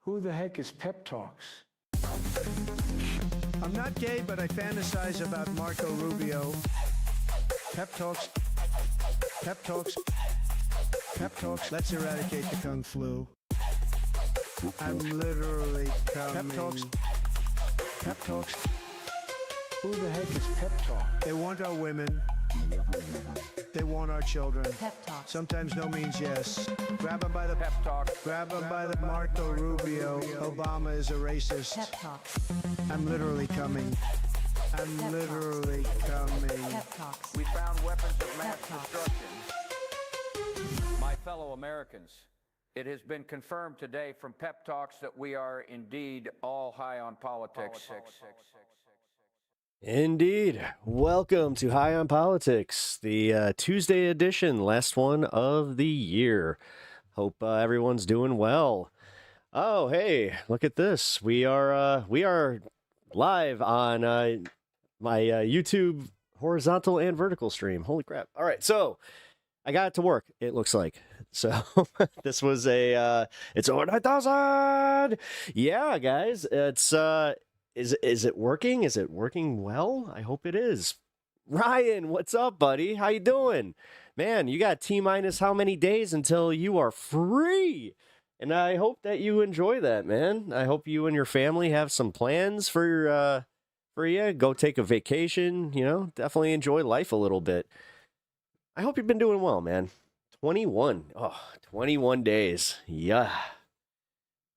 Who the heck is Pep Talks? I'm not gay, but I fantasize about Marco Rubio. Pep Talks. Pep Talks. Pep Talks. Let's eradicate the Kung Flu. I'm literally coming. Pep Talks. Pep Talks. Who the heck is Pep Talk? They want our women. They want our children. Pep Talks. Sometimes no means yes. Grab them by the Pep Talk. Grab them by the Marco Rubio. Obama is a racist. Pep Talks. I'm literally coming. I'm Pep literally coming. Pep Talks. We found weapons of mass Pep Talks. destruction. My fellow Americans, it has been confirmed today from Pep Talks that we are indeed all high on politics. Indeed. Welcome to High on Politics, the Tuesday edition, last one of the year. Hope everyone's doing well. Oh, hey, look at this. We are live on my YouTube horizontal and vertical stream. Holy crap. All right, so I got it to work, it looks like. So this was it's over 9,000. Yeah, guys, it's Is it working? Is it working well? I hope it is. Ryan, what's up, buddy? How you doing? Man, you got T-minus how many days until you are free? And I hope that you enjoy that, man. I hope you and your family have some plans for you. Go take a vacation, definitely enjoy life a little bit. I hope you've been doing well, man. 21. Oh, 21 days. Yeah.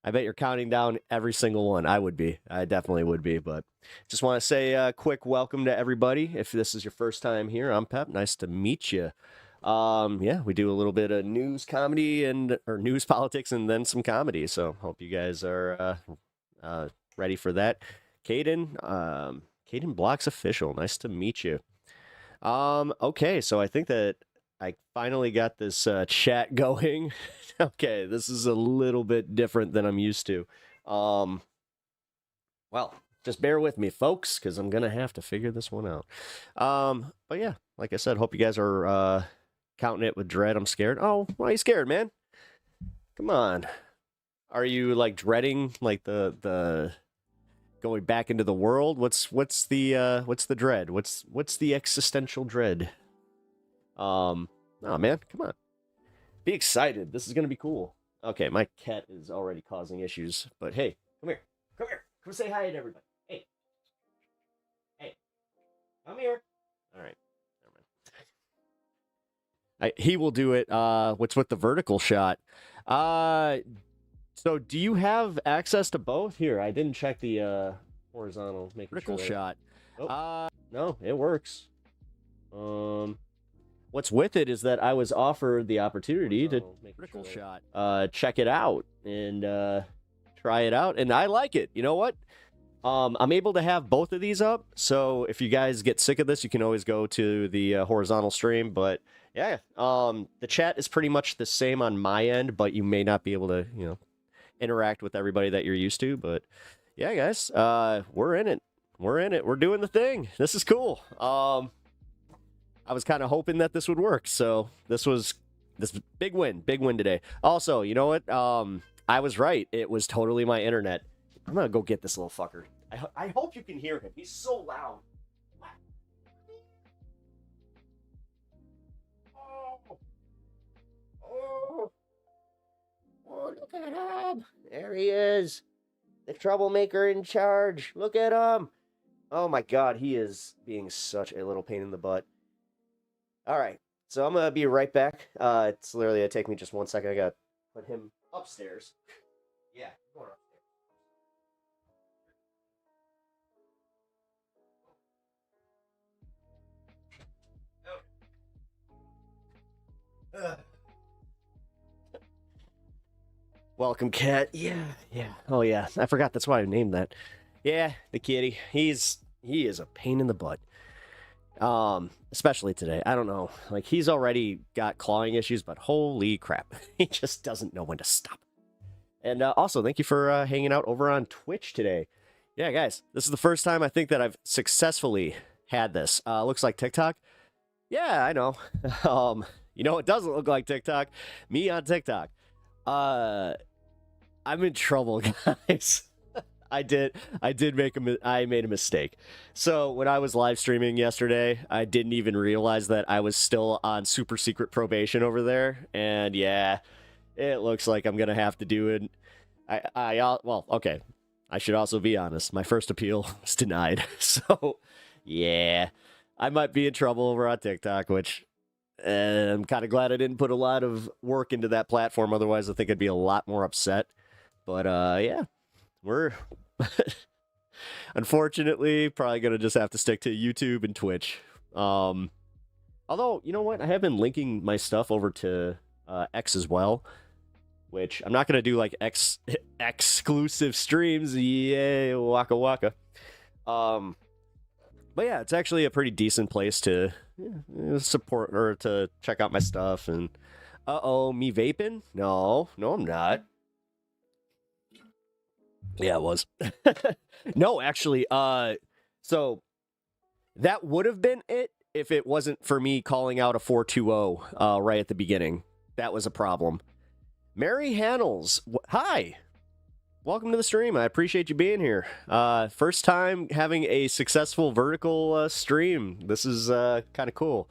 I bet you're counting down every single one. I would be. I definitely would be. But just want to say a quick welcome to everybody. If this is your first time here, I'm Pep. Nice to meet you. Yeah, we do a little bit of news, comedy, or news, politics, and then some comedy. So hope you guys are ready for that. Caden Blocks Official. Nice to meet you. Okay, so I think that I finally got this chat going. Okay, this is a little bit different than I'm used to. Well, just bear with me, folks, because I'm going to have to figure this one out. But yeah, like I said, hope you guys are counting it with dread. I'm scared. Oh, why are you scared, man? Come on. Are you, like, dreading, like, the going back into the world? What's the dread? What's the existential dread? Oh, man, come on. Be excited. This is going to be cool. Okay, my cat is already causing issues, but hey, come here. Come here. Come say hi to everybody. Hey. Hey. Come here. All right. Never mind. He will do it. What's with the vertical shot? So do you have access to both? Here, I didn't check the horizontal. Vertical shot. Oh. No, it works. What's with it is that I was offered the opportunity to check it out and try it out, and I like it. You know what? I'm able to have both of these up, so if you guys get sick of this, you can always go to the horizontal stream. But yeah, the chat is pretty much the same on my end, but you may not be able to, interact with everybody that you're used to. But yeah, guys, we're in it. We're doing the thing. This is cool. I was kind of hoping that this would work, so this big win today. Also, you know what? I was right. It was totally my internet. I'm gonna go get this little fucker. I hope you can hear him. He's so loud. Oh, look at him. There he is. The troublemaker in charge. Look at him. Oh my God, he is being such a little pain in the butt. All right, so I'm going to be right back. It's literally going to take me just 1 second. I got to put him upstairs. Yeah, going upstairs. Welcome, cat. Yeah. Oh, yeah, I forgot that's why I named that. Yeah, the kitty. He is a pain in the butt. Especially today. I don't know. Like, he's already got clawing issues, but holy crap. He just doesn't know when to stop. And also, thank you for hanging out over on Twitch today. Yeah, guys, this is the first time I think that I've successfully had this. Looks like TikTok. Yeah, I know. It doesn't look like TikTok. Me on TikTok. I'm in trouble, guys. I made a mistake. So when I was live streaming yesterday, I didn't even realize that I was still on super secret probation over there. And yeah, it looks like I'm gonna have to do it. Well, okay. I should also be honest. My first appeal was denied. So yeah, I might be in trouble over on TikTok, which I'm kind of glad I didn't put a lot of work into that platform. Otherwise, I think I'd be a lot more upset. But yeah, we're unfortunately probably gonna just have to stick to YouTube and Twitch. Although, you know what? I have been linking my stuff over to X as well, which I'm not gonna do like exclusive streams. Yay, waka waka. But yeah, it's actually a pretty decent place to support or to check out my stuff. And me vaping? No, I'm not. Yeah, it was. No, actually, so that would have been it if it wasn't for me calling out a 420 right at the beginning. That was a problem. Mary Hannels, hi. Welcome to the stream. I appreciate you being here. First time having a successful vertical stream. This is kind of cool.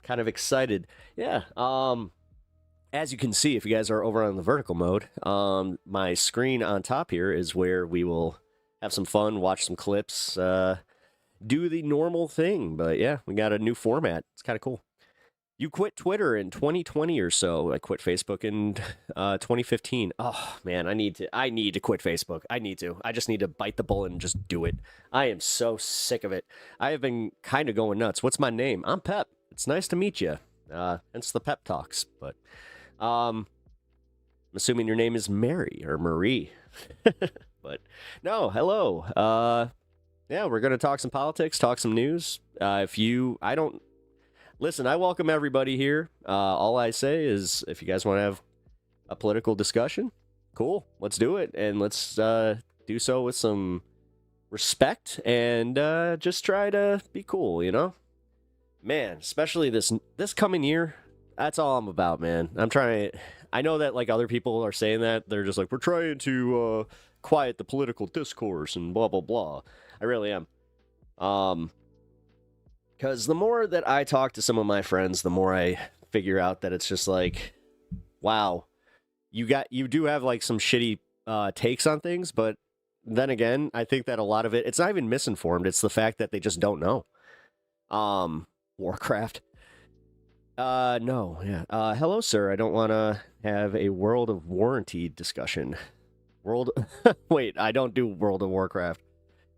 Kind of excited. Yeah. As you can see, if you guys are over on the vertical mode, my screen on top here is where we will have some fun, watch some clips, do the normal thing. But yeah, we got a new format. It's kind of cool. You quit Twitter in 2020 or so. I quit Facebook in 2015. Oh man, I need to quit Facebook. I need to. I just need to bite the bullet and just do it. I am so sick of it. I have been kind of going nuts. What's my name? I'm Pep. It's nice to meet you. Hence the Pep Talks. But I'm assuming your name is Mary or Marie. But no, hello. Yeah, we're gonna talk some politics, talk some news. Listen, I welcome everybody here. All I say is if you guys want to have a political discussion, cool, let's do it. And let's do so with some respect and just try to be cool, you know? Man, especially this coming year, that's all I'm about, man. I know that like other people are saying that. They're just like, we're trying to quiet the political discourse and blah, blah, blah. I really am. Because the more that I talk to some of my friends, the more I figure out that it's just like, wow, you do have like some shitty takes on things, but then again, I think that a lot of it's not even misinformed. It's the fact that they just don't know. Warcraft. No, yeah. Hello, sir. I don't want to have a World of Warranty discussion. Wait, I don't do World of Warcraft.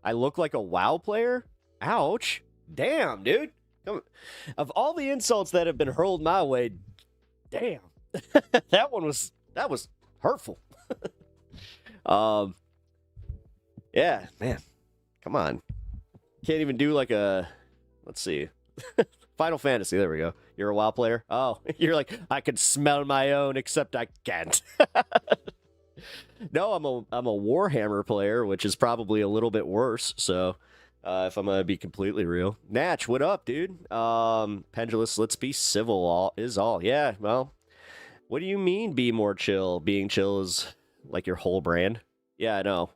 I look like a WoW player? Ouch. Damn, dude. Of all the insults that have been hurled my way, damn. that was hurtful. Yeah, man. Come on. Can't even do like let's see. Final Fantasy, there we go. You're a WoW player? Oh, you're like, I can smell my own, except I can't. No, I'm a Warhammer player, which is probably a little bit worse, so if I'm gonna be completely real. Natch, what up, dude? Pendulous, let's be civil is all. Yeah, well, what do you mean be more chill? Being chill is like your whole brand? Yeah, I know.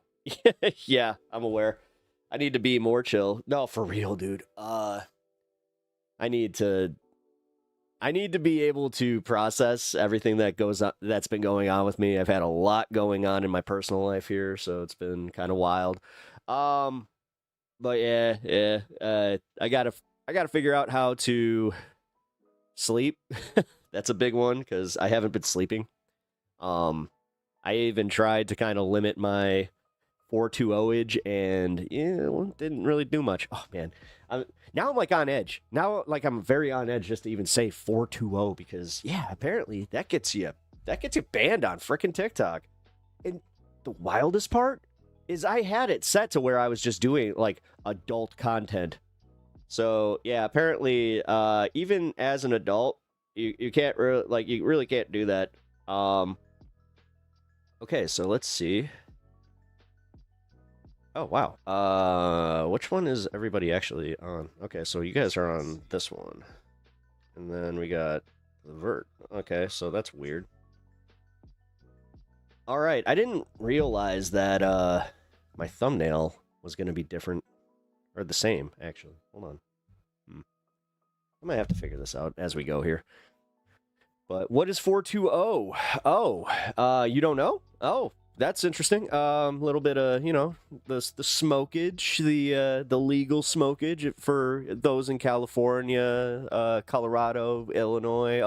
Yeah, I'm aware. I need to be more chill. No, for real, dude. I need to be able to process everything that's been going on with me. I've had a lot going on in my personal life here, so it's been kind of wild. But yeah. I gotta figure out how to sleep. That's a big one because I haven't been sleeping. I even tried to kind of limit my 420age, and didn't really do much. Oh man, now I'm like on edge. Now like I'm very on edge just to even say 420 because yeah, apparently that gets you banned on frickin' TikTok. And the wildest part is I had it set to where I was just doing like adult content. So yeah, apparently even as an adult, you can't really you really can't do that. Okay, so let's see. Oh wow. Which one is everybody actually on? Okay, so you guys are on this one. And then we got the vert. Okay, so that's weird. All right, I didn't realize that my thumbnail was going to be different, or the same, actually. Hold on. I might have to figure this out as we go here. But what is 420? Oh, you don't know? Oh, that's interesting. A little bit of, you know, the smokage, the legal smokage for those in California, Colorado, Illinois,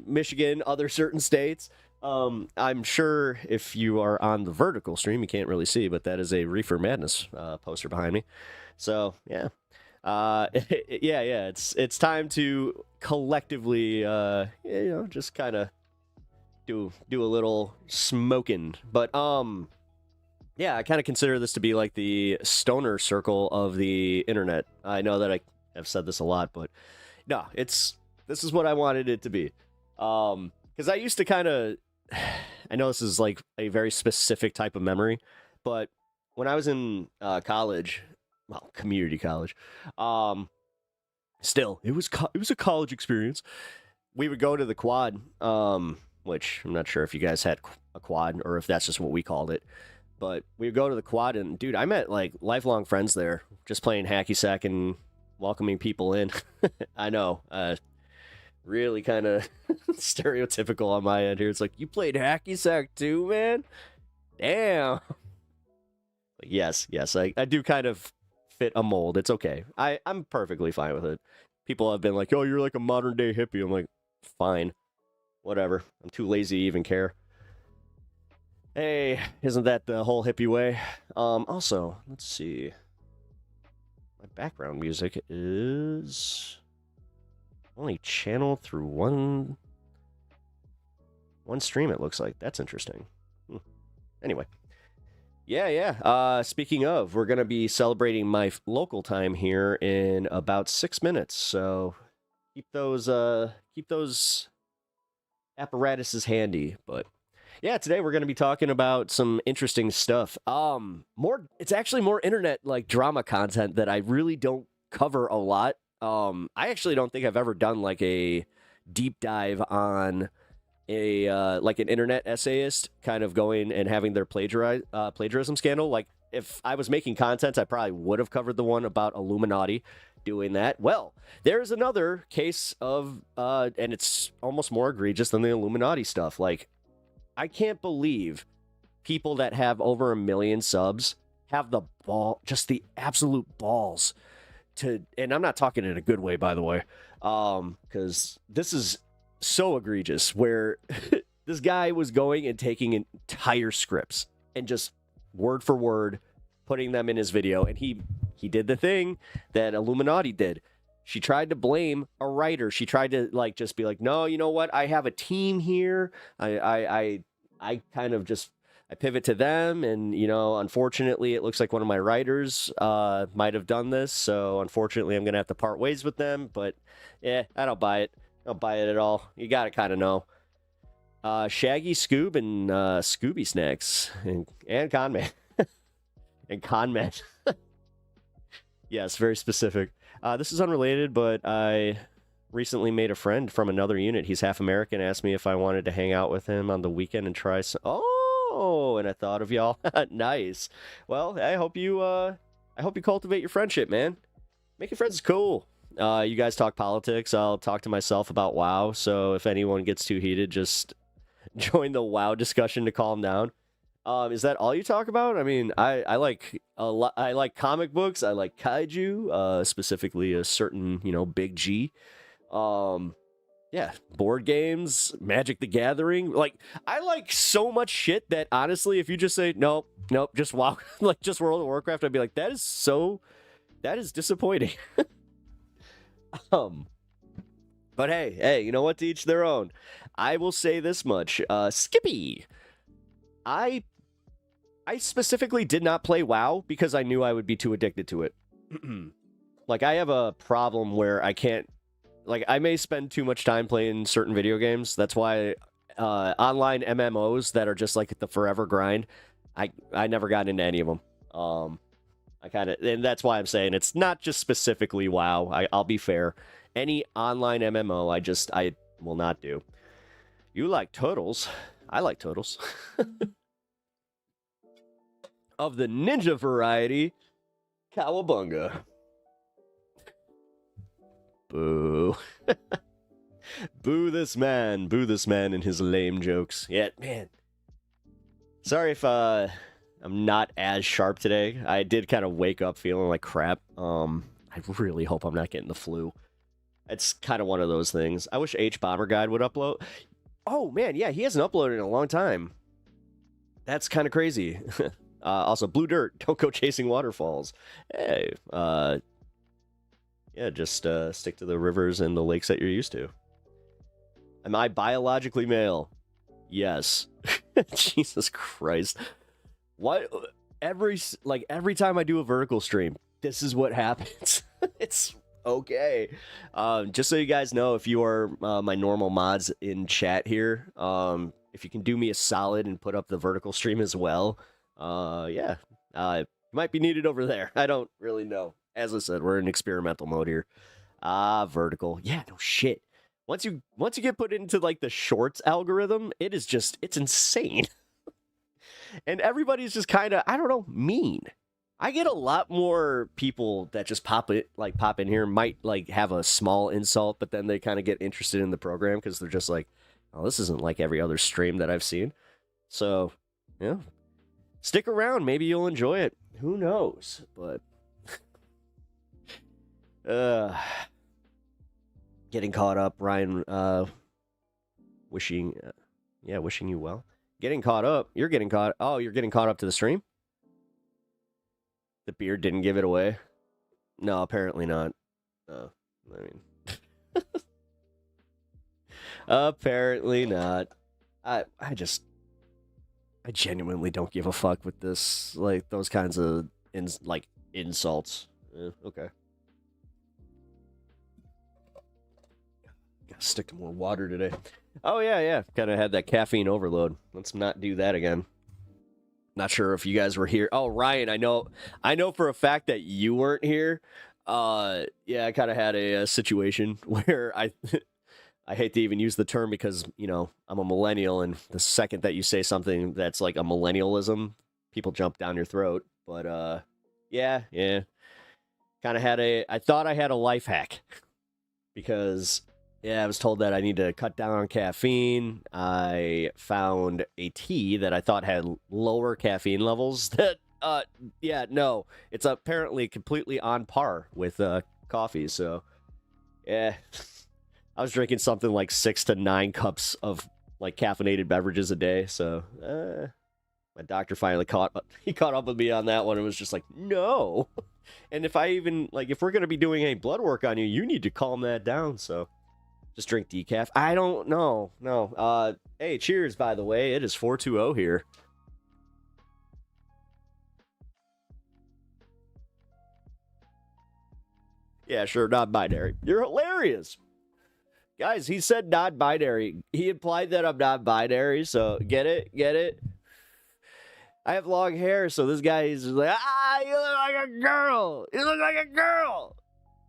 Michigan, other certain states. I'm sure if you are on the vertical stream, you can't really see, but that is a Reefer Madness poster behind me. So, yeah. Yeah, it's time to collectively, you know, just kind of do a little smoking. But, yeah, I kind of consider this to be like the stoner circle of the internet. I know that I have said this a lot, but no, this is what I wanted it to be. Because I used to kind of, I know this is like a very specific type of memory, but when I was in college, well, community college, still, it was a college experience. We would go to the quad, which I'm not sure if you guys had a quad or if that's just what we called it, but we would go to the quad, and dude, I met like lifelong friends there, just playing hacky sack and welcoming people in. I know, really kind of stereotypical on my end here. It's like, you played hacky sack too, man? Damn. Yes, I do kind of fit a mold. It's okay. I'm perfectly fine with it. People have been like, oh, you're like a modern day hippie. I'm like, fine. Whatever. I'm too lazy to even care. Hey, isn't that the whole hippie way? Also, let's see. My background music is only channeled through one stream, it looks like. That's interesting. Anyway. Yeah. Speaking of, we're going to be celebrating my local time here in about 6 minutes. So keep those apparatuses handy. But yeah, today we're going to be talking about some interesting stuff. It's actually more internet like drama content that I really don't cover a lot. I actually don't think I've ever done like a deep dive on like an internet essayist kind of going and having their plagiarism scandal. Like, if I was making content, I probably would have covered the one about Illuminati doing that. Well, there's another case of, and it's almost more egregious than the Illuminati stuff. Like, I can't believe people that have over 1 million subs have the just the absolute balls to, and I'm not talking in a good way, by the way, because this is so egregious, where this guy was going and taking entire scripts and just word for word putting them in his video, and he did the thing that Illuminati did. She tried to blame a writer. She tried to like just be like, no, you know what? I have a team here. I kind of just I pivot to them, and you know, unfortunately, it looks like one of my writers might have done this. So unfortunately, I'm gonna have to part ways with them. But yeah, I don't buy it. I don't buy it at all. You gotta kind of know. Shaggy Scoob and Scooby Snacks and Conman and Conman. Yes, very specific. This is unrelated, but I recently made a friend from another unit. He's half American. Asked me if I wanted to hang out with him on the weekend and try some. Oh, and I thought of y'all. Nice. Well, I hope you cultivate your friendship, man. Making friends is cool. You guys talk politics. I'll talk to myself about WoW. So if anyone gets too heated, just join the WoW discussion to calm down. Is that all you talk about? I mean, I like a lot. I like comic books. I like kaiju, specifically a certain, Big G. Yeah, board games, Magic the Gathering. Like, I like so much shit that honestly, if you just say nope, just WoW, like just World of Warcraft, I'd be like, that is disappointing. But hey, you know what? To each their own. I will say this much. Skippy, I specifically did not play WoW because I knew I would be too addicted to it. Like, I have a problem where I can't, like, I may spend too much time playing certain video games. That's why online MMOs that are just like the forever grind, I never got into any of them. And that's why I'm saying it's not just specifically WoW. I'll be fair. Any online MMO, I will not do. You like turtles? I like turtles. Of the ninja variety, cowabunga. Boo. Boo this man. Boo this man and his lame jokes. Yeah, man. Sorry if I'm not as sharp today. I did kind of wake up feeling like crap. I really hope I'm not getting the flu. It's kind of one of those things. I wish H Bomber Guide would upload. Oh, man, yeah, he hasn't uploaded in a long time. That's kind of crazy. Also, Blue Dirt, don't go chasing waterfalls. Hey, yeah, just stick to the rivers and the lakes that you're used to. Am I biologically male? Yes. Jesus Christ. What? Every time I do a vertical stream, this is what happens. It's okay. Just so you guys know, if you are my normal mods in chat here, if you can do me a solid and put up the vertical stream as well, yeah, might be needed over there. I don't really know. As I said, we're in experimental mode here. Vertical. Yeah, no shit. Once you get put into like the shorts algorithm, it's insane. And everybody's just kind of, I don't know, mean. I get a lot more people that just pop in here, might like have a small insult, but then they kind of get interested in the program because they're just like, oh, this isn't like every other stream that I've seen. So, yeah. Stick around, maybe you'll enjoy it. Who knows? But getting caught up, Ryan, wishing you well. Getting caught up. You're getting caught up to the stream? The beard didn't give it away? No, apparently not. I mean, apparently not. I genuinely don't give a fuck with this, like, those kinds of insults. Okay. Gotta stick to more water today. Oh, yeah. Kind of had that caffeine overload. Let's not do that again. Not sure if you guys were here. Oh, Ryan, I know for a fact that you weren't here. Yeah, I kind of had a situation where I hate to even use the term because, you know, I'm a millennial, and the second that you say something that's like a millennialism, people jump down your throat. But, yeah. Kind of I thought I had a life hack because, yeah, I was told that I need to cut down on caffeine. I found a tea that I thought had lower caffeine levels that, yeah, no, it's apparently completely on par with coffee. So, yeah, I was drinking something like 6 to 9 cups of like caffeinated beverages a day. So, my doctor finally caught up with me on that one and was just like, no. And if we're going to be doing any blood work on you, you need to calm that down. So, just drink decaf. I don't know. No. Hey, cheers, by the way. It is 420 here. Yeah, sure, non-binary. You're hilarious. Guys, he said non-binary. He implied that I'm non-binary, so get it? I have long hair, so this guy is like, you look like a girl. You look like a girl.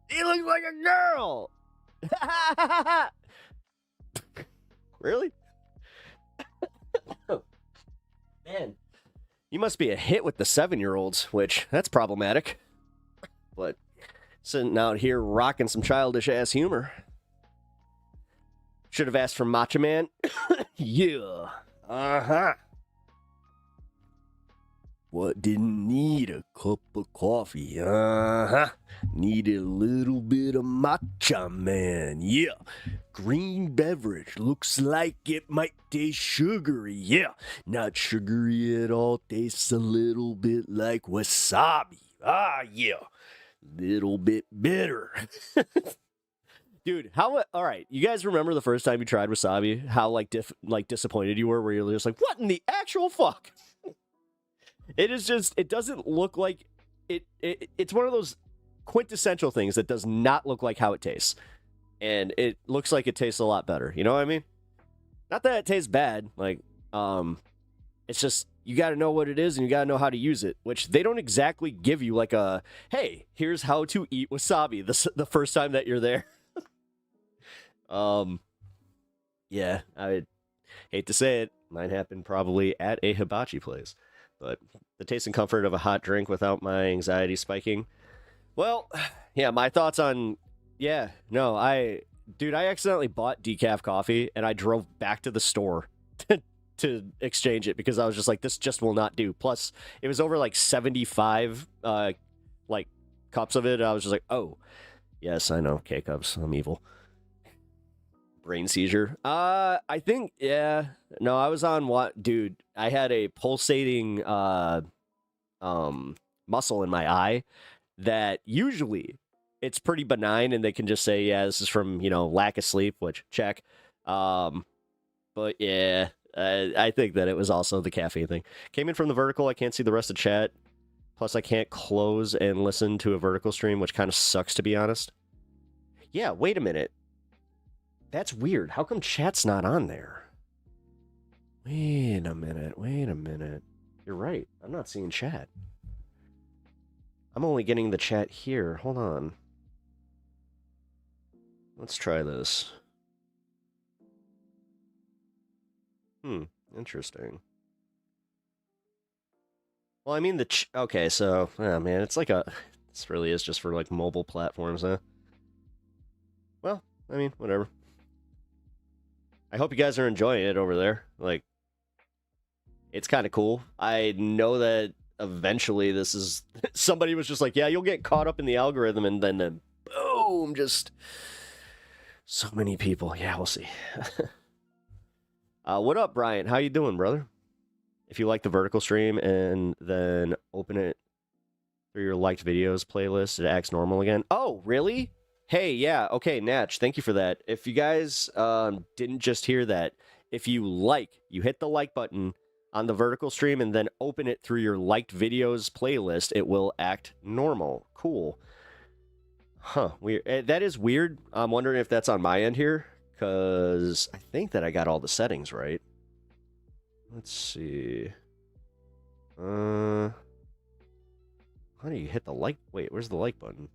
He looks like a girl. Really? Man, you must be a hit with the 7-year-olds, which that's problematic. But sitting out here rocking some childish ass humor. Should have asked for Macho Man. Yeah. Uh-huh. What, didn't need a cup of coffee? Uh-huh. Needed a little bit of matcha, man. Yeah. Green beverage. Looks like it might taste sugary. Yeah. Not sugary at all. Tastes a little bit like wasabi. Ah, yeah. Little bit bitter. Dude, all right, you guys remember the first time you tried wasabi? How, disappointed you were, where you're just like, what in the actual fuck? It doesn't look like it's one of those quintessential things that does not look like how it tastes. And it looks like it tastes a lot better. You know what I mean? Not that it tastes bad. It's just, you got to know what it is and you got to know how to use it, which they don't exactly give you like a, hey, here's how to eat wasabi the first time that you're there. Yeah, I hate to say it. Mine happened probably at a hibachi place. But the taste and comfort of a hot drink without my anxiety spiking. Well, yeah, my thoughts on... Yeah, no, Dude, I accidentally bought decaf coffee, and I drove back to the store to exchange it because I was just like, this just will not do. Plus, it was over like 75 like cups of it. I was just like, oh, yes, I know, K-cups. I'm evil. Brain seizure. I think, yeah. No, I was on what? Dude, I had a pulsating muscle in my eye that usually it's pretty benign and they can just say, yeah, this is from, lack of sleep, which check. But yeah, I think that it was also the caffeine thing. Came in from the vertical. I can't see the rest of chat. Plus, I can't close and listen to a vertical stream, which kind of sucks, to be honest. Yeah, wait a minute. That's weird. How come chat's not on there? Wait a minute. You're right. I'm not seeing chat. I'm only getting the chat here. Hold on. Let's try this. Interesting. Well, I mean, okay, so, oh man, it's like this really is just for, like, mobile platforms, huh? Well, I mean, whatever. I hope you guys are enjoying it over there. Like, it's kind of cool. I know that eventually this is... Somebody was just like, yeah, you'll get caught up in the algorithm, and then boom, just... So many people. Yeah, we'll see. What up, Brian? How you doing, brother? If you like the vertical stream and then open it through your liked videos playlist, it acts normal again. Oh, really? Hey, yeah, okay, Natch, thank you for that. If you guys didn't just hear that, if you hit the like button on the vertical stream and then open it through your liked videos playlist, it will act normal. Cool. Huh, weird. That is weird. I'm wondering if that's on my end here, because I think that I got all the settings right. Let's see. How do you hit the like? Wait, where's the like button?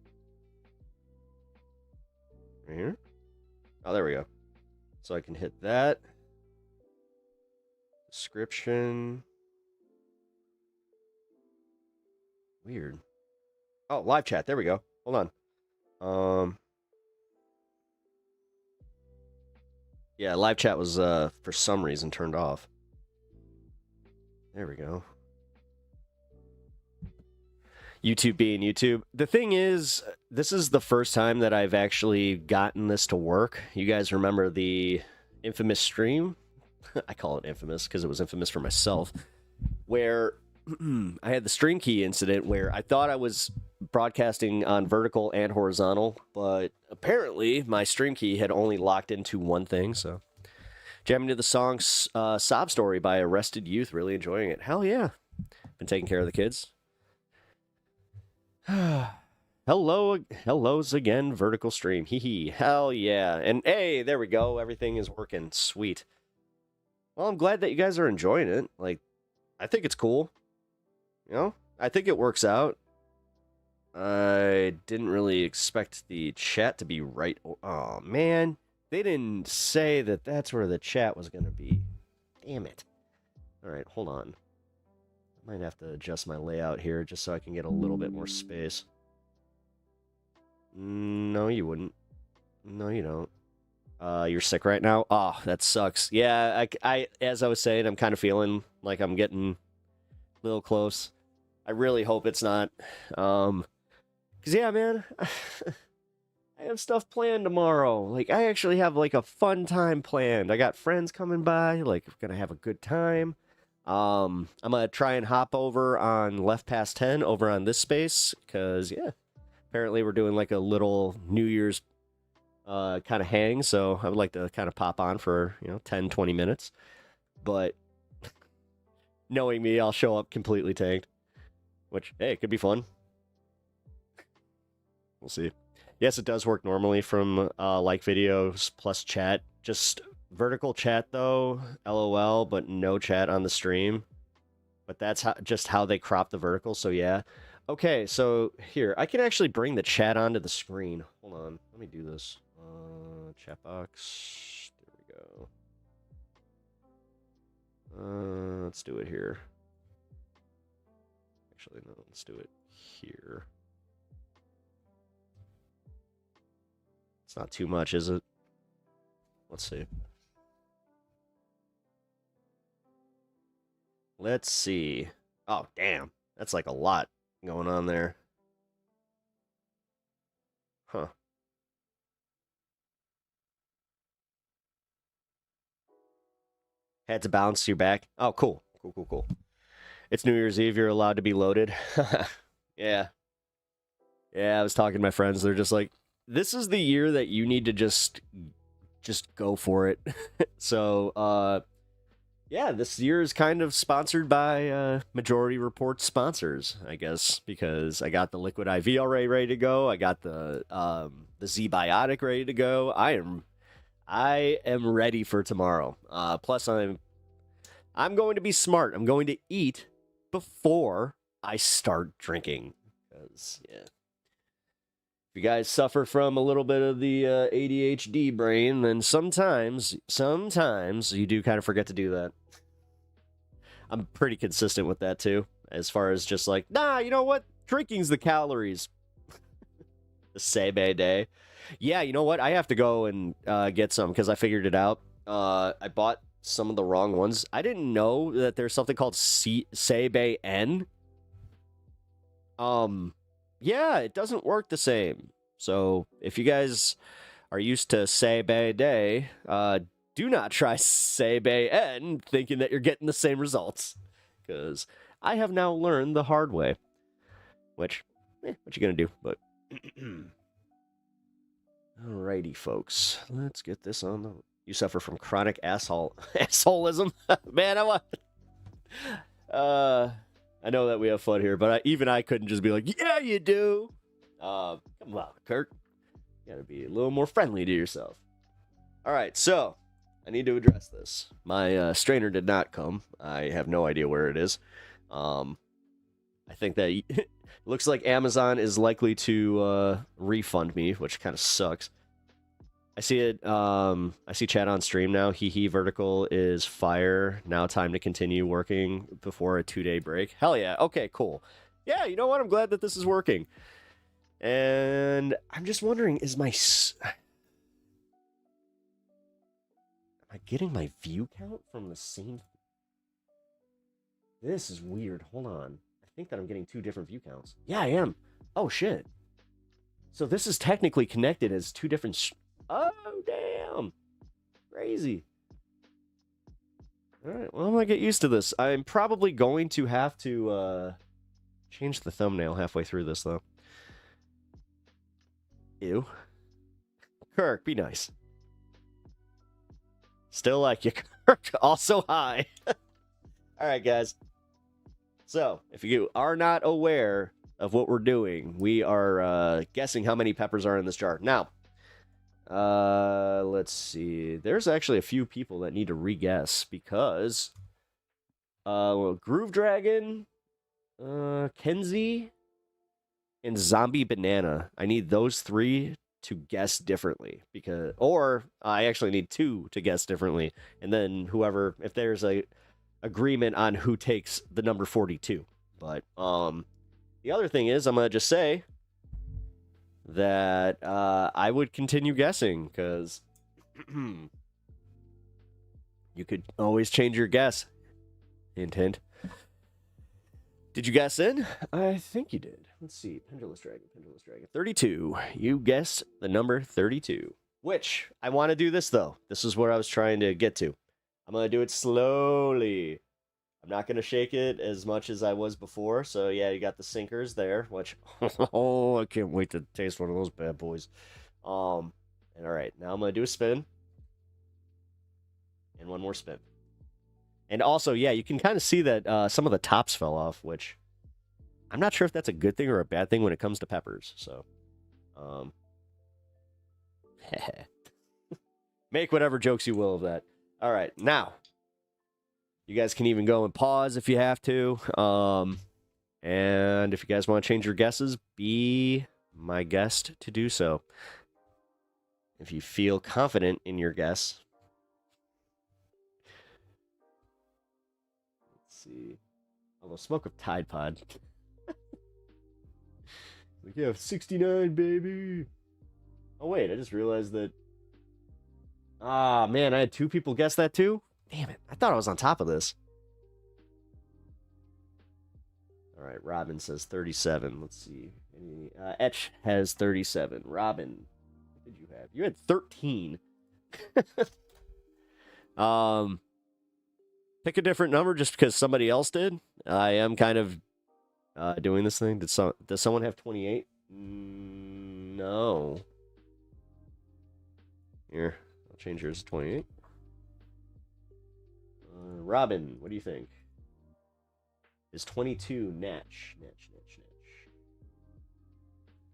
Right here? Oh, there we go. So I can hit that. Description. Weird. Oh, live chat. There we go. Hold on. Yeah, live chat was for some reason turned off. There we go. YouTube being YouTube. The thing is, this is the first time that I've actually gotten this to work. You guys remember the infamous stream? I call it infamous because it was infamous for myself, where I had the stream key incident where I thought I was broadcasting on vertical and horizontal, but apparently my stream key had only locked into one thing, so... Jamming to the song Sob Story by Arrested Youth. Really enjoying it. Hell yeah. Been taking care of the kids. Hellos again, vertical stream. Hee hee. Hell yeah. And hey, there we go. Everything is working. Sweet. Well, I'm glad that you guys are enjoying it. Like, I think it's cool. I think it works out. I didn't really expect the chat to be right. Oh, man. They didn't say that that's where the chat was going to be. Damn it. All right, hold on. I might have to adjust my layout here just so I can get a little bit more space. No, you wouldn't. No, you don't. You're sick right now? Oh, that sucks. Yeah, I as I was saying, I'm kind of feeling like I'm getting a little close. I really hope it's not. Because, yeah, man... I have stuff planned tomorrow. Like, I actually have, like, a fun time planned. I got friends coming by. Like, we're gonna have a good time. I'm gonna try and hop over on Left Past 10 over on this space. Because, yeah, apparently we're doing, like, a little New Year's kind of hang. So I would like to kind of pop on for, 10, 20 minutes. But knowing me, I'll show up completely tanked. Which, hey, it could be fun. We'll see. Yes, it does work normally from like videos plus chat. Just vertical chat though, LOL, but no chat on the stream. But that's just how they crop the vertical, so yeah. Okay, so here, I can actually bring the chat onto the screen. Hold on, let me do this. Chat box, there we Let's do it here. Actually, no, let's do it here. It's not too much, is it? Let's see. Let's see. Oh, damn. That's like a lot going on there. Huh. Had to bounce you back. Oh, cool. Cool. It's New Year's Eve. You're allowed to be loaded. Yeah. Yeah, I was talking to my friends. They're just like, this is the year that you need to just go for it. So, yeah, this year is kind of sponsored by Majority Report sponsors, I guess, because I got the Liquid IV already ready to go. I got the Z-Biotic ready to go. I am ready for tomorrow. Plus, I'm going to be smart. I'm going to eat before I start drinking. Because, yeah. If you guys suffer from a little bit of the ADHD brain, then sometimes you do kind of forget to do that. I'm pretty consistent with that, too. As far as just like, nah, you know what? Drinking's the calories. The same day. Yeah, you know what? I have to go and get some because I figured it out. I bought some of the wrong ones. I didn't know that there's something called Seibe N. Yeah, it doesn't work the same. So if you guys are used to Seibe Day, do not try Seibe N thinking that you're getting the same results. Because I have now learned the hard way. Which, what you gonna do? But alrighty, folks. Let's get this on the... You suffer from chronic assholism? Man, I know that we have fun here, but even I couldn't just be like, yeah, you do. Come on, Kirk. You gotta be a little more friendly to yourself. Alright, so, I need to address this. My strainer did not come. I have no idea where it is. I think that it looks like Amazon is likely to refund me, which kind of sucks. I see it. I see chat on stream now. Hee vertical is fire. Now time to continue working before a 2-day break. Hell yeah. Okay, cool. Yeah, you know what? I'm glad that this is working. And I'm just wondering, am I getting my view count from the same? This is weird. Hold on. I think that I'm getting 2 different view counts. Yeah, I am. Oh, shit. So this is technically connected as 2 different... Oh, damn. Crazy. All right, well, I'm going to get used to this. I'm probably going to have to change the thumbnail halfway through this, though. Ew. Kirk, be nice. Still like you, Kirk. Also, hi. All right, guys. So, if you are not aware of what we're doing, we are guessing how many peppers are in this jar. Now, let's see. There's actually a few people that need to re-guess because Groove Dragon, Kenzie, and Zombie Banana. I need those 3 to guess differently or I actually need 2 to guess differently, and then whoever, if there's a agreement on who takes the number 42. But the other thing is, I'm gonna just say that I would continue guessing, because you could always change your guess. Hint, hint. Did you guess in? I think you did. Let's see. Pendulous Dragon. 32. You guessed the number 32. Which, I want to do this, though. This is where I was trying to get to. I'm going to do it slowly. I'm not going to shake it as much as I was before. So, yeah, you got the sinkers there, which... oh, I can't wait to taste one of those bad boys. And all right, now I'm going to do a spin. And one more spin. And also, yeah, you can kind of see that some of the tops fell off, which I'm not sure if that's a good thing or a bad thing when it comes to peppers. So, make whatever jokes you will of that. All right, now, you guys can even go and pause if you have to. And if you guys want to change your guesses, be my guest to do so. If you feel confident in your guess. see. Although smoke of Tide Pod. Like, yeah, 69, baby. Oh, wait, I just realized that. Ah, man, I had 2 people guess that too? Damn it, I thought I was on top of this. All right, Robin says 37. Let's see. Etch has 37. Robin, what did you have? You had 13. Pick a different number just because somebody else did. I am kind of doing this thing. Does someone have 28? No. Here, I'll change yours to 28. Robin, what do you think? Is 22 Natch?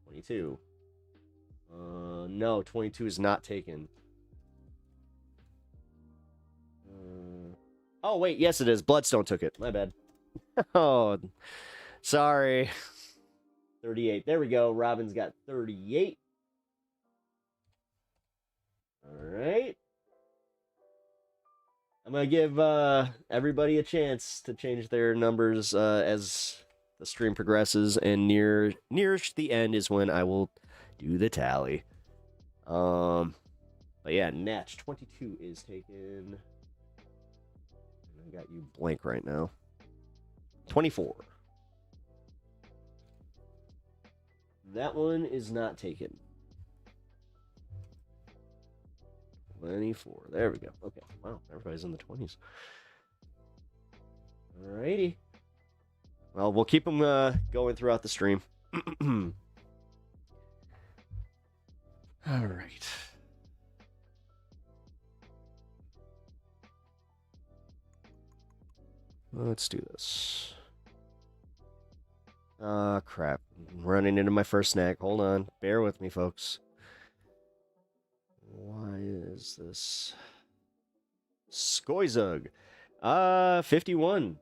22. No, 22 is not taken. Oh, wait, yes it is. Bloodstone took it. My bad. Oh, sorry. 38. There we go. Robin's got 38. All right. I'm going to give everybody a chance to change their numbers as the stream progresses, and nearest the end is when I will do the tally. But yeah, Natch 22 is taken. I got you blank right now. 24. That one is not taken. 24. There we go. Okay. Wow. Everybody's in the 20s. Alrighty. Well, we'll keep them going throughout the stream. All right. Let's do this. Ah, crap. I'm running into my first snack. Hold on. Bear with me, folks. Why is this? Skoizug. 51.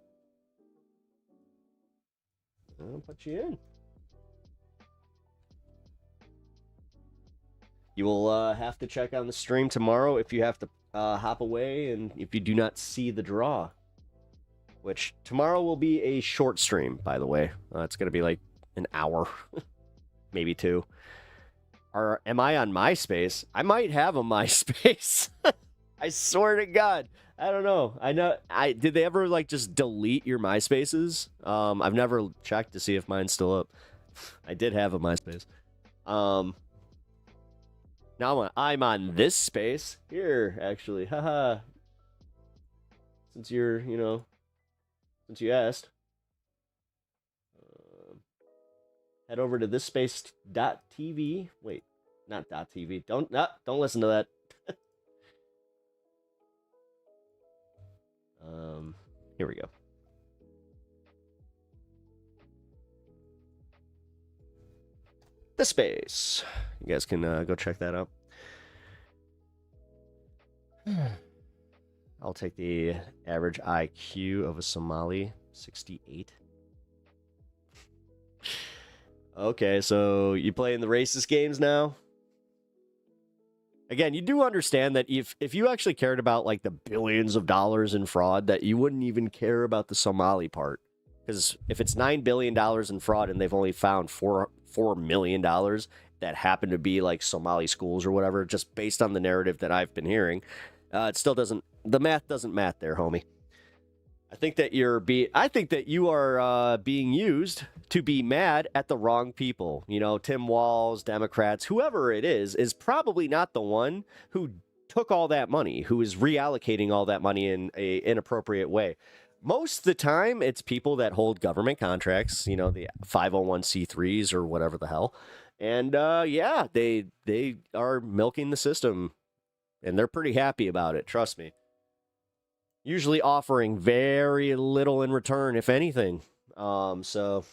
I'll put you in. You will have to check on the stream tomorrow if you have to hop away and if you do not see the draw. Which tomorrow will be a short stream, by the way. It's going to be like an hour, maybe 2. Or am I on MySpace? I might have a MySpace. I swear to God. I don't know. Did they ever like just delete your MySpaces? I've never checked to see if mine's still up. I did have a MySpace. Now I'm on this space here, actually. Haha. Since you asked. Head over to thisspace.tv. Wait, not .tv. Don't listen to that. Here we go. The space. You guys can go check that out. I'll take the average IQ of a Somali, 68. Okay, so you playing the racist games now? Again, you do understand that if you actually cared about like the billions of dollars in fraud, that you wouldn't even care about the Somali part. Because if it's $9 billion in fraud and they've only found $4 million that happen to be like Somali schools or whatever, just based on the narrative that I've been hearing, it still doesn't, the math doesn't math there, homie. I think that you are being used to be mad at the wrong people. You know, Tim Walz, Democrats, whoever it is probably not the one who took all that money, who is reallocating all that money in an inappropriate way. Most of the time, it's people that hold government contracts, you know, the 501c3s or whatever the hell. And yeah, they are milking the system, and they're pretty happy about it, trust me. Usually offering very little in return, if anything. So,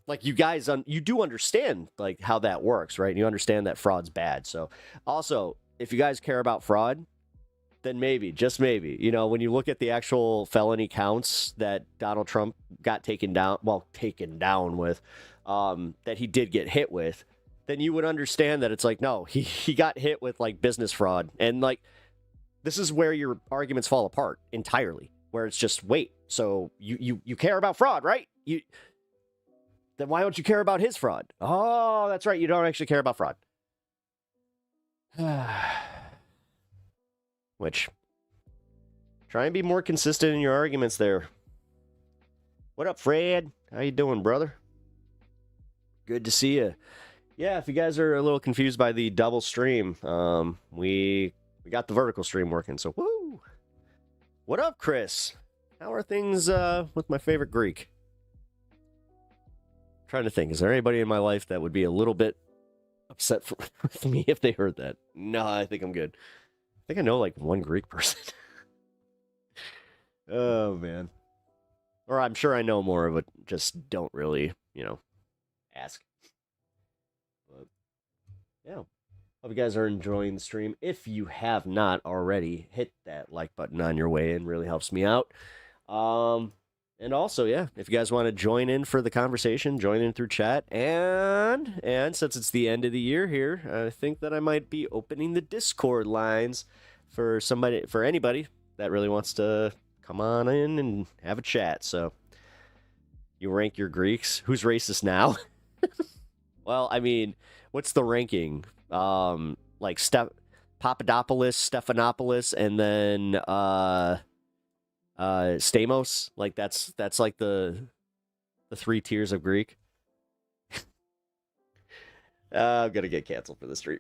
like, you guys, you do understand, like, how that works, right? You understand that fraud's bad. So, also, if you guys care about fraud, then maybe, just maybe, you know, when you look at the actual felony counts that Donald Trump got taken down with, that he did get hit with, then you would understand that it's like, no, he got hit with, like, business fraud. And, like, this is where your arguments fall apart entirely, where it's just, wait, So you care about fraud, right? Then why don't you care about his fraud? Oh, that's right. You don't actually care about fraud. Which, try and be more consistent in your arguments there. What up, Fred? How you doing, brother? Good to see you. Yeah, if you guys are a little confused by the double stream, we got the vertical stream working, so woo! What up, Chris? How are things with my favorite Greek? I'm trying to think, is there anybody in my life that would be a little bit upset with me if they heard that? No, I think I'm good. I think I know like one Greek person. Oh, man. Or I'm sure I know more, but just don't really, ask. But, yeah. Hope you guys are enjoying the stream. If you have not already, hit that like button on your way in. Really helps me out. And also, yeah, if you guys want to join in for the conversation, join in through chat. And since it's the end of the year here, I think that I might be opening the Discord lines for anybody that really wants to come on in and have a chat. So you rank your Greeks. Who's racist now? Well, I mean, what's the ranking? Like Papadopoulos, Stephanopoulos, and then Stamos. Like that's like the 3 tiers of Greek. I'm gonna get canceled for the stream.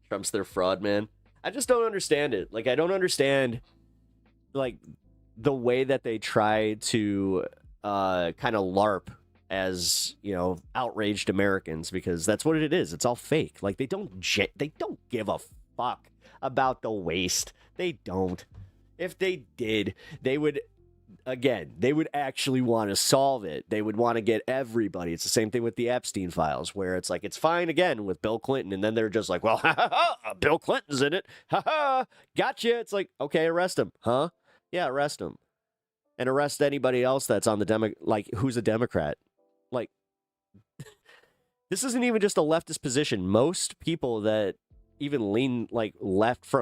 Trump's their fraud, man. I just don't understand it. Like, I don't understand like the way that they try to kind of LARP as, outraged Americans, because that's what it is. It's all fake. Like, they don't give a fuck about the waste. They don't. If they did, they would actually want to solve it. They would want to get everybody. It's the same thing with the Epstein files, where it's like, it's fine again with Bill Clinton, and then they're just like, well, ha ha ha, Bill Clinton's in it. Ha ha, gotcha. It's like, okay, arrest him. Huh? Yeah, arrest him. And arrest anybody else that's on the who's a Democrat. Like, this isn't even just a leftist position. Most people that even lean like left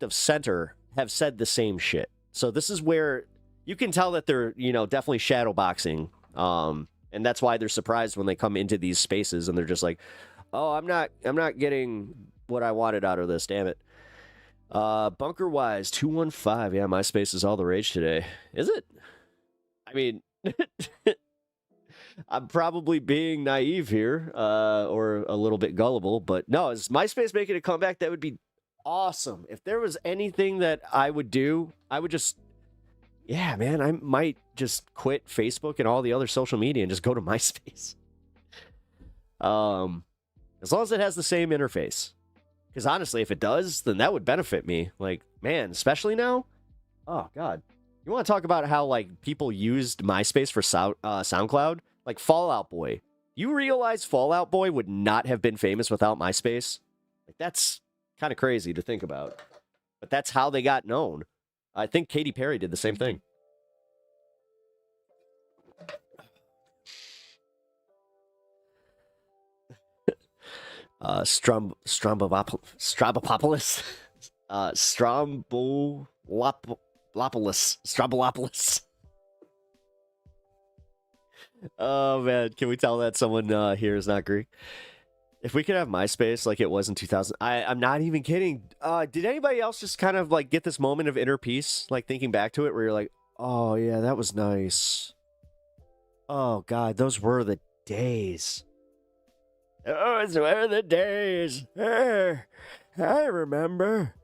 of center have said the same shit. So this is where you can tell that they're, definitely shadowboxing. And that's why they're surprised when they come into these spaces and they're just like, oh, I'm not getting what I wanted out of this, damn it. Bunkerwise 215. Yeah, MySpace is all the rage today. Is it? I mean, I'm probably being naive here, or a little bit gullible, but no, is MySpace making a comeback? That would be awesome. If there was anything that I would do, I would just, yeah, man, I might just quit Facebook and all the other social media and just go to MySpace. As long as it has the same interface. Because honestly, if it does, then that would benefit me. Like, man, especially now. Oh, God. You want to talk about how, like, people used MySpace for SoundCloud? Like, Fall Out Boy. You realize Fall Out Boy would not have been famous without MySpace? Like, that's kind of crazy to think about. But that's how they got known. I think Katy Perry did the same thing. Strambopoulos. Strombolopoulos. Oh, man. Can we tell that someone here is not Greek? If we could have MySpace like it was in 2000, I'm not even kidding. Did anybody else just kind of like get this moment of inner peace, like thinking back to it, where you're like, oh, yeah, that was nice. Oh, God, those were the days. Those were the days. I remember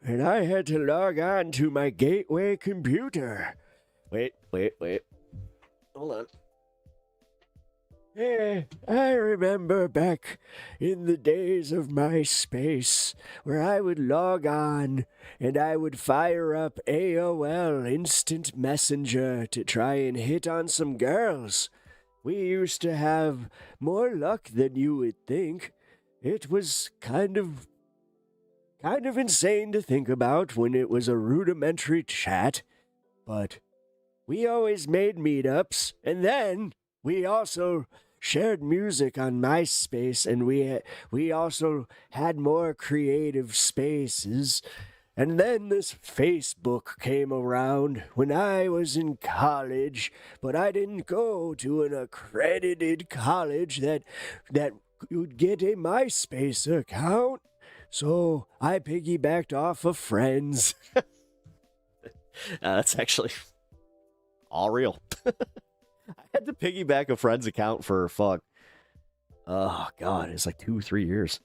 when I had to log on to my gateway computer. Wait. Hold on. I remember back in the days of MySpace where I would log on and I would fire up AOL Instant Messenger to try and hit on some girls. We used to have more luck than you would think. It was kind of insane to think about when it was a rudimentary chat, but we always made meetups, and then we also shared music on MySpace, and we also had more creative spaces. And then this Facebook came around when I was in college, but I didn't go to an accredited college that would get a MySpace account. So I piggybacked off of friends. That's actually all real. I had to piggyback a friend's account for fuck. Oh god, it's like 2-3 years.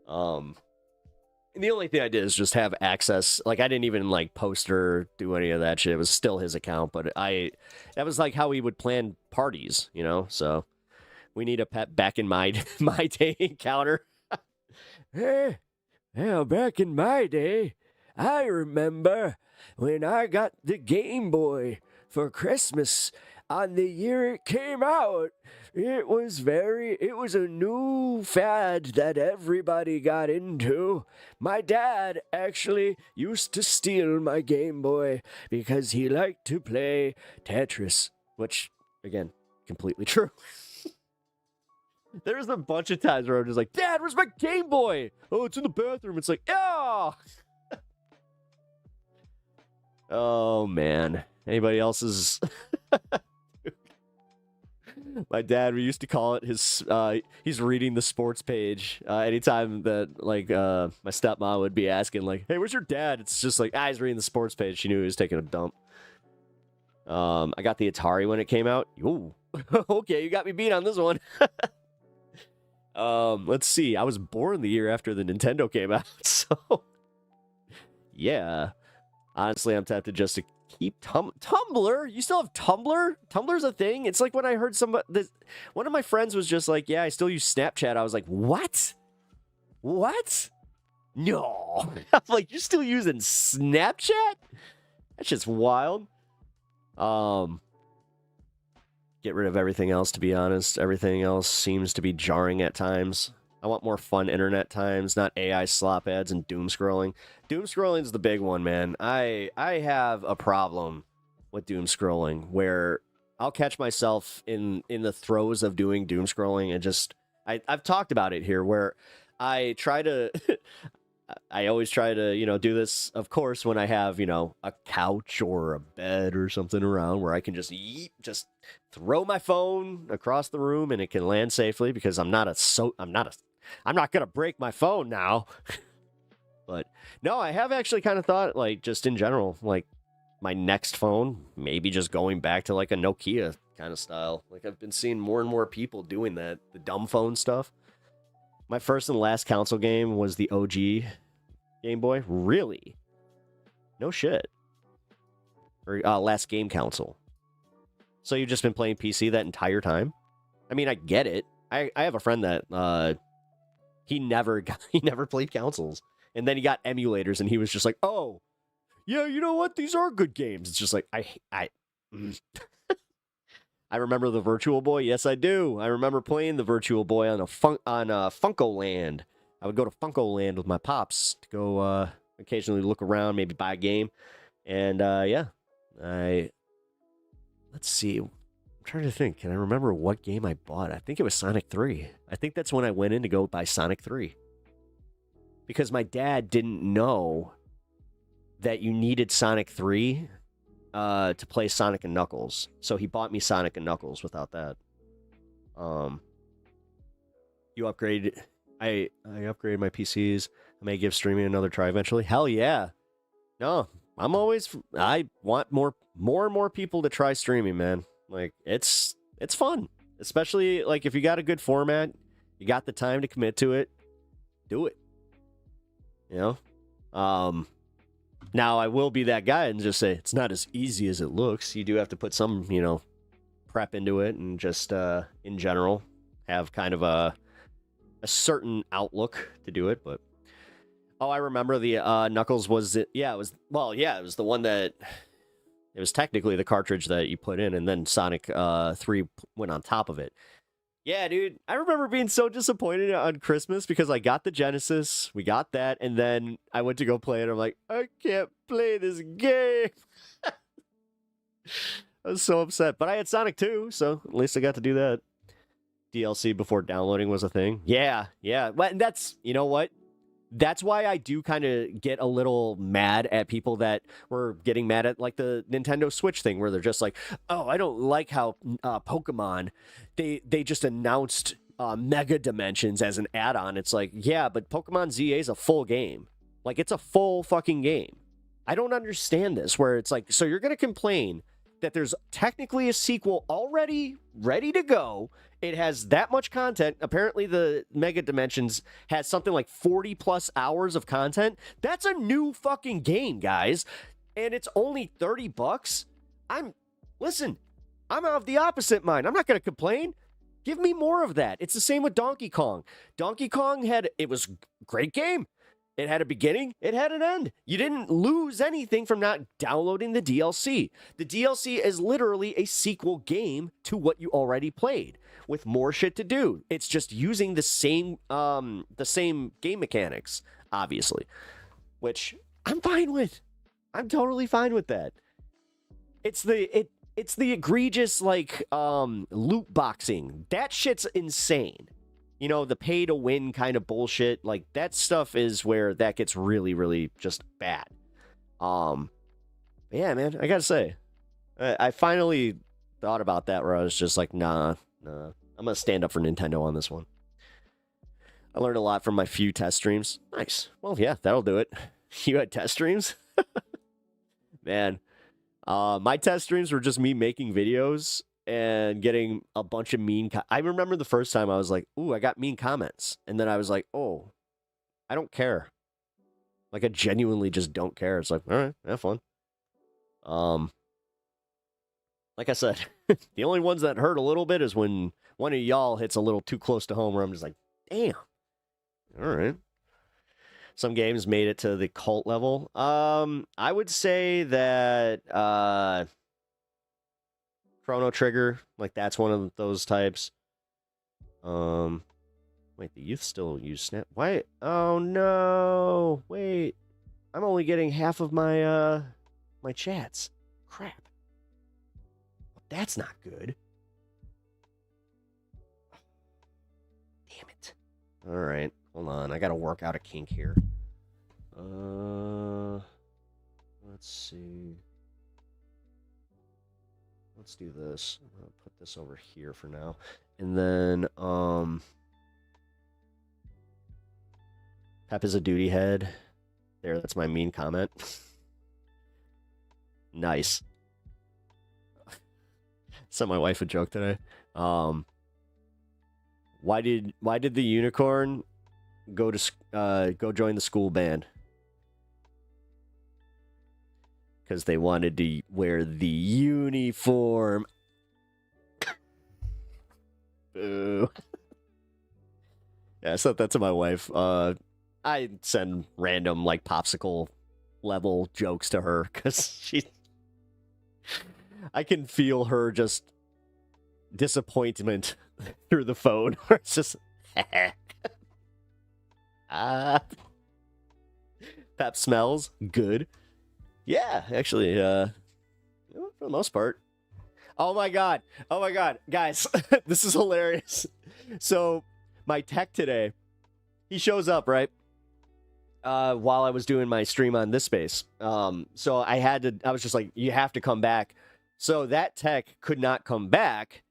And the only thing I did is just have access. Like I didn't even like post or do any of that shit. It was still his account, but that was like how we would plan parties, you know? So we need a pet back in my day encounter. Hey, yeah, back in my day, I remember when I got the Game Boy for Christmas on the year it came out. It was a new fad that everybody got into. My dad actually used to steal my Game Boy because he liked to play Tetris, which, again, completely true. There's a bunch of times where I'm just like, Dad, where's my Game Boy? Oh, it's in the bathroom. It's like, yeah. Oh, man. Anybody else's... My dad, we used to call it his, he's reading the sports page. Anytime that, like, my stepmom would be asking, like, hey, where's your dad? It's just like, he's reading the sports page. She knew he was taking a dump. I got the Atari when it came out. Ooh. Okay, you got me beat on this one. Let's see. I was born the year after the Nintendo came out, so... Yeah. Honestly, I'm tempted just to keep Tumblr. You still have Tumblr? Tumblr's a thing? It's like when I heard one of my friends was just like, yeah, I still use Snapchat. I was like, what? What? No. I'm like, you're still using Snapchat? That's just wild. Get rid of everything else, to be honest. Everything else seems to be jarring at times. I want more fun internet times, not AI slop ads and doom scrolling. Doom scrolling's the big one, man. I have a problem with doom scrolling where I'll catch myself in the throes of doing doom scrolling and just I've talked about it here where I try to I always try to, do this, of course, when I have, a couch or a bed or something around where I can just throw my phone across the room and it can land safely because I'm not going to break my phone now. But no, I have actually kind of thought, like, just in general, like, my next phone, maybe just going back to, like, a Nokia kind of style. Like, I've been seeing more and more people doing that, the dumb phone stuff. My first and last console game was the OG Game Boy. Really? No shit. Or last game console. So you've just been playing PC that entire time? I mean, I get it. I have a friend that he never played consoles, and then he got emulators, and he was just like, "Oh, yeah, you know what? These are good games." It's just like I remember the Virtual Boy. Yes, I do. I remember playing the Virtual Boy on Funko Land. I would go to Funko Land with my pops to go occasionally look around, maybe buy a game, and let's see. I'm trying to think. Can I remember what game I bought? I think it was Sonic 3. I think that's when I went in to go buy Sonic 3. Because my dad didn't know that you needed Sonic 3 to play Sonic and Knuckles. So he bought me Sonic and Knuckles without that. You upgraded... I upgraded my PCs. I may give streaming another try eventually. Hell yeah. No, I want more and more people to try streaming, man. Like, it's fun. Especially, like, if you got a good format, you got the time to commit to it, do it. Now, I will be that guy and just say, it's not as easy as it looks. You do have to put some, prep into it and just, in general, have kind of a certain outlook to do it. But, I remember the Knuckles was, it was the one that... It was technically the cartridge that you put in, and then Sonic 3 went on top of it. Yeah, dude. I remember being so disappointed on Christmas because I got the Genesis, we got that, and then I went to go play it. I'm like, I can't play this game. I was so upset. But I had Sonic 2, so at least I got to do that. DLC before downloading was a thing. Yeah. Well, and that's, you know what? That's why I do kind of get a little mad at people that were getting mad at like the Nintendo Switch thing, where they're just like, oh, I don't like how Pokemon, they just announced Mega Dimensions as an add-on. It's like, yeah, but Pokemon ZA is a full game. Like, it's a full fucking game. I don't understand this, where it's like, so you're going to complain that there's technically a sequel already ready to go. It has that much content. Apparently, the Mega Dimensions has something like 40 plus hours of content. That's a new fucking game, guys. And it's only $30. Listen, I'm of the opposite mind. I'm not going to complain. Give me more of that. It's the same with Donkey Kong. Donkey Kong it was a great game. It had a beginning, it had an end. You didn't lose anything from not downloading the DLC. The DLC is literally a sequel game to what you already played, with more shit to do. It's just using the same game mechanics, obviously, which I'm fine with. I'm totally fine with that. It's the egregious like loot boxing. That shit's insane. You know, the pay to win kind of bullshit, like that stuff is where that gets really, really just bad. Yeah, man, I gotta say, I finally thought about that where I was just like, nah, I'm gonna stand up for Nintendo on this one. I learned a lot from my few test streams. Nice. Well, yeah, that'll do it. You had test streams? Man, my test streams were just me making videos and getting a bunch of mean... I remember the first time I was like, ooh, I got mean comments. And then I was like, oh, I don't care. Like, I genuinely just don't care. It's like, all right, have fun. Like I said, the only ones that hurt a little bit is when one of y'all hits a little too close to home where I'm just like, damn. All right. Some games made it to the cult level. I would say that... Chrono Trigger, like that's one of those types. Wait, the youth still use Snap. Why? Oh no! Wait, I'm only getting half of my my chats. Crap. That's not good. Damn it. All right, hold on. I gotta work out a kink here. Let's see. Let's do this. I'm gonna put this over here for now. And then, Pep is a duty head. There, that's my mean comment. Nice. Sent my wife a joke today. Why did the unicorn go join the school band? Because they wanted to wear the uniform. Boo. Yeah, I sent that to my wife. I send random, like, popsicle level jokes to her, because I can feel her just disappointment through the phone. It's just... Pep smells good. Yeah, actually, for the most part. Oh my god, guys, this is hilarious. So, my tech today, he shows up, right? While I was doing my stream on this space. So I was just like, you have to come back. So that tech could not come back.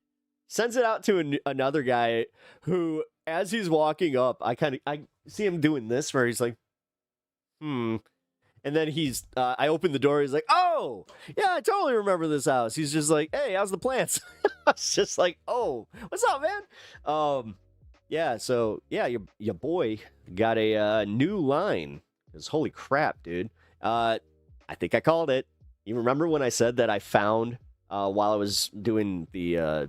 Sends it out to another guy who, as he's walking up, I see him doing this where he's like, And then I opened the door. He's like, oh, yeah, I totally remember this house. He's just like, hey, how's the plants? I was just like, oh, what's up, man? Yeah, so, yeah, your boy got a new line. Because holy crap, dude. I think I called it. You remember when I said that I found, while I was doing I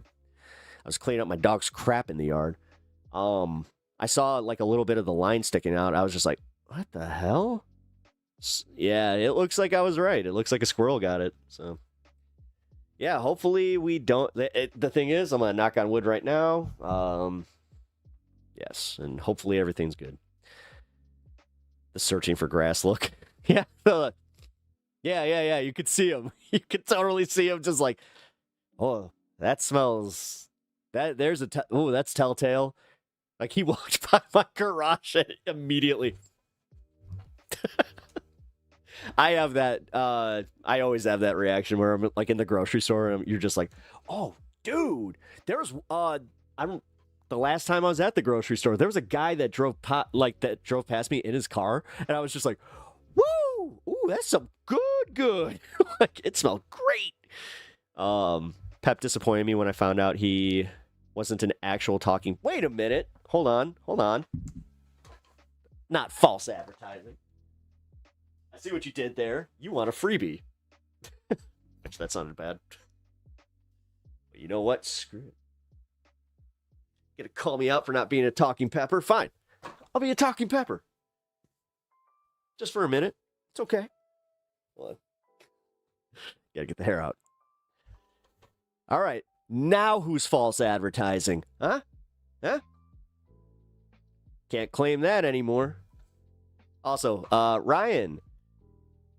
was cleaning up my dog's crap in the yard. I saw, like, a little bit of the line sticking out. I was just like, what the hell? Yeah, it looks like I was right. It looks like a squirrel got it. So, yeah, hopefully we don't... The thing is, I'm going to knock on wood right now. Yes, and hopefully everything's good. The searching for grass look. Yeah. Yeah. You could see him. You could totally see him just like, oh, that smells... that's telltale. Like, he walked by my garage immediately. I have that. I always have that reaction where I'm like in the grocery store and you're just like, "Oh, dude, there was the last time I was at the grocery store, there was a guy that drove past me in his car, and I was just like, woo, ooh, that's some good. Like it smelled great. Pep disappointed me when I found out he wasn't an actual talking. Wait a minute, hold on. Not false advertising. I see what you did there. You want a freebie. Actually, that sounded bad. But you know what? Screw it. Gonna call me out for not being a talking pepper? Fine. I'll be a talking pepper. Just for a minute. It's okay. Hold on. Gotta get the hair out. All right. Now who's false advertising? Huh? Can't claim that anymore. Also, Ryan,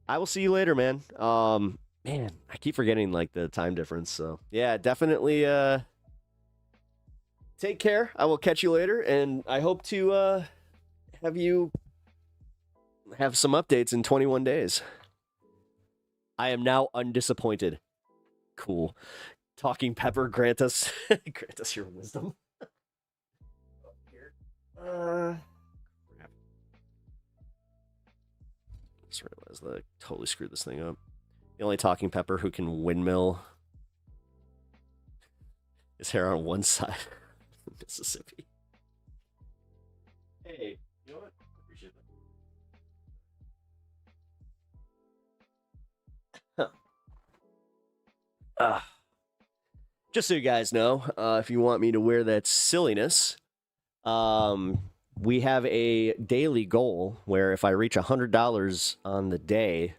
I will see you later, man. Man, I keep forgetting like the time difference. So yeah, definitely take care. I will catch you later, and I hope to have you have some updates in 21 days. I am now undisappointed. Cool. Talking Pepper, grant us your wisdom. Crap. Just realized that I totally screwed this thing up. The only Talking Pepper who can windmill his hair on one side of Mississippi. Hey, you know what? I appreciate that. Just so you guys know, if you want me to wear that silliness, we have a daily goal where if I reach $100 on the day,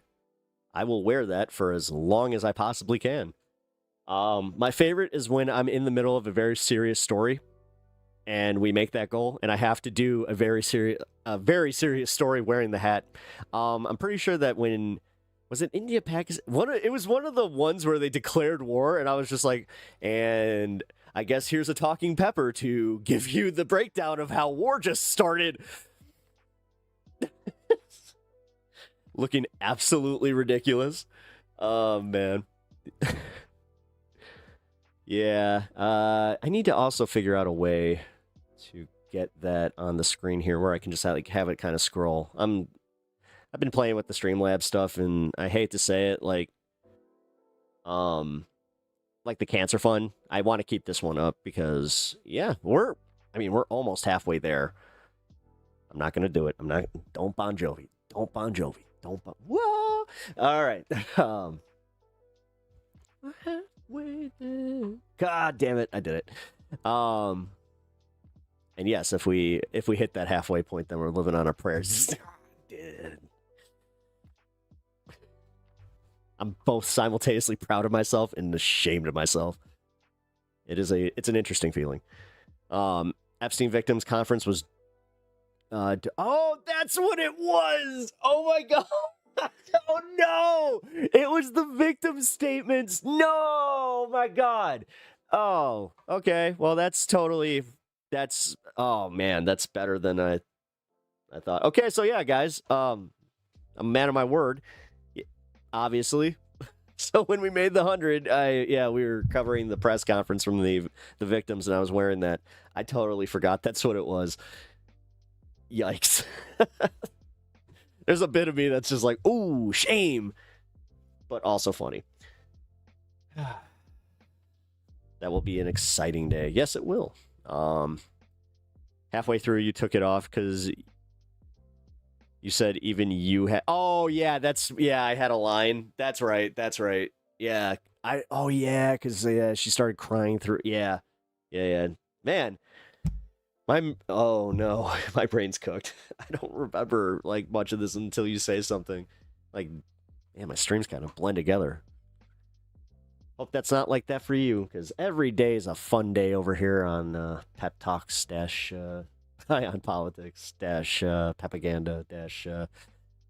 I will wear that for as long as I possibly can. My favorite is when I'm in the middle of a very serious story and we make that goal and I have to do a very serious story wearing the hat. I'm pretty sure that when was it India, Pakistan? It was one of the ones where they declared war, and I was just like, and I guess here's a talking pepper to give you the breakdown of how war just started. Looking absolutely ridiculous. Oh, man. Yeah. I need to also figure out a way to get that on the screen here where I can just have it kind of scroll. I've been playing with the Streamlabs stuff, and I hate to say it, like the Cancer Fund, I want to keep this one up because, yeah, we're almost halfway there. I'm not going to do it. Don't Bon Jovi. Whoa! All right. Halfway there. God damn it, I did it. And yes, if we hit that halfway point, then we're living on our prayers. I'm both simultaneously proud of myself and ashamed of myself. It's an interesting feeling. Epstein Victims Conference was oh, that's what it was. Oh my god. Oh no. It was the victim statements. No, my god. Oh, okay. Well, oh man, that's better than I thought. Okay, so yeah, guys, I'm a man of my word. Obviously. So when we made the 100, we were covering the press conference from the victims, and I was wearing that. I totally forgot that's what it was. Yikes. There's a bit of me that's just like, ooh, shame, but also funny. That will be an exciting day. Yes, it will. Halfway through, you took it off because you said even you had... Oh, yeah, I had a line. That's right. Yeah. Because she started crying through... Yeah. Man, oh, no. My brain's cooked. I don't remember, like, much of this until you say something. Like, man, my streams kind of blend together. Hope that's not like that for you, because every day is a fun day over here on Pep Talks on Politics Pepaganda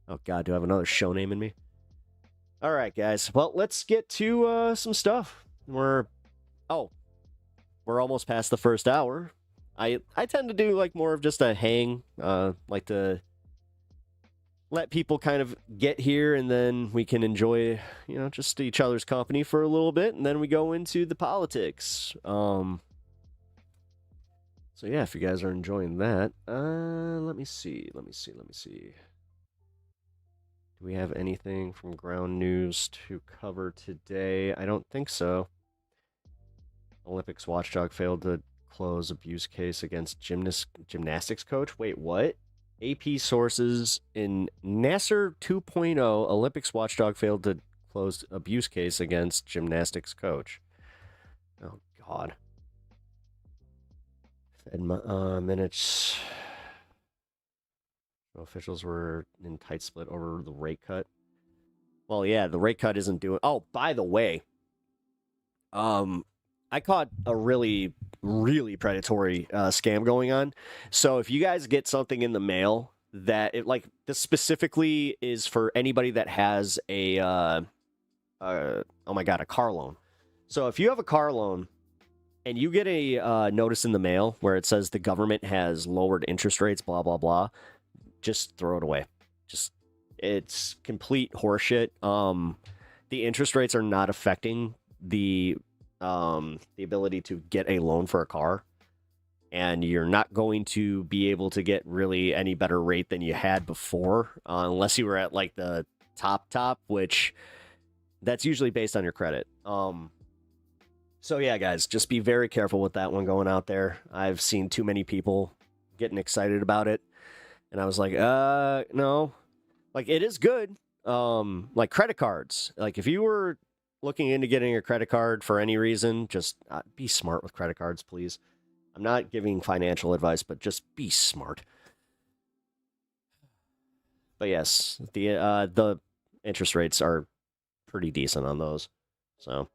oh god, do I have another show name in me? All right, guys. Well, let's get to some stuff. We're almost past the first hour. I tend to do like more of just a hang, like to let people kind of get here, and then we can enjoy, just each other's company for a little bit, and then we go into the politics. So yeah, if you guys are enjoying that, let me see. Do we have anything from ground news to cover today? I don't think so. Olympics watchdog failed to close abuse case against gymnastics coach. Wait, what? AP sources in Nasser 2.0, Olympics watchdog failed to close abuse case against gymnastics coach. Oh, God. Minutes. Officials were in tight split over the rate cut. Well, yeah, the rate cut isn't doing... Oh, by the way, I caught a really, really predatory scam going on. So if you guys get something in the mail that this specifically is for anybody that has a car loan. So if you have a car loan and you get a notice in the mail where it says the government has lowered interest rates, blah, blah, blah, just throw it away. It's complete horseshit. The interest rates are not affecting the ability to get a loan for a car, and you're not going to be able to get really any better rate than you had before, unless you were at like the top, which that's usually based on your credit. So yeah, guys, just be very careful with that one going out there. I've seen too many people getting excited about it, and I was like, no, like it is good. Like credit cards, like if you were looking into getting a credit card for any reason, just be smart with credit cards, please. I'm not giving financial advice, but just be smart. But yes, the interest rates are pretty decent on those. So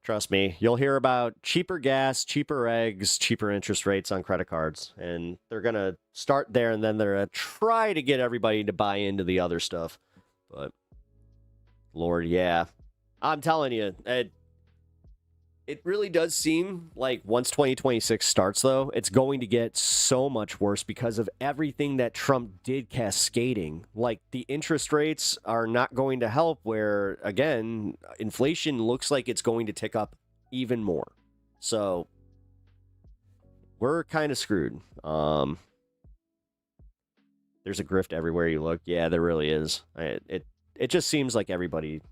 trust me, you'll hear about cheaper gas, cheaper eggs, cheaper interest rates on credit cards. And they're going to start there, and then they're going to try to get everybody to buy into the other stuff. But Lord, yeah. I'm telling you, it really does seem like once 2026 starts, though, it's going to get so much worse because of everything that Trump did cascading. Like, the interest rates are not going to help, where, again, inflation looks like it's going to tick up even more. So, we're kind of screwed. There's a grift everywhere you look. Yeah, there really is. It just seems like everybody...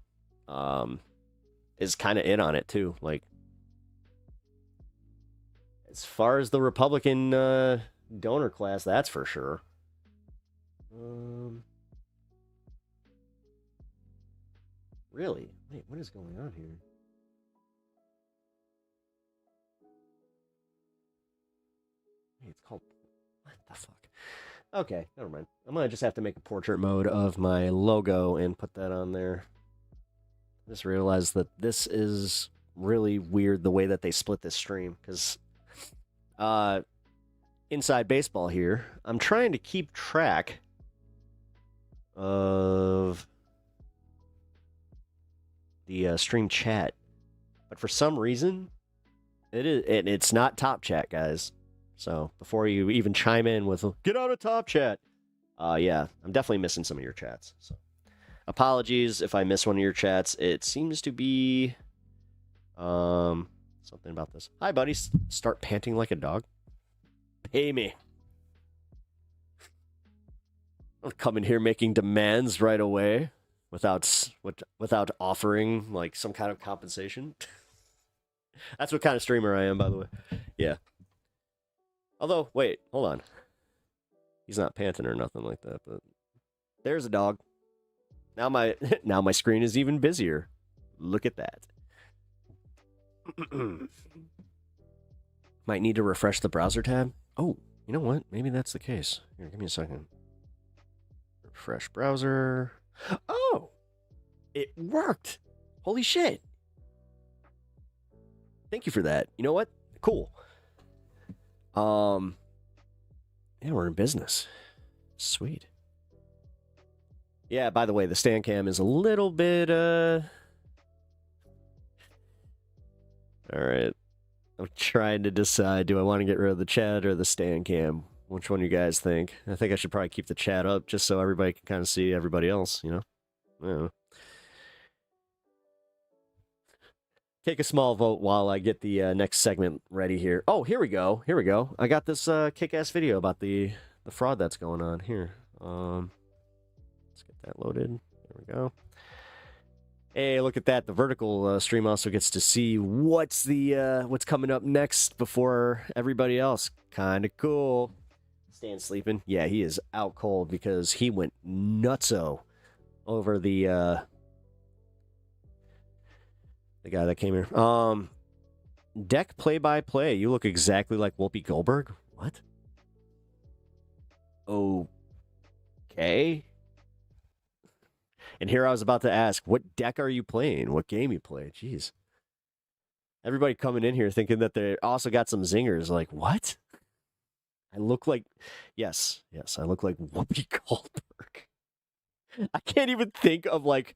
is kind of in on it too. Like, as far as the Republican donor class, that's for sure. Really? Wait, what is going on here? Wait, it's called... What the fuck? Okay, never mind. I'm gonna just have to make a portrait mode of my logo and put that on there. Just realized that this is really weird the way that they split this stream, because inside baseball here, I'm trying to keep track of the stream chat, but for some reason it's not top chat, guys. So before you even chime in with get out of top chat, yeah, I'm definitely missing some of your chats. So apologies if I miss one of your chats. It seems to be something about this. Hi, buddy. Start panting like a dog. Pay me. I'll come in here making demands right away without offering like some kind of compensation. That's what kind of streamer I am, by the way. Yeah. Although, wait, hold on. He's not panting or nothing like that, but there's a dog. Now my screen is even busier. Look at that. Might need to refresh the browser tab. Oh, you know what? Maybe that's the case. Here, give me a second. Refresh browser. Oh, it worked. Holy shit. Thank you for that. You know what? Cool. Yeah, we're in business. Sweet. Yeah, by the way, the stand cam is a little bit, all right. I'm trying to decide, do I want to get rid of the chat or the stand cam? which one you guys think. I think I should probably keep the chat up just so everybody can kind of see everybody else, you know? I don't know. Take a small vote while I get the next segment ready here. Oh, here we go. Here we go. I got this kick-ass video about the fraud that's going on here. Let's get that loaded. There we go. Hey, look at that. The vertical stream also gets to see what's coming up next before everybody else. Kind of cool. Stan sleeping. Yeah, he is out cold because he went nutso over the guy that came here. Deck play-by-play. You look exactly like Whoopi Goldberg. What? Okay. And here I was about to ask, what deck are you playing? What game you play? Jeez. Everybody coming in here thinking that they also got some zingers. Like, what? I look like... Yes, I look like Whoopi Goldberg. I can't even think of, like,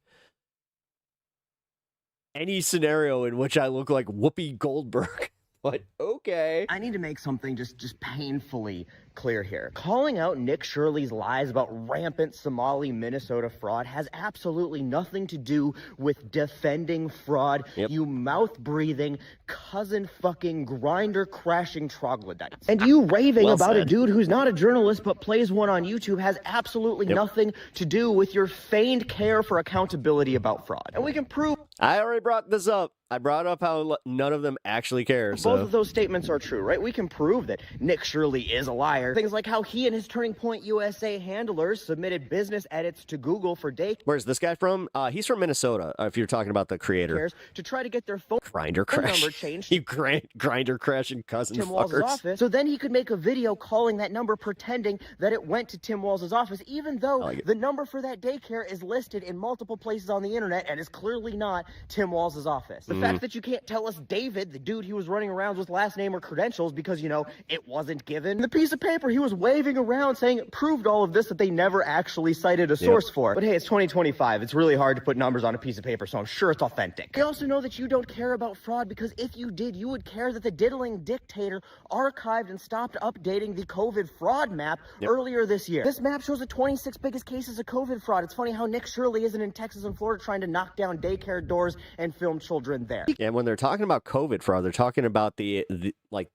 any scenario in which I look like Whoopi Goldberg. But okay. I need to make something just painfully clear here. Calling out Nick Shirley's lies about rampant Somali Minnesota fraud has absolutely nothing to do with defending fraud, you mouth-breathing, cousin-fucking, grinder-crashing troglodytes. And you raving about a dude who's not a journalist but plays one on YouTube has absolutely nothing to do with your feigned care for accountability about fraud. And we can prove... I already brought this up. I brought up how none of them actually care. Both of those statements are true, right? We can prove that Nick Shirley is a liar. Things like how he and his Turning Point USA handlers submitted business edits to Google for day. Where's this guy from? He's from Minnesota, if you're talking about the creator. To try to get their phone Grinder crash. number changed. You grinder crashing cousin Tim Walz's fuckers. office. So then he could make a video calling that number, pretending that it went to Tim Walz's office, even though the number for that daycare is listed in multiple places on the internet and is clearly not Tim Walz's office. The fact that you can't tell us David, the dude he was running around with last name or credentials because, you know, it wasn't given. The piece of paper he was waving around saying it proved all of this that they never actually cited a source for. But hey, it's 2025. It's really hard to put numbers on a piece of paper, so I'm sure it's authentic. I also know that you don't care about fraud because if you did, you would care that the diddling dictator archived and stopped updating the COVID fraud map earlier this year. This map shows the 26 biggest cases of COVID fraud. It's funny how Nick Shirley isn't in Texas and Florida trying to knock down daycare doors and film children there. And when they're talking about COVID fraud, they're talking about the like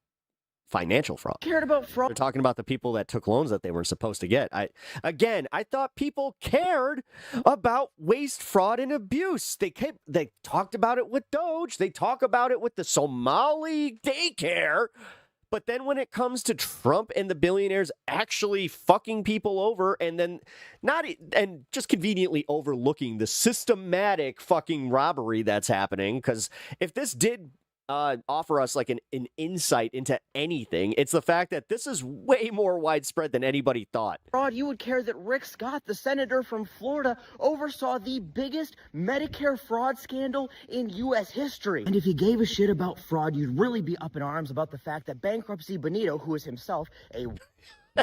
financial fraud. Cared about fraud. They're talking about the people that took loans that they weren't supposed to get. I thought people cared about waste, fraud, and abuse. They talked about it with Doge. They talk about it with the Somali daycare. But then when it comes to Trump and the billionaires actually fucking people over and then just conveniently overlooking the systematic fucking robbery that's happening, because if this did offer us like an insight into anything, it's the fact that this is way more widespread than anybody thought. Fraud, you would care that Rick Scott, the senator from Florida, oversaw the biggest Medicare fraud scandal in U.S. history. And if you gave a shit about fraud, you'd really be up in arms about the fact that Bankruptcy Benito, who is himself a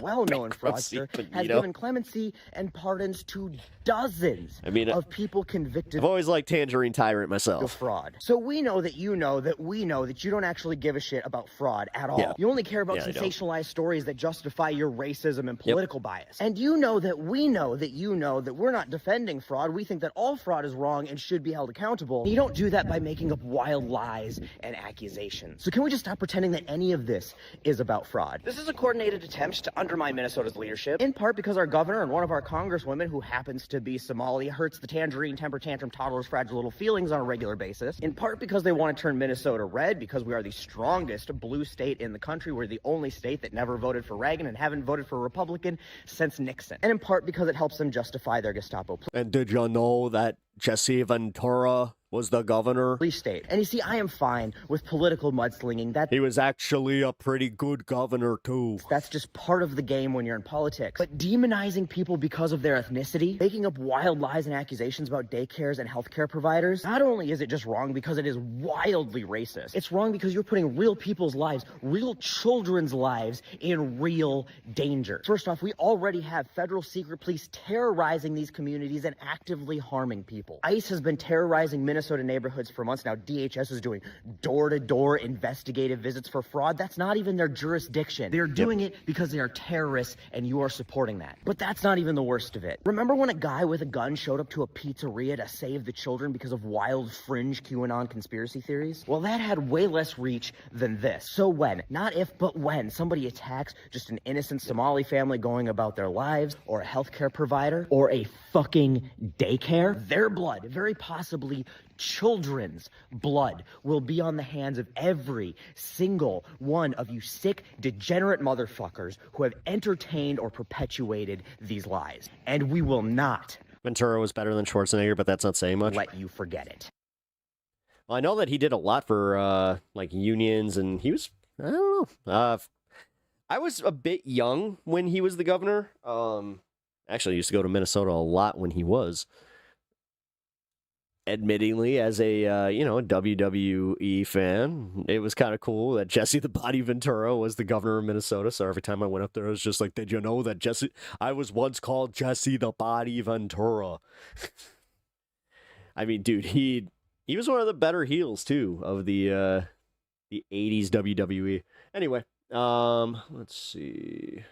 well-known fraudster, has given clemency and pardons to dozens of people convicted. I've always liked Tangerine Tyrant myself. Of fraud. So we know that you know that we know that you don't actually give a shit about fraud at all. Yeah. You only care about sensationalized stories that justify your racism and political bias. And you know that we know that you know that we're not defending fraud. We think that all fraud is wrong and should be held accountable. You don't do that by making up wild lies and accusations. So can we just stop pretending that any of this is about fraud? This is a coordinated attempt to undermine Minnesota's leadership, in part because our governor and one of our congresswomen, who happens to be Somali, hurts the tangerine temper tantrum toddler's fragile little feelings on a regular basis, in part because they want to turn Minnesota red because we are the strongest blue state in the country. We're the only state that never voted for Reagan and haven't voted for a Republican since Nixon, and in part because it helps them justify their Gestapo. And did you know that Jesse Ventura was the governor? Police state. And you see, I am fine with political mudslinging. That he was actually a pretty good governor too. That's just part of the game when you're in politics. But demonizing people because of their ethnicity, making up wild lies and accusations about daycares and healthcare providers, not only is it just wrong because it is wildly racist, it's wrong because you're putting real people's lives, real children's lives, in real danger. First off, we already have federal secret police terrorizing these communities and actively harming people. ICE has been terrorizing Minnesota Minnesota neighborhoods for months now. DHS is doing door-to-door investigative visits for fraud. That's not even their jurisdiction. They're doing it because they are terrorists, and you are supporting that. But that's not even the worst of it. Remember when a guy with a gun showed up to a pizzeria to save the children because of wild fringe QAnon conspiracy theories? Well, that had way less reach than this. So when, not if, but when somebody attacks just an innocent Somali family going about their lives, or a healthcare provider, or a fucking daycare, their blood, very possibly children's blood, will be on the hands of every single one of you sick, degenerate motherfuckers who have entertained or perpetuated these lies. And we will not Ventura was better than Schwarzenegger, but that's not saying much. let you forget it. Well, I know that he did a lot for like unions, and he was, I don't know. I was a bit young when he was the governor. Actually, I used to go to Minnesota a lot when he was. Admittingly, as a WWE fan, it was kind of cool that Jesse the Body Ventura was the governor of Minnesota. So every time I went up there, I was just like, did you know that I was once called Jesse the Body Ventura? I mean, dude, he was one of the better heels too of the 80s WWE. Anyway, let's see.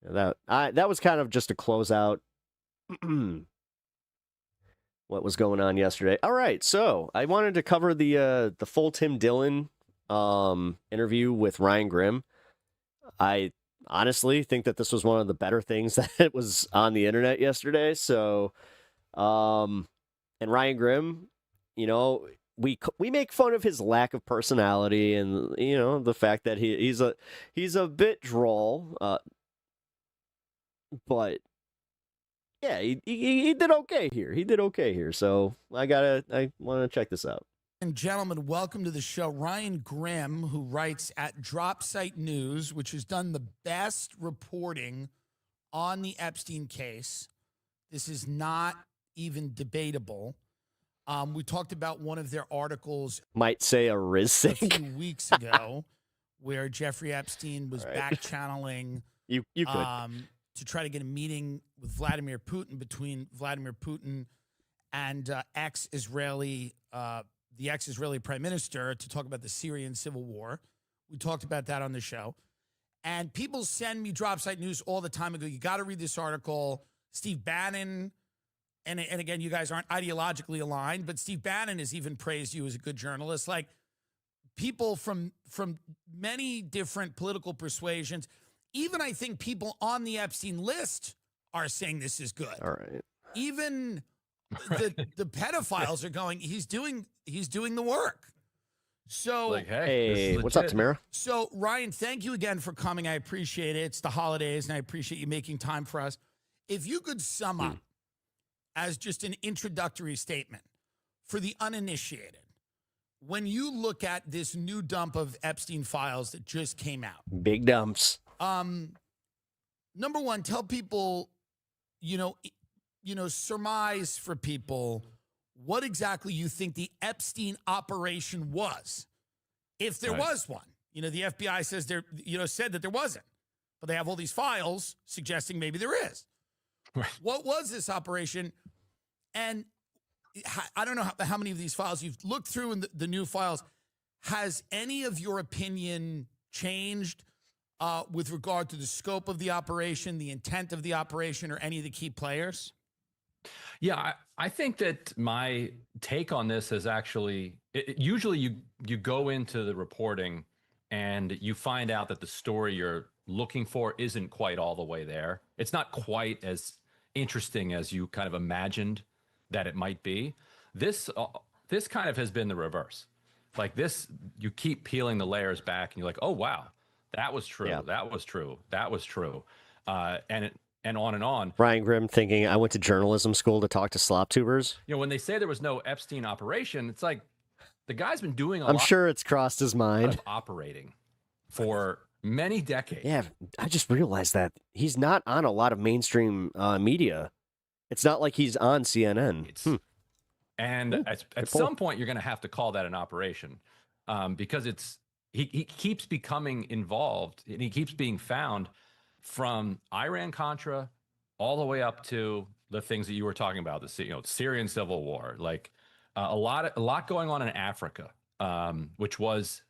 That was kind of just a closeout. What was going on yesterday? All right, so I wanted to cover the full Tim Dillon interview with Ryan Grimm. I honestly think that this was one of the better things that was on the internet yesterday. So, and Ryan Grimm, you know, we make fun of his lack of personality, and you know the fact that he's a bit droll, but. Yeah, he did okay here. He did okay here. So I want to check this out. And gentlemen, welcome to the show. Ryan Grimm, who writes at Dropsite News, which has done the best reporting on the Epstein case. This is not even debatable. We talked about one of their articles. Might say a A Rizzik. few weeks ago, where Jeffrey Epstein was back channeling. You could. To try to get a meeting with Vladimir Putin, between Vladimir Putin and the ex-Israeli Prime Minister, to talk about the Syrian civil war. We talked about that on the show. And people send me Dropsite News all the time and go, you got to read this article. Steve Bannon, and again, you guys aren't ideologically aligned, but Steve Bannon has even praised you as a good journalist. Like, people from many different political persuasions, even I think people on the Epstein list are saying this is good. All right. Even the pedophiles are going, he's doing the work. So, Like, Hey, what's up, Tamara? so Ryan, thank you again for coming. I appreciate it. It's the holidays, and I appreciate you making time for us. If you could sum up as just an introductory statement for the uninitiated, when you look at this new dump of Epstein files that just came out, Big dumps. number one, tell people, surmise for people what exactly you think the Epstein operation was, if there was one. The FBI says said that there wasn't, but they have all these files suggesting maybe there is. Right. What was this operation? And I don't know how many of these files you've looked through in the new files. Has any of your opinion changed with regard to the scope of the operation, the intent of the operation, or any of the key players? Yeah, I think that my take on this is actually, usually you go into the reporting and you find out that the story you're looking for isn't quite all the way there. It's not quite as interesting as you kind of imagined that it might be. This kind of has been the reverse. Like this, you keep peeling the layers back and you're like, oh, wow, that was true. Yeah. That was true. That was true. And on and on. Ryan Grimm thinking, I went to journalism school to talk to slop tubers. When they say there was no Epstein operation, it's like the guy's been doing I'm sure it's crossed his mind. of operating for many decades. Yeah, I just realized that he's not on a lot of mainstream media. It's not like he's on CNN. And at some point, you're going to have to call that an operation because he keeps becoming involved and he keeps being found from Iran-Contra all the way up to the things that you were talking about, the Syrian civil war. Like A lot going on in Africa, which was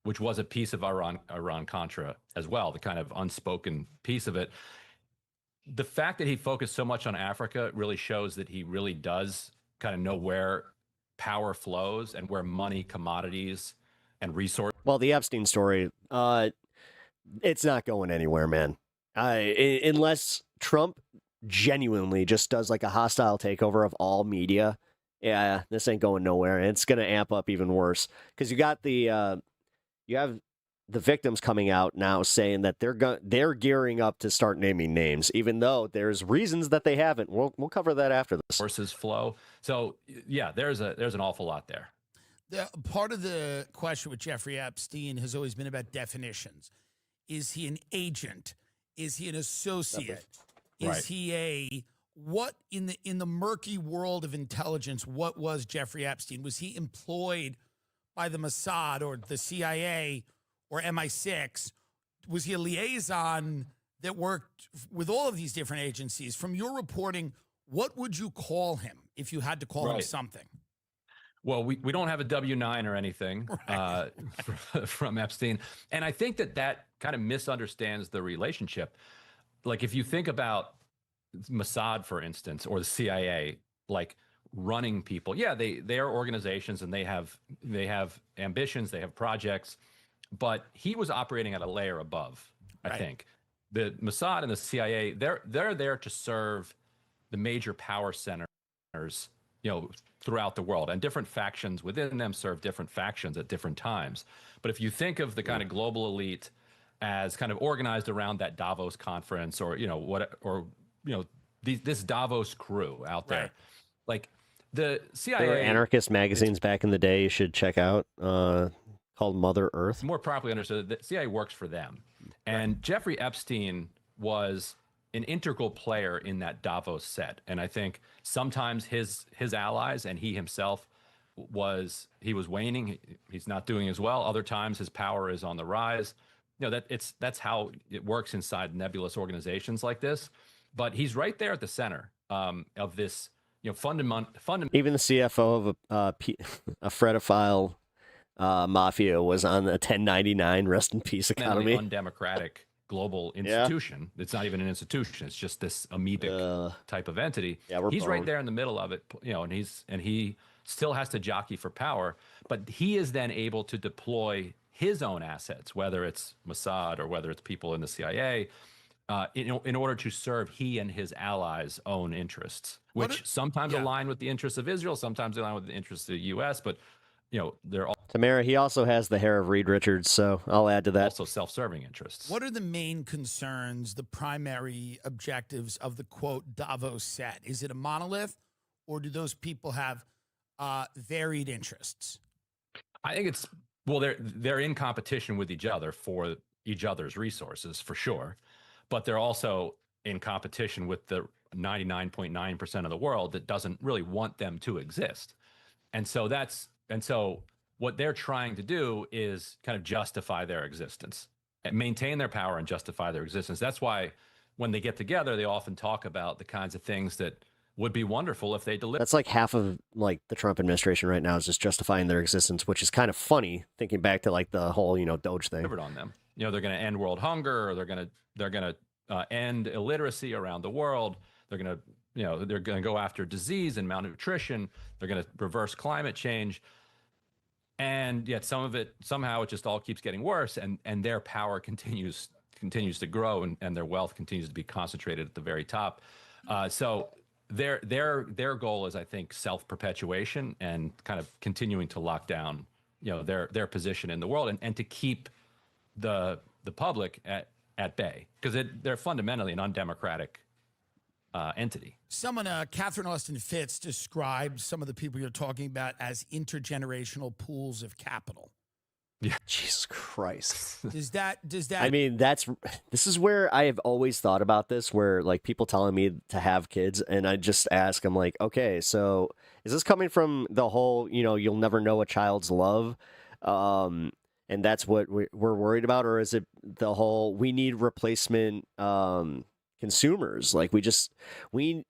a piece of Iran Contra as well, the kind of unspoken piece of it. The fact that he focused so much on Africa really shows that he really does kind of know where power flows and where money, commodities, and resources. Well, the Epstein story, it's not going anywhere, man. Unless Trump genuinely just does like a hostile takeover of all media. Yeah, this ain't going nowhere, and it's going to amp up even worse because you got you have the victims coming out now saying that they're gearing up to start naming names, even though there's reasons that they haven't. We'll cover that after this. Sources flow. So yeah, there's an awful lot there. Part of the question with Jeffrey Epstein has always been about definitions. Is he an agent? Is he an associate? Right. Is he what in the murky world of intelligence, what was Jeffrey Epstein? Was he employed by the Mossad or the CIA or MI6? Was he a liaison that worked with all of these different agencies? From your reporting, what would you call him if you had to call him something? Well, we don't have a W-9 or anything from Epstein. And I think that kind of misunderstands the relationship. Like if you think about Mossad, for instance, or the CIA, like running people, yeah, they are organizations and they have ambitions, they have projects, but he was operating at a layer above. I think the Mossad and the CIA, they're there to serve the major power centers, throughout the world, and different factions within them serve different factions at different times. But if you think of the kind of global elite as kind of organized around that Davos conference, or this Davos crew out there, like the CIA. There were anarchist magazines back in the day you should check out, called Mother Earth. More properly understood, the CIA works for them, and Jeffrey Epstein was an integral player in that Davos set. And I think sometimes his allies and he himself was waning. He's not doing as well. Other times his power is on the rise. That's how it works inside nebulous organizations like this. But he's right there at the center of this, fundamental. Even the CFO of a Fredophile mafia was on the 1099 rest in peace economy. Undemocratic global institution. It's not even an institution. It's just this amoebic type of entity. He's right there in the middle of it, and he still has to jockey for power, but he is then able to deploy his own assets, whether it's Mossad or whether it's people in the CIA, in order to serve he and his allies' own interests, which sometimes align with the interests of Israel, sometimes align with the interests of the U.S., but they're all Tamara, he also has the hair of Reed Richards, so I'll add to that. Also self-serving interests. What are the main concerns, the primary objectives of the, quote, Davos set? Is it a monolith, or do those people have varied interests? I think they're in competition with each other for each other's resources, for sure, but they're also in competition with the 99.9% of the world that doesn't really want them to exist. And so what they're trying to do is kind of justify their existence and maintain their power and justify their existence. That's why when they get together, they often talk about the kinds of things that would be wonderful if they delivered. That's like half of like the Trump administration right now is just justifying their existence, which is kind of funny thinking back to like the whole, Doge thing. On them. They're going to end world hunger, or they're going to end illiteracy around the world. They're going to go after disease and malnutrition. They're going to reverse climate change. And yet somehow it just all keeps getting worse, and their power continues to grow, and their wealth continues to be concentrated at the very top. So their goal is, I think, self-perpetuation and kind of continuing to lock down, their position in the world, and to keep the public at bay, because they're fundamentally an undemocratic entity. Someone, Catherine Austin Fitz, described some of the people you're talking about as intergenerational pools of capital. Yeah, Jesus Christ. Does that? I mean, this is where I have always thought about this, where like people telling me to have kids, and I just ask, I'm like, okay, so is this coming from the whole, you'll never know a child's love, and that's what we're worried about, or is it the whole we need replacement consumers? Like we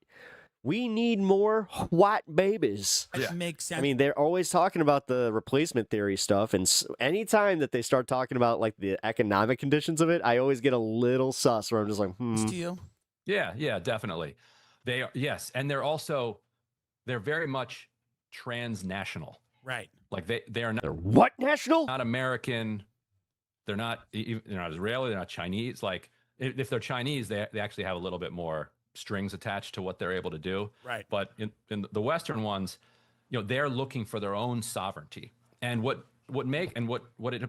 We need more white babies. That makes sense. I mean, they're always talking about the replacement theory stuff, and anytime that they start talking about like the economic conditions of it, I always get a little sus where I'm just like, to you? Yeah, definitely. They are, yes, and they're very much transnational. Right. Like they are not. they're what national? Not American. They're not Israeli. They're not Chinese. Like if they're Chinese, they actually have a little bit more strings attached to what they're able to do. Right. But in the Western ones, they're looking for their own sovereignty. And what it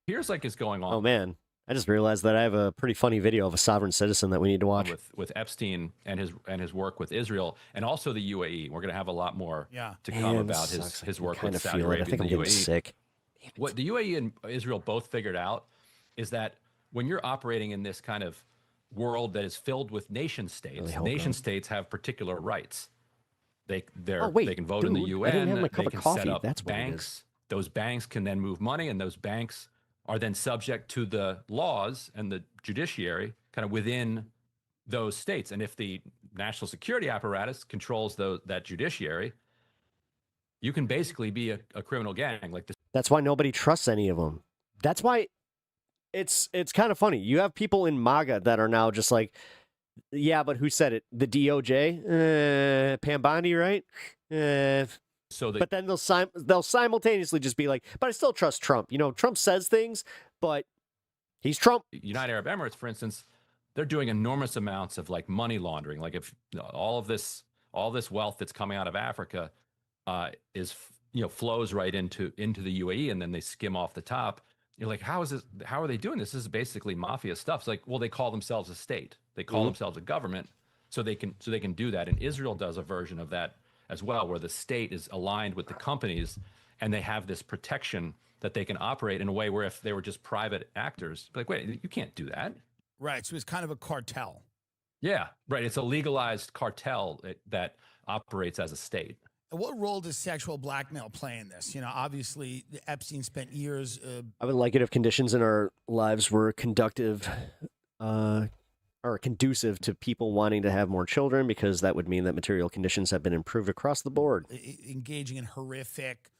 appears like is going on. Oh man, I just realized that I have a pretty funny video of a sovereign citizen that we need to watch with Epstein and his work with Israel and also the UAE. We're going to have a lot more to come Man, about his work with Saudi Arabia. I think I'm and the getting UAE. sick. What the UAE and Israel both figured out is that when you're operating in this kind of world that is filled with nation states, nation states have particular rights. They can vote in the UN. I didn't have my cup they of can coffee. set up That's what it is. banks. Those banks can then move money, and those banks are then subject to the laws and the judiciary kind of within those states. And if the national security apparatus controls that judiciary, you can basically be a criminal gang like this. That's why nobody trusts any of them. That's why it's kind of funny. You have people in MAGA that are now just like, yeah, but who said it? The DOJ? Pam Bondi, right? But then they'll simultaneously just be like, but I still trust Trump. Trump says things, but he's Trump. United Arab Emirates, for instance, they're doing enormous amounts of like money laundering. Like if all this wealth that's coming out of Africa flows right into the UAE, and then they skim off the top. You're like, how are they doing this? This is basically mafia stuff. It's like, well, they call themselves a state. They call themselves a government, so they can do that. And Israel does a version of that as well, where the state is aligned with the companies, and they have this protection that they can operate in a way where if they were just private actors, like, wait, you can't do that. Right. So it's kind of a cartel. Yeah, right. It's a legalized cartel that operates as a state. And what role does sexual blackmail play in this? Obviously, Epstein spent years. I would like it if conditions in our lives were conducive to people wanting to have more children, because that would mean that material conditions have been improved across the board. Engaging in horrific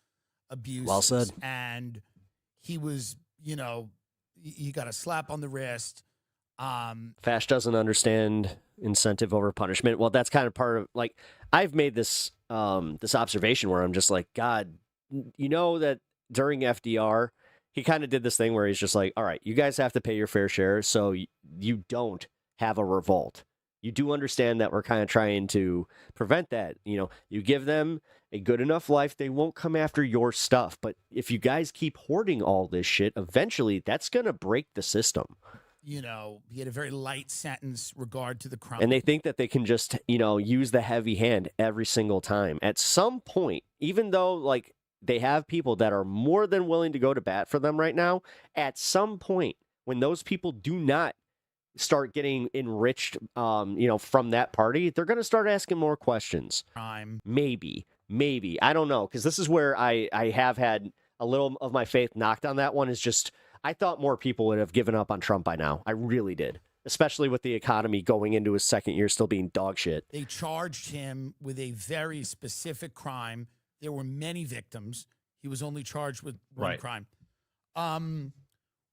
abuse. Well said. And he was, he got a slap on the wrist. Fash doesn't understand incentive over punishment. Well, that's kind of part of, like, I've made this observation where I'm just like, God, that during FDR, he kind of did this thing where he's just like, all right, you guys have to pay your fair share, so you don't have a revolt. You do understand that we're kind of trying to prevent that. You give them a good enough life, they won't come after your stuff. But if you guys keep hoarding all this shit, eventually that's going to break the system. He had a very light sentence regard to the crime. And they think that they can just, use the heavy hand every single time. At some point, even though, like, they have people that are more than willing to go to bat for them right now, at some point, when those people do not start getting enriched, from that party, they're going to start asking more questions. Crime. Maybe. I don't know, because this is where I have had a little of my faith knocked on that one, is just, I thought more people would have given up on Trump by now. I really did. Especially with the economy going into his second year still being dog shit. They charged him with a very specific crime. There were many victims. He was only charged with one crime.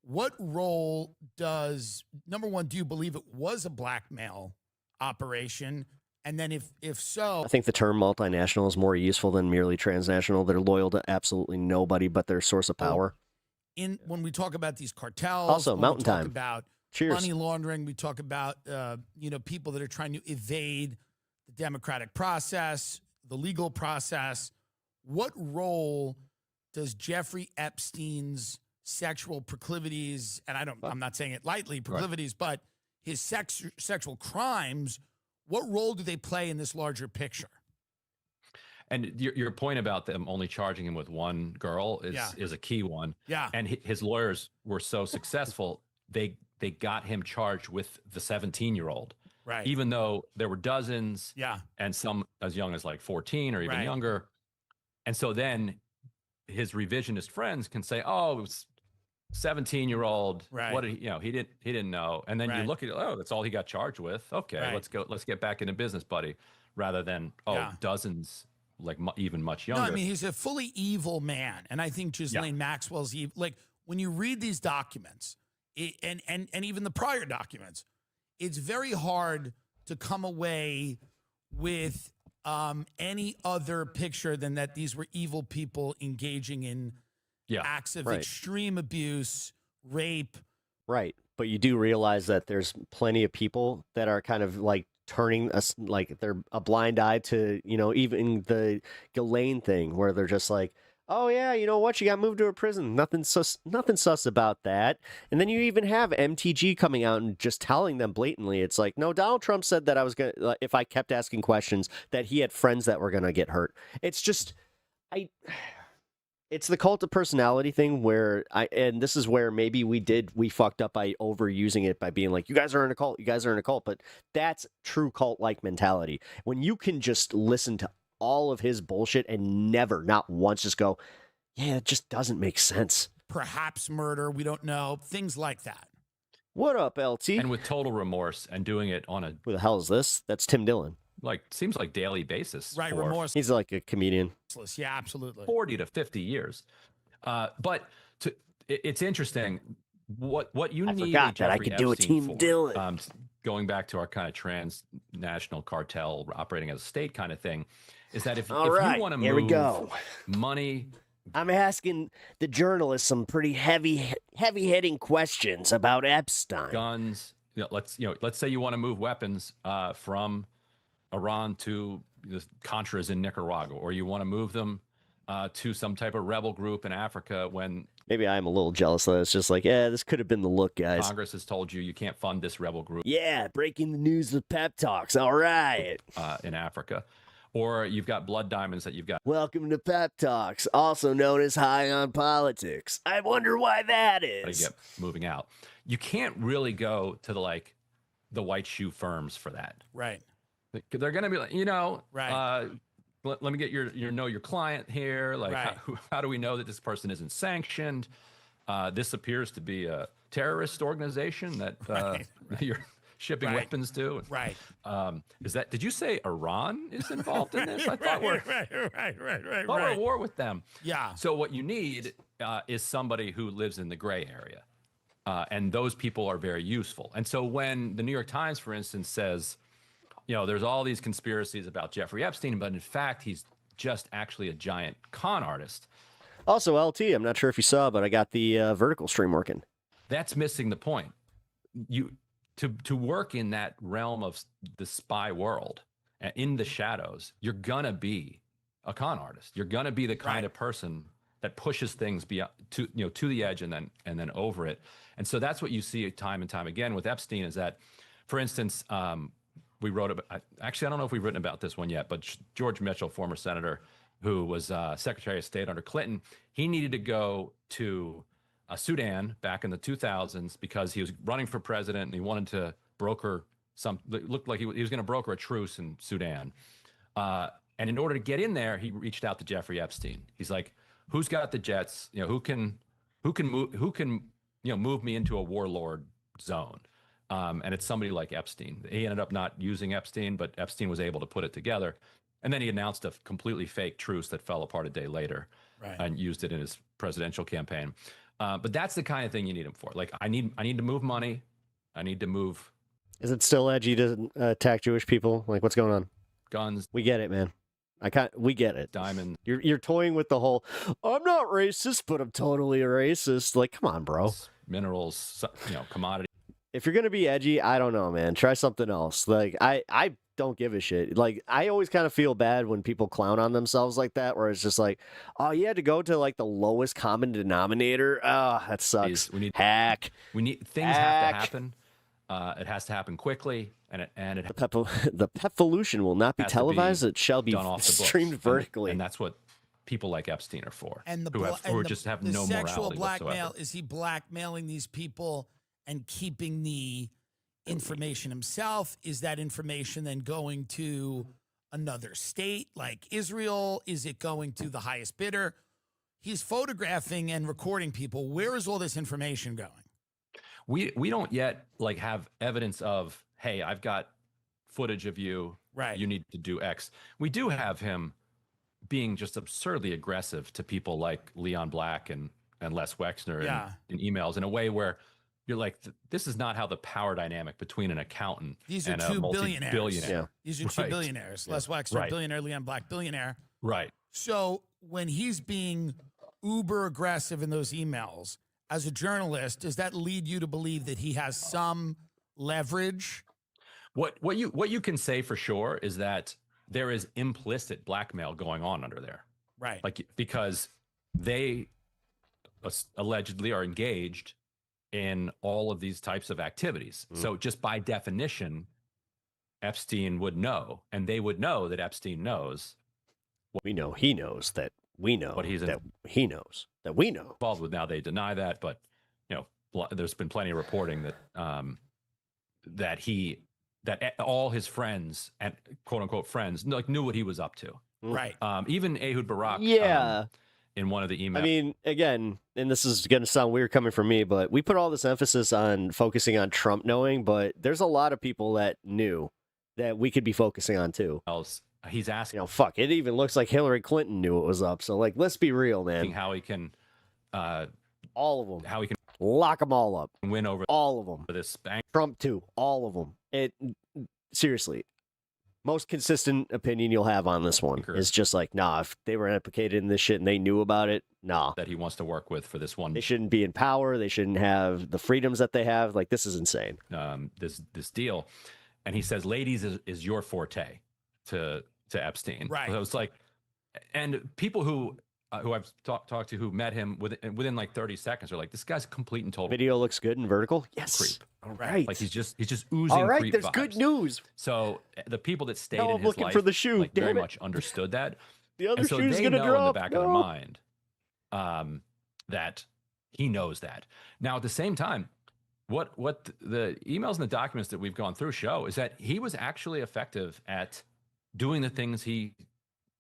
What role number one, do you believe it was a blackmail operation? And then if so... I think the term multinational is more useful than merely transnational. They're loyal to absolutely nobody but their source of power. When we talk about these cartels, also Mountain Time. We talk about money laundering, we talk about people that are trying to evade the democratic process, the legal process. What role does Jeffrey Epstein's sexual proclivities, and I'm not saying it lightly, proclivities, but his sexual crimes, what role do they play in this larger picture? And your point about them only charging him with one girl is a key one. Yeah. And his lawyers were so successful, they got him charged with the 17-year-old. Right. Even though there were dozens. Yeah. And some as young as like 14 or even younger. And so then his revisionist friends can say, oh, 17-year-old. Right. What did he, he didn't know. And then you Right. look at, oh, that's all he got charged with. Okay, Right. let's get back into business, buddy. Rather than, Yeah. dozens, like even much No, younger. I mean, he's a fully evil man. And I think Ghislaine Maxwell's evil. Like, when you read these documents and even the prior documents, it's very hard to come away with any other picture than that these were evil people engaging in acts of extreme abuse, rape. Right. But you do realize that there's plenty of people that are kind of like turning us, like they're a blind eye to, even the Ghislaine thing where they're just like, oh yeah, you know what? You got moved to a prison. Nothing sus about that. And then you even have MTG coming out and just telling them blatantly, it's like, no, Donald Trump said that I was going to, if I kept asking questions, that he had friends that were going to get hurt. It's just, it's the cult of personality thing where and this is where maybe we fucked up by overusing it by being like, you guys are in a cult, but that's true cult-like mentality. When you can just listen to all of his bullshit and never, not once, just go, yeah, it just doesn't make sense. Perhaps murder, we don't know. Things like that. What up, LT? And with total remorse and doing it on Who the hell is this? That's Tim Dillon. Seems like daily basis. Right, remorse. He's like a comedian. Yeah, absolutely. 40 to 50 years. But it's interesting. What you need. I forgot that I could do a Team Dillon. Going back to our kind of transnational cartel operating as a state kind of thing, is that if you want to move money. I'm asking the journalist some pretty heavy-hitting questions about Epstein. Guns. Let's say you want to move weapons from Iran to the Contras in Nicaragua, or you want to move them to some type of rebel group in Africa when... Maybe I'm a little jealous that it's just like, yeah, this could have been the look, guys. Congress has told you can't fund this rebel group. Yeah, breaking the news with pep talks. All right. In Africa. Or you've got blood diamonds that you've got. Welcome to Pep Talks, also known as High on Politics. I wonder why that is. Get moving out. You can't really go to the white shoe firms for that. Right. They're going to be like, right. Let me get your client here. Like, right. how do we know that this person isn't sanctioned? This appears to be a terrorist organization that you're shipping weapons to. Right. Did you say Iran is involved in this? I thought we're at war with them. Yeah. So what you need is somebody who lives in the gray area. And those people are very useful. And so when the New York Times, for instance, says, there's all these conspiracies about Jeffrey Epstein, but in fact, he's just actually a giant con artist. Also, LT, I'm not sure if you saw, but I got the vertical stream working. That's missing the point. To work in that realm of the spy world, in the shadows, you're gonna be a con artist. You're gonna be the kind of person that pushes things beyond to the edge and then over it. And so that's what you see time and time again with Epstein. Is that, for instance, we wrote about. Actually, I don't know if we've written about this one yet, but George Mitchell, former senator, who was Secretary of State under Clinton, he needed to go to Sudan back in the 2000s because he was running for president and he wanted to broker it looked like he was going to broker a truce in Sudan. And in order to get in there, he reached out to Jeffrey Epstein. He's like, who's got the jets? Who can move me into a warlord zone? And it's somebody like Epstein. He ended up not using Epstein, but Epstein was able to put it together. And then he announced a completely fake truce that fell apart a day later and used it in his presidential campaign. But that's the kind of thing you need him for. Like, I need to move money. I need to move. Is it still edgy to attack Jewish people? Like, what's going on? Guns. We get it, man. We get it. Diamond. You're toying with the whole, I'm not racist, but I'm totally a racist. Like, come on, bro. Minerals, commodity. If you're going to be edgy, I don't know, man. Try something else. Like, I don't give a shit. Like, I always kind of feel bad when people clown on themselves like that, where it's just like, oh, you had to go to like the lowest common denominator. Oh, that sucks. We need hack. Things have to happen. It has to happen quickly, the Pepvolution will not be televised. It shall be streamed vertically, and that's what people like Epstein are for. And who just have no morality sexual blackmail whatsoever. Is he blackmailing these people and keeping the information himself? Is that information then going to another state like Israel? Is it going to the highest bidder? he's photographing and recording people. Where is all this information going? We don't yet like have evidence of, hey, I've got footage of you. Right. You need to do X. We do have him being just absurdly aggressive to people like Leon Black and Les Wexner in emails in a way where you're like, this is not how the power dynamic between an accountant These are and two a billionaires. multi-billionaire. Yeah. These are two billionaires. Les Wexner, billionaire. Leon Black, billionaire. Right. So when he's being uber aggressive in those emails, as a journalist, does that lead you to believe that he has some leverage? What you can say for sure is that there is implicit blackmail going on under there. Right. Like, because they allegedly are engaged in all of these types of activities. So just by definition, Epstein would know, and they would know that Epstein knows. We know he knows that we know What he's that he knows that we know. Involved with. Now they deny that, but there's been plenty of reporting that that all his friends and quote unquote friends like knew what he was up to. Right. Even Ehud Barak. Yeah. In one of the emails. I mean, again, and this is going to sound weird coming from me, but we put all this emphasis on focusing on Trump knowing, but there's a lot of people that knew that we could be focusing on too. He's asking, Fuck, it even looks like Hillary Clinton knew it was up. So, like, let's be real, man. how he can, All of them. how he can Lock them all up. win over All of them. this bank. Trump too. All of them. Seriously. Most consistent opinion you'll have on this one is just like, nah, if they were implicated in this shit and they knew about it, nah. That he wants to work with for this one. They shouldn't be in power. They shouldn't have the freedoms that they have. Like, this is insane. This deal, and he says, "Ladies is your forte," to Epstein. Right. So it's like, and people who I've talked to who met him within like 30 seconds are like, this guy's complete and total Video looks good in vertical. Yes. creep. All right. Like he's just oozing. All right. Creep There's vibes. good news. So the people that stayed Now in I'm his looking life for the shoe. like, very Damn it. much understood that. The other And so shoe's they gonna know drop. in the back of their No. mind that he knows that. Now, at the same time, what the emails and the documents that we've gone through show is that he was actually effective at doing the things he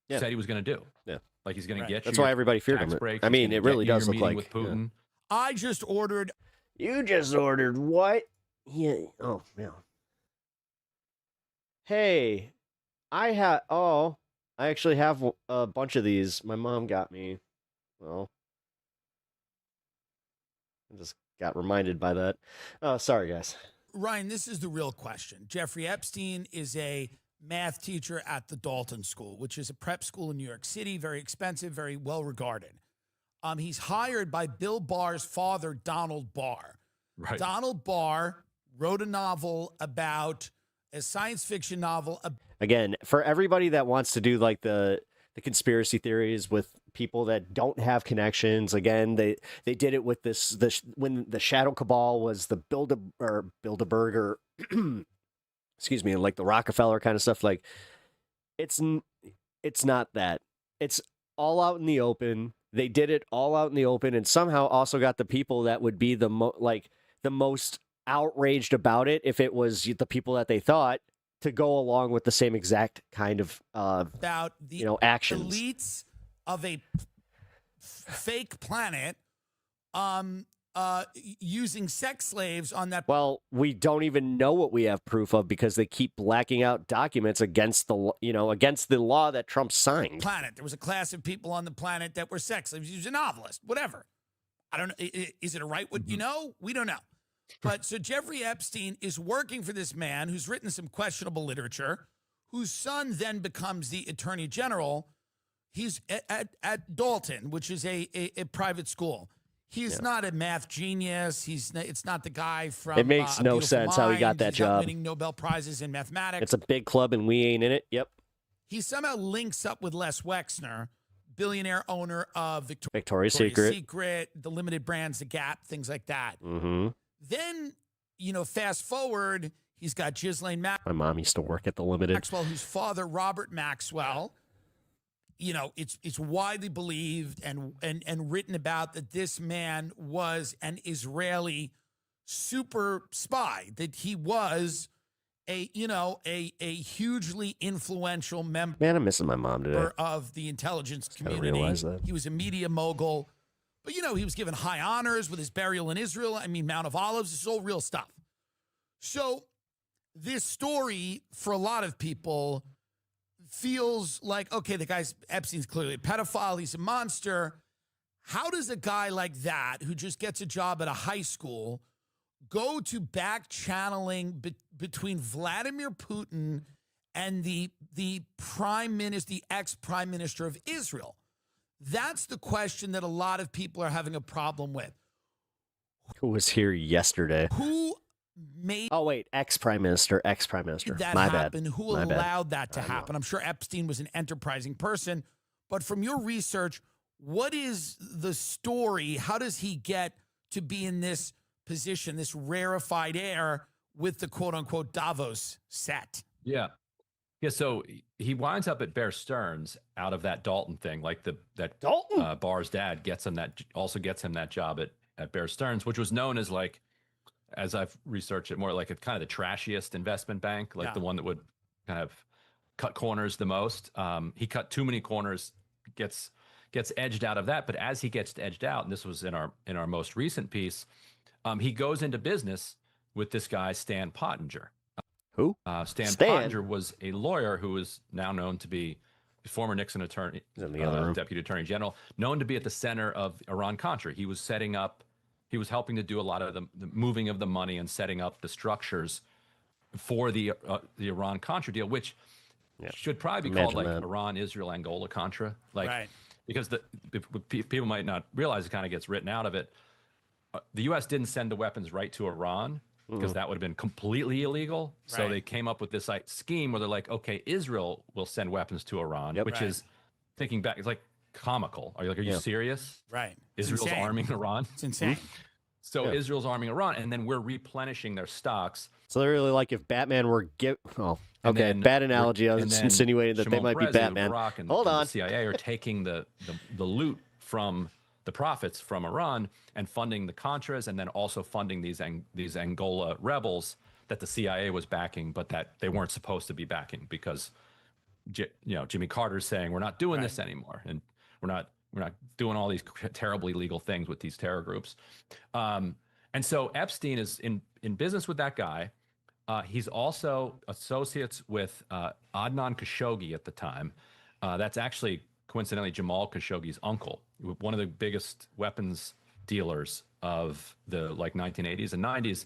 said he was going to do. Yeah. Like he's going to get That's you why your everybody feared tax him. breaks, I he's mean, gonna it really get you does your look meeting like. with Putin. I just ordered. You just ordered what? Yeah. Oh, yeah. Hey, I actually have a bunch of these. My mom got me. Well, I just got reminded by that. Oh, sorry, guys. Ryan, this is the real question. Jeffrey Epstein is a math teacher at the Dalton School, which is a prep school in New York City, very expensive, very well regarded. He's hired by Bill Barr's father, Donald Barr. Right. Donald Barr wrote a novel about a science fiction novel. Again, for everybody that wants to do like the conspiracy theories with people that don't have connections, again, they did it with when the Shadow Cabal was the Bilderberg or excuse me, like the Rockefeller kind of stuff. Like it's not that. It's all out in the open. They did it all out in the open, and somehow also got the people that would be the most outraged about it if it was the people that they thought to go along with the same exact kind of about the actions. Elites of a fake planet using sex slaves on that. Well, we don't even know what we have proof of because they keep blacking out documents against the law that Trump signed. Planet. There was a class of people on the planet that were sex slaves. He was a novelist, whatever. I don't know. Is it a right? What you know? We don't know. But so Jeffrey Epstein is working for this man who's written some questionable literature, whose son then becomes the attorney general. He's at Dalton, which is a private school. He's not a math genius. It's not the guy from. It makes no sense how he got that He's not job. winning Nobel Prizes in mathematics. It's a big club and we ain't in it. Yep. He somehow links up with Les Wexner, billionaire owner of Victoria's Secret, the limited brands, the Gap, things like that. Mm-hmm. Then, fast forward, he's got Ghislaine My mom used to work at the Limited. Maxwell, whose father, Robert Maxwell, it's widely believed and written about that this man was an Israeli super spy, that he was a hugely influential member Man, I'm missing my mom today. of the intelligence Gotta community. realize that. He was a media mogul, but he was given high honors with his burial in Israel. I mean, Mount of Olives, this is all real stuff. So this story, for a lot of people, feels like, okay, the guy's Epstein's clearly a pedophile. He's a monster. How does a guy like that, who just gets a job at a high school, go to back channeling between Vladimir Putin and the prime minister, the ex-prime minister of Israel? That's the question that a lot of people are having a problem with. Who was here yesterday? Who made ex-prime minister. that My happen? bad. Who My bad. allowed that to happen? I'm sure Epstein was an enterprising person, but from your research, what is the story? How does he get to be in this position, this rarefied air with the quote-unquote Davos set? Yeah. So he winds up at Bear Stearns out of that Dalton thing, like that Dalton? Barr's dad gets him that job at Bear Stearns, which was known as, like, as I've researched it more, like a kind of the trashiest investment bank, like the one that would kind of cut corners the most. He cut too many corners, gets edged out of that. But as he gets edged out, and this was in our most recent piece, he goes into business with this guy, Stan Pottinger. Who? Stan Pottinger was a lawyer who is now known to be a former Nixon attorney, deputy attorney general, known to be at the center of Iran-Contra. He was helping to do a lot of the moving of the money and setting up the structures for the Iran-Contra deal, which should probably be called like Iran-Israel-Angola-Contra. Like, because people might not realize, it kind of gets written out of it. The U.S. didn't send the weapons right to Iran, because that would have been completely illegal. So they came up with this scheme where they're like, okay, Israel will send weapons to Iran, which is, thinking back, it's like comical. Are you serious? Right. Israel's arming Iran? It's insane. So Israel's arming Iran, and then we're replenishing their stocks. So they're really like if Batman were bad analogy. I was insinuating that they might be Batman. Hold on. The CIA are taking the loot from the profits from Iran and funding the Contras, and then also funding these Angola rebels that the CIA was backing, but that they weren't supposed to be backing, because Jimmy Carter's saying we're not doing this anymore, and we're not doing all these terribly illegal things with these terror groups. And so Epstein is in business with that guy. He's also associates with Adnan Khashoggi at the time. That's actually, coincidentally, Jamal Khashoggi's uncle, one of the biggest weapons dealers of the 1980s and 90s.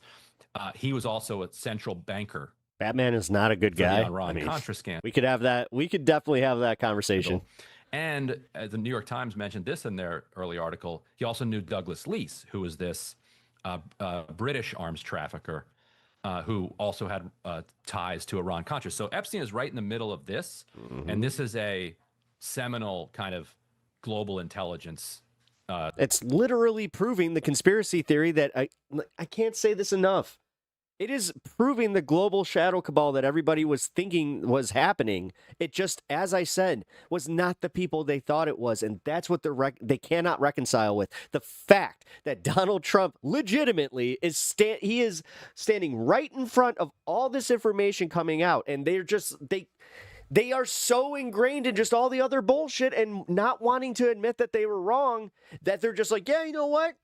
He was also a central banker. Batman is not a good guy. Contra scam. We could have that. We could definitely have that conversation. And the New York Times mentioned this in their early article. He also knew Douglas Leese, who was this British arms trafficker who also had ties to Iran-Contra. So Epstein is right in the middle of this, and this is a seminal kind of global intelligence. It's literally proving the conspiracy theory that I can't say this enough. It is proving the global shadow cabal that everybody was thinking was happening. It just, as I said, was not the people they thought it was. And that's what they cannot reconcile with. The fact that Donald Trump legitimately is standing right in front of all this information coming out. And they are so ingrained in just all the other bullshit and not wanting to admit that they were wrong, that they're just like, yeah, you know what?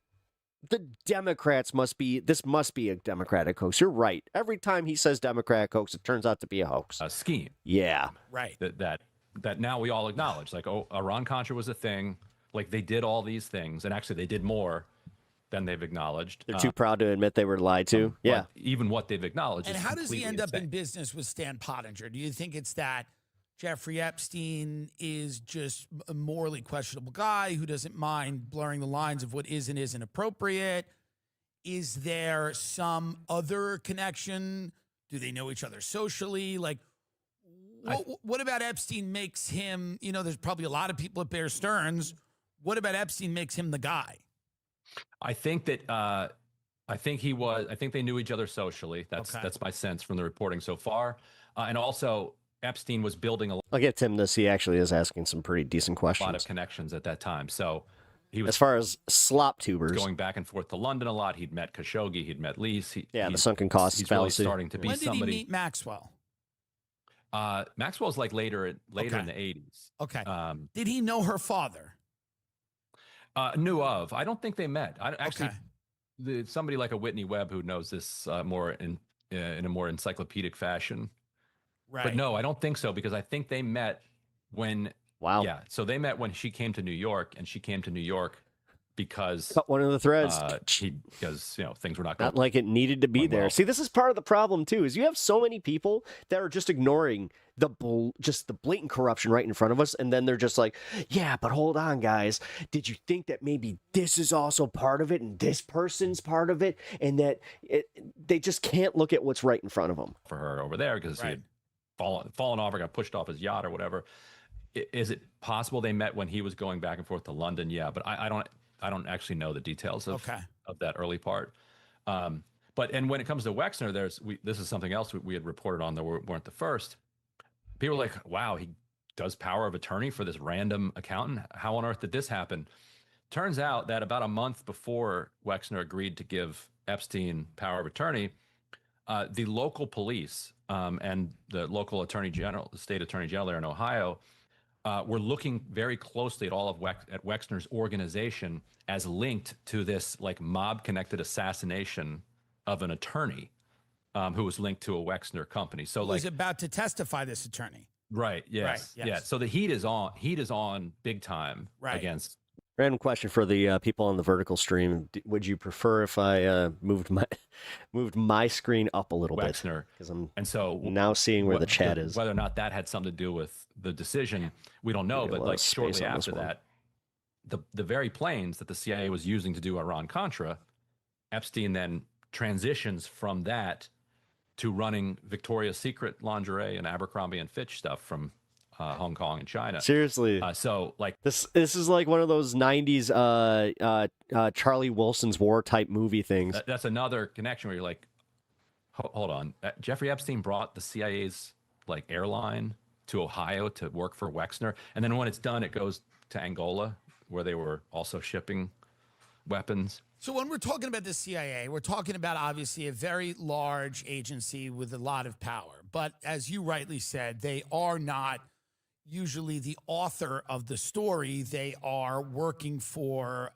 The Democrats must be a Democratic hoax. You're right. Every time he says Democratic hoax, it turns out to be a hoax. A scheme. Yeah. Right. That now we all acknowledge. Like, oh, Iran-Contra was a thing. Like, they did all these things. And actually, they did more than they've acknowledged. They're too proud to admit they were lied to. Yeah. Even what they've acknowledged. And is how does he end up insane. in business with Stan Pottinger? Do you think it's that Jeffrey Epstein is just a morally questionable guy who doesn't mind blurring the lines of what is and isn't appropriate? Is there some other connection? Do they know each other socially? Like, what about Epstein makes him, there's probably a lot of people at Bear Stearns. What about Epstein makes him the guy? I think that, I think they knew each other socially. That's my sense from the reporting so far. And also, Epstein was building I'll get Tim this. He actually is asking some pretty decent questions. A lot of connections at that time. So he was as far as slop tubers. going back and forth to London a lot. He'd met Khashoggi, he'd met Lease. The sunken costs he's really fallacy. starting to be When did somebody. he meet Maxwell? Maxwell's like later in the 80s. Okay. Did he know her father? Knew of. I don't think they met. Actually, Okay. Somebody like a Whitney Webb who knows this more in a more encyclopedic fashion. Right. But no, I don't think so, because I think they met when. Wow. Yeah. So they met when she came to New York, and she came to New York because Cut one of the threads. because things were not going. Not like it needed to be going there. well. See, this is part of the problem too. Is you have so many people that are just ignoring the blatant corruption right in front of us, and then they're just like, "Yeah, but hold on, guys. Did you think that maybe this is also part of it, and this person's part of it, and that they just can't look at what's right in front of them?" For her over there because he had fallen off or got pushed off his yacht or whatever. Is it possible they met when he was going back and forth to London? Yeah, but I don't actually know the details of that early part. But when it comes to Wexner, this is something else we had reported on that we weren't the first. People are like, wow, he does power of attorney for this random accountant. How on earth did this happen? Turns out that about a month before Wexner agreed to give Epstein power of attorney, the local police and the local attorney general, the state attorney general there in Ohio, were looking very closely at all of Wexner's organization as linked to this like mob-connected assassination of an attorney who was linked to a Wexner company. So Who was about to testify, this attorney. Right. Yes. Right, yes. Yeah. So the heat is on. Heat is on big time against. Random question for the people on the vertical stream: would you prefer if I moved my screen up a little Wexner. bit? Because I'm so now seeing where the chat is. Whether or not that had something to do with the decision, we don't know. But like shortly after that, the very planes that the CIA was using to do Iran-Contra, Epstein then transitions from that to running Victoria's Secret lingerie and Abercrombie and Fitch stuff from Hong Kong and China. Seriously. So like this is like one of those 90s Charlie Wilson's War type movie things. That's another connection where you're like, hold on. Jeffrey Epstein brought the CIA's like airline to Ohio to work for Wexner. And then when it's done, it goes to Angola, where they were also shipping weapons. So when we're talking about the CIA, we're talking about obviously a very large agency with a lot of power. But as you rightly said, they are not usually the author of the story. They are working for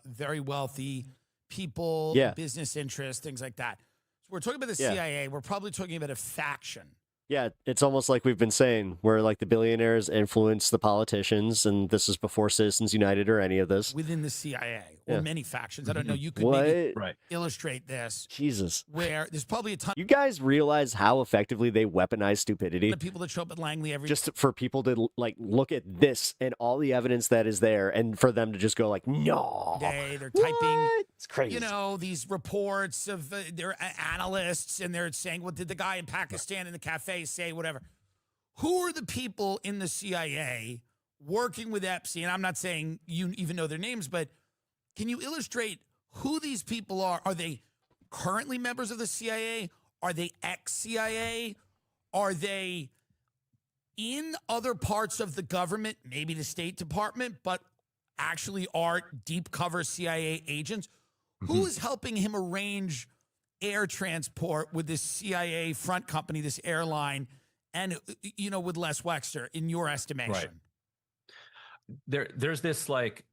very wealthy people, business interests, things like that. So we're talking about the CIA. We're probably talking about a faction. Yeah, it's almost like we've been saying, where like the billionaires influence the politicians, and this is before Citizens United or any of this. Within the CIA or many factions. I don't know. You could What? maybe illustrate this. Jesus. Where there's probably a ton You guys realize how effectively they weaponize stupidity? of people that show up at Langley every Just for people to like look at this and all the evidence that is there, and for them to just go like, no. day. They're typing, It's crazy. you know, these reports of they're analysts, and they're saying, "What did the guy in Pakistan in the cafe say?" Whatever. Who are the people in the CIA working with Epstein? I'm not saying you even know their names, but can you illustrate who these people are? Are they currently members of the CIA? Are they ex-CIA? Are they in other parts of the government, maybe the State Department, but actually are deep cover CIA agents? Who is helping him arrange air transport with this CIA front company, this airline, and, you know, with Les Wexner, in your estimation? There's this like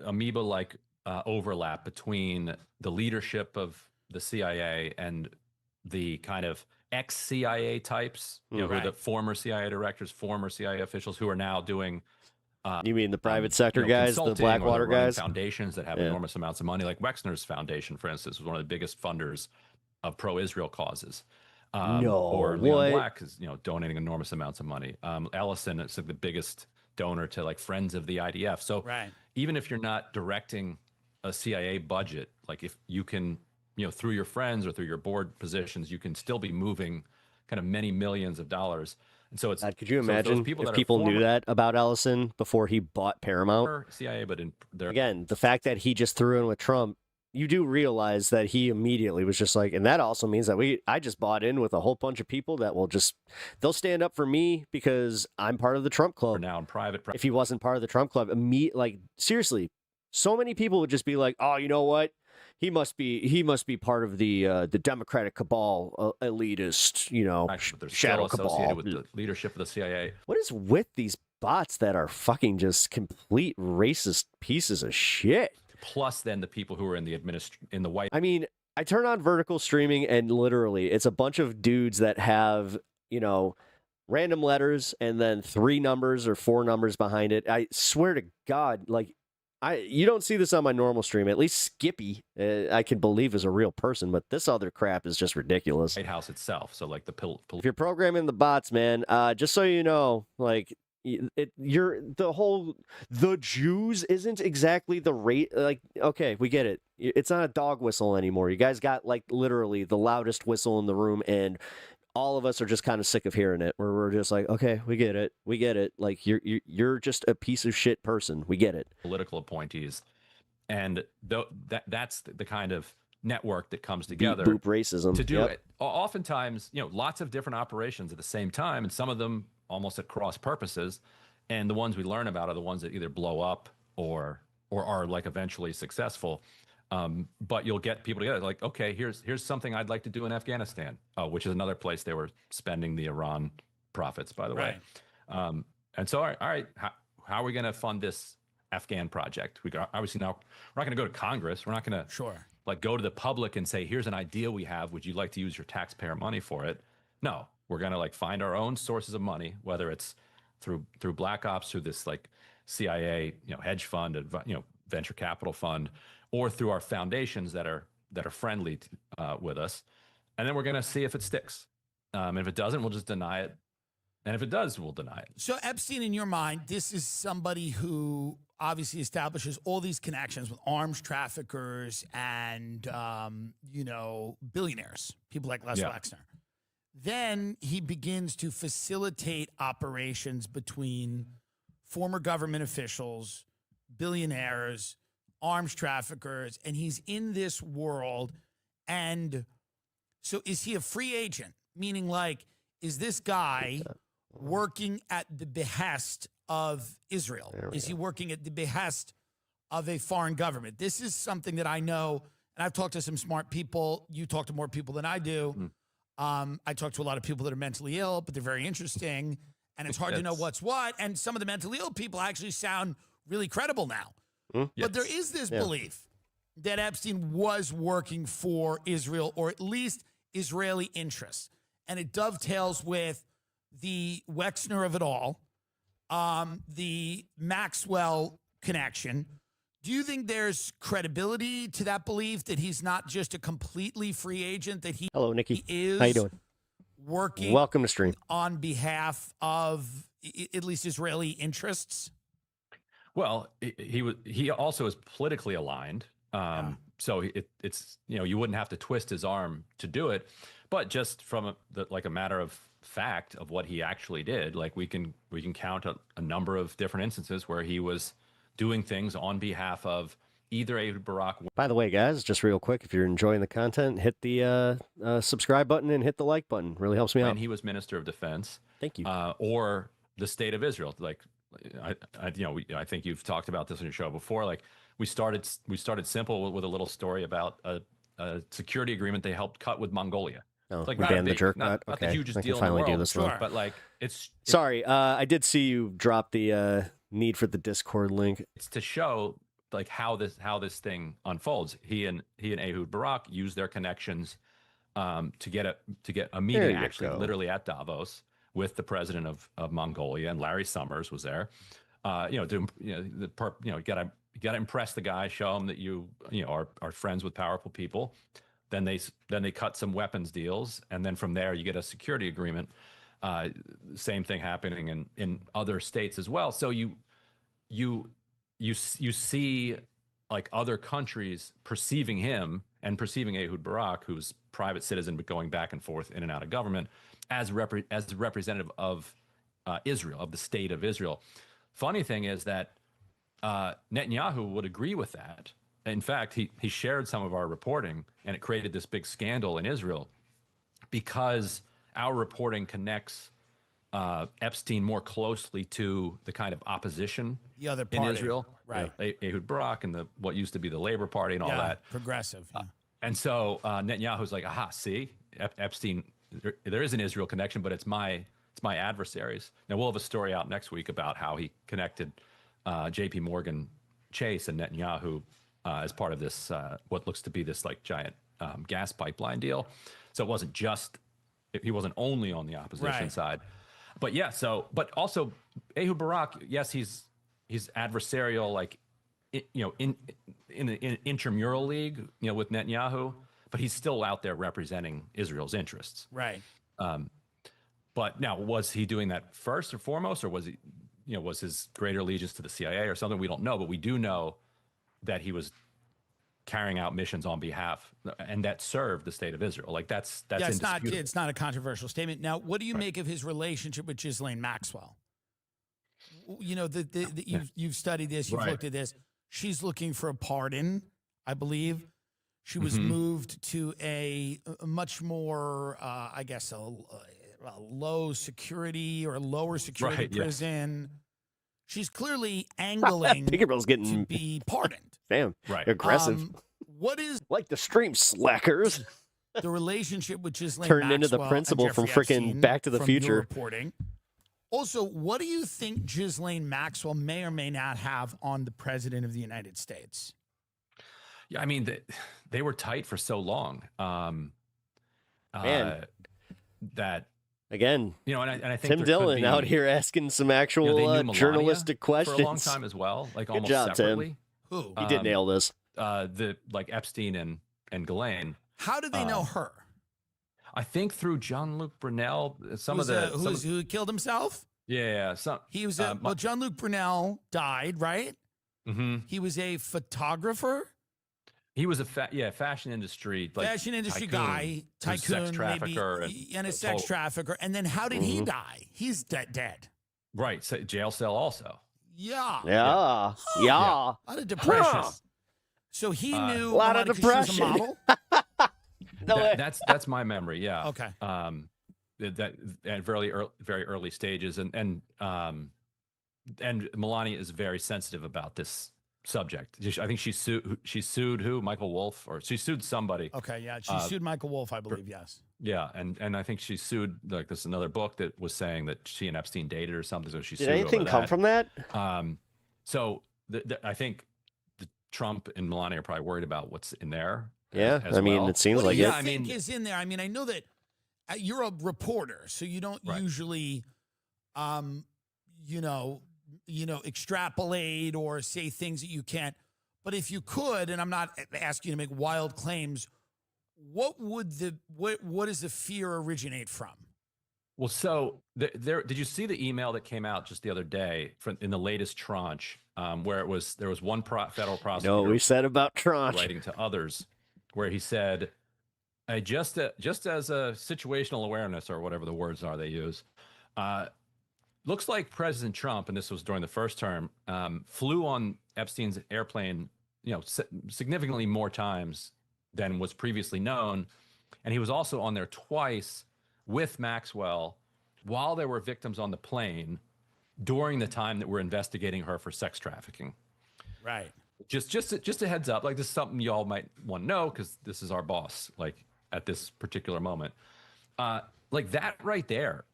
amoeba-like overlap between the leadership of the CIA and the kind of ex-CIA types, you know, who are the former CIA directors, former CIA officials who are now doing. You mean the private sector guys, the consulting, Blackwater or they're running guys? foundations that have enormous amounts of money, like Wexner's foundation, for instance, was one of the biggest funders of pro-Israel causes. Or Leon Black is, you know, donating enormous amounts of money. Ellison is like the biggest donor to like Friends of the IDF. So even if you're not directing a CIA budget, like if you can, you know, through your friends or through your board positions, you can still be moving kind of many millions of dollars. And so it's, could you imagine if people knew that about Ellison before he bought Paramount? CIA, but in their again, the fact that he just threw in with Trump you do realize that he immediately was just like, and that also means that I just bought in with a whole bunch of people that they'll stand up for me because I'm part of the Trump club. For now in private. If he wasn't part of the Trump club, like seriously, so many people would just be like, oh, you know what? He must be part of the Democratic cabal, elitist, They're shadow still cabal. associated with the leadership of the CIA. What is with these bots that are fucking just complete racist pieces of shit? Plus, then the people who are in the White. I mean, I turn on vertical streaming and literally it's a bunch of dudes that have, random letters and then 3 numbers or 4 numbers behind it. I swear to God, like, you don't see this on my normal stream. At least Skippy, I can believe is a real person, but this other crap is just ridiculous. White House itself. So like if you're programming the bots, man, just so you know, like the Jews isn't exactly the rate. Like, okay, we get it. It's not a dog whistle anymore. You guys got like literally the loudest whistle in the room, and all of us are just kind of sick of hearing it. Where we're just like, okay, we get it. Like you're just a piece of shit person. We get it. Political appointees, and that's the kind of network that comes together. Boop racism to do it. Oftentimes, lots of different operations at the same time, and some of them almost at cross purposes. And the ones we learn about are the ones that either blow up or are like eventually successful. But you'll get people together like, okay, here's something I'd like to do in Afghanistan, which is another place they were spending the Iran profits, by the way. And so, all right, how are we going to fund this Afghan project? Obviously now we're not going to go to Congress. We're not going to like go to the public and say, here's an idea we have. Would you like to use your taxpayer money for it? No, we're going to like find our own sources of money, whether it's through Black Ops, through this like CIA, hedge fund, venture capital fund, or through our foundations that are friendly with us. And then we're going to see if it sticks. And if it doesn't, we'll just deny it. And if it does, we'll deny it. So Epstein, in your mind, this is somebody who obviously establishes all these connections with arms traffickers and, billionaires, people like Les Wexner. Then he begins to facilitate operations between former government officials, billionaires, arms traffickers, and he's in this world. And so is he a free agent? Meaning, like, is this guy working at the behest of Israel? Is he working at the behest of a foreign government? This is something that I know, and I've talked to some smart people. You talk to more people than I do. I talk to a lot of people that are mentally ill, but they're very interesting, and it's hard to know what's what. And some of the mentally ill people actually sound really credible now. But there is this belief that Epstein was working for Israel, or at least Israeli interests. And it dovetails with the Wexner of it all, the Maxwell connection. Do you think there's credibility to that belief that he's not just a completely free agent, that Hello, Nikki. He is How you doing? Working Welcome to stream. On behalf of at least Israeli interests? Well, he also is politically aligned. So it's you wouldn't have to twist his arm to do it, but just from a matter of fact of what he actually did, like we can count a number of different instances where he was doing things on behalf of either Ehud Barak. By the way, guys, just real quick, if you're enjoying the content, hit the subscribe button and hit the like button. Really helps me out. And he was Minister of Defense. Thank you. Or the state of Israel. Like, I think you've talked about this on your show before. Like, we started simple with a little story about a security agreement they helped cut with Mongolia. Oh, like we banned the jerk nut. Not Okay, the hugest I can deal finally in the do world, this one. but like it's Sorry, I did see you drop the need for the Discord link. It's to show like how this thing unfolds. He and Ehud Barak used their connections to get a meeting actually literally at Davos with the president of Mongolia, and Larry Summers was there. You got to impress the guy, show him that you are friends with powerful people. Then they cut some weapons deals, and then from there you get a security agreement. Same thing happening in other states as well. So you see like other countries perceiving him and perceiving Ehud Barak, who's private citizen but going back and forth in and out of government, as the representative of Israel, of the state of Israel. Funny thing is that Netanyahu would agree with that, in fact, he shared some of our reporting, and it created this big scandal in Israel because our reporting connects Epstein more closely to the kind of opposition The other in party. Israel, Right. Ehud Barak and what used to be the Labor Party and all that. Progressive. Yeah. And so Netanyahu's like, aha, see, Epstein, there is an Israel connection, but it's my adversaries. Now we'll have a story out next week about how he connected J.P. Morgan Chase and Netanyahu as part of this what looks to be this like giant gas pipeline deal. So it wasn't just he wasn't only on the opposition side, but yeah. So but also Ehud Barak, yes, he's adversarial, like in an intramural league, with Netanyahu, but he's still out there representing Israel's interests. Right. But now, was he doing that first or foremost, or was he, was his greater allegiance to the CIA or something? We don't know, but we do know that he was carrying out missions on behalf and that served the state of Israel. Like that's it's not a controversial statement. Now, what do you make of his relationship with Ghislaine Maxwell? You've studied this, you've looked at this. She's looking for a pardon, I believe. She was moved to a much more, I guess, a low security or lower security prison. She's clearly angling to be pardoned. Damn, aggressive. What is like the stream slackers? The relationship with Ghislaine turned Maxwell into the principal from freaking Back to the Future. Reporting. Also, what do you think Ghislaine Maxwell may or may not have on the president of the United States? Yeah, I mean, they were tight for so long. Man. That again, and I think Tim Dillon out here asking some actual journalistic questions for a long time as well, like Good almost job, separately. Tim. Who he did nail this? Like Epstein and Ghislaine. How did they know her? I think through Jean-Luc Brunel. Who killed himself? Yeah, he was. Jean-Luc Brunel died, right? Mm-hmm. He was a photographer. He was a fashion industry guy, tycoon, sex trafficker, and a sex trafficker. And then how did he die? He's dead. Right, so jail cell also. Yeah. A lot of depression. So he knew a lot of depression. She was a model? That's my memory. Yeah. Okay. That at very early stages, and Melania is very sensitive about this subject. I think she sued who? Michael Wolff, or she sued somebody. Okay, yeah, she sued Michael Wolff, I believe. Yes. Yeah, and I think she sued this another book that was saying that she and Epstein dated or something. So she did sued anything over come that. from that? So I think Trump and Melania are probably worried about what's in there. Yeah, as I mean, well. it seems what like do you it. think is in there? I mean, I know that you're a reporter, so you don't usually, extrapolate or say things that you can't. But if you could, and I'm not asking you to make wild claims, what does the fear originate from? Well, so did you see the email that came out just the other day in the latest tranche, where there was one federal prosecutor? No, we said about tranche writing to others, where he said, just as a situational awareness, or whatever the words are they use, looks like President Trump, and this was during the first term, flew on Epstein's airplane, significantly more times than was previously known, and he was also on there twice with Maxwell while there were victims on the plane during the time that we're investigating her for sex trafficking. Right. Just a heads up, like this is something y'all might want to know because this is our boss, like at this particular moment. Like that right there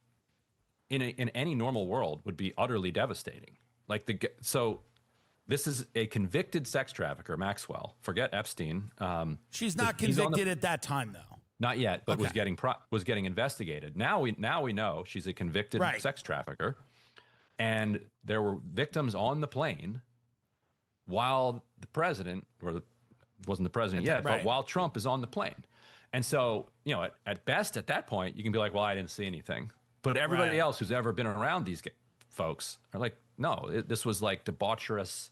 in any normal world would be utterly devastating. So this is a convicted sex trafficker, Maxwell. Forget Epstein. She's not convicted at that time, though. Not yet, but was getting investigated. Now we know she's a convicted sex trafficker, and there were victims on the plane while the president, wasn't the president yet, but while Trump is on the plane. And so, at best at that point, you can be like, well, I didn't see anything. But everybody else who's ever been around these folks are like, no, this was like debaucherous,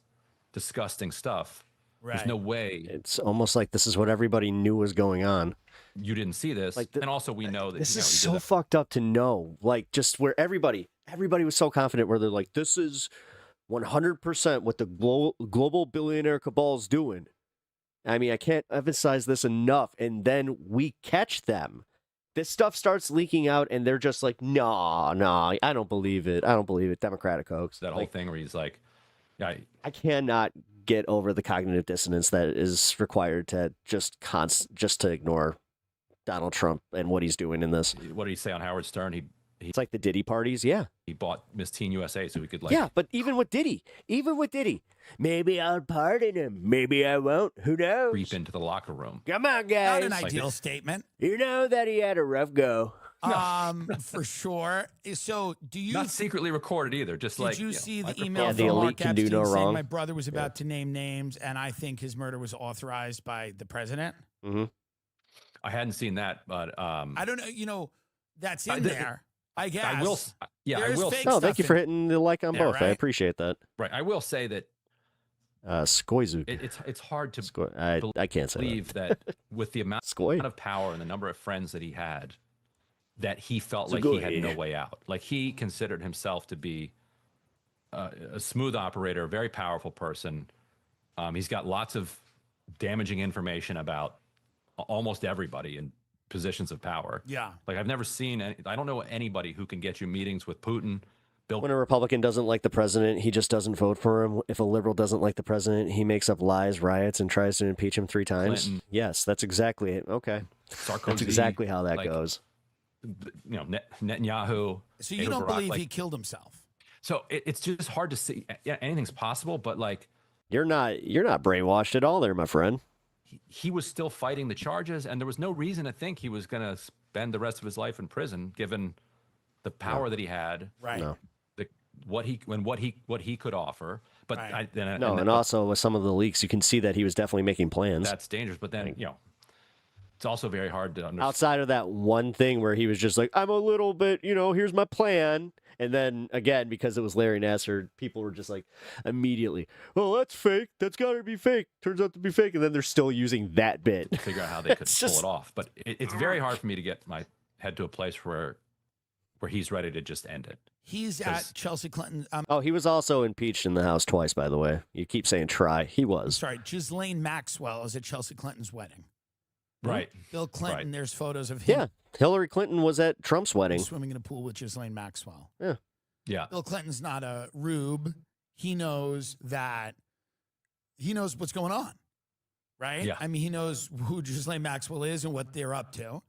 disgusting stuff. Right. There's no way. It's almost like this is what everybody knew was going on. You didn't see this. And also we know that this is so fucked up to know. Like just where everybody was so confident where they're like, this is 100% what the global billionaire cabal is doing. I mean, I can't emphasize this enough. And then we catch them. This stuff starts leaking out, and they're just like, no, I don't believe it. I don't believe it. Democratic hoax. That whole thing where he's like, yeah, I cannot get over the cognitive dissonance that is required to just to ignore Donald Trump and what he's doing in this. What did he say on Howard Stern? It's like the Diddy parties, yeah. He bought Miss Teen USA so he could Yeah, but even with Diddy, maybe I'll pardon him, maybe I won't. Who knows? creep into the locker room. Come on, guys. Not an ideal statement. You know that he had a rough go. For sure. So do you Not secretly recorded either. Just did you see the email Yeah, from the elite Mark can do Epstein no saying wrong. my brother was about to name names and I think his murder was authorized by the president? Mm-hmm. I hadn't seen that, but I don't know. You know, that's in there. I guess. I will. Yeah, I There's will. fake Oh, thank stuff you for in- hitting the like on Yeah, both. I right? appreciate that. Right. I will say that Skoizuk. it's hard to I can't say believe that with the amount Skoy. of power and the number of friends that he had, that he felt like he had no way out. Like he considered himself to be a smooth operator, a very powerful person. He's got lots of damaging information about almost everybody in positions of power. Yeah. Like I've never seen I don't know anybody who can get you meetings with Putin. When a Republican doesn't like the president, he just doesn't vote for him. If a liberal doesn't like the president, he makes up lies, riots, and tries to impeach him 3 times. Clinton. Yes, that's exactly it. Okay. Sarkozy, That's exactly how that like, goes. You know, Netanyahu. So you Ehud don't Barak, believe like, he killed himself? So it's just hard to see. Yeah, anything's possible, but like You're not brainwashed at all there, my friend. he was still fighting the charges, and there was no reason to think he was going to spend the rest of his life in prison, given the power that he had, Right. No. what he could offer. But Right. And also with some of the leaks, you can see that he was definitely making plans. that's dangerous. But then it's also very hard to understand. Outside of that one thing where he was just like, I'm a little bit, here's my plan. And then again, because it was Larry Nassar, people were just like immediately, oh, that's fake. That's got to be fake. Turns out to be fake. And then they're still using that bit. To figure out how they could It's pull just- it off. But it's very hard for me to get my head to a place where he's ready to just end it. He's at Chelsea Clinton. Oh, he was also impeached in the House twice, by the way. You keep saying try. He was. Sorry, Ghislaine Maxwell is at Chelsea Clinton's wedding. Right. Bill Clinton, Right. there's photos of him Yeah. Hillary Clinton was at Trump's wedding. swimming in a pool with Ghislaine Maxwell. Yeah. Bill Clinton's not a rube. He knows what's going on, right? Yeah. I mean, he knows who Ghislaine Maxwell is and what they're up to.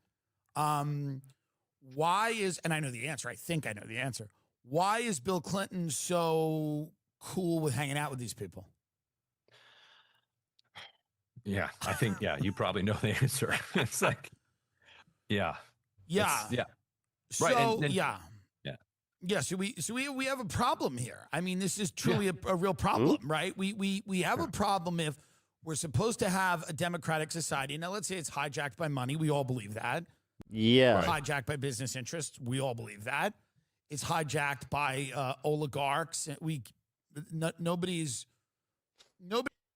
Why is, and I know the answer, I think I know the answer. Why is Bill Clinton so cool with hanging out with these people? Yeah. I think, you probably know the answer. It's like, yeah. Yeah. It's- yeah. So, Right, and- yeah. Yeah. Yeah, so we have a problem here. I mean, this is truly a real problem, right? We have a problem if we're supposed to have a democratic society. Now, let's say it's hijacked by money. We all believe that. Yeah. Hijacked by business interests. We all believe that. It's hijacked by oligarchs. Nobody's.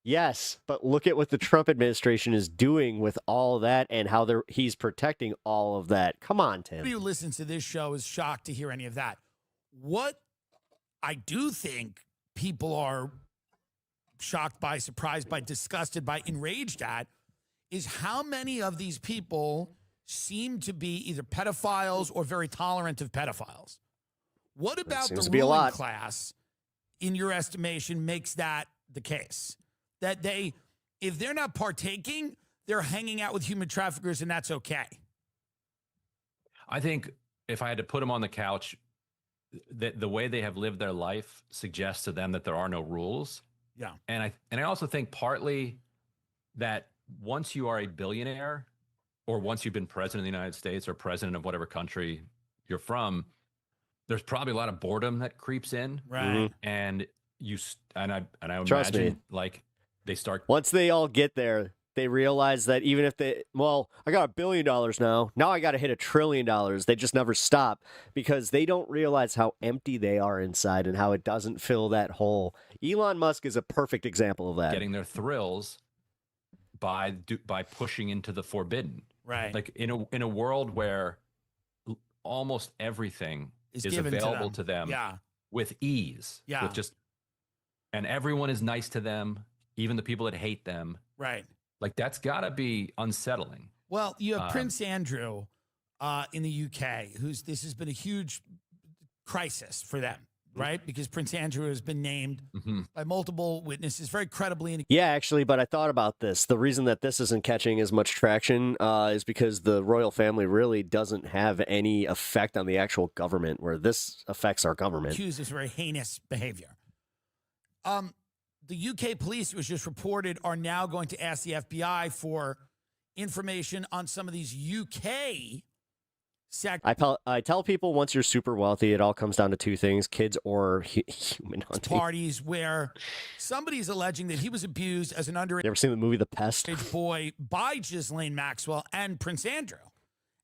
Yes, but look at what the Trump administration is doing with all that and how he's protecting all of that. Come on, Tim. Nobody who listens to this show is shocked to hear any of that. What I do think people are shocked by, surprised by, disgusted by, enraged at is how many of these people seem to be either pedophiles or very tolerant of pedophiles. What about seems the to be a ruling lot. class, in your estimation, makes that the case? That if they're not partaking, they're hanging out with human traffickers and that's okay. I think if I had to put them on the couch, the way they have lived their life suggests to them that there are no rules. Yeah. And I also think partly that once you are a billionaire, or once you've been president of the United States or president of whatever country you're from, there's probably a lot of boredom that creeps in. Right. And I Trust imagine me. like they start. Once they all get there, they realize that even if I got $1 billion now I got to hit $1 trillion. They just never stop because they don't realize how empty they are inside and how it doesn't fill that hole. Elon Musk is a perfect example of that. Getting their thrills by pushing into the forbidden. Right. Like in a world where almost everything is given available to them Yeah. with ease. Yeah. And everyone is nice to them, even the people that hate them. Right. Like that's got to be unsettling. Well, you have Prince Andrew in the UK, this has been a huge crisis for them, right? Because Prince Andrew has been named by multiple witnesses very credibly. Yeah, actually, but I thought about this. The reason that this isn't catching as much traction is because the royal family really doesn't have any effect on the actual government, where this affects our government. Accused of very heinous behavior. The UK police, it was just reported, are now going to ask the FBI for information on some of these UK I tell people once you're super wealthy, it all comes down to two things: kids or human hunting. Parties where somebody's alleging that he was abused as an underage. You ever seen the movie The Pest? Boy by Ghislaine Maxwell and Prince Andrew,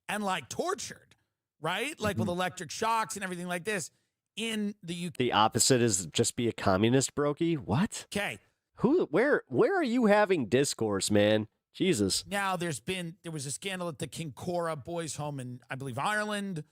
and like tortured, right? Like with electric shocks and everything like this in the UK. The opposite is just be a communist, brokey. What? Okay. Where are you having discourse, man? Jesus. Now there was a scandal at the Kincora Boys Home in, I believe, Ireland.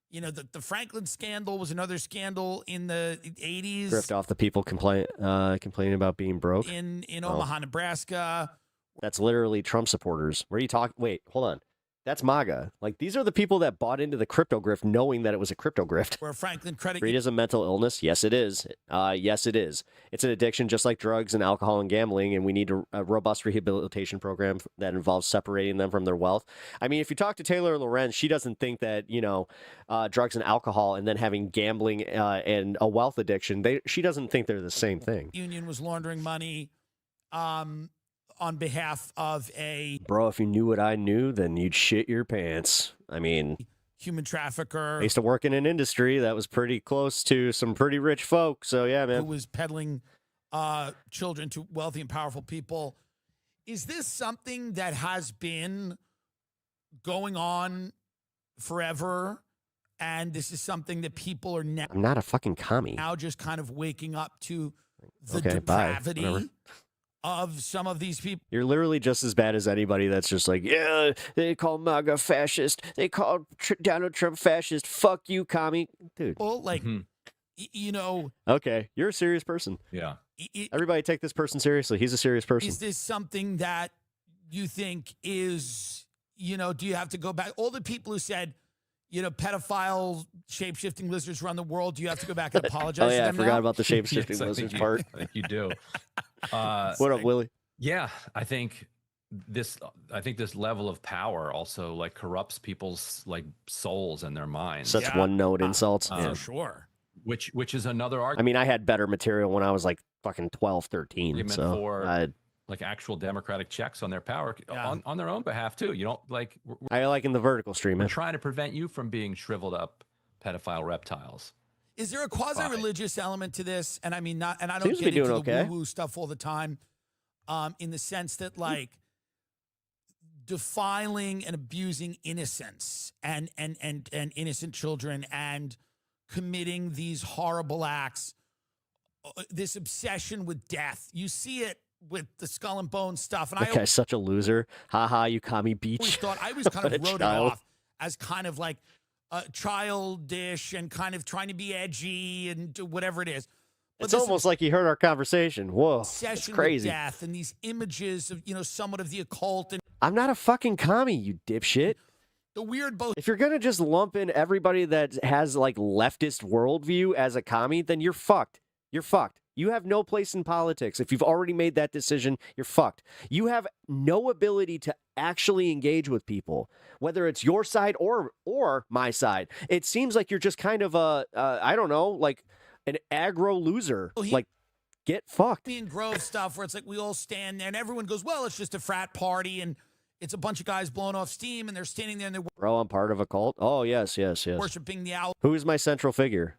You know, the Franklin scandal was another scandal in the 80s. Drift off the people complaining about being broke. In Omaha, Nebraska. That's literally Trump supporters. Where are you talking? Wait, hold on. That's MAGA. Like, these are the people that bought into the crypto grift knowing that it was a crypto grift. Where Franklin Credit Greed is a mental illness. Yes, it is. Yes, it is. It's an addiction just like drugs and alcohol and gambling, and we need a robust rehabilitation program that involves separating them from their wealth. I mean, if you talk to Taylor Lorenz, she doesn't think that, drugs and alcohol and then having gambling and a wealth addiction, she doesn't think they're the same thing. Union was laundering money on behalf of a... Bro, if you knew what I knew, then you'd shit your pants. I mean... human trafficker. I used to work in an industry that was pretty close to some pretty rich folk. So, yeah, man. Who was peddling children to wealthy and powerful people. Is this something that has been going on forever? And this is something that people are now... I'm not a fucking commie. Now just kind of waking up to the Okay, depravity of some of these people. You're literally just as bad as anybody that's just like, yeah, they call MAGA fascist. They call Donald Trump fascist. Fuck you, commie. Dude. Well, like, Okay, you're a serious person. Yeah. Everybody take this person seriously. He's a serious person. Is this something that you think is, do you have to go back? All the people who said, pedophile shape-shifting lizards run the world, do you have to go back and apologize to them I forgot now? about the shape-shifting lizards part. I think you do. What up, Willie? Yeah, I think this level of power also like corrupts people's like souls and their minds. Such one-note insults. For sure. Which is another argument. I mean, I had better material when I was like fucking 12, 13. So for like actual democratic checks on their power on their own behalf too. You don't like. I like in the vertical stream. We're trying to prevent you from being shriveled up pedophile reptiles. Is there a quasi-religious element to this? And I mean, I don't Seems to get be into doing the okay. woo-woo stuff all the time, in the sense that like defiling and abusing innocence and innocent children and committing these horrible acts, this obsession with death. You see it with the skull and bone stuff. And That guy's such a loser. Ha ha, you commie beach. I was kind of What a wrote it child. off as kind of like childish and kind of trying to be edgy and do whatever it is. But It's almost like he heard our conversation. Whoa, that's obsession crazy. with death and these images of, somewhat of the occult and I'm not a fucking commie, you dipshit. the weird both. If you're gonna just lump in everybody that has like leftist worldview as a commie, then you're fucked. You're fucked. You have no place in politics. If you've already made that decision, you're fucked. You have no ability to actually engage with people, whether it's your side or my side. It seems like you're just kind of I don't know, like an aggro loser. Like, get fucked. Being Grove stuff where it's like we all stand there and everyone goes, well, it's just a frat party and it's a bunch of guys blowing off steam and they're standing there and they're Bro, I'm part of a cult. Oh, yes. worshiping the owl. Who is my central figure?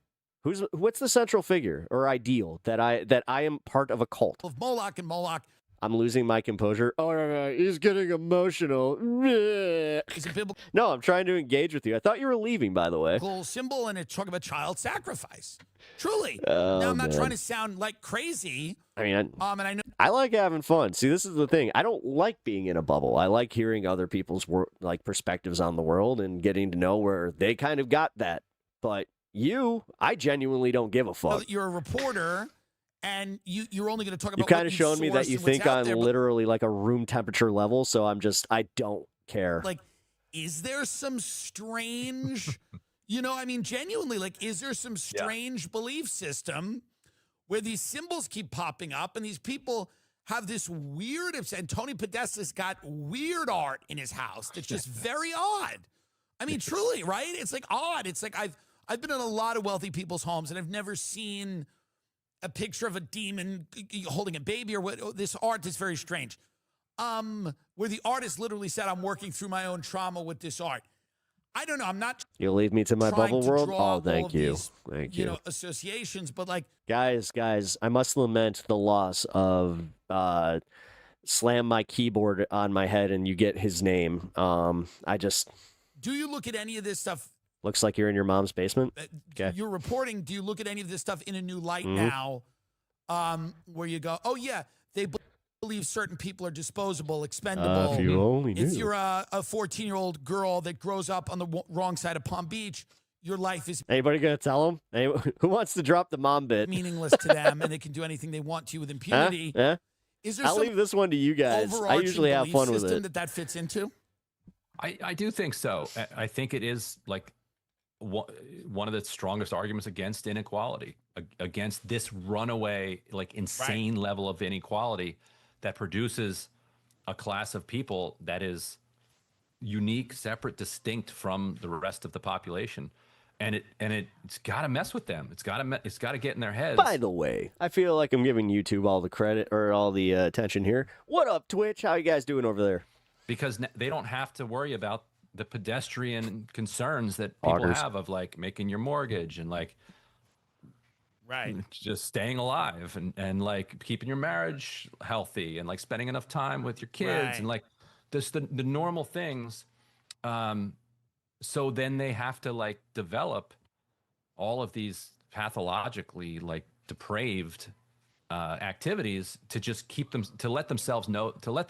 What's the central figure or ideal that I am part of a cult? Of Moloch and Moloch. I'm losing my composure. Oh, he's getting emotional. Is a biblical No, I'm trying to engage with you. I thought you were leaving, by the way. symbol and it's talking about child sacrifice. Truly. Oh, now I'm not man. trying to sound like crazy. I mean, And I know I like having fun. See, this is the thing. I don't like being in a bubble. I like hearing other people's perspectives on the world and getting to know where they kind of got that. But I genuinely don't give a fuck. that you're a reporter and you're only going to talk about You what kind of showed me that sourced you and what's think out on there, but, literally like a room temperature level, so I don't care. like, is there some strange, I mean, genuinely, like, is there some strange belief system where these symbols keep popping up and these people have this weird, and Tony Podesta's got weird art in his house that's just very odd. I mean, truly, right? It's like odd. It's like I've been in a lot of wealthy people's homes and I've never seen a picture of a demon holding a baby or what. This art is very strange. Where the artist literally said, I'm working through my own trauma with this art. I don't know. I'm not. You'll lead me to my trying bubble to world. draw Oh, all thank of you. these, Thank you. Associations, but like, Guys, I must lament the loss of slam my keyboard on my head and you get his name. do you look at any of this stuff? Looks like you're in your mom's basement. Okay. You're reporting. Do you look at any of this stuff in a new light Mm-hmm. now? Where you go, oh yeah, they believe certain people are disposable, expendable. If you only knew. If you're a 14-year-old girl that grows up on the wrong side of Palm Beach, your life is Anybody gonna tell him? Who wants to drop the mom bit? meaningless to them, and they can do anything they want to you with Huh? impunity. Yeah. Is there I'll some leave this one to you guys. I overarching usually have belief fun with system it. that fits into? I do think so. I think it is like one of the strongest arguments against inequality, against this runaway, like insane level of inequality that produces a class of people that is unique, separate, distinct from the rest of the population. And it's got to mess with them. It's got to get in their heads. By the way, I feel like I'm giving YouTube all the credit or all the attention here. What up, Twitch? How you guys doing over there? Because they don't have to worry about the pedestrian concerns that people have of like making your mortgage and like just staying alive and like keeping your marriage healthy and like spending enough time with your kids and like this the normal things. So then they have to like develop all of these pathologically like depraved activities to just keep them, to let them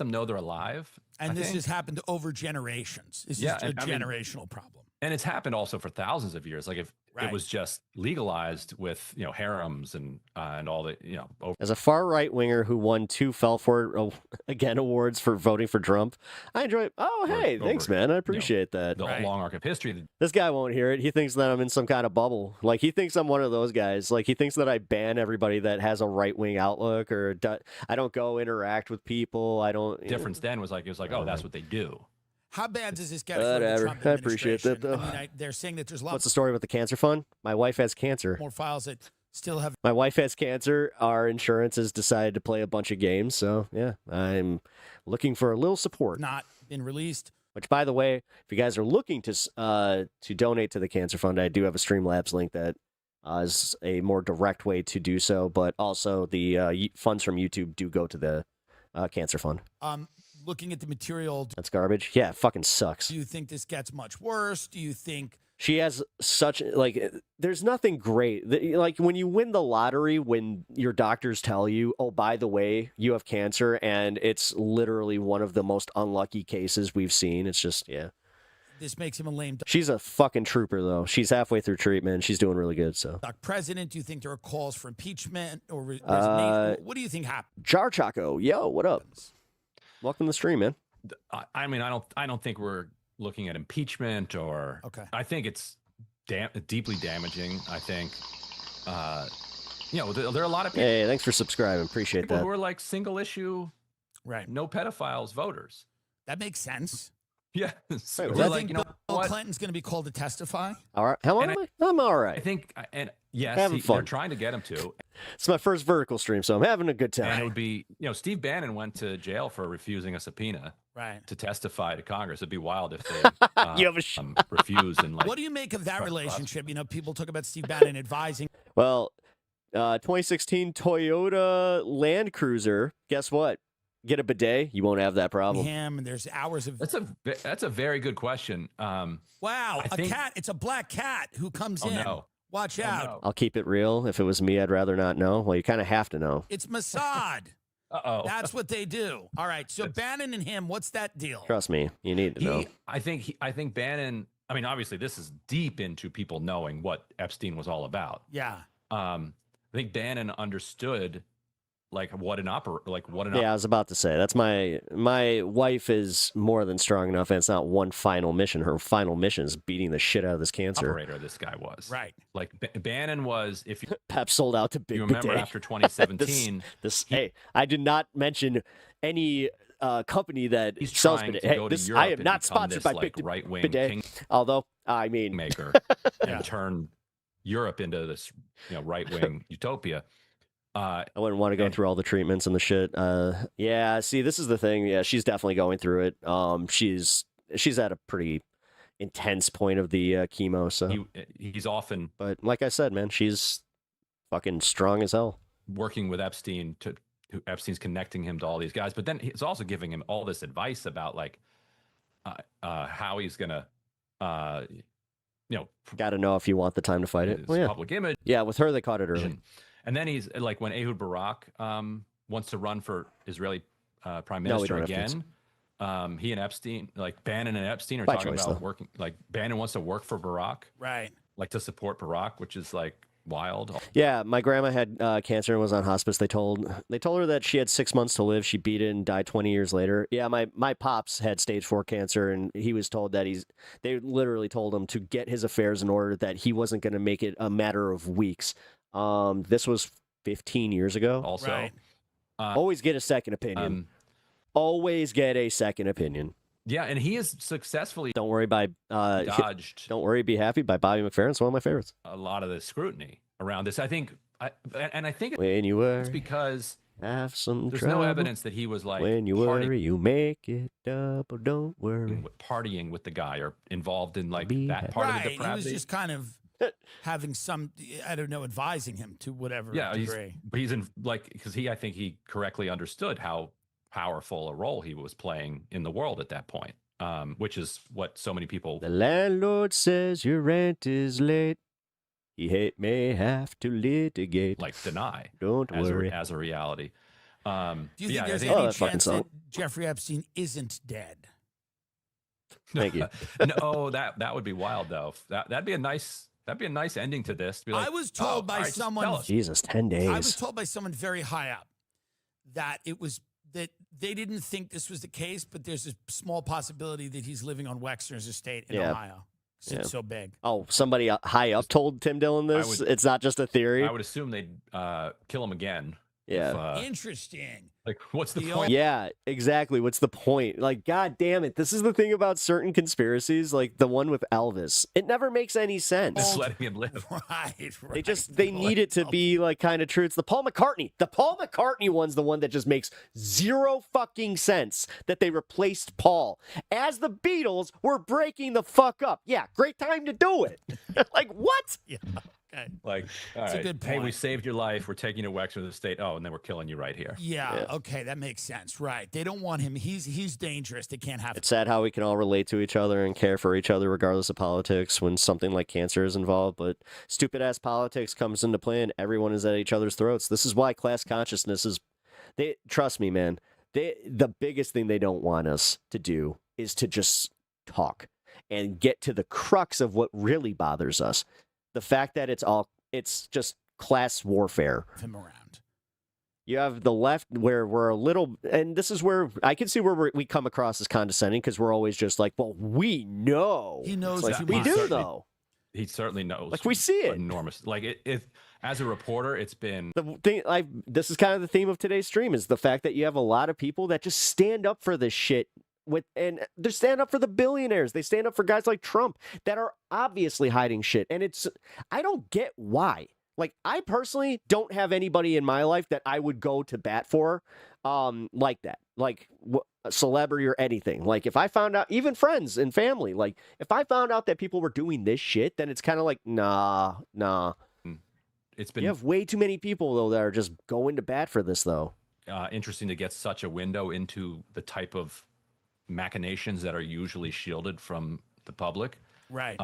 know they're alive. And this has happened over generations. This is a generational problem. And it's happened also for thousands of years. Like if it was just legalized with, harems and all the, As a far right winger who won 2 Fell For It Again awards for voting for Trump, I enjoy it. Oh, hey, thanks, man. I appreciate that. The long arc of history. This guy won't hear it. He thinks that I'm in some kind of bubble. Like, he thinks I'm one of those guys. Like, he thinks that I ban everybody that has a right-wing outlook or I don't go interact with people. I don't... Difference then was like, oh, that's what they do. How bad does this get for the Whatever. Trump I appreciate that, administration? though. I mean, they're saying that there's What's the story with the cancer fund? My wife has cancer. more files that still have My wife has cancer. Our insurance has decided to play a bunch of games. So, yeah, I'm looking for a little support. not been released. Which, by the way, if you guys are looking to donate to the cancer fund, I do have a Streamlabs link that is a more direct way to do so. But also, the funds from YouTube do go to the cancer fund. Looking at the material, That's garbage. Yeah, it fucking sucks. do you think this gets much worse? Do you think She has such there's nothing great. Like when you win the lottery, when your doctors tell you, oh, by the way, you have cancer, and it's literally one of the most unlucky cases we've seen. It's just, yeah. this makes him a lame She's a fucking trooper, though. She's halfway through treatment. She's doing really good, so. duck president? Do you think there are calls for impeachment or resignation? What do you think happened? Jar Choco, yo, what up? Welcome to the stream, man. I mean, I don't think we're looking at impeachment or. Okay. I think it's deeply damaging. I think, there are a lot of people, Hey, thanks for subscribing. Appreciate that. who are like single issue, Right. no pedophiles voters. That makes sense. Yeah. So Wait, Do you what? think Bill Clinton's going to be called to testify? All right. How am I? I'm all right. I think, and yes, Having they're fun. trying to get him to. It's my first vertical stream, so I'm having a good And it time. would be, Steve Bannon went to jail for refusing a subpoena Right. to testify to Congress. It'd be wild if they You have refuse and like. What do you make of that relationship? People talk about Steve Bannon advising. Well, 2016 Toyota Land Cruiser. Guess what? Get a bidet, you won't have that problem. him, and there's hours of That's a very good question. wow, I a think- cat. It's a black cat who comes Oh, in. no. Watch out. I'll keep it real. If it was me, I'd rather not know. Well, you kind of have to know. It's Mossad. Uh-oh. That's what they do. All right. So Bannon and him, what's that deal? Trust me, you need to know. I think Bannon. I mean, obviously, this is deep into people knowing what Epstein was all about. Yeah. I think Bannon understood like what an Yeah, I was about to say that's my wife is more than strong enough, and it's not one final mission. Her final mission is beating the shit out of this cancer. operator this guy was. Right. Like Bannon was, if you, Pep sold out to Big you remember Bidet. after 2017, Hey, I did not mention any company that he's sells trying bidet. to Hey, go to this, Europe I am and not become sponsored this, by like, Big right-wing Bidet. Although, I mean, maker Yeah. and turn Europe into this, right-wing utopia. I wouldn't want to go through all the treatments and the shit. Yeah, see, this is the thing. Yeah, she's definitely going through it. She's at a pretty intense point of the chemo. So he's often, but like I said, man, she's fucking strong as hell. working with Epstein Epstein's connecting him to all these guys, but then he's also giving him all this advice about like how he's gonna, Got to know if you want the time to fight it. his Well, yeah. public image. Yeah, with her they caught it early. And then he's like, when Ehud Barak wants to run for Israeli prime No, we minister don't have kids. again, he and Epstein, like Bannon and Epstein, are By talking choice, about though. working. Like Bannon wants to work for Barak, Right. like to support Barak, which is like wild. Yeah, my grandma had cancer and was on hospice. They told her that she had 6 months to live. She beat it and died 20 years later. Yeah, my pops had stage 4 cancer, and he was told that they literally told him to get his affairs in order, that he wasn't going to make it a matter of weeks. This was 15 years ago. Also, Right. Always get a second opinion. Always get a second opinion. yeah, and he has successfully Don't worry by dodged Don't Worry, Be Happy by Bobby McFerrin. It's one of my favorites. a lot of the scrutiny around this. I think When you it's worry, because have some there's trouble. no evidence that he was like When you worry, you make it double. Don't worry. partying with the guy or involved in like Be that happy. part of the Right. He was depravity. just kind of having some, I don't know, advising him to whatever Yeah, degree. but he's in like, because I think he correctly understood how powerful a role he was playing in the world at that point, which is what so many people The landlord says your rent is late. He may have to litigate. like deny Don't worry. as a reality. Do you think yeah, I there's think- Oh, any that fucking chance song. that Jeffrey Epstein isn't dead? Thank you. No, that would be wild though. That'd be a nice ending to this. Be like, I was told "Oh, by all right, just someone- tell us." Jesus, 10 days. I was told by someone very high up that that they didn't think this was the case, but there's a small possibility that he's living on Wexner's estate in Yeah. Ohio. 'Cause Yeah. It's so big. Oh, somebody high up told Tim Dillon this? It's not just a theory? I would assume they'd kill him again. Yeah. Interesting. Like, what's the The point? Yeah, exactly. What's the point? Like, god damn it. This is the thing about certain conspiracies, like the one with Elvis. It never makes any sense. Just letting him live. Right. They need it to be like kind of true. It's the Paul McCartney. The Paul McCartney one's the one that just makes zero fucking sense, that they replaced Paul as the Beatles were breaking the fuck up. Yeah, great time to do it. Like, what? Yeah. Okay. Like, all That's a right, good hey, we point. saved your life. We're taking you to Wexford State. Oh, and then we're killing you right here. Yeah, okay, that makes sense. Right. They don't want him. He's dangerous. They can't have It's sad how we can all relate to each other and care for each other regardless of politics when something like cancer is involved, but stupid ass politics comes into play and everyone is at each other's throats. This is why class consciousness is trust me, man. The biggest thing they don't want us to do is to just talk and get to the crux of what really bothers us. The fact that it's just class warfare. him around. You have the left where we're a little, and this is where I can see where we come across as condescending because we're always just like, well, we know. He knows It's like, that we he do certainly- though. He certainly knows. Like, we see it. Enormous. Like, if as a reporter, it's been The thing, this is kind of the theme of today's stream, is the fact that you have a lot of people that just stand up for this shit. And they stand up for the billionaires. They stand up for guys like Trump that are obviously hiding shit. And I don't get why. Like, I personally don't have anybody in my life that I would go to bat for like that. Like, a celebrity or anything. Like, if I found out, even friends and family, like, if I found out that people were doing this shit, then it's kind of like, nah. it's been You have way too many people, though, that are just going to bat for this, though. interesting to get such a window into the type of machinations that are usually shielded from the public. Right.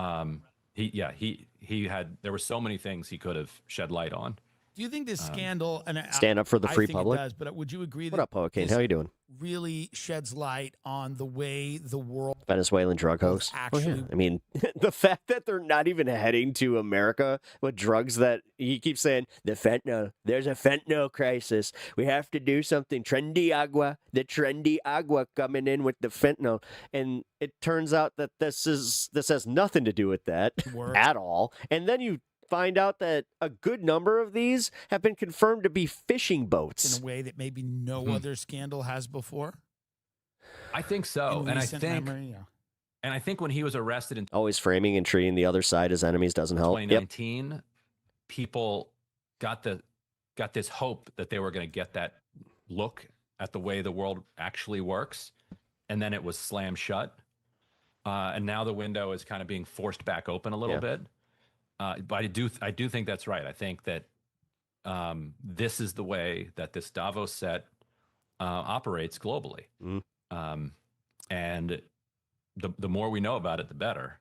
He had, there were so many things he could have shed light on. Do you think this scandal and stand up for the free I think public? It does, but would you agree What that up, Poet Kane? this How you doing? really sheds light on the way the world Venezuelan drug host. actually? I mean, the fact that they're not even heading to America with drugs that he keeps saying, the fentanyl, there's a fentanyl crisis. We have to do something. Trendy agua, the trendy agua coming in with the fentanyl. And it turns out that this has nothing to do with that at all. And then you find out that a good number of these have been confirmed to be fishing boats. In a way that maybe no other scandal has before? I think so. In And I recent think memory, yeah. and I think when he was arrested in Always framing and treating the other side as enemies doesn't help. Yep. 2019, people got this hope that they were going to get that look at the way the world actually works, and then it was slammed shut. And now the window is kind of being forced back open a little bit. But I do think that's right. I think that this is the way that this Davos set operates globally. And the more we know about it, the better.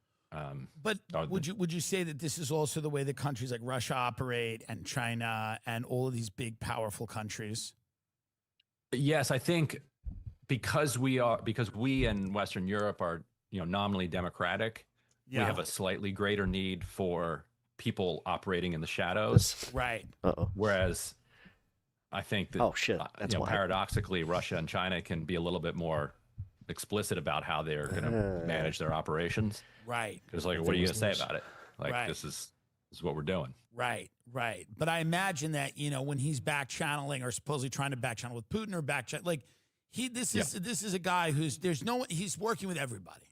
But would you say that this is also the way that countries like Russia operate, and China, and all of these big powerful countries? Yes, I think because we in Western Europe are nominally democratic, we have a slightly greater need for people operating in the shadows. Right. Whereas I think that that's paradoxically, Russia and China can be a little bit more explicit about how they're going to manage their operations. Right. Because what are you going to say about it? This is what we're doing. Right. But I imagine that when he's back channeling, or supposedly trying to back channel with Putin, or this is a guy he's working with everybody.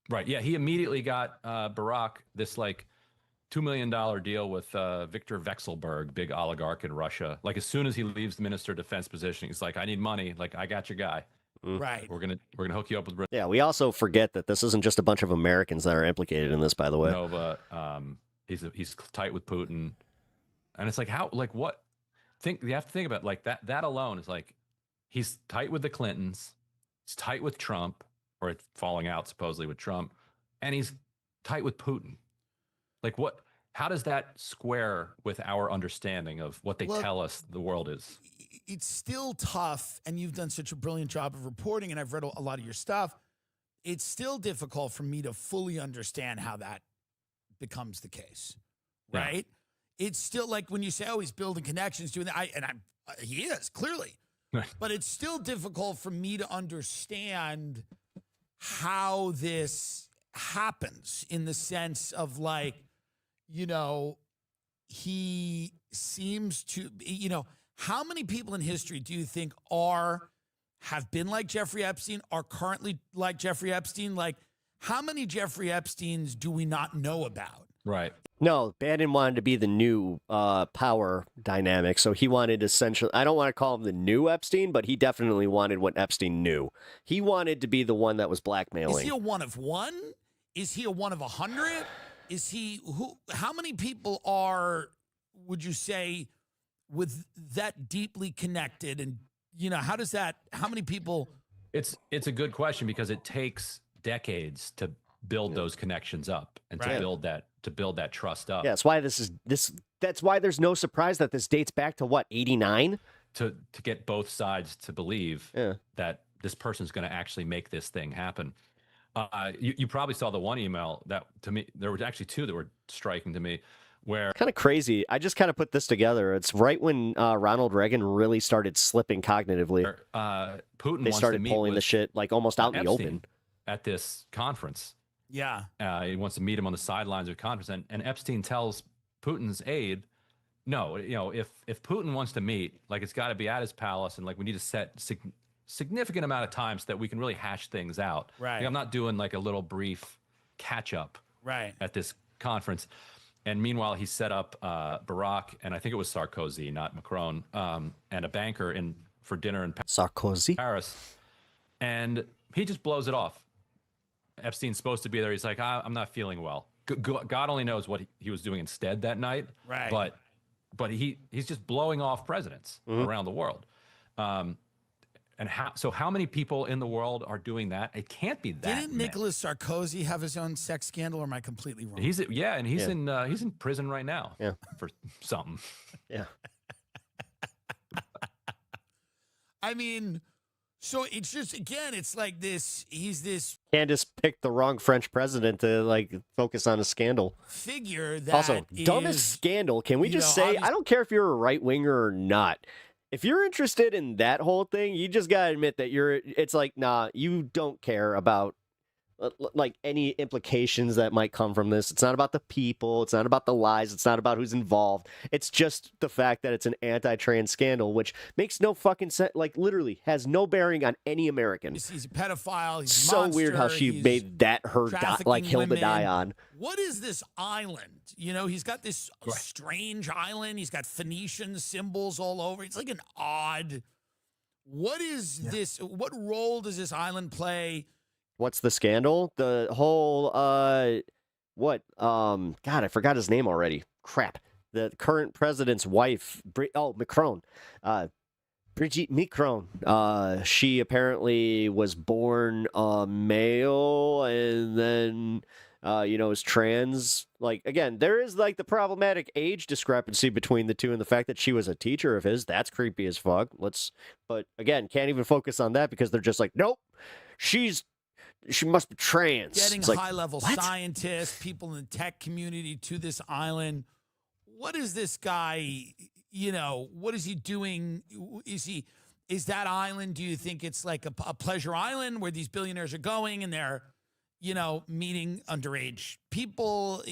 Right. Yeah. He immediately got Barack this $2 million deal with Viktor Vekselberg, big oligarch in Russia. As soon as he leaves the Minister of Defense position, he's like, I need money. I got your guy. Right. We're gonna hook you up with. Yeah. We also forget that this isn't just a bunch of Americans that are implicated in this, by the way. Nova. He's tight with Putin, and it's what? You have to think about that. That alone is he's tight with the Clintons. He's tight with Trump, or it's falling out supposedly with Trump, and he's tight with Putin. What? How does that square with our understanding of what they tell us the world is? It's still tough, and you've done such a brilliant job of reporting, and I've read a lot of your stuff. It's still difficult for me to fully understand how that becomes the case, right? Yeah. It's still when you say, "Oh, he's building connections, doing that," he is clearly, but it's still difficult for me to understand how this happens, in the sense of he seems to, how many people in history do you think have been like Jeffrey Epstein, are currently like Jeffrey Epstein? How many Jeffrey Epsteins do we not know about? Right. No, Bannon wanted to be the new power dynamic. So he wanted essentially, I don't want to call him the new Epstein, but he definitely wanted what Epstein knew. He wanted to be the one that was blackmailing. Is he a one of one? Is he a one of 100? Is he how many people would you say, with that deeply connected? And how many people? It's a good question, because it takes decades to build those connections up, and to build that trust up. Yeah, that's why that's why there's no surprise that this dates back to what, 89? To get both sides to believe that this person's going to actually make this thing happen. You probably saw the one email that, to me, there were actually two that were striking to me, where kind of crazy. I just kind of put this together. It's right when Ronald Reagan really started slipping cognitively. Putin started pulling the shit almost out in the open at this conference. Yeah. He wants to meet him on the sidelines of the conference, and Epstein tells Putin's aide, no, if Putin wants to meet, it's got to be at his palace, and we need to set significant amount of time so that we can really hash things out. Right. I'm not doing a little brief catch up at this conference. And meanwhile, he set up Barack, and I think it was Sarkozy, not Macron, and a banker for dinner in Sarkozy? Paris. And he just blows it off. Epstein's supposed to be there. He's like, I'm not feeling well. God only knows what he was doing instead that night. Right. But he's just blowing off presidents around the world. And how many people in the world are doing that? It can't be that. Didn't Nicolas Sarkozy have his own sex scandal, or am I completely wrong? He's in prison right now. Yeah. For something. Yeah. I mean, so it's just, again, it's like this, he's this Candace picked the wrong French president to like focus on a scandal. figure that Also, dumbest is, scandal. Can we you just know, say, I don't care if you're a right winger or not. If you're interested in that whole thing, you just got to admit that it's like, nah, you don't care about like any implications that might come from this. It's not about the people. It's not about the lies. It's not about who's involved. It's just the fact that it's an anti-trans scandal, which makes no fucking sense. Like literally has no bearing on any American. he's a pedophile. He's a So monster, weird how she he's made that her like hill to die women. on. What is this island? You know, he's got this strange island. He's got Phoenician symbols all over. It's like an odd. What is this? What role does this island play? What's the scandal? The whole God, I forgot his name already. Crap. The current president's wife, Macron. Brigitte Macron. She apparently was born male and then is trans. Like, again, there is like the problematic age discrepancy between the two and the fact that she was a teacher of his. That's creepy as fuck. But again, can't even focus on that because they're just like, nope, she must be trans. Getting It's like, high-level what? scientists, people in the tech community to this island. What is this guy, what is he doing? Is that island, do you think it's like a pleasure island where these billionaires are going and they're, meeting underage people?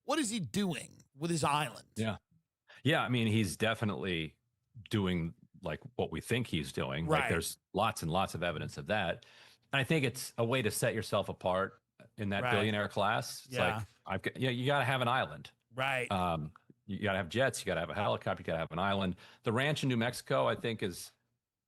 What is he doing with his island? Yeah. Yeah. I mean, he's definitely doing like what we think he's doing. Right. Like there's lots and lots of evidence of that. And I think it's a way to set yourself apart in that billionaire class. It's like, you got to have an island. Right. You got to have jets. You got to have a helicopter. You got to have an island. The ranch in New Mexico, I think, is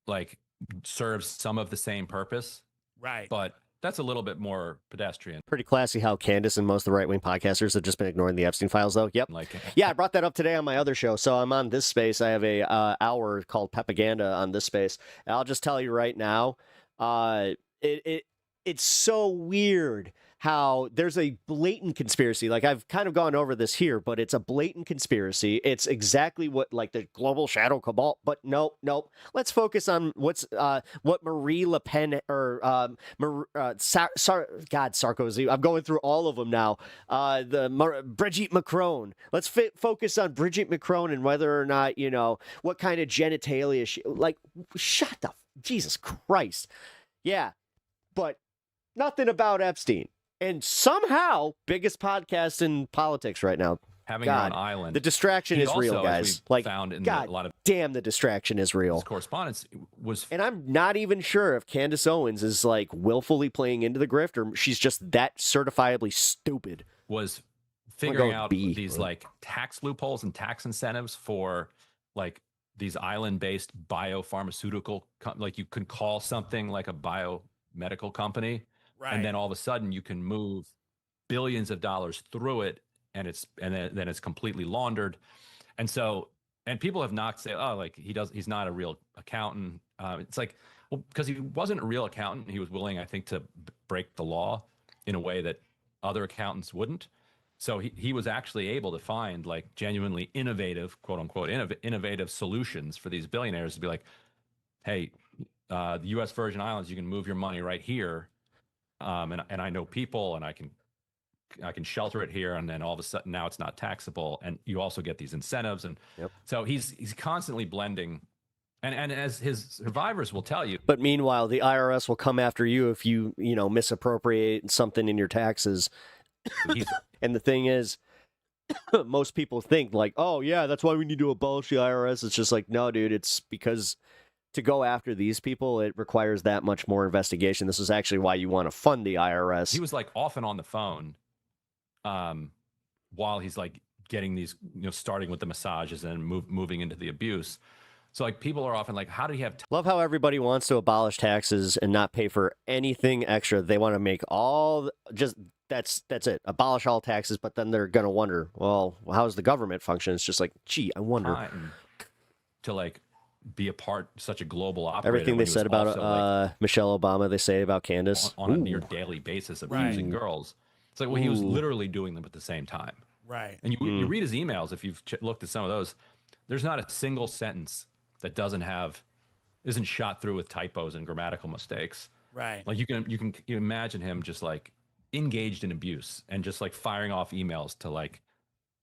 like serves some of the same purpose. Right. But that's a little bit more pedestrian. Pretty classy how Candace and most of the right-wing podcasters have just been ignoring the Epstein files, though. Yep. Yeah, I brought that up today on my other show. So I'm on this space. I have a hour called Pepaganda on this space. And I'll just tell you right now, it's so weird how there's a blatant conspiracy. Like, I've kind of gone over this here, but it's a blatant conspiracy. It's exactly what, like, the global shadow cabal. But nope. Let's focus on what Marie Le Pen or Sarkozy. I'm going through all of them now. Brigitte Macron. Let's focus on Brigitte Macron and whether or not, what kind of genitalia she, like, shut the, Jesus Christ. Yeah, but nothing about Epstein. And somehow, biggest podcast in politics right now. Having your own island. The distraction is real, guys. Like, found in God a lot of damn, the distraction is real. correspondence was. And I'm not even sure if Candace Owens is like willfully playing into the grift or she's just that certifiably stupid. Was figuring out these like tax loopholes and tax incentives for like these island-based biopharmaceutical, like you can call something like a biomedical company. Right. And then all of a sudden you can move billions of dollars through it and then it's completely laundered. And people have knocked, say, oh, like he's not a real accountant. It's like, well, because he wasn't a real accountant, he was willing, I think, to break the law in a way that other accountants wouldn't. So he was actually able to find like genuinely innovative, quote unquote, innovative solutions for these billionaires to be like, hey, the U.S. Virgin Islands, you can move your money right here. And I know people and I can shelter it here. And then all of a sudden now it's not taxable. And you also get these incentives. And so he's constantly blending. And as his survivors will tell you. But meanwhile, the IRS will come after you if you misappropriate something in your taxes. And the thing is, most people think like, oh, yeah, that's why we need to abolish the IRS. It's just like, no, dude, it's because to go after these people, it requires that much more investigation. This is actually why you want to fund the IRS. He was like often on the phone while he's like getting these, starting with the massages and moving into the abuse. So like people are often like, how do you have Love how everybody wants to abolish taxes and not pay for anything extra. They want to make that's it. Abolish all taxes, but then they're going to wonder, well, how's the government function? It's just like, gee, I wonder. Time to like be a part, such a global operator. Everything they said about Michelle Obama, they say about Candace. On a near daily basis of using girls. It's like, well, he was literally doing them at the same time. Right. And you read his emails, if you've looked at some of those, there's not a single sentence that doesn't have isn't shot through with typos and grammatical mistakes. Right. Like you can imagine him just like engaged in abuse and just like firing off emails to like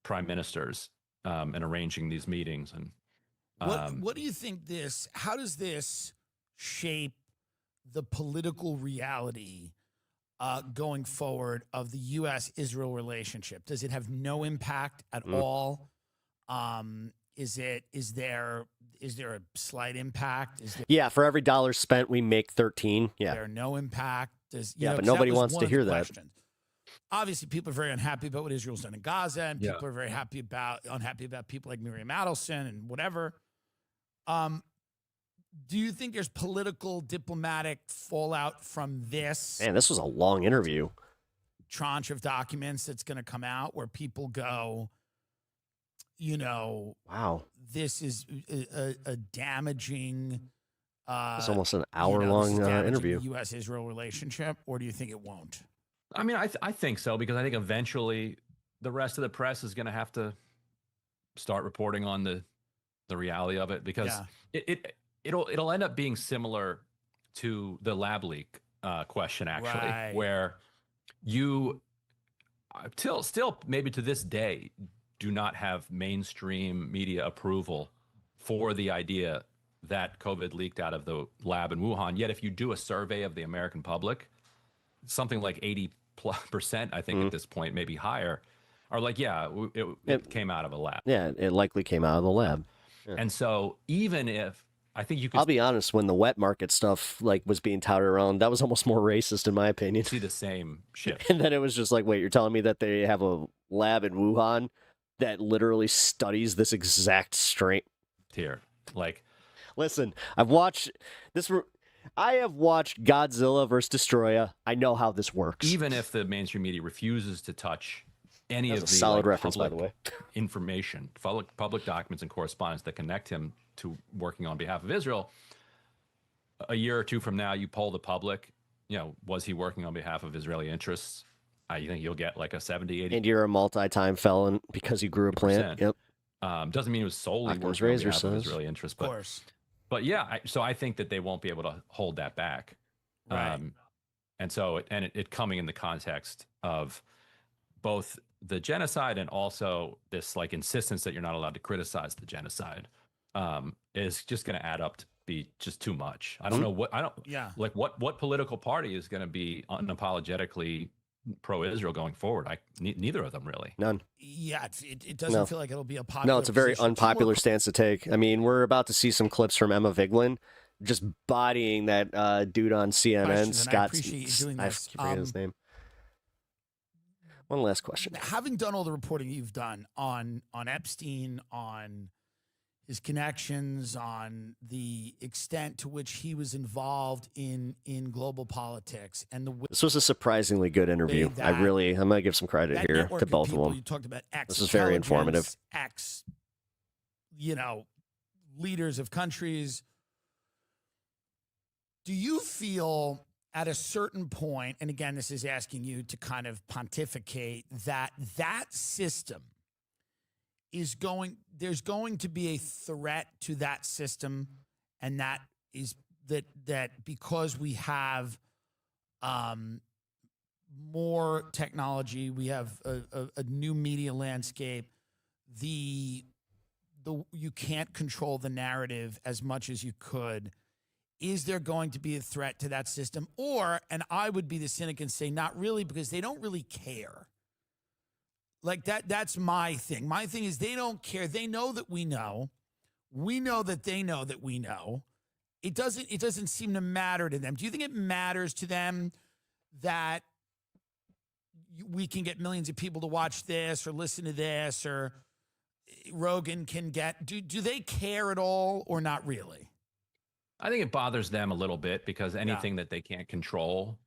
prime ministers and arranging these meetings. And what do you think how does this shape the political reality going forward of the U.S.-Israel relationship? Does it have no impact at all? Is there a slight impact? Yeah, for every dollar spent, we make 13. Yeah. There no impact? But nobody wants to hear that. Questions. Obviously, people are very unhappy about what Israel's done in Gaza, and people are very unhappy about people like Miriam Adelson and whatever. Do you think there's political, diplomatic fallout from this? Man, this was a long interview. Tranche of documents that's going to come out where people go, wow, this is a damaging. It's almost an hour-long interview. U.S.-Israel relationship, or do you think it won't? I mean, I think so, because I think eventually the rest of the press is going to have to start reporting on the reality of it, because it'll end up being similar to the lab leak question, actually, where you still maybe to this day do not have mainstream media approval for the idea that COVID leaked out of the lab in Wuhan. Yet if you do a survey of the American public, something like 80%, I think at this point, maybe higher, are like, yeah, it came out of a lab. Yeah, it likely came out of the lab. Yeah. And so even if, I think you could... I'll be honest, when the wet market stuff was being touted around, that was almost more racist in my opinion. See the same shit. And then it was just like, wait, you're telling me that they have a lab in Wuhan that literally studies this exact strain? Here, listen, I have watched Godzilla vs. Destroya. I know how this works. Even if the mainstream media refuses to touch any of the solid reference, by the way, information, public documents and correspondence that connect him to working on behalf of Israel, a year or two from now, you poll the public, was he working on behalf of Israeli interests? I think you'll get like a 70, 80. And you're a multi-time felon because you grew a plant. Yep. Doesn't mean it was solely working on behalf of Israeli interests. Of course. But yeah, so I think that they won't be able to hold that back. Right. And so, it coming in the context of both the genocide and also this insistence that you're not allowed to criticize the genocide is just going to add up to be just too much. I don't know what political party is going to be unapologetically pro-Israel going forward. Neither of them really. None. Yeah, it doesn't feel like it'll be a popular. No, it's a very unpopular stance to take. I mean, we're about to see some clips from Emma Vigeland just bodying that dude on CNN, Scott. I appreciate you doing this. I forget his name. One last question. Having done all the reporting you've done on Epstein, on his connections, on the extent to which he was involved in global politics, and this was a surprisingly good interview. I'm going to give some credit here to both of them. You talked about this was very informative. Leaders of countries. Do you feel at a certain point, and again, this is asking you to kind of pontificate, that system there's going to be a threat to that system, and that is that because we have more technology, we have a new media landscape, you can't control the narrative as much as you could. Is there going to be a threat to that system? Or, and I would be the cynic and say not really, because they don't really care. That's my thing. My thing is they don't care. They know that we know. We know that they know that we know. It doesn't seem to matter to them. Do you think it matters to them that we can get millions of people to watch this or listen to this, or Rogan can get, do they care at all, or not really? I think it bothers them a little bit, because anything that they can't control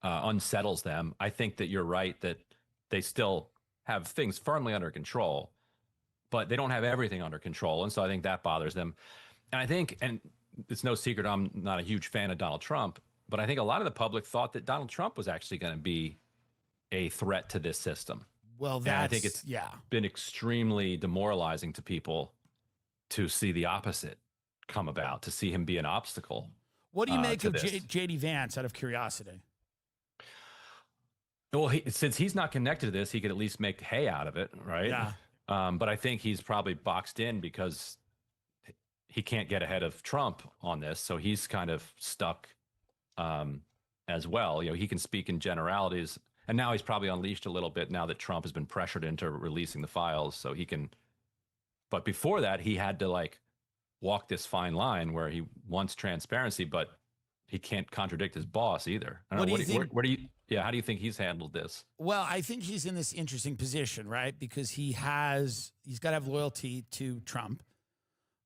unsettles them. I think that you're right that they still have things firmly under control, but they don't have everything under control. And so I think that bothers them. And I think, and it's no secret, I'm not a huge fan of Donald Trump, but I think a lot of the public thought that Donald Trump was actually going to be a threat to this system. Well, I think it's been extremely demoralizing to people to see the opposite come about, to see him be an obstacle. What do you make to of this. JD Vance, out of curiosity? Well, since he's not connected to this, he could at least make hay out of it, right? Yeah. But I think he's probably boxed in because he can't get ahead of Trump on this, so he's kind of stuck as well. You know, he can speak in generalities, and now he's probably unleashed a little bit now that Trump has been pressured into releasing the files, so he can. But before that, he had to like walk this fine line where he wants transparency, but he can't contradict his boss either. I don't know. Where do you? Yeah, how do you think he's handled this? Well, I think he's in this interesting position, right? Because he's got to have loyalty to Trump.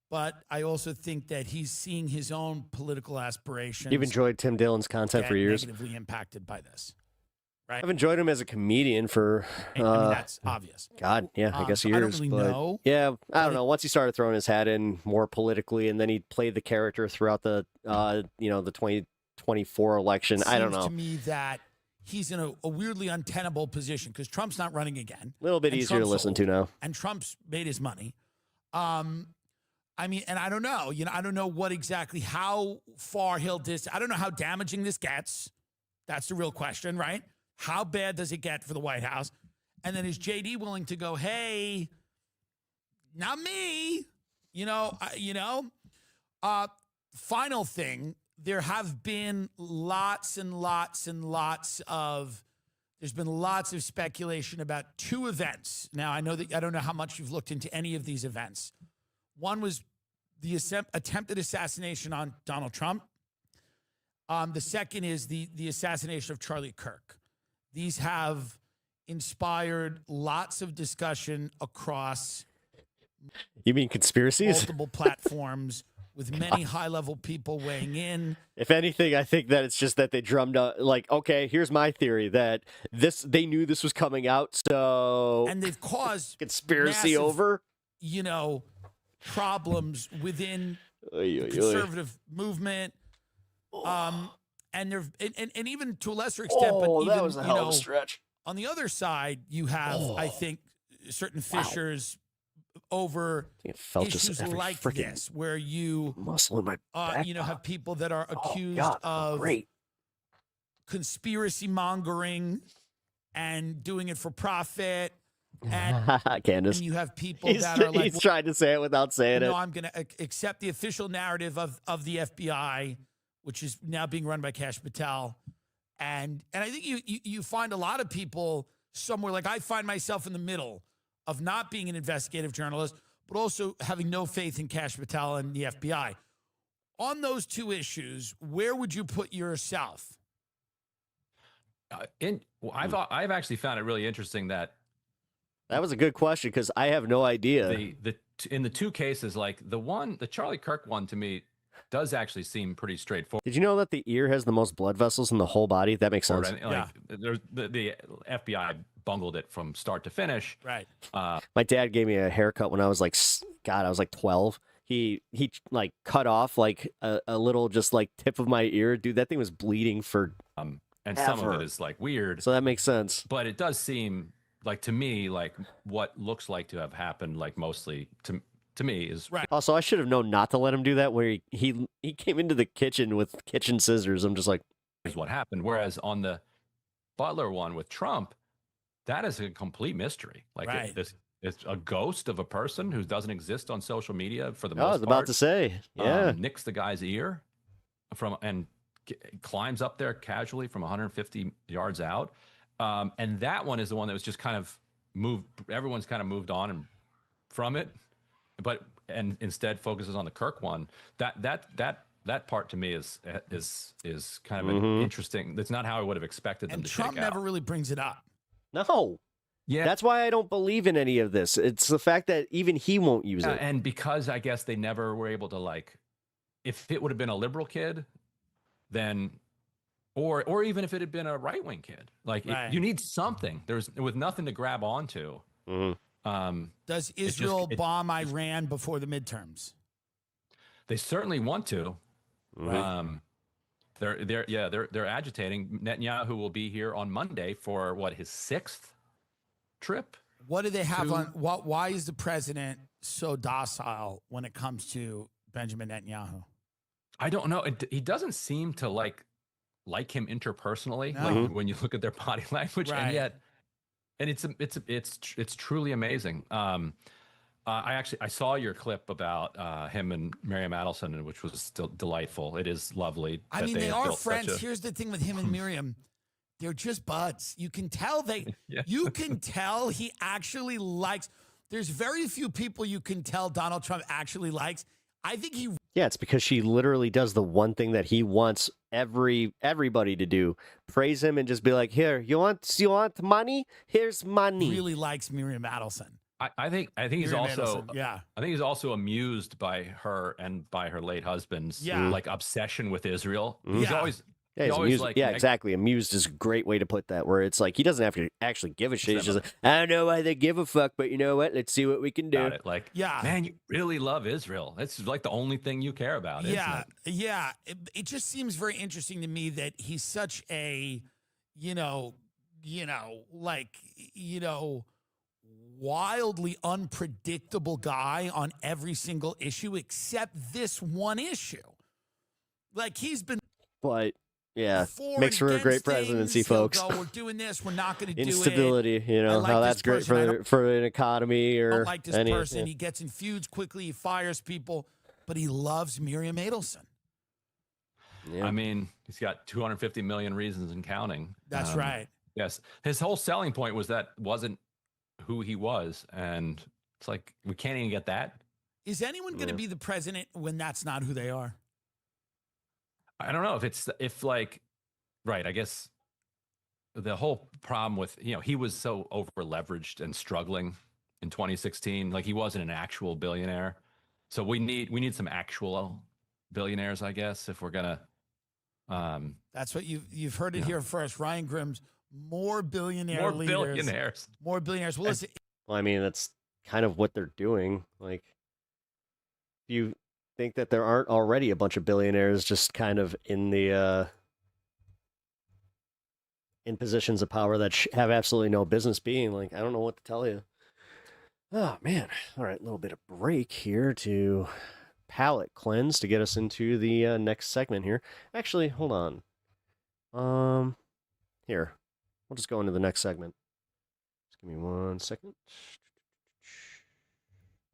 But I also think that he's seeing his own political aspirations. You've enjoyed Tim Dillon's content for years. Negatively impacted by this, right? I've enjoyed him as a comedian for. I mean, that's obvious. God, yeah, I guess years. I don't really but know. Yeah, I don't know. Once he started throwing his hat in more politically, and then he played the character throughout the, the 2024 election. I don't know. It seems to me that he's in a weirdly untenable position because Trump's not running again. A little bit easier to listen to now. And Trump's made his money. I mean, and I don't know. I don't know how far he'll I don't know how damaging this gets. That's the real question, right? How bad does it get for the White House? And then is JD willing to go, hey, not me? Final thing, there have been lots of speculation about two events. Now, I don't know how much you've looked into any of these events. One was the attempted assassination on Donald Trump. The second is the assassination of Charlie Kirk. These have inspired lots of discussion across. You mean conspiracies? Multiple platforms with many high-level people weighing in. If anything, I think that it's just that they drummed up, like, okay, here's my theory that they knew this was coming out, so and they've caused conspiracy massive, over, problems within the conservative movement. And there, and even to a lesser extent, but even that was a hell of a stretch. On the other side, you have, I think, certain fissures over issues like this, where you muscle in my back have people that are accused of conspiracy mongering and doing it for profit. And, Candace. and you have people that are like, he's trying to say it without saying it. No, I'm going to accept the official narrative of the FBI, which is now being run by Kash Patel. And I think you find a lot of people somewhere, like I find myself in the middle of not being an investigative journalist, but also having no faith in Kash Patel and the FBI. On those two issues, where would you put yourself? I've actually found it really interesting that was a good question because I have no idea. In the two cases, like the Charlie Kirk one, to me does actually seem pretty straightforward. Did you know that the ear has the most blood vessels in the whole body? That makes sense. The FBI bungled it from start to finish. Right. My dad gave me a haircut when I was like 12. He like cut off like a little just like tip of my ear. Dude, that thing was bleeding for and some of it is like weird. So that makes sense. But it does seem like, to me, like what looks like to have happened, like mostly to me is right. Also, I should have known not to let him do that. Where he came into the kitchen with kitchen scissors. I'm just like, is what happened. Whereas on the Butler one with Trump, that is a complete mystery. Like right. It's a ghost of a person who doesn't exist on social media for the most part. I was about to say, yeah. Nicks the guy's ear and climbs up there casually from 150 yards out. And that one is the one that was just kind of moved. Everyone's kind of moved on from it, and instead focuses on the Kirk one. That part to me is kind of an interesting. That's not how I would have expected them to Trump shake out. never really brings it up. No. Yeah. That's why I don't believe in any of this. It's the fact that even he won't use it. And because I guess they never were able to, like, if it would have been a liberal kid, then, or even if it had been a right-wing kid, like right. you need something. With nothing to grab onto. Mm-hmm. Does Israel bomb Iran before the midterms? They certainly want to. Right. They're agitating. Netanyahu will be here on Monday for his 6th trip. What do they have on? Why is the president so docile when it comes to Benjamin Netanyahu? I don't know. He doesn't seem to like him interpersonally, No. like when you look at their body language, Right. and yet, and it's truly amazing. I saw your clip about him and Miriam Adelson, which was still delightful. It is lovely. I that mean, they they have are built such friends. Here's the thing with him and Miriam. They're just buds. You can tell Yeah. you can tell he actually likes. There's very few people you can tell Donald Trump actually likes. I think he. Yeah, it's because she literally does the one thing that he wants everybody to do: praise him and just be like, "Here, you want money? Here's money." Really likes Miriam Adelson. I think he's Miriam also Adelson, yeah. I think he's also amused by her and by her late husband's Yeah. like obsession with Israel. Mhm. He's Yeah. always Yeah, he's he's always amused. like Yeah, exactly. Amused is a great way to put that, where it's like he doesn't have to actually give a shit. He's just Never. like, I don't know why they give a fuck, but you know what? Let's see what we can do. about it. Like, Yeah. man, you really love Israel. That's like the only thing you care about. Yeah, Isn't it? yeah. It just seems very interesting to me that he's such a, wildly unpredictable guy on every single issue except this one issue. Like he's been But yeah, for makes and for a great against presidency, things. He'll folks. go, we're doing this. We're not going to do it. Instability, you I know like how this that's great person. I for don't- for an economy I or don't like this any. person. Yeah. He gets in feuds quickly. He fires people, but he loves Miriam Adelson. Yeah. I mean, he's got 250 million reasons and counting. That's right. Yes, his whole selling point was that wasn't who he was, and it's like we can't even get that. Is anyone going to Yeah. be the president when that's not who they are? I don't know if like, right. I guess the whole problem with, he was so over leveraged and struggling in 2016. Like he wasn't an actual billionaire. So we need some actual billionaires, I guess, if we're gonna. That's what you've heard it here first. Ryan Grimm's more billionaire leaders. Billionaires. More billionaires. Well, listen, Well, I mean, that's kind of what they're doing. Like, you think that there aren't already a bunch of billionaires just kind of in the in positions of power that have absolutely no business being? Like, I don't know what to tell you. Oh man! All right, a little bit of break here to palate cleanse to get us into the next segment here. Actually, hold on. Here, we'll just go into the next segment. Just give me 1 second.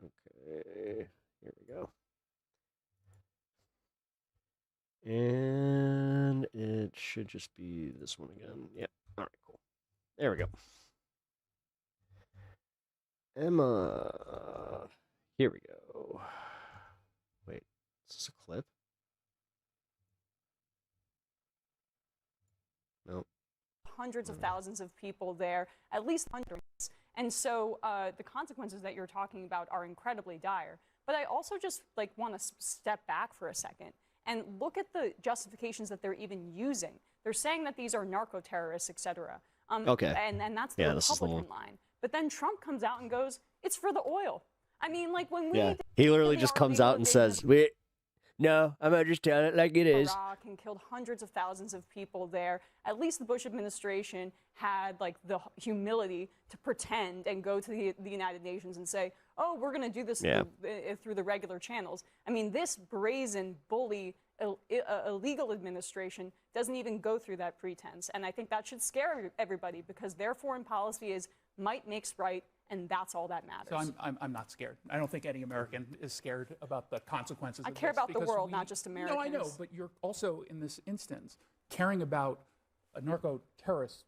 Okay, here we go. And it should just be this one again. Yep. All right, cool. There we go. Emma. Here we go. Wait, is this a clip? Nope. Hundreds of thousands of people there, at least hundreds. And so the consequences that you're talking about are incredibly dire. But I also just want to step back for a second and look at the justifications that they're even using. They're saying that these are narco-terrorists, et cetera. Okay. And that's the this is the Republican line. But then Trump comes out and goes, it's for the oil. I mean, when we... Yeah, he literally just comes out and says, "Wait, no, I'm gonna just tell it like it is." Iraq and killed hundreds of thousands of people there. At least the Bush administration had the humility to pretend and go to the United Nations and say, "Oh, we're going to do this through the regular channels." I mean, this brazen bully illegal administration doesn't even go through that pretense, and I think that should scare everybody because their foreign policy is might makes right. And that's all that matters. So I'm not scared. I don't think any American is scared about the consequences. I of care this about the because world, not just Americans. No, I know, but you're also in this instance caring about a narco-terrorist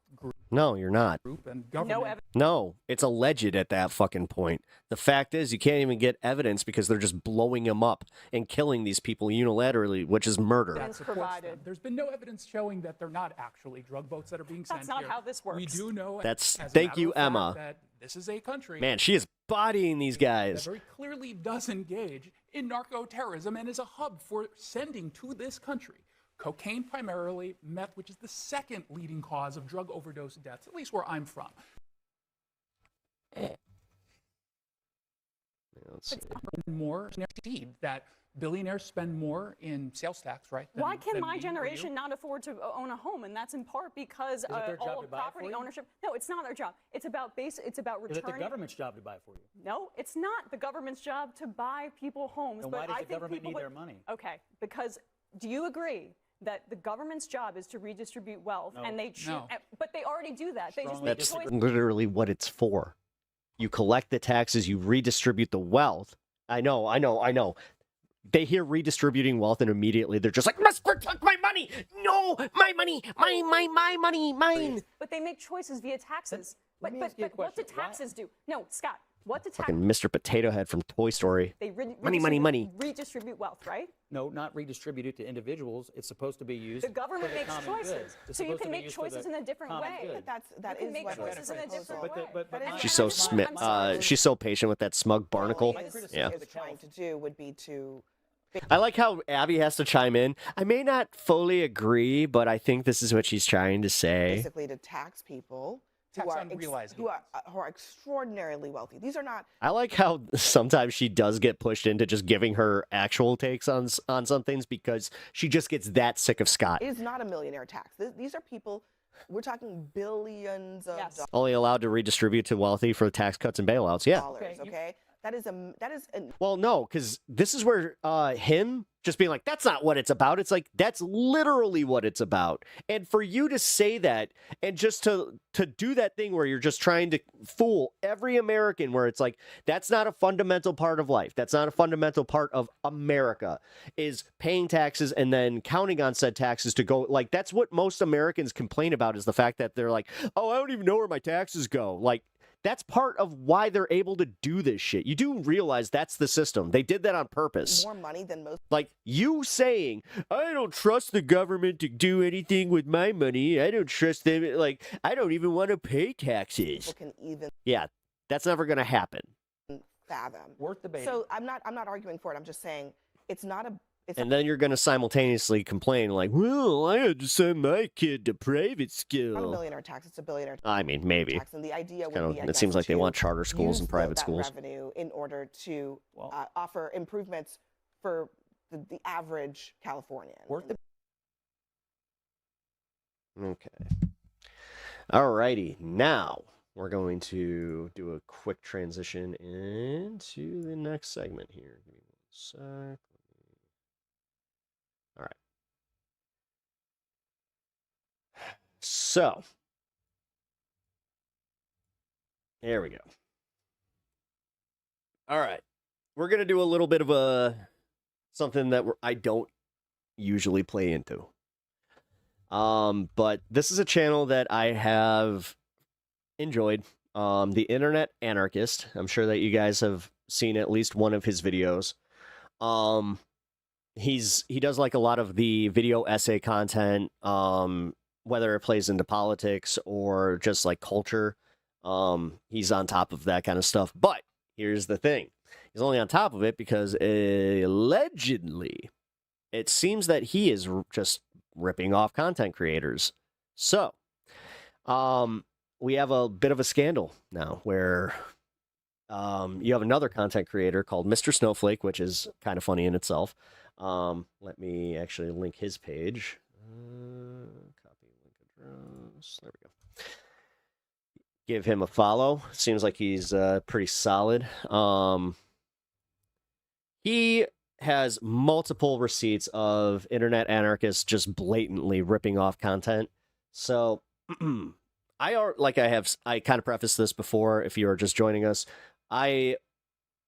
No, you're not. group and government. No evidence. No, it's alleged at that fucking point. The fact is, you can't even get evidence because they're just blowing them up and killing these people unilaterally, which is murder. that supports provided. them. There's been no evidence showing that they're not actually drug boats that are being sent That's not here. how this works. We do know. That's- as a thank matter you, of fact, Emma. That this is a country. Man, she is bodying these that guys. very clearly does engage in narco-terrorism and is a hub for sending to this country cocaine primarily, meth, which is the second leading cause of drug overdose deaths, at least where I'm from. Let's see. More indeed that billionaires spend more in sales tax, right? Why can than my me or generation you? not afford to own a home? And that's in part because their job all to buy it for property you? ownership. No, it's not our job. It's about It's about Is returning. it the government's job to buy it for you? No, it's not the government's job to buy people homes. Then but why does I the think government people need would- their money? Okay, because do you agree that the government's job is to redistribute wealth, No. and they choose, No. but they already do that. They just Strongly make That's choices. literally what it's for. You collect the taxes, you redistribute the wealth. I know. They hear redistributing wealth and immediately they're just like, must protect my money. No, my money, my money, mine. But they make choices via taxes. Let me ask you a But what do question. Why- taxes do? No, Scott. What do taxes? Fucking Mr. Potato Head from Toy Story. They Money. redistribute wealth, right? No, not redistribute it to individuals. It's supposed to be used. The government for the makes common good. choices. It's So you supposed can to be make used for choices the in a different common way. good. That You can is make what choices in a different way. She's so she's so patient with that smug barnacle. Yeah. is trying to do would be to I like how Abby has to chime in. I may not fully agree, but I think this is what she's trying to say. basically to tax people Tax unrealized who are extraordinarily wealthy. These are not I like how sometimes she does get pushed into just giving her actual takes on some things because she just gets that sick of Scott. it is not a millionaire tax. These are people. We're talking billions of Yes. Only allowed to redistribute to wealthy for tax cuts and bailouts. Yeah. dollars. Okay, that is an Well, no, because this is where him just being like, that's not what it's about. It's like, that's literally what it's about. And for you to say that and just to do that thing where you're just trying to fool every American where it's like, that's not a fundamental part of life. That's not a fundamental part of America is paying taxes and then counting on said taxes to go. Like, that's what most Americans complain about is the fact that they're like, oh, I don't even know where my taxes go. Like, that's part of why they're able to do this shit. You do realize that's the system. They did that on purpose. more money than most Like you saying, I don't trust the government to do anything with my money. I don't trust them. Like, I don't even want to pay taxes. people can even Yeah, that's never going to happen. fathom. Worth debating. So I'm not arguing for it. I'm just saying it's not a. It's And then you're going to simultaneously complain like, well, I had to send my kid to private not a school. millionaire tax. It's a billionaire I mean, maybe. tax, and the idea would Kind be, of, I it guess, seems like they to want charter schools use and private that schools. revenue in order to Well- offer improvements for the average Californian. Worth the Okay. All righty. Now we're going to do a quick transition into the next segment here. Give me 1 sec. All right. So, there we go. All right. We're going to do a little bit of something that I don't usually play into. But this is a channel that I have enjoyed. The Internet Anarchist. I'm sure that you guys have seen at least one of his videos. He does like a lot of the video essay content, whether it plays into politics or just like culture. He's on top of that kind of stuff. But here's the thing. He's only on top of it because allegedly it seems that he is just ripping off content creators. So, we have a bit of a scandal now where you have another content creator called Mr. Snowflake, which is kind of funny in itself. Let me actually link his page. Copy link address. There we go. Give him a follow. Seems like he's pretty solid. He has multiple receipts of Internet Anarchists just blatantly ripping off content. So I kind of prefaced this before if you were just joining us. I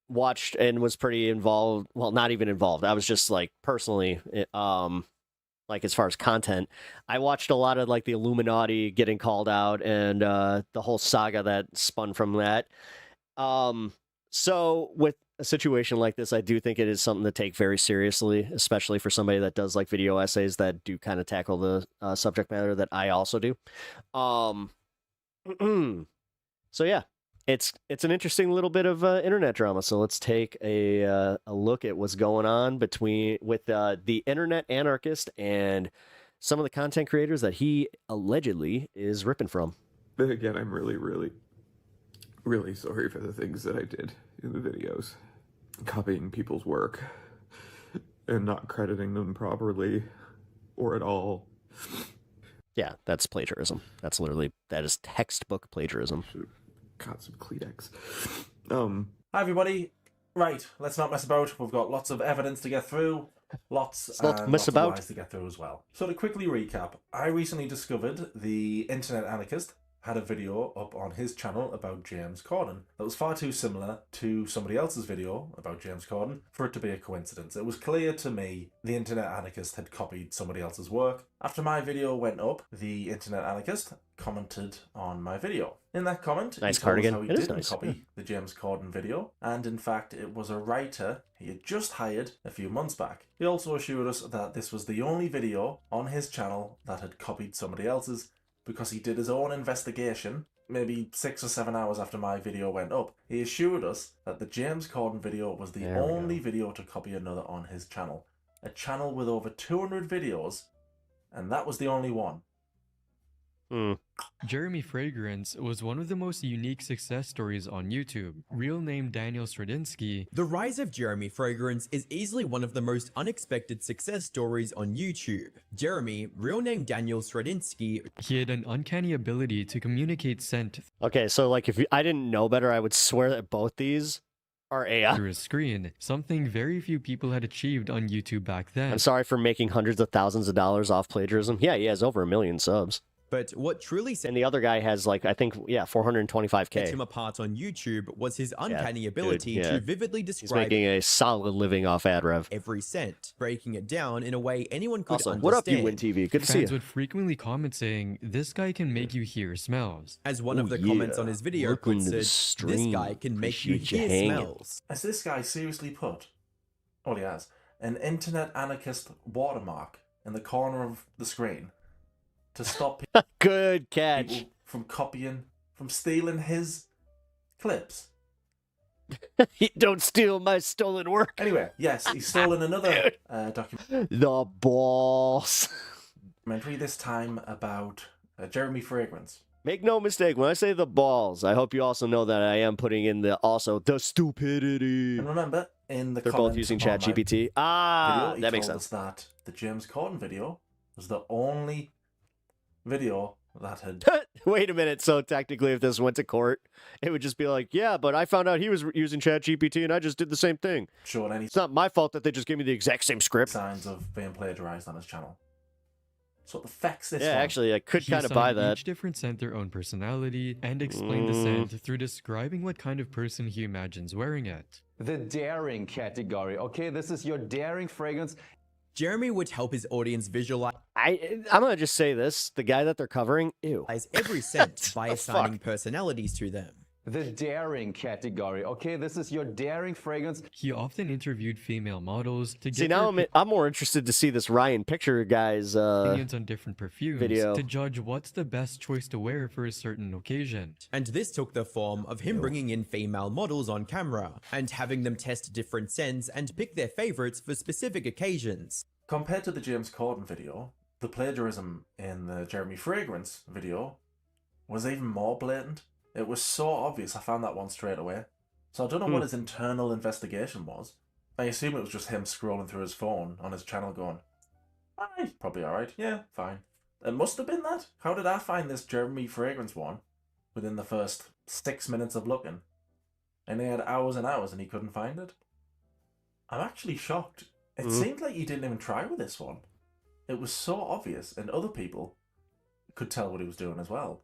watched and was pretty involved. Well, not even involved. I was just like personally, like as far as content, I watched a lot of like the Illuminati getting called out and the whole saga that spun from that. So with a situation like this, I do think it is something to take very seriously, especially for somebody that does like video essays that do kind of tackle the subject matter that I also do. So yeah, it's an interesting little bit of internet drama. So let's take a look at what's going on with the Internet Anarchist and some of the content creators that he allegedly is ripping from. But again, I'm really, really, really sorry for the things that I did in the videos. copying people's work and not crediting them properly or at all. Yeah, that's plagiarism. That is textbook plagiarism. Should've got some Kleenex. Hi everybody. Right, let's not mess about. We've got lots of evidence to get through. Lots of lies to get through as well. So to quickly recap, I recently discovered the Internet Anarchist had a video up on his channel about James Corden that was far too similar to somebody else's video about James Corden for it to be a coincidence. It was clear to me the Internet Anarchist had copied somebody else's work. After my video went up, the Internet Anarchist commented on my video. In that comment, nice he told cardigan. us how he didn't copy the James Corden video, and in fact it was a writer he had just hired a few months back. He also assured us that this was the only video on his channel that had copied somebody else's, because he did his own investigation, maybe 6 or 7 hours after my video went up. He assured us that the James Corden video was the only video to copy another on his channel. A channel with over 200 videos, and that was the only one. Jeremy Fragrance was one of the most unique success stories on YouTube. Real name Daniel Stradinsky. The rise of Jeremy Fragrance is easily one of the most unexpected success stories on YouTube. Jeremy, real name Daniel Stradinsky, he had an uncanny ability to communicate scent. Okay, so like if I didn't know better, I would swear that both these are AI. Through a screen, something very few people had achieved on YouTube back then. I'm sorry for making hundreds of thousands of dollars off plagiarism. Yeah, he has over 1 million subs. But what truly set and the other guy has like, I think, 425K. him apart on YouTube was his uncanny ability to vividly describe He's making a solid living off ad rev. every scent, breaking it down in a way anyone could Also, understand. what up, you Win TV? Good to see you. Fans would frequently comment saying, "This guy can make you hear smells." As one of the comments on his video puts it, this guy can make you hear smells. Has this guy seriously put, oh he has, an Internet Anarchist watermark in the corner of the screen to stop good catch people from copying, from stealing his clips? Don't steal my stolen work. Anyway, yes, he's stolen another documentary. The balls. Documentary this time about Jeremy Fragrance. Make no mistake, when I say the balls, I hope you also know that I am putting in the stupidity. And remember, in the they're both using ChatGPT. That makes sense. That the James Corden video was the only video that had... Wait a minute, so technically if this went to court, it would just be like, yeah, but I found out he was using ChatGPT and I just did the same thing. Sure, it's not my fault that they just gave me the exact same script. Signs of being plagiarized on his channel. So what the feck's this Yeah, one? actually, I could kind of buy that. Each different scent their own personality and explain the scent through describing what kind of person he imagines wearing it. The daring category. Okay, this is your daring fragrance. Jeremy would help his audience visualize. I'm gonna just say this: the guy that they're covering, ew. Every scent by assigning personalities to them. The daring category. Okay, this is your daring fragrance. He often interviewed female models to get See, now I'm more interested to see this Ryan Picture guy's opinions on different perfumes video to judge what's the best choice to wear for a certain occasion. And this took the form of him bringing in female models on camera and having them test different scents and pick their favorites for specific occasions. Compared to the James Corden video, the plagiarism in the Jeremy Fragrance video was even more blatant. It was so obvious, I found that one straight away. So I don't know what his internal investigation was. I assume it was just him scrolling through his phone on his channel going, "Aye, probably alright, yeah, fine." It must have been that. How did I find this Jeremy Fragrance one within the first 6 minutes of looking? And he had hours and hours and he couldn't find it? I'm actually shocked. It seemed like he didn't even try with this one. It was so obvious, and other people could tell what he was doing as well.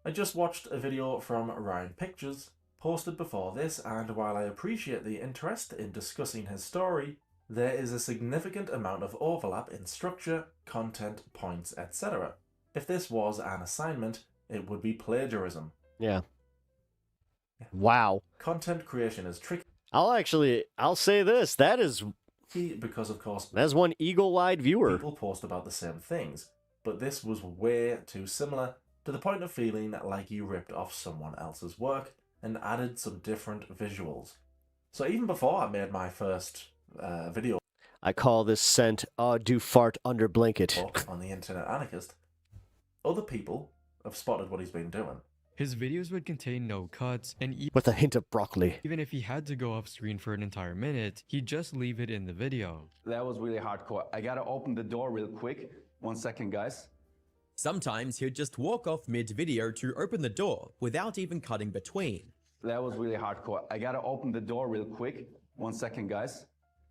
I just watched a video from Ryan Pictures, posted before this, and while I appreciate the interest in discussing his story, there is a significant amount of overlap in structure, content, points, etc. If this was an assignment, it would be plagiarism. Yeah. Wow. Content creation is tricky. I'll say this, that is... Because, of course, that's one eagle-eyed viewer. People post about the same things, but this was way too similar to the point of feeling like you ripped off someone else's work and added some different visuals. So even before I made my first video, I call this scent, do fart under blanket. On the Internet Anarchist, other people have spotted what he's been doing. His videos would contain no cuts, and with a hint of broccoli. even if he had to go off screen for an entire minute, he'd just leave it in the video. That was really hardcore. I gotta open the door real quick. 1 second, guys. Sometimes he'd just walk off mid-video to open the door without even cutting between. That was really hardcore. I gotta open the door real quick. 1 second, guys.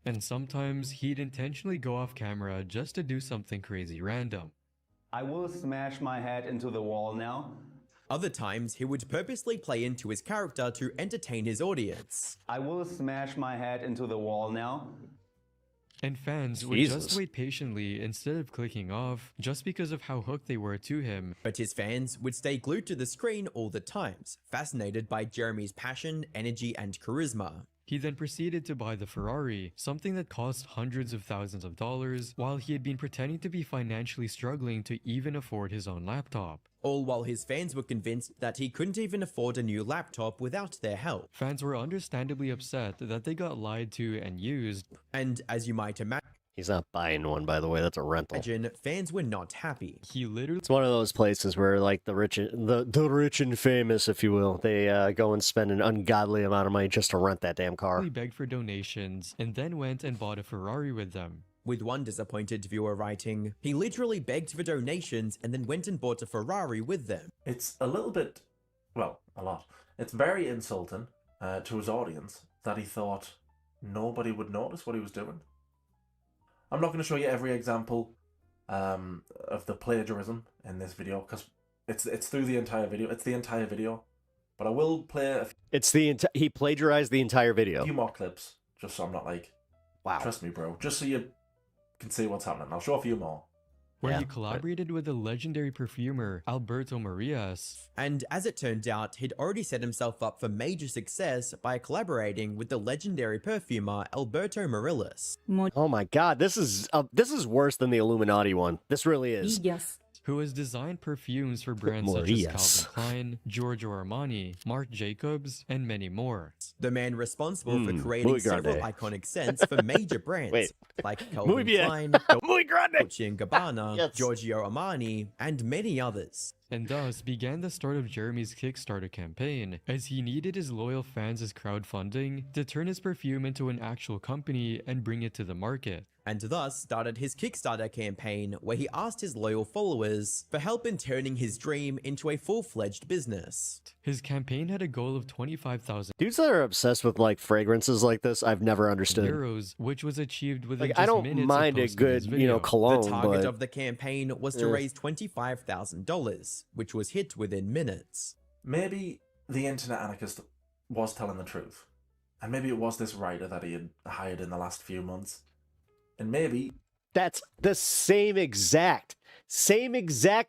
And sometimes he'd intentionally go off camera just to do something crazy random. I will smash my head into the wall now. Other times, he would purposely play into his character to entertain his audience. I will smash my head into the wall now. And fans would just wait patiently instead of clicking off, just because of how hooked they were to him. But his fans would stay glued to the screen all the times, fascinated by Jeremy's passion, energy, and charisma. He then proceeded to buy the Ferrari, something that cost hundreds of thousands of dollars, while he had been pretending to be financially struggling to even afford his own laptop. All while his fans were convinced that he couldn't even afford a new laptop without their help. Fans were understandably upset that they got lied to and used. And as you might imagine, he's not buying one, by the way. That's a rental. Fans were not happy. He literally... It's one of those places where, like, the rich and famous, if you will, they go and spend an ungodly amount of money just to rent that damn car. He begged for donations and then went and bought a Ferrari with them. With one disappointed viewer writing, he literally begged for donations and then went and bought a Ferrari with them. It's a little bit, well, a lot. It's very insulting to his audience that he thought nobody would notice what he was doing. I'm not going to show you every example of the plagiarism in this video because it's through the entire video. It's the entire video, but I will play. He plagiarized the entire video. A few more clips, just so I'm not like, wow. Trust me, bro. Just so you can see what's happening. I'll show a few more. Where he collaborated with the legendary perfumer Alberto Marias. And as it turned out, he'd already set himself up for major success by collaborating with the legendary perfumer Alberto Marias. Oh my god, this is worse than the Illuminati one. This really is. Yes. Who has designed perfumes for brands such as Calvin Klein, Giorgio Armani, Marc Jacobs, and many more. The man responsible for creating several iconic scents for major brands like Calvin Klein, Dolce & Gabbana, Giorgio Armani, and many others. And thus began the start of Jeremy's Kickstarter campaign, as he needed his loyal fans as crowdfunding to turn his perfume into an actual company and bring it to the market. And thus started his Kickstarter campaign, where he asked his loyal followers for help in turning his dream into a full-fledged business. His campaign had a goal of 25,000 dudes that are obsessed with like fragrances like this. I've never understood. Euros, which was achieved within like, just I don't minutes mind a good, cologne. The target but... of the campaign was to raise $25,000, which was hit within minutes. Maybe the internet anarchist was telling the truth, and maybe it was this writer that he had hired in the last few months. And maybe that's the same exact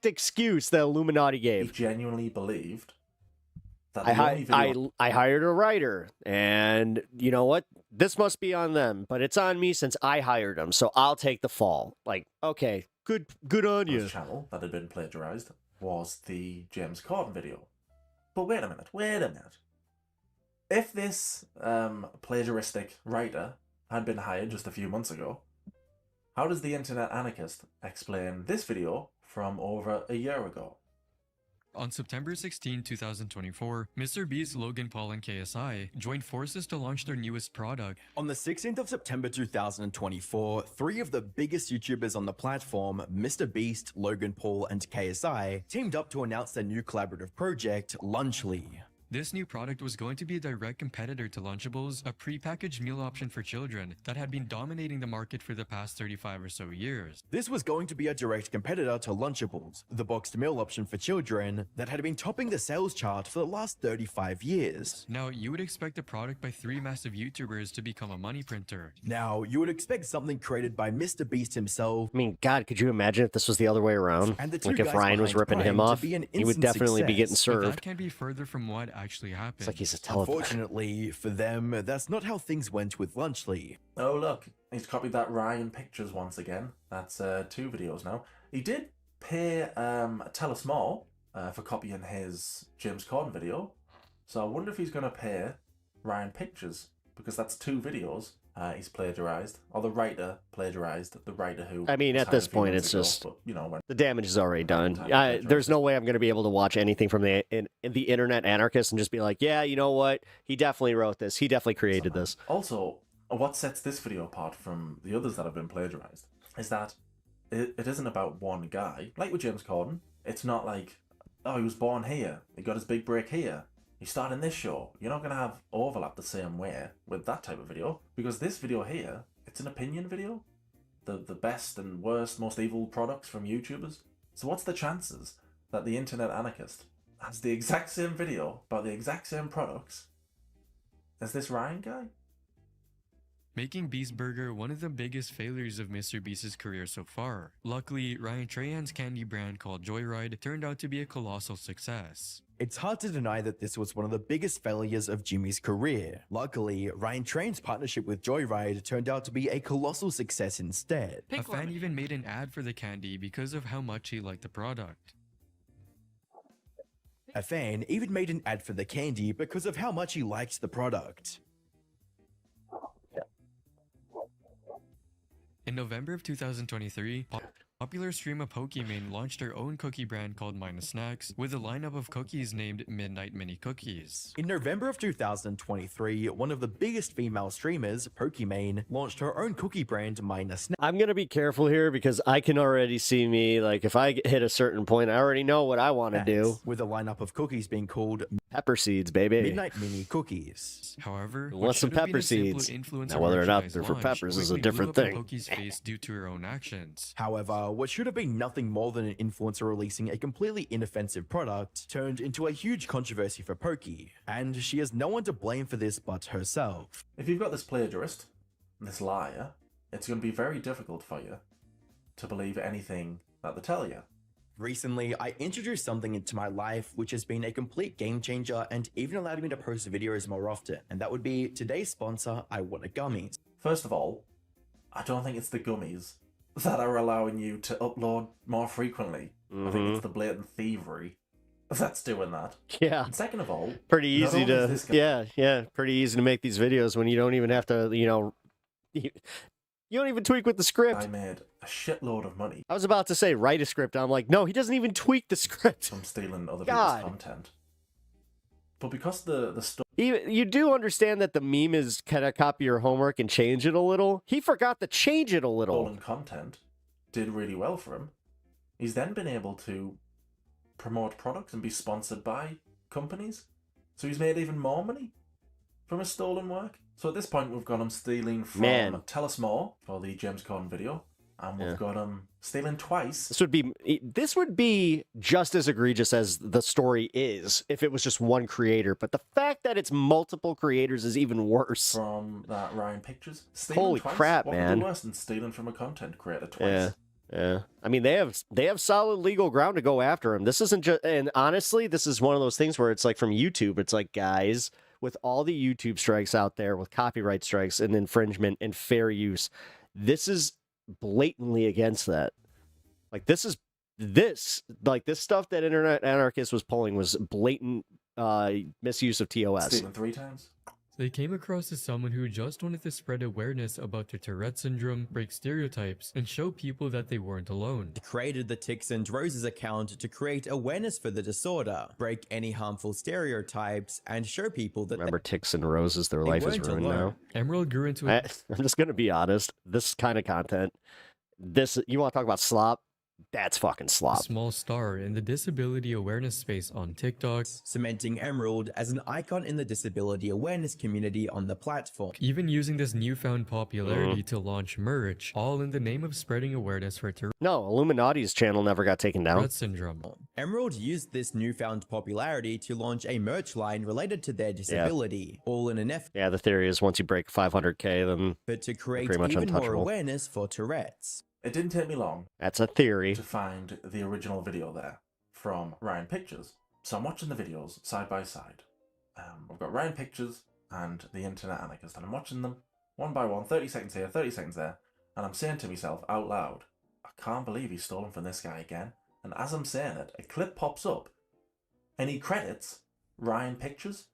excuse that Illuminati gave. He genuinely believed that I hired a writer, and you know what? This must be on them, but it's on me since I hired him, so I'll take the fall. Like, okay, good on you. The channel that had been plagiarized was the James Corden video. But wait a minute. If this plagiaristic writer had been hired just a few months ago, how does the internet anarchist explain this video from over a year ago? On September 16, 2024, Mr. Beast, Logan Paul, and KSI joined forces to launch their newest product. On the 16th of September 2024, three of the biggest YouTubers on the platform, Mr. Beast, Logan Paul, and KSI, teamed up to announce their new collaborative project, Lunchly. This new product was going to be a direct competitor to Lunchables, a prepackaged meal option for children that had been dominating the market for the past 35 or so years. This was going to be a direct competitor to Lunchables, the boxed meal option for children that had been topping the sales chart for the last 35 years. Now, you would expect a product by three massive YouTubers to become a money printer. Now, you would expect something created by Mr. Beast himself. I mean, God, could you imagine if this was the other way around? And the like if Ryan was ripping him off, he would definitely be getting served. But that can't be further from what actually happened. It's like he's a telepath. Unfortunately for them, that's not how things went with Lunchly. Oh look, he's copied that Ryan Pictures once again. That's 2 videos now. He did pay Tell Us More for copying his James Corden video. So I wonder if he's going to pay Ryan Pictures, because that's 2 videos he's plagiarized, or the writer plagiarized the writer who. I mean, at this point, it's just but, you know, when the damage is already done. There's no way I'm going to be able to watch anything from the internet anarchist and just be like, yeah, you know what? He definitely wrote this. He definitely created this. Also, what sets this video apart from the others that have been plagiarized is that it isn't about one guy. Like with James Corden, it's not like, oh, he was born here, he got his big break here, he starred in this show. You're not going to have overlap the same way with that type of video, because this video here, it's an opinion video. The best and worst, most evil products from YouTubers. So what's the chances that the internet anarchist has the exact same video about the exact same products as this Ryan guy? Making Beast Burger one of the biggest failures of Mr. Beast's career so far. Luckily, Ryan Trahan's candy brand called Joyride turned out to be a colossal success. It's hard to deny that this was one of the biggest failures of Jimmy's career. Luckily, Ryan Trahan's partnership with Joyride turned out to be a colossal success instead. A fan even made an ad for the candy because of how much he liked the product. A fan even made an ad for the candy because of how much he liked the product. In November of 2023, popular streamer Pokimane launched her own cookie brand called Minus Snacks with a lineup of cookies named Midnight Mini Cookies. In November of 2023, one of the biggest female streamers, Pokimane, launched her own cookie brand, Minus Snacks. I'm going to be careful here because I can already see me, like, if I hit a certain point, I already know what I want to do. With a lineup of cookies being called Pepper Seeds, baby. Midnight Mini Cookies. However, want some pepper seeds. Now, whether or not they're for peppers is a different thing. Poki's face due to her own actions. However, what should have been nothing more than an influencer releasing a completely inoffensive product turned into a huge controversy for Pokey, and she has no one to blame for this but herself. If you've got this plagiarist, this liar, it's going to be very difficult for you to believe anything that they tell you. Recently, I introduced something into my life which has been a complete game changer and even allowed me to post videos more often, and that would be today's sponsor, I Wanna Gummies. First of all, I don't think it's the gummies that are allowing you to upload more frequently. I think it's the blatant thievery that's doing that. Yeah. And second of all, pretty easy to pretty easy to make these videos when you don't even have to, you don't even tweak with the script. I made a shitload of money. I was about to say write a script. I'm like, no, he doesn't even tweak the script. From stealing other people's content. But because the story... You do understand that the meme is kind of copy your homework and change it a little. He forgot to change it a little. Stolen content did really well for him. He's then been able to promote products and be sponsored by companies. So he's made even more money from his stolen work. So at this point, we've got him stealing from Tell Us More for the James Corden video. And we've got him stealing twice. This would be just as egregious as the story is if it was just one creator. But the fact that it's multiple creators is even worse. From that Ryan Pictures. Holy crap, man. What would be worse than stealing from a content creator twice? Yeah. I mean, they have solid legal ground to go after him. This isn't just, and honestly, this is one of those things where it's like from YouTube. It's like, guys, with all the YouTube strikes out there, with copyright strikes and infringement and fair use, this is blatantly against that. Like this stuff that Internet Anarchist was pulling was blatant misuse of TOS. Stealing 3 times. They came across as someone who just wanted to spread awareness about their Tourette syndrome, break stereotypes, and show people that they weren't alone. They created the Ticks and Roses account to create awareness for the disorder, break any harmful stereotypes, and show people that Remember Ticks and Roses, their life is ruined now. Emerald grew into I'm just going to be honest. This kind of content, you want to talk about slop? That's fucking slop. A small star in the disability awareness space on TikTok, cementing Emerald as an icon in the disability awareness community on the platform. Even using this newfound popularity to launch merch, all in the name of spreading awareness for No, Illuminati's channel never got taken down. Tourette syndrome. Emerald used this newfound popularity to launch a merch line related to their disability, all in an effort. Yeah, the theory is once you break 500K, then but to create pretty much even more untouchable. awareness for Tourette's. It didn't take me long. That's a theory. To find the original video there from Ryan Pictures. So I'm watching the videos side by side. I've got Ryan Pictures and the Internet Anarchist, and I'm watching them one by one, 30 seconds here, 30 seconds there, and I'm saying to myself out loud, I can't believe he's stolen from this guy again. And as I'm saying it, a clip pops up, and he credits Ryan Pictures.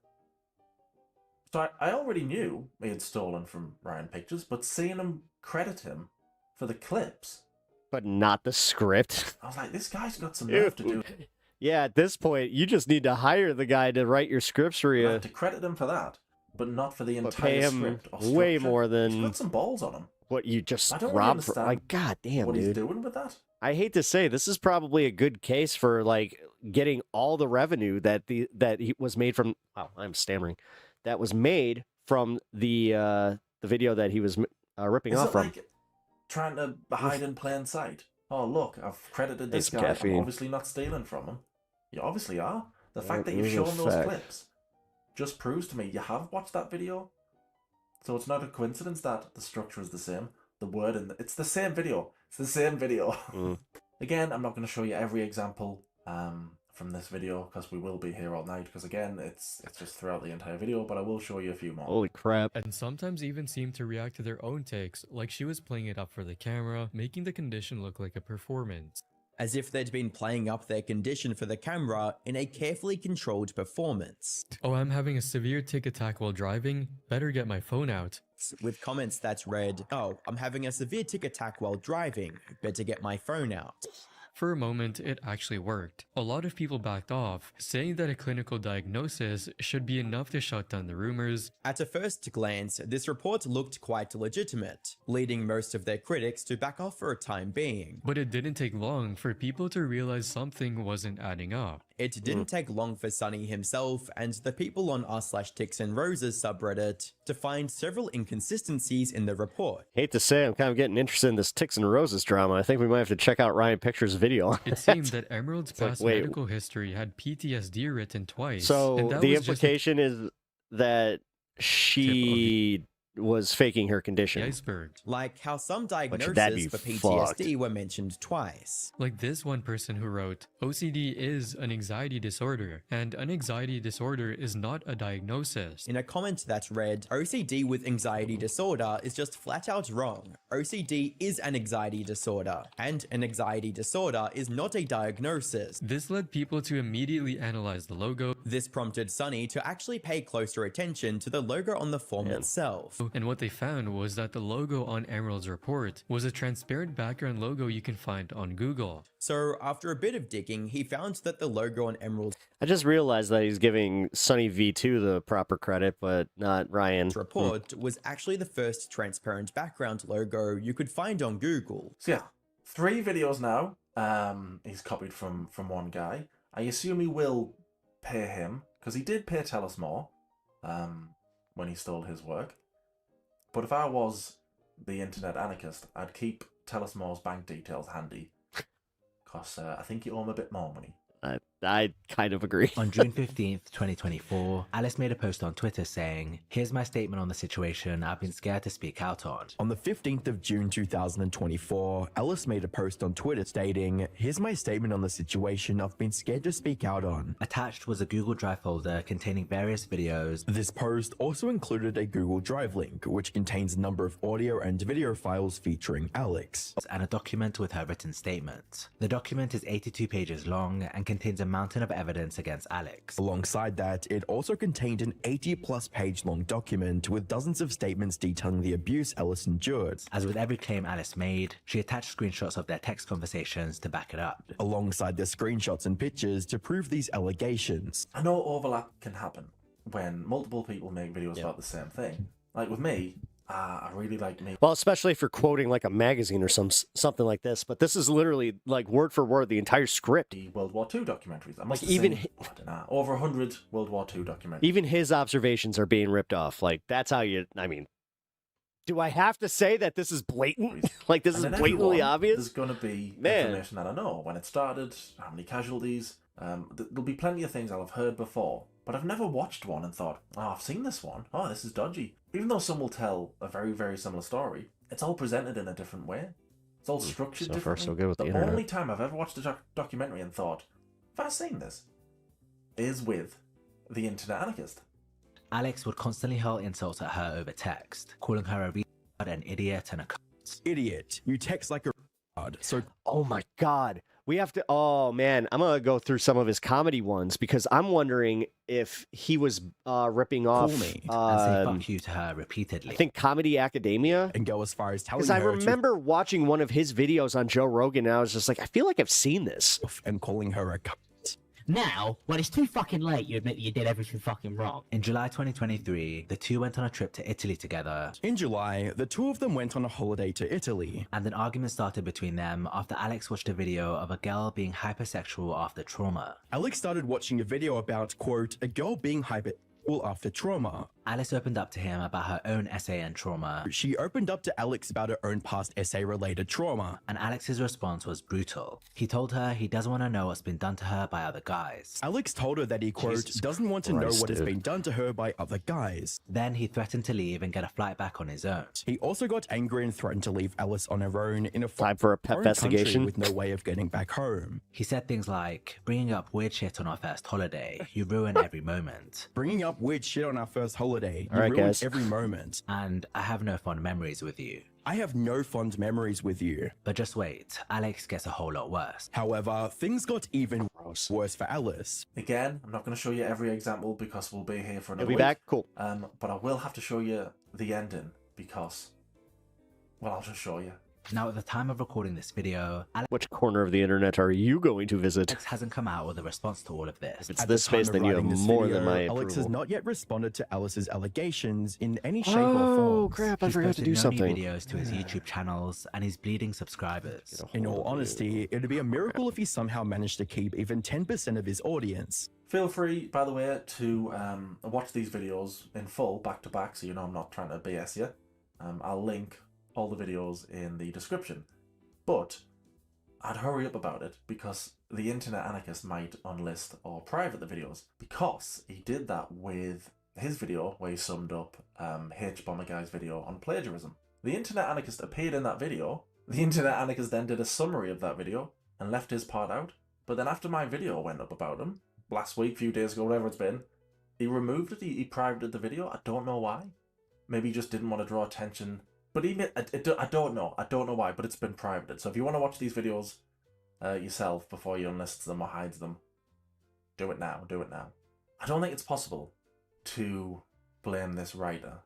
So I already knew he had stolen from Ryan Pictures, but seeing him credit him for the clips, but not the script. I was like, this guy's got some nerve to do. Yeah, at this point, you just need to hire the guy to write your scripts for you. To credit him for that, but not for the But entire pay him script or way structure. more than He's got some balls on him. what you just I don't really robbed for. understand Like, god damn, what dude. he's doing with that. I hate to say, this is probably a good case for like getting all the revenue that he was made from. Wow, I'm stammering. That was made from the video that he was ripping Is off it from. like trying to hide in plain sight? Oh, look, I've credited this It's guy. caffeine. I'm obviously not stealing from him. You obviously are. The fact that That you've is a shown those fact. clips just proves to me you have watched that video. So it's not a coincidence that the structure is the same. The word and it's the same video. It's the same video. Again, I'm not going to show you every example from this video because we will be here all night. Because again, it's just throughout the entire video, but I will show you a few more. Holy crap. And sometimes even seem to react to their own takes, like she was playing it up for the camera, making the condition look like a performance. As if they'd been playing up their condition for the camera in a carefully controlled performance. Oh, I'm having a severe tic attack while driving. Better get my phone out. With comments that read, oh, I'm having a severe tic attack while driving. Better get my phone out. For a moment, it actually worked. A lot of people backed off, saying that a clinical diagnosis should be enough to shut down the rumors. At a first glance, this report looked quite legitimate, leading most of their critics to back off for a time being. But it didn't take long for people to realize something wasn't adding up. It didn't take long for Sonny himself and the people on r/Ticks and Roses subreddit to find several inconsistencies in the report. Hate to say, I'm kind of getting interested in this Ticks and Roses drama. I think we might have to check out Ryan Pictures' video. It seemed that Emerald's It's like, past wait. medical history had PTSD written twice. So and that the was just implication is that she was faking her condition. iceberg. Like how some that'd diagnoses be for PTSD fucked. were mentioned twice. Like this one person who wrote, OCD is an anxiety disorder, and an anxiety disorder is not a diagnosis. In a comment that read, OCD with anxiety disorder is just flat out wrong. OCD is an anxiety disorder, and an anxiety disorder is not a diagnosis. This led people to immediately analyze the logo. This prompted Sonny to actually pay closer attention to the logo on the form itself. And what they found was that the logo on Emerald's report was a transparent background logo you can find on Google. So after a bit of digging, he found that the logo on Emerald's I just realized that he's giving Sunny V2 the proper credit, but not Ryan. report was actually the first transparent background logo you could find on Google. So yeah, 3 videos now. He's copied from one guy. I assume he will pay him because he did pay Tell Us More when he stole his work. But if I was the internet anarchist, I'd keep Tell Us More's bank details handy because I think you owe him a bit more money. I kind of agree. On June 15th, 2024, Alice made a post on Twitter saying, "Here's my statement on the situation I've been scared to speak out on." On the 15th of June 2024, Alice made a post on Twitter stating, "Here's my statement on the situation I've been scared to speak out on." Attached was a Google Drive folder containing various videos. This post also included a Google Drive link, which contains a number of audio and video files featuring Alex. And a document with her written statement. The document is 82 pages long and contains a mountain of evidence against Alex. Alongside that, it also contained an 80-plus page long document with dozens of statements detailing the abuse Alice endured. As with every claim Alice made, she attached screenshots of their text conversations to back it up. Alongside the screenshots and pictures to prove these allegations. I know overlap can happen when multiple people make videos about the same thing. Like with me, I really like me. Well, especially if you're quoting like a magazine or something like this, but this is literally like word for word the entire script. The World War II documentaries. I must Like, have even seen, I don't know, over 100 World War II documentaries. Even his observations are being ripped off. Like that's how you. I mean, do I have to say that this is blatant? Like this is And then blatantly everyone, obvious? There's going to be Man. information that I know. When it started, how many casualties. There'll be plenty of things I'll have heard before. But I've never watched one and thought, oh, I've seen this one. Oh, this is dodgy. Even though some will tell a very, very similar story, it's all presented in a different way. It's all structured So far, differently. so good with the The internet. only time I've ever watched a documentary and thought, have I seen this? Is with the internet anarchist. Alex would constantly hurl insults at her over text, calling her a retard, an idiot, and a cunt. Idiot, you text like a retard. So, oh my god. We have to. Oh man, I'm gonna go through some of his comedy ones because I'm wondering if he was ripping off. Call me and say fuck you to her repeatedly. I think Comedy Academia, and go as far as telling because I her remember watching one of his videos on Joe Rogan, and I was just like, I feel like I've seen this. And calling her a cunt. Now, when it's too fucking late, you admit that you did everything fucking wrong. In July 2023, the two went on a trip to Italy together. In July, the two of them went on a holiday to Italy. And an argument started between them after Alex watched a video of a girl being hypersexual after trauma. Alex started watching a video about, quote, a girl being hypersexual after trauma. Alice opened up to him about her own essay and trauma. She opened up to Alex about her own past essay-related trauma. And Alex's response was brutal. He told her he doesn't want to know what's been done to her by other guys. Alex told her that he, quote, doesn't want to know what has been done to her by other guys. Then he threatened to leave and get a flight back on his own. He also got angry and threatened to leave Alice on her own in a time for a pet investigation with no way of getting back home. He said things like, bringing up weird shit on our first holiday. You ruin every moment. Bringing up weird shit on our first holiday. All right, ruin guys. every moment. And I have no fond memories with you. I have no fond memories with you. But just wait, Alex gets a whole lot worse. However, things got even worse for Alice. Again, I'm not going to show you every example because we'll be here for another We'll be week. back? Cool. But I will have to show you the ending because, well, I'll just show you. Now, at the time of recording this video, Which corner of the internet are you going to visit? Alex hasn't come out with a response to all of this. If it's this space, then you have more than my approval. Alex has not yet responded to Alice's allegations in any shape or form. Oh crap! I He's forgot to posted do no something. new videos to his YouTube channels, and he's bleeding subscribers. In all honesty, it'd be a miracle if he somehow managed to keep even 10% of his audience. Feel free, by the way, to watch these videos in full, back to back, so you know I'm not trying to BS you. I'll link all the videos in the description. But I'd hurry up about it because the Internet Anarchist might unlist or private the videos, because he did that with his video where he summed up H Bomber Guy's video on plagiarism. The Internet Anarchist appeared in that video. The Internet Anarchist then did a summary of that video and left his part out. But then after my video went up about him, last week, few days ago, whatever it's been, he removed it, he privated the video. I don't know why. Maybe he just didn't want to draw attention. But even, I don't know why, but it's been privated. So if you want to watch these videos yourself before you unlist them or hides them, do it now, I don't think it's possible to blame this writer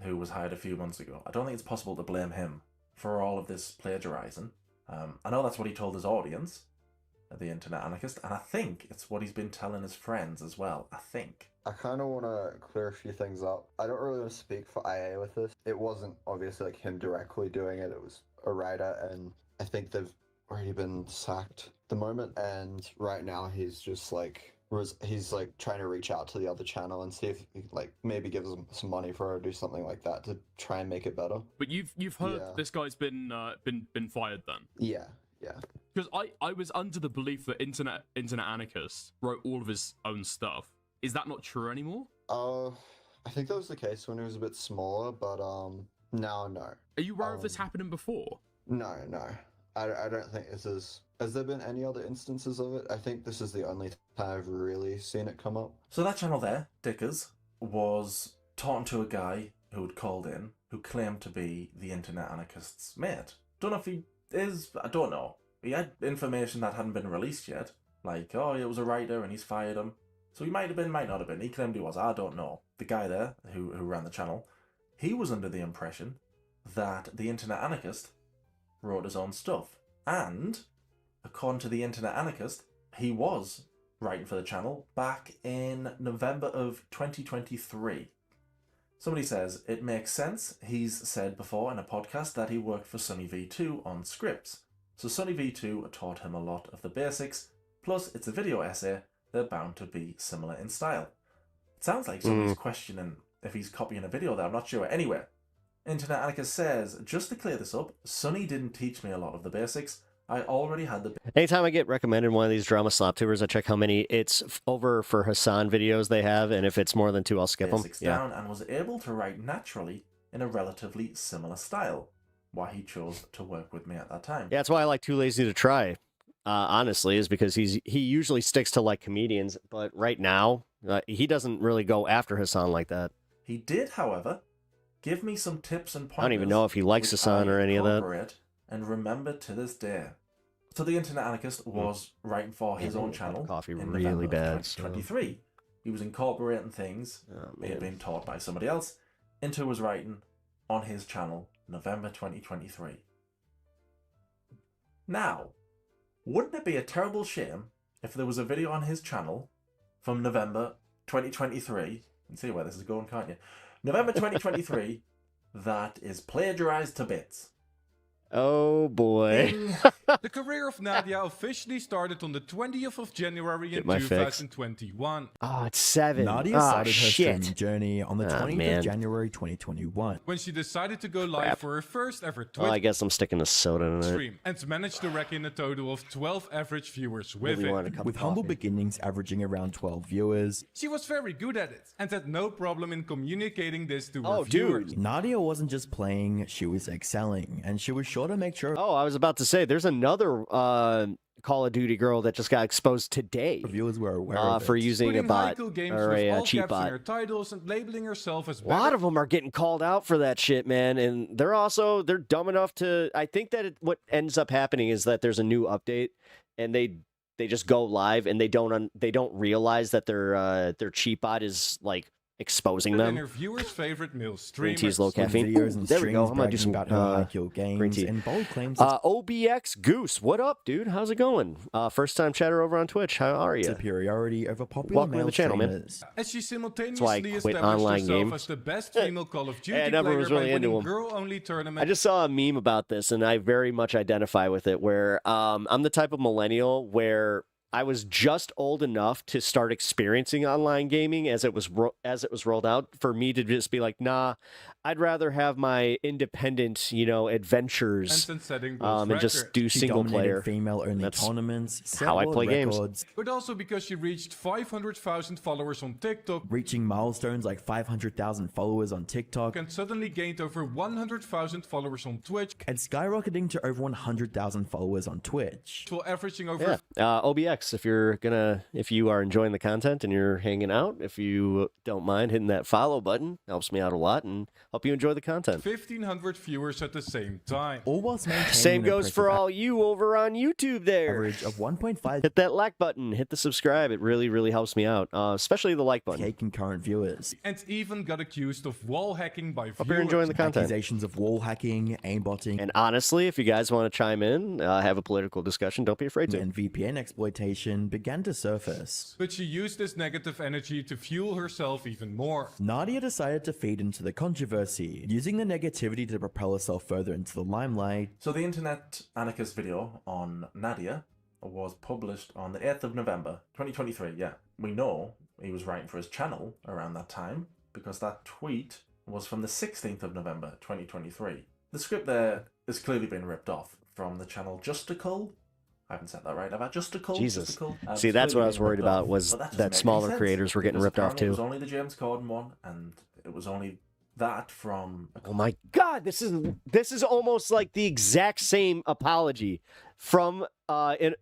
who was hired a few months ago. I don't think it's possible to blame him for all of this plagiarizing. I know that's what he told his audience, the Internet Anarchist, and I think it's what he's been telling his friends as well, I think. I kind of want to clear a few things up. I don't really want to speak for IA with this. It wasn't obviously like him directly doing it. It was a writer, and I think they've already been sacked at the moment. And right now he's just like, he's like trying to reach out to the other channel and see if he like maybe gives them some money for it or do something like that to try and make it better. But you've heard this guy's been fired then? Yeah. Because I was under the belief that Internet Anarchist wrote all of his own stuff. Is that not true anymore? I think that was the case when he was a bit smaller, but now no. Are you aware of this happening before? No. I don't think this is... Has there been any other instances of it? I think this is the only time I've really seen it come up. So that channel there, Dickers, was talking to a guy who had called in, who claimed to be the Internet Anarchist's mate. Don't know if he is, I don't know. He had information that hadn't been released yet, like, oh, it was a writer and he's fired him. So he might have been, might not have been. He claimed he was. I don't know. The guy there who ran the channel, he was under the impression that the Internet Anarchist wrote his own stuff. And, according to the Internet Anarchist, he was writing for the channel back in November of 2023. Somebody says, it makes sense. He's said before in a podcast that he worked for Sunny V2 on scripts. So Sunny V2 taught him a lot of the basics, plus it's a video essay. They're bound to be similar in style. It sounds like somebody's questioning if he's copying a video there, I'm not sure. Anyway, Internet Anarchist says, just to clear this up, Sunny didn't teach me a lot of the basics. I already had the... Anytime I get recommended one of these drama slap tubers, I check how many it's over for Hassan videos they have, and if it's more than 2, I'll skip them. Down and was able to write naturally in a relatively similar style. Why he chose to work with me at that time. Yeah, that's why I like Too Lazy to Try. Honestly, is because he usually sticks to like comedians, but right now he doesn't really go after Hassan like that. He did, however, give me some tips and pointers. I don't even know if he likes Hassan or any of that. And remember to this day. So the Internet Anarchist was writing for his own channel. Coffee in really November bad. of 2023. He was incorporating things he had been taught by somebody else into his writing on his channel, November 2023. Now, wouldn't it be a terrible shame if there was a video on his channel from November 2023? You can see where this is going, can't you? November 2023 that is plagiarized to bits. Oh boy. The career of Nadia officially started on the 20th of January in my fix. 2021. Oh, it's 7. Nadia started her shit. streaming journey on the 20th of January 2021. When she decided to go live for her first ever Twitch Well, I guess I'm sticking to soda tonight. stream and managed to rack in a total of 12 average viewers with it. With humble beginnings averaging around 12 viewers, She was very good at it and had no problem in communicating this to her viewers. Nadia wasn't just playing, she was excelling, and she was sure to make sure. Oh, I was about to say, there's another Call of Duty girl that just got exposed today. Viewers were aware of for it. using a Putting bot Haiku games or with a all cheat caps in bot. her titles and labeling herself as A lot of them are getting called out for that shit, man, and they're dumb enough to. I think that what ends up happening is that there's a new update, and they just go live and they don't realize that their cheat bot is like exposing in them. her viewers' favorite male Green streamers. tea's low caffeine. videos Ooh, and there we go. streams I'm gonna do bragging some about her high-kill green games tea. and bold claims that OBX Goose, what up, dude? How's it going? First time chatter over on Twitch. How are you? superiority over popular Welcome to male the channel, man. streamers. As she That's why I simultaneously quit established online herself games. as the best female Call of Duty I never player was by really into winning them. girl-only tournament. I just saw a meme about this, and I very much identify with it. Where I'm the type of millennial where I was just old enough to start experiencing online gaming as it was rolled out for me to just be like, nah, I'd rather have my independent, adventures, And setting and just do She single dominated player. female-only That's tournaments, set how I world play games. records, But also because she reached 500,000 followers on TikTok reaching milestones like 500,000 followers on TikTok, and suddenly gained over 100,000 followers on Twitch, and skyrocketing to over 100,000 followers on Twitch. while averaging over OBX, if you are enjoying the content and you're hanging out, if you don't mind hitting that follow button, helps me out a lot and help you enjoy the content. 1,500 viewers at the same time. All whilst maintaining Same an goes for impressive all you over on YouTube there. average of 1.5 Hit that like button, hit the subscribe. It really, really helps me out, especially the like button. concurrent viewers. And even got accused of wall hacking by viewers. Hope you're enjoying the content. Accusations of wall hacking, aimbotting, And honestly, if you guys want to chime in, have a political discussion, don't be afraid to. and VPN exploitation began to surface. But she used this negative energy to fuel herself even more. Nadia decided to feed into the controversy, using the negativity to propel herself further into the limelight. So the Internet Anarchist video on Nadia was published on the 8th of November 2023. Yeah, we know he was writing for his channel around that time because that tweet was from the 16th of November 2023. The script there has clearly been ripped off from the channel Justical. I haven't said that right. Have I Justical? Jesus. Justical? See, It's that's what I clearly was been worried ripped about off, was but doesn't that make smaller any sense, creators were getting because ripped off apparently too. It was only the James Corden one, and it was only that from Oh my God, this is almost like the exact same apology from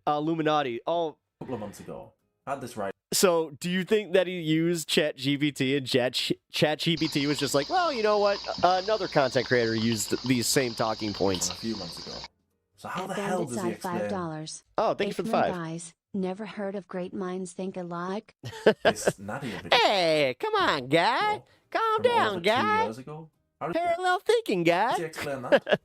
Illuminati. Oh, a couple of months ago. I had this right. so do you think that he used ChatGPT and ChatGPT was just like, well, you know what? Another content creator used these same talking points a few months ago. So how the Bandits hell does he at explain $5. Oh, thank you for the 5. Guys, never heard of great minds think alike? this Nadia video Hey, come on, guy. Calm from down, over 2 guy. years ago? How does Parallel thinking, guy. he explain that?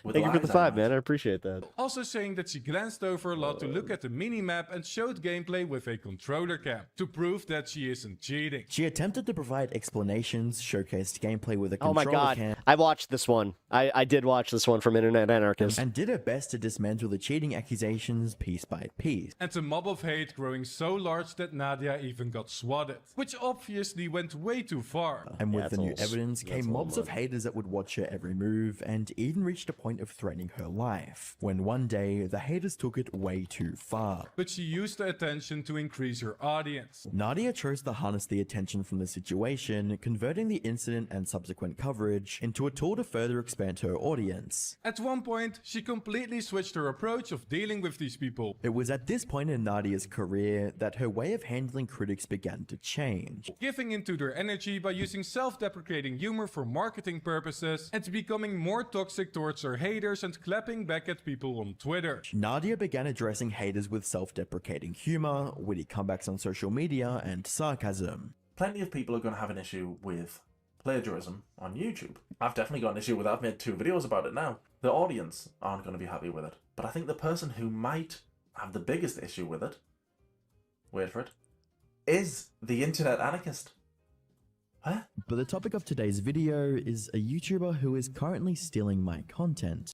With Thank you for the lies, 5, I man. I appreciate that. Also saying that she glanced over a lot to look at the mini-map and showed gameplay with a controller cam to prove that she isn't cheating. She attempted to provide explanations, showcased gameplay with a Oh controller my God. cam, I watched this one. I did watch this one from Internet Anarchist. and did her best to dismantle the cheating accusations piece by piece. And a mob of hate growing so large that Nadia even got swatted, which obviously went way too far. And with Yeah, the it's a new little- evidence that's came a little mobs of much. haters that would watch her every move and even reached a point of threatening her life, when one day the haters took it way too far. But she used the attention to increase her audience. Nadia chose to harness the attention from the situation, converting the incident and subsequent coverage into a tool to further expand her audience. At one point, she completely switched her approach of dealing with these people, It was at this point in Nadia's career that her way of handling critics began to change. giving into their energy by using self-deprecating humor for marketing purposes and becoming more toxic towards her haters and clapping back at people on Twitter. Nadia began addressing haters with self-deprecating humor, witty comebacks on social media, and sarcasm. Plenty of people are going to have an issue with plagiarism on YouTube. I've definitely got an issue with it. I've made 2 videos about it now. The audience aren't going to be happy with it. But I think the person who might have the biggest issue with it, wait for it, is the internet anarchist. Huh? But the topic of today's video is a YouTuber who is currently stealing my content.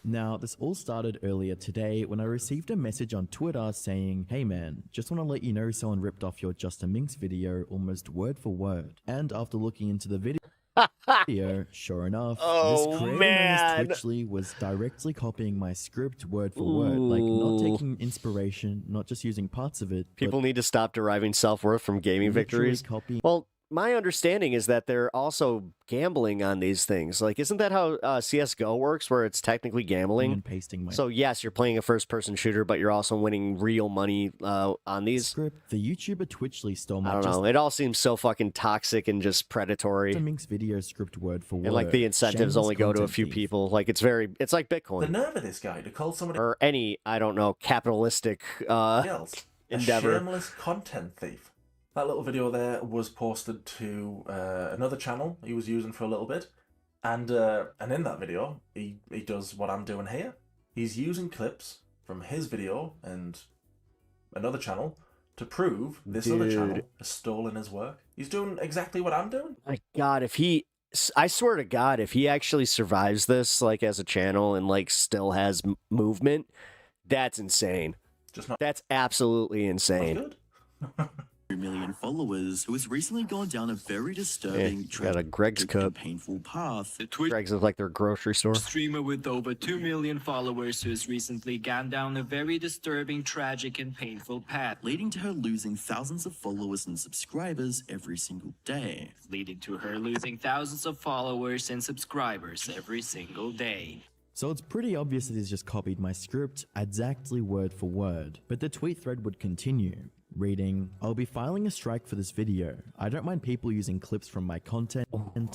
Now, this all started earlier today when I received a message on Twitter saying, "Hey man, just want to let you know someone ripped off your Just a Minx video almost word for word." And after looking into the video, sure enough, this creator known as Twitchly was directly copying my script word for word, like not taking inspiration, not just using parts of it. People need to stop deriving self-worth from gaming victories. Well, my understanding is that they're also gambling on these things. Like, isn't that how CSGO works, where it's technically gambling? And pasting my so yes, you're playing a first-person shooter, but you're also winning real money on these. Script. The YouTuber Twitchly stole my. I don't know. It all seems so fucking toxic and just predatory. Minx video script word for word. And like the incentives only go to a few people. Like it's like Bitcoin. The nerve of this guy to call somebody or any, I don't know, capitalistic else endeavor. A shameless content thief. That little video there was posted to another channel he was using for a little bit, and in that video he does what I'm doing here. He's using clips from his video and another channel to prove this other channel has stolen his work. He's doing exactly what I'm doing. My God, I swear to God, if he actually survives this, like as a channel and like still has movement, that's insane. That's absolutely insane. 2 million followers, who has recently gone down a very disturbing, got a Greg's cup. Painful path. The Greg's is like their grocery store. Streamer with over 2 million followers who has recently gone down a very disturbing, tragic, and painful path, leading to her losing thousands of followers and subscribers every single day. leading to her losing thousands of followers and subscribers every single day. So it's pretty obvious that he's just copied my script exactly word for word. But the tweet thread would continue, reading, "I'll be filing a strike for this video. I don't mind people using clips from my content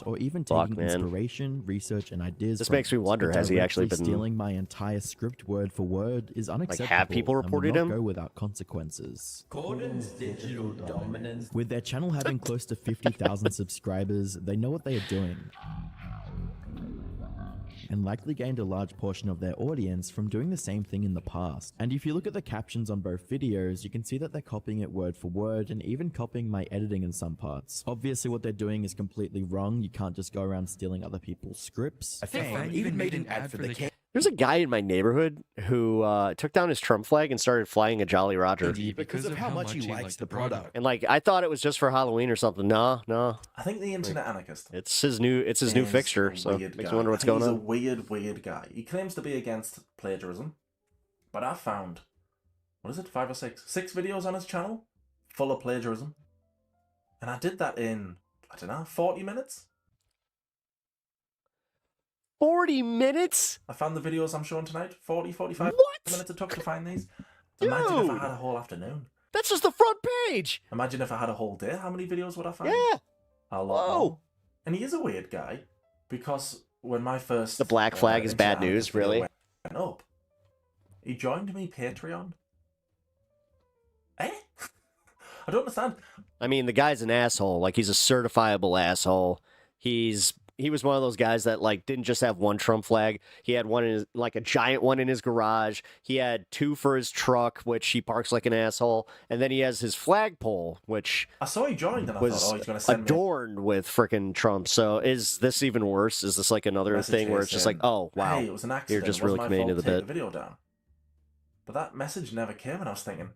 or even taking inspiration, research, and ideas. This makes me wonder, has he actually been stealing my entire script word for word is unacceptable. Like, have people reported and will not him? go without consequences." Gordon's digital dominance. With their channel having close to 50,000 subscribers, they know what they are doing, and likely gained a large portion of their audience from doing the same thing in the past. And if you look at the captions on both videos, you can see that they're copying it word for word and even copying my editing in some parts. Obviously what they're doing is completely wrong. You can't just go around stealing other people's scripts. I think even made an ad for the cake. There's a guy in my neighborhood who took down his Trump flag and started flying a Jolly Roger. Because of how much he likes the product. And like, I thought it was just for Halloween or something. No. I think the internet anarchist. It's his new fixture. So it makes me wonder what's going on. He's a weird guy. He claims to be against plagiarism, but I found, what is it, 5 or 6 videos on his channel full of plagiarism, and I did that in, I don't know, 40 minutes. 40 minutes? I found the videos I'm showing tonight. 40, 45 minutes it took to find these. Dude, imagine if I had a whole afternoon. That's just the front page. Imagine if I had a whole day. How many videos would I find? Yeah. A lot more. And he is a weird guy, because when my first... The black flag is bad news, really? Went up, he joined me Patreon. Eh? I don't understand. I mean, the guy's an asshole. Like, he's a certifiable asshole. He was one of those guys that like didn't just have one Trump flag. He had one in his, like a giant one in his garage. He had 2 for his truck, which he parks like an asshole. And then he has his flagpole, which I saw he joined and I was thought, oh, he's going to send adorned with frickin' Trump. So is this even worse? Is this like another thing where it's just like, oh wow, hey, it was an accident. You're just really committing to the bit. The video down. But that message never came, and I was thinking,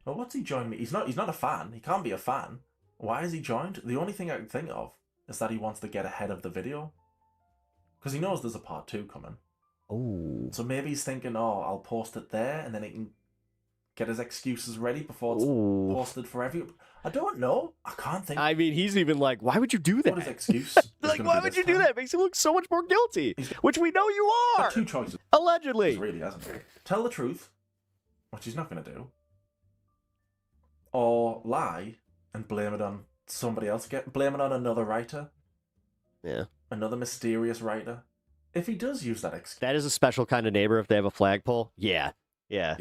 well, what's he joined me? He's not a fan. He can't be a fan. Why is he joined? The only thing I can think of is that he wants to get ahead of the video, because he knows there's a part 2 coming. Oh. So maybe he's thinking, oh, I'll post it there, and then he can get his excuses ready before it's posted for everyone. I don't know. I can't think. I mean, he's even like, why would you do that? What his excuse? Like, why would you do that? It makes him look so much more guilty, which we know you are. 2 choices. Allegedly. He really hasn't. Tell the truth, which he's not going to do, or lie and blame it on somebody else. Blame it on another writer. Yeah. Another mysterious writer. If he does use that excuse. That is a special kind of neighbor if they have a flagpole. Yeah. Yeah.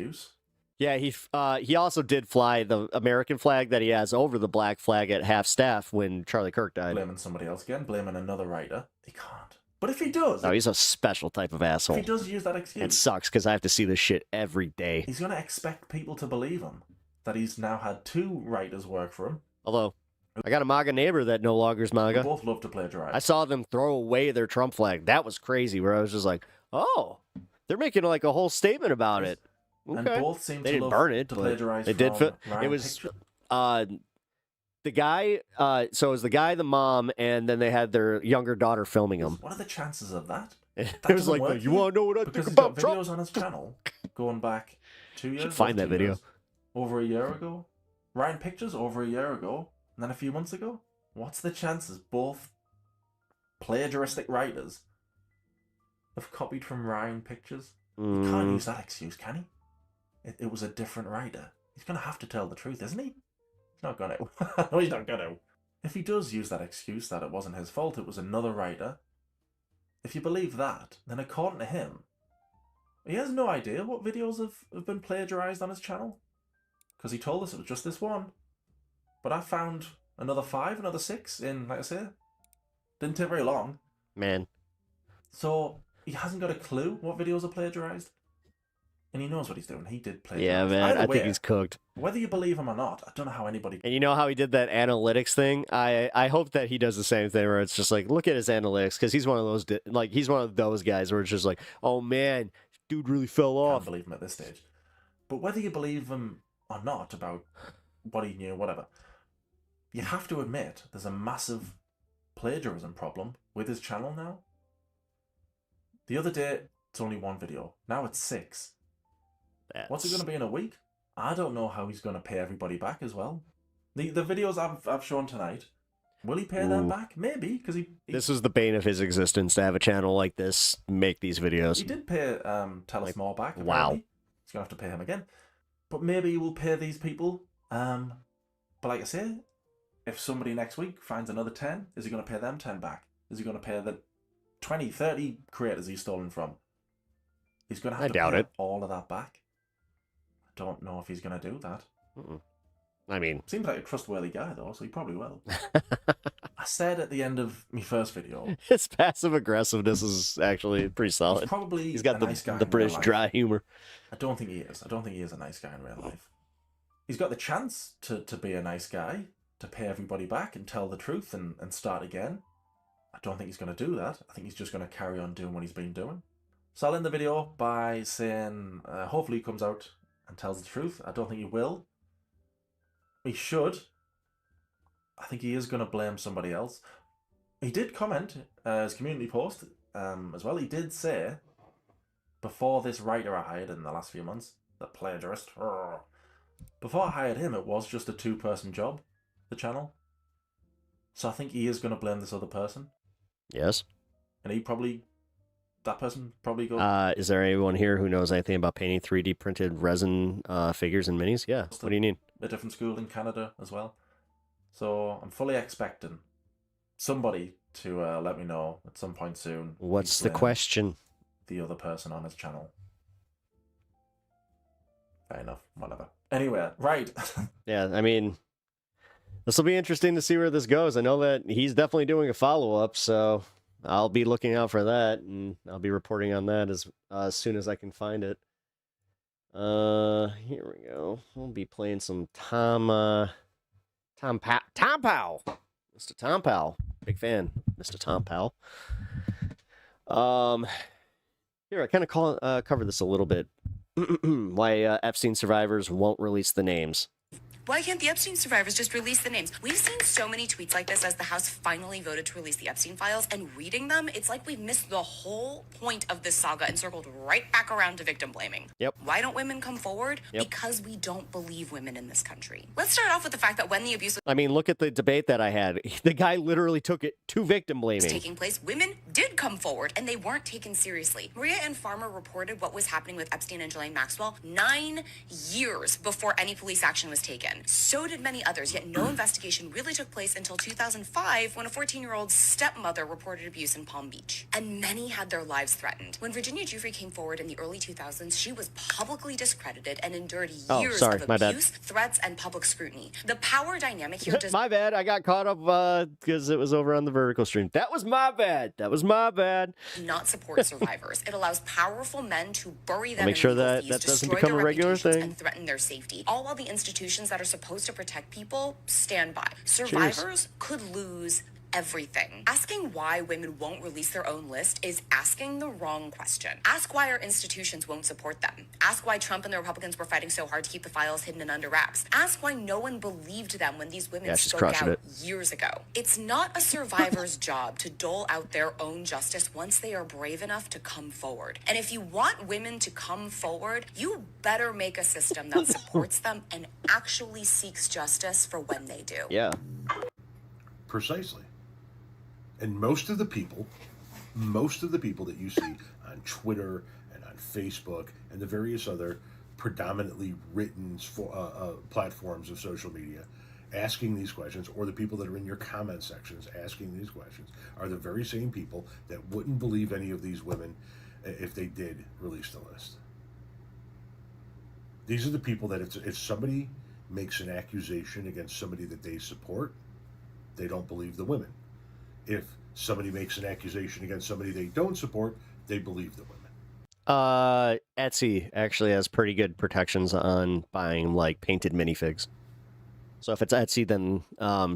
Yeah, he also did fly the American flag that he has over the black flag at half staff when Charlie Kirk died. Blaming somebody else again, blaming another writer. He can't. But if he does... No, he's a special type of asshole. If he does use that excuse... It sucks, because I have to see this shit every day. He's going to expect people to believe him. That he's now had 2 writers work for him. Although, I got a MAGA neighbor that no longer is MAGA. They both love to plagiarize. I saw them throw away their Trump flag. That was crazy, where I was just like, oh, they're making like a whole statement about it. Okay. And both seem they to didn't love burn it, to but plagiarize they did. from It Ryan was Pictures. the guy. So it was the guy, the mom, and then they had their younger daughter filming him. What are the chances of that? It was like, you want to know what I think about Trump? Videos on his channel going back 2 years. Should find that video. Years, over a year ago. Ryan Pictures over a year ago, and then a few months ago. What's the chances both plagiaristic writers have copied from Ryan Pictures? You can't use that excuse, can he? It was a different writer. He's going to have to tell the truth, isn't he? He's not going to. No, he's not going to. If he does use that excuse that it wasn't his fault, it was another writer, if you believe that, then according to him, he has no idea what videos have been plagiarized on his channel. Because he told us it was just this one. But I found another 5, another 6 in, like I say, didn't take very long. Man. So he hasn't got a clue what videos are plagiarized. And he knows what he's doing. He did plagiarize. Yeah, man, I think he's cooked. Whether you believe him or not, I don't know how anybody... And you know how he did that analytics thing? I hope that he does the same thing where it's just like, look at his analytics, because he's one of those, he's one of those guys where it's just like, oh man, dude really fell off. Can't believe him at this stage. But whether you believe him or not about what he knew, whatever, you have to admit there's a massive plagiarism problem with his channel now. The other day, it's only 1 video. Now it's 6. What's it going to be in a week? I don't know how he's going to pay everybody back as well. The videos I've shown tonight, will he pay them back? Maybe, because he... This is the bane of his existence, to have a channel like this make these videos. He did pay Tell Us More back. Wow. Apparently. He's going to have to pay him again. But maybe he will pay these people. But like I say, if somebody next week finds another 10, is he going to pay them 10 back? Is he going to pay the 20, 30 creators he's stolen from? He's going to have to pay all of that back. I don't know if he's going to do that. I mean... Seems like a trustworthy guy, though, so he probably will. I said at the end of my first video... His passive aggressiveness is actually pretty solid. He's got the British dry humor. I don't think he is. I don't think he is a nice guy in real life. He's got the chance to be a nice guy, to pay everybody back and tell the truth and start again. I don't think he's going to do that. I think he's just going to carry on doing what he's been doing. So I'll end the video by saying, hopefully he comes out and tells the truth. I don't think he will. He should. I think he is going to blame somebody else. He did comment his community post as well. He did say, before this writer I hired in the last few months, the plagiarist, before I hired him, it was just a 2-person job, the channel. So I think he is going to blame this other person. Yes. And that person probably goes... is there anyone here who knows anything about painting 3D printed resin figures and minis? Yeah. What do you need? A different school in Canada as well. So I'm fully expecting somebody to let me know at some point soon. What's the question? The other person on his channel. Fair enough. Whatever. Anyway, right. Yeah, I mean, this will be interesting to see where this goes. I know that he's definitely doing a follow-up, so I'll be looking out for that, and I'll be reporting on that as soon as I can find it. Here we go. We'll be playing some Tom Powell. Mr. Tom Powell. Big fan, Mr. Tom Powell. Here, I kind of cover this a little bit. Why Epstein survivors won't release the names. Why can't the Epstein survivors just release the names? We've seen so many tweets like this as the House finally voted to release the Epstein files, and reading them, it's like we've missed the whole point of this saga and circled right back around to victim blaming. Yep. Why don't women come forward? Yep. Because we don't believe women in this country. Let's start off with the fact that when the abuse I mean, look at the debate that I had. The guy literally took it to victim blaming. was taking place, women did come forward, and they weren't taken seriously. Maria Ann Farmer reported what was happening with Epstein and Ghislaine Maxwell 9 years before any police action was taken. Republican. So did many others, yet no investigation really took place until 2005 when a 14-year-old stepmother reported abuse in Palm Beach. And many had their lives threatened. When Virginia Giuffre came forward in the early 2000s, she was publicly discredited and endured years of abuse, threats, and public scrutiny. The power dynamic here does... My bad. I got caught up because it was over on the vertical stream. That was my bad. That was my bad. Not support survivors. It allows powerful men to bury them Make sure in legal that fees, that doesn't destroy become their a regular reputations, thing. and threaten their safety. All while the institutions that are supposed to protect people stand by. Survivors could lose everything. Asking why women won't release their own list is asking the wrong question. Ask why our institutions won't support them. Ask why Trump and the Republicans were fighting so hard to keep the files hidden and under wraps. Ask why no one believed them when these women spoke out years ago. It's not a survivor's job to dole out their own justice once they are brave enough to come forward. And if you want women to come forward, you better make a system that supports them and actually seeks justice for when they do. Yeah. Precisely. And most of the people that you see on Twitter and on Facebook and the various other predominantly written platforms of social media asking these questions, or the people that are in your comment sections asking these questions, are the very same people that wouldn't believe any of these women if they did release the list. These are the people that if somebody makes an accusation against somebody that they support, they don't believe the women. If somebody makes an accusation against somebody they don't support, they believe the women. Etsy actually has pretty good protections on buying like painted minifigs. So if it's Etsy, then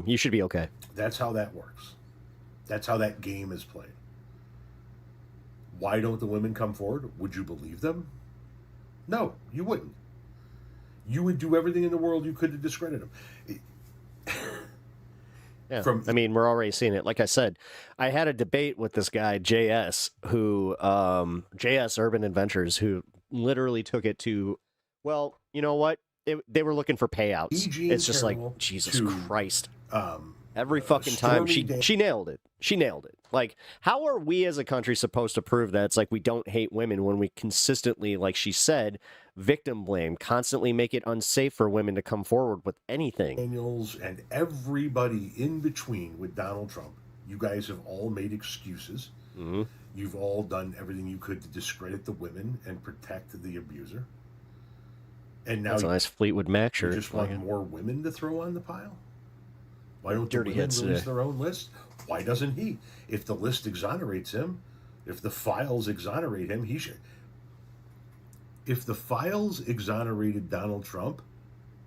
you should be okay. That's how that works. That's how that game is played. Why don't the women come forward? Would you believe them? No, you wouldn't. You would do everything in the world you could to discredit them. Yeah, I mean, we're already seeing it. Like I said, I had a debate with this guy, JS, who, JS Urban Adventures, who literally took it to, well, you know what? They were looking for payouts. It's just like, Jesus Christ. Every fucking time she nailed it. She nailed it. Like, how are we as a country supposed to prove that it's like we don't hate women when we consistently, like she said, victim blame, constantly make it unsafe for women to come forward with anything? Daniels and everybody in between with Donald Trump, you guys have all made excuses. Mm-hmm. You've all done everything you could to discredit the women and protect the abuser. And now that's a nice Fleetwood Mac shirt. You just want more women to throw on the pile? Why don't the women release their own list? Why doesn't he? If the list exonerates him, if the files exonerate him, he should. If the files exonerated Donald Trump,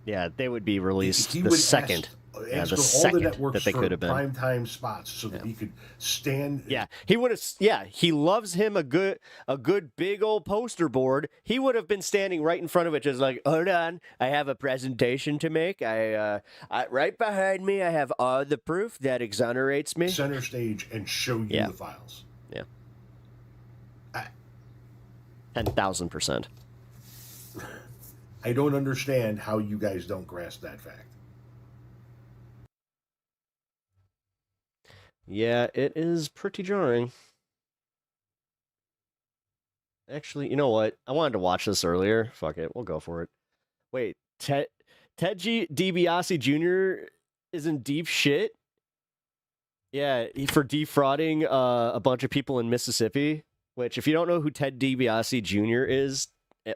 yeah, they would be released the second. Ask the all second the networks that they could have been primetime spots so that he could stand. Yeah, he would have. Yeah, he loves him a good big old poster board. He would have been standing right in front of it, just like, hold on, I have a presentation to make. I right behind me, I have all the proof that exonerates me. Center stage and show you the files. Yeah, 10,000%. I don't understand how you guys don't grasp that fact. Yeah, it is pretty jarring. Actually, you know what? I wanted to watch this earlier. Fuck it, we'll go for it. Wait, Ted DiBiase Jr. is in deep shit? Yeah, for defrauding a bunch of people in Mississippi, which, if you don't know who Ted DiBiase Jr. is,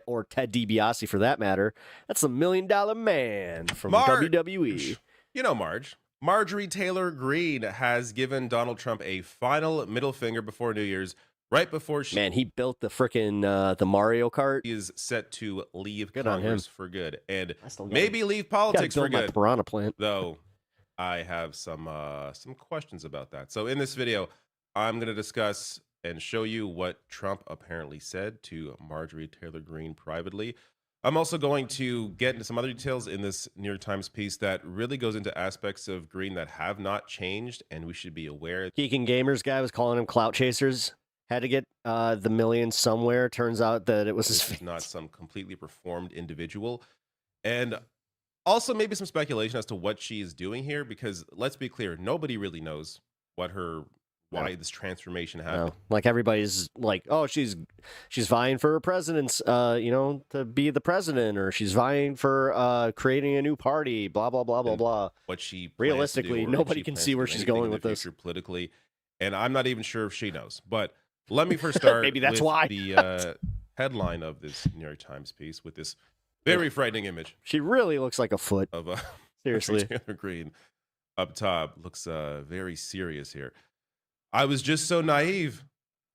or Ted DiBiase for that matter, that's the $1 Million Man from WWE. You know Marge. Marjorie Taylor Greene has given Donald Trump a final middle finger before New Year's, right before she... Man, he built the frickin' the Mario Kart. He is set to leave Good Congress for good, and maybe leave politics for good. Piranha plant. Though, I have some questions about that. So in this video, I'm going to discuss and show you what Trump apparently said to Marjorie Taylor Greene privately. I'm also going to get into some other details in this New York Times piece that really goes into aspects of Greene that have not changed, and we should be aware. Geeking Gamers guy was calling them clout chasers. Had to get the million somewhere. Turns out that it was his face. Not some completely reformed individual. And also maybe some speculation as to what she is doing here, because let's be clear, nobody really knows what her why this transformation happened. Like everybody's like, oh, she's vying for president's, to be the president, or she's vying for creating a new party, blah blah blah blah blah. What she realistically, nobody can see where she's going with this politically, and I'm not even sure if she knows. But let me first start. Maybe that's with why the headline of this New York Times piece with this very frightening image. She really looks like a foot of seriously. Taylor Greene up top looks very serious here. I was just so naive.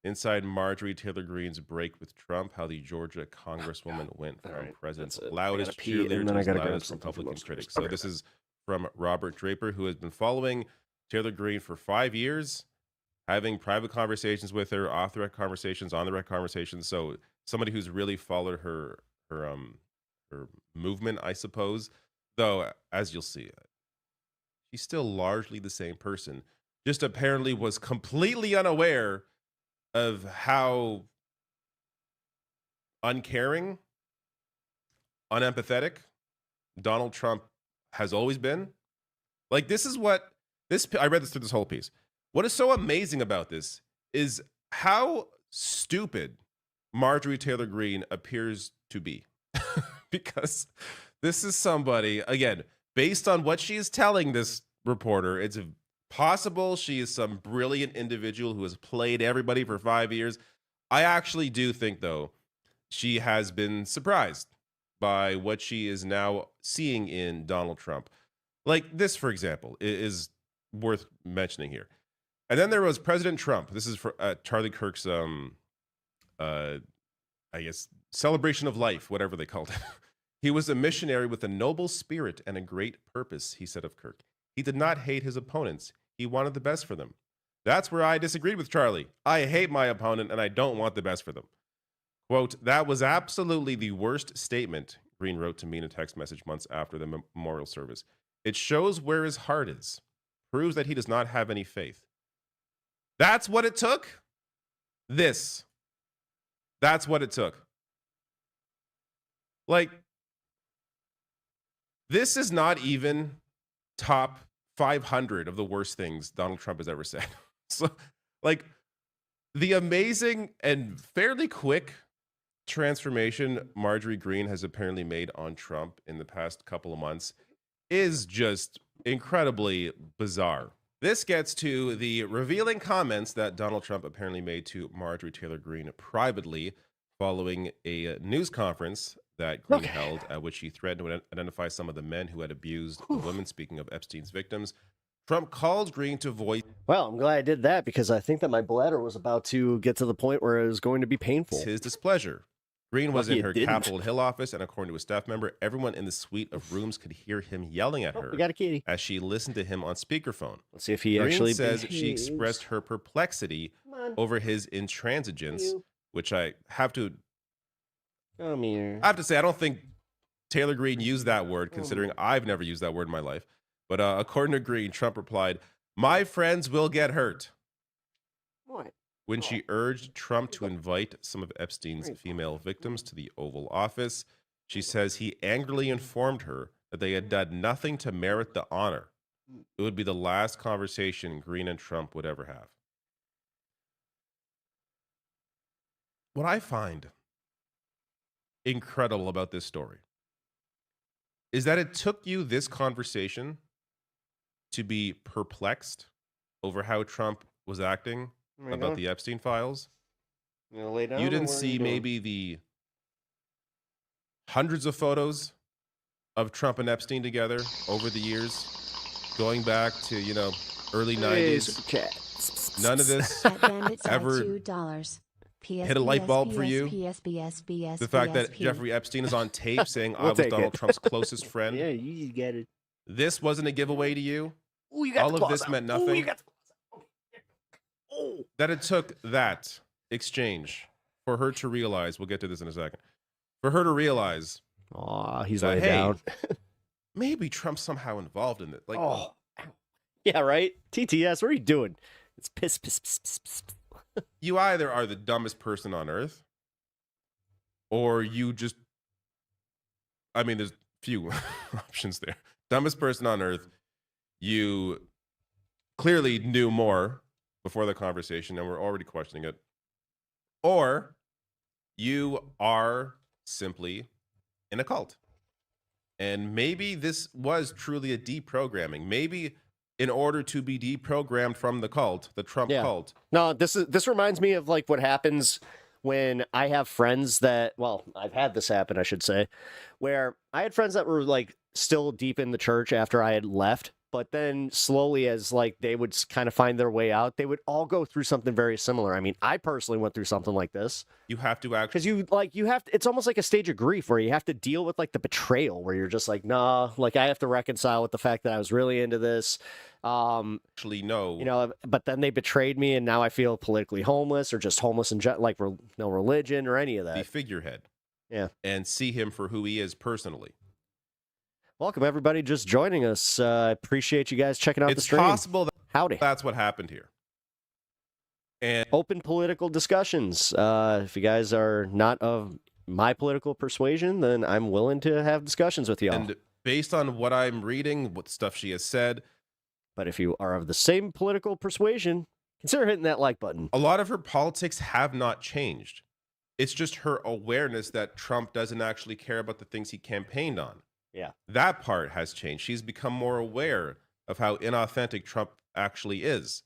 Inside Marjorie Taylor Greene's break with Trump, how the Georgia Congresswoman went from president's loudest cheerleader to his loudest Republican critic. So this is from Robert Draper, who has been following Taylor Greene for 5 years, having private conversations with her, off-the-record conversations, on-the-record conversations. So somebody who's really followed her movement, I suppose. Though, as you'll see, she's still largely the same person. Just apparently was completely unaware of how uncaring, unempathetic Donald Trump has always been. Like, this is what this, I read this through this whole piece. What is so amazing about this is how stupid Marjorie Taylor Greene appears to be. Because this is somebody, again, based on what she is telling this reporter, it's possible she is some brilliant individual who has played everybody for 5 years. I actually do think, though, she has been surprised by what she is now seeing in Donald Trump. Like this, for example, is worth mentioning here. And then there was President Trump. This is for Charlie Kirk's, I guess, celebration of life, whatever they called it. He was a missionary with a noble spirit and a great purpose, he said of Kirk. He did not hate his opponents. He wanted the best for them. That's where I disagreed with Charlie. I hate my opponent and I don't want the best for them. Quote, that was absolutely the worst statement, Greene wrote to me in a text message months after the memorial service. It shows where his heart is. Proves that he does not have any faith. That's what it took? That's what it took. Like, this is not even top 500 of the worst things Donald Trump has ever said. So, like, the amazing and fairly quick transformation Marjorie Greene has apparently made on Trump in the past couple of months is just incredibly bizarre. This gets to the revealing comments that Donald Trump apparently made to Marjorie Taylor Greene privately following a news conference that Greene held, at which he threatened to identify some of the men who had abused the women. Speaking of Epstein's victims, Trump called Greene to voice. Well, I'm glad I did that because I think that my bladder was about to get to the point where it was going to be painful. His displeasure. Greene was in her Capitol Hill office, and according to a staff member, everyone in the suite of rooms could hear him yelling at her we got a kitty. As she listened to him on speakerphone. Let's see if he Greene actually says she expressed her perplexity over his intransigence, which I have to say, I don't think Taylor Greene used that word, considering I've never used that word in my life. But according to Greene, Trump replied, "My friends will get hurt." What? When she urged Trump to invite some of Epstein's female victims to the Oval Office, she says he angrily informed her that they had done nothing to merit the honor. It would be the last conversation Greene and Trump would ever have. What I find incredible about this story is that it took you this conversation to be perplexed over how Trump was acting about the Epstein files. You didn't see maybe the hundreds of photos of Trump and Epstein together over the years, going back to, early 90s. None of this ever hit a light bulb for you. The fact that Jeffrey Epstein is on tape saying I was Donald Trump's closest friend. Yeah, you get it. This wasn't a giveaway to you. All of this meant nothing. That it took that exchange for her to realize, we'll get to this in a second, for her to realize, he's that, laying down. Maybe Trump's somehow involved in it. Like, yeah, right? TTS, what are you doing? It's piss. You either are the dumbest person on earth, or you just, there's few options there. Dumbest person on earth, you clearly knew more before the conversation and we're already questioning it, or you are simply in a cult. And maybe this was truly a deprogramming. Maybe in order to be deprogrammed from the cult, the Trump cult. No, this reminds me of like what happens when I have friends that, well, I've had this happen, I should say, where I had friends that were like still deep in the church after I had left. But then slowly, as like they would kind of find their way out, they would all go through something very similar. I mean, I personally went through something like this. You have to actually, because you have to, it's almost like a stage of grief where you have to deal with like the betrayal, where you're just like, nah, like I have to reconcile with the fact that I was really into this. Actually, no, you know, but then they betrayed me, and now I feel politically homeless, or just homeless and like no religion or any of that. The figurehead, and see him for who he is personally. Welcome, everybody, just joining us. I appreciate you guys checking out the stream. It's possible that Howdy. That's what happened here. And open political discussions. If you guys are not of my political persuasion, then I'm willing to have discussions with y'all. And based on what I'm reading, what stuff she has said. But if you are of the same political persuasion, consider hitting that like button. A lot of her politics have not changed. It's just her awareness that Trump doesn't actually care about the things he campaigned on. Yeah. That part has changed. She's become more aware of how inauthentic Trump actually is.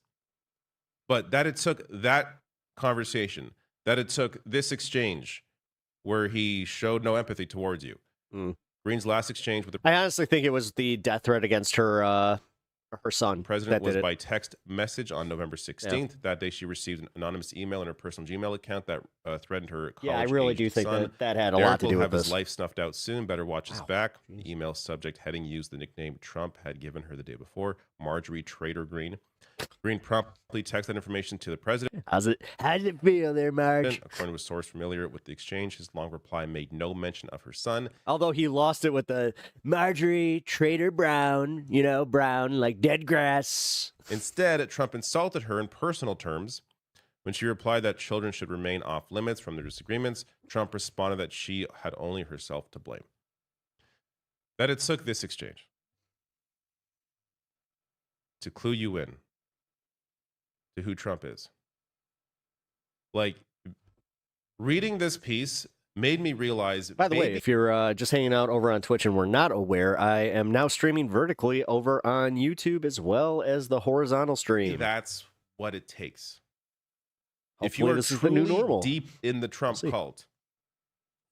But that it took that conversation, that it took this exchange where he showed no empathy towards you. Green's last exchange with the I honestly think it was the death threat against her son. president was by text message on November 16th. That day, she received an anonymous email in her personal Gmail account that threatened her college. Yeah, I really do think son. that had a lot to do will with have this. his life snuffed out soon. Better watch his back. The email subject heading used the nickname Trump had given her the day before, Marjorie Trader Green. Green promptly texted that information to the president. How's it feel there, Marge? According to a source familiar with the exchange, his long reply made no mention of her son. Although he lost it with the Marjorie Trader Brown, you know, Brown, like dead grass. Instead, Trump insulted her in personal terms. When she replied that children should remain off limits from their disagreements, Trump responded that she had only herself to blame. That it took this exchange to clue you in to who Trump is. Like, reading this piece made me realize... By the way, if you're just hanging out over on Twitch and we're not aware, I am now streaming vertically over on YouTube as well as the horizontal stream. That's what it takes. If Hopefully you are this is the new truly normal. deep in the Trump cult,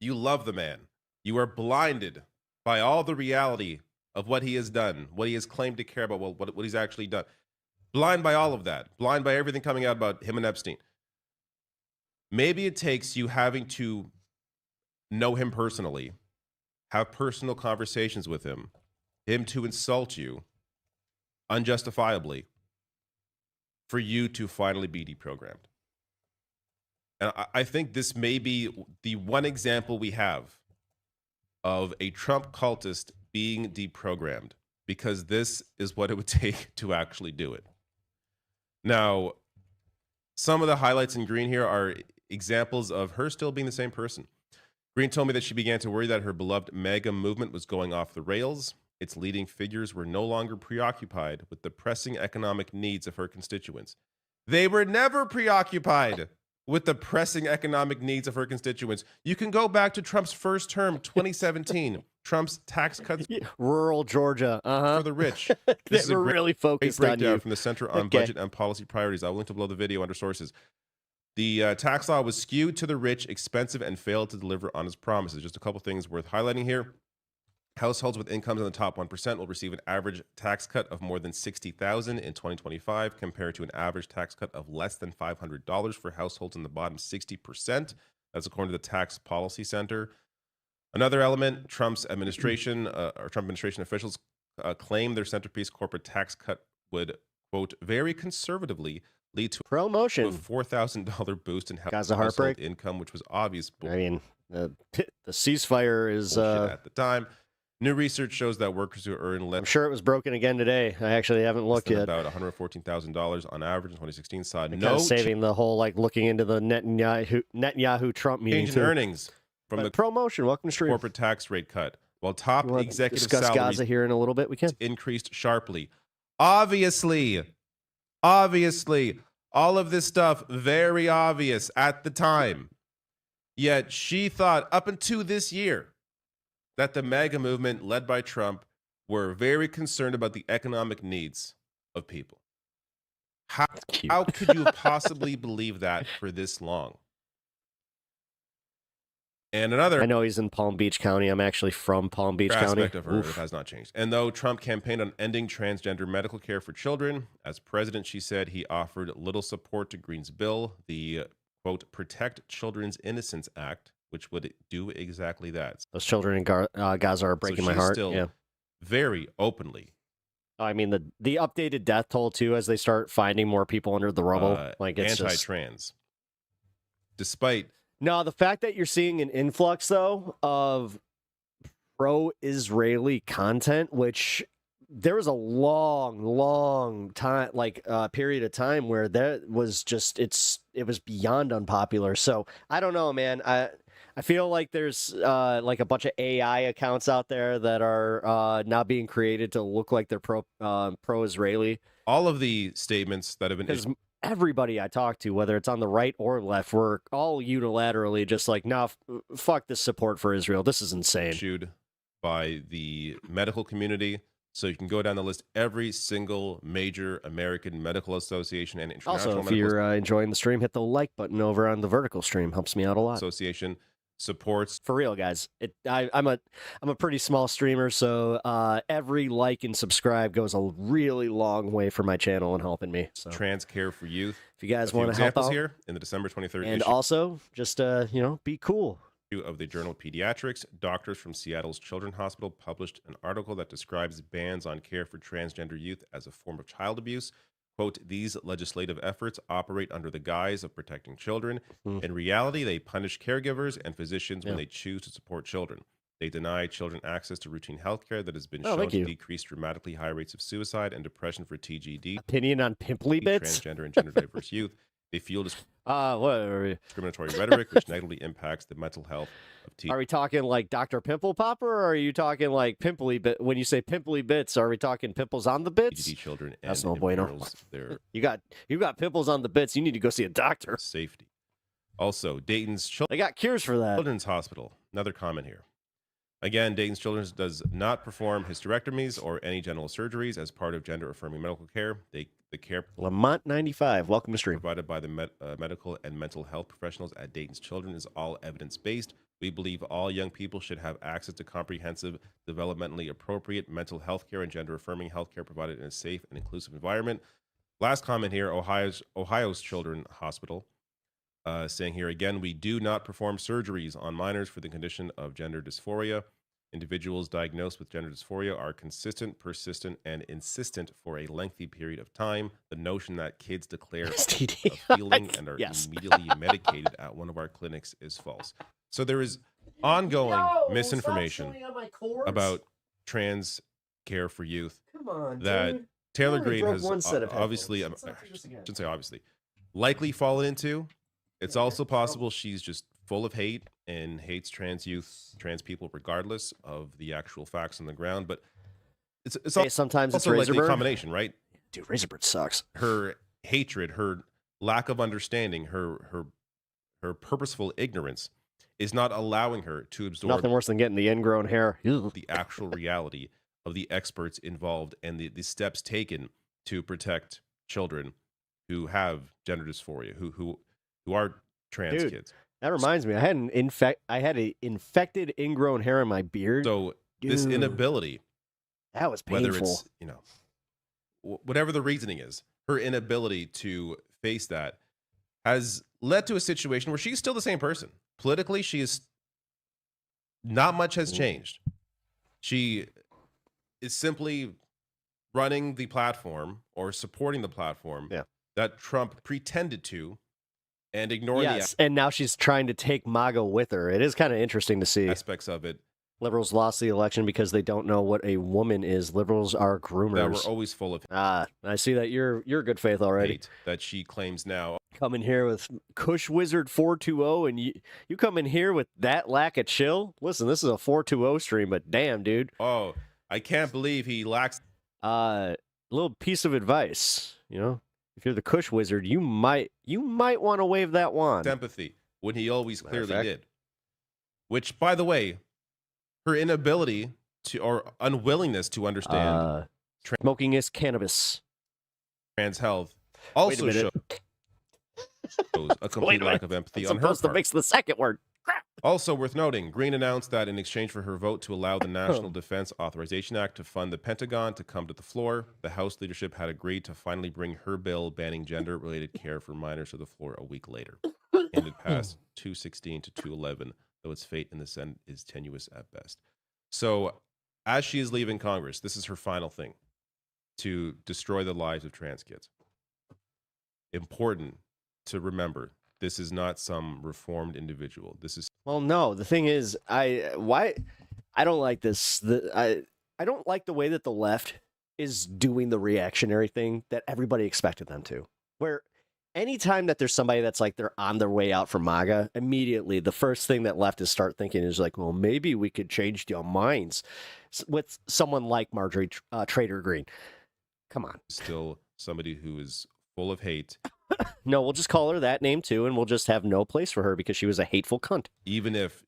you love the man. You are blinded by all the reality of what he has done, what he has claimed to care about, what he's actually done. Blind by all of that. Blind by everything coming out about him and Epstein. Maybe it takes you having to know him personally, have personal conversations with him to insult you unjustifiably, for you to finally be deprogrammed. And I think this may be the one example we have of a Trump cultist being deprogrammed, because this is what it would take to actually do it. Now, some of the highlights in Green here are examples of her still being the same person. Green told me that she began to worry that her beloved MAGA movement was going off the rails. Its leading figures were no longer preoccupied with the pressing economic needs of her constituents. They were never preoccupied with the pressing economic needs of her constituents. You can go back to Trump's first term, 2017. Trump's tax cuts, rural Georgia, for the rich. They were really focused on breakdown you. from the Center on Budget and Policy Priorities. I'll link to below the video under sources. The tax law was skewed to the rich, expensive, and failed to deliver on its promises. Just a couple things worth highlighting here. Households with incomes in the top 1% will receive an average tax cut of more than $60,000 in 2025, compared to an average tax cut of less than $500 for households in the bottom 60%. That's according to the Tax Policy Center. Another element, Trump's administration, Trump administration officials claim their centerpiece corporate tax cut would, quote, very conservatively lead to promotion, a $4,000 boost in Gaza household heartbreak income, which was obvious. I mean, the ceasefire is at the time. New research shows that workers who earn less. I'm sure it was broken again today. I actually haven't looked yet. About $114,000 on average in 2016 saw They're no kind of saving the whole like looking into the Netanyahu Trump meeting change in earnings from the promotion. Welcome to stream. Corporate tax rate cut, while top executive discuss salaries Gaza here in a little bit. We can increased sharply. Obviously, All of this stuff very obvious at the time. Yet she thought up until this year that the MAGA movement led by Trump were very concerned about the economic needs of people. How could you possibly believe that for this long? And another, I know he's in Palm Beach County. I'm actually from Palm Beach County. Aspect of her has not changed. And though Trump campaigned on ending transgender medical care for children, as president, she said he offered little support to Green's bill, the quote, Protect Children's Innocence Act, which would do exactly that. Those children in Gaza are breaking my heart. Still yeah. very openly. I mean, the updated death toll, too, as they start finding more people under the rubble. Like it's anti-trans. Despite... No, the fact that you're seeing an influx, though, of pro-Israeli content, which there was a long time, period of time where that was just, it was beyond unpopular. So I don't know, man. I feel like there's like a bunch of AI accounts out there that are now being created to look like they're pro-Israeli. All of the statements that have been everybody I talk to, whether it's on the right or left, we're all unilaterally just like, no, fuck this support for Israel. This is insane. Issued by the medical community. So you can go down the list. Every single major American medical association and international also, if you're enjoying the stream, hit the like button over on the vertical stream. Helps me out a lot. Association supports, for real, guys. I'm a pretty small streamer, so every like and subscribe goes a really long way for my channel and helping me. So Trans Care for Youth. If you guys want to help out here in the December 23rd and issue, also just be cool. Of the journal Pediatrics, doctors from Seattle's Children's Hospital published an article that describes bans on care for transgender youth as a form of child abuse. Quote, these legislative efforts operate under the guise of protecting children. In reality, they punish caregivers and physicians when they choose to support children. They deny children access to routine health care that has been shown to decrease dramatically high rates of suicide and depression for TGD. Opinion on pimply bits? Transgender and gender diverse youth. They fuel discriminatory rhetoric, which negatively impacts the mental health of teens. Are we talking like Dr. Pimple Popper, or are you talking like pimply bit? When you say pimply bits, are we talking pimples on the bits? TGD children and that's no bueno. You got pimples on the bits. You need to go see a doctor. Safety. Also, Dayton's they got cures for that. Children's Hospital. Another comment here. Again, Dayton's Children's does not perform hysterectomies or any genital surgeries as part of gender-affirming medical care. The care Lamont 95, welcome to stream. Provided by the medical and mental health professionals at Dayton's Children is all evidence-based. We believe all young people should have access to comprehensive, developmentally appropriate mental health care and gender-affirming health care provided in a safe and inclusive environment. Last comment here, Ohio's Children's Hospital, saying here again, we do not perform surgeries on minors for the condition of gender dysphoria. Individuals diagnosed with gender dysphoria are consistent, persistent, and insistent for a lengthy period of time. The notion that kids declare a feeling and are immediately medicated at one of our clinics is false. So there is ongoing misinformation about trans care for youth that Taylor Green has obviously, I shouldn't say obviously, likely fallen into. It's also possible she's just full of hate and hates trans youth, trans people, regardless of the actual facts on the ground. But it's sometimes also it's like the combination, right? Dude, Razorburn sucks. Her hatred, her lack of understanding, her purposeful ignorance is not allowing her to absorb nothing worse than getting the ingrown hair. The actual reality of the experts involved and the steps taken to protect children who have gender dysphoria, who are trans kids. That reminds me, I had an infected ingrown hair in my beard. So this inability, that was painful. Whether it's, whatever the reasoning is, her inability to face that has led to a situation where she's still the same person. Politically, she is not much has changed. She is simply running the platform or supporting the platform that Trump pretended to. And ignoring and now she's trying to take MAGA with her. It is kind of interesting to see aspects of it. Liberals lost the election because they don't know what a woman is. Liberals are groomers. That we're always full of. I see that you're good faith already. That she claims now. Come in here with Kush Wizard 420, and you come in here with that lack of chill. Listen, this is a 420 stream, but damn, dude. Oh, I can't believe he lacks. Little piece of advice, if If you're the Kush wizard, you might want to wave that wand. Empathy, when he always Matter of clearly fact. did. Which, by the way, her inability to or unwillingness to understand smoking is cannabis. Trans health Wait a also minute. shows a complete lack of empathy I'm on her supposed to part. mix the second word. Also worth noting, Green announced that in exchange for her vote to allow the National Defense Authorization Act to fund the Pentagon to come to the floor, the House leadership had agreed to finally bring her bill banning gender-related care for minors to the floor a week later. And it passed 216 to 211, though its fate in the Senate is tenuous at best. So, as she is leaving Congress, this is her final thing, to destroy the lives of trans kids. Important to remember, this is not some reformed individual. This is Well, no. The thing is, I don't like this. I don't like the way that the left is doing the reactionary thing that everybody expected them to. Where anytime that there's somebody that's like they're on their way out from MAGA, immediately the first thing that leftists start thinking is like, well, maybe we could change your minds with someone like Marjorie Taylor Greene. Come on. still somebody who is full of hate. No, we'll just call her that name too, and we'll just have no place for her because she was a hateful cunt. Even if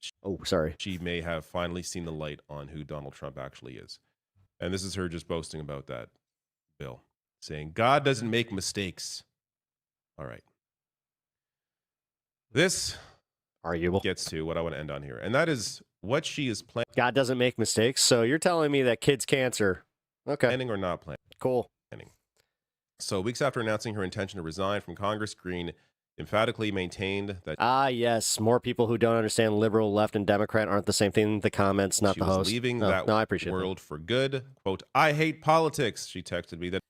sorry, she may have finally seen the light on who Donald Trump actually is. And this is her just boasting about that bill, saying, God doesn't make mistakes. All right. This arguable gets to what I want to end on here, and that is what she is planning. God doesn't make mistakes, so you're telling me that kid's cancer. Okay. Planning or not planning. Cool. So weeks after announcing her intention to resign from Congress, Green emphatically maintained that Yes, more people who don't understand liberal, left, and Democrat aren't the same thing. The comments, not she the was host. leaving No, that no, I appreciate world for good. Quote, I hate politics. She texted me that.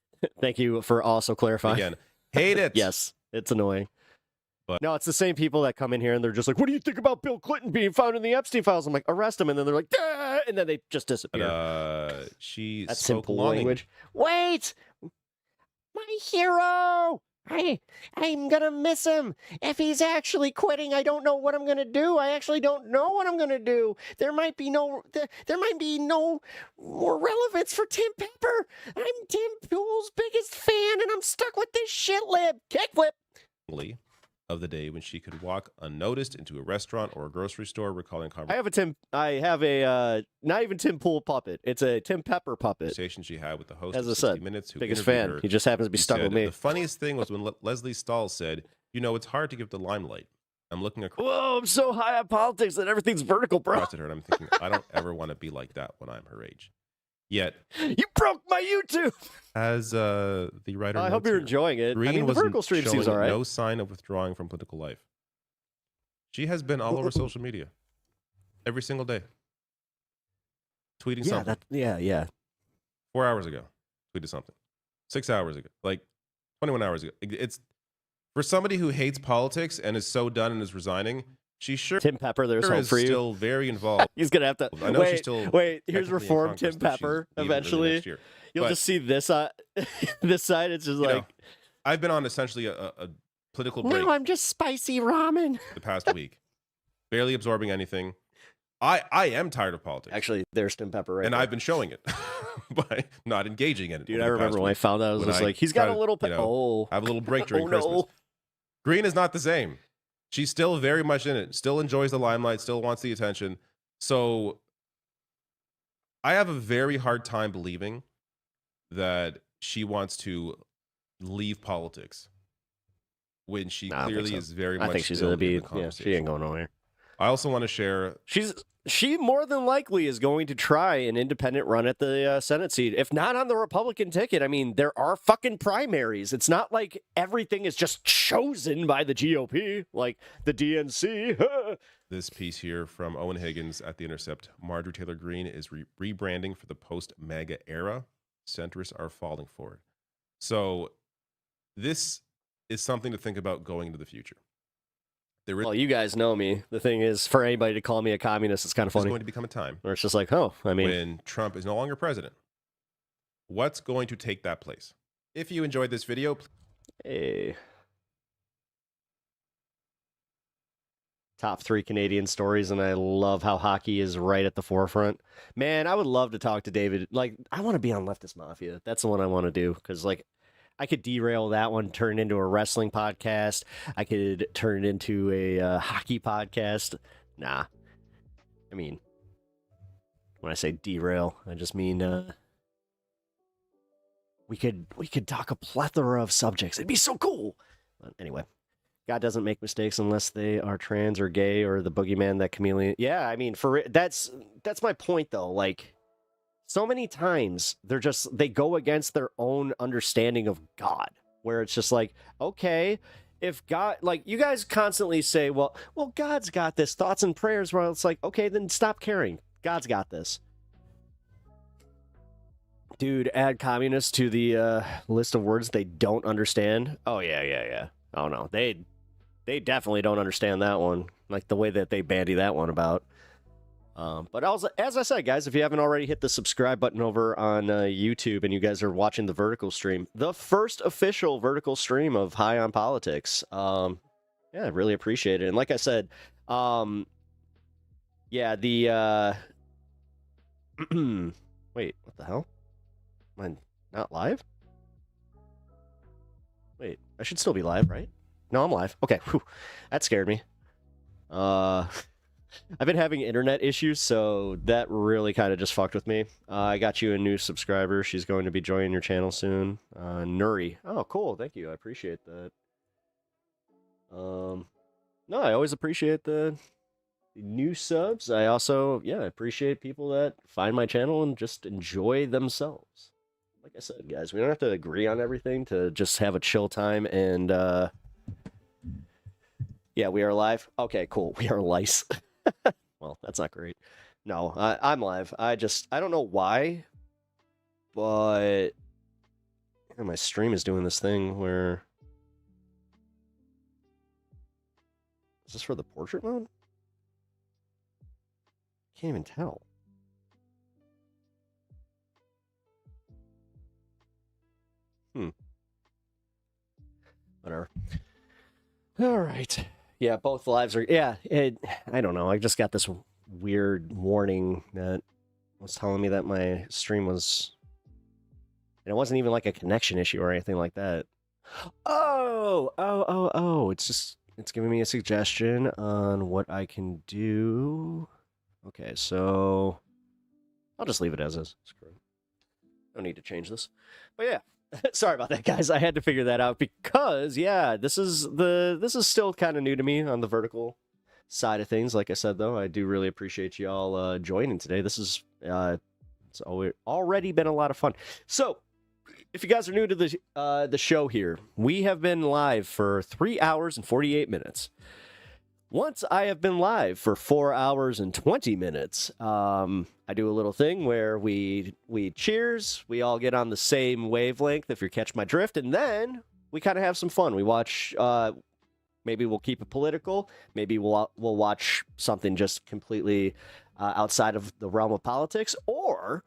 Thank you for also clarifying. Again, hate it. Yes, it's annoying. But no, it's the same people that come in here and they're just like, what do you think about Bill Clinton being found in the Epstein files? I'm like, arrest him. And then they're like, "Duh," and then they just disappear. She That's spoke simple longing. language. Wait! My hero! I'm gonna miss him. If he's actually quitting, I don't know what I'm gonna do. I actually don't know what I'm gonna do. There might be no more relevance for Tim Pepper. I'm Tim Pool's biggest fan, and I'm stuck with this shit lib. Kickflip. Of the day when she could walk unnoticed into a restaurant or a grocery store, recalling I have a not even Tim Pool puppet. It's a Tim Pepper puppet. Conversation she had with the host As of I 60 said, Minutes, who biggest interviewed fan. her. He just happens to be He stuck with said, me. The funniest thing was when Leslie Stahl said, "You know, it's hard to give the limelight." I'm looking across Whoa, I'm so high on politics that everything's vertical, bro. at her, and I'm thinking, I don't ever want to be like that when I'm her age. Yet, you broke my YouTube. As the writer, I hope notes you're here, enjoying it. Green I mean, the was vertical stream showing seems all right. no sign of withdrawing from political life. She has been all over social media every single day, tweeting something. Yeah. 4 hours ago, tweeted something. 6 hours ago, like 21 hours ago. It's for somebody who hates politics and is so done and is resigning. She sure Tim Pepper, there's hope is for you. still very involved. He's gonna have to. I know she's still wait. Here's technically in reform Congress, Tim though she's Pepper. leaving early Eventually, next year. you'll But, just see this this side. It's just you know, like I've been on essentially a political break no, I'm just spicy ramen. the past week, barely absorbing anything. I am tired of politics. Actually, there's Tim Pepper right and there. I've been showing it by not engaging in it. Dude, over I the remember past when I week. found out, I was When just like, he's got tried a little to, you know, have a little break during Oh, Christmas. no. Green is not the same. She's still very much in it. Still enjoys the limelight. Still wants the attention. So I have a very hard time believing that she wants to leave politics when she I don't think clearly so. is very I much think she's still gonna be. in the Yeah, conversation. she ain't going nowhere. I also want to share. She more than likely is going to try an independent run at the Senate seat, if not on the Republican ticket. I mean, there are fucking primaries. It's not like everything is just chosen by the GOP, like the DNC. This piece here from Owen Higgins at The Intercept. Marjorie Taylor Greene is rebranding for the post-MAGA era. Centrists are falling for it. So this is something to think about going into the future. Well, you guys know me. The thing is, for anybody to call me a communist, it's kind of funny. There's going to become a time where it's just like, oh, I mean, when Trump is no longer president, what's going to take that place? If you enjoyed this video, hey. Top 3 Canadian stories, and I love how hockey is right at the forefront. Man, I would love to talk to David. Like, I want to be on Leftist Mafia. That's the one I want to do, because, like, I could derail that one, turn it into a wrestling podcast. I could turn it into a hockey podcast. Nah. I mean, when I say derail, I just mean we could talk a plethora of subjects. It'd be so cool. But anyway, God doesn't make mistakes unless they are trans or gay or the boogeyman, that chameleon. Yeah, I mean, that's my point though. Like, so many times they go against their own understanding of God, where it's just like, okay, if God, like, you guys constantly say, well, God's got this, thoughts and prayers. Well, it's like, okay, then stop caring. God's got this. Dude, add communist to the list of words they don't understand. Oh, yeah. Oh, no. They definitely don't understand that one. Like the way that they bandy that one about. But also, as I said, guys, if you haven't already hit the subscribe button over on YouTube and you guys are watching the vertical stream, the first official vertical stream of High on Politics. Yeah, I really appreciate it. And like I said, yeah, the... Wait, what the hell? Am I not live? Wait, I should still be live, right? No, I'm live. Okay, whew. That scared me. I've been having internet issues, so that really kind of just fucked with me. I got you a new subscriber. She's going to be joining your channel soon. Nuri. Oh, cool. Thank you. I appreciate that. No, I always appreciate the new subs. I also, appreciate people that find my channel and just enjoy themselves. Like I said, guys, we don't have to agree on everything to just have a chill time. And, yeah, we are live. Okay, cool. We are lice. Well, that's not great. No, I'm live. I don't know why, but my stream is doing this thing where... Is this for the portrait mode? Can't even tell. Whatever. All right. Yeah, both lives are... Yeah, I don't know. I just got this weird warning that was telling me that my stream was... And it wasn't even like a connection issue or anything like that. Oh! It's giving me a suggestion on what I can do. Okay, so... I'll just leave it as is. Screw it. No need to change this. But yeah. Sorry about that, guys. I had to figure that out because, yeah, this is still kind of new to me on the vertical side of things. Like I said, though, I do really appreciate y'all joining today. This is it's already been a lot of fun. So, if you guys are new to the show here, we have been live for 3 hours and 48 minutes. Once I have been live for 4 hours and 20 minutes, I do a little thing where we cheers, we all get on the same wavelength, if you catch my drift, and then we kind of have some fun. We watch, maybe we'll keep it political, maybe we'll watch something just completely outside of the realm of politics, or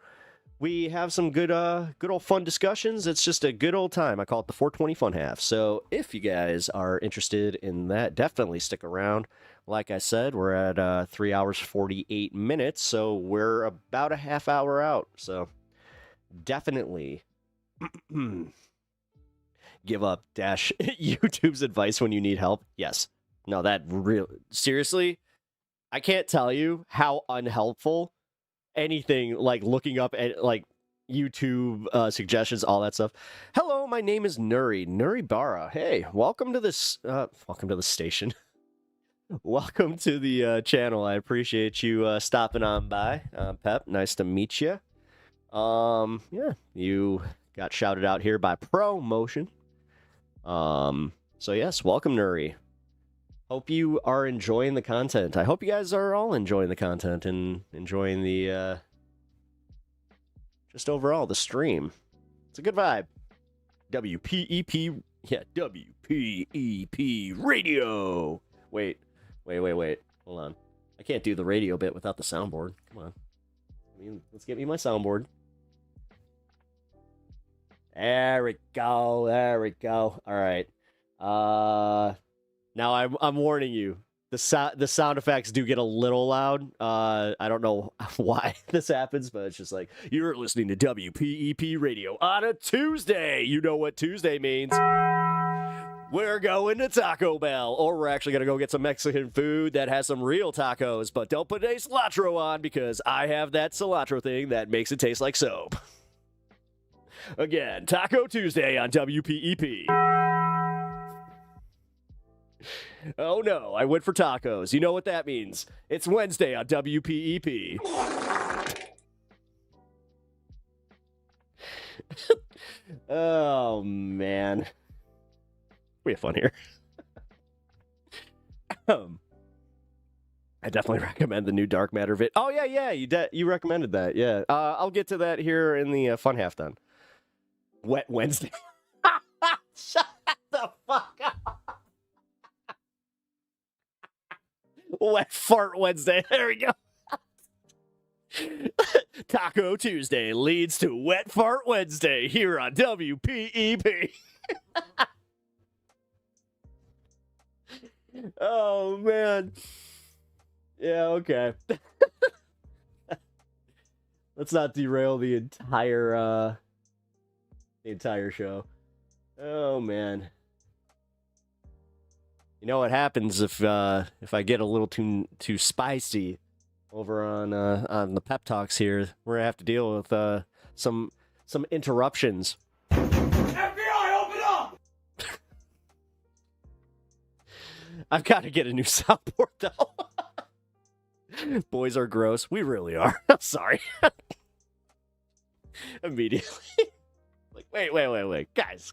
we have some good old fun discussions. It's just a good old time. I call it the 420 Fun Half. So if you guys are interested in that, definitely stick around. Like I said, we're at 3 hours, 48 minutes. So we're about a half hour out. So definitely give up dash YouTube's advice when you need help. Yes. No, that really, seriously, I can't tell you how unhelpful anything like looking up at like YouTube suggestions, all that stuff. Hello, my name is Nuri Barra. Hey, welcome to this welcome to the station. Welcome to the channel. I appreciate you stopping on by. Pep, nice to meet you. Yeah, you got shouted out here by ProMotion. So yes, welcome, Nuri. Hope you are enjoying the content. I hope you guys are all enjoying the content and enjoying the, just overall, the stream. It's a good vibe. WPEP, yeah, WPEP Radio. Wait. Hold on. I can't do the radio bit without the soundboard. Come on. Let's get me my soundboard. There we go. All right. Now I'm warning you. the sound effects do get a little loud. I don't know why this happens, but it's just like, you're listening to WPEP Radio on a Tuesday. You know what Tuesday means. We're going to Taco Bell, or we're actually going to go get some Mexican food that has some real tacos, but don't put any cilantro on because I have that cilantro thing that makes it taste like soap. Again, Taco Tuesday on WPEP. Oh no, I went for tacos. You know what that means. It's Wednesday on WPEP. Oh man. We have fun here. I definitely recommend the new Dark Matter vid. Oh yeah, you recommended that. Yeah, I'll get to that here in the fun half then. Wet Wednesday. Shut the fuck up. Wet Fart Wednesday. There we go. Taco Tuesday leads to Wet Fart Wednesday here on WPEP. Oh man. Yeah, okay. Let's not derail the entire show. Oh man. You know what happens if I get a little too spicy over on the pep talks here? We're gonna have to deal with some interruptions. FBI, open up! I've got to get a new soundboard though. Boys are gross. We really are. I'm sorry. Immediately. Like, wait. Guys.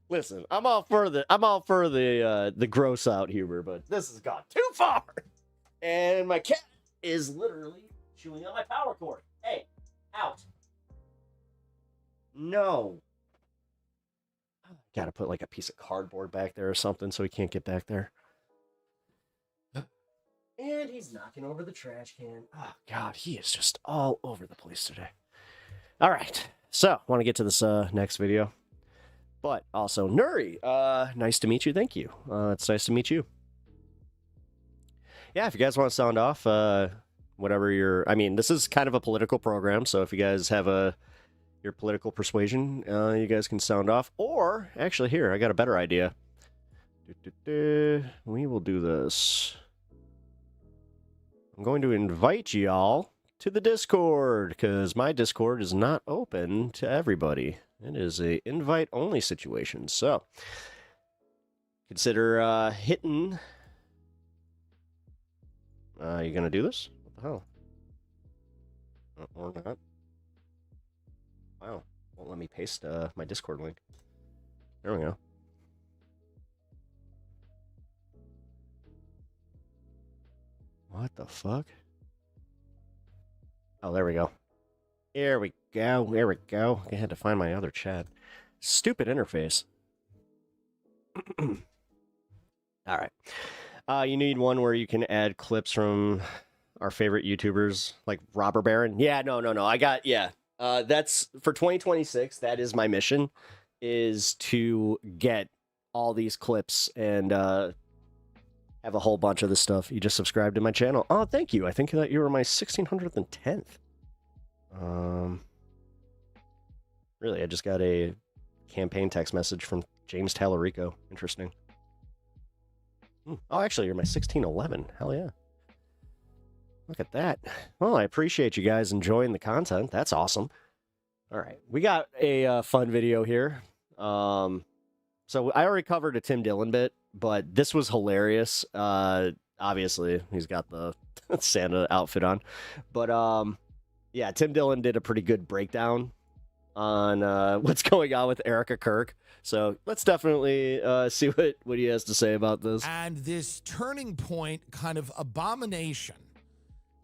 Listen, I'm all for the gross out humor, but this has gone too far. And my cat is literally chewing on my power cord. Hey, out. No. Gotta put like a piece of cardboard back there or something so he can't get back there. And he's knocking over the trash can. Oh, God, he is just all over the place today. All right, so want to get to this next video. But also, Nuri, nice to meet you. Thank you. It's nice to meet you. Yeah, if you guys want to sound off, whatever your... I mean, this is kind of a political program, so if you guys have your political persuasion, you guys can sound off. Or, actually, here, I got a better idea. We will do this. I'm going to invite y'all to the Discord, because my Discord is not open to everybody. It is a invite-only situation, so consider hitting... you gonna do this? What the hell? Or not? Wow. Won't let me paste my Discord link. There we go. What the fuck? Oh, there we go. There we go. I had to find my other chat. Stupid interface. All right. You need one where you can add clips from our favorite YouTubers, like Robber Baron. Yeah, no. I got, yeah. That's for 2026. That is my mission, is to get all these clips and have a whole bunch of this stuff. You just subscribed to my channel. Oh, thank you. I think that you were my 1610th. Really, I just got a campaign text message from James Tallarico. Interesting. Oh, actually, you're my 1611. Hell yeah. Look at that. Well, I appreciate you guys enjoying the content. That's awesome. All right. We got a fun video here. So I already covered a Tim Dillon bit, but this was hilarious. Obviously, he's got the Santa outfit on. But, yeah, Tim Dillon did a pretty good breakdown on what's going on with Erica Kirk. So let's definitely see what he has to say about this. And this turning point kind of abomination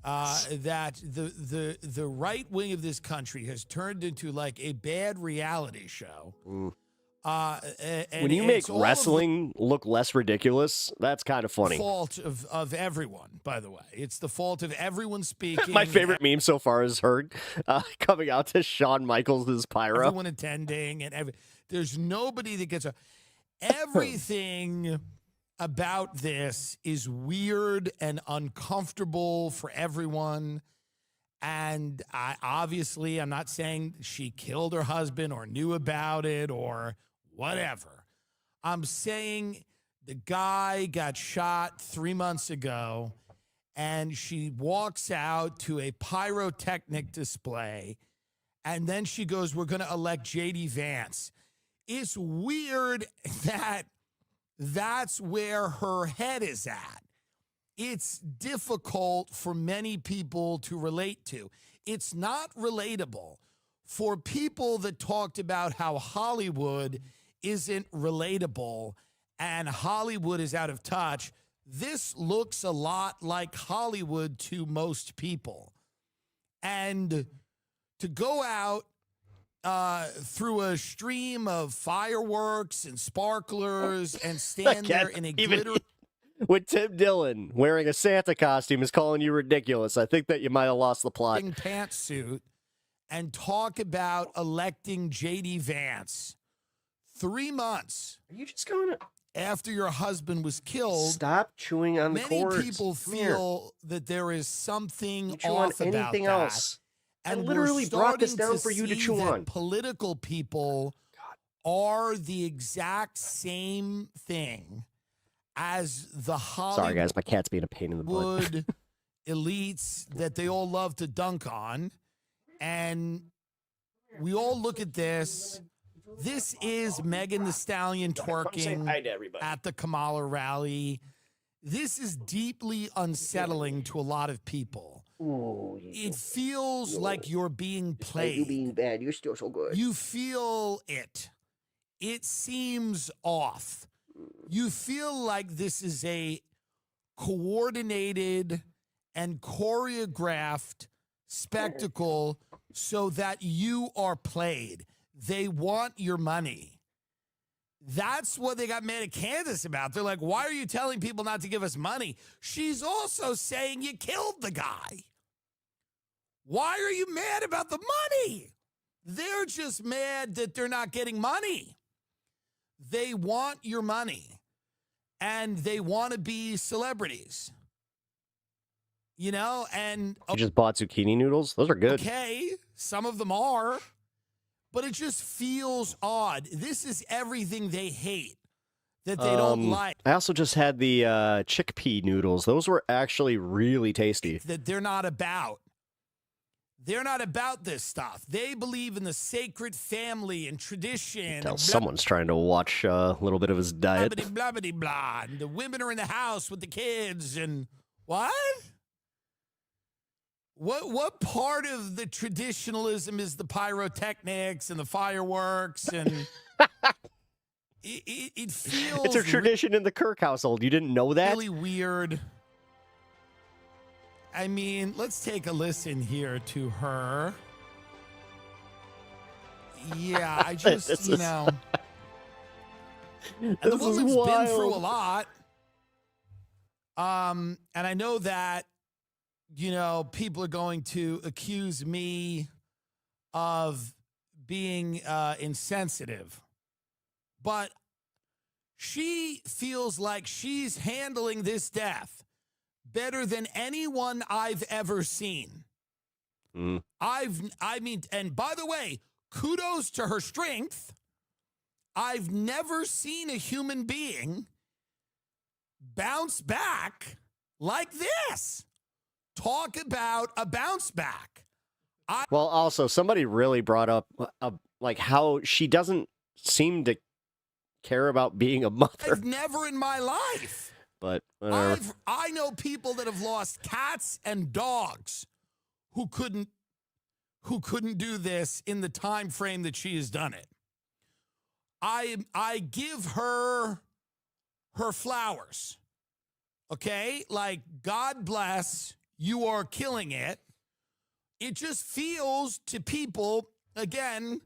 that the right wing of this country has turned into like a bad reality show. When you make wrestling look less ridiculous, that's kind of funny. Fault of everyone, by the way. It's the fault of everyone speaking. My favorite meme so far is her coming out to Shawn Michaels' pyro. Everyone attending, and there's nobody that gets everything about this is weird and uncomfortable for everyone. And obviously, I'm not saying she killed her husband or knew about it or whatever. I'm saying the guy got shot 3 months ago, and she walks out to a pyrotechnic display, and then she goes, "We're going to elect J.D. Vance." It's weird that that's where her head is at. It's difficult for many people to relate to. It's not relatable for people that talked about how Hollywood isn't relatable and Hollywood is out of touch. This looks a lot like Hollywood to most people. And to go out through a stream of fireworks and sparklers and stand there in a glitter... With Tim Dillon wearing a Santa costume is calling you ridiculous. I think that you might have lost the plot. Pantsuit and talk about electing J.D. Vance 3 months. Are you just going to... After your husband was killed. Stop chewing on the cords. Many people feel that there is something off about anything that. Else. And I literally brought this down for you to chew on. Political people are the exact same thing as the Hollywood Sorry, guys, my cat's being a pain in the butt. elites that they all love to dunk on. And we all look at this. This is Megan Thee Stallion twerking at the Kamala rally. This is deeply unsettling to a lot of people. It feels like you're being played. You're being bad. You're still so good. You feel it. It seems off. You feel like this is a coordinated and choreographed spectacle so that you are played. They want your money. That's what they got mad at Candace about. They're like, why are you telling people not to give us money? She's also saying you killed the guy. Why are you mad about the money? They're just mad that they're not getting money. They want your money, and they want to be celebrities. You know, and... You just bought zucchini noodles? Those are good. Okay, some of them are, but it just feels odd. This is everything they hate, that they don't like. I also just had the chickpea noodles. Those were actually really tasty. That they're not about. They're not about this stuff. They believe in the sacred family and tradition. Tell someone's trying to watch a little bit of his diet. Blah, blah, blah, blah. And the women are in the house with the kids and what? What part of the traditionalism is the pyrotechnics and the fireworks and it feels it's a tradition in the Kirk household. You didn't know that? Really weird. I mean, let's take a listen here to her. Yeah, I just, you know. And the woman's been through a lot. And I know that, you know, people are going to accuse me of being insensitive. But she feels like she's handling this death better than anyone I've ever seen. I mean, and by the way, kudos to her strength. I've never seen a human being bounce back like this. Talk about a bounce back. Well, also, somebody really brought up like how she doesn't seem to care about being a mother. I've never in my life. But I know people that have lost cats and dogs who couldn't do this in the time frame that she has done it. I give her flowers. Okay? Like, God bless, you are killing it. It just feels to people, again,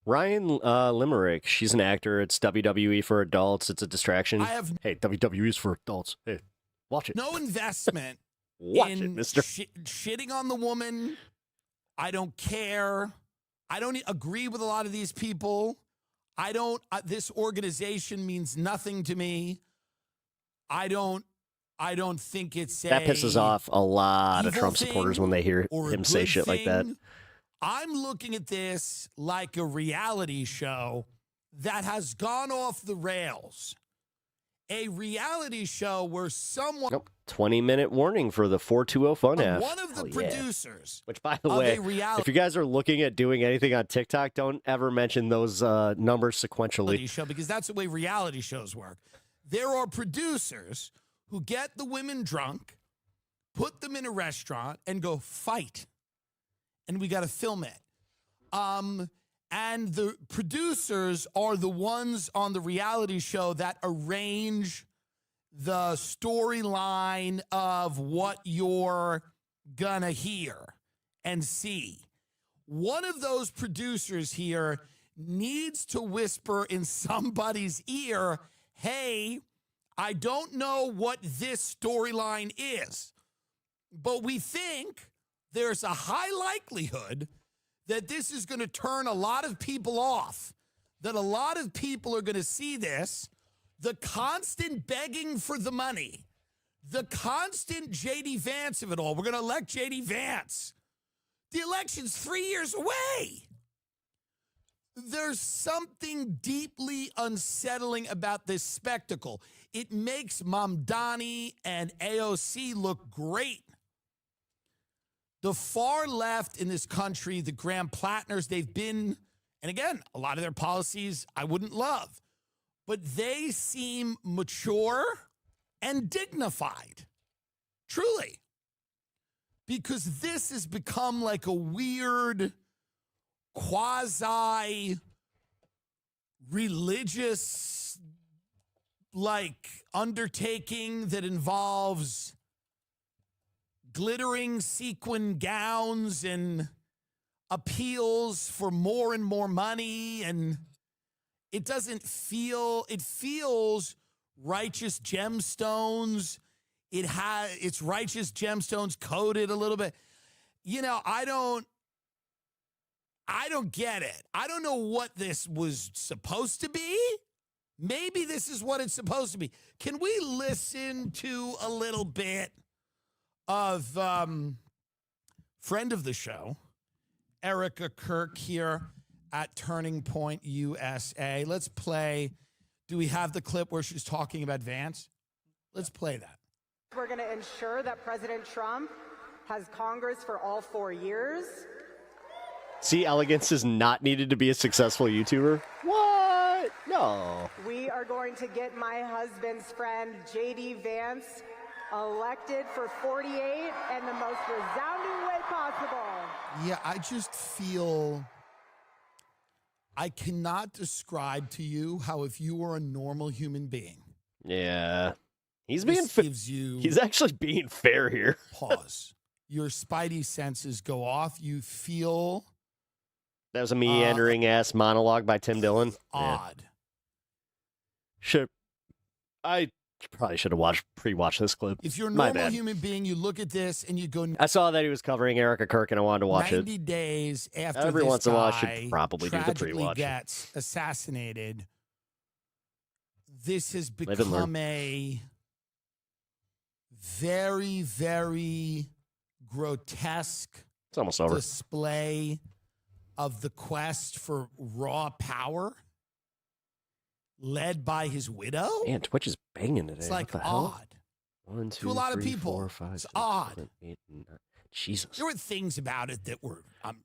Ryan Limerick, she's an actor. It's WWE for adults. It's a distraction. Hey, WWE's for adults. Hey, watch it. No investment Watch in it, mister. Shitting on the woman. I don't care. I don't agree with a lot of these people. This organization means nothing to me. I don't think it's that pisses off a lot of Trump supporters when they hear him say shit like that. I'm looking at this like a reality show that has gone off the rails. A reality show where someone... Nope. 20-minute warning for the 420 fun app. One of the producers... Which, by the way, if you guys are looking at doing anything on TikTok, don't ever mention those numbers sequentially. Show, because that's the way reality shows work. There are producers who get the women drunk, put them in a restaurant, and go fight. And we got to film it. And the producers are the ones on the reality show that arrange the storyline of what you're gonna hear and see. One of those producers here needs to whisper in somebody's ear, hey, I don't know what this storyline is, but we think there's a high likelihood that this is going to turn a lot of people off, that a lot of people are going to see this, the constant begging for the money, the constant J.D. Vance of it all. We're going to elect J.D. Vance. The election's 3 years away. There's something deeply unsettling about this spectacle. It makes Mamdani and AOC look great. The far left in this country, the Graham Plattners, they've been, and again, a lot of their policies I wouldn't love, but they seem mature and dignified. Truly. Because this has become like a weird, quasi-religious, like, undertaking that involves glittering sequin gowns and appeals for more and more money, and it feels righteous gemstones. It's righteous gemstones coded a little bit. You know, I don't get it. I don't know what this was supposed to be. Maybe this is what it's supposed to be. Can we listen to a little bit of friend of the show, Erica Kirk here at Turning Point USA. Let's play. Do we have the clip where she's talking about Vance? Let's play that. We're going to ensure that President Trump has Congress for all 4 years. See, Elegance is not needed to be a successful YouTuber. What? No. We are going to get my husband's friend, J.D. Vance, elected for 48 in the most resounding way possible. Yeah, I just feel I cannot describe to you how if you were a normal human being. Yeah. He's being he's actually being fair here. Pause. Your spidey senses go off. You feel that was a meandering ass monologue by Tim Dillon. Odd. Yeah. I probably should have pre-watched this clip. If you're a normal human being, you look at this and you go. I saw that he was covering Erica Kirk, and I wanted to watch 90 days after every this once in a while, I guy should probably do the pre-watch. Gets assassinated. This has become a very, very grotesque it's almost over. Display of the quest for raw power led by his widow. Man, Twitch is banging today. It's like what the odd. Hell? 1, 2, to a lot 3, of people. 4, 5, it's 6, odd. 7, 8, 9. Jesus. There were things about it that were, I'm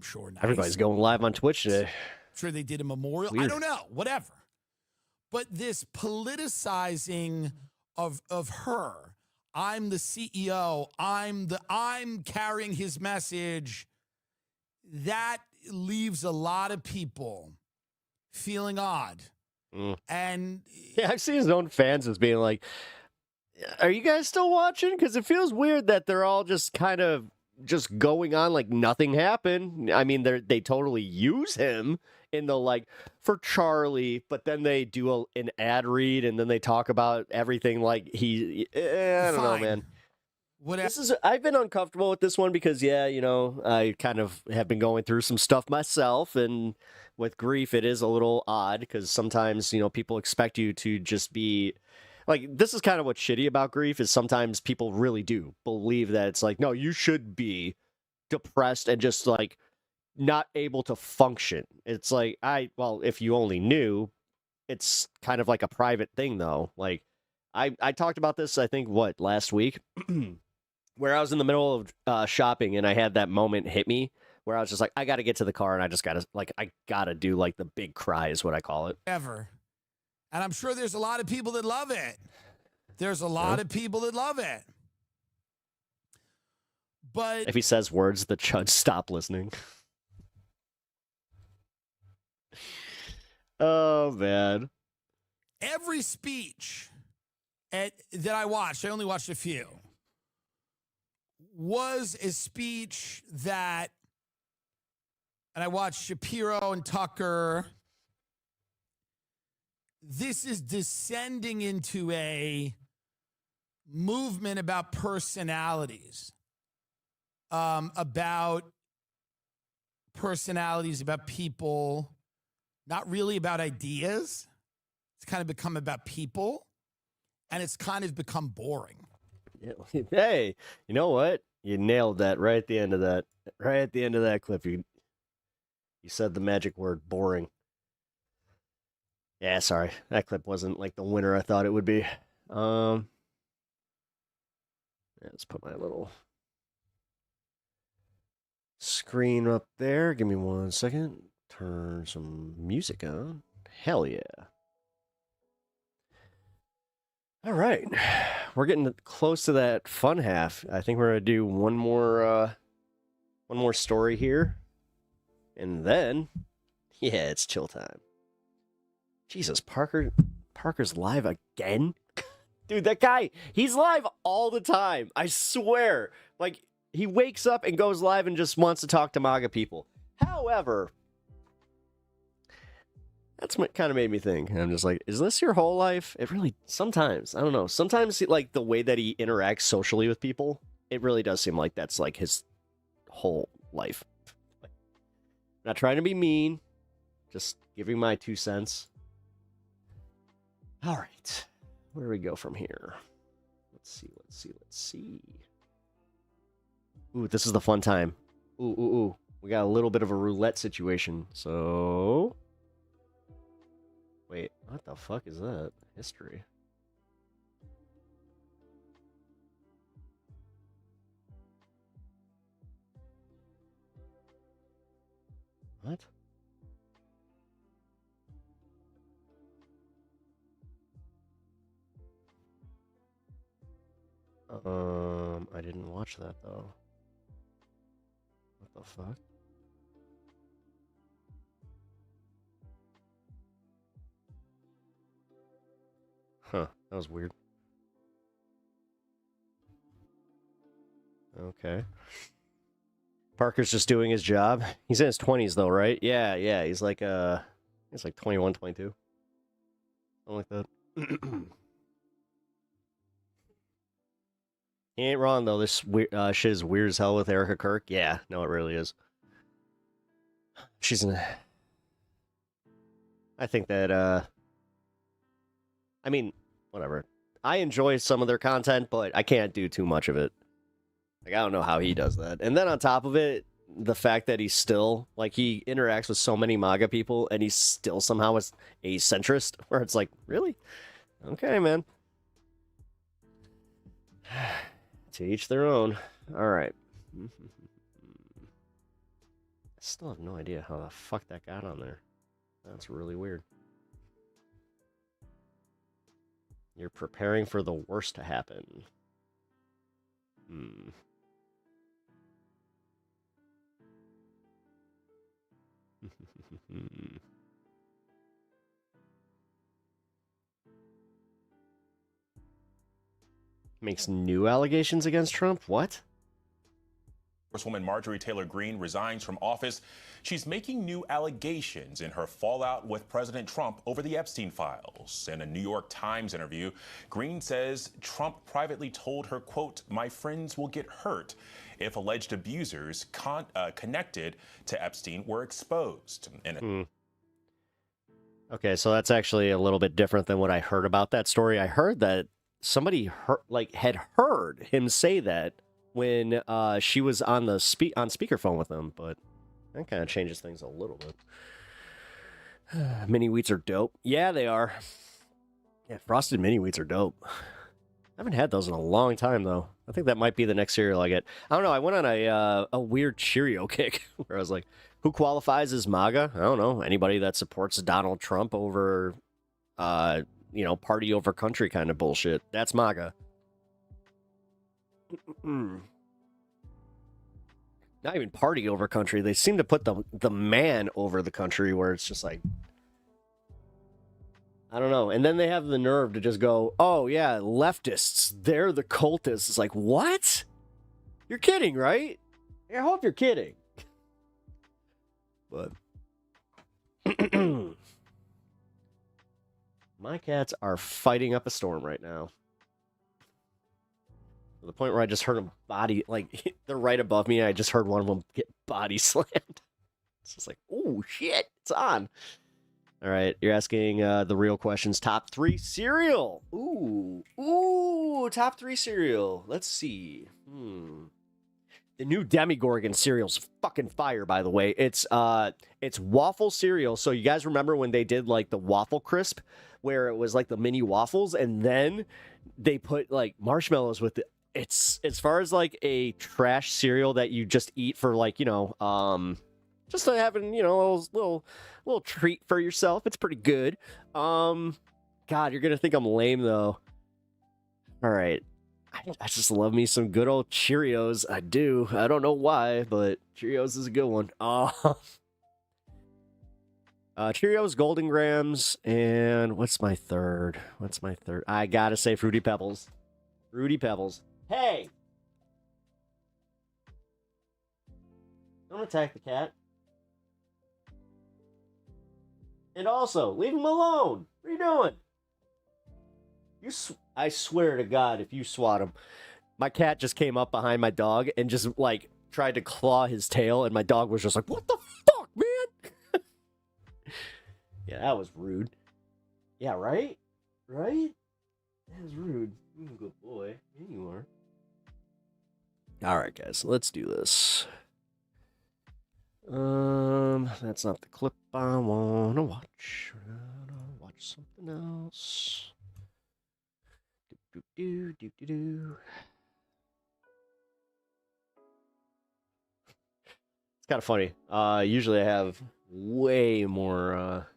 sure nice. Everybody's going live on Twitch today. I'm sure they did a memorial. Weird. I don't know. Whatever. But this politicizing of her, I'm the CEO, I'm carrying his message, that leaves a lot of people feeling odd. And yeah, I've seen his own fans as being like, are you guys still watching? Because it feels weird that they're all just kind of just going on like nothing happened. I mean, they totally use him in the like for Charlie, but then they do an ad read and then they talk about everything like I don't know, man. I've been uncomfortable with this one because I kind of have been going through some stuff myself, and with grief it is a little odd because sometimes people expect you to just be like, this is kind of what's shitty about grief is sometimes people really do believe that it's like, no, you should be depressed and just like not able to function. It's like, well, if you only knew, it's kind of like a private thing though. Like I talked about this, I think, last week, where I was in the middle of shopping and I had that moment hit me where I was just like, I got to get to the car and I just got to, like, I got to do, like, the big cry is what I call it. Ever. And I'm sure there's a lot of people that love it. There's a lot of people that love it. But if he says words, the judge stop listening. Oh, man. Every speech that I watched, I only watched a few, was a speech that, and I watched Shapiro and Tucker. This is descending into a movement about personalities, about people, not really about ideas. It's kind of become about people, and it's kind of become boring. Hey, you know what? You nailed that right at the end of that. Right at the end of that clip, you said the magic word, boring. Yeah, sorry. That clip wasn't like the winner I thought it would be. Yeah, let's put my little screen up there. Give me 1 second. Turn some music on. Hell yeah. All right. We're getting close to that fun half. I think we're going to do one more story here. And then, yeah, it's chill time. Jesus, Parker's live again? Dude, that guy, he's live all the time. I swear. Like, he wakes up and goes live and just wants to talk to MAGA people. However, that's what kind of made me think. And I'm just like, is this your whole life? It really, sometimes, I don't know. Sometimes, like, the way that he interacts socially with people, it really does seem like that's, like, his whole life. Not trying to be mean, just giving my 2 cents. All right. Where do we go from here? Let's see. Ooh, this is the fun time. Ooh. We got a little bit of a roulette situation. So... wait, what the fuck is that? History. What? I didn't watch that though. What the fuck? Huh, that was weird. Okay. Parker's just doing his job. He's in his 20s though, right? Yeah, he's like 21, 22. Something like that. He ain't wrong though. This shit is weird as hell with Erica Kirk. Yeah, no, it really is. She's I think that I mean, whatever. I enjoy some of their content, but I can't do too much of it. Like, I don't know how he does that. And then on top of it, the fact that he's still, like, he interacts with so many MAGA people, and he's still somehow a centrist, where it's like, really? Okay, man. To each their own. All right. I still have no idea how the fuck that got on there. That's really weird. You're preparing for the worst to happen. Makes new allegations against Trump? What? Congresswoman Marjorie Taylor Greene resigns from office. She's making new allegations in her fallout with President Trump over the Epstein files. In a New York Times interview, Greene says Trump privately told her, quote, "My friends will get hurt if alleged abusers connected to Epstein were exposed." Okay, so that's actually a little bit different than what I heard about that story. I heard that somebody had heard him say that when she was on the speakerphone with him, but that kind of changes things a little bit. Mini wheats are dope. Yeah, they are. Yeah, frosted mini wheats are dope. I haven't had those in a long time, though. I think that might be the next cereal I get. I don't know. I went on a weird Cheerio kick where I was like, who qualifies as MAGA? I don't know. Anybody that supports Donald Trump over, party over country kind of bullshit. That's MAGA. Not even party over country. They seem to put the man over the country, where it's just like, I don't know. And then they have the nerve to just go, oh, yeah, leftists, they're the cultists. It's like, what? You're kidding, right? I hope you're kidding. But my cats are fighting up a storm right now. To the point where I just heard them body, like, they're right above me. I just heard one of them get body slammed. It's just like, oh, shit, it's on. All right, you're asking the real questions. Top 3 cereal. Ooh, top 3 cereal. Let's see. The new Demigorgon cereal's fucking fire, by the way. It's waffle cereal. So you guys remember when they did like the waffle crisp, where it was like the mini waffles, and then they put like marshmallows with it. It's as far as like a trash cereal that you just eat for like, just having, a little treat for yourself. It's pretty good. God, you're gonna think I'm lame though. All right. I just love me some good old Cheerios. I do. I don't know why, but Cheerios is a good one. Cheerios, Golden Grams, and what's my third? I gotta say Fruity Pebbles. Fruity Pebbles. Hey! Don't attack the cat. And also, leave him alone. What are you doing? I swear to God, if you swat him. My cat just came up behind my dog and just, like, tried to claw his tail, and my dog was just like, what the fuck, man? Yeah, that was rude. Yeah, right? Right? That was rude. You're a good boy. Yeah, you are. All right, guys, let's do this. That's not the clip I want to watch. I'll watch something else. It's kind of funny. Usually I have way more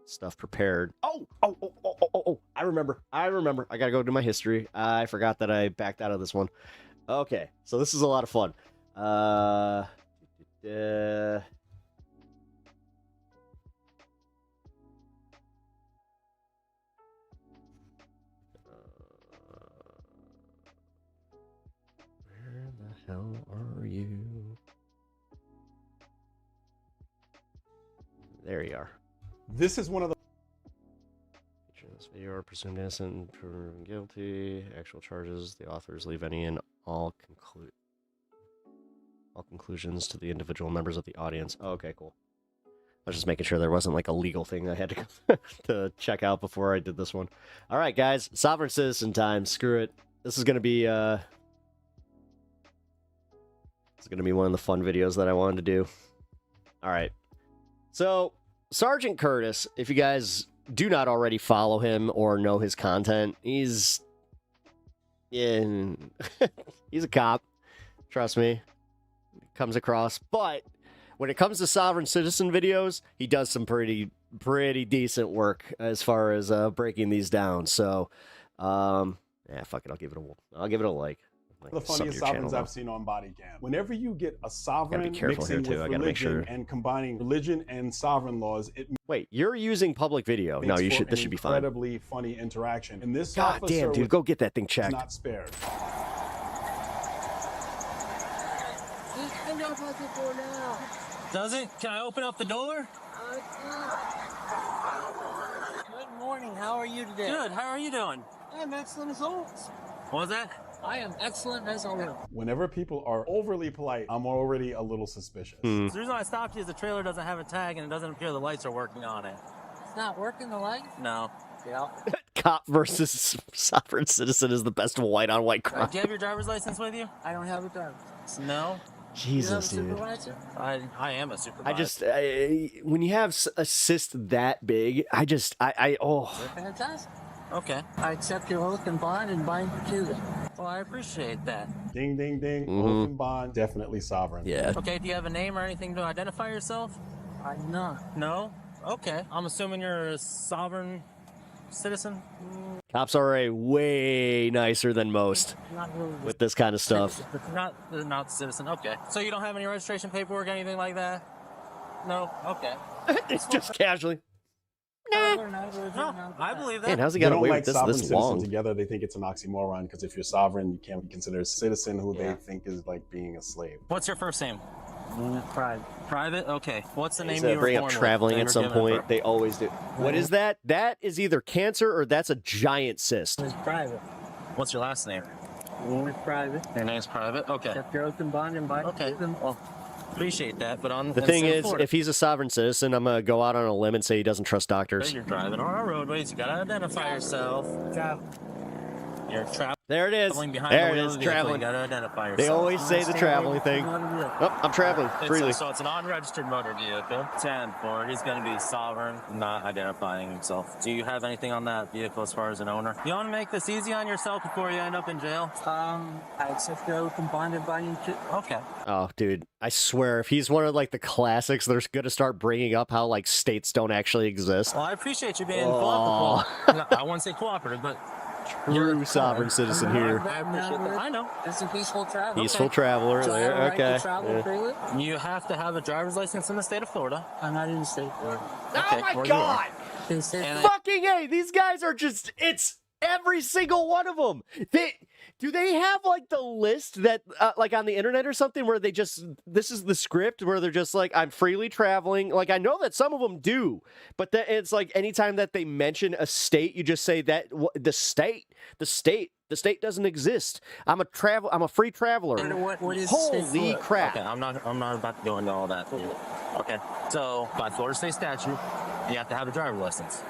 stuff prepared. Oh, I remember. I gotta go to my history. I forgot that I backed out of this one. Okay, so this is a lot of fun. Where the hell are you? There you are. This is one of the... This video are presumed innocent, proven guilty. Actual charges, the authors leave any and all conclusions to the individual members of the audience. Oh, okay, cool. I was just making sure there wasn't like a legal thing I had to to check out before I did this one. All right, guys, sovereign citizen time. Screw it. This is gonna be one of the fun videos that I wanted to do. All right. So Sergeant Curtis, if you guys do not already follow him or know his content, he's a cop. Trust me. Comes across. But when it comes to sovereign citizen videos, he does some pretty decent work as far as breaking these down. So, yeah, fuck it. I'll give it a like. The funniest sovereigns I've seen on body cam. Whenever you get a sovereign mixing with religion and combining religion and sovereign laws, wait, you're using public video? No, you should. This should be fine. Incredibly funny interaction. And this God damn, dude, go get that thing checked. Not spared. Does it? Can I open up the door? Good morning. How are you today? Good. How are you doing? I'm excellent as always. What was that? I am excellent as always. Whenever people are overly polite, I'm already a little suspicious. The reason I stopped you is the trailer doesn't have a tag and it doesn't appear the lights are working on it. not working the leg? No. Yeah. Cop versus sovereign citizen is the best white-on-white crime. Do you have your driver's license with you? I don't have a driver's license. No. Jesus, you have a dude. supervisor? I am a supervisor. I just when you have a cyst that big, oh. You're fantastic. Okay. I accept your oath and bond and bind you to them. Well, I appreciate that. Ding, ding, ding. Mhm. Oath and bond, definitely sovereign. Yeah. Okay, do you have a name or anything to identify yourself? I'm not. No? Okay. I'm assuming you're a sovereign citizen? Cops are way nicer than most Not really. with this kind of stuff. Not citizen. Okay. So you don't have any registration paperwork, anything like that? No? Okay. It's just casually. No, I believe that. Man, how's he They got don't away like with this sovereign this citizen long? together. They think it's an oxymoron because if you're sovereign, you can't be considered a citizen who they think is like being a slave. What's your first name? Private. Private? Okay. What's the name He's you were bring born up with? traveling They at were some given point. for- They always do. What is that? That is either cancer or that's a giant cyst. It's private. What's your last name? It's private. Your name's private? Okay. Accept your oath and bond and bind Okay. to them. Well, appreciate that, but on The thing is, if he's a sovereign citizen, I'm gonna go out on a limb and say he doesn't trust doctors. You're driving on our roadways, you gotta identify yourself. You're traveling. There it is. Behind There the it wheel is. of the vehicle, Traveling. You gotta identify yourself. They always say the traveling thing. Oh, I'm traveling freely. So it's an unregistered motor vehicle. 10-4. He's going to be sovereign, not identifying himself. Do you have anything on that vehicle as far as an owner? You want to make this easy on yourself before you end up in jail? I accept your oath and bond and bind you to. Okay. Oh, dude, I swear, if he's one of like the classics, they're gonna start bringing up how like states don't actually exist. Well, I appreciate you being Oh. cooperative. No, I wouldn't say cooperative, but True sovereign citizen here. I appreciate that. I know. It's a peaceful travel. Peaceful traveler So I there. have a right to Okay. travel Yeah. freely? You have to have a driver's license in the state of Florida. I'm not in the state of Florida. Oh my where you are. God! In the state of Fucking A! These guys are just—it's every single one of them. Do they have like the list that like on the internet or something where they this is the script where they're just like, I'm freely traveling. Like I know that some of them do, but it's like anytime that they mention a state, you just say that the state doesn't exist. I'm a free traveler. What is Holy state crap! Okay, I'm not about to go into all that. Okay, so by Florida state statute, you have to have a driver's license.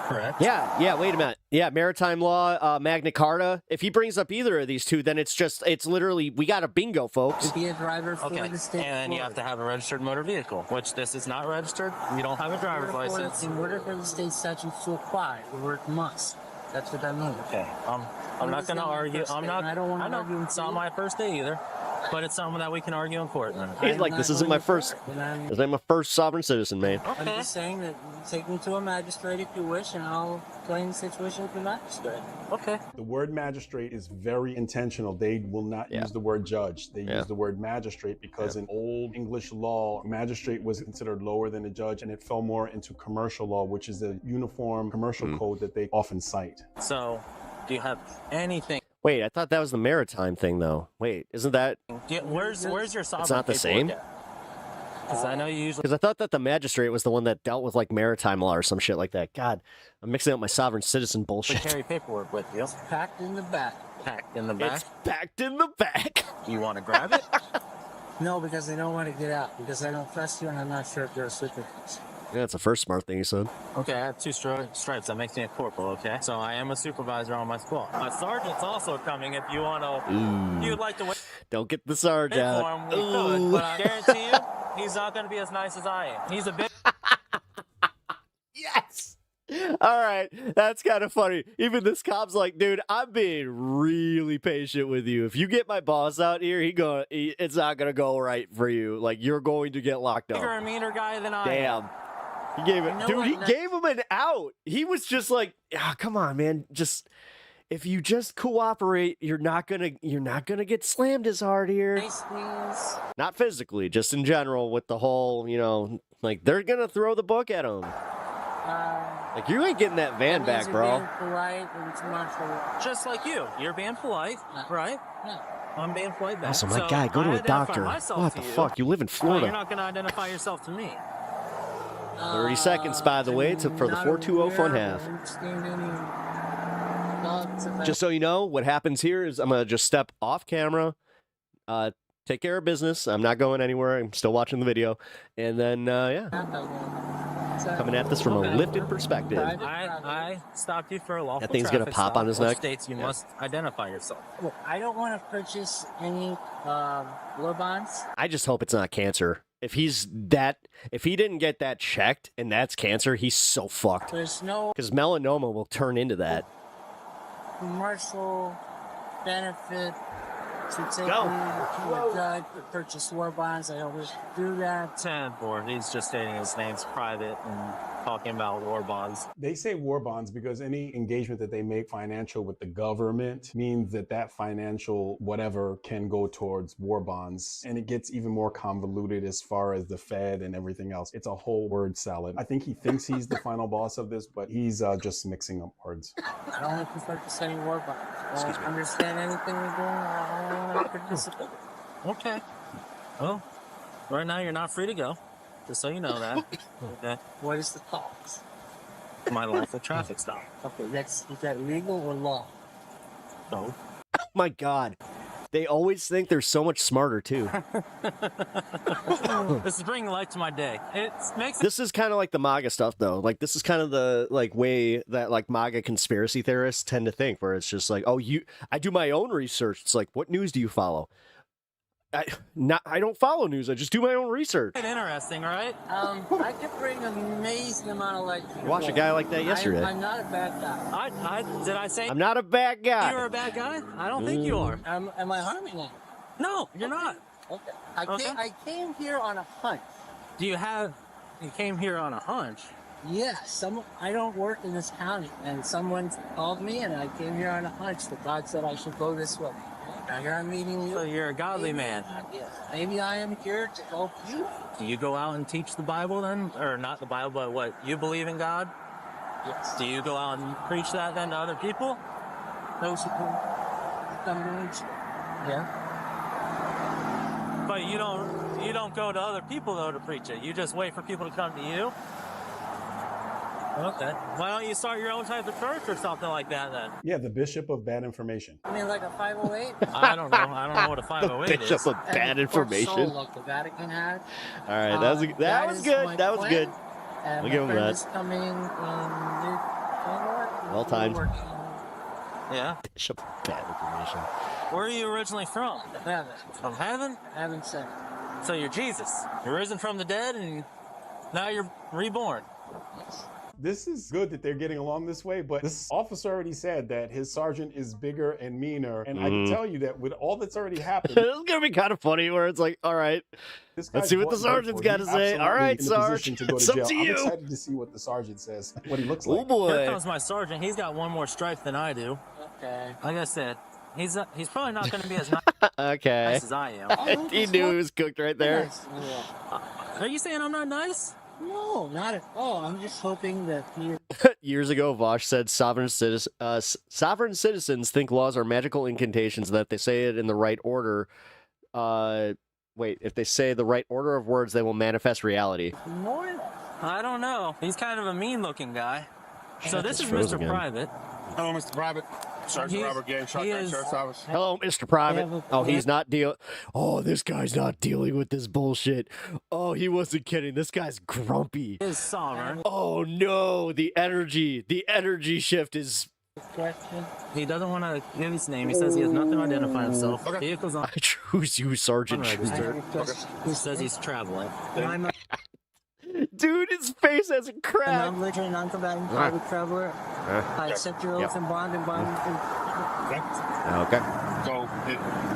Correct. Yeah, wait a minute. Yeah, maritime law, Magna Carta. If he brings up either of these two, then it's literally, we got a bingo, folks. To be a driver for Okay, the state and of you have to have a registered motor vehicle, which this is not registered. You don't have a driver's license. In order for the state statutes to apply, the word must. That's what that means. Okay, I'm not going to argue. I'm not. I don't want I to know argue. it's not my first day either, but it's something that we can argue in court. Then. He's like, this isn't my first. This ain't my first sovereign citizen, man. I'm just saying that you take me to a magistrate if you wish, and I'll explain the situation with the magistrate. Okay. The word magistrate is very intentional. They will not use the word judge. They use the word magistrate because in old English law, magistrate was considered lower than a judge, and it fell more into commercial law, which is the uniform commercial code that they often cite. So, do you have anything? Wait, I thought that was the maritime thing, though. Wait, isn't that? Where's your sovereign? It's not the same. Because I know you usually. Because I thought that the magistrate was the one that dealt with like maritime law or some shit like that. God, I'm mixing up my sovereign citizen bullshit. carry paperwork with you. Packed in the back. Packed in the back. It's packed in the back. Do you want to grab it? No, because I don't want to get out, because I don't trust you, and I'm not sure if you're a supervisor. Yeah, that's the first smart thing you said. Okay, I have 2 stripes. That makes me a corporal, okay? So I am a supervisor on my squad. My sergeant's also coming if you want to... If you'd like to wait Don't get the sergeant for out. him, we could, but I guarantee you, he's not going to be as nice as I am. He's a bit... Yes! All right, that's kind of funny. Even this cop's like, dude, I'm being really patient with you. If you get my boss out here, it's not gonna go right for you. Like, you're going to get locked up. You're a meaner guy than I Damn. am. He gave it, know dude. what? He gave him an out. He was just like, come on, man. Just if you just cooperate, you're not gonna get slammed as hard here. Nice, please. Not physically, just in general with the whole, like they're gonna throw the book at him. Like, you ain't getting that van back, bro. Being polite and too much for Just like you. You're being polite, right? No. I'm being polite back. Also, my So guy, go I to a identify doctor. myself What to the you. fuck? You live in You're Florida. not going to identify yourself to me. 30 seconds, by the way, for the 420 fun half. Just so you know, what happens here is I'm going to just step off camera, take care of business. I'm not going anywhere. I'm still watching the video. And then, yeah, coming at this from a lifted perspective. I stopped you for a lawful That thing's gonna traffic pop stop, on his which neck? states you must identify yourself. Look, I don't want to purchase any war bonds. I just hope it's not cancer. If he didn't get that checked and that's cancer, he's so fucked. There's no Because melanoma will turn into that. commercial benefit to take me to a judge to purchase war bonds. I don't wish to do that. 10-4. He's just stating his name's private and talking about war bonds. They say war bonds because any engagement that they make financial with the government means that that financial whatever can go towards war bonds. And it gets even more convoluted as far as the Fed and everything else. It's a whole word salad. I think he thinks he's the final boss of this, but he's just mixing up words. I don't want to purchase any war bonds. I don't understand anything we're doing. I don't want to participate. Okay. Well, right now you're not free to go. Just so you know that. Okay. What is the cause? My lawful traffic stop. Okay, is that legal or law? No. Oh my God. They always think they're so much smarter, too. This is bringing light to my day. It makes This is kind of like the MAGA stuff, though. Like, this is kind of the, like, way that, like, MAGA conspiracy theorists tend to think, where it's just like, oh, I do my own research. It's like, what news do you follow? I don't follow news. I just do my own research. interesting, right? I could bring an amazing amount of light. Watch a guy like that yesterday. I'm not a bad guy. Did I say I'm not a bad guy. you're a bad guy? I don't think you are. Am I harming you? No, you're not. Okay. I came here on a hunch. You came here on a hunch? Yes. I don't work in this county, and someone called me, and I came here on a hunch that God said I should go this way. Now here I'm meeting you. So you're a godly man. Yes. Maybe I am here to help you. Do you go out and teach the Bible then? Or not the Bible, but what? You believe in God? Yes. Do you go out and preach that then to other people? Those who come to me. Yeah. But you don't go to other people though to preach it. You just wait for people to come to you? Okay. Why don't you start your own type of church or something like that then? Yeah, the Bishop of Bad Information. I mean, like a 508? I don't know. I don't know what a 508 The Bishop of Bad Information. Like the Vatican had. All right, that was good. That was good. We'll give him that. Coming in Well timed. Yeah. Bishop of Bad Information. Where are you originally from? Heaven. From heaven? Heaven sent. So you're Jesus. You're risen from the dead and now you're reborn. Yes. This is good that they're getting along this way, but this officer already said that his sergeant is bigger and meaner. And I can tell you that with all that's already happened. This is going to be kind of funny where it's like, all right, let's see what the sergeant's got to say. All right, Sarge, it's up to you. I'm excited to see what the sergeant says, what he looks like. Oh, boy. Here comes my sergeant. He's got one more stripe than I do. Okay. Like I said, he's probably not going to be as okay. nice as I am. He knew he was cooked right there. Are you saying I'm not nice? No, not at all. I'm just hoping that you... Years ago, Vosh said sovereign citizens think laws are magical incantations and that they say it in the right order. If they say the right order of words, they will manifest reality. I don't know. He's kind of a mean-looking guy. So this is Mr. again. Private. Hello, Mr. Private. Sergeant Robert Gay, Shotgun Sheriff's Office. Hello, Mr. Private. Oh, he's not Oh, this guy's not dealing with this bullshit. Oh, he wasn't kidding. This guy's grumpy. Is sovereign. Oh no, the energy shift is. Question. He doesn't want to give his name. He says he has nothing to identify himself. Okay. Vehicles on. I choose you, Sergeant Schuster. He says he's traveling. Dude, his face hasn't cracked. I'm literally non-combatant private traveler. I accept your oath and bond and bond. Okay. So,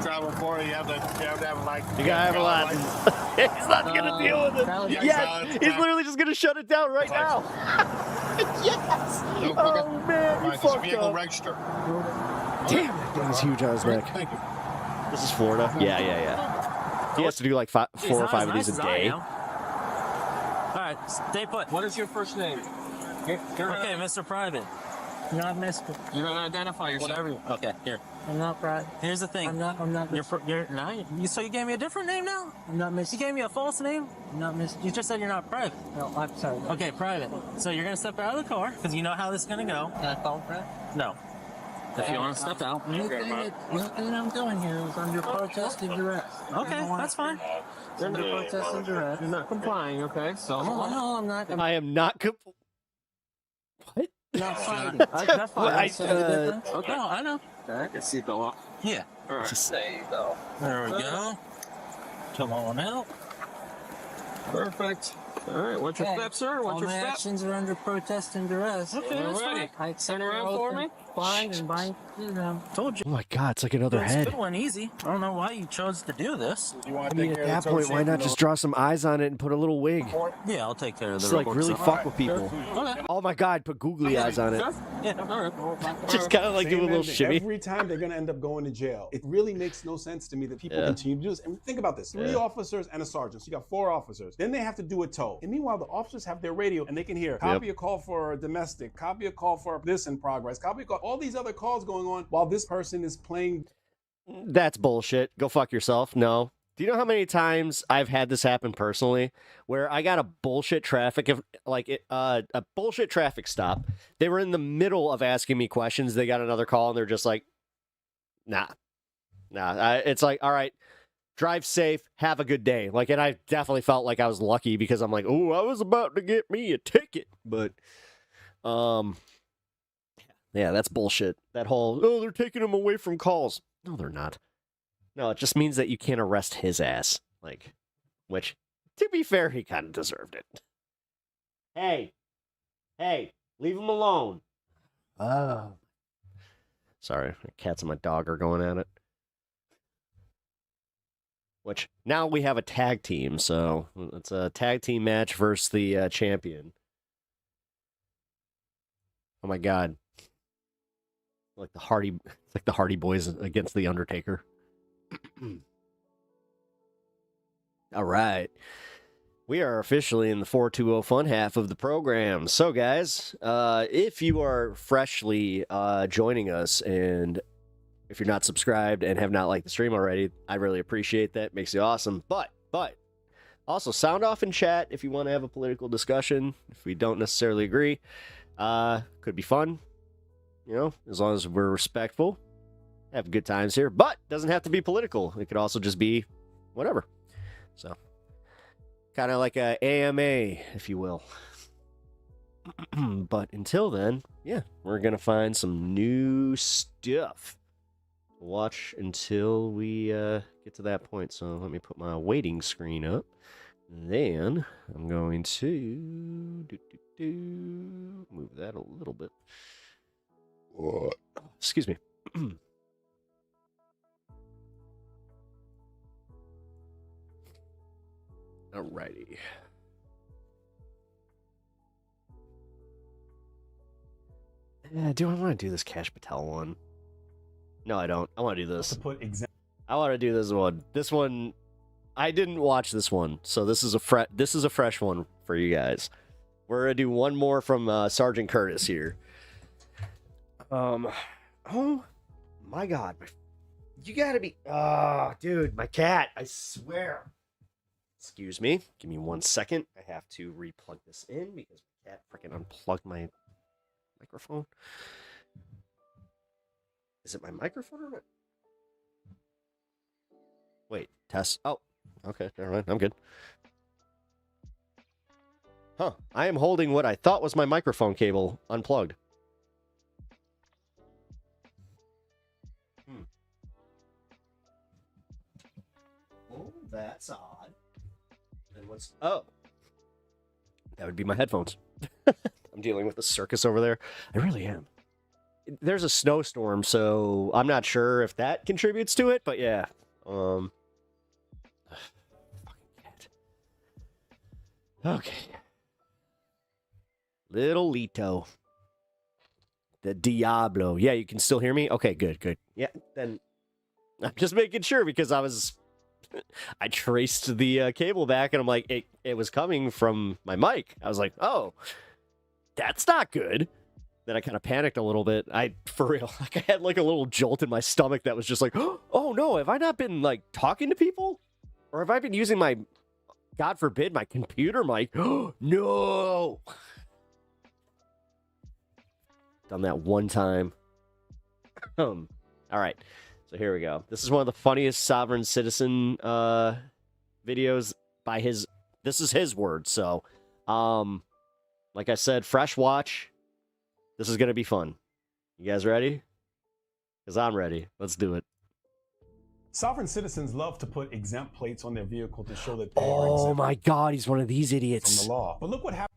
travel for you have to have like. You gotta have a lot. He's not gonna deal with it. Yes, he's literally just gonna shut it down right now. Yes. Oh man, you fucked vehicle up. register. Damn, that thing's huge on his neck. Thank you. This is Florida. Yeah. He has to do like 4 or 5 of these a day. All right, stay put. What is your first name? Okay, Mr. Private. Not Mr. You're gonna identify yourself. Whatever. Okay, here. I'm not private. Here's the thing. I'm not. So you gave me a different name now? I'm not Mr. You gave me a false name? I'm not Mr. You just said you're not private. No, I'm sorry. Okay, private. So you're gonna step out of the car because you know how this is gonna go. Can I call him private? No. If you want to step out. Nothing I'm doing here is under protest and duress. Okay, that's fine. You're under protest and duress. You're not complying, okay? So, No, I'm not. I am not. What? Not fighting. That's fine. Okay, no, I know. Okay, get seatbelt off. Yeah. All right. Seatbelt. There we go. Come on out. Perfect. All right, what's your step, sir? What's your my step? actions are under protest and duress. Okay, that's fine. I accept Turn around for me. Fine and bind to them. Told you. Oh my God, it's like another It's head. good one, easy. I don't know why you chose to do this. I mean, at that point, why not just draw some eyes on it and put a little wig? Yeah, I'll take care of the Just like robot really stuff. fuck with people. Okay. Oh my God, put googly eyes on it. Yeah, all right. Just kind of like do a Same little ending. shimmy. Every time they're going to end up going to jail. It really makes no sense to me that people Yeah. continue to do this. And think about this. 3 Yeah. officers and a sergeant. So you got 4 officers. Then they have to do a tow. And meanwhile, the officers have their radio and they can hear, copy a call for domestic, copy a call for this in progress, copy a call, all these other calls going on while this person is playing. That's bullshit. Go fuck yourself. No. Do you know how many times I've had this happen personally, where I got a bullshit a bullshit traffic stop. They were in the middle of asking me questions. They got another call and they're just like, nah. It's like, all right, drive safe, have a good day. Like, and I definitely felt like I was lucky because I'm like, oh, I was about to get me a ticket, but, yeah, that's bullshit. That whole, oh, they're taking him away from calls. No, they're not. No, it just means that you can't arrest his ass. Like, which, to be fair, he kind of deserved it. Hey, leave him alone. Oh. Sorry, my cats and my dog are going at it. Which, now we have a tag team, so it's a tag team match versus the champion. Oh my God. It's like the Hardy Boys against the Undertaker. All right. We are officially in the 420 fun half of the program. So, guys, if you are freshly joining us and if you're not subscribed and have not liked the stream already, I really appreciate that. Makes you awesome. But also sound off in chat if you want to have a political discussion. If we don't necessarily agree, could be fun. You know, as long as we're respectful, have good times here. But doesn't have to be political. It could also just be whatever. So, kind of like a AMA, if you will. But until then, yeah, we're gonna find some new stuff. Watch until we get to that point. So let me put my waiting screen up. Then I'm going to move that a little bit. Excuse me. Alrighty. Do I want to do this Cash Patel one? No, I don't. I want to do this. I want to do this one. This one, I didn't watch this one, so this is a fresh one for you guys. We're gonna do one more from Sergeant Curtis here. Oh my God, you gotta be. Oh, dude, my cat! I swear. Excuse me. Give me 1 second. I have to replug this in because my cat freaking unplugged my microphone. Is it my microphone or not? Wait, test. Oh, okay, never mind. I'm good. Huh. I am holding what I thought was my microphone cable unplugged. Oh, that's odd. And what's... Oh. That would be my headphones. I'm dealing with a circus over there. I really am. There's a snowstorm, so I'm not sure if that contributes to it, but yeah. Fucking cat. Okay. Little Lito. The Diablo. Yeah, you can still hear me? Okay, good. Yeah, then I'm just making sure because I traced the cable back and I'm like, it was coming from my mic. I was like, oh, that's not good. Then I kind of panicked a little bit. For real, like I had like a little jolt in my stomach that was just like, oh no, have I not been like talking to people? Or have I been using my, God forbid, my computer mic? No! Done that one time. All right. So here we go. This is one of the funniest sovereign citizen videos by his. This is his word. So, like I said, fresh watch. This is going to be fun. You guys ready? Because I'm ready. Let's do it. Sovereign citizens love to put exempt plates on their vehicle to show that they are Oh exempt my God, he's one of these idiots. from the law. But look what happened.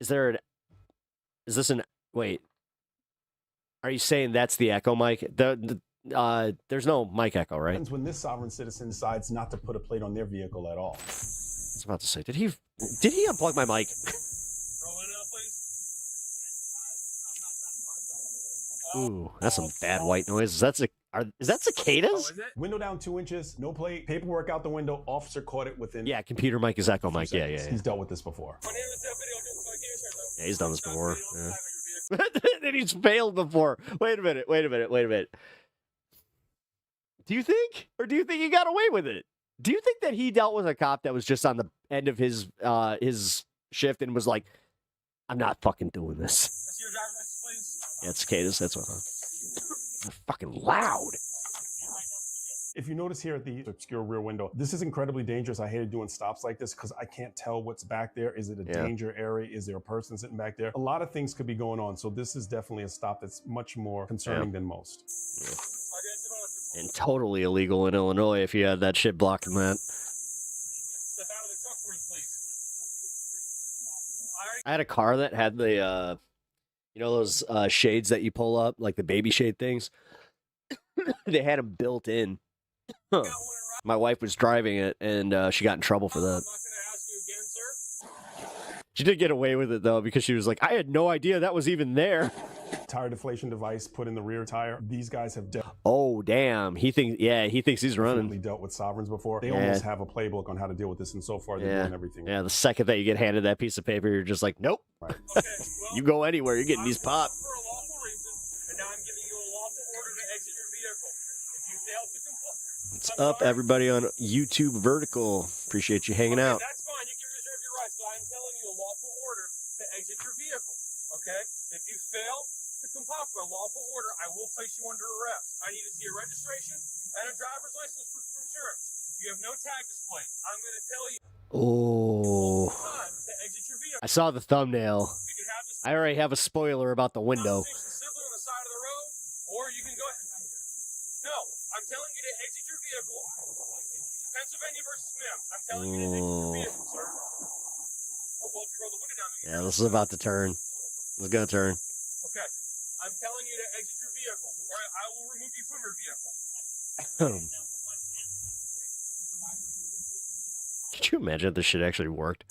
Is this an, wait. Are you saying that's the echo mic? There's no mic echo, right? When this sovereign citizen decides not to put a plate on their vehicle at all. I was about to say, did he unplug my mic? Ooh, that's some bad white noise. Is that cicadas? Window down 2 inches, no plate, paperwork out the window. Officer caught it within. Yeah, computer mic is echo mic. Yeah. He's dealt with this before. Yeah, he's done this before. Yeah. And he's failed before. Wait a minute. Do you think he got away with it? Do you think that he dealt with a cop that was just on the end of his shift and was like, I'm not fucking doing this? Yeah, it's cicadas. That's what they're fucking loud. If you notice here at the obscure rear window, this is incredibly dangerous. I hated doing stops like this because I can't tell what's back there. Is it a danger area? Is there a person sitting back there? A lot of things could be going on. So this is definitely a stop that's much more concerning than most. Yeah. And totally illegal in Illinois if you had that shit blocking that. I had a car that had the, those shades that you pull up, like the baby shade things. They had them built in. My wife was driving it, and she got in trouble for that. She did get away with it, though, because she was like, I had no idea that was even there. Tire deflation device put in the rear tire. These guys have Oh, damn. He thinks he's running. Dealt with sovereigns before. They almost have a playbook on how to deal with this, and so far they're doing everything. Yeah, the second that you get handed that piece of paper, you're just like, nope. Right. You go anywhere, you're getting these popped. What's up, everybody on YouTube Vertical? Appreciate you hanging out. That's fine. You can reserve your rights, but I'm telling you a lawful order to exit your vehicle. Okay? If you fail to comply with a lawful order, I will place you under arrest. I need to see a registration and a driver's license for insurance. You have no tag display. I'm going to tell you. Oh. I saw the thumbnail. I already have a spoiler about the window. Simply on the side of the road, or you can go ahead. No, I'm telling you to exit your vehicle. Pennsylvania versus Mims. I'm telling you to exit your vehicle, sir. Oh, well, if you roll the window down, Yeah, this is about to turn. It's going to turn. Okay. I'm telling you to exit your vehicle, or I will remove you from your vehicle. Could you imagine if this shit actually worked?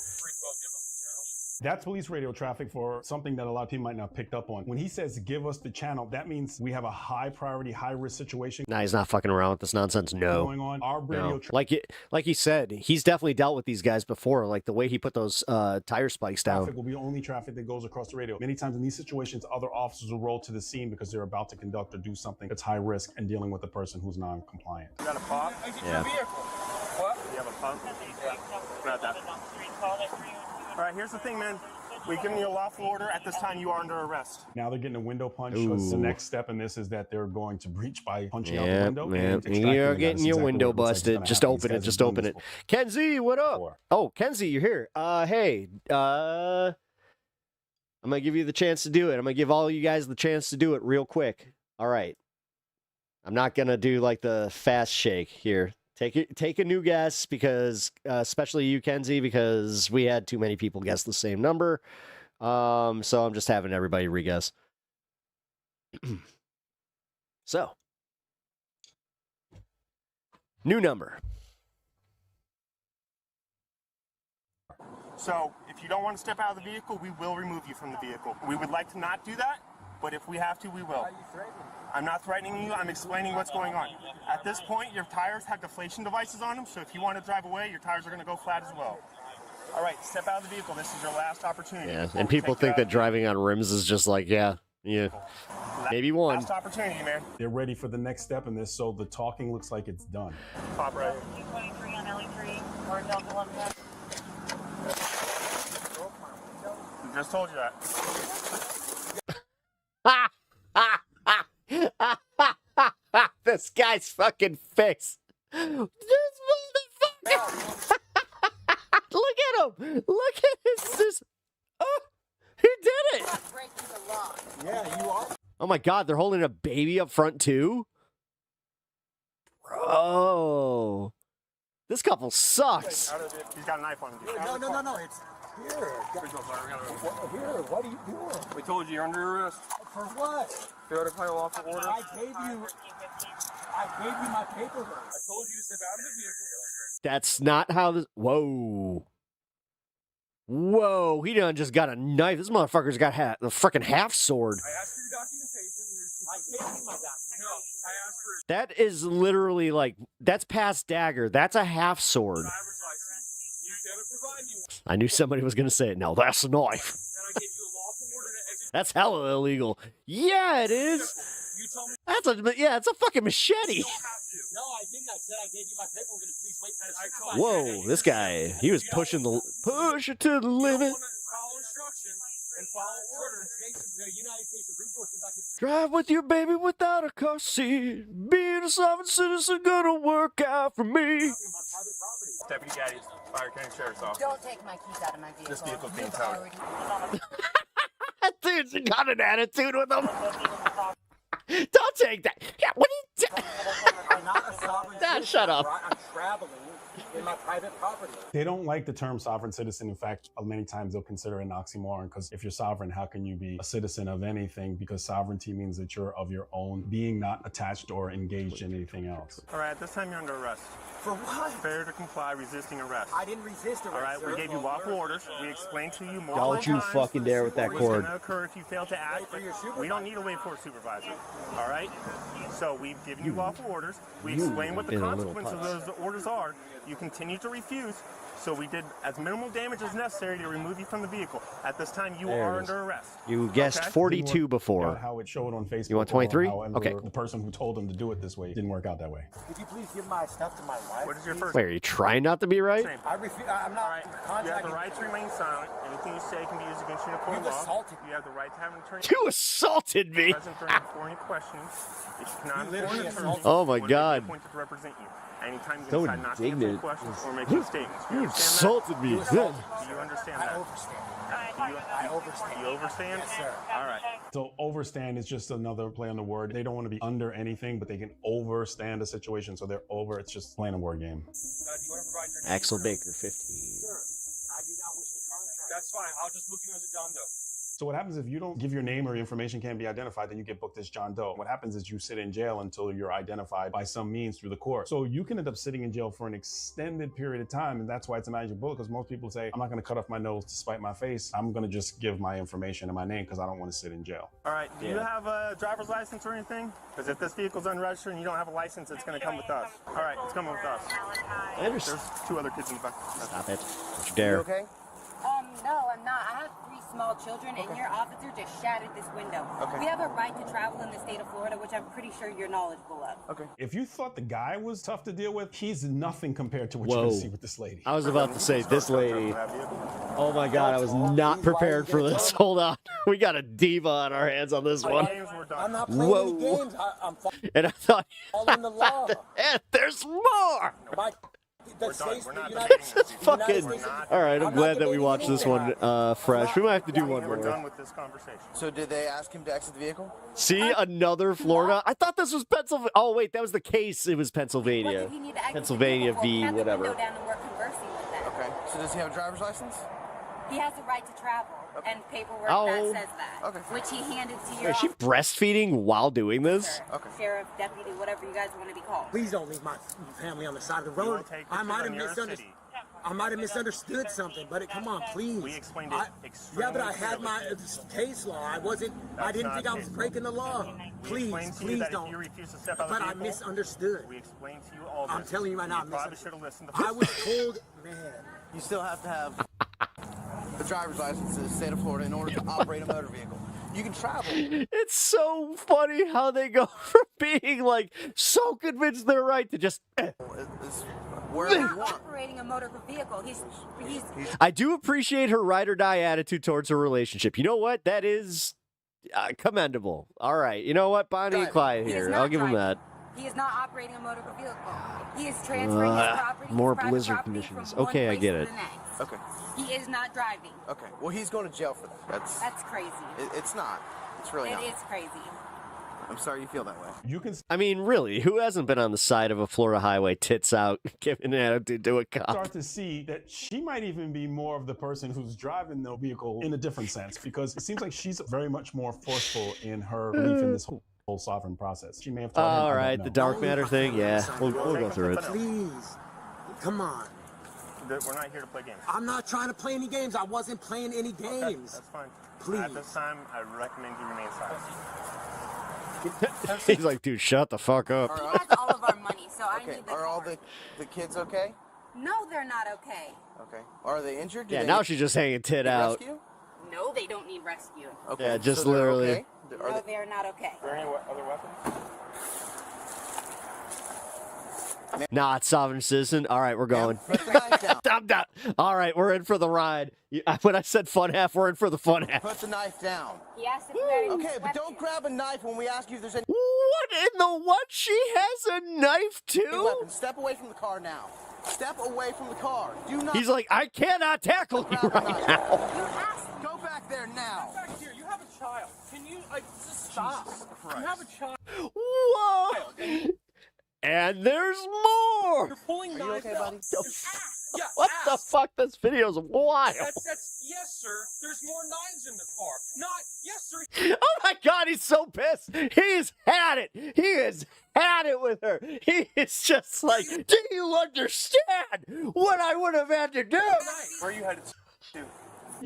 That's police radio traffic for something that a lot of people might not have picked up on. When he says, give us the channel, that means we have a high priority, high risk situation. Nah, he's not fucking around with this nonsense. No. Going on. Our radio like he said, he's definitely dealt with these guys before. Like the way he put those tire spikes down. Traffic will be only traffic that goes across the radio. Many times in these situations, other officers will roll to the scene because they're about to conduct or do something that's high risk and dealing with a person who's non-compliant. You got a pump? Yeah. What? You have a pump? Yeah. Grab that. All right, here's the thing, man. We've given you a lawful order. At this time, you are under arrest. Now they're getting a window punch. Ooh. The next step in this is that they're going to breach by punching out the window. Man. You're getting your window busted. Just open it. Just open it. Kenzie, what up? Oh, Kenzie, you're here. Hey, I'm going to give you the chance to do it. I'm going to give all you guys the chance to do it real quick. All right. I'm not going to do like the fast shake here. Take a new guess, because especially you, Kenzie, because we had too many people guess the same number. So I'm just having everybody re-guess. So, new number. So, if you don't want to step out of the vehicle, we will remove you from the vehicle. We would like to not do that, but if we have to, we will. I'm not threatening you. I'm explaining what's going on. At this point, your tires have deflation devices on them, so if you want to drive away, your tires are going to go flat as well. All right, step out of the vehicle. This is your last opportunity. Yeah, and people think that driving on rims is just like, yeah. Maybe one. Last opportunity, man. They're ready for the next step in this, so the talking looks like it's done. Pop right. 223 on LE3 or Delta 11. Just told you that. this guy's fucking face. This motherfucker. Look at him. Look at his. Oh, he did it. Yeah, you are. Oh my God, they're holding a baby up front too? Bro. This couple sucks. He's got a knife on him. No. It's here. Here. What are you doing? We told you you're under arrest. For what? Failure to play lawful order. I gave you my paperwork. I told you to step out of the vehicle. That's not how this. Whoa. Whoa. He done just got a knife. This motherfucker's got the freaking half sword. I asked for your documentation. I gave you my documentation. No, I asked for. That is literally like, that's past dagger. That's a half sword. I knew somebody was going to say it. No, that's a knife. That's hella illegal. Yeah, it is. It's a fucking machete. No, I didn't. I said I gave you my paperwork. Please wait past. Whoa, this guy, he was push it to the limit. Follow instructions and follow orders. The United States Supreme Court says I can. Drive with your baby without a car seat. Being a sovereign citizen gonna work out for me. Deputy Gaddy, Fire County Sheriff's Office. Don't take my keys out of my vehicle. This vehicle's being towed. That dude's got an attitude with him. Don't take that. Yeah, what are you doing? I'm not a sovereign citizen. Shut up. I'm traveling in my private property. They don't like the term sovereign citizen. In fact, many times they'll consider it an oxymoron, because if you're sovereign, how can you be a citizen of anything? Because sovereignty means that you're of your own being, not attached or engaged in anything else. All right, at this time you're under arrest. For what? Failure to comply, resisting arrest. I didn't resist arrest. All right, sir. we gave you lawful orders. We explained to you multiple Don't you times fucking dare with that what's cord. going to occur if you fail to act. We don't need to wait for a supervisor. All right? So we've given you lawful orders. We explained what the consequences of those orders are. You continue to refuse. So we did as minimal damage as necessary to remove you from the vehicle. At this time, you are under arrest. You guessed 42 before. How it showed on Facebook. You want 23? Okay. The person who told him to do it this way didn't work out that way. Could you please give my stuff to my wife? What is your first Wait, are you trying not to be right? I refuse. I'm not. All right. You have the right to remain silent. Anything you say can be used against you in a court of law. Assaulted. You have the right to have an attorney. You assaulted me. Present during foreign questioning. If you cannot afford an attorney, oh my God. appointed to represent you. Anytime you So decide not to answer questions or make statements. You insulted me. Do you understand that? I overstand. You overstand? Yes, sir. All right. So overstand is just another play on the word. They don't want to be under anything, but they can overstand a situation. So they're over. It's just playing a word game. Axel Baker, 15. Sir, I do not wish to contract. That's fine. I'll just book you as a John Doe. So what happens if you don't give your name or your information can't be identified, then you get booked as John Doe. What happens is you sit in jail until you're identified by some means through the court. So you can end up sitting in jail for an extended period of time, and that's why it's a magic bullet, because most people say, I'm not going to cut off my nose to spite my face. I'm going to just give my information and my name because I don't want to sit in jail. All right. Do you have a driver's license or anything? Because if this vehicle's unregistered and you don't have a license, it's going to come with us. All right. It's coming with us. There's 2 other kids in the back. Stop it. Don't you dare. You okay? No, I'm not. I have 3 small children, and your officer just shattered this window. Okay. We have a right to travel in the state of Florida, which I'm pretty sure you're knowledgeable of. Okay. If you thought the guy was tough to deal with, he's nothing compared to what you're going to see with this lady. I was about to say, this lady. Oh my God, I was not prepared for this. Hold on. We got a diva on our hands on this one. I'm not playing any games. I'm And I thought, following the law. and there's more. This is fucking. All right, I'm glad that we watched this one fresh. We might have to do one We're done more. with this conversation. So did they ask him to exit the vehicle? See, another Florida. I thought this was Pennsylvania. Oh wait, that was the case. It was Pennsylvania. Pennsylvania v. whatever. Okay. So does he have a driver's license? He has the right to travel and paperwork Oh. that says that, Okay. which he handed to your Is she breastfeeding while doing this? Okay. sheriff, deputy, whatever you guys want to be called. Please don't leave my family on the side of the road. I might have misunderstood. I might have misunderstood something, but come on, please. We explained it Yeah, but I had my case law. I didn't think I was breaking the law. Please don't. If you refuse to step out But of the I vehicle, misunderstood. we explained to you all I'm this. telling you right now, I You probably misunderstood. should have listened. I was told, man. You still have to have a driver's license in the state of Florida in order to operate a motor vehicle. You can travel. It's so funny how they go from being like so convinced they're right to just. Wherever you want. Operating a motor vehicle. He's I do appreciate her ride or die attitude towards her relationship. You know what? That is commendable. All right. You know what? Bonnie and Clyde here. I'll give him that. He is not operating a motor vehicle. He is transferring his property. More private blizzard property conditions. from one Okay, I place get to it. the next. Okay. He is not driving. Okay. Well, he's going to jail for that. That's crazy. It's not. It's really not. It is crazy. I'm sorry you feel that way. You can I mean, really, who hasn't been on the side of a Florida highway, tits out, giving an attitude to a cop? start to see that she might even be more of the person who's driving the vehicle in a different sense, because it seems like she's very much more forceful in her belief in this whole sovereign process. She may have told him, All I don't right, know. the dark matter thing, yeah, we'll go through it. Please. Come on. We're not here to play games. I'm not trying to play any games. I wasn't playing any games. Okay, that's fine. Please. At this time, I recommend you remain silent. He's like, dude, shut the fuck up. He has all of our money, so I need the Are all car. the kids okay? No, they're not okay. Okay. Are they injured? Do Yeah, they now need she's just hanging tit out. rescue? No, they don't need rescue. Okay. Yeah, just so they're literally. okay? No, they're not okay. Are there any other weapons? Nah, it's sovereign citizen. All right, we're going. Put the knife down. I'm done. All right, we're in for the ride. When I said fun half, we're in for the fun half. Put the knife down. Yes, if you had any Okay, but don't grab a knife when we ask you if there's any What in the what? She has a knife too? weapons. Step away from the car now. Step away from the car. Do not. He's like, I cannot tackle you right now. Go back there now. Back here. You have a child. Can you just stop? You have a child. Whoa! And there's more. You're pulling knives out. Yeah, What the fuck? This video's wild. That's yes, sir. There's more knives in the car. Not yes, sir. Oh my God, he's so pissed. He's had it. He has had it with her. He is just like, do you understand what I would have had to do? Where are you headed to?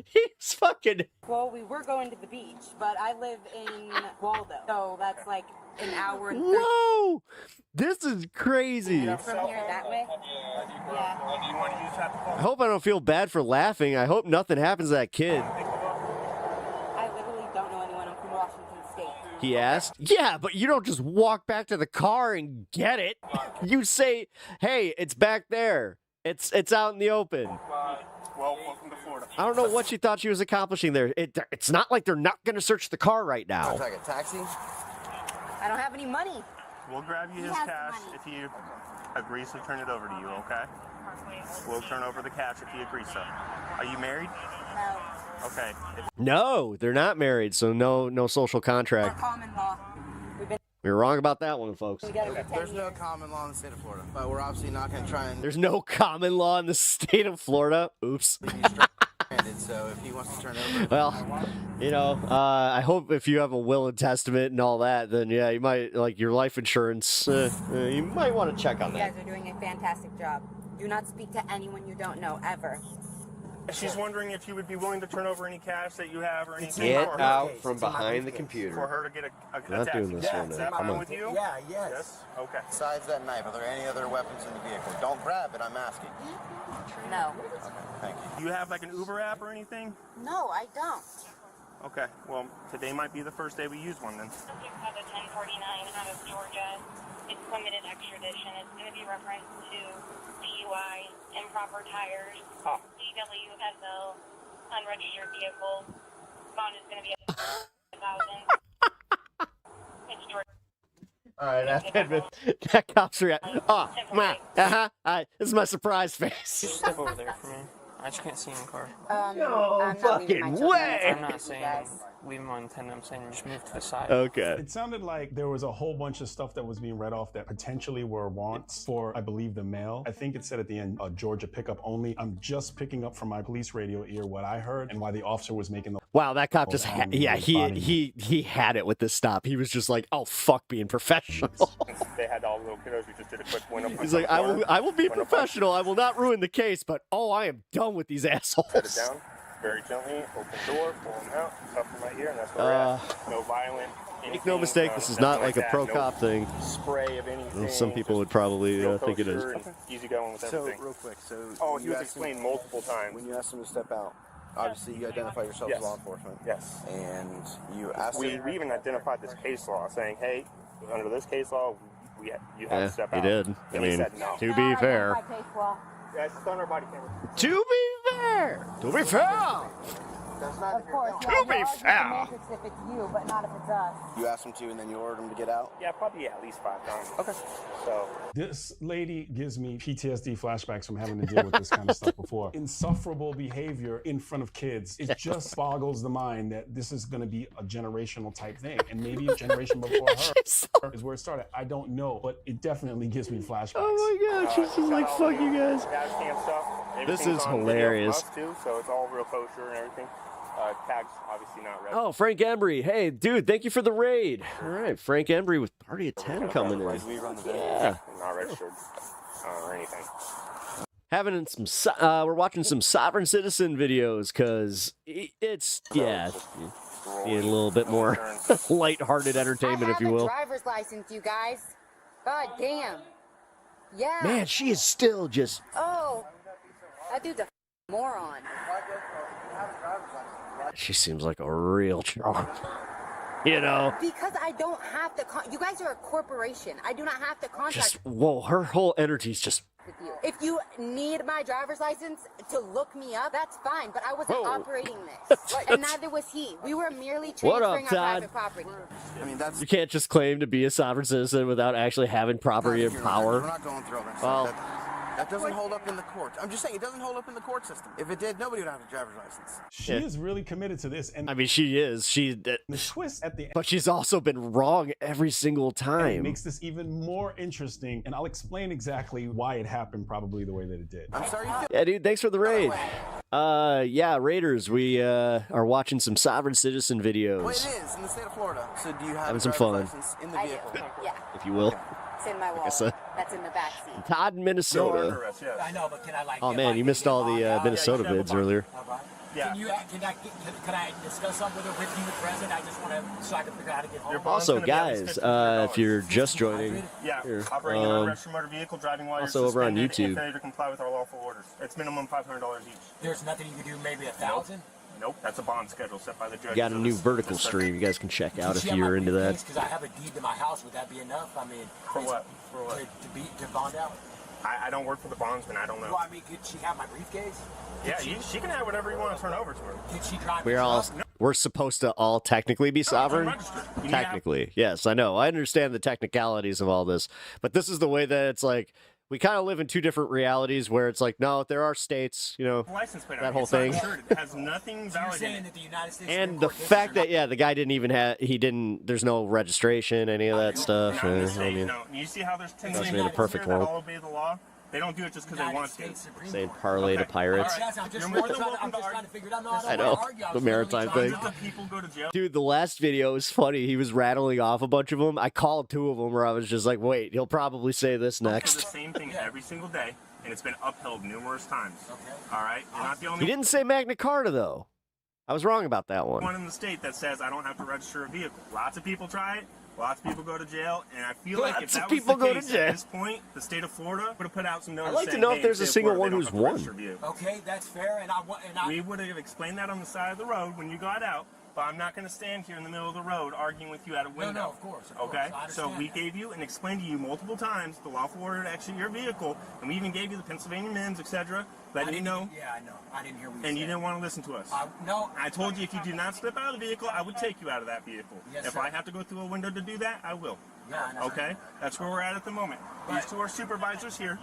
He's fucking. Well, we were going to the beach, but I live in Waldo, so that's like an hour and 30. Whoa! This is crazy. From here that way? Yeah. Do you want to use that? I hope I don't feel bad for laughing. I hope nothing happens to that kid. I literally don't know anyone. I'm from Washington State. He asked. Yeah, but you don't just walk back to the car and get it. You say, hey, it's back there. It's out in the open. Well, welcome to Florida. I don't know what she thought she was accomplishing there. It's not like they're not going to search the car right now. Like a taxi? I don't have any money. We'll grab you his has the cash money. if he agrees to turn it over to you, okay? We'll turn over the cash if he agrees so. Are you married? No. Okay. No, they're not married, so no social contract. Common law. We were wrong about that one, folks. There's no common law in the state of Florida, but we're obviously not going to try and There's no common law in the state of Florida. Oops. so if he wants to turn it over. Well, you know, I hope if you have a will and testament and all that, then yeah, you might, like your life insurance, you might want to check on You that. guys are doing a fantastic job. Do not speak to anyone you don't know, ever. She's wondering if you would be willing to turn over any cash that you have or anything. Get for her. out from behind the computer. For her to get a Not taxi. doing this one Is now. that Come fine on. with you? Yeah, yes. Okay. Besides that knife, are there any other weapons in the vehicle? Don't grab it, I'm asking. No. Okay, thank you. Do you have like an Uber app or anything? No, I don't. Okay. Well, today might be the first day we use one then. Subject have a 1049 out of Georgia. It's limited extradition. It's going to be referenced to DUI, improper tires, DWSL, unregistered vehicle. Bond is going to be $1,000. It's Georgia. All right, I have to admit, that cop's reaction. Oh, this is my surprise face. Step over there for me. I just can't see in the car. No I'm not leaving my fucking children. way. I'm not saying leave them unattended. I'm saying just move to the side. Okay. It sounded like there was a whole bunch of stuff that was being read off that potentially were wants for, I believe, the mail. I think it said at the end, Georgia pickup only. I'm just picking up from my police radio ear what I heard and why the officer was making the. Wow, that cop just he had it with this stop. He was just like, oh fuck, being professional. They had all the little kiddos. We just did a quick window. He's like, I will be professional. I will not ruin the case, but oh, I am done with these assholes. Set it down very gently. Open door. Pull them out. Cuff them right here, and that's where we're at. No violent. Make no mistake, this is not like a pro cop thing. Spray of anything. Well, some people would probably think it is. Easy going with everything. So, real quick, he was explained multiple times. When you asked him to step out, obviously you identify yourself as law enforcement. Yes. And you asked We him. even identified this case law, saying, hey, under this case law, you have to step out. He did. I And mean, he said no. to be fair. Yeah, it's on our body camera. To be fair. To be fair. Of course. To be fair. If it's you, but not if it's us. You asked him to, and then you ordered him to get out? Yeah, probably at least 5 times. Okay. So This lady gives me PTSD flashbacks from having to deal with this kind of stuff before. Insufferable behavior in front of kids. It just boggles the mind that this is going to be a generational type thing. And maybe a generation before her is where it started. I don't know, but it definitely gives me flashbacks. Oh my gosh, she's just like, fuck you guys. This is hilarious. Too, so it's all real kosher and everything. Tags obviously not red. Oh, Frank Embry. Hey, dude, thank you for the raid. All right, Frank Embry with Party of 10 coming in. Yeah. Not registered or anything. Having some, we're watching some Sovereign Citizen videos because it's, yeah, need a little bit more lighthearted entertainment, if you will. Driver's license, you guys. God damn. Yeah. Man, she is still just. Oh, that dude's a moron. She seems like a real charm. You know? Because I don't have to. You guys are a corporation. I do not have to contact. Just, whoa, her whole energy's just. With you. If you need my driver's license to look me up, that's fine. But I wasn't operating this, and neither was he. We were merely What up, transferring our Todd? private property. I mean, that's... You can't just claim to be a sovereign citizen without actually having property and power. We're not going through all that Well, stuff. That doesn't hold up in the court. I'm just saying, it doesn't hold up in the court system. If it did, nobody would have a driver's license. She is really committed to this. And I mean, she is. the twist at the end. But she's also been wrong every single It time. makes this even more interesting, and I'll explain exactly why it happened probably the way that it did. I'm sorry you feel... Yeah, dude, thanks for the raid. Yeah, Raiders, we are watching some Sovereign Citizen videos. Well, it is in the state of Florida. So do you have Having a some driver's fun. license in the I vehicle? do. Yeah. If you will. It's in my Like I wallet. said. That's in the back seat. Todd, Minnesota. I know, but can I like? Oh man, you missed all the Minnesota vids earlier. Yeah. Can I discuss something with you present? I just want to, so I can figure out how to get home. Also, guys, if you're just joining, Yeah, here, operating an unregistered motor vehicle, driving while also you're over on suspended, and YouTube. failure to comply with our lawful orders. It's minimum $500 each. There's nothing you can do, maybe 1,000? Nope, that's a bond schedule set by the judge. got a new vertical stream you guys can check out if you're into that. Because I have a deed to my house, would that be enough? I mean, For what? For what? To bond out? I don't work for the bondsman, I don't know. Well, I mean, could she have my briefcase? Yeah, she can have whatever you want to turn over to her. Did she drive We're supposed to all technically be sovereign. Technically, yes, I know. I understand the technicalities of all this, but this is the way that it's like. We kind of live in two different realities where it's like, no, there are states, you know, License plate that whole it's not thing. insured. It has nothing So you're valid in saying it. that the United States And the fact that, yeah, the guy didn't even have, there's no registration, any of that stuff. No, I mean, no. You see how there's 10 That's states made a perfect here that world. all obey the law? They don't do it just because they want to. saying parlay to pirates. I'm just trying to figure it out. No, I know, the maritime thing. People go to jail. Dude, the last video was funny. He was rattling off a bunch of them. I called two of them where I was just like, wait, he'll probably say this The next. same thing every single day, and it's been upheld numerous times. All right? You're not the only He didn't say Magna Carta, though. I was wrong about that one. one in the state that says I don't have to register a vehicle. Lots of people try it. Lots of people go to jail, and I feel like if Lots of that was people the go to case jail. at this point, the state of Florida would have put out some notice. I'd like to saying, know if hey, there's a state of single Florida, one they who's don't have to won. register a vehicle. Okay, that's fair, and We would have explained that on the side of the road when you got out, but I'm not going to stand here in the middle of the road arguing with you at a window. No, of course. Okay? I So understand we that. gave you and explained to you multiple times the lawful order to exit your vehicle, and we even gave you the Pennsylvania MIMS, etc., letting you know. Yeah, I know. I didn't hear what you And said. you didn't want to listen to us. No. I told you if you do not step out of the vehicle, I would take you out of that vehicle. Yes, if sir. I have to go through a window to do that, I will. Yeah, I know. Okay? That's where we're at the moment. These two are supervisors here.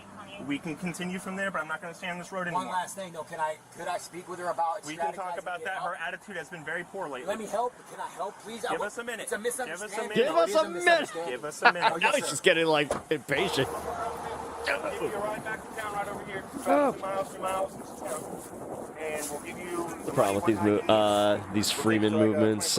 We can continue from there, but I'm not going to stay on this road anymore. One last thing, though. Could I speak with her about? We can talk strategizing about to that. get Her help? attitude has been very poor lately. Let me help. Can I help, please? Give us a minute. It's a misunderstanding. Give us a minute. Give us a minute. Oh, Now yes, he's sir. just getting, like, impatient. We'll give you a ride back to town right over here. Oh. 2 miles into town. And we'll give you The problem with these Freeman movements,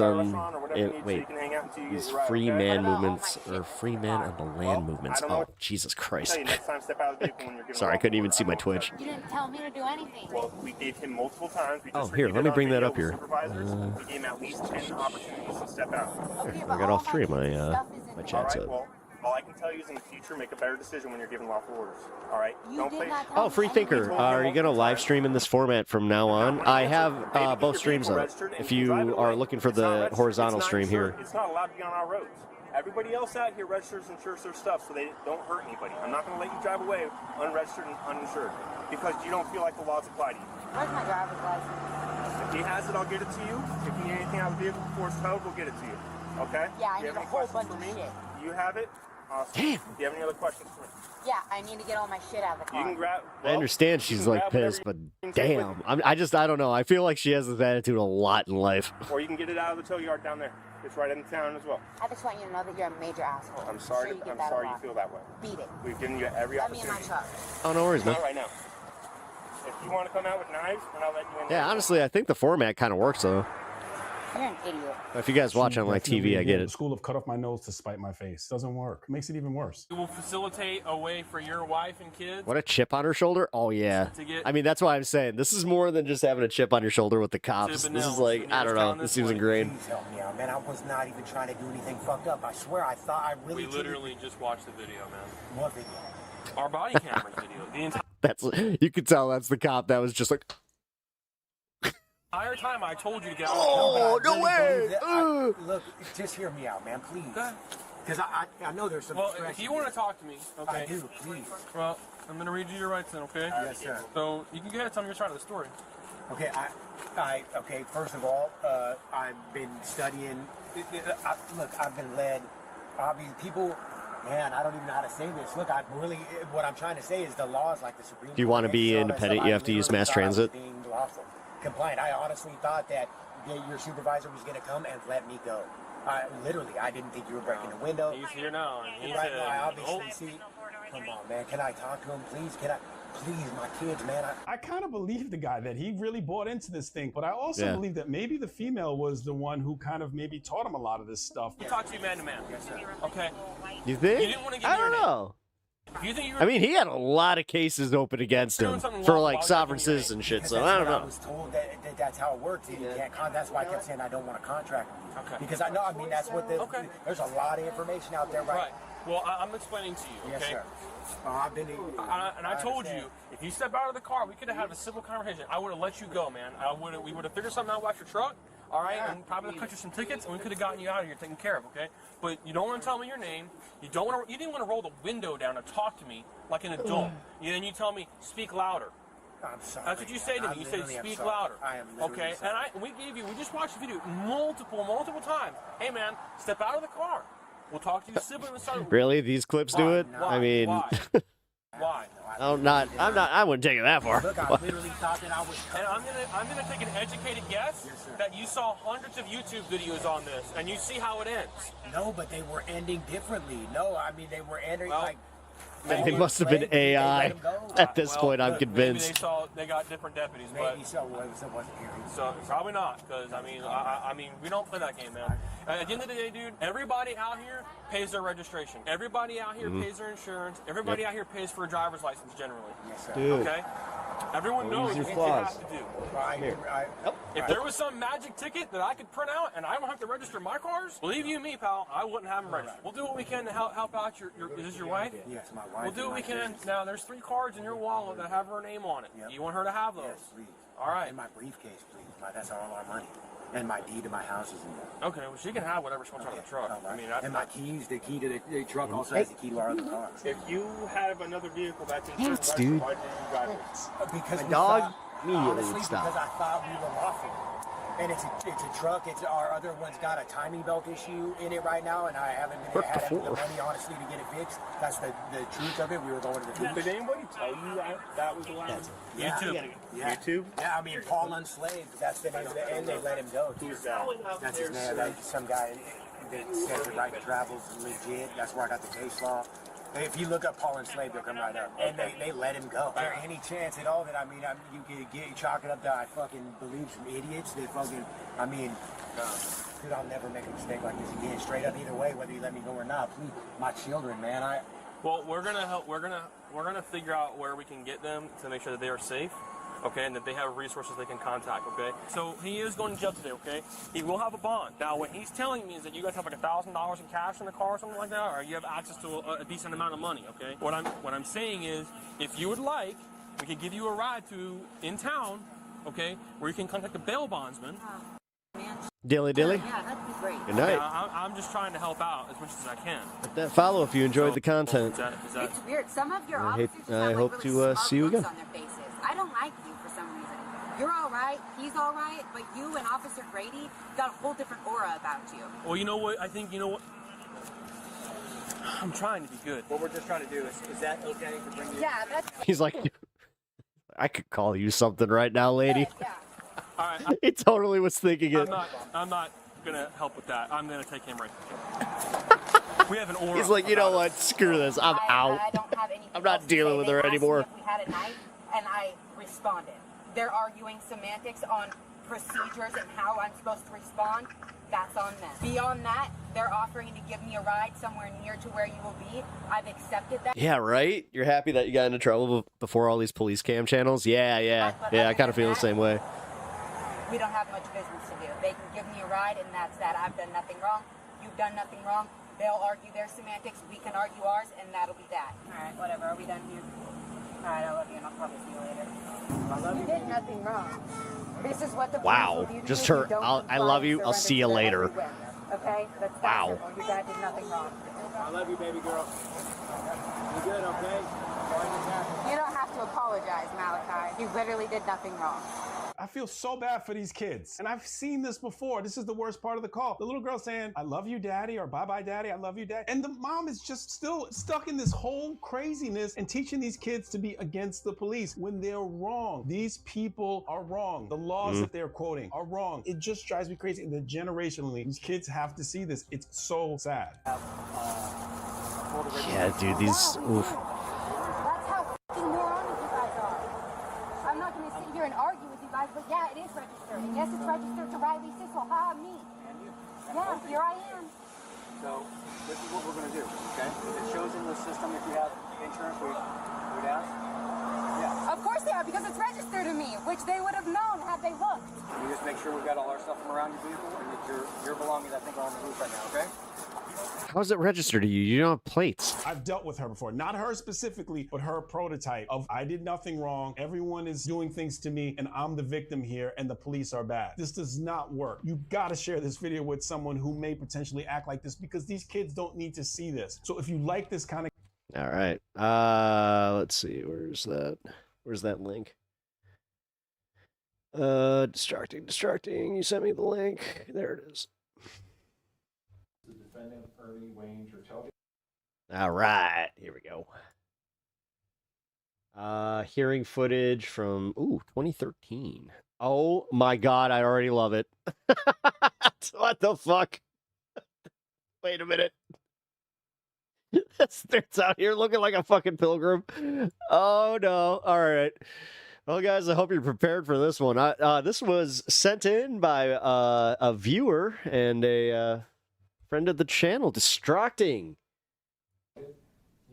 these free man movements, or free man on the land movements. Oh, Jesus Christ. Tell you next time, step out of the vehicle when you're given Sorry, I couldn't even see my Twitch. You didn't tell me to do anything. Well, we gave him multiple times. We Oh, just here, repeated let me on bring that video up here. with supervisors. We gave him at least 10 opportunities to step out. Here, I got all three of my chats All right, up. well, all I can tell you is in the future, make a better decision when you're given lawful orders. All right? Don't play. Oh, Free Thinker, are you going to live stream in this format from now on? I have both streams up. If you are looking for the horizontal stream here. It's not allowed to be on our roads. Everybody else out here registers and insures their stuff so they don't hurt anybody. I'm not going to let you drive away unregistered and uninsured because you don't feel like the laws apply to you. Where's my driver's license? If he has it, I'll get it to you. If you need anything out of the vehicle before it's towed, we'll get it to you. Okay? Yeah, I Do you need have a any whole questions bunch for of me? shit. You have it? Awesome. Damn. Do you have any other questions for me? Yeah, I need to get all my shit out of the car. You can grab. I understand she's like pissed, but damn, I don't know. I feel like she has this attitude a lot in life. Or you can get it out of the tow yard down there. It's right in town as well. I just want you to know that you're a major asshole. I'm sorry. Sure, I'm sorry you feel that way. Beat it. We've given you every Let me in opportunity. my truck. Oh, no worries, man. Not right now. If you want to come out with knives, then I'll let you in. Yeah, honestly, I think the format kind of works though. You're an idiot. If you guys watch on like TV, I get The it. school of cut off my nose to spite my face. Doesn't work. Makes it even worse. It will facilitate a way for your wife and kids. What a chip on her shoulder? Oh yeah. To get- I mean, that's why I'm saying this is more than just having a chip on your shoulder with the cops. This is like, I don't know. This seems ingrained. Please help me out, man. I was not even trying to do anything fucked up. I swear, I thought I really. We literally just watched the video, man. What video? Our body camera video. The entire You could tell that's the cop that was just like. time I told you to get out Oh, of the car. no way! Look, just hear me out, man, please. Because I know there's some. Well, if you want to talk to me, okay. I do, please. Well, I'm going to read you your rights then, okay? Yes, sir. So you can go ahead and tell me your side of the story. Okay, okay. First of all, I've been studying. Look, I've been led. People, man, I don't even know how to say this. Look, what I'm trying to say is the laws, like the Supreme. Do you want to be independent? You have to use mass transit. Being lawful, compliant. I honestly thought that your supervisor was going to come and let me go. Literally, I didn't think you were breaking the window. He's here now. And he Right said, now, I obviously see. Come on, man. Can I talk to him, please? Please, my kids, man. I kind of believe the guy that he really bought into this thing, but I also believe that maybe the female was the one who kind of maybe taught him a lot of this stuff. We'll talk to you man to man. Yes, sir. Okay. You think? You didn't want to give I me your don't name. know. If you think you were I mean, he had a lot of cases open against him for like sovereign citizen shit, so I don't I know. was told that that's how it works. You can't that's why I kept saying I don't want to contract with you. Okay. Because I know, I mean, that's what there's a lot of information out there, right? Well, I'm explaining to you, okay? Yes, sir. I've been. I told you, if you step out of the car, we could have had a civil conversation. I would have let you go, man. We would have figured something out about your truck, all right, and probably cut you some tickets, and we could have gotten you out of here taken care of, okay? But you don't want to tell me your name. You didn't want to roll the window down and talk to me like an adult. And then you tell me, speak louder. I'm sorry. That's what you say to me. You say, speak louder. I am okay? sorry. And we just watched the video multiple times. Hey, man, step out of the car. We'll talk to your sibling and start. Really, these clips do it? I mean, Why? I wouldn't take it that far. Look, I literally thought that I was. And I'm gonna take an educated guess that you saw hundreds of YouTube videos on this, and you see how it ends. No, but they were ending differently. No, I mean they were ending like. They must have been AI. At this point, I'm convinced. Maybe they got different deputies, but maybe so. It wasn't here. So probably not, because I mean, we don't play that game, man. At the end of the day, dude, everybody out here pays their registration. Everybody out here pays their insurance. Everybody out here pays for a driver's license generally. Yes, sir. Dude. Okay. Everyone knows what you have to do. If there was some magic ticket that I could print out and I don't have to register my cars, believe you me, pal, I wouldn't have them registered. We'll do what we can to help out your is this your wife? Yes, my wife. We'll do what we can. Now, there's 3 cards in your wallet that have her name on it. You want her to have those? Yes, please. All right. In my briefcase, please. That's all our money. And my deed to my house is in there. Okay, well, she can have whatever she wants out of the truck. All right. I mean, and my keys, the key to the truck also has the key to our other car. If you have another vehicle that's Thanks, dude. why did you drive it? Because My we dog thought, immediately honestly, would stop. because I thought we were lawful. And it's a truck. It's our other one's got a timing belt issue in it right now, and I haven't had the money, honestly, to get it fixed. That's the truth of it. We were going to the beach. Did anybody tell you that was allowed? Yeah. YouTube. Yeah. YouTube? Yeah, I mean, Paul Unslaved, that's the name of it, and they let him go. Who's that? That's his name. That's some guy that says the right to travel is legit. That's where I got the case law. If you look up Paul Enslaved, they'll come right up. And they let him go. Is there any chance at all that, you could chalk it up that I fucking believe some idiots that fucking, dude, I'll never make a mistake like this again. Straight up either way, whether you let me go or not. Please, my children, man, Well, we're gonna help. We're gonna figure out where we can get them to make sure that they are safe, okay, and that they have resources they can contact, okay. So he is going to jail today, okay. He will have a bond. Now, what he's telling me is that you guys have like $1,000 in cash in the car or something like that, or you have access to a decent amount of money, okay. What I'm saying is, if you would like, we could give you a ride to in town, okay, where you can contact a bail bondsman. Dilly dilly. Yeah, that'd be great. Good night. Yeah, I'm just trying to help out as much as I can. Hit that follow if you enjoyed the content. Is that It's weird. Some of your I officers hate- just I have like hope really to, smug see you looks again. on their faces. I don't like you for some reason. You're all right. He's all right. But you and Officer Grady got a whole different aura about you. well, you know what? I think, you know what? I'm trying to be good. What we're just trying to do is that okay to bring you? Yeah, that's. He's like, I could call you something right now, lady. All right. He totally was thinking it. I'm not gonna help with that. I'm gonna take him right. We have an aura. He's like, you know what? Screw this. I'm out. I don't have anything I'm not else to dealing say. with They her asked me anymore. if we had a knife, and I responded. They're arguing semantics on procedures and how I'm supposed to respond. That's on them. Beyond that, they're offering to give me a ride somewhere near to where you will be. I've accepted that. Yeah, right? You're happy that you got into trouble before all these police cam channels? Yeah. I kind of feel the same way. We don't have much business to do. They can give me a ride, and that's that. I've done nothing wrong. You've done nothing wrong. They'll argue their semantics. We can argue ours, and that'll be that. All right, whatever. Are we done here? All right, I love you, and I'll probably see you later. You did nothing wrong. This is what the Wow. police will do to Just you. her, You don't I comply love and you. I'll see you surrender to later. their every whim, Okay? That's Wow. simple. Your dad did nothing wrong. I love you, baby girl. You good, okay? Sorry this happened. You don't have to apologize, Malachi. You literally did nothing wrong. I feel so bad for these kids. And I've seen this before. This is the worst part of the call. The little girl saying, I love you, daddy, or bye-bye, daddy, I love you, dad. And the mom is just still stuck in this whole craziness and teaching these kids to be against the police when they're wrong. These people are wrong. The laws that they're quoting are wrong. It just drives me crazy. And generationally, these kids have to see this. It's so sad. Yeah, dude, these... Oof. That's how fucking moronic you guys are. I'm not going to sit here and argue with you guys, but yeah, it is registered. And yes, it's registered to Riley Sissel. Ha, me. Yeah, here I am. So this is what we're going to do, okay? If it shows in the system if you have insurance, we'd ask. Yeah. Of course they are, because it's registered to me, which they would have known had they looked. We just make sure we've got all our stuff from around your vehicle and that your belongings, I think, are on the roof right now, okay? How is it registered to you? You don't have plates. I've dealt with her before. Not her specifically, but her prototype of I did nothing wrong. Everyone is doing things to me and I'm the victim here and the police are bad. This does not work. You gotta share this video with someone who may potentially act like this because these kids don't need to see this. So if you like this kind of... All right. Let's see. Where's that link? Distracting. You sent me the link. There it is. The defendant, Ernie Wayne Tertelge. All right. Here we go. Hearing footage from 2013. Oh my God, I already love it. What the fuck? Wait a minute. That starts out here looking like a fucking pilgrim. Oh no. All right. Well, guys, I hope you're prepared for this one. This was sent in by a viewer and a friend of the channel, Distracting.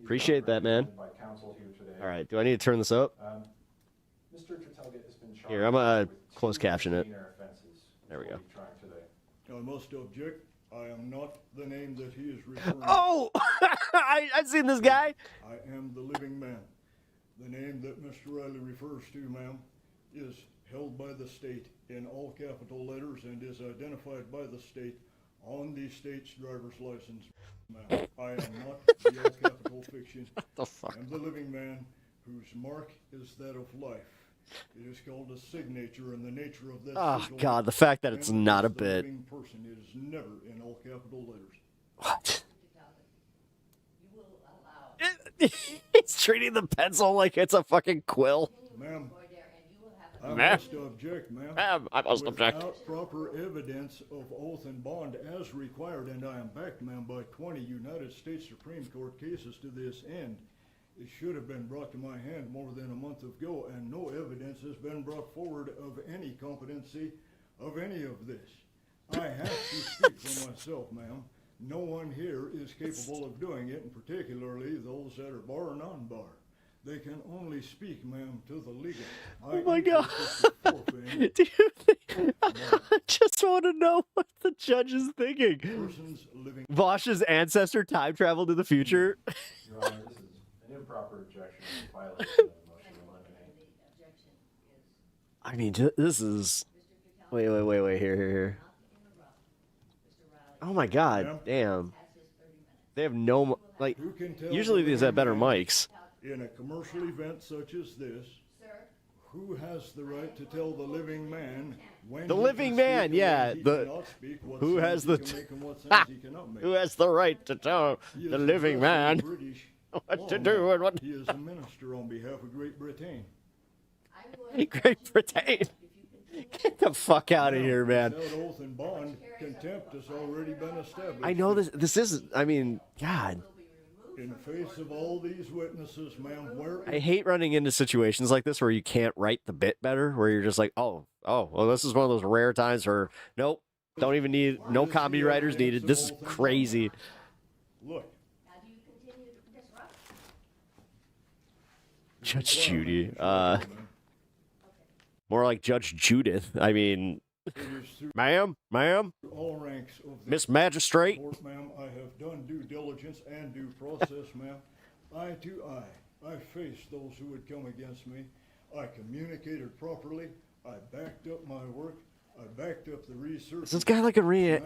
Appreciate that, man. All right, do I need to turn this up? Mr. Tertelge has been charged. Here, I'm gonna close caption it. There we go. I must object. I am not the name that he is referring to. Oh, I've seen this guy. I am the living man. The name that Mr. Riley refers to, ma'am, is held by the state in all capital letters and is identified by the state on the state's driver's license, ma'am. I am not the all capital fiction. What the fuck? I am the living man whose mark is that of life. It is called a signature, and the nature of that Oh sigil God, the fact that it's and not a the bit. living person is never in all capital letters. What? He's treating the pencil like it's a fucking quill. Ma'am, I Ma'am. must object, ma'am. Ma'am, I must object. Without proper evidence of oath and bond as required, and I am backed, ma'am, by 20 United States Supreme Court cases to this end. It should have been brought to my hand more than a month ago, and no evidence has been brought forward of any competency of any of this. I have to speak for myself, ma'am. No one here is capable of doing it, and particularly those that are bar or non-bar. They can only speak, ma'am, to the legal. Oh my God. Do you think... I just want to know what the judge is thinking. Vosh's ancestor time traveled to the future. Your Honor, this is an improper objection in violation of the motion to eliminate. I mean, this is... Wait. Here. Oh my God, damn. They have no, like, usually these have better mics. In a commercial event such as this, who has the right to tell the living man when The living man, yeah. Who has the who has the right to tell the living man what to do and what? He is a minister on behalf of Great Britain. Great Britain. Get the fuck out of here, man. Without oath and bond, contempt has already been established. I know this. This is. I mean, God. In the face of all these witnesses, ma'am, where I hate running into situations like this where you can't write the bit better, where you're just like, oh, well, this is one of those rare times where, nope, don't even need, no comedy writers needed. This is crazy. Look. Judge Judy. More like Judge Judith. I mean, ma'am, all ranks of the Miss Magistrate. court, ma'am, I have done due diligence and due process, ma'am. Eye to eye, I faced those who would come against me. I communicated properly. I backed up my work. I backed up the research. Is this guy like a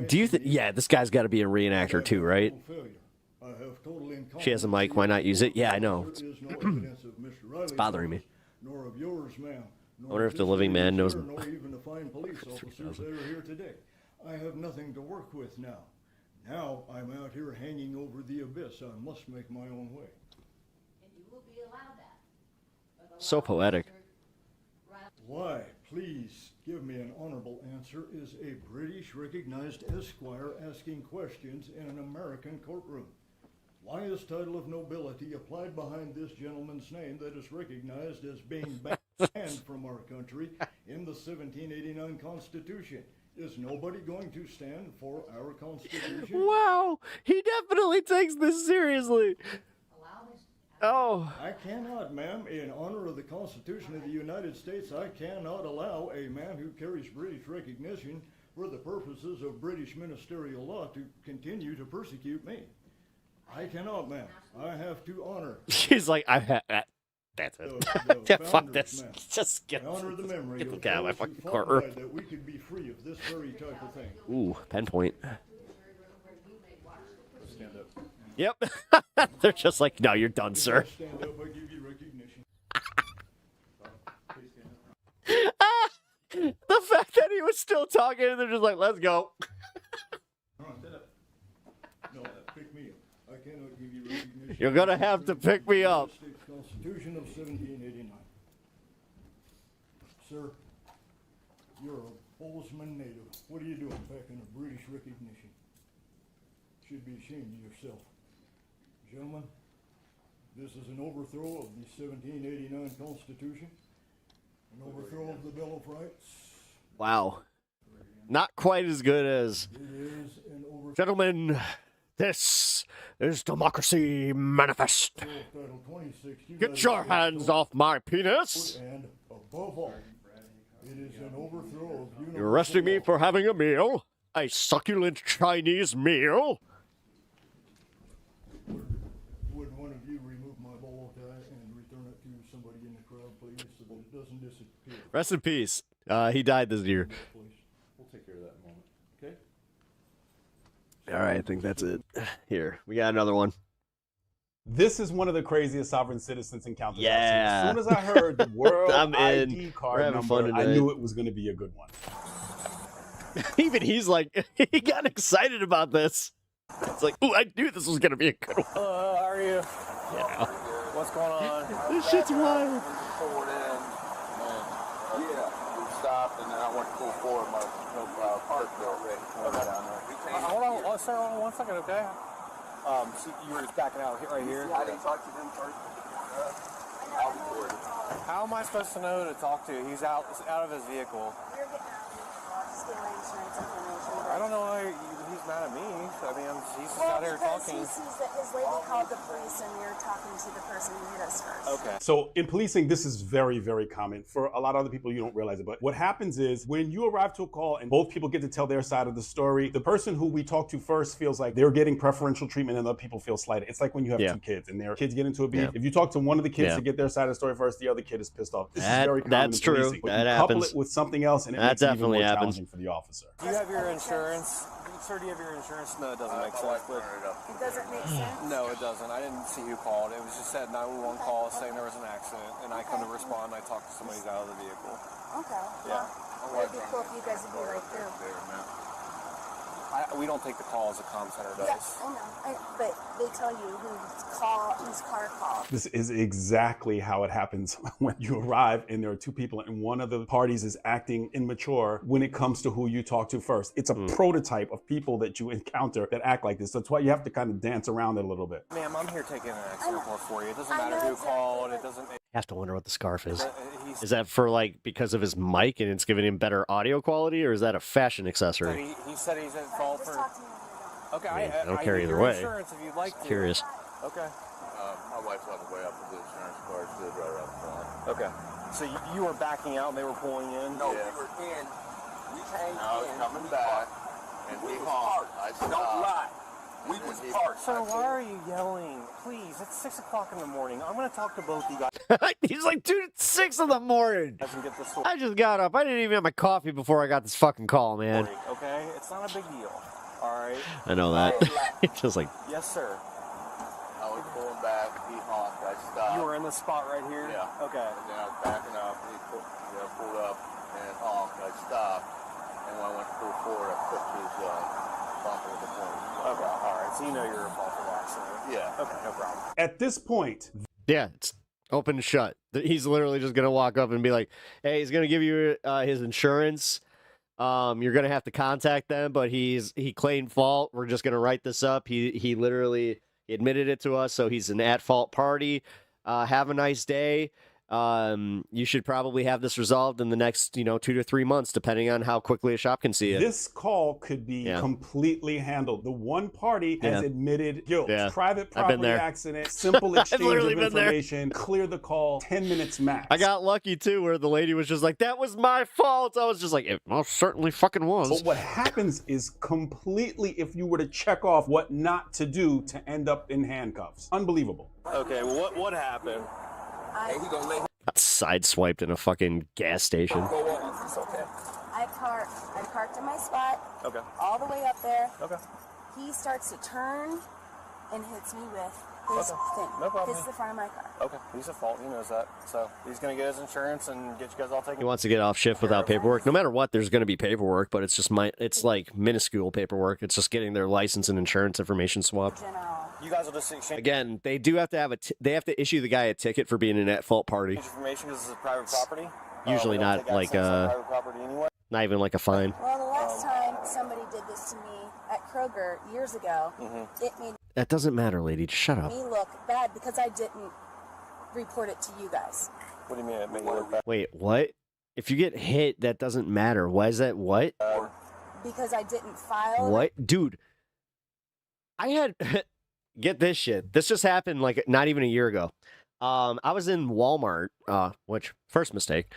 do you think? Yeah, this guy's got to be a reenactor too, right? I have total She has a mic. Why not use it? Yeah, I know. There is no evidence of Mr. Riley's It's bothering me. nor of yours, ma'am. I wonder if the living man knows. Nor even the fine police officers that are here today. I have nothing to work with now. Now I'm out here hanging over the abyss. I must make my own way. So poetic. Why, please give me an honorable answer, is a British recognized esquire asking questions in an American courtroom? Why is title of nobility applied behind this gentleman's name that is recognized as being banned from our country in the 1789 Constitution? Is nobody going to stand for our Constitution? Wow, he definitely takes this seriously. Oh. I cannot, ma'am. In honor of the Constitution of the United States, I cannot allow a man who carries British recognition for the purposes of British ministerial law to continue to persecute me. I cannot, ma'am. I have to honor. She's like, I've had that. That's it. Yeah, fuck this. Ma'am. Just get the out of my fucking courtroom. That we could be free of this very type of thing. Ooh, pen point. Stand up. Yep. They're just like, no, you're done, sir. Stand up, I give you recognition. The fact that he was still talking and they're just like, let's go. No, pick me up. I cannot give you recognition. You're gonna have to pick me up. States Constitution of 1789. Sir, you're a Bozeman native. What are you doing packing a British recognition? Should be ashamed of yourself. Gentlemen, this is an overthrow of the 1789 Constitution, an overthrow of the Bill of Rights. Wow. Not quite as good as. It is an overthrow. Gentlemen, this is Democracy Manifest. Title 26, Get your hands off my penis. And above all, it is an overthrow of You're arresting me for having a meal, a succulent Chinese meal. Would one of you remove my bow tie and return it to somebody in the crowd, please, so that it doesn't disappear? Rest in peace. He died this year. We'll take care of that in a moment. Okay? All right, I think that's it. Here, we got another one. This is one of the craziest sovereign citizens encounters Yeah. I've seen. As soon as I heard the world I'm in. ID We're card having number, fun I tonight. knew it was going to be a good one. Even he's like, he got excited about this. It's like, ooh, I knew this was going to be a good one. Hello, how are you? Yeah. What's going on? This shit's wild. Forward in, and we stopped, and then I went to pull forward my park already. Hold on, sir, hold on 1 second, okay? So you were just backing out right here? I didn't talk to them first. I'll record it. How am I supposed to know who to talk to? He's out of his vehicle. I don't know why he's mad at me. I mean, he's just out here talking. He sees that his lady called the police and you're talking to the person who hit us first. Okay. So in policing, this is very, very common. For a lot of other people, you don't realize it. But what happens is when you arrive to a call and both people get to tell their side of the story, the person who we talk to first feels like they're getting preferential treatment and other people feel slighted. It's like when you have two kids and their kids get into a beef. Yeah. If you talk to one of the kids Yeah. to get their side of the story first, the other kid is pissed off. This is very common That's in true. policing. But That you couple happens. it with something else and it That makes it even definitely more happens. challenging for the officer. Do you have your insurance? sir, do you have your insurance? No, it doesn't make sense. But It doesn't make sense. no, it doesn't. I didn't see who called. It was just said 911 call saying there was an accident, and I come to respond. I talk to somebody who's out of the vehicle. Okay. Yeah. Well, it'd be cool if you guys would be right through. We don't take the calls, the comm center does. Yeah, I know. But they tell you whose car called. This is exactly how it happens when you arrive and there are two people and one of the parties is acting immature when it comes to who you talk to first. It's a prototype of people that you encounter that act like this. That's why you have to kind of dance around it a little bit. Ma'am, I'm here taking an accident report for you. It doesn't matter who called. It doesn't. Have to wonder what the scarf is. He's- Is that for like because of his mic and it's giving him better audio quality, or is that a fashion accessory? He said he's at fault for. Okay, I don't care need either your way. Insurance if you'd like to. Curious. Okay. My wife's on the way up to the insurance car. She lives right around the corner. Okay. So you were backing out and they were pulling in? No, we were in. We came in. I was coming back, and we honked. I stopped. Don't lie. We was parked. Sir, why are you yelling? Please, it's 6 o'clock in the morning. I'm going to talk to both you guys. He's like, dude, it's 6 in the morning. And get this I just got up. I didn't even have my coffee before I got this fucking call, man. Okay? It's not a big deal. All right? I know that. It's just like, Yes, sir. I was pulling back. He honked. I stopped. You were in the spot right here? Yeah. Okay. And then I was backing up. He pulled up and honked. I stopped. And when I went to pull forward, I clipped his bumper with the corner. Okay. All right. So you know you're involved with the accident? Yeah. Okay. No problem. At this point, yeah, it's open and shut. He's literally just gonna walk up and be like, "Hey, he's gonna give you his insurance. You're gonna have to contact them, but he claimed fault. We're just gonna write this up. He literally admitted it to us, so he's an at-fault party. Have a nice day. You should probably have this resolved in the next, 2 to 3 months, depending on how quickly a shop can see it." this call could be completely handled. The one party has admitted guilt. Yeah. Private I've been property there. accident, simple exchange of literally been there. information, clear the call, 10 minutes max. I got lucky too, where the lady was just like, "That was my fault." I was just like, "It most certainly fucking was." But what happens is completely, if you were to check off what not to do to end up in handcuffs. Unbelievable. Okay. Well, what happened? Got sideswiped in a fucking gas station. It's okay. I parked in my spot. Okay. All the way up there. Okay. He starts to turn and hits me with his Okay. thing. No problem. Hits the front of my car. Okay. He's at fault. He knows that. So he's going to get his insurance and get you guys all taken. He wants to get off shift without paperwork. No matter what, there's going to be paperwork, but it's just it's like minuscule paperwork. It's just getting their license and insurance information swapped. You guys will just exchange Again, they do have to have they have to issue the guy a ticket for being an at-fault party. information because this is private property. Usually We don't not take like access to private property anyway. not even like a fine. Well, the last time somebody did this to me at Kroger years ago, it made That doesn't matter, lady. Just shut up. me look bad because I didn't report it to you guys. What do you mean it made you look bad? Wait, what? If you get hit, that doesn't matter. Why is that? What? Because I didn't file. What? Dude, I had... Get this shit. This just happened like not even a year ago. I was in Walmart, which, first mistake.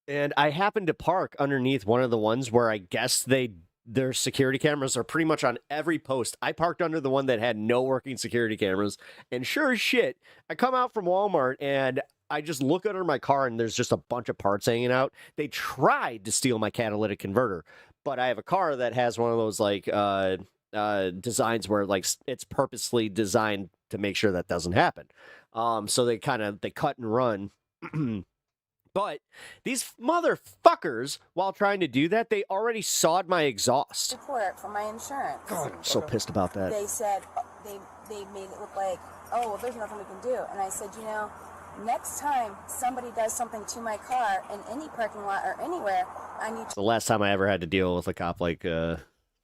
And I happened to park underneath one of the ones where I guess their security cameras are pretty much on every post. I parked under the one that had no working security cameras. And sure as shit, I come out from Walmart and I just look under my car and there's just a bunch of parts hanging out. They tried to steal my catalytic converter, but I have a car that has one of those like designs where like it's purposely designed to make sure that doesn't happen. So they cut and run. But these motherfuckers, while trying to do that, they already sawed my exhaust. Report from my insurance. God, I'm so pissed about that. They said they made it look like, oh, well, there's nothing we can do. And I said, next time somebody does something to my car in any parking lot or anywhere, I need to. The last time I ever had to deal with a cop like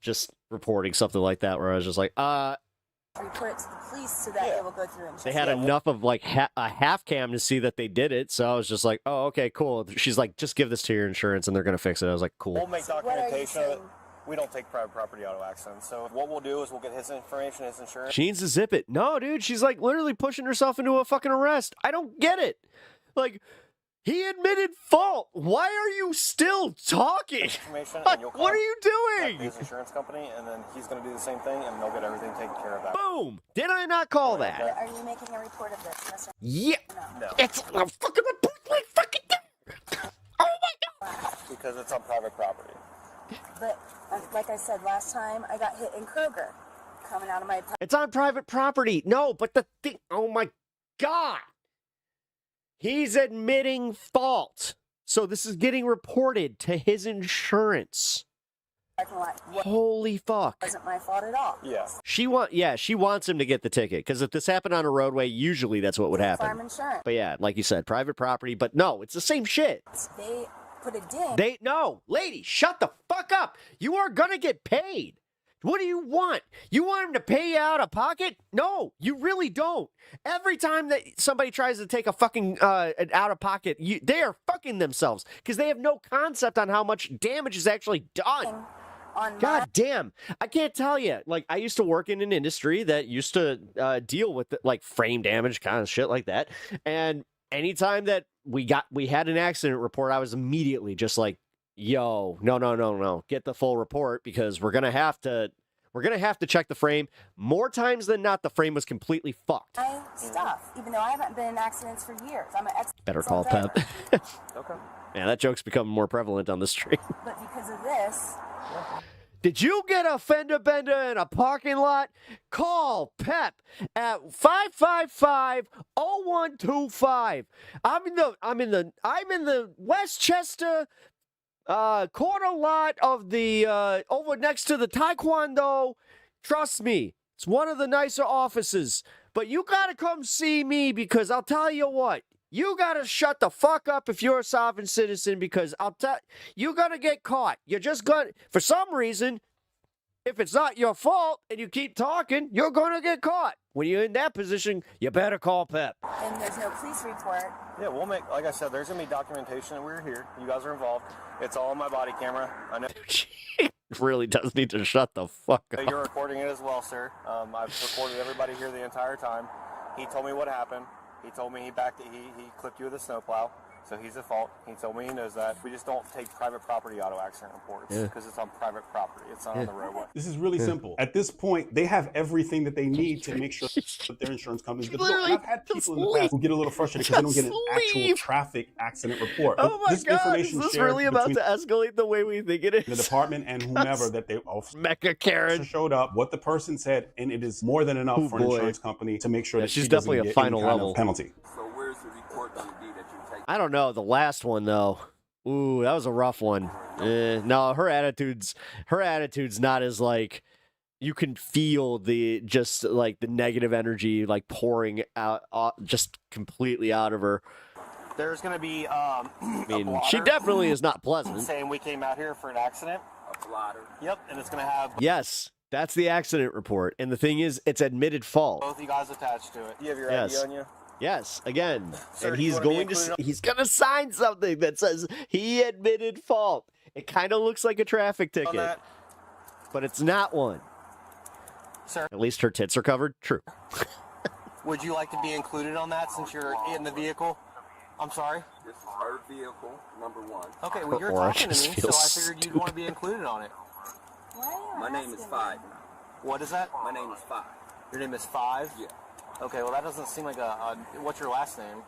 just reporting something like that, where I was just like, report it to the police so that it will go through insurance. they had enough of like a half cam to see that they did it. So I was just like, oh, okay, cool. She's like, just give this to your insurance and they're going to fix it. I was like, cool. We'll make documentation of it. We don't take private property auto accidents. So what we'll do is we'll get his information, his insurance. She needs to zip it. No, dude, she's like literally pushing herself into a fucking arrest. I don't get it. Like, he admitted fault. Why are you still talking? What are you doing? His insurance company, and then he's going to do the same thing, and they'll get everything taken care of. Boom! Did I not call that? Are you making a report of this? Yes or Yeah. No. It's a fucking report like fucking. Because it's on private property. But like I said last time, I got hit in Kroger coming out of my. It's on private property. No, but the thing. Oh my God. He's admitting fault. So this is getting reported to his insurance. Holy fuck. Wasn't my fault at all. Yes. She wants him to get the ticket because if this happened on a roadway, usually that's what would happen. Farm insurance. But yeah, like you said, private property. But no, it's the same shit. They put a ding. No, lady, shut the fuck up. You are gonna get paid. What do you want? You want him to pay you out of pocket? No, you really don't. Every time that somebody tries to take a fucking out of pocket, they are fucking themselves because they have no concept on how much damage is actually done. God damn. I can't tell you. Like, I used to work in an industry that used to deal with like frame damage, kind of shit like that. And anytime that we had an accident report, I was immediately just like, yo, no. Get the full report because we're gonna have to check the frame. More times than not, the frame was completely fucked. My stuff, even though I haven't been in accidents for years. I'm an Better call Pep. Okay. Yeah, that joke's becoming more prevalent on the street. But because of this. Did you get a fender bender in a parking lot? Call Pep at 555-0125. I'm in the Westchester corner lot of the over next to the Taekwondo. Trust me, it's one of the nicer offices. But you gotta come see me because I'll tell you what. You gotta shut the fuck up if you're a sovereign citizen because you're gonna get caught. You're just gonna, for some reason, if it's not your fault and you keep talking, you're gonna get caught. When you're in that position, you better call Pep. And there's no police report. Yeah, we'll make, like I said, there's gonna be documentation that we're here. You guys are involved. It's all on my body camera. I know. Really does need to shut the fuck up. You're recording it as well, sir. I've recorded everybody here the entire time. He told me what happened. He told me he clipped you with a snowplow, so he's at fault. He told me he knows that. We just don't take private property auto accident reports because it's on private property. It's not on the roadway. This is really simple. At this point, they have everything that they need to make sure that their insurance company is good to go. And I've had people in the past who get a little frustrated because they don't get an actual traffic accident report. Oh my this God, information is this shared really about to between escalate the way we think it is? the department and whomever that they Mecca Karen showed up, what the person said, and it is more than enough for an insurance company to make sure that she's she doesn't definitely a get any final kind level of penalty. So where's the report going to be that you take? I don't know. The last one though. Ooh, that was a rough one. No, her attitude's not as like you can feel the negative energy like pouring out just completely out of her. There's going to be I mean, she definitely is not pleasant. saying we came out here for an accident. A blotter. Yep, and it's going to have Yes, that's the accident report. And the thing is, it's admitted fault. both you guys attached to it. You have your Yes. ID on you? Yes, again. Sir, And do you he's wanna be going to included he's going to sign something that says he admitted fault. It kind of looks like a traffic ticket, that? but it's not one. Sir. At least her tits are covered. True. Would you like to be included on that since you're in the vehicle? I'm sorry? This is her vehicle, number one. Okay, well, you're Or I talking to just me, feel so I figured you'd want to be included on it. My name is Five. What is that? My name is Five. Your name is Five? Yeah. Okay, well, that doesn't seem like what's your last name?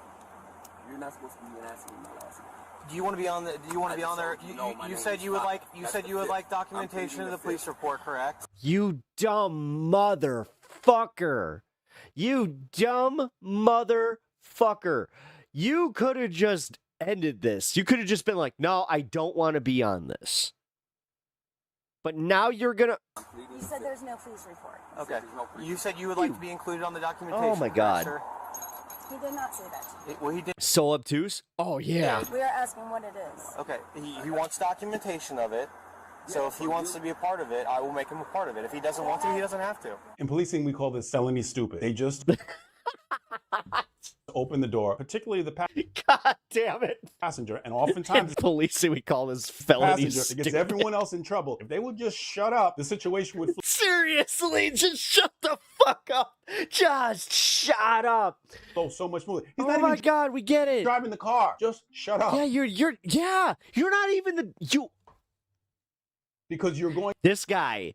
You're not supposed to be asking me my last name. Do you want to be on the? Do you want to be on there? my You name said is you would Five. like. You That's said the you would fifth. like I'm documentation pleading of the the police report, correct? You dumb motherfucker. You dumb motherfucker. You could have just ended this. You could have just been like, no, I don't want to be on this. But now you're going to... You said there's no police report. Okay. You said you would like to be included on the documentation. Oh my correct, God. sir? He did not say that to me. Well, he did. So obtuse? Oh, yeah. We are asking what it is. Okay, he wants documentation of it. So if he wants to be a part of it, I will make him a part of it. If he doesn't want to, he doesn't have to. In policing, we call this felony stupid. They just open the door, particularly the God damn it. passenger, and oftentimes In policing, we call this felony passenger, it gets stupid. everyone else in trouble. If they would just shut up, the situation would Seriously, just shut the fuck up. Just shut up. flow so much smoother. He's Oh not my even God, we get it. driving the car. Just shut up. Yeah, you're not even Because you're going. This guy,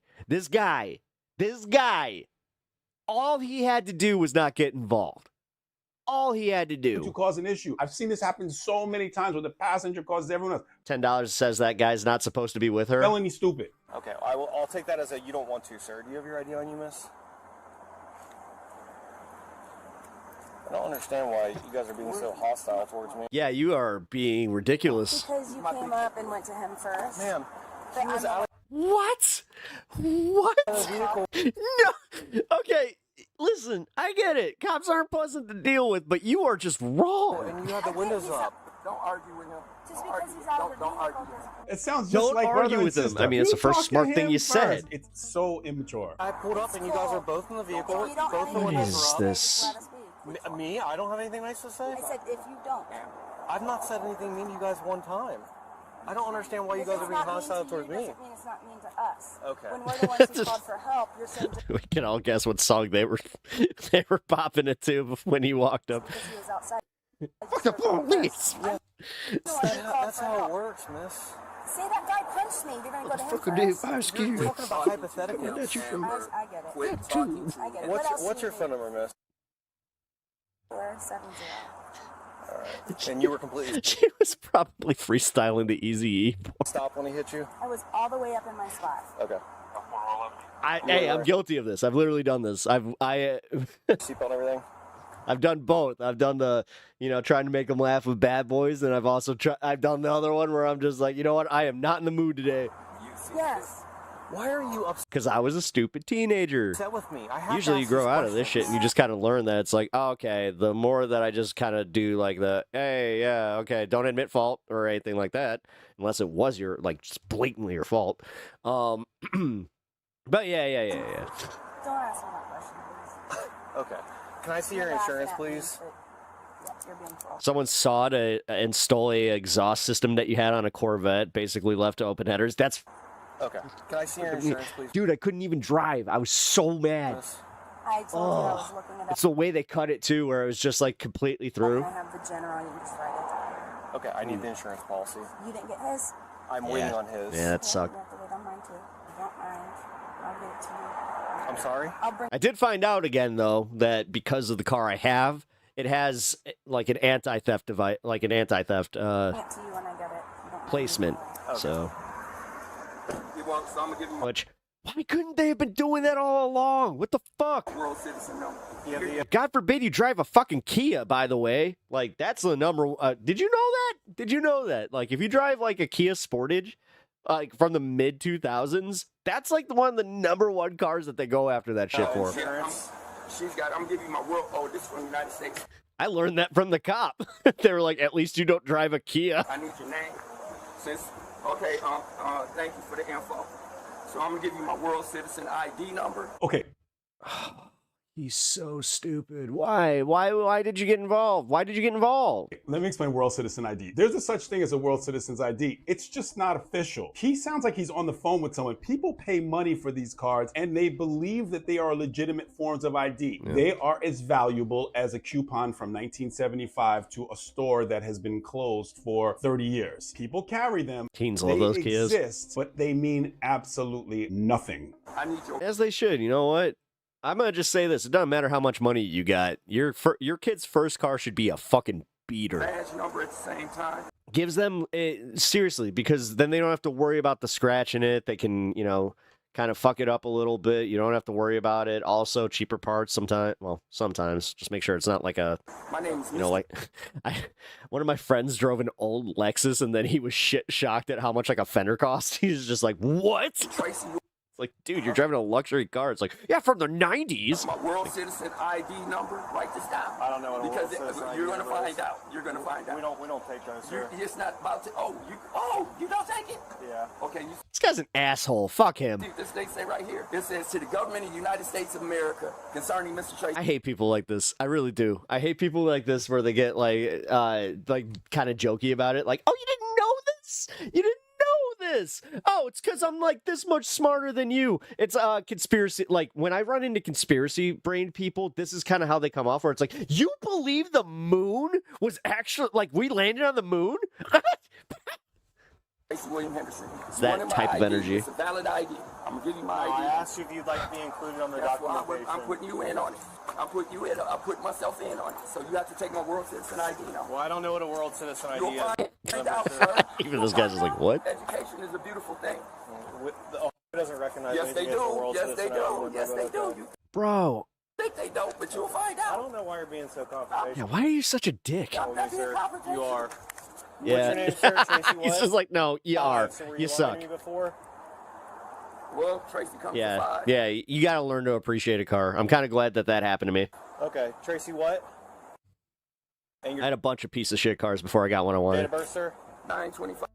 all he had to do was not get involved. all he had to do. To cause an issue. I've seen this happen so many times where the passenger causes everyone else. $10 says that guy's not supposed to be with her. Felony stupid. Okay, I'll take that as a you don't want to, sir. Do you have your ID on you, miss? I don't understand why you guys are being so hostile towards me. Yeah, you are being ridiculous. Because you came up and went to him first. Ma'am, he was out. What? What? No. Okay, listen, I get it. Cops aren't pleasant to deal with, but you are just wrong. And you have the windows up. Don't argue with him. Just because he's out of the vehicle doesn't. It sounds just Don't like argue brother and with him. sister. I mean, it's the first talk to smart thing him you first. said. It's so immature. I pulled up and you guys are both in the vehicle. If you don't have Both the anything windows What is are up. this? let us speak. Me? I don't have anything nice to say? I said if you don't. I've not said anything mean to you guys one time. I don't understand why you guys are being hostile towards me. Doesn't mean it's not mean to us. Okay. When we're the ones who called for help, you're saying just We can all guess what song they were popping it to when he walked up. because he was outside. Fuck the police. That's how it works, miss. Say that guy punched me. You're gonna go to him Fucking first. dude, I was You're scared. talking about hypotheticals. I get it. Quit talking. I get it. What else What's do your you phone need? number, miss? 470. Alright. And you were completely She was probably freestyling the Eazy-E. stopped when he hit you? I was all the way up in my spot. Okay. Hey, I'm guilty of this. I've literally done this. Seatbelt and everything? I've done both. I've done the, trying to make them laugh with Bad Boys, and I've also I've done the other one where I'm just like, you know what? I am not in the mood today. Yes. Why are you upset Because I was a stupid teenager. with me? I have Usually to you ask grow these out of this shit and you just kind of learn that it's like, oh, okay, the more that I just kind of do like hey, yeah, okay, don't admit fault or anything like that, unless it was just blatantly your fault. But yeah. Don't ask me that question, please. Okay. Can I see your insurance, please? Yeah, you're being false. Someone saw to install a exhaust system that you had on a Corvette, basically left to open headers. That's Okay. Can I see your insurance, please? dude, I couldn't even drive. I was so mad. I told you I was looking it up. It's the way they cut it too, where it was just like completely through. I have the general. You can just write it. Okay, I need the insurance policy. You didn't get his? I'm waiting on his. Yeah, that You sucked. have to wait on mine too. I don't mind. I'll get it to you. I'm sorry? I'll bring I did find out again though that because of the car I have, it has like an anti-theft device, like an anti-theft it to you when I get it. You don't placement. Okay. So, You want some? I'm gonna give you my which why couldn't they have been doing that all along? What the fuck? world citizen number. Yeah, God forbid you drive a fucking Kia, by the way. Like that's the number. Did you know that? Did you know that? Like if you drive like a Kia Sportage, like from the mid 2000s, that's like one of the number one cars that they go after that shit for. insurance. She's got. I'm gonna give you my world. Oh, this is from the United States. I learned that from the cop. They were like, at least you don't drive a Kia. I need your name. Okay. Thank you for the info. So I'm gonna give you my world citizen ID number. Okay. He's so stupid. Why? Why did you get involved? Why did you get involved? Let me explain World Citizen ID. There's a such thing as a World Citizen's ID. It's just not official. He sounds like he's on the phone with someone. People pay money for these cards and they believe that they are legitimate forms of ID. Yeah. They are as valuable as a coupon from 1975 to a store that has been closed for 30 years. People carry them. Teens love They those Kias. exist, but they mean absolutely nothing. I need your As they should. You know what? I'm gonna just say this. It doesn't matter how much money you got. Your kid's first car should be a fucking beater. badge number at the same time. Gives them seriously, because then they don't have to worry about the scratch in it. They can, kind of fuck it up a little bit. You don't have to worry about it. Also, cheaper parts sometimes. Well, sometimes. Just make sure it's not like a, My name is one of my friends drove an old Lexus and then he was shocked at how much like a fender cost. He's just like, what? Tracy. It's like, dude, you're driving a luxury car. It's like, yeah, from the 90s. My world citizen ID number. Write this down. I don't know what a because world citizen you're ID gonna number find is. out. You're gonna find out. We don't take those, sir. It's not about to. You don't take it. Yeah. Okay. This guy's an asshole. Fuck him. See, this they say right here. It says to the government of the United States of America concerning Mr. Tracy. I hate people like this. I really do. I hate people like this where they get like kind of jokey about it. Like, oh, you didn't know this? You didn't know this? Oh, it's because I'm like this much smarter than you. It's conspiracy. Like when I run into conspiracy brain people, this is kind of how they come off. Where it's like, you believe the moon was actually like we landed on the moon? Tracy William Henderson. It's that type of energy. It's a valid ID. I'm gonna give you my ID. I asked you if you'd like to be included on the That's why documentation. I'm putting you in on it. I put you in. I put myself in on it. So you have to take my World Citizen ID now. Well, I don't know what a world citizen ID You'll is. find out, sir. Even this guy's just like, what? Education is a beautiful thing. Ohio doesn't recognize Yes, they anything as a do. world Yes, they citizen do. ID. Yes, they do. You Bro. think they don't, but you'll find out. I don't know why you're being so confrontational. Yeah, why are you such a dick? Sir, you are. Yeah. What's your name, sir? Tracy He's what? just like, no, you are. So were You lying suck. to me before? Well, Tracy comes to Yeah, five. yeah, you got to learn to appreciate a car. I'm kind of glad that happened to me. Okay, Tracy what? And I your had a bunch of piece of shit cars before I got one I date wanted. of birth, sir? 925.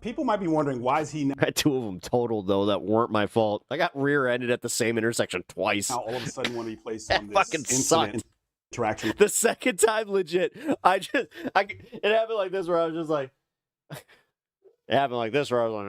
People might be wondering, why is he I had 2 of them totaled, though, that weren't my fault. I got rear-ended at the same intersection twice. now all of a sudden want to be placed on this Fucking incident sucked. interaction? The second time, legit, it happened like this where I was just like, it happened like this where I was like,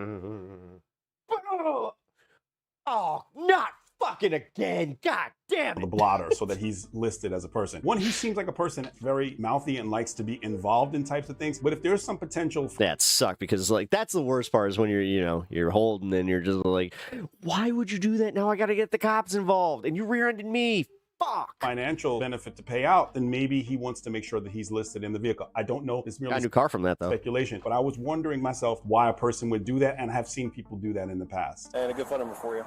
oh, not fucking again. God damn The it. blotter, so that he's listed as a person. One, he seems like a person that's very mouthy and likes to be involved in types of things. But if there's some potential That sucked because, like, that's the worst part is when you're holding and you're just like, why would you do that? Now I got to get the cops involved and you rear-ended me. Fuck. financial benefit to pay out, then maybe he wants to make sure that he's listed in the vehicle. I don't know. It's Got a merely new car from that, though. speculation. But I was wondering myself why a person would do that, and have seen people do that in the past. And a good phone number for you.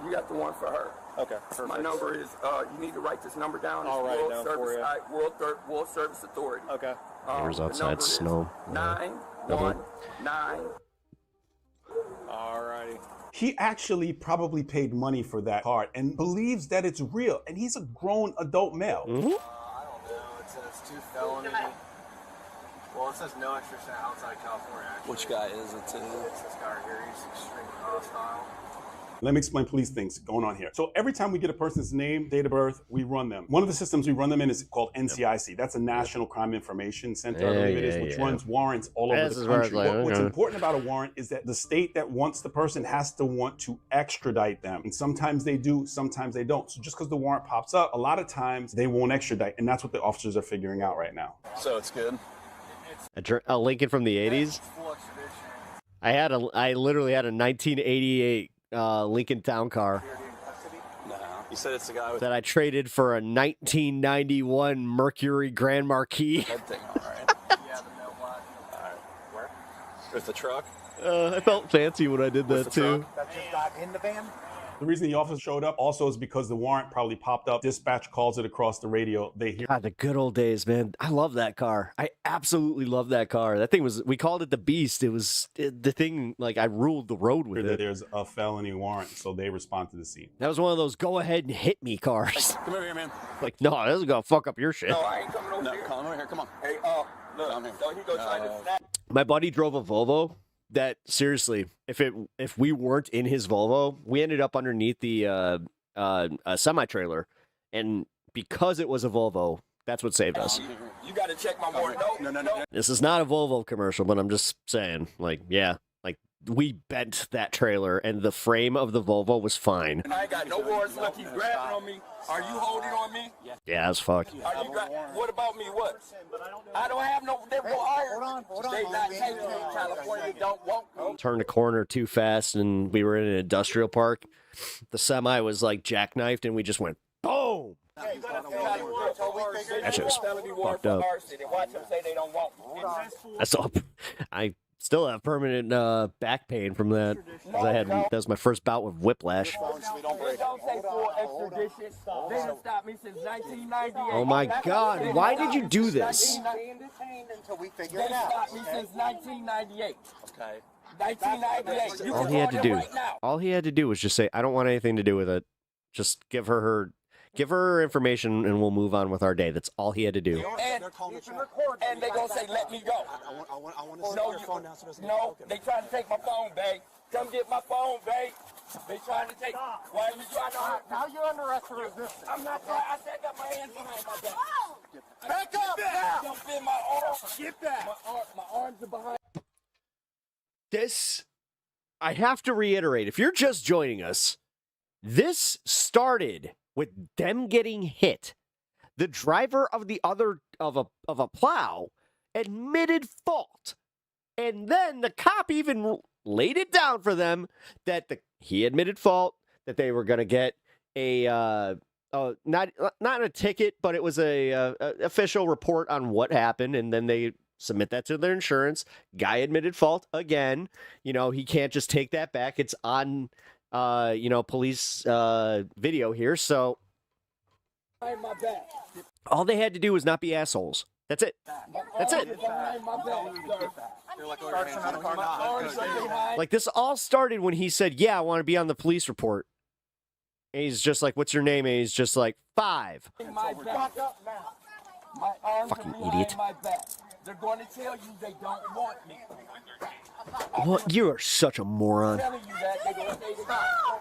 You got the one for her. Okay, perfect. My number is, you need to write this number down. I'll write it down for you. World Service Authority. Okay. Neighbors The outside number is snow. 919. Alrighty. He actually probably paid money for that card and believes that it's real. And he's a grown adult male. I don't know. It says 2 felony. Well, it says no extradition outside California. Actually. Which guy is it? It's this guy right here. He's extremely hostile. Let me explain police things going on here. So every time we get a person's name, date of birth, we run them. One of the systems we run them in is called NCIC. That's a National Crime Information Center, I believe it is, which runs warrants all over the country. What's important about a warrant is that the state that wants the person has to want to extradite them. And sometimes they do, sometimes they don't. So just because the warrant pops up, a lot of times they won't extradite. And that's what the officers are figuring out right now. So it's good. A Lincoln from the 80s? I literally had a 1988 Lincoln Town car No. You said it's the guy with that I traded for a 1991 Mercury Grand Marquis. that thing, all right. Yeah, the mail black. All right. Where? With the truck? I felt fancy when I did that too. That just got in the van? The reason the officer showed up also is because the warrant probably popped up. Dispatch calls it across the radio. They hear. God, the good old days, man. I love that car. I absolutely love that car. That thing was, we called it the Beast. It was the thing, like, I ruled the road with that it. there's a felony warrant, so they respond to the scene. That was one of those go ahead and hit me cars. Come over here, man. Like, no, this is going to fuck up your shit. No, I ain't coming over No, here. come over here. Come on. Hey, look, Come here. so he go trying to snap. My buddy drove a Volvo that, seriously, if we weren't in his Volvo, we ended up underneath the semi-trailer. And because it was a Volvo, that's what saved us. You got to check my warrant. No. This is not a Volvo commercial, but I'm just saying, like, yeah, like, we bent that trailer and the frame of the Volvo was fine. I ain't got no warrants. Look, he's grabbing on me. Are you holding on me? Yeah, that's fucked. Are you what about me? What? I don't have no. They won't hire. They not taking me in California. They don't want me. Turned a corner too fast and we were in an industrial park. The semi was like jackknifed and we just went boom. That shit was fucked up. Watch them say they don't want me. That's all. I still have permanent back pain from that. 'Cause that was my first bout with whiplash. They don't say full extradition. They done stopped me since 1998. Oh my God! Why did you do this? Until we figure They it out. stopped me since 1998. Okay. 1998. You All can he had call to them do, right now. all he had to do was just say, "I don't want anything to do with it." Just give her her information, and we'll move on with our day. That's all he had to do. And they gonna say, "Let me go." I want to see your phone now so it doesn't get broken. They trying to take my phone, babe. Come get my phone, babe. They trying to take. Why are you trying to? Now you're under arrest for resistance. I'm not trying. I said I got my hands behind my back. Back up now! Don't bend my arms. Get back. My arms are behind. This, I have to reiterate, if you're just joining us, this started with them getting hit. The driver of the other of a plow admitted fault, and then the cop even laid it down for them that he admitted fault, that they were going to get not a ticket, but it was a official report on what happened, and then they submit that to their insurance. Guy admitted fault again. You know, he can't just take that back. It's on police video here. So all they had to do was not be assholes. That's it. That's it. Like, this all started when he said, "Yeah, I want to be on the police report." And he's just like, "What's your name?" And he's just like, 5. Fucking idiot. They're going to tell you they don't want me. What? You are such a moron.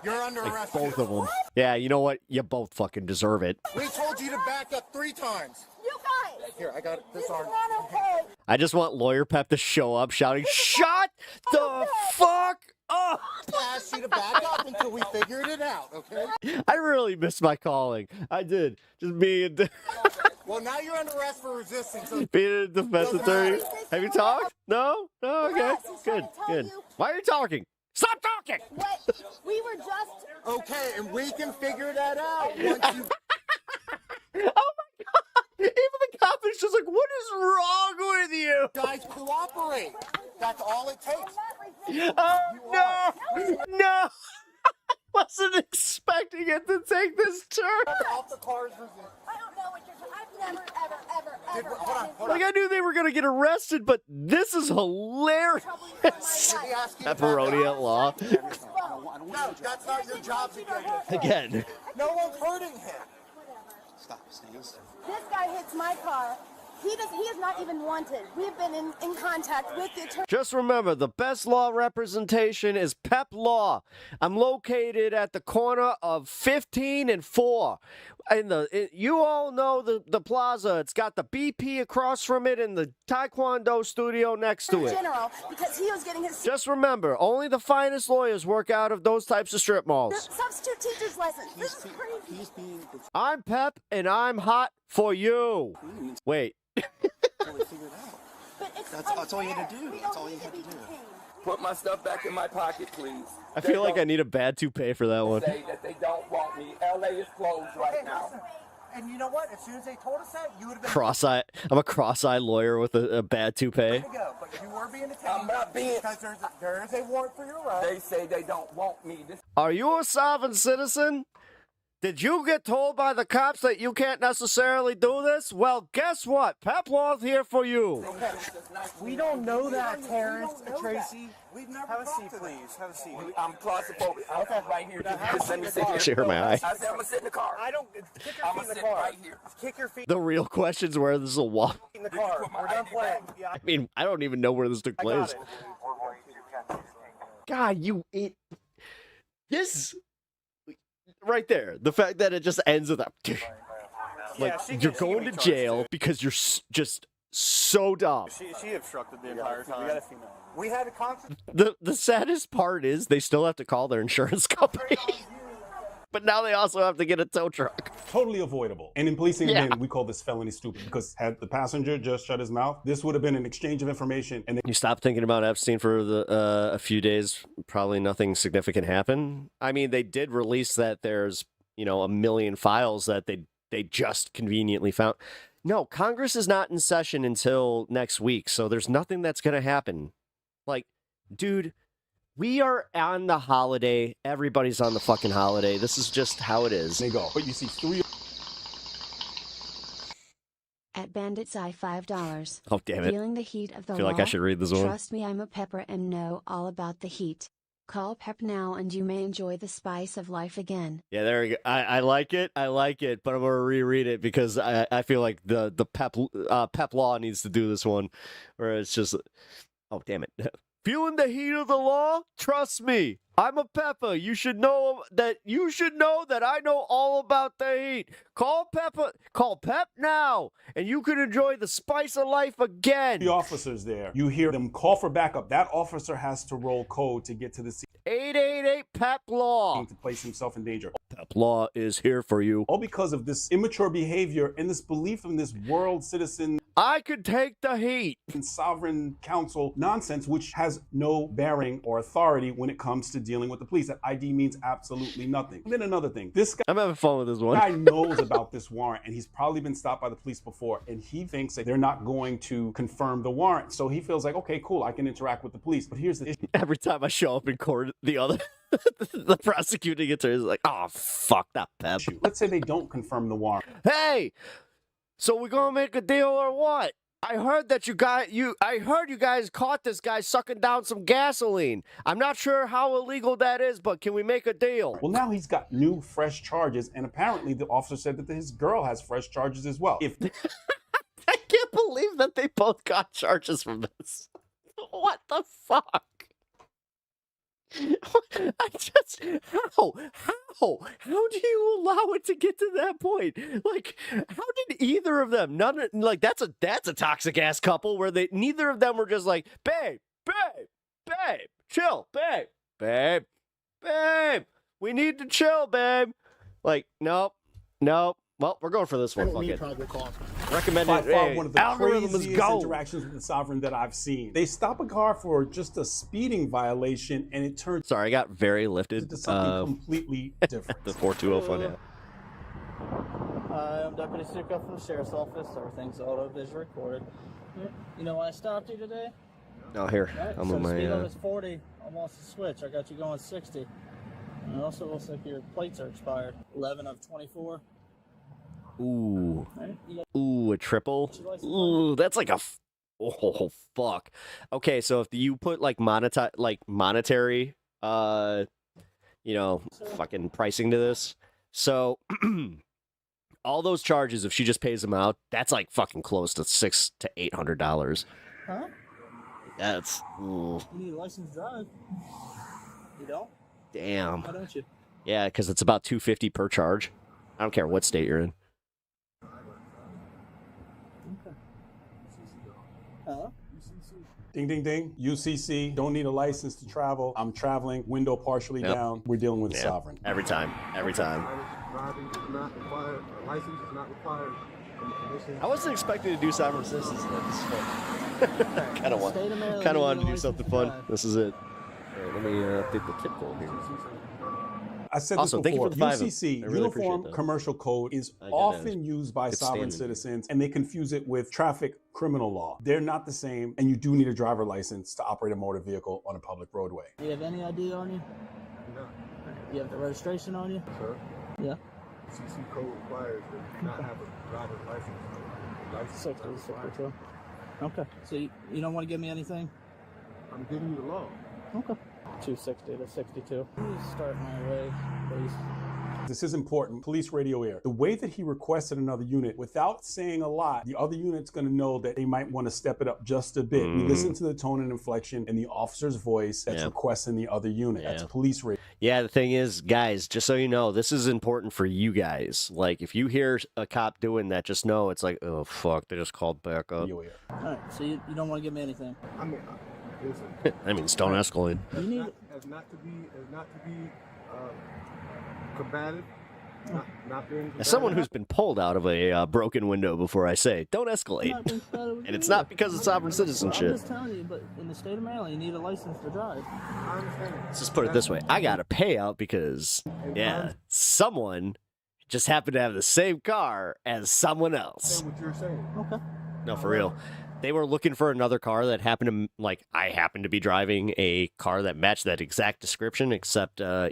You're under Like, arrest. both of them. Yeah, you know what? You both fucking deserve it. We told you to back up 3 times. You guys! Here, I got this arm. I just want Lawyer Pep to show up shouting, "Shut the fuck up!" I asked you to back up until we figured it out, okay? I really missed my calling. I did. Just being Well, now you're under arrest for resisting. So being a defense attorney. Have you talked? No? No? Okay. Good. Good. Why are you talking? Stop talking! Wait, we were just... Okay, and we can figure that out once you... Oh my god! Even the cop is just like, "What is wrong with you?" Guys, cooperate. That's all it takes. Oh no! No! I wasn't expecting it to take this turn. Off the cars. I don't know what you're talking about. I've never, ever Hold on. Like, I knew they were gonna get arrested, but this is hilarious. Pepperoni at law. No, that's not your job to get Again. No one's hurting him. Stop. This guy hits my car. He is not even wanted. We've been in contact with the attorney. Just remember, the best law representation is Pep Law. I'm located at the corner of 15 and 4. You all know the plaza. It's got the BP across from it and the Taekwondo studio next to it. General, because he was getting his... Just remember, only the finest lawyers work out of those types of strip malls. Substitute teacher's license. This is crazy. I'm Pep, and I'm hot for you. Wait. That's all you had to do. That's all you had to do. Put my stuff back in my pocket, please. I feel like I need a bad toupee for that one. Say that they don't want me. LA is closed right now. And you know what? As soon as they told us that, you would have been... Cross-eye. I'm a cross-eyed lawyer with a bad toupee. Way to go, but you were being detained. I'm not being... Because there is a warrant for your arrest. They say they don't want me. Are you a sovereign citizen? Did you get told by the cops that you can't necessarily do this? Well, guess what? Pep Law's here for you. Okay. We don't know that, Terrence, Tracy. We've never have a seat, please. Have a seat. I'm claustrophobic. Okay, right here. Just let me sit here. She hurt my eye. I said I'm gonna sit in the car. I don't. Kick your feet in the car. Right here. Kick your feet The real question is where this will walk. in the car. We're done playing. I mean, I don't even know where this took place. God, you it. This right there, the fact that it just ends with a like you're going to jail because you're just so dumb. She obstructed the entire time. We had a concert. The saddest part is they still have to call their insurance company. But now they also have to get a tow truck. Totally avoidable. And in policing, Yeah. again, we call this felony stupid, because had the passenger just shut his mouth, this would have been an exchange of information. And You stop thinking about Epstein for a few days, probably nothing significant happened. I mean, they did release that there's, a million files that they just conveniently found. No, Congress is not in session until next week, so there's nothing that's going to happen. Like, dude, we are on the holiday. Everybody's on the fucking holiday. This is just how it is. They go. But you see 3... At Bandit's Eye $5. Oh, damn it. Feeling the heat of the I feel like I law? should read this one. Trust me, I'm a pepper and know all about the heat. Call Pep now and you may enjoy the spice of life again. Yeah, there we go. I like it. I like it, but I'm going to reread it because I feel like the Pep Law needs to do this one where it's just, oh, damn it. Feeling the heat of the law? Trust me, I'm a pepper. You should know that I know all about the heat. Call Pep now, and you can enjoy the spice of life again. The officers there, you hear them call for backup. That officer has to roll code to get to the scene. 888 Pep Law. To place himself in danger. Pep Law is here for you. All because of this immature behavior and this belief in this world citizen. I could take the heat. Sovereign council nonsense, which has no bearing or authority when it comes to dealing with the police. That ID means absolutely nothing. And then another thing, this guy, I'm having fun with this one. guy knows about this warrant, and he's probably been stopped by the police before, and he thinks that they're not going to confirm the warrant. So he feels like, okay, cool, I can interact with the police. But here's the issue. Every time I show up in court, the prosecuting attorney is like, oh, fuck that, Pep. Let's say they don't confirm the warrant. Hey, so we gonna make a deal or what? I heard that I heard you guys caught this guy sucking down some gasoline. I'm not sure how illegal that is, but can we make a deal? Well, now he's got new, fresh charges, and apparently the officer said that his girl has fresh charges as well. I can't believe that they both got charges from this. What the fuck? How do you allow it to get to that point? Like, how did either of them, that's a toxic ass couple where neither of them were just like, babe, chill, babe, we need to chill, babe. Like, nope. Well, we're going for this one. Fuck it. Recommended. By far, one of the algorithm is craziest go. interactions with the sovereign that I've seen. They stop a car for just a speeding violation, and it turns. Sorry, I got very lifted. Into something completely different. The 420 fun. Yeah. Hi, I'm Deputy Suka from the Sheriff's Office. Everything's auto-visual recorded. You know why I stopped you today? Oh, here. Right, I'm so with the speed my. limit's 40. I want to switch. I got you going 60. And it also looks like your plates are expired. 11 of 24. Ooh. Ooh, a triple. Ooh, that's like a. Oh fuck. Okay, so if you put like monetary, fucking pricing to this, so all those charges, if she just pays them out, that's like fucking close to $600 to $800. Huh? That's. Ooh. You need a license to drive. You don't? Damn. Why don't you? Yeah, because it's about $250 per charge. I don't care what state you're in. Okay. Huh? Ding, ding, ding. UCC. Don't need a license to travel. I'm traveling. Window partially down. We're dealing with a sovereign. Every time. Driving is not required. A license is not required. I wasn't expecting to do sovereign citizens. This is fun. Kind of wanted to do something fun. This is it. All right, let me update the tip goal here. I said Also, this before. thank you for the UCC, really Uniform Commercial Code, is often used by sovereign citizens, and they confuse it with traffic criminal law. They're not the same, and you do need a driver license to operate a motor vehicle on a public roadway. Do you have any ID on you? No. You have the registration on you? Sir? Yeah. CC code requires that you not have a driver's license. 62. Okay. So you don't want to give me anything? I'm giving you the law. Okay. 260 to 62. Please start my way, please. This is important. Police radio air. The way that he requested another unit, without saying a lot, the other unit's going to know that they might want to step it up just a bit. We listen to the tone and inflection in the officer's voice that's requesting the other unit. That's police radio. Yeah, the thing is, guys, just so you know, this is important for you guys. Like, if you hear a cop doing that, just know it's like, oh, fuck, they just called back up. All right, so you don't want to give me anything? I mean, listen. I mean, don't escalate. As not to be combative. Not being As someone who's been pulled out of a broken window before, I say, don't escalate. And it's not because of sovereign citizenship. I'm just telling you, but in the state of Maryland, you need a license to drive. I understand. Let's just put it this way. I got a payout because, someone just happened to have the same car as someone else. What you're saying. Okay. No, for real. They were looking for another car that happened to, I happened to be driving a car that matched that exact description, except, wrong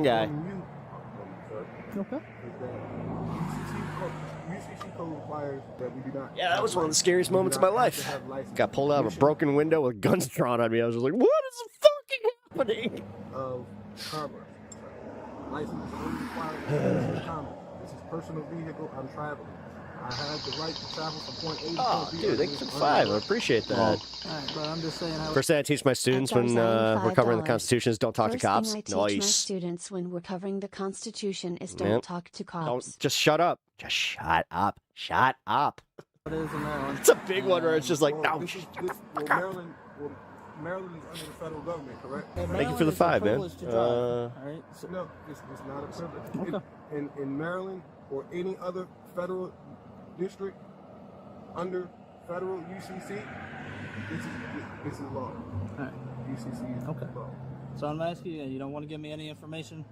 guy. Okay. UCC code requires that we do not. Yeah, that was one of the scariest moments of my life. Got pulled out of a broken window with guns drawn on me. I was just like, what is fucking happening? Of commerce. License is only required for commerce. This is personal vehicle. I'm traveling. I have the right to travel from point A to point B. Dude, thank you for the 5. I appreciate that. All right, but I'm just saying. First thing I teach my students when we're covering the Constitution is don't talk to cops. First thing I teach my students when we're covering the Constitution is don't talk to cops. Don't, just shut up. Just shut up. Shut up. It is in Maryland. It's a big one where it's just like, no. Maryland is under the federal government, correct? Thank you for the 5, man. No, it's not a privilege. Okay. In Maryland or any other federal district, under federal UCC, this is law. All right. UCC is Okay. law. So I'm asking you, you don't want to give me any information?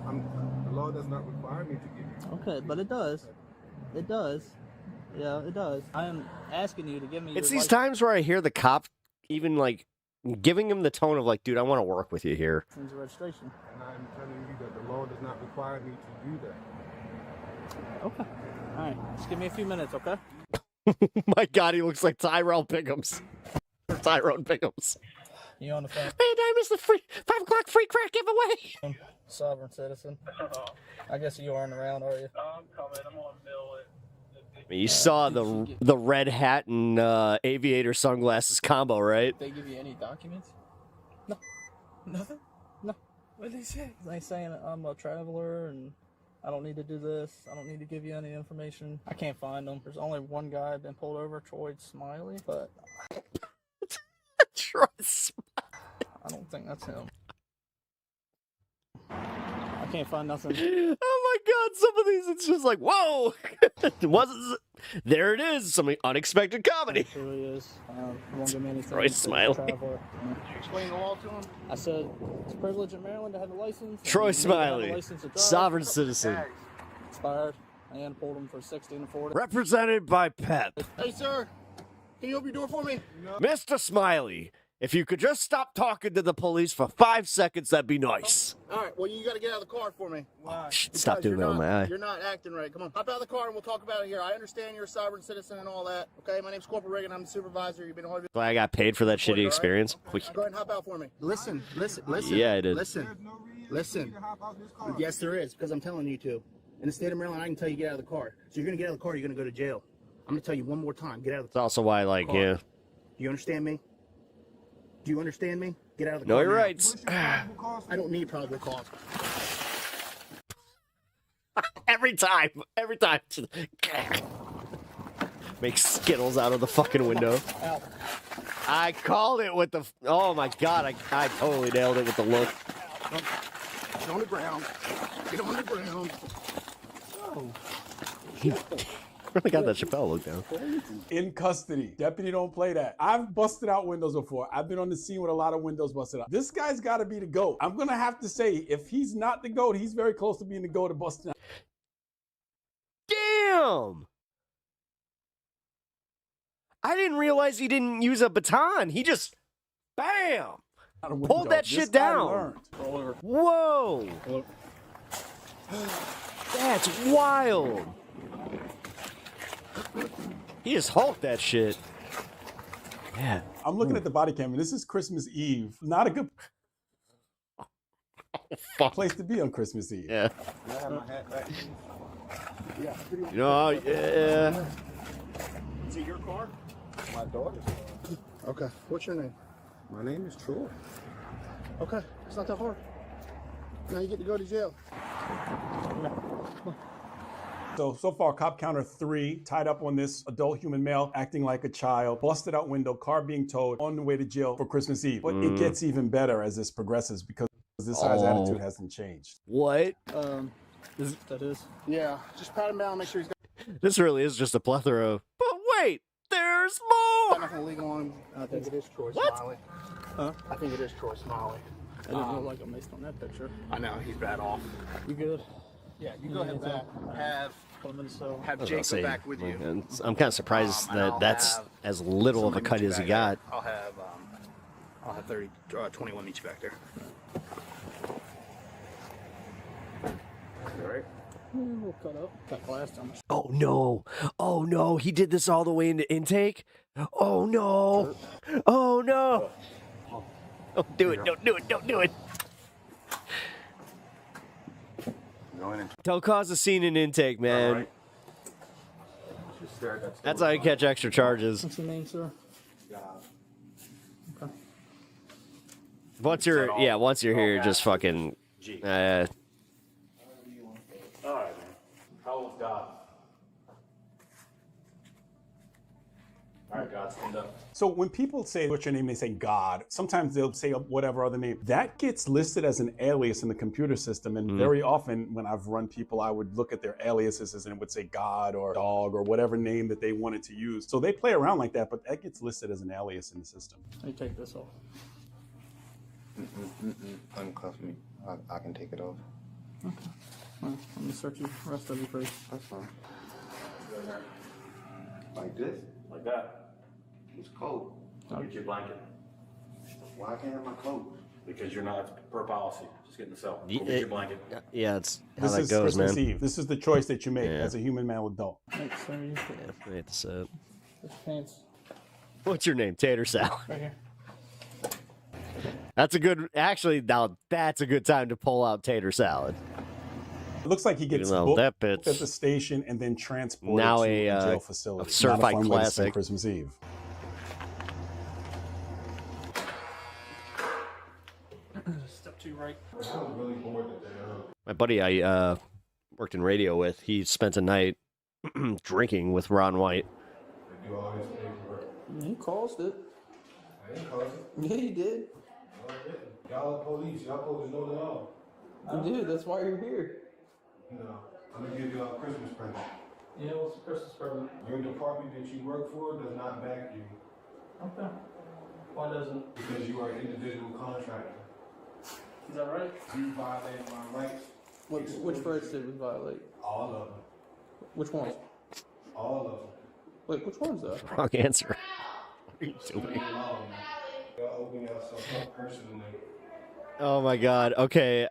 The law does not require me to give you. Okay, but it does. It does. Yeah, it does. I am asking you to give me. It's your these times where I hear the cop even like giving him the tone of like, dude, I want to work with you here. license registration. And I'm telling you that the law does not require me to do that. Okay. All right. Just give me a few minutes, okay? My God, he looks like Tyrell Pickums. Tyrone Pickums. You on the phone? My name is the 5 o'clock free crack giveaway. Sovereign citizen. I guess you aren't around, are you? I'm coming. I'm on Mill. You saw the red hat and aviator sunglasses combo, right? Did they give you any documents? No. Nothing? No. What did they say? They saying I'm a traveler and I don't need to do this. I don't need to give you any information. I can't find them. There's only one guy been pulled over, Troy Smiley, but Troy Smiley. I don't think that's him. I can't find nothing. Oh my God, some of these, it's just like, whoa! It wasn't. There it is, some unexpected comedy. It really is. Won't give me anything. Troy Smiley. Did you explain the law to him? I said it's a privilege in Maryland to have a license. Troy You need to have a Smiley, license to drive. sovereign citizen. Expired. And pulled him for 16 and 40. Represented by Pep. Hey, sir. Can you open your door for me? Mr. Smiley, if you could just stop talking to the police for 5 seconds, that'd be nice. All right, well, you got to get out of the car for me. Why? Stop doing that on my eye. You're not acting right. Come on. Hop out of the car and we'll talk about it here. I understand you're a sovereign citizen and all that. Okay, my name's Corporal Reagan. I'm the supervisor. You've been on. Glad I got paid for that shitty experience. Go ahead and hop out for me. Listen. Yeah, I did. Listen. Yes, there is, because I'm telling you to. In the state of Maryland, I can tell you get out of the car. So you're going to get out of the car, you're going to go to jail. I'm going to tell you one more time. Get out of the It's also why, like, car. yeah. Do you understand me? Do you understand me? Get out of the No, car. you're now. right. I don't need probable cause. Every time. Make Skittles out of the fucking window. I called it with the. Oh my God, I totally nailed it with the look. Get on the ground. Get on the ground. Really got that Chappelle look down. In custody. Deputy, don't play that. I've busted out windows before. I've been on the scene with a lot of windows busted out. This guy's got to be the GOAT. I'm going to have to say, if he's not the GOAT, he's very close to being the GOAT of busting out. Damn! I didn't realize he didn't use a baton. He just, bam! Pulled that shit down. Whoa! That's wild. He just hulked that shit. Yeah. I'm looking at the body cam, and this is Christmas Eve. Not a good place to be on Christmas Eve. Yeah. Can I have my hat back? Yeah. You know, yeah. Is it your car? My daughter's car. Okay. What's your name? My name is Troy. Okay. It's not that hard. Now you get to go to jail. So far, cop counter 3, tied up on this adult human male acting like a child, busted out window, car being towed, on the way to jail for Christmas Eve. But it gets even better as this progresses because this guy's attitude hasn't changed. What? That is? Yeah. Just pat him down, make sure he's got This really is just a plethora of. But wait, there's more. nothing legal on him. I think it is Troy What? Smiley. Huh? I think it is Troy Smiley. I didn't look like him based on that picture. I know, he's bad off. You good? Yeah, you go ahead back. Have I was gonna Jacob say, back with you. I'm kind of surprised and that I'll that's have as little of a cut as he got. I'll have 21 meet you back there. All right. We'll cut up. Cut last time. Oh no! Oh no! He did this all the way into intake. Oh no! Oh no! Don't do it! Don't do it! Don't do it! Don't cause a scene in intake, man. That's how you catch extra charges. What's your name, sir? Okay. Once you're here, just fucking. All right, man. How old's God? All right, God, stand up. So when people say what's your name, they say God. Sometimes they'll say whatever other name. That gets listed as an alias in the computer system. And very often when I've run people, I would look at their aliases and it would say God or dog or whatever name that they wanted to use. So they play around like that, but that gets listed as an alias in the system. Let me take this off. Uncuff me. I can take it off. Okay. Well, let me search you. Rest of you first. That's fine. Like this? Like that. It's cold. I'll get you a blanket. Why can't I have my clothes? Because you're not per policy. Just get in the cell. Go get your blanket. Yeah, it's how This that is goes, Christmas man. Eve. This is the choice that you make Yeah. as a human male adult. Thanks, sir. You I hate to say it. Put your pants What's your name? Tater salad. right here. That's a good. Actually, now that's a good time to pull out tater salad. It looks like he gets Even though booked that at bit's the station and then transported now to a, a jail a facility. certified Not a fun way to spend classic. Christmas Eve. Step 2 right. My buddy I worked in radio with, he spent a night drinking with Ron White. They do all this paperwork. You caused it. I didn't cause it. Yeah, you did. No, I didn't. Y'all are police. Y'all supposed to know the law. You did. That's why you're here. No. I'm gonna give you a Christmas present. Yeah, what's the Christmas present? Your department that you work for does not back you Okay. Why doesn't? because you are an individual contractor. Is that right? You violated my rights. Which rights did we violate? All of them. Which ones? All of them. Wait, which ones though? Wrong answer. What are you doing? Y'all open yourself up personally Oh my god. Okay.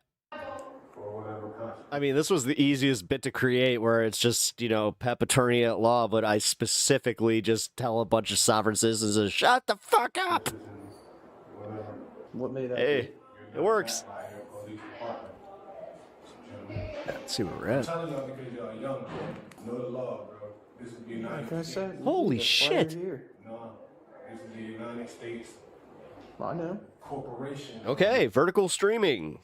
for whatever consequence. I mean, this was the easiest bit to create where it's just, Pep attorney at law, but I specifically just tell a bunch of sovereign citizens to shut the fuck up. What made that? Hey, it works. Let's see where we're I'm at. telling y'all because y'all young, know the law, bro. This is the United States. Holy shit. No, this is the United States I know. Corporation. Okay, vertical streaming.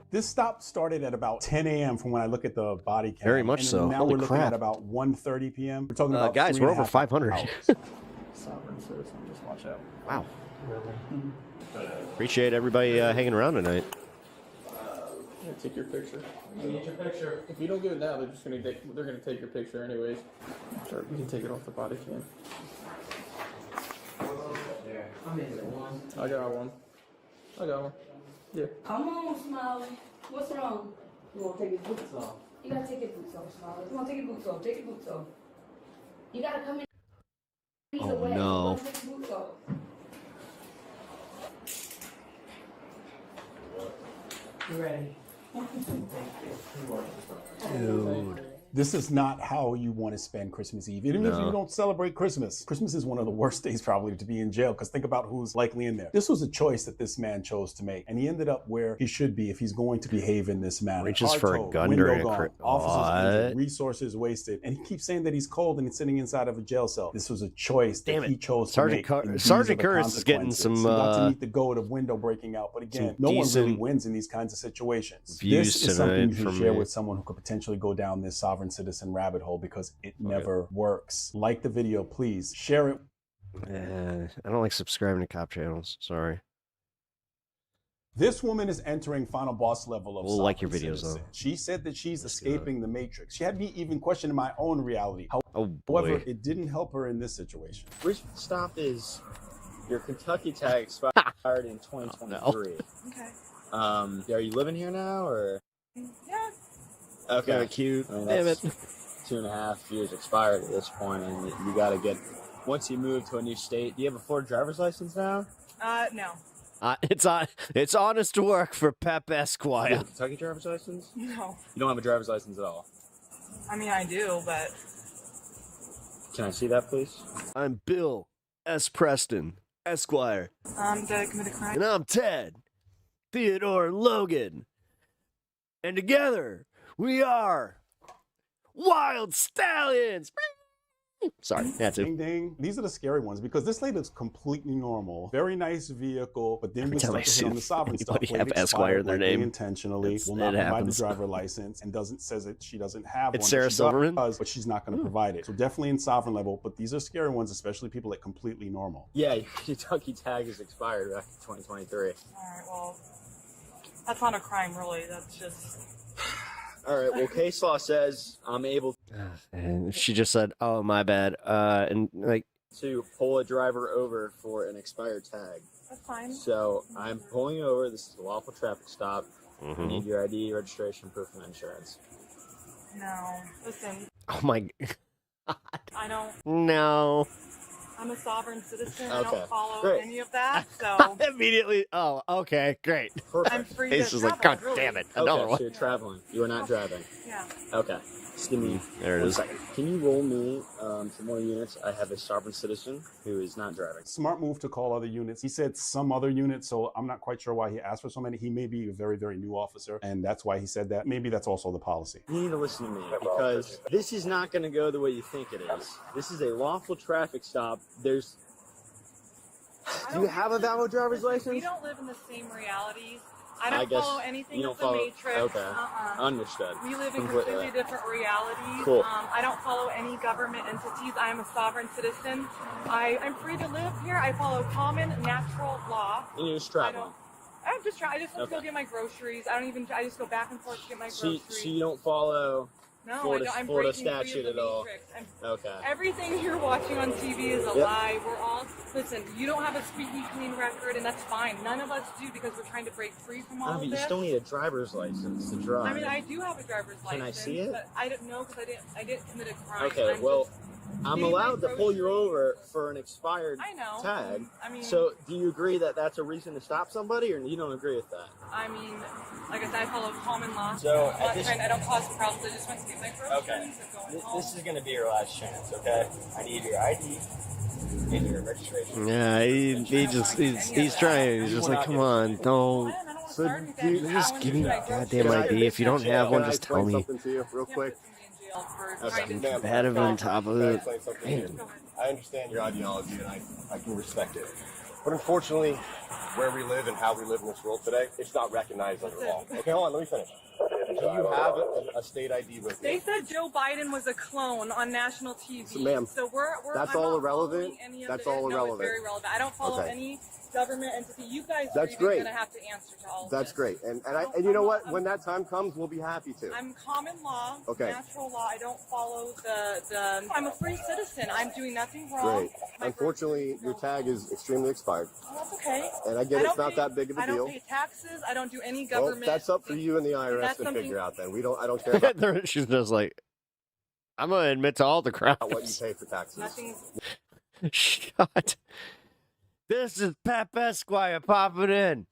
This stop started at about 10 a.m. from when I look at the body cam. Very much and so. Now Holy we're looking crap. at about 1:30 p.m. We're talking about Guys, we're over 500. hours. Sovereign citizen. Just watch out. Wow. Really? Appreciate everybody hanging around tonight. Yeah, take your picture. You need your picture. If you don't give it now, they're gonna take your picture anyways. Sure, you can take it off the body cam. I got one. Yeah. Come on, Smiley. What's wrong? You want to take his boots off? You gotta take your boots off, Smiley. Come on, take your boots off. Take your boots off. You gotta come in. He's Oh, away. no. Come on, take your boots off. You ready? Dude. This is not how you want to spend Christmas Eve. Even if No. you don't celebrate Christmas. Christmas is one of the worst days probably to be in jail because think about who's likely in there. This was a choice that this man chose to make. And he ended up where he should be if he's going to behave in this manner. Reaches for a Hard-toed, gun window during a gone, cri- officers injured, What? resources wasted. And he keeps saying that he's cold and he's sitting inside of a jail cell. This was a choice Damn that it. he chose Sergeant to make. and these Sergeant are the Curtis is getting consequences. some, He got to meet the goat of window breaking out. But again, no one really decent wins in these kinds of situations. views This is something tonight you should from share me. with someone who could potentially go down this sovereign citizen rabbit hole because it never works. Like the video, please. Share it. I don't like subscribing to cop channels. Sorry. This woman is entering final boss level of We'll like your sovereign videos, citizen. though. She said that she's Let's see that. escaping the matrix. She had me even questioning my own reality. Oh, However, boy. it didn't help her in this situation. Which stop is your Kentucky tag expired in 2023? Okay. Are you living here now or? Yeah. Okay. Very cute. I mean, Damn that's it. 2.5 years expired at this point, and you got to get. Once you move to a new state, do you have a Florida driver's license now? No. It's honest work for Pep Do you Esquire. have a Kentucky driver's license? No. You don't have a driver's license at all. I mean, I do, but Can I see that, please? I'm Bill S. Preston, Esquire. did I commit a crime? And I'm Ted, Theodore Logan. And together, we are Wild Stallions. Sorry, had to. Ding ding. These are the scary ones because this lady looks completely normal. Very nice vehicle, but then Every we time start I to see hit on the sovereign stuff. anybody where have it Esquire in expired their likely name, intentionally, will it not provide happens. the driver license, and says that she doesn't have It's one. Sarah but she Silverman? does, but she's not going to provide it. So definitely in sovereign level, but these are scary ones, especially people that completely normal. Yeah, your Kentucky tag is expired back in 2023. All right, well, that's not a crime, really. That's just. All right, well, case law says I'm able And she just said, "Oh, my bad," and like to pull a driver over for an expired tag. That's fine. So I'm pulling you over. This is a lawful traffic stop. I Mhm. need your ID, registration, proof of insurance. No. Listen, oh my, I don't. no. I'm a sovereign citizen. I Okay, don't follow great. any of that, so. Immediately. Oh, okay, great. I'm free Ace to is like, travel, God really. damn it, Okay, another so one. you're traveling. You are not driving. Yeah. Okay. Just give me There it 1 is. second. Can you roll me some more units? I have a sovereign citizen who is not driving. Smart move to call other units. He said some other units, so I'm not quite sure why he asked for so many. He may be a very, very new officer, and that's why he said that. Maybe that's also the policy. You need to listen to me because this is not going to go the way you think it is. This is a lawful traffic stop. There's. Do you have a valid driver's license? We don't live in the same reality. I I don't guess follow anything you of don't the follow- Matrix. okay. Understood. We live in Completely. completely different realities. Cool. I don't follow any government entities. I am a sovereign citizen. I'm free to live here. I follow common natural law. And you're just traveling. I'm just trying. I just want to go Okay. get my groceries. I don't even. I just go back and forth to get my So groceries. you don't follow No, Florida, I don't. I'm Florida breaking free of statute the at all? Matrix. Okay. Everything you're watching on TV is a Yep. lie. We're all listen. You don't have a squeaky clean record, and that's fine. None of us do because we're trying to break free from all No, of but you this. still need a driver's license to drive. I mean, I do have a driver's license. Can I see it? But I didn't know because I didn't commit a crime. Okay, I'm well, just I'm getting my allowed to pull you over for an expired I know. tag. I mean- so do you agree that that's a reason to stop somebody, or you don't agree with that? I mean, like I said, I follow common law. So, I'm at not this- trying, I don't cause problems. I just want to get my groceries Okay. and going home. This is going to be your last chance, okay? I need your ID and your registration. Yeah, he's trying. He's just like, come on, don't. Just give me your goddamn ID. If you don't have one, just tell me. Something to you real quick. Bad of on top of it. Man. I understand your ideology and I can respect it. But unfortunately, where we live and how we live in this world today, it's not recognized under law. Okay, hold on, let me finish. Do you have a state ID with you? They said Joe Biden was a clone on national TV. So, ma'am, so we're that's I'm all not irrelevant? following any of That's it. all No, irrelevant. it's very relevant. I don't follow Okay. any government entity. You guys That's are great. going to have to answer to all of That's this. great. And you know what? When that time comes, we'll be happy to. I'm common law, Okay. natural law. I don't follow the. I'm a free citizen. I'm doing nothing wrong. Great. Unfortunately, your tag is extremely expired. Well, that's okay. And I get don't it's not pay- that big of a I deal. don't pay taxes. I don't do any Well, government. that's up for you and the IRS That's to something- figure out then. I don't care about She's just like, I'm gonna admit to all the crimes. what you pay for taxes. Nothing's. Shut. This is Pep Esquire popping in.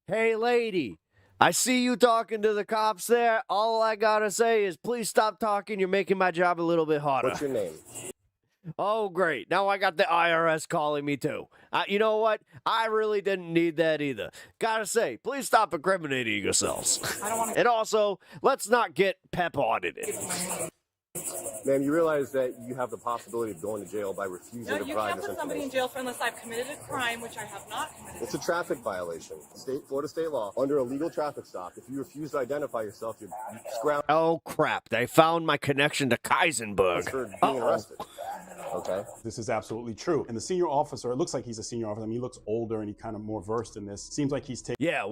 Hey, lady. I see you talking to the cops there. All I gotta say is please stop talking. You're making my job a little bit harder. What's your name? Oh, great. Now I got the IRS calling me, too. You know what? I really didn't need that either. Gotta say, please stop incriminating yourselves. And also, let's not get Pep audited. Ma'am, you realize that you have the possibility of going to jail by refusing No, to you provide can't this put somebody in information. jail for unless I've committed a crime, which I have not committed. It's a traffic violation. Florida state law. Under a legal traffic stop, if you refuse to identify yourself, you're scrounging Oh, crap. They found my connection to Kaisenberg. for being arrested. Okay. This is absolutely true. And the senior officer, it looks like he's a senior officer. I mean, he looks older and he kind of more versed in this. Seems like he's taking. Yeah,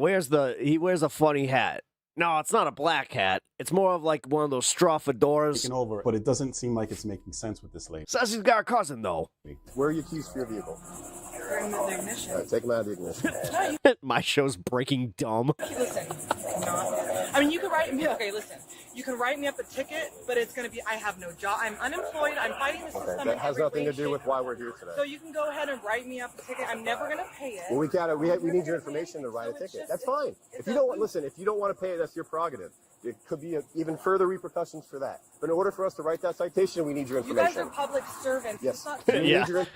he wears a funny hat. No, it's not a black hat. It's more of like one of those straw fedoras. Taking over, but it doesn't seem like it's making sense with this lady. Says he's got a cousin, though. Where are your keys for your vehicle? They're in the ignition. All right, take them out of the ignition. My show's breaking dumb. Listen, I mean, you can write me. Okay, listen. You can write me up a ticket, but it's going to be. I have no job. I'm unemployed. I'm fighting the system. Okay, in that has every nothing way, to do shape, with why we're here today. So you can go ahead and write me up a ticket. I'm never going to pay it. Well, we need your information to write a ticket. That's fine. If you don't want to pay it, that's your prerogative. It could be even further repercussions for that. But in order for us to write that citation, we need your You guys information. are public servants. Yes. It's not We need Yeah. your-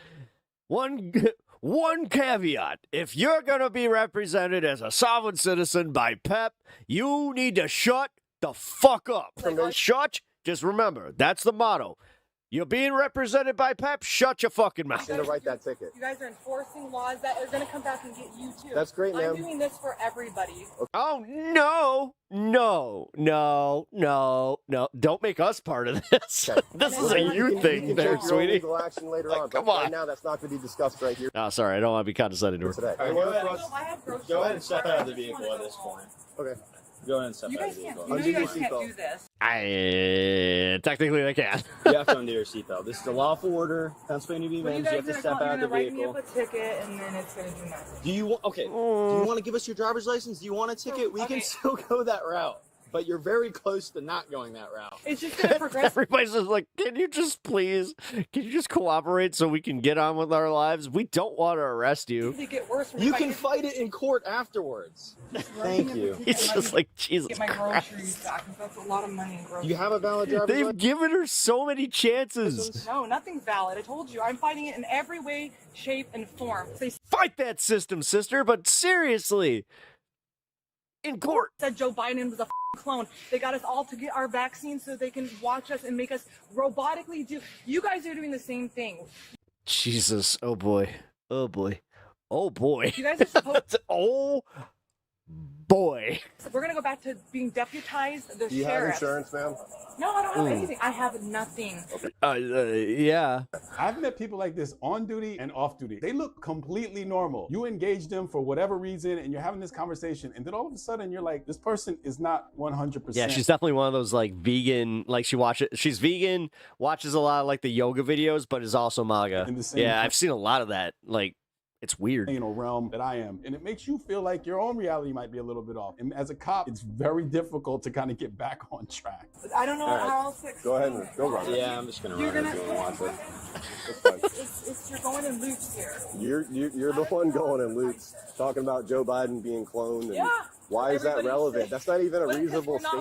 One caveat. If you're going to be represented as a sovereign citizen by Pep, you need to shut the fuck up. Shut. Just remember, that's the motto. You're being represented by Pep. Shut your fucking mouth. To write that ticket. You guys are enforcing laws that are going to come back and get you too. That's great, ma'am. I'm doing this for everybody. Oh, no. Don't make us part of this. Okay. This is a you thing there, take your own sweetie. legal action later on, Come but on. right now that's not going to be discussed right here Oh, sorry. I don't want to be condescending to her. today. All right, go ahead and step out of the vehicle at this point. Okay. Go ahead and step You out of guys the can't. vehicle. You know you guys can't do this. Technically, I can. You have to undo your seatbelt. This is a lawful order. Pennsylvania v. Well, you Men's. You guys have to are step out of the write me vehicle. up a ticket, and then it's going to do nothing. Do you want? Okay. Do you want to give us your driver's license? Do you want a ticket? We can still go that route, but you're very close to not going that route. It's just going to progress. Everybody's just like, can you just cooperate so we can get on with our lives? We don't want to arrest you. They get worse. You can fight it in court afterwards. Thank you. He's just like, Jesus Get my Christ. groceries back. That's a lot of money in groceries. Do you have a valid driver's They've license? given her so many chances. No, nothing's valid. I told you. I'm fighting it in every way, shape, and form. They Fight that system, sister, but seriously. In court. said Joe Biden was a clone. They got us all to get our vaccines so they can watch us and make us robotically do. You guys are doing the same thing. Jesus. Oh, boy. Oh, boy. Oh, boy. You guys are supposed Oh, boy. We're going to go back to being deputized. The Do you have sheriffs. insurance, ma'am? No, I don't have anything. I have nothing. Yeah. I've met people like this on duty and off duty. They look completely normal. You engage them for whatever reason and you're having this conversation and then all of a sudden you're like, this person is not 100%. Yeah, she's definitely one of those like vegan, like she's vegan, watches a lot of like the yoga videos, but is also MAGA. In the same Yeah, I've seen a lot of that. Like, it's weird. Realm that I am. And it makes you feel like your own reality might be a little bit off. And as a cop, it's very difficult to kind of get back on track. I don't know how else to Go ahead and go run it. Yeah, I'm just gonna You're run it gonna- if you want to. That's fine. You're going in loops here. You're the one going in loops, talking about Joe Biden being cloned. And Yeah. why is that Everybody's relevant? saying- That's not even a But because reasonable we're not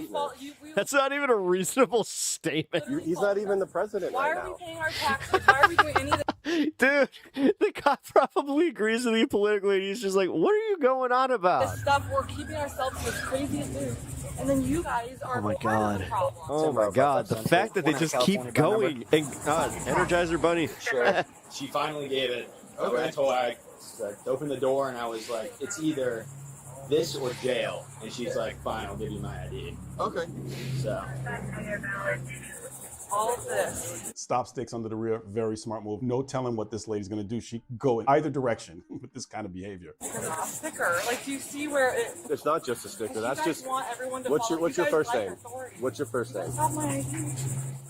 statement. That's not even a reasonable statement. He's not even the president Why right are now. we paying our taxes? Why are we doing any of this? Dude, the cop probably agrees with you politically, and he's just like, what are you going on about? Stuff we're keeping ourselves in this craziest loop, and then you guys are Oh my part of the God. problem. Oh my God. The fact that they just keep going. And God, Energizer Bunny. Sure. She finally gave it a red flag. Opened the door, and I was like, it's either this or jail. And she's like, fine, I'll give you my ID. Okay. So. All of this. Stop sticks under the rear, very smart move. No telling what this lady's gonna do. She could go in either direction with this kind of behavior. Because it's a sticker. Like, do you see where it? It's not just a sticker. That's you guys just. want everyone to What's follow. your You guys first like name? authority. What's your first name? That's not my ID.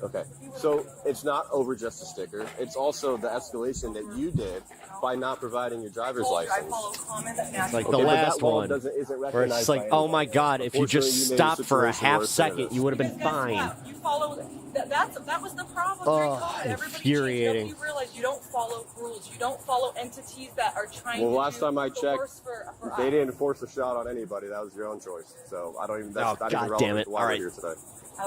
Okay. So it's not over just a sticker. It's also the escalation that you did by not providing your driver's I license. follow common It's national like Okay, the but that last law one, isn't where it's recognized just like, by oh my anyone. God, if you just Unfortunately, you made a stopped for a situation half worse than second, this. you would have been Because guess fine. what? You follow that was the problem during Oh, COVID. Everybody infuriating. changed. You realize you don't follow rules. You don't follow entities that are trying Well, to last do time I the checked, worst for they us. didn't force a shot on anybody. That was your own choice. So I don't even. That's Oh, not God even damn relevant it. to why All we're right. here today. I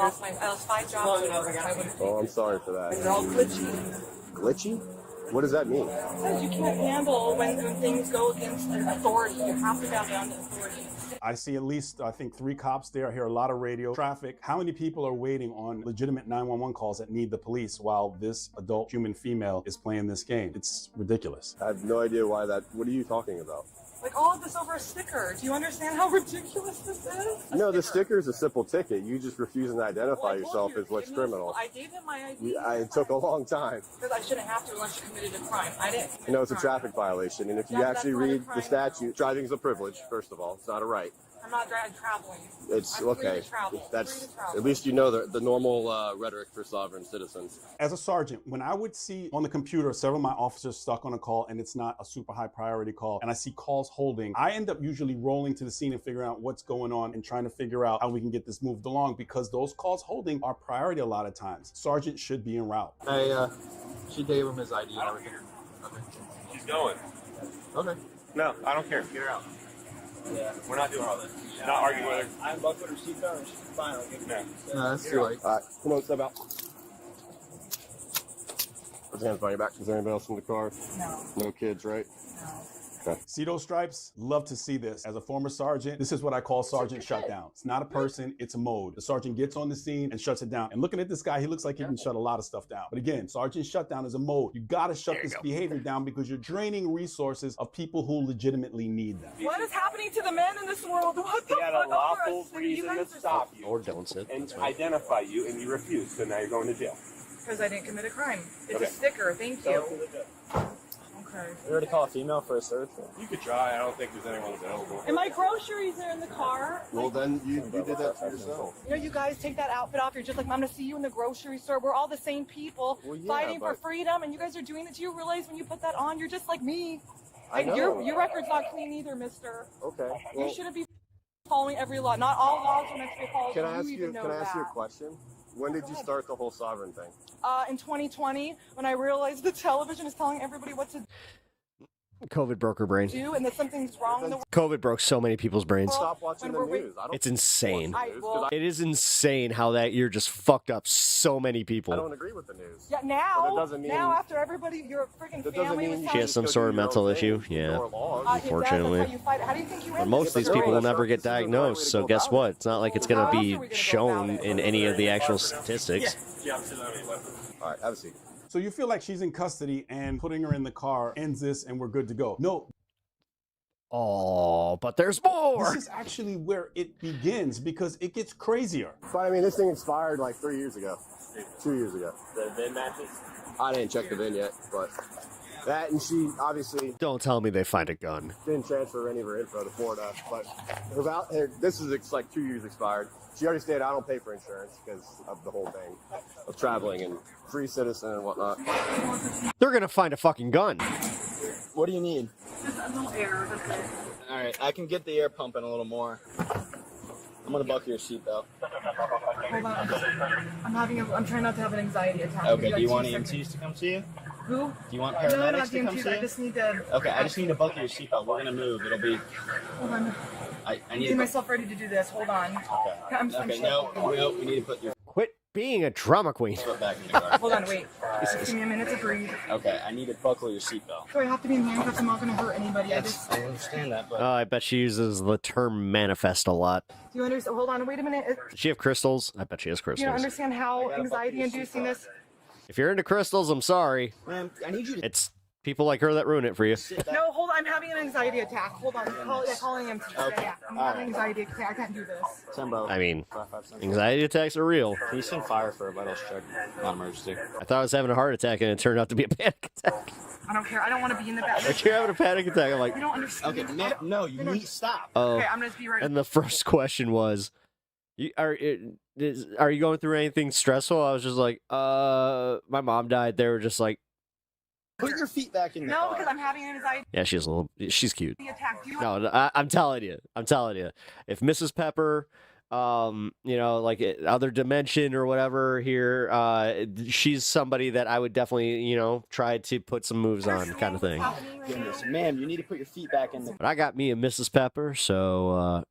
lost 5 jobs. I would've- Oh, I'm sorry for They're that. all glitchy. Glitchy? What does that mean? It says you can't handle when things go against authority. You have to bow down to authority. I see at least, I think, 3 cops there. I hear a lot of radio traffic. How many people are waiting on legitimate 911 calls that need the police while this adult human female is playing this game? It's ridiculous. I have no idea why that. What are you talking about? Like all of this over a sticker. Do you understand how ridiculous this is? No, the sticker is a simple ticket. You just refusing to identify yourself as what's criminal. I gave him my ID. It took a long time. Because I shouldn't have to unless you committed a crime. I didn't. You know, it's a traffic violation, and if you Yeah, but actually that's not a read the crime. statute, driving is a privilege. First of all, it's not a right. I'm not traveling. It's I'm free to okay. travel. That's Free to travel. at least you know the normal rhetoric for sovereign citizens. As a sergeant, when I would see on the computer several of my officers stuck on a call and it's not a super high priority call, and I see calls holding, I end up usually rolling to the scene and figuring out what's going on and trying to figure out how we can get this moved along, because those calls holding are priority a lot of times. Sergeant should be en route. Hey, she gave him his ID and everything. Okay. She's going. Okay. No, I don't care. Get her out. Yeah. We're not doing all this. Not arguing with her. I'm buckled her seatbelt and she's fine. I'll give No. No, that's too late. All right, come on, step out. Put your hands behind your back. Is there anybody else in the car? No. No kids, right? No. See those stripes? Love to see this. As a former sergeant, this is what I call sergeant shutdown. It's not a person, it's a mode. The sergeant gets on the scene and shuts it down. And looking at this guy, he looks like he can shut a lot of stuff down. But again, sergeant shutdown is a mode. You gotta shut this behavior down because you're draining resources of people who legitimately need them. What is happening to the men in this world? What the He had a lawful reason to stop you. Or don't sit. And identify you, and you refused, so now you're going to jail. Because I didn't commit a crime. It's Okay. a sticker. Thank you. Okay. You already call a female for a search? You could try. I don't think there's anyone available. And my groceries are in the car. Well, then you did that to yourself. You know, you guys take that outfit off. You're just like, I'm going to see you in the grocery store. We're all the same people fighting for freedom, and you guys are doing it. Do you realize when you put that on, you're just like me? I know. Your record's not clean either, mister. Okay. You shouldn't be following every law. Not all laws are meant to be followed. Can I ask You you? even know Can I ask you a that. question? When did you start the whole sovereign thing? In 2020, when I realized the television is telling everybody what to COVID broke her brain. do and that something's wrong in the world. COVID broke so many people's brains. Stop watching the news. It's insane. well, It is insane how that year just fucked up so many people. I don't agree with the news. Yeah, now, But that doesn't mean- now after everybody, your freaking That doesn't family mean was you She has some sort of mental issue. Yeah, unfortunately. How do you think you But most of these people will never get diagnosed, so guess what? It's not like it's going to be shown in any of the actual statistics. All right, have a seat. So you feel like she's in custody and putting her in the car ends this and we're good to go. No. Oh, but there's more. This is actually where it begins because it gets crazier. But I mean, this thing expired like 3 years ago, 2 years ago. The VIN matches? I didn't check the VIN yet, but that, and she obviously Don't tell me they find a gun. didn't transfer any of her info to Florida. But this is like 2 years expired. She already stated I don't pay for insurance because of the whole thing of traveling and free citizen and whatnot. They're going to find a fucking gun. What do you need? Just a little air, that's it. All right, I can get the air pumping a little more. I'm gonna buckle your seatbelt. Hold on. I'm trying not to have an anxiety attack. Okay, do you Like want 2 EMTs seconds. to come see you? Who? Do you want No, not paramedics to come DMTs. see I you? just need to. Okay, I just need to buckle your seatbelt. We're gonna move. It'll be. Hold on. I I'm need getting to. myself ready to do this. Hold on. Okay. I'm Okay, shaking. no, we need to put your Quit being a drama queen. foot back in the car. Hold on, wait. Give me a minute to breathe. Okay, I need to buckle your seatbelt. So I have to be in handcuffs. I'm not going to hurt anybody. I just. I understand that, but. Oh, I bet she uses the term manifest a lot. Do you understand? Hold on. Wait a minute. Does she have crystals? I bet she has Do you crystals. understand how anxiety-inducing this? If you're into crystals, I'm sorry. Man, I need you to. It's people like her that ruin it for you. No, hold on. I'm having an anxiety attack. Hold on. Calling him. Okay. Yeah, I'm having an anxiety attack. I can't do this. Timbo. I mean, anxiety attacks are real. Can you send fire for a vitals check? Not emergency. I thought I was having a heart attack and it turned out to be a panic attack. I don't care. I don't want to be in the back. If you're having a panic attack, I'm like, You don't understand. Okay, no, you need stop. oh. Okay, I'm going to be right. And the first question was, are you going through anything stressful? I was just like, my mom died. They were just like, Put your feet back in the No, car. because I'm having an anxiety yeah, she's cute. attack. Do you No, I'm telling you. If Mrs. Pepper, like other dimension or whatever here, she's somebody that I would definitely, try to put some moves on kind of thing. Goodness, ma'am, you need to put your feet back in the But I got me a Mrs. Pepper, so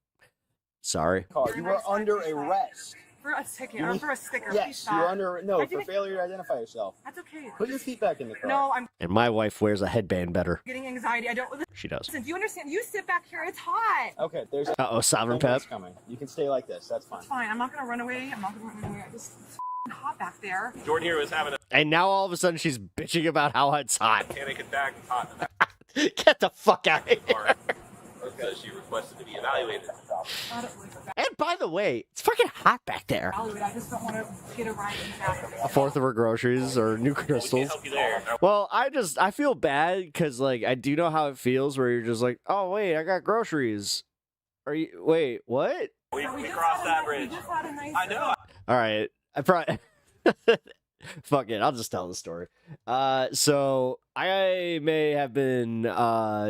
sorry. car. You are under arrest. For a ticket You or need- for a sticker. Please Yes, stop. you're under I for didn't- failure to identify yourself. That's okay. Put your feet back in the car. No, I'm And my wife wears a headband better. getting anxiety. I don't. She does. Listen, do you understand? You sit back here. It's hot. Okay, there's. Uh-oh, Sovereign someone's Pep. coming. You can stay like this. That's fine. It's fine. I'm not gonna run away. I'm not gonna run away. It's hot back there. Jordan here was having a And now all of a sudden she's bitching about how it's hot. panic attack. It's hot. Get the fuck out of here. Because she requested to be evaluated. And by the way, it's fucking hot back there. I just don't want to get a ride back. A fourth of her groceries or new crystals. Help you there. Well, I feel bad because I do know how it feels where you're just like, oh wait, I got groceries. Wait, what? We crossed that bridge. I know. All right, I probably fuck it. I'll just tell the story. So I may have been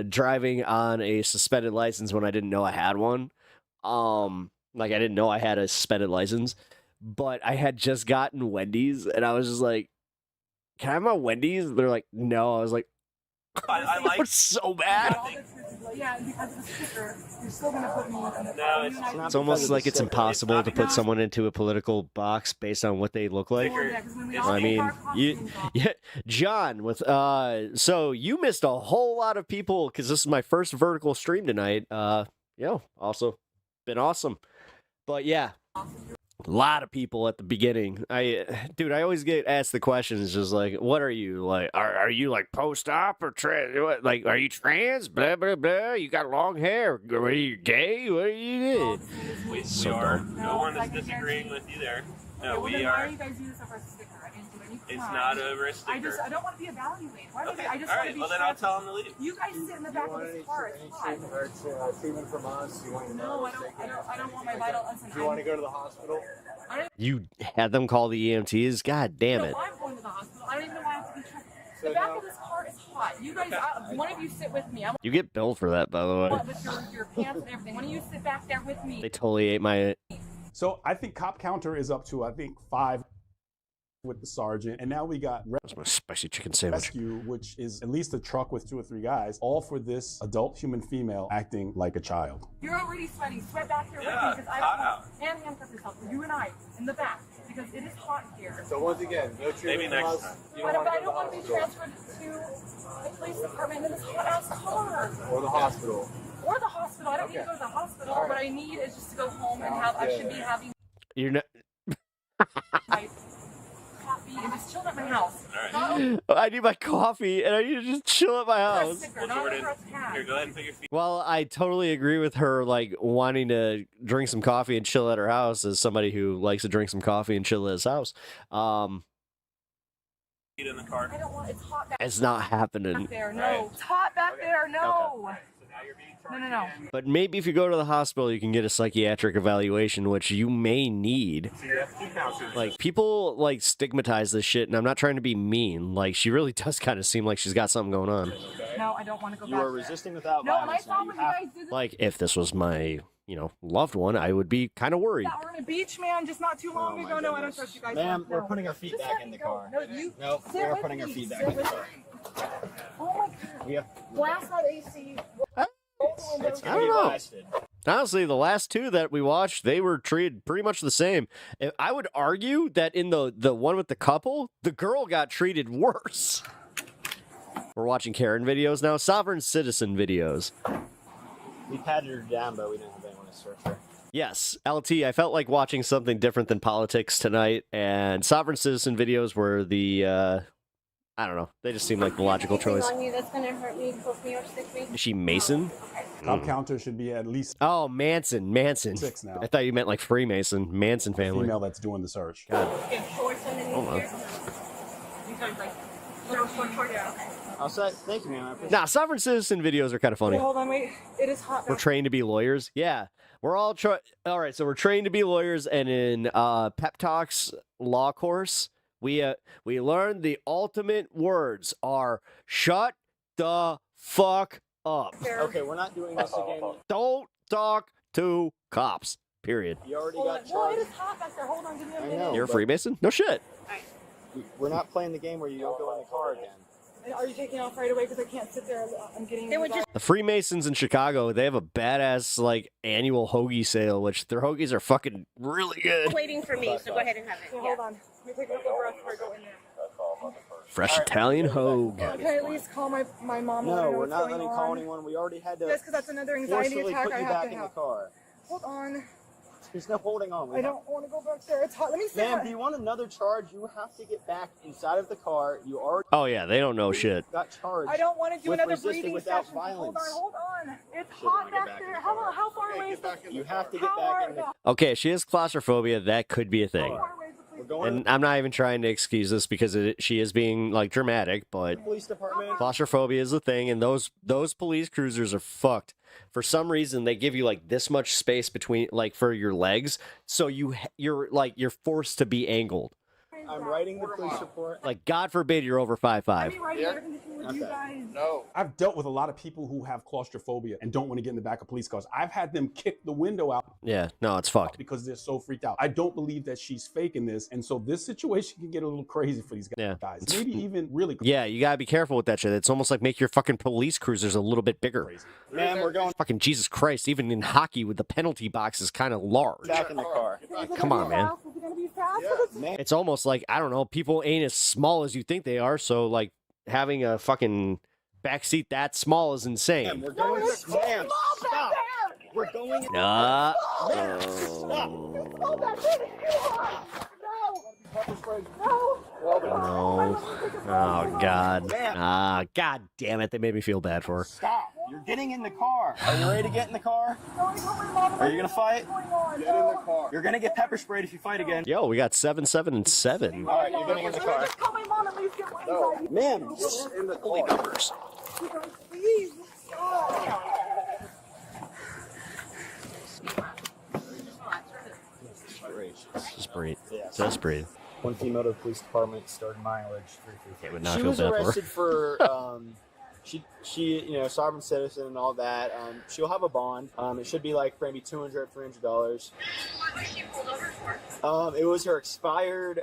driving on a suspended license when I didn't know I had one. I didn't know I had a suspended license, but I had just gotten Wendy's, and I was just like, "Can I have my Wendy's?" They're like, "No." I was like, I like. I'm so mad. Yeah, and because of the sticker, you're still gonna put me in the No, it's not. It's almost like it's impossible to put someone into a political box based on what they look like. I mean, yeah, John, with so you missed a whole lot of people because this is my first vertical stream tonight. Also been awesome, but yeah. A lot of people at the beginning. I always get asked the questions just like, what are you like? Are you like post-op or trans? What, like, are you trans? Blah blah blah. You got long hair. Are you gay? What are you? We So are. dumb. No one is disagreeing with you there. No, we are. Why are you guys using this over a sticker? I didn't do anything. It's not over a sticker. I don't want to be evaluated. Why Okay. I just All want right. to be Well, then I'll tell them to leave. You guys sit in the back of this car. It's hot. Treatment from us? You want to No, I don't want my vital. Listen, Do you want to go to the hospital? You had them call the EMTs? God damn it. No, I'm going to the hospital. I don't even know why I have to be checked. The back of this car is hot. You guys, one of you sit with me. You get billed for that, by the way. With your pants and everything. One of you sit back there with me. They totally ate my... So I think cop counter is up to, 5 with the sergeant. And now we got That's my spicy chicken sandwich. rescue, which is at least a truck with 2 or 3 guys, all for this adult human female acting like a child. You're already sweating. Sweat back there with me because I don't want and handcuff yourself. You and I in the back because it is hot here. So once again, no treatment Maybe next from us. time. You But don't I want don't want to to go be to the hospital. transferred to the police department in this hot ass car. Or the hospital. Or the hospital. I don't need to go to the hospital. What I need is just to go home and have. I should be having You're not... my coffee and just chill at my house. I need my coffee and I need to just chill at my house. Well, Jordan, here, go ahead and put your feet. Well, I totally agree with her, like, wanting to drink some coffee and chill at her house as somebody who likes to drink some coffee and chill at his house. Feet in the car. I don't want. It's hot back It's not happening. there. No. It's hot back there. No. No. But maybe if you go to the hospital, you can get a psychiatric evaluation, which you may need. Like, people, like, stigmatize this shit, and I'm not trying to be mean. Like, she really does kind of seem like she's got something going on. No, I don't want to go back. You are resisting without No, my violence. fault when you guys did this. Like, if this was my, loved one, I would be kind of worried. Yeah, we're on a beach, man, just not too long ago. No, I don't trust you guys. Ma'am, No. we're putting our feet Just back let in me the go. car. No, you Nope, sit we're with putting our me. feet back Sit in the with car. me. Oh my god. Yeah. Blast that AC. It's I gonna don't be know. blasted. Honestly, the last 2 that we watched, they were treated pretty much the same. I would argue that in the one with the couple, the girl got treated worse. We're watching Karen videos now, sovereign citizen videos. We patted her down, but we didn't have anyone to search her. Yes, LT, I felt like watching something different than politics tonight, and sovereign citizen videos were the, I don't know, they just seemed like the logical choice. On you that's gonna hurt me, poke me, or stick me. Is she Mason? Cop counter should be at least Oh, Manson. 6 now. I thought you meant like Freemason. Manson family. Female that's doing the search. God. Hold on. I'll say thank you, ma'am. I appreciate Nah, sovereign citizen videos are kind of funny. Hold on, wait. It is hot. We're trained to be lawyers. Yeah, we're all all right. So we're trained to be lawyers, and in Pep Talks law course, we learned the ultimate words are "shut the fuck up." Okay, we're not doing this again. Don't talk to cops. Period. You already Hold got on. Well, it charged. is hot back there. Hold on, give me a I minute. know. You're a but- Freemason? No shit. We're not playing the game where you don't go in the car again. Are you taking off right away because I can't sit there? I'm getting. They would just. The Freemasons in Chicago, they have a badass like annual hoagie sale, which their hoagies are fucking really good. Waiting for me, so go ahead and have it. Hold on. Let me take a couple breaths before I go in there. Fresh Italian hogue. Can I at least call my mom? and let her No, know we're what's not going letting on? call anyone. We already had to Just because that's another anxiety forcefully attack put I you have back to in have. the car. Hold on. There's no holding on. I don't want to go back there. It's hot. Let me see. Ma'am, do you want another charge? You have to get back inside of the car. You already Oh yeah, they don't know shit. got charged. I don't want to do with another resisting breathing without session. violence. Hold on. It's hot back there. How far away is the? You have to get back in the car. Okay, she has claustrophobia. That could be a thing. We're going And I'm not even trying to excuse this because she is being like dramatic, to but the police department. claustrophobia is a thing, and those police cruisers are fucked. For some reason, they give you like this much space between like for your legs, so you're forced to be angled. I'm writing the police report. Like God forbid you're over 5'5". No. I've dealt with a lot of people who have claustrophobia and don't want to get in the back of police cars. I've had them kick the window out Yeah, no, it's fucked. Because they're so freaked out. I don't believe that she's faking this, and so this situation can get a little crazy for these guys. Yeah. Maybe even really. Yeah, you gotta be careful with that shit. It's almost like make your fucking police cruisers a little bit bigger. Man, we're going Fucking Jesus Christ! Even in hockey, with the penalty box is kind of large. back in the car. Come on, man. Is it gonna be fast? It's almost like, I don't know, people ain't as small as you think they are. So like having a fucking backseat that small is insane. We're going. Ma'am, stop. We're going. Nah. No. Oh God. God damn it! They made me feel bad for her. Stop. You're getting in the car. Are you ready to get in the car? Are you gonna fight? Get in the car. You're gonna get pepper sprayed if you fight again. Yo, we got 7, 7, and 7. All right, you're getting in the car. No, ma'am, in the Holy numbers. Please. Just breathe. Yeah. Just breathe. One female to the police department, started mileage. It would not She feel was bad for her. arrested for she you know, sovereign citizen and all that. She'll have a bond. It should be like maybe $200, $300. It was her expired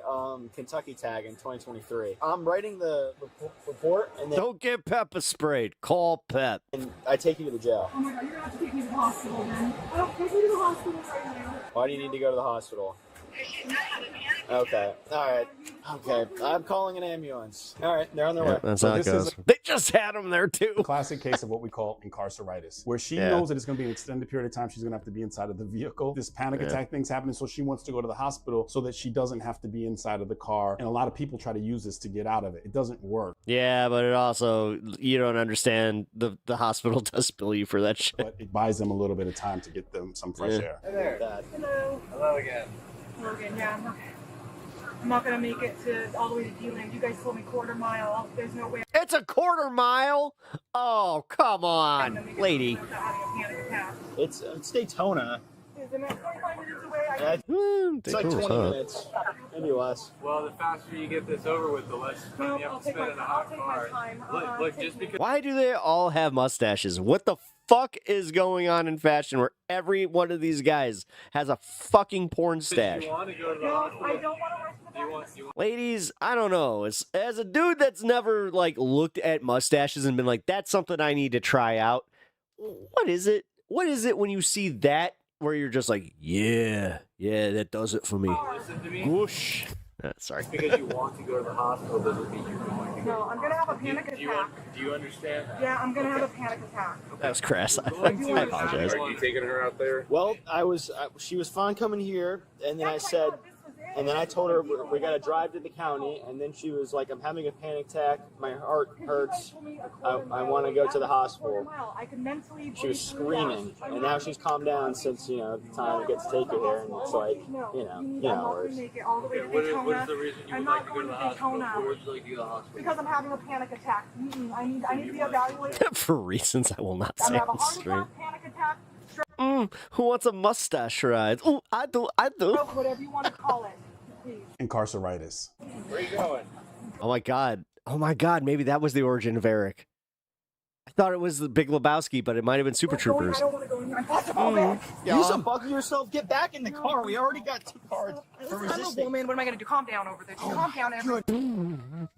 Kentucky tag in 2023. I'm writing the report, and then Don't get pepper sprayed. Call Pep. and I take you to the jail. Oh my God, you're gonna have to take me to the hospital then. I don't take me to the hospital right now. Why do you need to go to the hospital? Okay. All right. Okay. I'm calling an ambulance. All right. They're on their way. That's So how it this is goes. They just had him there too. Classic case of what we call incarceritis, where she Yeah. knows that it's going to be an extended period of time. She's going to have to be inside of the vehicle. This panic attack thing's happening, so she wants to go to the hospital so that she doesn't have to be inside of the car. And a lot of people try to use this to get out of it. It doesn't work. Yeah, but it also, you don't understand, the hospital does bill you for that shit. But it buys them a little bit of time to get them some fresh air. Hey there. Hello. Hello again. Logan, yeah. I'm not gonna make it to all the way to DILLON. You guys told me quarter mile. There's no way. It's a quarter mile? Oh, come on, lady. It's Daytona. Isn't it 25 minutes away? It's like 20 minutes, maybe less. Well, the faster you get this over with, the less time you have to spend in a hot car. Look, just because. Why do they all have mustaches? What the fuck is going on in fashion where every one of these guys has a fucking porn stash? You want to go to the No, hospital? I don't want to risk the Ladies, I don't know. As a dude that's never like looked at mustaches and been like, that's something I need to try out. What is it? What is it when you see that where you're just like, yeah, that does it for me. Listen to me. Whoosh. Sorry. Because you want to go to the hospital doesn't mean you're going to go. No, I'm gonna have a panic attack. Do you understand that? Yeah, I'm gonna have a panic attack. That was crass. I apologize. Are you taking her out there? Well, she was fine coming here, and then I said, and then I told her we gotta drive to the county, and then she was like, I'm having a panic attack, my heart hurts, I want to go to the hospital. She was screaming, and now she's calmed down since, the time it gets to take her here, and it's like, What is the reason you would like to go to the hospital? Where would you like to go to the hospital? Because I'm having a panic attack. I need to be evaluated. For reasons I will not I'm say gonna have a on heart stream. attack, panic attack, Who wants a mustache ride? Oh, I do. stroke, whatever you want to call it. Please. Incarceritis. Where are you going? Oh my god, maybe that was the origin of Eric. I thought it was the Big Lebowski, but it might have been Super Troopers. I don't want to go in here. I'm claustrophobic. Use a buckle yourself, get back in the car. We already got 2 cards for I'm a resisting. woman. What am I going to do? Calm down over there. Just calm down, everyone.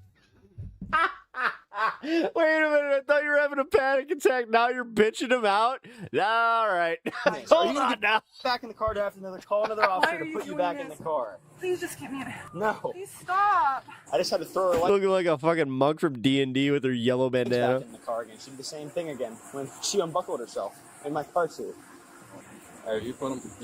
Wait a minute, I thought you were having a panic attack. Now you're bitching him out? All right. Hold on now. Back in the car to have to call another officer to put you back in the car. Please just get me in. No. Please stop. I just had to throw her Looking like a fucking monk from D&D with her yellow bandana. back in the car again. She did the same thing again when she unbuckled herself in my car seat. Hey, you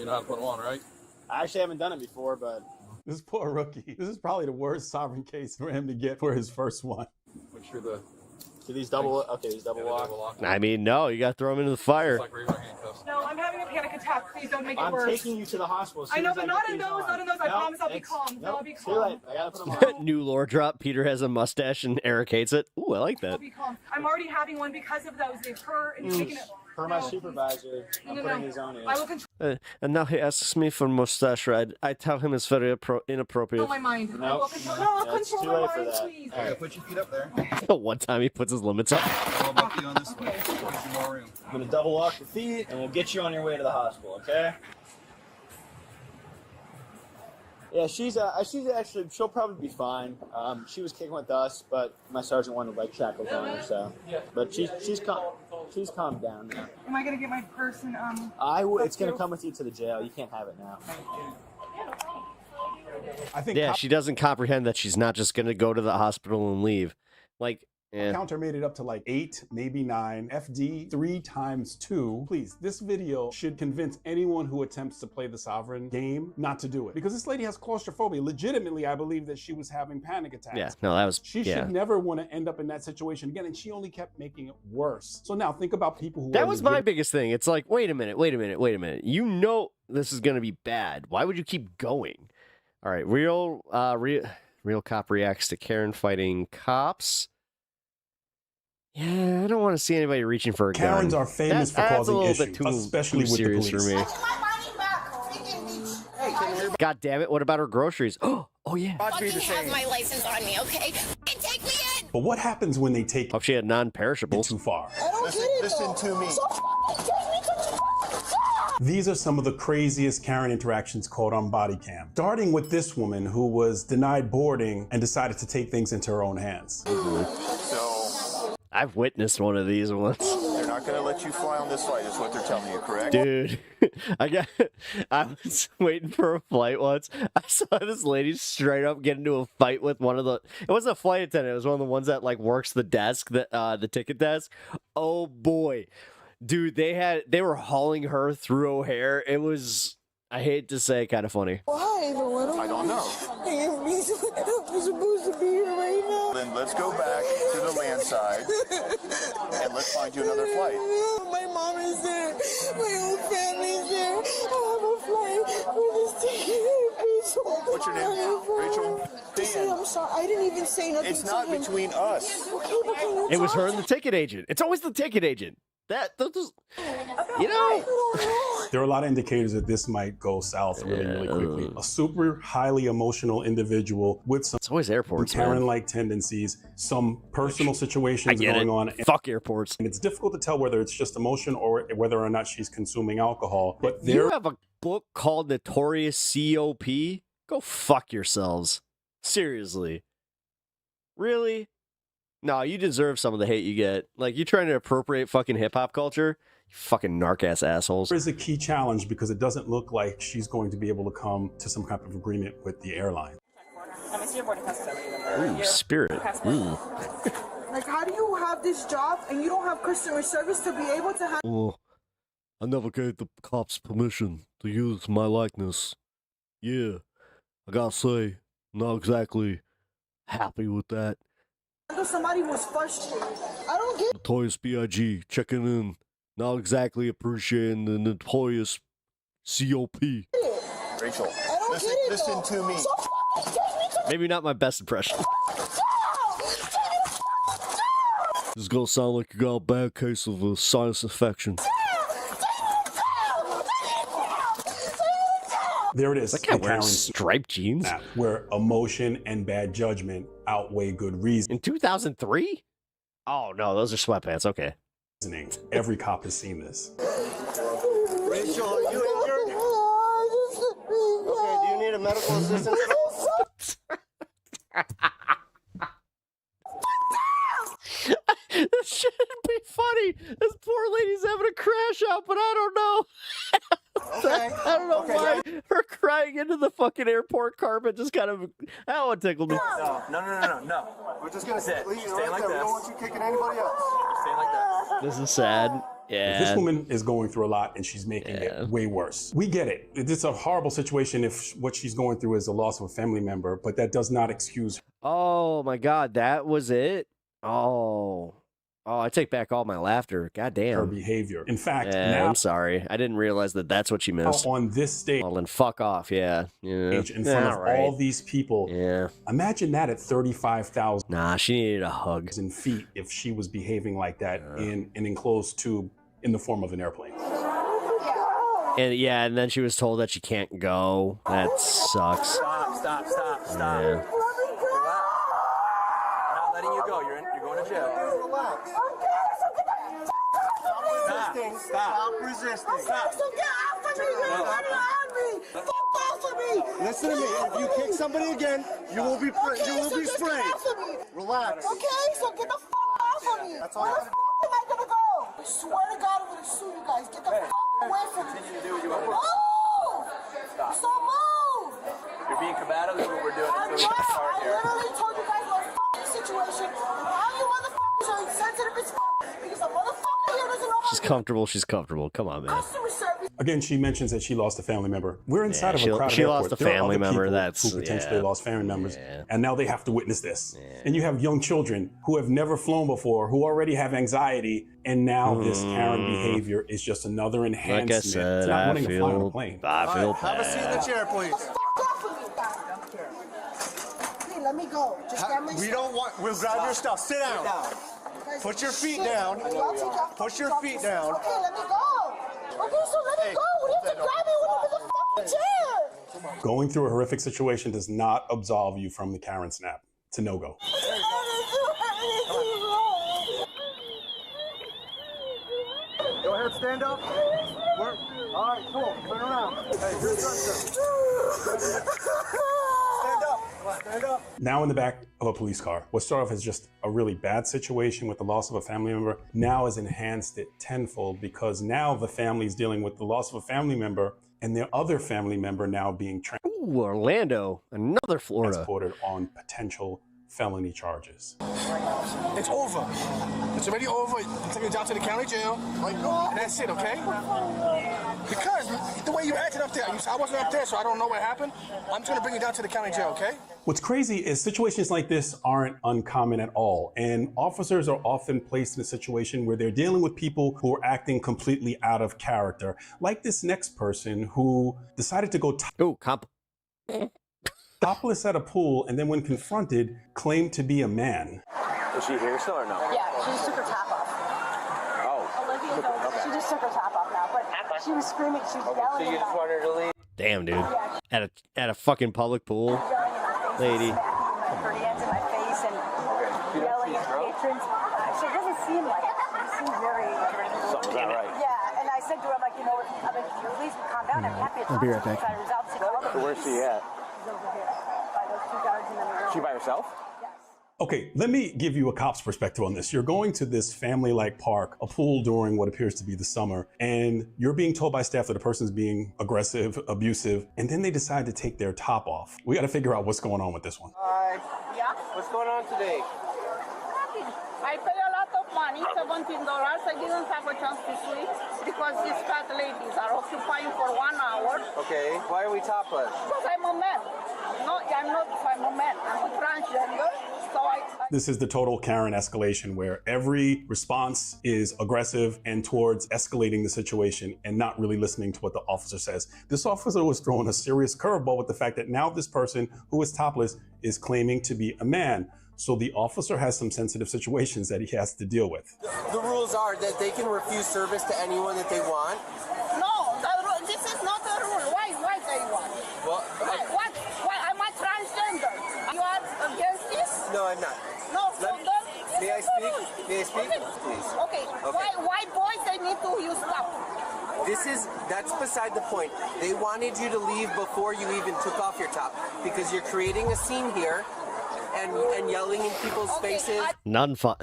know how to put them on, right? I actually haven't done it before, but This poor rookie. This is probably the worst sovereign case for him to get for his first one. Make sure the do these double lock. I mean, no, you got to throw him into the fire. No, I'm having a panic attack. Please don't make it I'm worse. taking you to the hospital. I know, but not in those. Not in those. I promise I'll be calm. No, I'll be too calm. late. I gotta put them on. New lore drop. Peter has a mustache and Eric hates it. Ooh, I like that. I'll be calm. I'm already having one because of those. They've hurt and taking it. For my supervisor, I'm putting these on you. I will control And now he asks me for mustache ride. I tell him it's very inappropriate. my mind. I Nope. will control. No, I'll That's control too late my for mind, that. please. All right. Put your feet up there. One time he puts his limits up. I'll bump you on this way. Gives you more room. I'm gonna double lock your feet, and we'll get you on your way to the hospital. Okay? Yeah, she's actually, she'll probably be fine. She was kicking with us, but my sergeant wanted like shackles on her, so. But she's calmed down now. Am I gonna get my purse and It's gonna come with you to the jail. You can't have it now. I think. Yeah, she doesn't comprehend that she's not just gonna go to the hospital and leave. Like, Counter made it up to like 8, maybe 9. FD 3 times 2. Please, this video should convince anyone who attempts to play the sovereign game not to do it. Because this lady has claustrophobia. Legitimately, I believe that she was having panic attacks. yeah, no, that was. She yeah. should never want to end up in that situation again, and she only kept making it worse. So now think about people who. That was my biggest thing. It's like, wait a minute. You know this is gonna be bad. Why would you keep going? All right, real cop reacts to Karen fighting cops. Yeah, I don't want to see anybody reaching for a gun. Karens are famous for causing issues, especially with the serious police. for me. God damn it! What about her groceries? Oh yeah. Fucking have my license on me, okay? And take me in. But what happens when they take? Hope she had non-perishables. Too far. I don't get it. Listen to me. These are some of the craziest Karen interactions caught on body cam. Starting with this woman who was denied boarding and decided to take things into her own hands. So I've witnessed one of these once. they're not going to let you fly on this flight, is what they're telling you, correct? Dude, I was waiting for a flight once. I saw this lady straight up get into a fight with one of the. It wasn't a flight attendant. It was one of the ones that like works the desk, the ticket desk. Oh boy, dude, they were hauling her through O'Hare. It was, I hate to say, kind of funny. Why? I don't know. I'm supposed to be here right now. Then let's go back to the land side and let's find you another flight. My mom is there. My whole family's there. I have a flight for this ticket. What's your name? Rachel? Say, I'm sorry. I didn't even say nothing. It's not between us. Okay, but can you It was talk her and the ticket agent. It's always the ticket agent. You know. There are a lot of indicators that this might go south really quickly. A super highly emotional individual with some it's always airports, Karen-like tendencies, some personal situations going on. Fuck airports. And it's difficult to tell whether it's just emotion or whether or not she's consuming alcohol. But You have a book called Notorious COP? Go fuck yourselves. Seriously. Really? No, you deserve some of the hate you get. Like, you trying to appropriate fucking hip-hop culture? You fucking narc-ass assholes. There is a key challenge because it doesn't look like she's going to be able to come to some kind of agreement with the airline. Ooh, spirit. Ooh. Like, how do you have this job and you don't have customer service to be able to have... Oh, I never gave the cops permission to use my likeness. Yeah, I gotta say, not exactly happy with that. Somebody was frustrated. I don't get... Notorious B.I.G. checking in. Not exactly appreciating the Notorious COP. Rachel, I don't get it, listen to me. Maybe not my best impression. This is gonna sound like you got a bad case of a sinus infection. There it is. That guy wearing striped jeans? Where emotion and bad judgment outweigh good reason. In 2003? Oh, no, those are sweatpants. Okay. Every cop has seen this. Rachel, are you injured? Okay, do you need a medical assistance? This shouldn't be funny. This poor lady's having a crash out, but I don't know. Okay. I don't know why. Her crying into the fucking airport carpet just kind of, that one tickled me. No. We're just gonna Sit. leave you Stay right like there. this. We don't want you kicking anybody else. Stay like that. This is sad. Yeah. This woman is going through a lot and she's making it way worse. We get it. It's a horrible situation if what she's going through is the loss of a family member, but that does not excuse her. Oh my God, that was it? Oh, I take back all my laughter. God damn. Her behavior. In fact, now I'm sorry. I didn't realize that that's what she missed. On this stage. Well, then fuck off. Yeah. In front of all these people. Yeah. Imagine that at 35,000. Nah, she needed a hug. Feet if she was behaving like that in an enclosed tube in the form of an airplane. And then she was told that she can't go. That sucks. Stop. Yeah. I'm not letting you go. You're going to jail. Relax. Stop resisting. Stop. So get off of me. You're not on me. Fuck off of Listen to me. If you kick somebody again, you will be sprayed. Relax. Okay, so get the fuck off of me. Where the fuck am I gonna go? I swear to God, I'm gonna sue you guys. Get the fuck away from me. Move! So move! You're being combative. That's what we're doing. I literally told you guys my fucking situation. How you motherfuckers are insensitive as fuck because a motherfucker here doesn't know how She's comfortable. She's comfortable. Come on, man. customer service. Again, she mentions that she lost a family member. We're inside of a crowded she airport. lost a There are family other member. people That's who potentially yeah. lost family members, Yeah. and now they have to witness this. And you have young children who have never flown before, who already have anxiety, and now this Karen behavior is just another enhancement. Like I said, it's not I wanting to fly on a feel plane. Have a seat in the chair, please. Hey, let me go. Just grab my We stuff. don't want. We'll grab your stuff. Sit down. Guys, Put your feet shit. down. Y'all take off Put your fucking feet socks. down. Okay, let me go. Okay, so let me go. What do you have to grab me with the fucking chair? Going through a horrific situation does not absolve you from the Karen snap. It's a no-go. Go ahead, stand up. Work. All right, cool. Turn around. Hey, here's your Stand up. Come on, stand up. Now in the back of a police car. What started off as just a really bad situation with the loss of a family member now has enhanced it tenfold because now the family is dealing with the loss of a family member and their other family member now being Ooh, Orlando, another Florida. transported on potential felony charges. It's over. It's already over. I'm taking you down to the county jail. And that's it, okay? Because the way you acted up there, I wasn't up there, so I don't know what happened. I'm just gonna bring you down to the county jail, okay? What's crazy is situations like this aren't uncommon at all. And officers are often placed in a situation where they're dealing with people who are acting completely out of character. Like this next person who decided to go topless at a pool and then when confronted, claimed to be a man. Is she here still or no? Yeah, she just took her top off. Oh. Olivia, she just took her top off now, but she was screaming, she was yelling. So you just want her to leave? Damn, dude. At a fucking public pool, lady. Her hands in my face and yelling at patrons. She doesn't seem like it. She seems very. Something's not right. Yeah, and I said to her, I'm like, you know, if you at least calm down, I'm happy to I'll be right back. So where's she at? She's over here by those two guards in the room. She by herself? Okay, let me give you a cop's perspective on this. You're going to this family-like park, a pool during what appears to be the summer, and you're being told by staff that the person's being aggressive, abusive, and then they decide to take their top off. We gotta figure out what's going on with this one. Hi. Yeah? What's going on today? I pay a lot of money, $17. I didn't have a chance to sleep because these fat ladies are occupying for 1 hour. Okay. Why are we topless? Because I'm a man. No, I'm a man. I'm a transgender. So This is the total Karen escalation where every response is aggressive and towards escalating the situation and not really listening to what the officer says. This officer was throwing a serious curveball with the fact that now this person who is topless is claiming to be a man. So the officer has some sensitive situations that he has to deal with. The rules are that they can refuse service to anyone that they want. no, this is not a rule. Why they want? Well, Why? I'm a transgender. You are against this? no, I'm not. No, so Let- then May I speak? May I speak? Okay. Please. Okay. Why boys they need to use stuff? That's beside the point. They wanted you to leave before you even took off your top because you're creating a scene here and yelling in people's faces. Non-fun.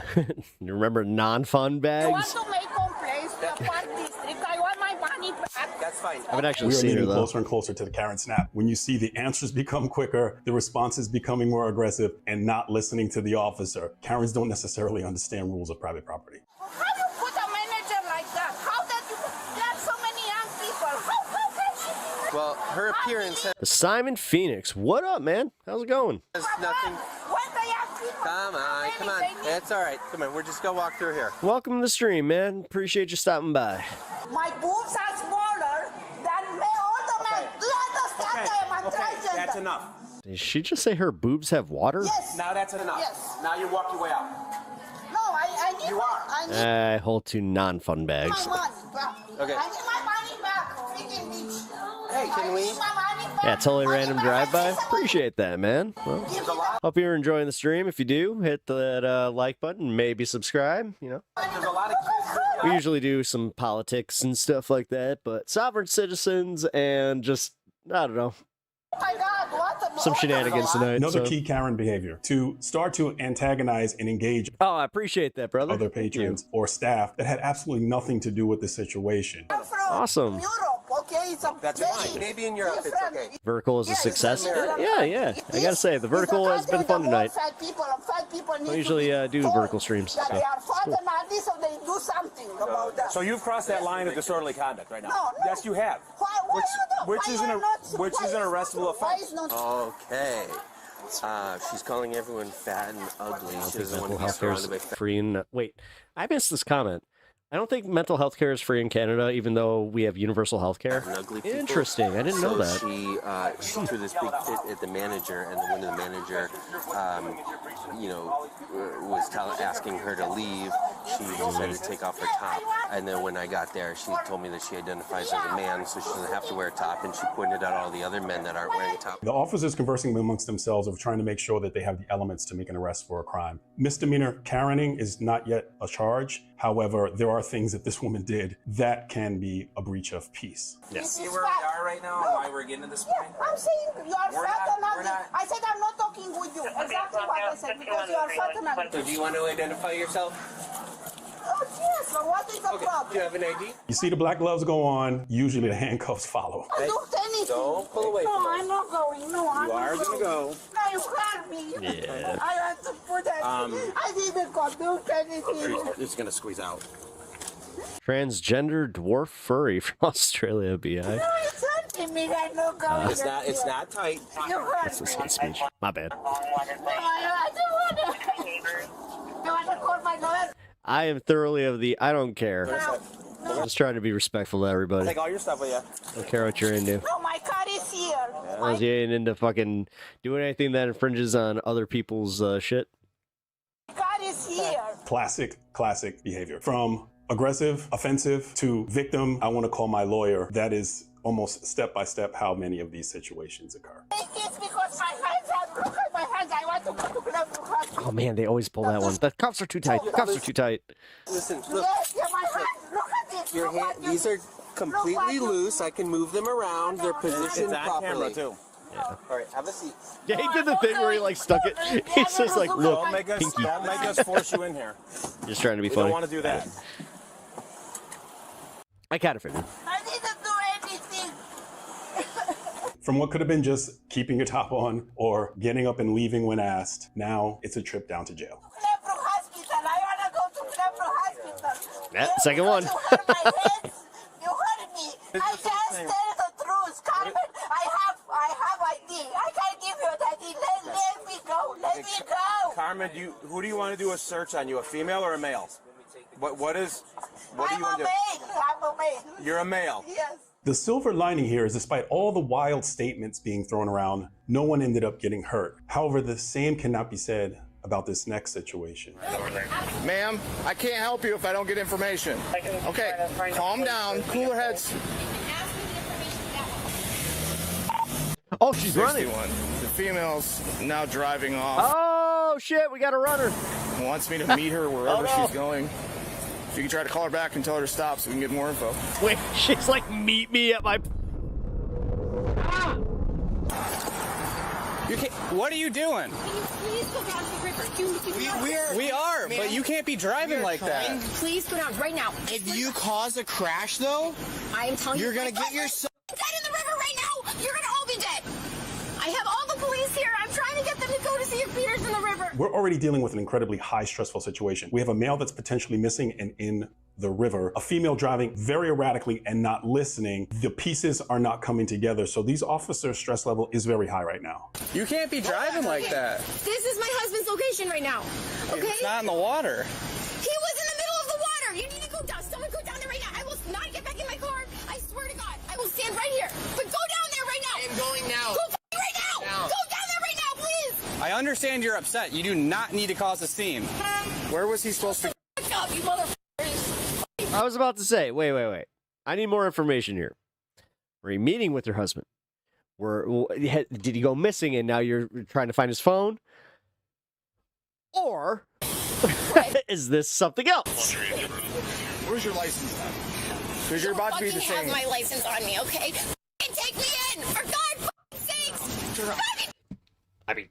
You remember non-fun I want bags? to make complaints to the park district. I want my money back. That's fine. I haven't actually We are seen her getting though. closer and closer to the Karen snap. When you see the answers become quicker, the responses becoming more aggressive, and not listening to the officer, Karens don't necessarily understand rules of private property. How you put a manager like that? How that you? There are so many young people. How can she? Well, her appearance Simon Phoenix, what up, man? How's it going? has nothing. When the young people? Come on. It's all right. Come on, we're just gonna walk through here. Welcome to the stream, man. Appreciate you stopping by. My boobs are smaller than all the men. Do you understand? I am a transgender. That's enough. Did she just say her boobs have water? Yes. Now that's enough. Yes. Now you walk your way out. No, I need. You are. I need I hold two non-fun my bags. money back. Okay. I need my money back. Freaking bitch. Hey, can we? I need my money back. Yeah, totally random drive-by. Appreciate that, man. Well, hope you're enjoying the stream. If you do, hit that like button, maybe subscribe, you know. There's a lot of kids. We usually do some politics and stuff like that, but sovereign citizens and just, I don't know, Oh my God, what the some shenanigans tonight. Another so. key Karen behavior, to start to antagonize and engage Oh, I appreciate that, brother. other patrons or staff that had absolutely nothing to do with the situation. Awesome. Okay, it's a That's fine. Maybe in Europe it's okay. Vertical is a success. Yeah. I gotta say, the vertical has been fun tonight. Fat people I usually do vertical streams. That So. they are fat and ugly, so they do something about that. So you've crossed that line of disorderly conduct right now. No. Yes, you have. Which is an arrestable offense. Okay. She's calling everyone fat and ugly. She doesn't want to be Mental health care surrounded by is fat. free in. Wait, I missed this comment. I don't think mental health care is free in Canada, even though we have universal health care. Interesting. I didn't know that. She threw this big fit at the manager, and when the manager, was asking her to leave, she decided to take off her top. And then when I got there, she told me that she identifies as a man, so she doesn't have to wear a top. And she pointed out all the other men that aren't wearing a top. The officers conversing amongst themselves of trying to make sure that they have the elements to make an arrest for a crime. Misdemeanor Karening is not yet a charge. However, there are things that this woman did that can be a breach of peace. Yes. See where we are right now and why we're getting to this point? I'm saying you are fat and ugly. I said I'm not talking with you. Exactly what I said, because you are fat and ugly. So do you want to identify yourself? Oh, yes, so what is the problem? Do you have an ID? You see the black gloves go on, usually the handcuffs follow. Don't do anything. Don't pull away from No, us. I'm not going. No, I'm You not are going. gonna go. No, you can't be. Yeah. I want to put that. I didn't go do anything. This is gonna squeeze out. Transgender dwarf furry from Australia, BI. No, it's hurting me. I'm not going. It's not tight. You hurt That's his hate speech. My bad. No, I don't want to. You want to call my lawyer? I am thoroughly of the I don't care. I'm just trying to be respectful to everybody. Take all your stuff with you. Don't care what you're into. No, my car is here. As long as you ain't into fucking doing anything that infringes on other people's shit. My car is here. Classic behavior. From aggressive, offensive to victim, I want to call my lawyer. That is almost step by step how many of these situations occur. It's because my hands are, look at my hands. I want to go to club to hospital. Oh man, they always pull that one. The cuffs are too tight. The cuffs are too tight. Listen, look. Yes, yeah, my hands. Look at this. Your hand, these are completely loose. I can move them around. They're positioned It's on properly. camera too. Yeah. All right, have a seat. Yeah, he did the thing where he like stuck it. He's just like, look, Don't make pinky. us force you in here. Just trying to be We funny. don't want to do that. I kind of figured. I didn't do anything. From what could have been just keeping your top on or getting up and leaving when asked, now it's a trip down to jail. Clebro Hospital. I want to go to Clebro Hospital. Yeah, second one. You hurt my head. You hurt me. I just tell the truth, Carmen. I have ID. I can't give you that ID. Let me go. Let me go. Carmen, who do you want to do a search on? You a female or a male? What do you want to do? I'm a male. You're a male. Yes. The silver lining here is despite all the wild statements being thrown around, no one ended up getting hurt. However, the same cannot be said about this next situation. Ma'am, I can't help you if I don't get information. Okay, calm down, cooler heads. Oh, she's running. 61. The female's now driving off. Oh shit, we got a runner. Wants me to meet her wherever she's going. If you can try to call her back and tell her to stop so we can get more info. Wait, she's like, meet me at my... You can't, what are you doing? Please go down to the river. We are, but you can't be driving like that. Please go down right now. If you cause a crash, though, I am telling you, you're gonna get yourself dead in the river right now. You're gonna all be dead. I have all the police here. I'm trying to get them to go to see if Peter's in the river. We're already dealing with an incredibly high stressful situation. We have a male that's potentially missing and in the river, a female driving very erratically and not listening. The pieces are not coming together. So these officers' stress level is very high right now. You can't be driving like that. This is my husband's location right now. Okay? It's not in the water. He was in the middle of the water. You need to go down. Someone go down there right now. I will not get back in my car. I swear to God. I will stand right here. But go down there right now. I am going now. Go right now. Go down there right now, please. I understand you're upset. You do not need to cause a scene. Where was he supposed to go? Up, you motherfuckers. I was about to say, wait. I need more information here. Were you meeting with your husband? Did he go missing and now you're trying to find his phone? Or is this something else? Where's your license at? Because you're about to be the fucking same. have my license on me, okay? Take me in, for God's sakes! I mean,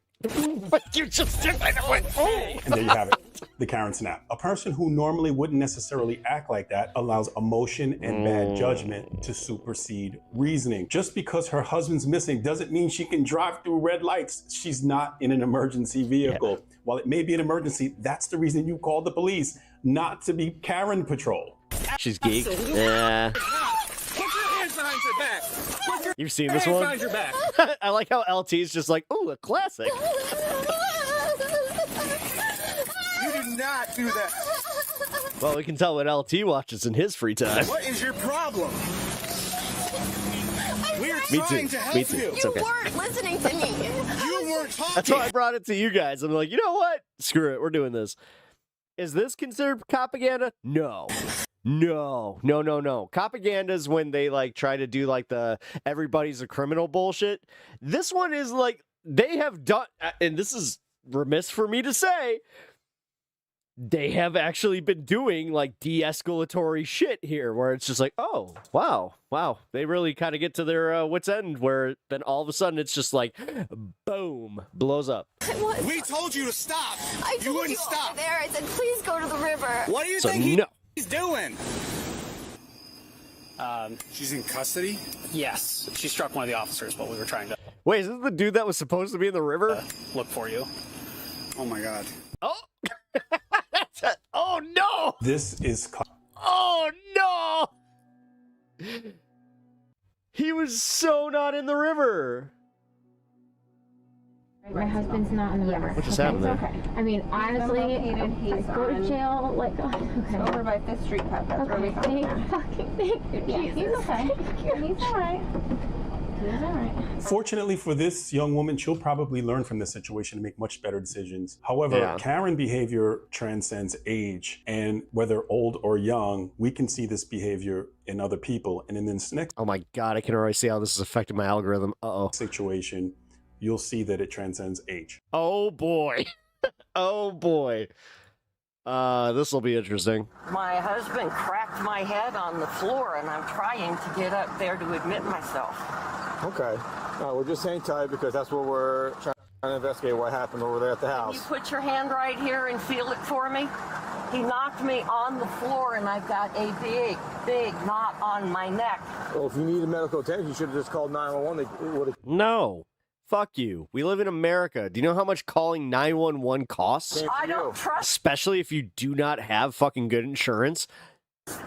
what you just did, by the way. And there you have it, the Karen snap. A person who normally wouldn't necessarily act like that allows emotion and bad judgment to supersede reasoning. Just because her husband's missing doesn't mean she can drive through red lights. She's not in an emergency vehicle. Yeah. While it may be an emergency, that's the reason you called the police, not to be Karen patrol. She's geek. Yeah. Put your hands behind your back. You've seen this one? Behind your back. I like how LT's just like, ooh, a classic. You did not do that. Well, we can tell what LT watches in his free time. What is your problem? We're Me trying too. to help Me too. you. It's okay. You weren't listening to me. You weren't talking. That's why I brought it to you guys. I'm like, you know what? Screw it. We're doing this. Is this considered propaganda? No. No. Propaganda is when they like try to do like the everybody's a criminal bullshit. This one is like they have done, and this is remiss for me to say, they have actually been doing like de-escalatory shit here where it's just like, oh, wow. They really kind of get to their wit's end where then all of a sudden it's just like, boom, blows up. We told you to stop. I told you wouldn't you stop. over there. I said, please go to the river. What do you So think no. he's doing? She's in custody? Yes. She struck one of the officers while we were trying to Wait, is this the dude that was supposed to be in the river? look for you. Oh my God. Oh. Oh no! This is... Oh no! He was so not in the river. My husband's not in the river. What just happened there? Okay. I mean, honestly, I go to jail, like, okay. Over by 5th Street Pub. That's where we Okay, found him. thank you, Jesus. He's okay. He's all right. He's all right. Fortunately for this young woman, she'll probably learn from this situation and make much better decisions. However, Karen behavior transcends age, and whether old or young, we can see this behavior in other people. And in this next Oh my God, I can already see how this is affecting my algorithm. situation, you'll see that it transcends age. Oh boy. Oh boy. This will be interesting. My husband cracked my head on the floor, and I'm trying to get up there to admit myself. Okay. We're just hang tight because that's what we're trying to investigate what happened over there at the house. You put your hand right here and feel it for me. He knocked me on the floor, and I've got a big knot on my neck. Well, if you needed medical attention, you should have just called 911. No. Fuck you. We live in America. Do you know how much calling 911 costs? I don't trust Especially if you do not have fucking good insurance.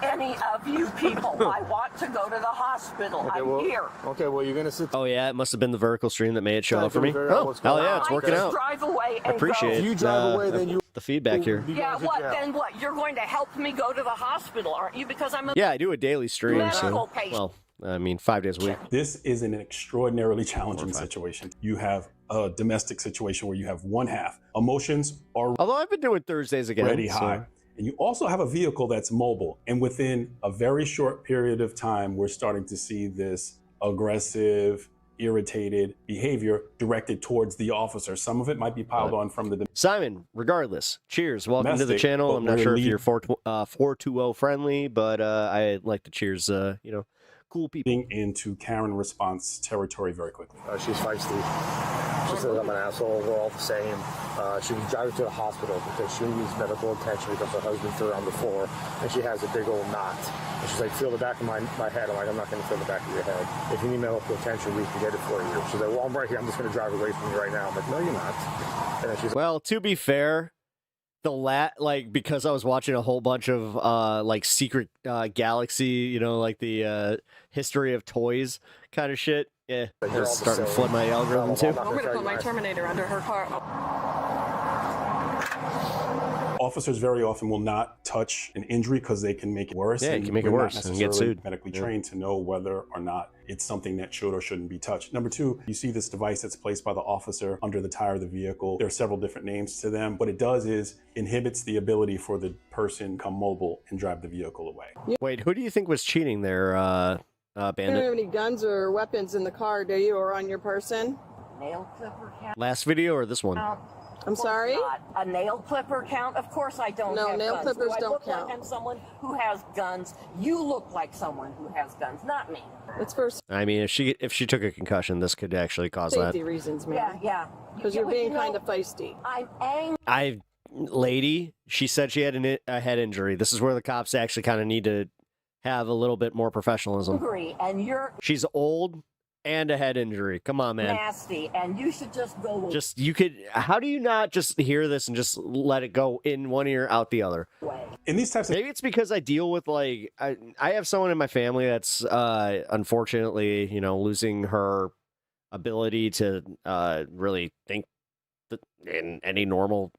any of you people. I want to go to the hospital. I'm here. Okay, well, you're going to sit... Oh, yeah, it must have been the vertical stream that made it show up for me. figure out Oh, what's hell going yeah, on. it's working I just out. drive away I and appreciate go. it. If you drive away, then the feedback here. Yeah, what? Then what? You're going to help me go to the hospital, aren't you? Because I'm a Yeah, I do a daily stream, medical so, patient. well, I mean, 5 days a week. This is an extraordinarily challenging situation. You have a domestic situation where you have one half. Emotions are Although I've been doing Thursdays again. already so- high. And you also have a vehicle that's mobile. And within a very short period of time, we're starting to see this aggressive, irritated behavior directed towards the officer. Some of it might be piled on from the... Simon, regardless, cheers. Welcome to the Domestic, channel. but I'm not we're sure if lead- you're 420 friendly, but I like to cheers, cool people. Into Karen response territory very quickly. She's feisty. She says I'm an asshole. We're all the same. She can drive her to the hospital because she needs medical attention because her husband threw her on the floor and she has a big old knot. And she's like, feel the back of my head. I'm like, I'm not going to feel the back of your head. If you need medical attention, we can get it for you. She's like, well, I'm right here. I'm just going to drive away from you right now. I'm like, no, you're not. And then she's like, Well, to be fair, because I was watching a whole bunch of secret galaxy, like the history of toys kind of shit. Yeah, it's starting to flood my algorithm too. I'm going to put my Terminator under her car. Officers very often will not touch an injury because they can make it worse. Yeah, you and can make it we're worse not and get necessarily sued. medically Yeah. trained to know whether or not it's something that should or shouldn't be touched. Number two, you see this device that's placed by the officer under the tire of the vehicle. There are several different names to them. What it does is inhibits the ability for the person to become mobile and drive the vehicle away. Wait, who do you think was cheating there, You don't Bandit? have any guns or weapons in the car, do you, or on your person? Nail clipper cat. Last video or this one? I'm sorry? Not. A nail clipper count? Of course I don't No, have nail guns. clippers Do I don't look count. Like I'm someone who has guns. You look like someone who has guns, not me. It's for I mean, if she took a concussion, this could actually cause safety that. reasons, man. Yeah. Because you're being kind of feisty. I'm angry. Lady, she said she had a head injury. This is where the cops actually kind of need to have a little bit more professionalism. And you're She's old and a head injury. Come on, man. nasty, and you should just go Just how do you not just hear this and just let it go in one ear out the other? In these types of maybe it's because I deal with I have someone in my family that's unfortunately, losing her ability to really think in any normal.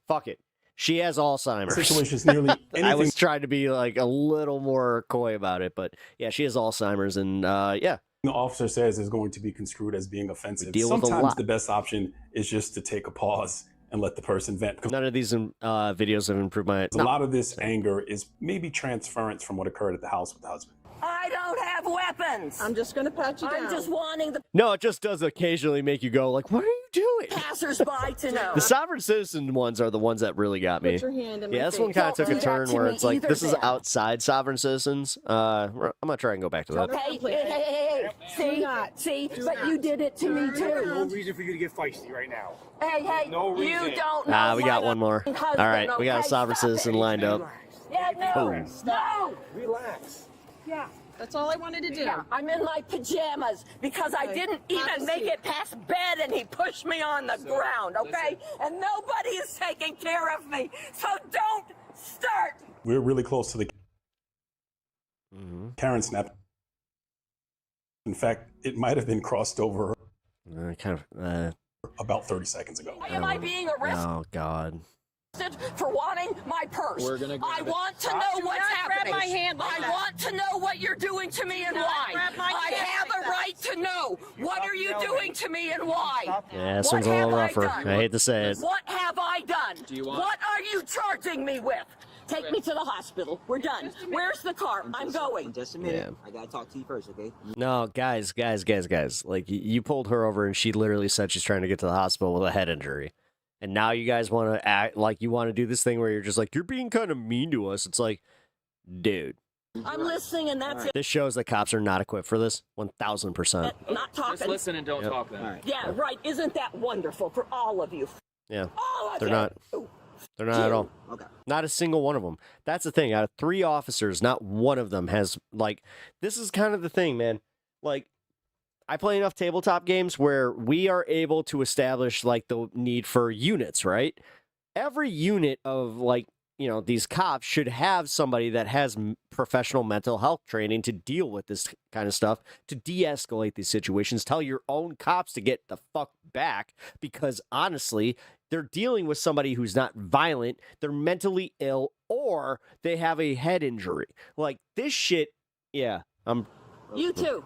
Fuck it. She has Alzheimer's. Situations nearly anything. I was trying to be like a little more coy about it, but yeah, she has Alzheimer's, and yeah. The officer says is going to be construed as being offensive. deal with a Sometimes lot. the best option is just to take a pause and let the person vent. None of these videos have improved my. A lot of this anger is maybe transference from what occurred at the house with the husband. I don't have weapons. I'm just going to pat you down. I'm just wanting the No, it just does occasionally make you go like, "What are you doing?" passersby to know. The sovereign citizen ones are the ones that really got me. Put your hand in my Yeah, this one face. kind of took a Don't do turn that to where me it's like, either this is then. outside sovereign citizens. I'm gonna try and go back to that. Hey. See, but you did it to me No too. reason for you to get feisty right now. Hey, No you reason. don't know We got my one more. All husband, right, we got a okay? sovereign Stop citizen it. lined up. Yeah, no. Boom. No. Relax. Yeah, that's all I wanted to do. Yeah, I'm in my pajamas because I didn't even make it past bed and he pushed me on the ground, okay? And nobody is taking care of me. So don't start. We're really close to the Karen snap. In fact, it might have been crossed over about 30 seconds ago. Why am I being arrested Oh God. for wanting my purse? We're gonna I grab it. want to Stop. know Do what's not grab happening. my hand like I that. want to know what you're doing to me and not why. grab my I hand have like a right to know. What are you doing to me and why? Yeah, this What one's a little have I rougher. done? I hate to say it. What have I done? Do you want- What are you charging me with? Take me to the hospital. We're done. Where's the car? I'm going. Just a minute. Yeah. I gotta talk to you first, okay? No, guys. Like you pulled her over, and she literally said she's trying to get to the hospital with a head injury, and now you guys want to act like you want to do this thing where you're just like, you're being kind of mean to us. It's like, dude. I'm listening, and that's it. This shows that cops are not equipped for this. 1,000%. Not talking. Just listen and don't Yep. talk then. Yeah, right. Isn't that wonderful for all of you? Yeah. All of They're you. not. They're not at all. Okay. Not a single one of them. That's the thing. Out of 3 officers, not one of them has, this is kind of the thing, man. Like, I play enough tabletop games where we are able to establish, the need for units, right? Every unit of, these cops should have somebody that has professional mental health training to deal with this kind of stuff, to de-escalate these situations. Tell your own cops to get the fuck back, because honestly, they're dealing with somebody who's not violent, they're mentally ill, or they have a head injury. Like, this shit, yeah, You too.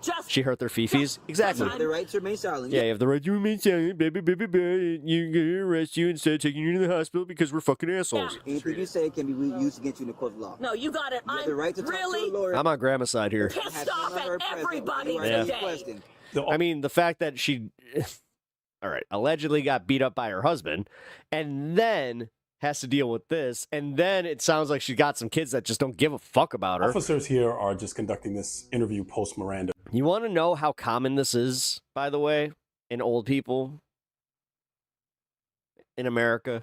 Just she hurt their fifis. Exactly. You have the right to remain silent. Yeah, you have the right to remain silent, baby. You're gonna arrest you instead of taking you to the hospital because we're fucking assholes. Anything you say can be used against you in the court of law. No, you got it. You have I'm the right to talk to a really lawyer. I'm on grandma's side here. pissed off at everybody Yeah. today. I mean, the fact that she, all right, allegedly got beat up by her husband, and then has to deal with this, and then it sounds like she got some kids that just don't give a fuck about her. Officers here are just conducting this interview post Miranda. You want to know how common this is, by the way, in old people in America,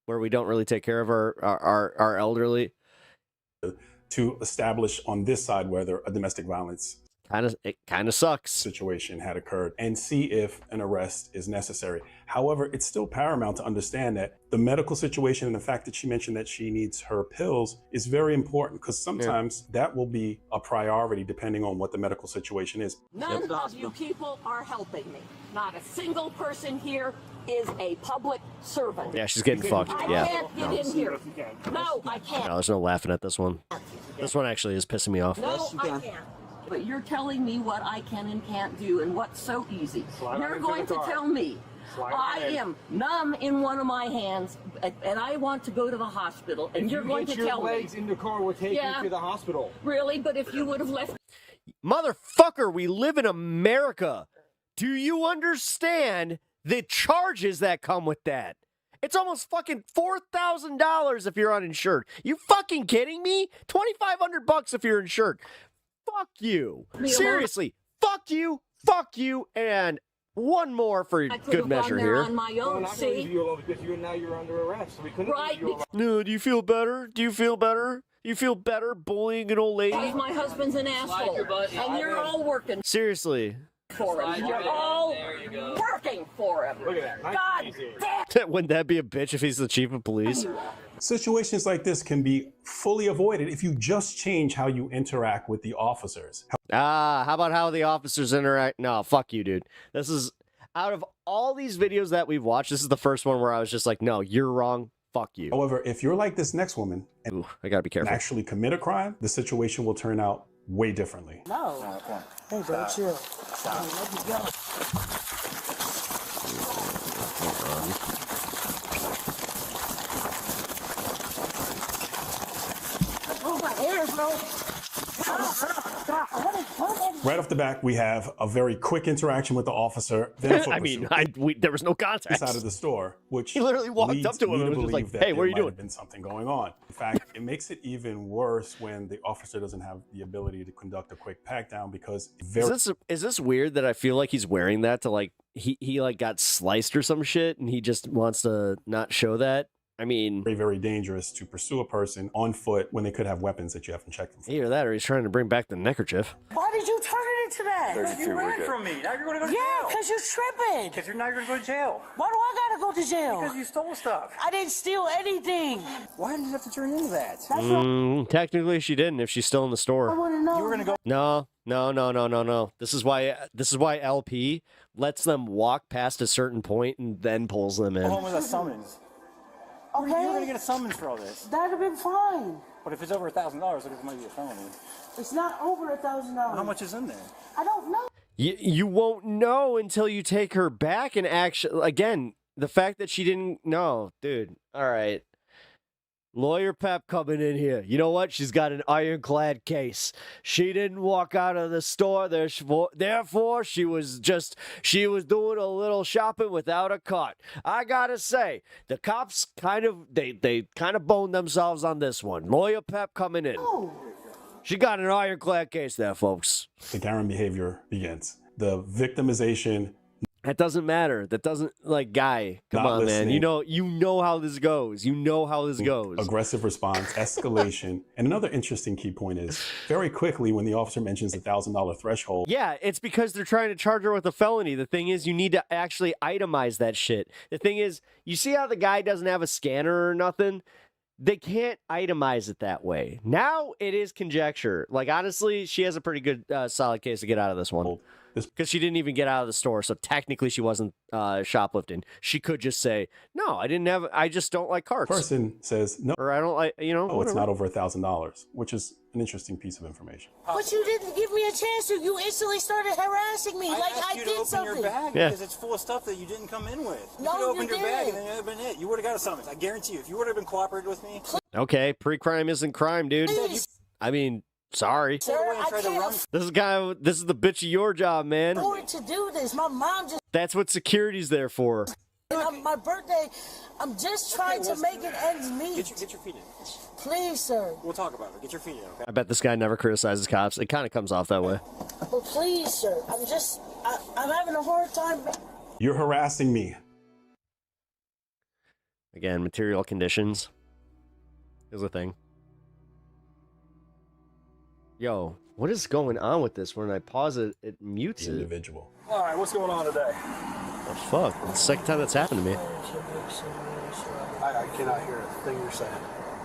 where we don't really take care of our elderly? To establish on this side whether a domestic violence it kind of sucks situation had occurred and see if an arrest is necessary. However, it's still paramount to understand that the medical situation and the fact that she mentioned that she needs her pills is very important, because sometimes that will be a priority depending on what the medical situation is. None of you people are helping me. Not a single person here is a public servant. Yeah, she's getting fucked. I Yeah. can't get in here. No, I No, can't. there's no laughing at this one. This one actually is pissing me off. No, I can't. But you're telling me what I can and can't do, and what's so easy. Slide You're on going into to the car. tell me Slide I on in. am numb in one of my hands, and I want to go to the hospital, and If you're you going get to your tell legs me. in the car, we'll take Yeah. you to the hospital. Really? But if you would have left. Motherfucker, we live in America. Do you understand the charges that come with that. It's almost fucking $4,000 if you're uninsured. You fucking kidding me? $2,500 if you're insured. Fuck you. Seriously. Fuck you. Fuck you. And one more for good measure here. On my own, see? Now you're under arrest. We couldn't Right. No, do you feel better? Do you feel better? You feel better bullying an old lady? Because my husband's an asshole. And you're all working Seriously. for him. You're all working for him. Look at that. God damn. Wouldn't that be a bitch if he's the chief of police? Situations like this can be fully avoided if you just change how you interact with the officers. How about how the officers interact? No, fuck you, dude. This is, out of all these videos that we've watched, this is the first one where I was just like, no, you're wrong. Fuck you. However, if you're like this next woman and I gotta be careful. actually commit a crime, the situation will turn out way differently. No. Hey, bro, chill. Let me go. Oh, my hair, bro. Right off the back, we have a very quick interaction with the officer. Then I mean, there was no contact. Out of the store, which he literally walked up to him and was just like, "Hey, what are you doing?" Been something going on. In fact, it makes it even worse when the officer doesn't have the ability to conduct a quick pat down because is this weird that I feel like he's wearing that to like he like got sliced or some shit and he just wants to not show that? I mean, very, very dangerous to pursue a person on foot when they could have weapons that you haven't checked them for. Either that or he's trying to bring back the neckerchief. Why did you turn it into that? You ran from me. Now you're going to go to jail. Yeah, because you're tripping. Because now you're going to go to jail. Why do I got to go to jail? Because you stole stuff. I didn't steal anything. Why did you have to turn into that? Technically, she didn't. If she's still in the store, I want to know. You were going to go. No. This is why LP lets them walk past a certain point and then pulls them in. Go home with a summons. Okay. You're going to get a summons for all this. That'd have been fine. But if it's over $1,000, it might be a felony. It's not over $1,000. How much is in there? I don't know. You won't know until you take her back and actually, again, the fact that she didn't know, dude. All right. Lawyer Pep coming in here. You know what? She's got an ironclad case. She didn't walk out of the store. Therefore, she was doing a little shopping without a cart. I gotta say, the cops they kind of boned themselves on this one. Lawyer Pep coming in. Oh. She got an ironclad case there, folks. The Karen behavior begins. The victimization. That doesn't matter. That doesn't, like, guy. Come on, man. You know how this goes. You know how this goes. Aggressive response, escalation. And another interesting key point is very quickly when the officer mentions the $1,000 threshold. Yeah, it's because they're trying to charge her with a felony. The thing is, you need to actually itemize that shit. The thing is, you see how the guy doesn't have a scanner or nothing? They can't itemize it that way. Now it is conjecture. Like, honestly, she has a pretty good, solid case to get out of this one. Because she didn't even get out of the store, so technically she wasn't shoplifting. She could just say, no, I just don't like carts. Person says, no. Or I don't like, Oh, it's not over $1,000, which is an interesting piece of information. But you didn't give me a chance to. You instantly started harassing me like I did open something. your bag because it's full of stuff that you didn't come in with. You could open your bag and then that would have been it. You would have got a summons. I guarantee you. If you would have been cooperating with me. Okay, pre-crime isn't crime, dude. I mean, sorry. Sir, I can't This is the bitch of your job, man. afford to do this. My mom just. That's what security's there for. My birthday, I'm just trying to make it ends meet. Get your feet in. Please, sir. We'll talk about it. Get your feet in, okay? I bet this guy never criticizes cops. It kind of comes off that way. But please, sir. I'm having a hard time. You're harassing me. Again, material conditions is a thing. Yo, what is going on with this? When I pause it, it mutes it. Individual. All right, what's going on today? Oh, fuck. It's the second time that's happened to me. I cannot hear a thing you're saying.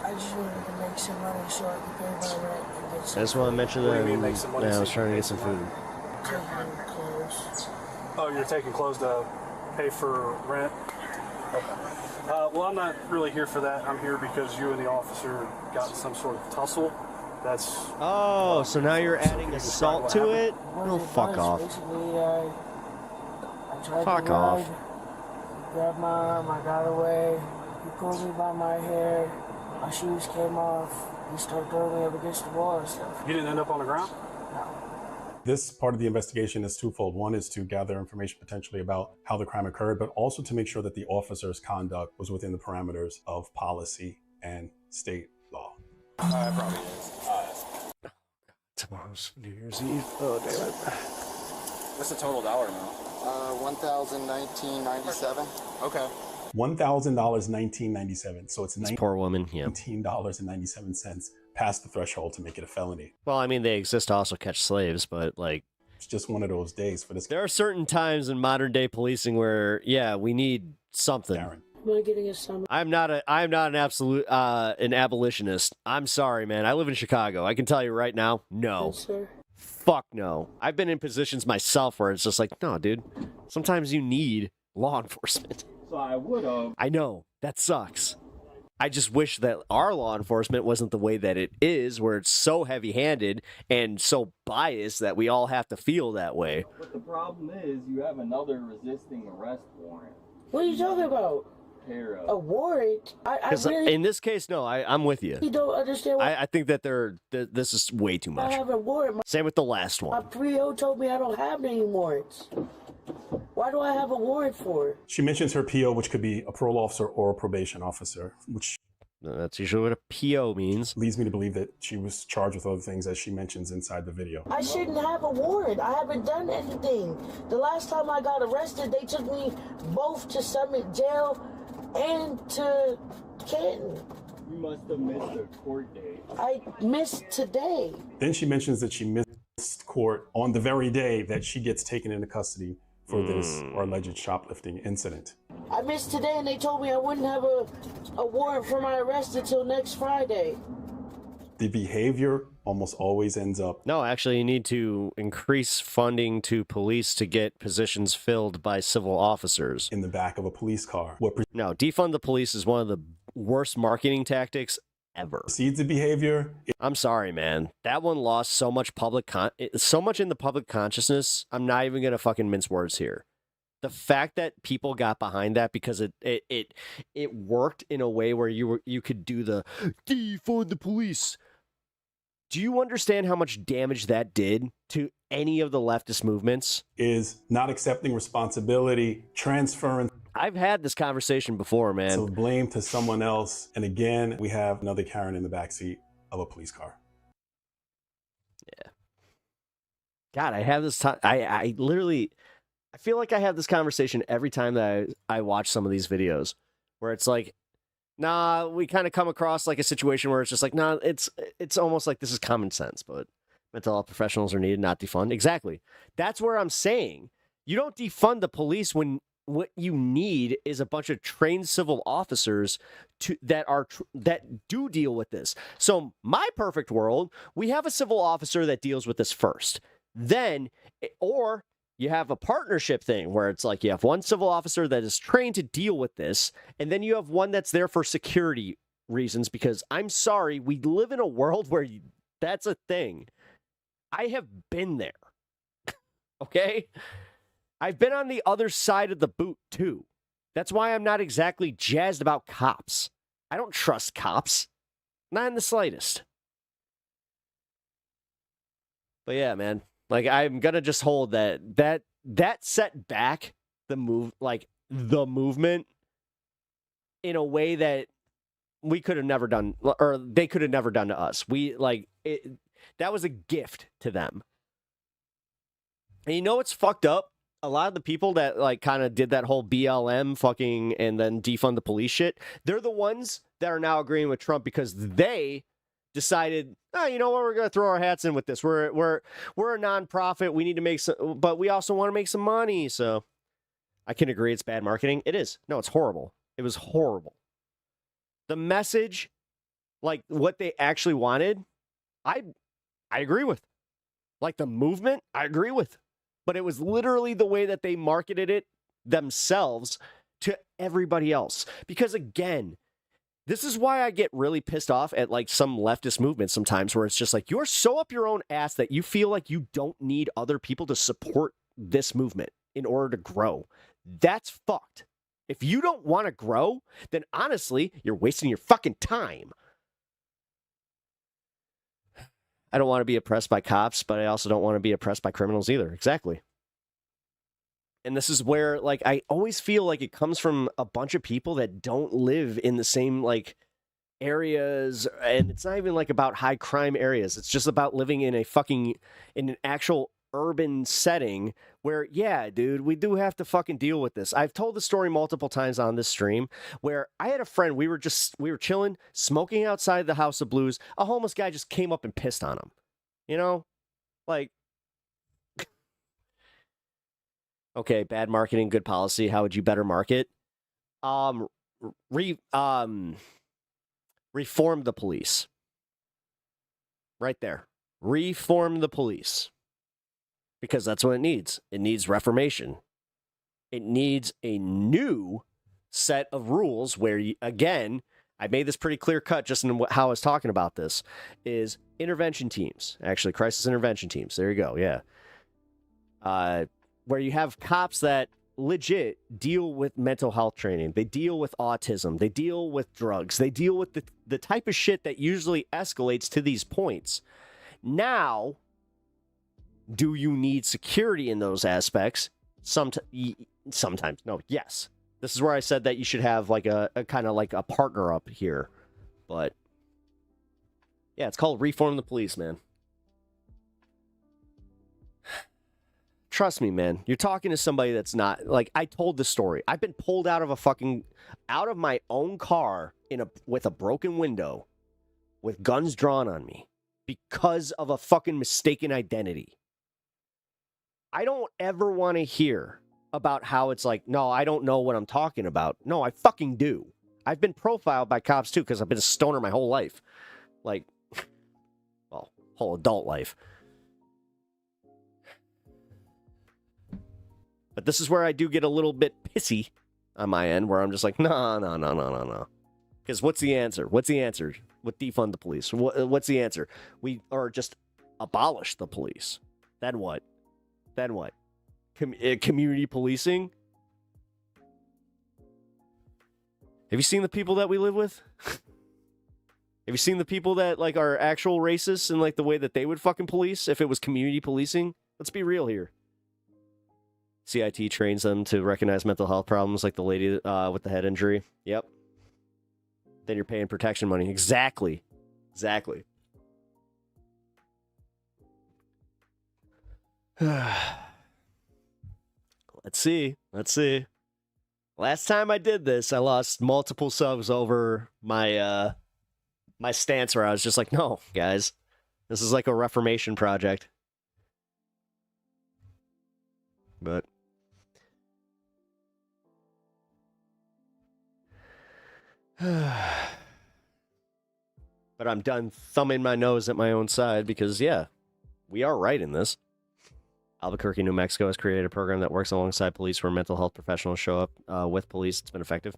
I just wanted to make some money so I could pay my rent and get some. I just want to mention What do that you mean, make some money I so was you trying to can get some food. Taking clothes. Oh, you're taking clothes to pay for rent? Okay. Well, I'm not really here for that. I'm here because you and the officer got in some sort of tussle. That's. Oh, so now you're adding assault to it? Oh, fuck off. Basically, I tried Fuck to ride, off. grabbed my arm, I got away. He pulled me by my hair. My shoes came off. He started throwing me up against the wall and stuff. You didn't end up on the ground? No. This part of the investigation is twofold. One is to gather information potentially about how the crime occurred, but also to make sure that the officer's conduct was within the parameters of policy and state law. It probably is. Tomorrow's New Year's Eve. Oh, damn it. What's the total dollar amount? $1,019.97. Okay. $1,000, $19.97. So it's This poor woman, yeah. $19.97 past the threshold to make it a felony. Well, I mean, they exist to also catch slaves, but like, it's just one of those days for this. There are certain times in modern day policing where, yeah, we need something. Darren. Am I getting a summary? I'm not an absolute an abolitionist. I'm sorry, man. I live in Chicago. I can tell you right now, no. Yes, sir. Fuck no. I've been in positions myself where it's just like, no, dude. Sometimes you need law enforcement. So I would have. I know. That sucks. I just wish that our law enforcement wasn't the way that it is, where it's so heavy-handed and so biased that we all have to feel that way. But the problem is, you have another resisting arrest warrant. What are you talking about? A warrant? I really... In this case, no, I'm with you. You don't understand what... I think that this is way too much. I have a warrant. Same with the last one. My 3-0 told me I don't have any warrants. Why do I have a warrant for? She mentions her PO, which could be a parole officer or a probation officer, which... That's usually what a PO means. Leads me to believe that she was charged with other things, as she mentions inside the video. I shouldn't have a warrant. I haven't done anything. The last time I got arrested, they took me both to Summit Jail and to Canton. You must have missed the court date. I missed today. Then she mentions that she missed court on the very day that she gets taken into custody for this or alleged shoplifting incident. I missed today, and they told me I wouldn't have a warrant for my arrest until next Friday. The behavior almost always ends up... No, actually, you need to increase funding to police to get positions filled by civil officers. In the back of a police car. No, defund the police is one of the worst marketing tactics ever. Precedes the behavior. I'm sorry, man. That one lost so much so much in the public consciousness. I'm not even gonna fucking mince words here. The fact that people got behind that because it worked in a way where you could do the defund the police. Do you understand how much damage that did to any of the leftist movements? Is not accepting responsibility, transferring. I've had this conversation before, man. So blame to someone else. And again, we have another Karen in the backseat of a police car. Yeah. God, I have this time. I literally, I feel like I have this conversation every time that I watch some of these videos where it's like, nah, we kind of come across like a situation where it's just like, nah, it's almost like this is common sense, but mental health professionals are needed, not defund. Exactly. That's where I'm saying. You don't defund the police when what you need is a bunch of trained civil officers that do deal with this. So my perfect world, we have a civil officer that deals with this first. Then, or you have a partnership thing where it's like you have one civil officer that is trained to deal with this, and then you have one that's there for security reasons, because I'm sorry, we live in a world where that's a thing. I have been there. Okay? I've been on the other side of the boot, too. That's why I'm not exactly jazzed about cops. I don't trust cops. Not in the slightest. But yeah, man. Like, I'm going to just hold that set back the movement in a way that we could have never done, or they could have never done to us. That was a gift to them. And you know what's fucked up? A lot of the people that like kind of did that whole BLM fucking and then defund the police shit, they're the ones that are now agreeing with Trump because they decided, oh, you know what, we're going to throw our hats in with this. We're a nonprofit. We need to make some, but we also want to make some money. So I can agree it's bad marketing. It is. No, it's horrible. It was horrible. The message, like what they actually wanted, I agree with. Like the movement, I agree with. But it was literally the way that they marketed it themselves to everybody else. Because again, this is why I get really pissed off at like some leftist movements sometimes where it's just like, you're so up your own ass that you feel like you don't need other people to support this movement in order to grow. That's fucked. If you don't want to grow, then honestly, you're wasting your fucking time. I don't want to be oppressed by cops, but I also don't want to be oppressed by criminals either. Exactly. And this is where, like, I always feel like it comes from a bunch of people that don't live in the same, like, areas. And it's not even, like, about high crime areas. It's just about living in in an actual urban setting where, yeah, dude, we do have to fucking deal with this. I've told the story multiple times on this stream where I had a friend, we were chilling, smoking outside the House of Blues. A homeless guy just came up and pissed on him. You know? Like, okay, bad marketing, good policy. How would you better market? Reform the police. Right there. Reform the police. Because that's what it needs. It needs reformation. It needs a new set of rules where, again, I made this pretty clear cut just in how I was talking about this, is intervention teams. Actually, crisis intervention teams. There you go, yeah. Where you have cops that legit deal with mental health training. They deal with autism. They deal with drugs. They deal with the type of shit that usually escalates to these points. Now, do you need security in those aspects? Sometimes. No, yes. This is where I said that you should have like a kind of like a partner up here. But, yeah, it's called Reform the Police, man. Trust me, man. You're talking to somebody that's not, like, I told the story. I've been pulled out of my own car with a broken window with guns drawn on me because of a fucking mistaken identity. I don't ever want to hear about how it's like, no, I don't know what I'm talking about. No, I fucking do. I've been profiled by cops too because I've been a stoner my whole life. Like, well, whole adult life. But this is where I do get a little bit pissy on my end, where I'm just like, no. Because what's the answer? What's the answer? With defund the police? What's the answer? Or just abolish the police. Then what? Then what? Community policing? Have you seen the people that we live with? Have you seen the people that, like, are actual racists and, like, the way that they would fucking police if it was community policing? Let's be real here. CIT trains them to recognize mental health problems, like the lady with the head injury. Yep. Then you're paying protection money. Exactly. Exactly. Let's see. Last time I did this, I lost multiple subs over my my stance where I was just like, no, guys. This is like a reformation project. But I'm done thumbing my nose at my own side because, yeah, we are right in this. Albuquerque, New Mexico has created a program that works alongside police where mental health professionals show up with police. It's been effective.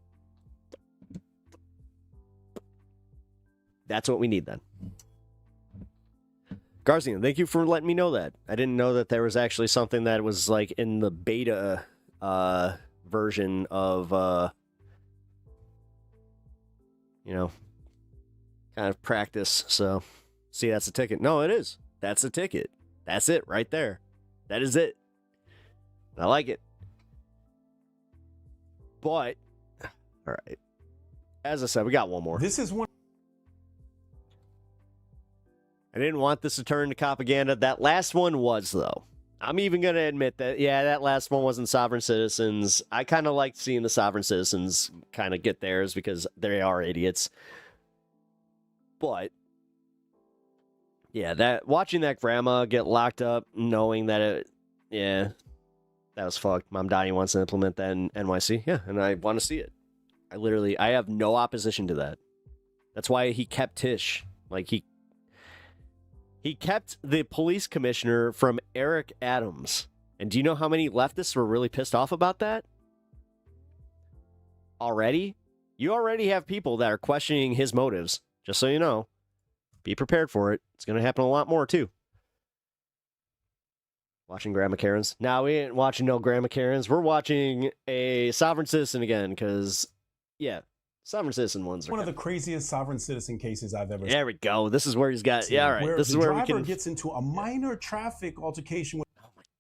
That's what we need then. Garzian, thank you for letting me know that. I didn't know that there was actually something that was like in the beta version of kind of practice. So, see, that's a ticket. No, it is. That's a ticket. That's it right there. That is it. I like it. But, all right. As I said, we got one more. This is one. I didn't want this to turn to propaganda. That last one was, though. I'm even going to admit that, yeah, that last one wasn't sovereign citizens. I kind of liked seeing the sovereign citizens kind of get theirs because they are idiots. But, yeah, watching that grandma get locked up, knowing that that was fucked. Mom Donnie wants to implement that in NYC. Yeah, and I want to see it. I have no opposition to that. That's why he kept Tish. Like, he kept the police commissioner from Eric Adams. And do you know how many leftists were really pissed off about that? Already? You already have people that are questioning his motives. Just so you know. Be prepared for it. It's going to happen a lot more, too. Watching Grandma Karens. Now, we ain't watching no Grandma Karens. We're watching a sovereign citizen again, because, yeah, Sovereign citizen ones are one of the craziest sovereign citizen cases I've ever seen. There we go. This is where he's got. Yeah, all right. Where This is the where we driver can. gets into a minor traffic altercation with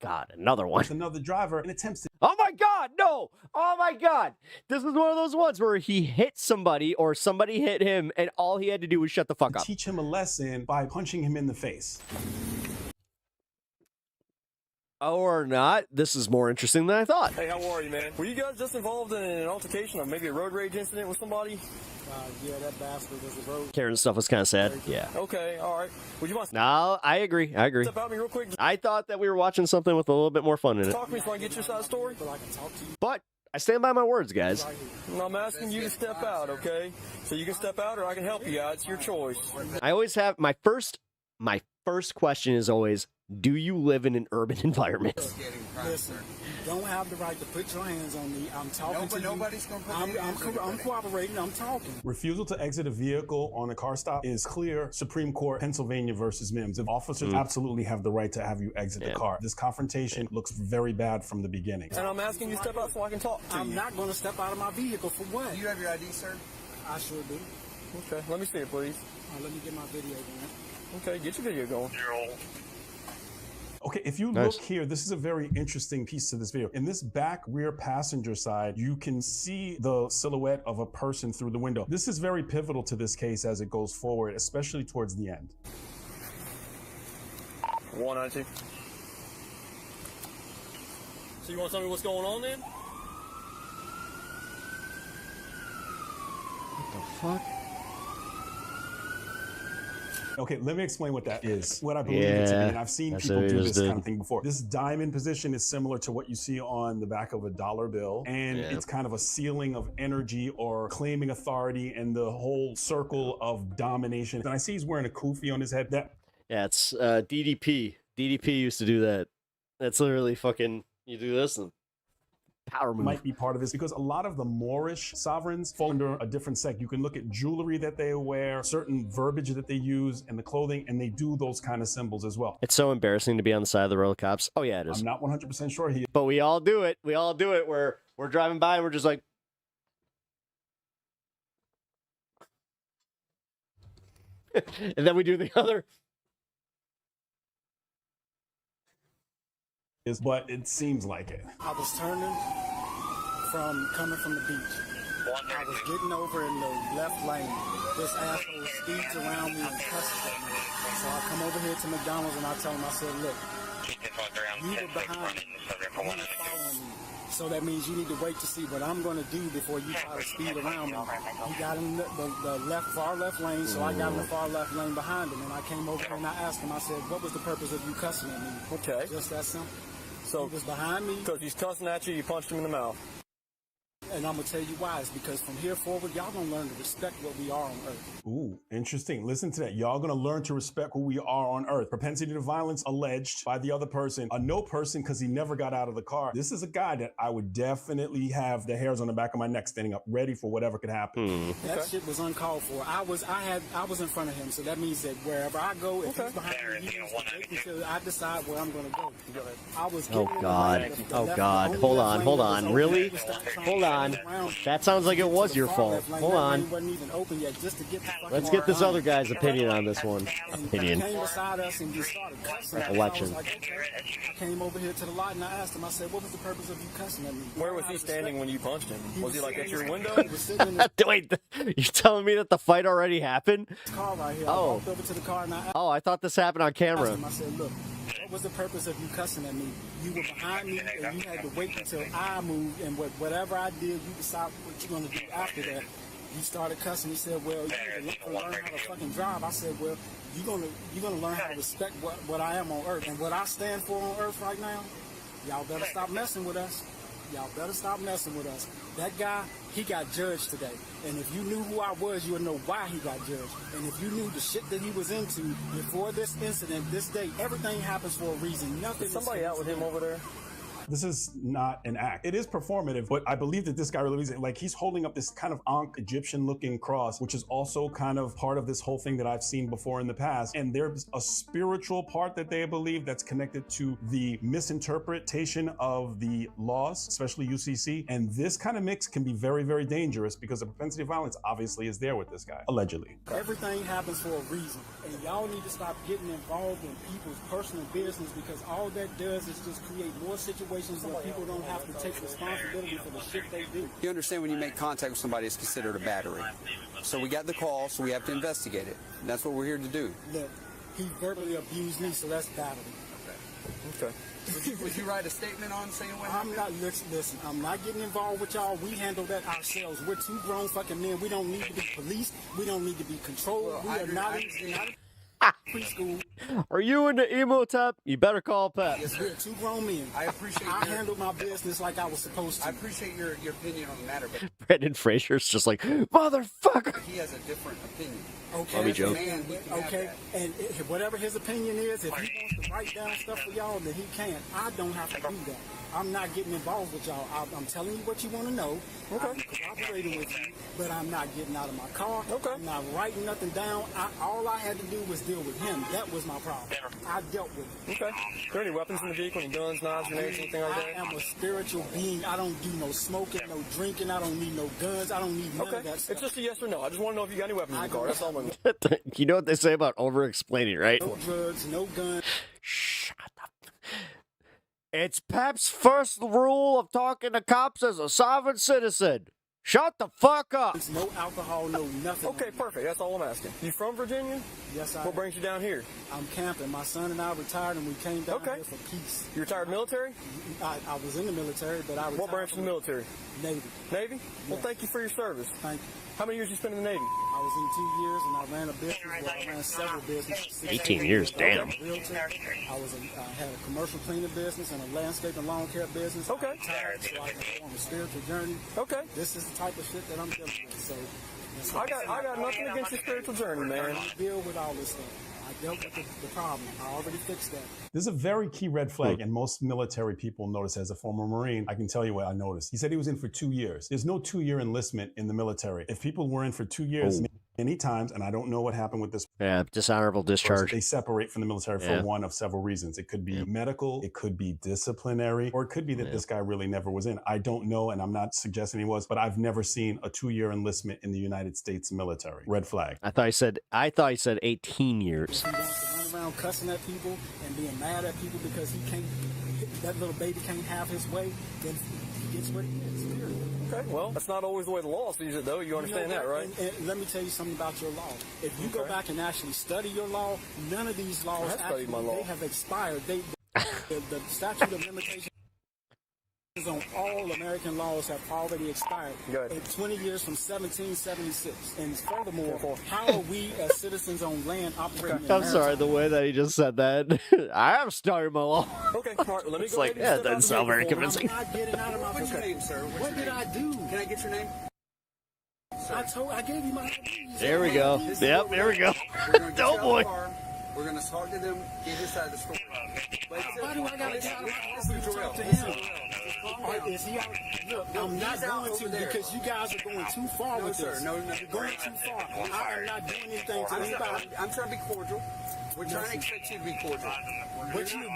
God, another one. another driver and attempts to. Oh my God, no! Oh my God! This is one of those ones where he hit somebody or somebody hit him, and all he had to do was shut the fuck up. Teach him a lesson by punching him in the face. Or not. This is more interesting than I thought. Hey, how are you, man? Were you guys just involved in an altercation or maybe a road rage incident with somebody? Yeah, that bastard was a road. Karen's stuff was kind of sad. Yeah. Okay, all right. Would you mind? No, I agree. I agree. Step out me real quick. I thought that we were watching something with a little bit more fun in it. Talk to me so I can get your side of the story. But I stand by my words, guys. No, I'm asking you to step out, okay? So you can step out or I can help you out. It's your choice. I always have my first question is always, do you live in an urban environment? Listen, you don't have the right to put your hands on me. I'm talking to you. Nobody's gonna put I'm cooperating. I'm talking. Refusal to exit a vehicle on a car stop is clear Supreme Court, Pennsylvania versus Mims. If officers absolutely have the right to have you exit the car. This confrontation looks very bad from the beginning. And I'm asking you to step out so I can talk to you. I'm not going to step out of my vehicle for what? Do you have your ID, sir? I sure do. Okay, let me see it, please. Let me get my video going. Okay, get your video going. Okay, if you look here, this is a very interesting piece to this video. In this back rear passenger side, you can see the silhouette of a person through the window. This is very pivotal to this case as it goes forward, especially towards the end. 192. So you want to tell me what's going on then? What the fuck? Okay, let me explain what that is. What I believe it to be, and I've seen people do this kind of thing before. This diamond position is similar to what you see on the back of a dollar bill, and it's kind of a ceiling of energy or claiming authority and the whole circle of domination. And I see he's wearing a kufi on his head. Yeah, it's DDP. DDP used to do that. That's literally fucking, you do this and power move. Might be part of this because a lot of the Moorish sovereigns fall under a different sect. You can look at jewelry that they wear, certain verbiage that they use, and the clothing, and they do those kind of symbols as well. It's so embarrassing to be on the side of the road, cops. Oh yeah, it is. I'm not 100% sure he is. But we all do it. We all do it where we're driving by and we're just like, and then we do the other. But it seems like it. I was coming from the beach. I was getting over in the left lane. This asshole speeds around me and cusses at me. So I come over here to McDonald's and I tell him, I said, look, you were behind me. You were following me. So that means you need to wait to see what I'm going to do before you try to speed around me. He got in the far left lane, so I got in the far left lane behind him. And I came over and I asked him, I said, what was the purpose of you cussing at me? Okay. Just that simple. So he was behind me. Because he's cussing at you, you punched him in the mouth. And I'm going to tell you why. It's because from here forward, y'all going to learn to respect what we are on Earth. Ooh, interesting. Listen to that. Y'all going to learn to respect who we are on Earth. Propensity to violence alleged by the other person. A no person because he never got out of the car. This is a guy that I would definitely have the hairs on the back of my neck standing up, ready for whatever could happen. That shit was uncalled for. I was in front of him, so that means that wherever I go, if he's behind me, he needs to wait until I decide where I'm going to go. I was Oh God. Oh God. Hold on. Really? Hold on. That sounds like it was your fault. Hold on. Let's get this other guy's opinion on this one. Opinion. Recollection. I came over here to the lot and I asked him, I said, what was the purpose of you cussing at me? Where was he standing when you punched him? Was he like at your window? Wait, you're telling me that the fight already happened? Car right here. I walked over to the car and I asked Oh, I thought this happened on camera. him, I said, look, what was the purpose of you cussing at me? You were behind me and you had to wait until I moved, and whatever I did, you decide what you're going to do after that. You started cussing. He said, well, you need to learn how to fucking drive. I said, well, you're gonna learn how to respect what I am on Earth. And what I stand for on Earth right now, y'all better stop messing with us. Y'all better stop messing with us. That guy, he got judged today. And if you knew who I was, you would know why he got judged. And if you knew the shit that he was into before this incident, this day, everything happens for a reason. Nothing. Is somebody out with him over there? This is not an act. It is performative, but I believe that this guy really is, like, he's holding up this kind of Ankh Egyptian-looking cross, which is also kind of part of this whole thing that I've seen before in the past. And there's a spiritual part that they believe that's connected to the misinterpretation of the laws, especially UCC. And this kind of mix can be very, very dangerous because the propensity of violence obviously is there with this guy, allegedly. Everything happens for a reason, and y'all need to stop getting involved in people's personal business, because all that does is just create more situations where people don't have to take responsibility for the shit they do. You understand when you make contact with somebody, it's considered a battery. So we got the call, so we have to investigate it. And that's what we're here to do. Look, he verbally abused me, so that's battery. Okay. Would you write a statement on saying what happened? Listen, I'm not getting involved with y'all. We handle that ourselves. We're two grown fucking men. We don't need to be policed. We don't need to be controlled. We are not preschool. Are you in the emo tap? You better call Pat. Yes, we're two grown men. I appreciate I handled my business like I was supposed to. I appreciate your opinion on the matter, but Brendan Fraser's just like, motherfucker. he has a different opinion. Okay. Let me joke. Okay. And whatever his opinion is, if he wants to write down stuff for y'all, then he can. I don't have to do that. I'm not getting involved with y'all. I'm telling you what you want to know. Okay. I'm cooperating with you, but I'm not getting out of my car. Okay. I'm not writing nothing down. All I had to do was deal with him. That was my problem. I dealt with it. Okay. Are there any weapons in the vehicle? Any guns, knives, grenades, anything like that? I am a spiritual being. I don't do no smoking, no drinking. I don't need no guns. I don't need none of that stuff. It's just a yes or no. I just want to know if you got any weapons in the car. That's all I'm You know what they say about over-explaining, right? No drugs, no guns. Shut up. It's Pep's first rule of talking to cops as a sovereign citizen. Shut the fuck up. There's no alcohol, no nothing. Okay, perfect. That's all I'm asking. You from Virginia? Yes, I am. What brings you down here? I'm camping. My son and I retired, and we came down here for peace. You retired military? I was in the military, but I retired. What branch of the military? Navy. Navy? Well, thank you for your service. Thank you. How many years you spent in the Navy? I was in 2 years, and I ran a business. Well, I ran several businesses. 18 years, damn. I had a commercial cleaning business and a landscape and lawn care business. Okay. I retired, so I can go on a spiritual journey. Okay. This is the type of shit that I'm dealing with. So I got nothing against your spiritual journey, man. I deal with all this stuff. I dealt with the problem. I already fixed that. This is a very key red flag, and most military people notice. As a former Marine, I can tell you what I noticed. He said he was in for 2 years. There's no 2-year enlistment in the military. If people were in for 2 years, many times, and I don't know what happened with this. Yeah, dishonorable discharge. They separate from the military for one of several reasons. It could be medical, it could be disciplinary, or it could be that this guy really never was in. I don't know, and I'm not suggesting he was, but I've never seen a 2-year enlistment in the United States military. Red flag. I thought he said 18 years. He wants to run around cussing at people and being mad at people because that little baby can't have his way, then he gets what he gets. Okay, well, that's not always the way the law sees it, though. You understand that, right? And let me tell you something about your law. If you go back and actually study your law, none of these laws actually, they have expired. The statute of limitations on all American laws have already expired. In 20 years from 1776. And furthermore, how are we as citizens on land operating in I'm sorry, the way that he just said that. I have started my law. Okay, all right, let me It's go like, ahead and it doesn't sound very convincing. I'm not getting out of my What's your name, sir? What did I do? Can I get your name? I gave you my ID. There we go. Yep, there we go. Oh boy. We're going to talk to them, get his side of the story. Why do I got to get out of my to talk to him? Is he out? Look, I'm not going to because you guys are going too far with this. No, you're going too far. I am not doing anything to anybody. I'm trying to be cordial. We're trying to expect you to be cordial.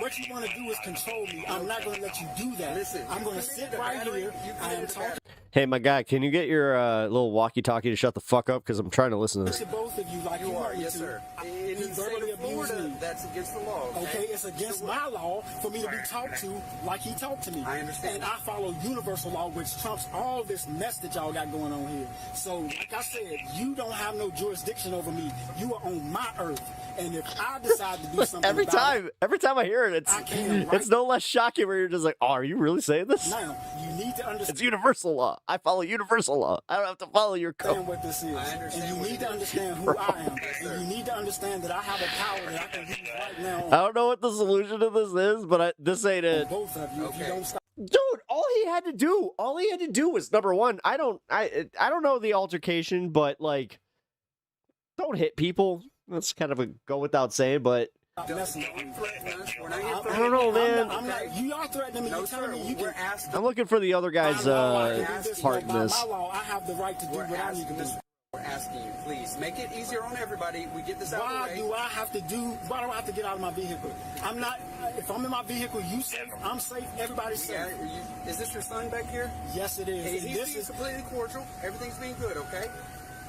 What you want to do is control me. I'm not going to let you do that. Listen, I'm going to sit right here. I am talking. Hey, my guy, can you get your little walkie-talkie to shut the fuck up? Because I'm trying to listen to this. To both of you, like you are, yes, sir. He verbally abused me. That's against the law. Okay, it's against my law for me to be talked to like he talked to me. I understand. And I follow universal law, which trumps all this mess that y'all got going on here. So, like I said, you don't have no jurisdiction over me. You are on my earth. And if I decide to do something every time I hear it, it's no less shocking where you're just like, oh, are you really saying this? Now, you need to understand. It's universal law. I follow universal law. I don't have to follow your code. What this is. And you need to understand who I am. And you need to understand that I have a power that I can use right now. I don't know what the solution to this is, but this ain't it. Both of you, if you don't stop. Dude, all he had to do was, number one, I don't know the altercation, but like, don't hit people. That's kind of a go without saying, but Stop messing with me. I don't know, man. I'm not, you are threatening me. You're telling me you can. I'm looking for the other guy's part in this. By law, I have the right to do what I need to do. We're asking you, please, make it easier on everybody. We get this out of the way. Why do I have to get out of my vehicle? I'm not, if I'm in my vehicle, you safe, I'm safe, everybody's safe. Yeah, is this your son back here? Yes, it is. Hey, he's being completely cordial. Everything's being good, okay?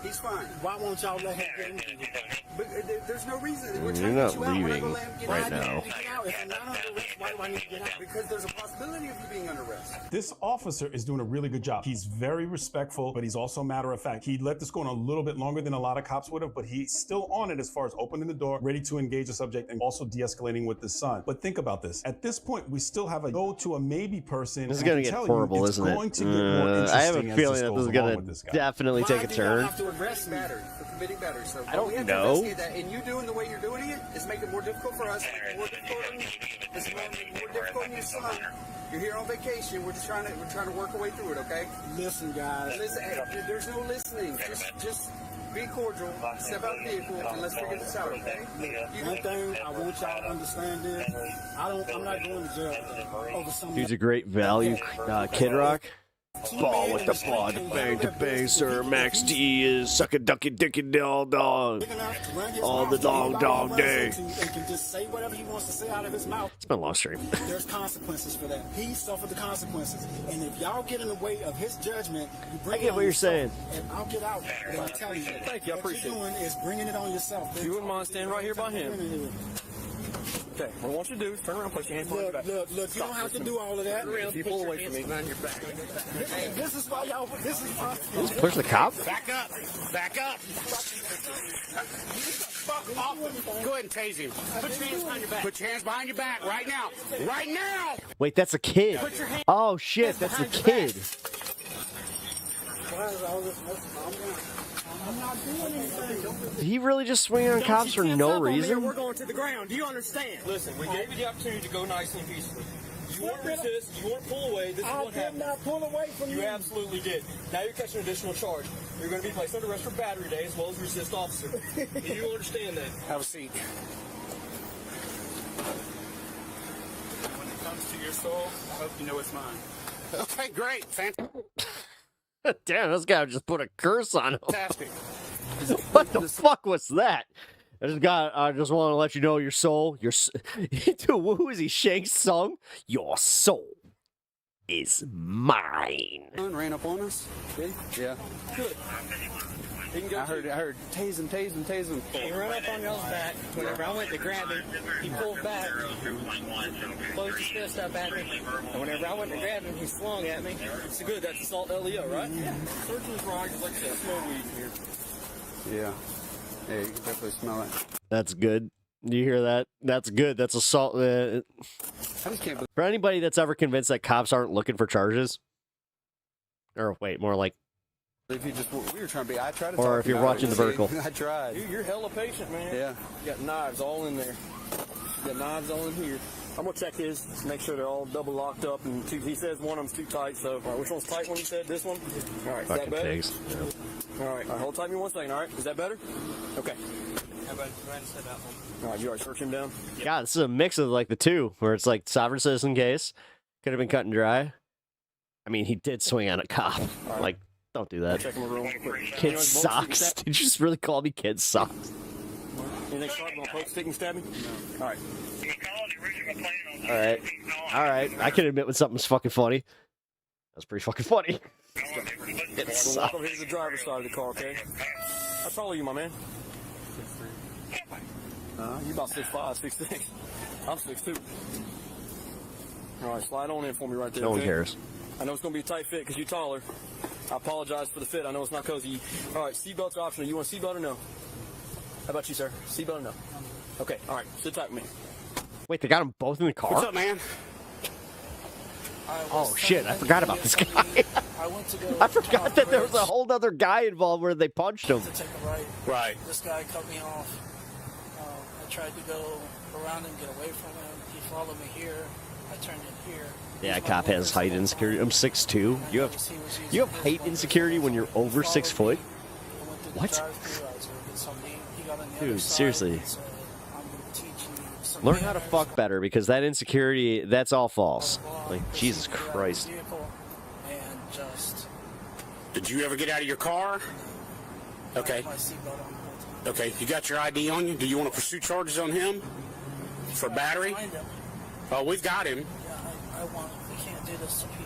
He's fine. Why won't y'all let him get in here? But there's no reason. We're You're trying not to get you out. leaving right now. If I'm not under arrest, why do I need to get out? Because there's a possibility of you being under arrest. This officer is doing a really good job. He's very respectful, but he's also matter of fact. He let this go on a little bit longer than a lot of cops would have, but he's still on it as far as opening the door, ready to engage the subject, and also de-escalating with the son. But think about this. At this point, we still have a go to a maybe person. This is going to get horrible, isn't it? I have a feeling that this is going to definitely take a turn. Have to arrest me for committing battery. So I don't we have know. To investigate that, and you doing the way you're doing it is making it more difficult for us. More difficult on your son. You're here on vacation. We're trying to work our way through it. Okay. Listen, guys. Listen. There's no listening. Just be cordial. Step out of the vehicle and let's figure this out. Okay. One thing I want y'all to understand is I'm not going to jail over some. Dude's a great value, Kid Rock. Ball with the ball, bang to bang, sir. Max D is suck a ducky dicky dog dog. All the dog day. And can just say whatever he wants to say out of his mouth. It's been a long stream. There's consequences for that. He suffered the consequences. And if y'all get in the way of his judgment, you bring I get what you're saying. And I'll get out. And I'm telling you. Thank you, I appreciate it. What you're doing is bringing it on yourself. You wouldn't mind standing right here by him. Okay, what I want you to do is turn around, place your hands on your back. Look, you don't have to do all of that. If you pull away from me, behind your back. This is why y'all, this is why. Just push the cop? Back up. Back up. Go ahead and tase him. Put your hands behind your back. Put your hands behind your back right now. Right now. Wait, that's a kid. Oh, shit, that's a kid. I'm not doing anything. Did he really just swing on cops for no reason? We're going to the ground. Do you understand? Listen, we gave you the opportunity to go nicely and peacefully. You want to resist. You want to pull away. This is what happened. I did not pull away from you. You absolutely did. Now you're catching an additional charge. You're going to be placed under arrest for battery day as well as resist officer. Do you understand that? Have a seat. When it comes to your soul, I hope you know it's mine. Okay, great. Fantastic. Damn, this guy just put a curse on him. Fantastic. What the fuck was that? I just want to let you know your soul. Dude, who is he? Shang Tsung? Your soul is mine. Ran up on us. Did he? Yeah. Good. I heard tase him. He ran up on y'all's back. Whenever I went to grab him, he pulled back, closed his fist up at me. And whenever I went to grab him, he swung at me. It's good. That's assault LEO, right? Yeah. Searching is wrong. Like I said, smell weed here. Yeah. Yeah, you can definitely smell it. That's good. Do you hear that? That's good. That's assault. I just can't believe. For anybody that's ever convinced that cops aren't looking for charges, or wait, more like. If you just, we were trying to be. I tried to. Or if you're watching the vertical. I tried. You're hella patient, man. Yeah. You got knives all in there. You got knives all in here. I'm gonna check his, make sure they're all double locked up. And he says one of them's too tight. So, all right, which one's tight? One you said? This one. All right. Is that better? Pigs. Yeah. All right. Hold tight me 1 second. All right. Is that better? Okay. How about trying to set that one? All right. You already search him down. God, this is a mix of like the two, where it's like sovereign citizen case, could have been cut and dry. I mean, he did swing on a cop. Right. Like, don't do that. Check him real quick. Kid socks. Did you just really call me kid socks? Anything sharp? Gonna poke, stick, and stab me? No. All right. All right. I can admit when something's fucking funny. That's pretty fucking funny. We'll walk over here to the driver's side of the car, okay? How tall are you, my man? 6'3". You about 6'5", 6'6". I'm 6'2". All right, slide on in for me right there. No one okay? cares. I know it's going to be a tight fit because you're taller. I apologize for the fit. I know it's not cozy. All right, seatbelt's optional. You want a seatbelt or no? How about you, sir? Seatbelt or no? Okay, all right. Sit tight with me. Wait, they got them both in the car? What's up, man? Oh, shit. I forgot about this guy. I forgot that there was a whole other guy involved where they punched him. To take a right. Right. This guy cut me off. I tried to go around him, get away from him. He followed me here. I turned in here. Yeah, cop has height insecurity. I'm 6'2". You have height insecurity when you're over 6 foot? What? Dude, seriously. Learn how to fuck better, because that insecurity, that's all false. Like, Jesus Christ. And just. Did you ever get out of your car? Okay. Okay, you got your ID on you? Do you want to pursue charges on him for battery? Oh, we've got him. I want. We can't do this to people.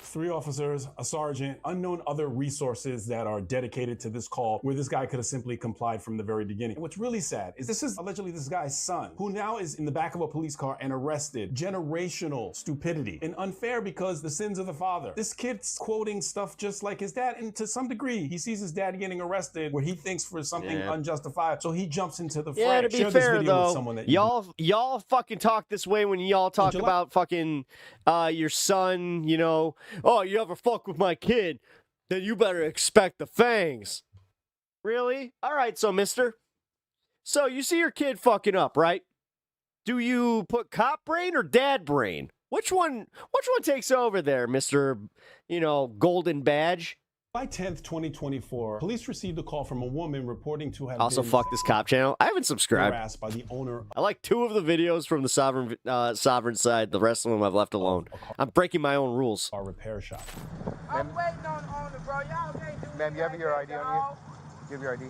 3 officers, a sergeant, unknown other resources that are dedicated to this call, where this guy could have simply complied from the very beginning. And what's really sad is this is allegedly this guy's son, who now is in the back of a police car and arrested. Generational stupidity and unfair, because the sins of the father. This kid's quoting stuff just like his dad, and to some degree, he sees his dad getting arrested where he thinks for something unjustified, so he jumps into the fray. Yeah, to be Share fair, this video though, with someone that y'all fucking talk this way when y'all talk about fucking your son, you know, oh, you ever fuck with my kid, then you better expect the fangs. Really? All right, so mister. So you see your kid fucking up, right? Do you put cop brain or dad brain? Which one takes over there, Mr., you know, golden badge? July 10th, 2024, police received a call from a woman reporting to have Also, been fuck this cop channel. I haven't subscribed. harassed by the owner. I like 2 of the videos from the sovereign side. The rest of them I've left alone. I'm breaking my own rules. Our repair shop. I'm waiting on the owner, bro. Y'all can't do Ma'am, you have your ID on you? You have your ID?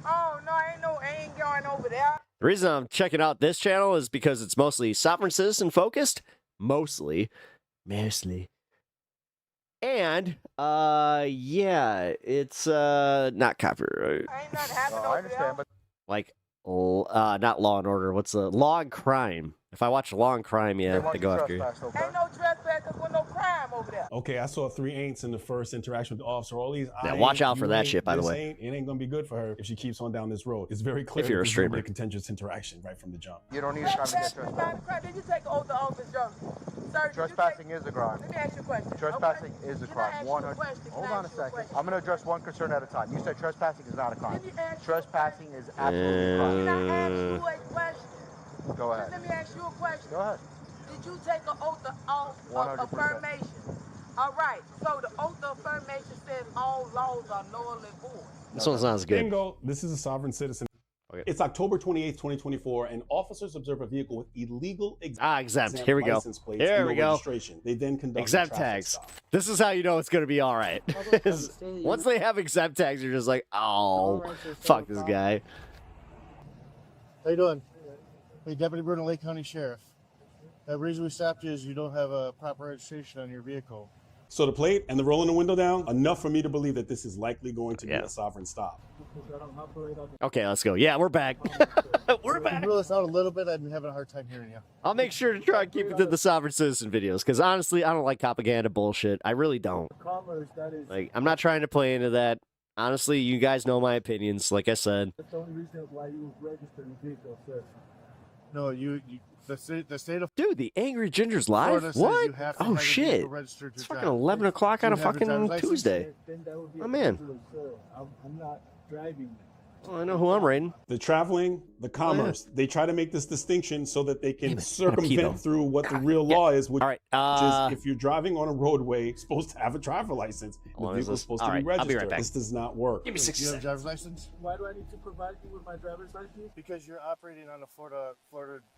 Oh, no, I ain't going over there. The reason I'm checking out this channel is because it's mostly sovereign citizen focused. Mostly. And, yeah, it's, not copyright. Ain't nothing happening I understand, but Like, not Law and Order. What's Law and Crime? If I watch Law and Crime, yeah, they go after you. Ain't no trespassers with no crime over there. Okay, I saw 3 ain'ts in the first interaction with the officer. All these. Yeah, watch out for that shit, by the way. It ain't gonna be good for her if she keeps on down this road. It's very clear. If you're a this is gonna be streamer. a contentious interaction right from the jump. you don't need a crime to get trespassed. Did you take an oath of office, Joe? Sir, Trespassing is a crime. let me ask you a question. Trespassing is a Can I crime. ask you a 100. question? Hold Can I on a ask you a second. question? I'm going to address one concern at a time. You said trespassing is not a crime. Let me ask you- Trespassing is absolutely a crime. Can I ask you a question? Go ahead. Let me ask you a question. Go ahead. Did you take an oath of 100%. affirmation? All right. So the oath of affirmation says all laws are null and void. This one sounds good. Bingo. This is a sovereign citizen. Okay. It's October 28th, 2024, and officers observe a vehicle with illegal exempt. Here we go. license plates Here and we no go. registration. They then conduct Exempt a traffic tags. stop. This is how you know it's going to be all right. Once they have exempt tags, you're just like, oh, fuck this guy. How you doing? Hey, Deputy Bruno, Lake County Sheriff. The reason we stopped you is you don't have a proper registration on your vehicle. So the plate and the rolling the window down, enough for me to believe that this is likely going to be a sovereign stop. Okay, let's go. Yeah, we're back. We're back. Can you rule this out a little bit? I'm having a hard time hearing you. I'll make sure to try and keep it to the sovereign citizen videos, because honestly, I don't like propaganda bullshit. I really don't. Commerce, that is. Like, I'm not trying to play into that. Honestly, you guys know my opinions, like I said. That's the only reason why you registered the vehicle, sir. No, the state of Dude, the Angry Ginger's live? Florida says What? you have to Oh have your shit! vehicle registered to It's fucking drive. 11 o'clock on a Do you have a fucking driver's license? Tuesday. Then that would be Oh a man. privilege, sir. I'm not driving. Well, I know who I'm raiding. The traveling, the commerce, they try to make this distinction so that they can though. circumvent through what the real law is, which All right, is if you're driving on a roadway, you're supposed to have a driver license. The What is vehicle's this? supposed All to be right, I'll be right registered. back. This does not work. Give me 60 Do you have a seconds. driver's license? Why do I need to provide you with my driver's license? Because you're operating on a Florida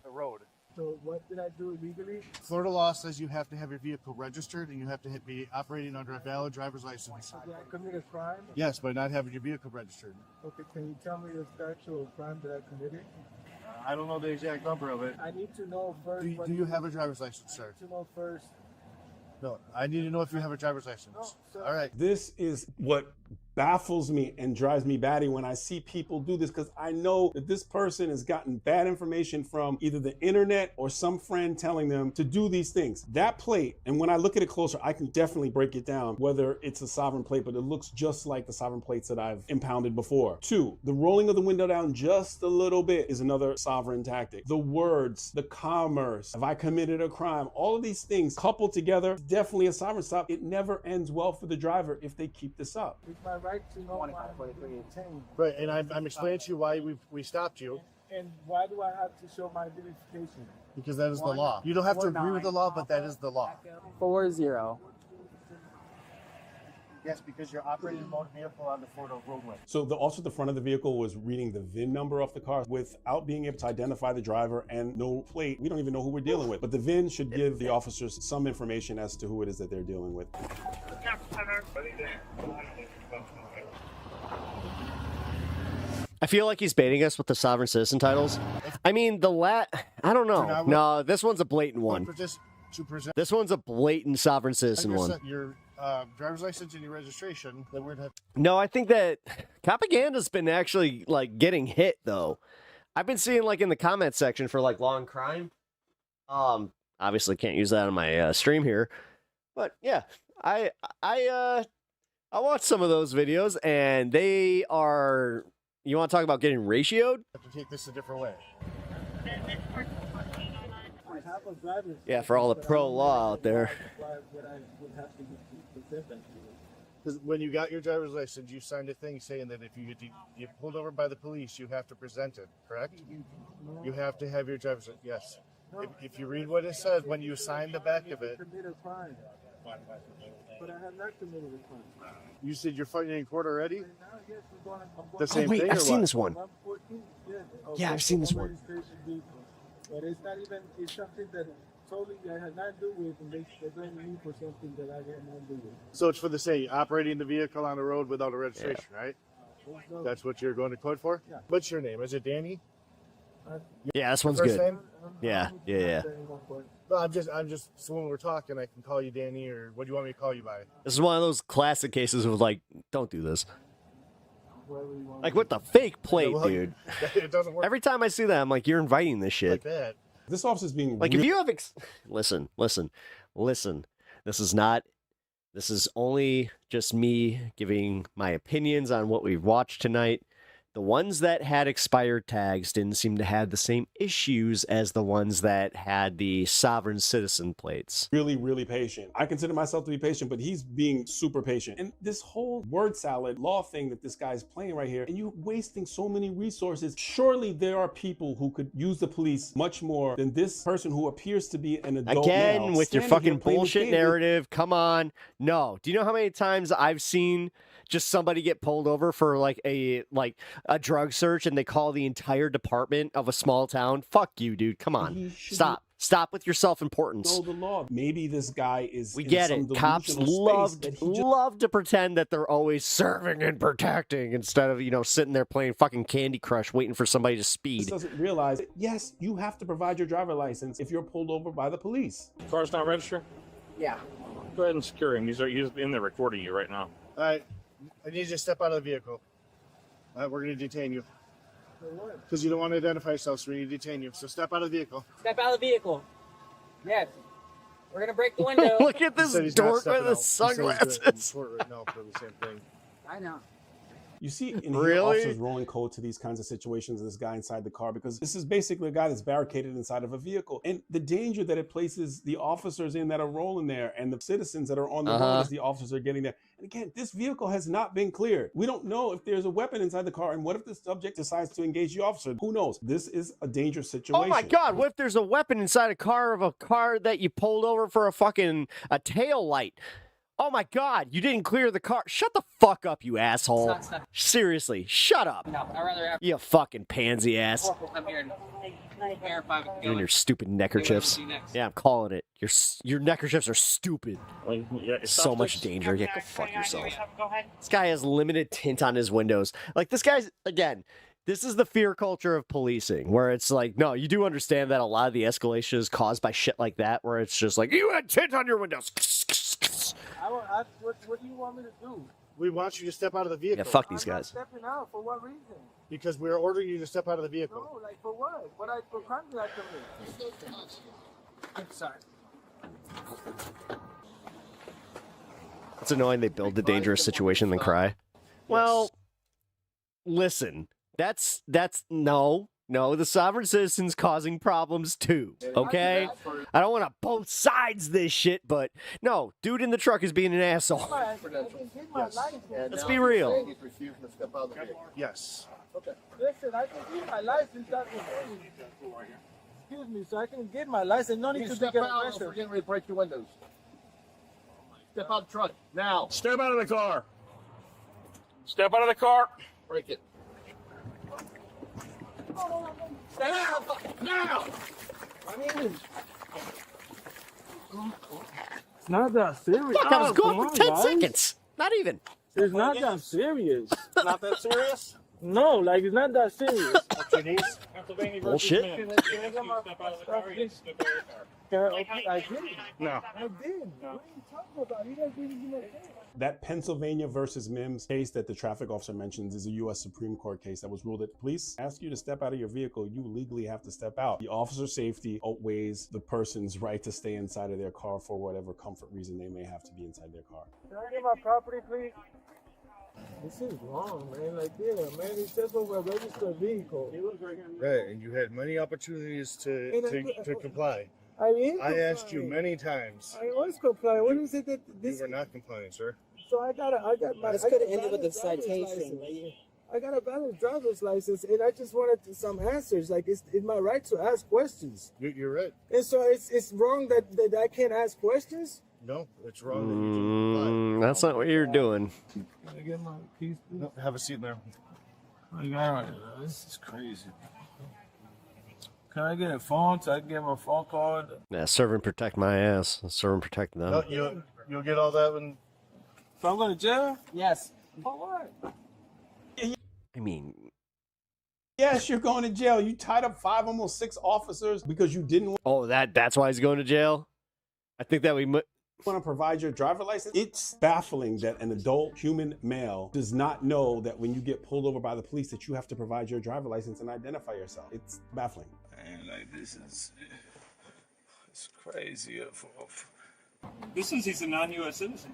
road. So what did I do illegally? Florida law says you have to have your vehicle registered and you have to be operating under a valid driver's license. Did I commit a crime? Yes, by not having your vehicle registered. Okay, can you tell me the actual crime that I committed? I don't know the exact number of it. I need to know first. Do you have a driver's license, sir? To know first. No, I need to know if you have a driver's license. No, all right. This is what baffles me and drives me batty when I see people do this, because I know that this person has gotten bad information from either the internet or some friend telling them to do these things. That plate, and when I look at it closer, I can definitely break it down, whether it's a sovereign plate, but it looks just like the sovereign plates that I've impounded before. 2, the rolling of the window down just a little bit is another sovereign tactic. The words, the commerce, have I committed a crime? All of these things coupled together, definitely a sovereign stop. It never ends well for the driver if they keep this up. It's my right to know why right, and I'm explaining to you why we stopped you. And why do I have to show my identification? Because that is the law. You don't have to agree with the law, but that is the law. 40. Yes, because you're operating a motor vehicle on the Florida roadway. So the officer at the front of the vehicle was reading the VIN number off the car without being able to identify the driver and no plate. We don't even know who we're dealing with. But the VIN should give the officers some information as to who it is that they're dealing with. I feel like he's baiting us with the sovereign citizen titles. I mean, I don't know. No, this one's a blatant one. This one's a blatant sovereign citizen one. Your driver's license and your registration, then we'd have. No, I think that propaganda's been actually like getting hit though. I've been seeing like in the comment section for like law and crime. Obviously can't use that on my stream here, but yeah, I watched some of those videos and they are. You want to talk about getting ratioed? Have to take this a different way. Yeah, for all the pro law out there. Because when you got your driver's license, you signed a thing saying that if you get pulled over by the police, you have to present it, correct? You have to have your driver's license, yes. If you read what it says, when you sign the back of it. But I have not committed a crime. You said you're fighting in court already? The same wait, thing I've or seen what? this one. Yeah, I've seen this one. But it's not even, it's something that totally I had not to do with, and they're blaming me for something that I had not to do with. So it's for the same, operating the vehicle on the road without a registration, right? That's what you're going to court for? Yeah. What's your name? Is it Danny? Yeah, this one's First good. name? Yeah. No, I'm just. So when we're talking, I can call you Danny, or what do you want me to call you by? This is one of those classic cases of like, don't do this. Like with the fake plate, dude. It doesn't work Every time I see that, I'm like, you're inviting this shit. like that. This officer's being Like if you have listen. This is only just me giving my opinions on what we've watched tonight. The ones that had expired tags didn't seem to have the same issues as the ones that had the sovereign citizen plates. really, really patient. I consider myself to be patient, but he's being super patient. And this whole word salad law thing that this guy's playing right here, and you're wasting so many resources. Surely there are people who could use the police much more than this person who appears to be an adult Again, male, with your standing fucking here playing this bullshit game. narrative. Come on. No. Do you know how many times I've seen just somebody get pulled over for like a drug search and they call the entire department of a small town? Fuck you, dude. Come on. Stop with your self-importance. Know the law. Maybe this guy is. We in get some it. Cops delusional space that he just love to pretend that they're always serving and protecting instead of, sitting there playing fucking Candy Crush waiting for somebody to speed. doesn't realize that, yes, you have to provide your driver license if you're pulled over by the police. Car's not registered? Yeah. Go ahead and secure him. He's in there recording you right now. All right. I need you to step out of the vehicle. All right, we're going to detain you. Because you don't want to identify yourself, so we need to detain you. So step out of the vehicle. Step out of the vehicle. Yes. We're gonna break the window. Look at He this said he's not dork stepping with out. his He said he's doing it in sunglasses. court right now for the same thing. I know. You see, in Really? officers rolling code to these kinds of situations, this guy inside the car, because this is basically a guy that's barricaded inside of a vehicle. And the danger that it places the officers in that are rolling there and the citizens that are on the road as the officers are getting there. And again, this vehicle has not been cleared. We don't know if there's a weapon inside the car, and what if the subject decides to engage the officer? Who knows? This is a dangerous situation. Oh my God, what if there's a weapon inside a car that you pulled over for a tail light? Oh my God, you didn't clear the car. Shut the fuck up, you asshole. Seriously, shut up. No, I'd rather have You fucking pansy ass. I'm here and verify. You and your stupid neckerchiefs. Yeah, I'm calling it. Your neckerchiefs are stupid. So much danger. Yeah, go fuck yourself. This guy has limited tint on his windows. Like, this guy's, again, this is the fear culture of policing, where it's like, no, you do understand that a lot of the escalation is caused by shit like that, where it's just like, you had tint on your windows. What do you want me to do? We want you to step out of the vehicle. Yeah, fuck these guys. I'm not stepping out. For what reason? Because we're ordering you to step out of the vehicle. No, like for what? What crime did I commit? I'm sorry. It's annoying they build the dangerous situation and then cry. Well, listen, that's no, the sovereign citizen's causing problems too, okay? I don't want to both sides this shit, but no, dude in the truck is being an asshole. Let's be real. Yes. Okay. Listen, I can get my license. Excuse me, so I can get my license. No need to get We're getting ready to break your windows. Step out of the truck now. Step out of the car. Step out of the car. Break it. Step out now. I mean, It's not that serious. Look, I was going come for on, 10 guys. seconds. Not even. It's not that serious. not that serious. No, like it's not that serious. Up your knees. Pennsylvania Bullshit. versus Mims. Can I get my Step out of the car. You step out of the car. I did. No. I did. What are you talking about? You guys didn't even know. That Pennsylvania versus Mims case that the traffic officer mentions is a U.S. Supreme Court case that was ruled that police ask you to step out of your vehicle, you legally have to step out. The officer's safety outweighs the person's right to stay inside of their car for whatever comfort reason they may have to be inside their car. Can I get my property, please? This is wrong, man. Like, yeah, man, it says over a registered vehicle. Right, and you had many opportunities to comply. I asked you many times. I was complying. What is it that this? You were not complying, sir. So I got my. This could have ended with a citation. I got a valid driver's license, and I just wanted some answers. Like, it's my right to ask questions. You're right. And so it's wrong that I can't ask questions. No, it's wrong that you didn't comply. That's not what you're doing. Can I get my keys? No, have a seat in there. This is crazy. Can I get a phone so I can get my phone card? Yeah, serve and protect my ass. Serve and protect them. No, you'll get all that when. If I'm going to jail? Yes. For what? I mean, Yes, you're going to jail. You tied up 5, almost 6 officers because you didn't oh, that's why he's going to jail? I think that we want to provide your driver license. It's baffling that an adult human male does not know that when you get pulled over by the police that you have to provide your driver license and identify yourself. It's baffling. Man, like this is it's crazy. This says he's a non-U.S. citizen.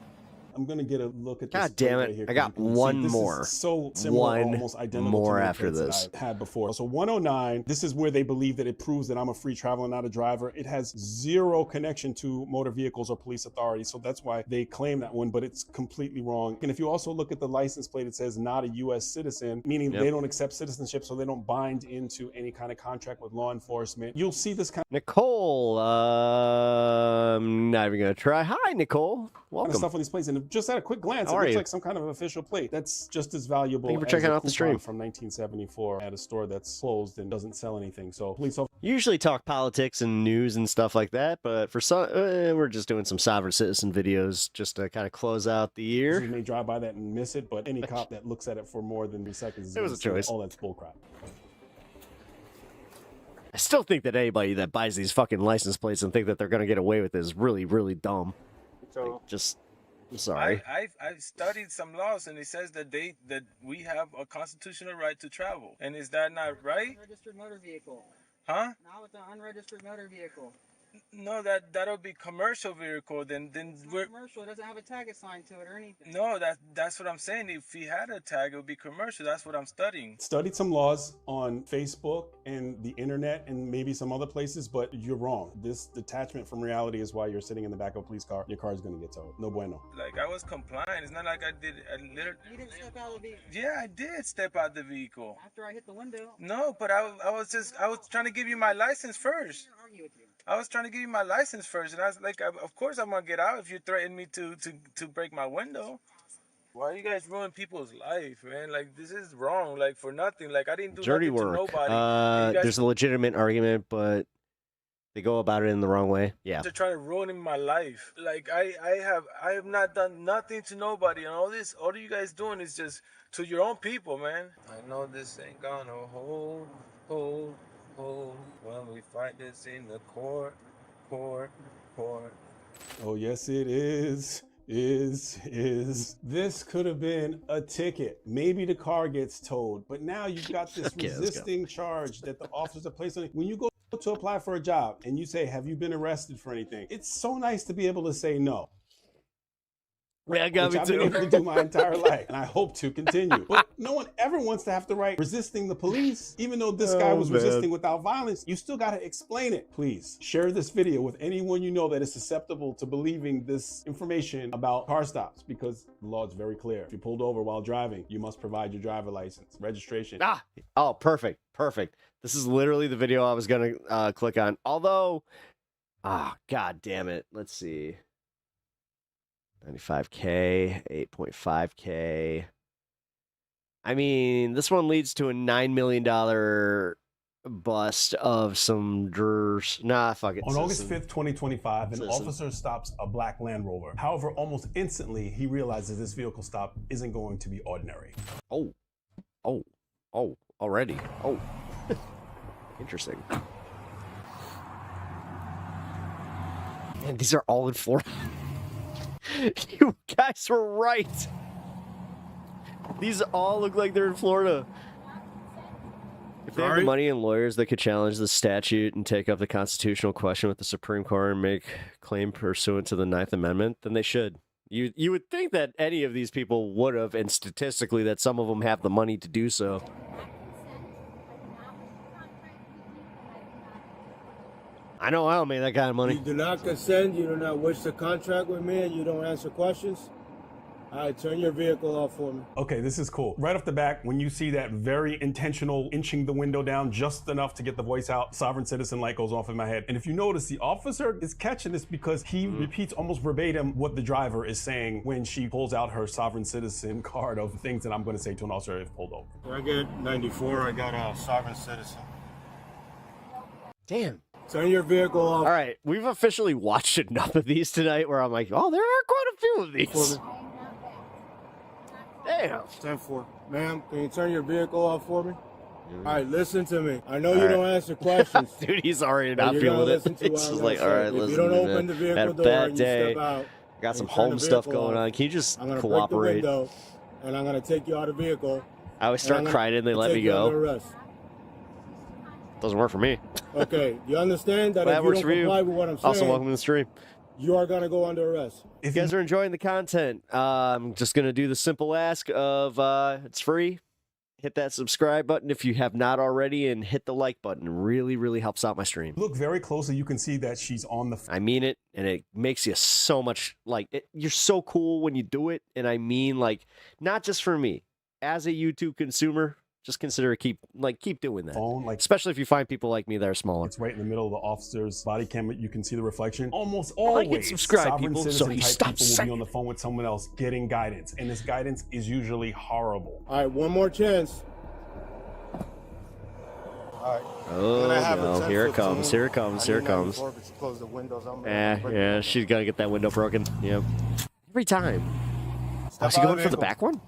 I'm gonna get a look at this. God damn right it. here, I got 'cause you can one see this more. is so similar, One almost identical more to the after offense this. that I had before. So 109, this is where they believe that it proves that I'm a free traveler, not a driver. It has zero connection to motor vehicles or police authorities. So that's why they claim that one, but it's completely wrong. And if you also look at the license plate, it says not a U.S. citizen, meaning they don't accept citizenship, so they don't bind into any kind of contract with law enforcement. You'll see this kind Nicole, I'm not even going to try. Hi, Nicole. Welcome. of stuff on these plates. And just at a quick glance, How it are looks you? like some kind of official plate. That's just as valuable Thank you for as checking a out the coupon stream. from 1974 at a store that's closed and doesn't sell anything. So police officers Usually talk politics and news and stuff like that, but for some, we're just doing some sovereign citizen videos just to kind of close out the year. may drive by that and miss it, but any cop that looks at it for more than 3 seconds is It was gonna a say, choice. oh, that's bullcrap. I still think that anybody that buys these fucking license plates and think that they're going to get away with it is really, really dumb. So I'm sorry. I've studied some laws, and it says that we have a constitutional right to travel. And is that not right? Unregistered motor vehicle. Huh? Not with an unregistered motor vehicle. No, that'll be commercial vehicle. Then It's we're not commercial. It doesn't have a tag assigned to it or anything. no. That's what I'm saying. If he had a tag, it would be commercial. That's what I'm studying. Studied some laws on Facebook and the internet and maybe some other places, but you're wrong. This detachment from reality is why you're sitting in the back of a police car. Your car is going to get towed. No bueno. Like I was complying. It's not like I did a little. You didn't step out of the vehicle. Yeah, I did step out the vehicle. After I hit the window. No, but I was trying to give you my license first. Argue with you. I was trying to give you my license first, and I was like, of course I'm gonna get out if you threaten me to break my window. Why you guys ruin people's life, man? Like this is wrong. Like for nothing. Like I didn't do Dirty nothing work. to nobody. And you guys There's a legitimate argument, but they go about it in the wrong way. Yeah. are trying to ruin my life. Like I have not done nothing to nobody, and all you guys doing is just to your own people, man. I know this ain't gonna hold when we fight this in the court. Oh, yes, it is. This could have been a ticket. Maybe the car gets towed, but now you've got this Okay, let's go. resisting charge that the officers are placing on you. When you go to apply for a job and you say, have you been arrested for anything? It's so nice to be able to say no. Yeah, got Which me I've been too. able to do my entire life, and I hope to continue. But no one ever wants to have to write resisting the police. Even though this guy was resisting without violence, you still got to explain it. Please share this video with anyone you know that is susceptible to believing this information about car stops, because the law is very clear. If you're pulled over while driving, you must provide your driver license, registration. Oh, perfect. This is literally the video I was going to click on. Although, god damn it. Let's see. $95K, 8.5K. I mean, this one leads to a $9 million bust of some jurors. Nah, fuck it. On August 5th, 2025, an officer stops a black Land Rover. However, almost instantly, he realizes this vehicle stop isn't going to be ordinary. Oh, already. Oh, interesting. And these are all in Florida. You guys were right. These all look like they're in Florida. If they have the money and lawyers that could challenge the statute and take up the constitutional question with the Supreme Court and make claim pursuant to the 9th Amendment, then they should. You would think that any of these people would have, and statistically that some of them have the money to do so. I know I don't make that kind of money. You do not consent, you do not wish to contract with me, and you don't answer questions. All right, turn your vehicle off for me. Okay, this is cool. Right off the back, when you see that very intentional inching the window down just enough to get the voice out, sovereign citizen light goes off in my head. And if you notice, the officer is catching this because he repeats almost verbatim what the driver is saying when she pulls out her sovereign citizen card of things that I'm going to say to an officer if pulled over. When I get 94, I got a sovereign citizen. Damn. Turn your vehicle off. All right, we've officially watched enough of these tonight where I'm like, oh, there are quite a few of these. Damn. 10-4. Ma'am, can you turn your vehicle off for me? All right, listen to me. I know you don't answer questions. Dude, he's already not feeling it. It's just like, all right, listen. If you don't open the vehicle door and you step out, got some home stuff going on. Can you just I'm gonna cooperate? break the window, and I'm going to take you out of the vehicle. I always start crying and they let me go. Doesn't work for me. Okay, you understand that That if you works don't for you. comply with what I'm saying, Also, welcome to the stream. you are going to go under arrest. If you guys are enjoying the content, I'm just going to do the simple ask of it's free. Hit that subscribe button if you have not already, and hit the like button. It really, really helps out my stream. Look very closely, you can see that she's on the... I mean it, and it makes you so much, like, you're so cool when you do it, and I mean, like, not just for me. As a YouTube consumer, just consider keep doing that. Phone, like, especially if you find people like me that are smaller. It's right in the middle of the officer's body cam. You can see the reflection. Almost Like and always, subscribe, sovereign people, so citizen he type stops people will be on the phone with someone else getting guidance, and this guidance is usually horrible. All right, one more chance. All right. Oh, no. Here it comes. Here it comes. Here it comes. Close the windows. Yeah, she's gonna get that window broken. Yep. Every time. Step Is he out of going the for the vehicle. back one?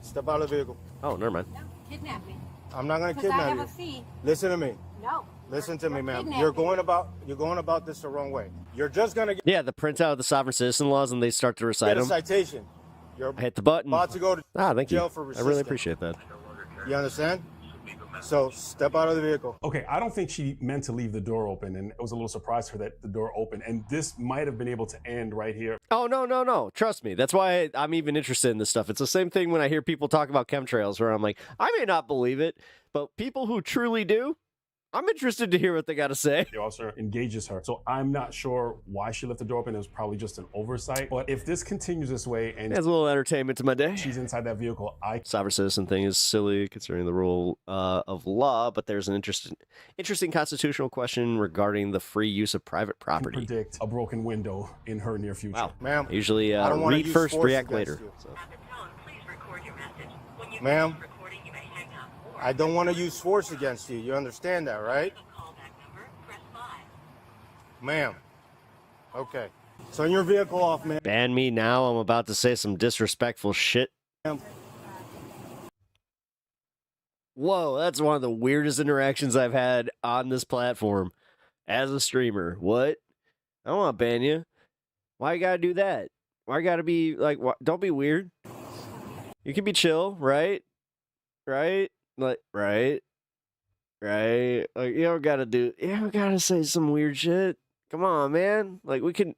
Step out of the vehicle. Oh, never mind. Kidnap me. I'm not going to Because I kidnap have you. a fee. Listen to me. No. Listen to me, ma'am. kidnapping. You're going about this the wrong way. You're just going to Yeah, the printout of the sovereign citizen laws, and they start to recite get a them. citation. You're I hit the button. about to go to Thank jail you. for I resisting. really appreciate that. You understand? So step out of the vehicle. Okay, I don't think she meant to leave the door open, and it was a little surprise to her that the door opened, and this might have been able to end right here. Oh, no. Trust me. That's why I'm even interested in this stuff. It's the same thing when I hear people talk about chemtrails, where I'm like, I may not believe it, but people who truly do, I'm interested to hear what they got to say. The officer engages her. So I'm not sure why she left the door open. It was probably just an oversight. But if this continues this way and Adds a little entertainment to my day. she's inside that vehicle, Sovereign citizen thing is silly considering the rule of law, but there's an interesting constitutional question regarding the free use of private property. predict a broken window in her near future. Wow. Ma'am, I usually I don't wanna read use first, force react against later. you. So. Ma'am, I don't want to use force against you. You understand that, right? Ma'am. Okay. Turn your vehicle off, ma'am. Ban me now. I'm about to say some disrespectful shit. Whoa, that's one of the weirdest interactions I've had on this platform as a streamer. What? I don't want to ban you. Why you gotta do that? Why you gotta be like, don't be weird. You can be chill, right? Right? Like, right? Like, you don't gotta say some weird shit. Come on, man. Like, we can.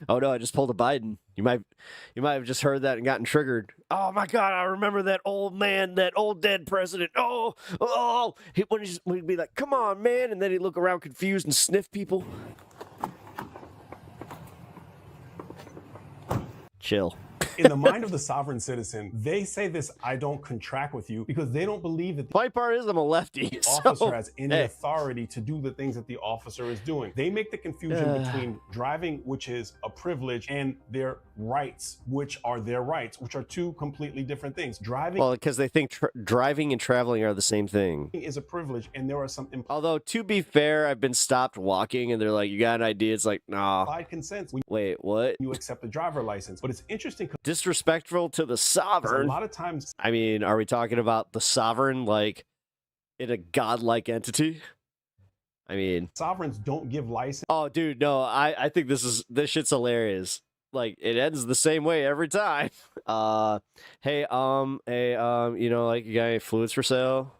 Oh no, I just pulled a Biden. You might have just heard that and gotten triggered. Oh my God, I remember that old man, that old dead president. He'd be like, come on, man, and then he'd look around confused and sniff people. Chill. In the mind of the sovereign citizen, they say this, I don't contract with you, because they don't believe that the funny part is I'm a lefty. officer has any authority to do the things that the officer is doing. They make the confusion between driving, which is a privilege, and their rights, which are their rights, which are two completely different things. Driving, well, because they think driving and traveling are the same thing. Is a privilege, and there are some Although, to be fair, I've been stopped walking, and they're like, you got an ID? It's like, nah. implied consent. Wait, what? You accept a driver license. But it's interesting. Disrespectful to the sovereign. A lot of times. I mean, are we talking about the sovereign like in a godlike entity? I mean, sovereigns don't give license. Oh, dude, no, I think this shit's hilarious. Like, it ends the same way every time. Hey, you know, like, you got any fluids for sale?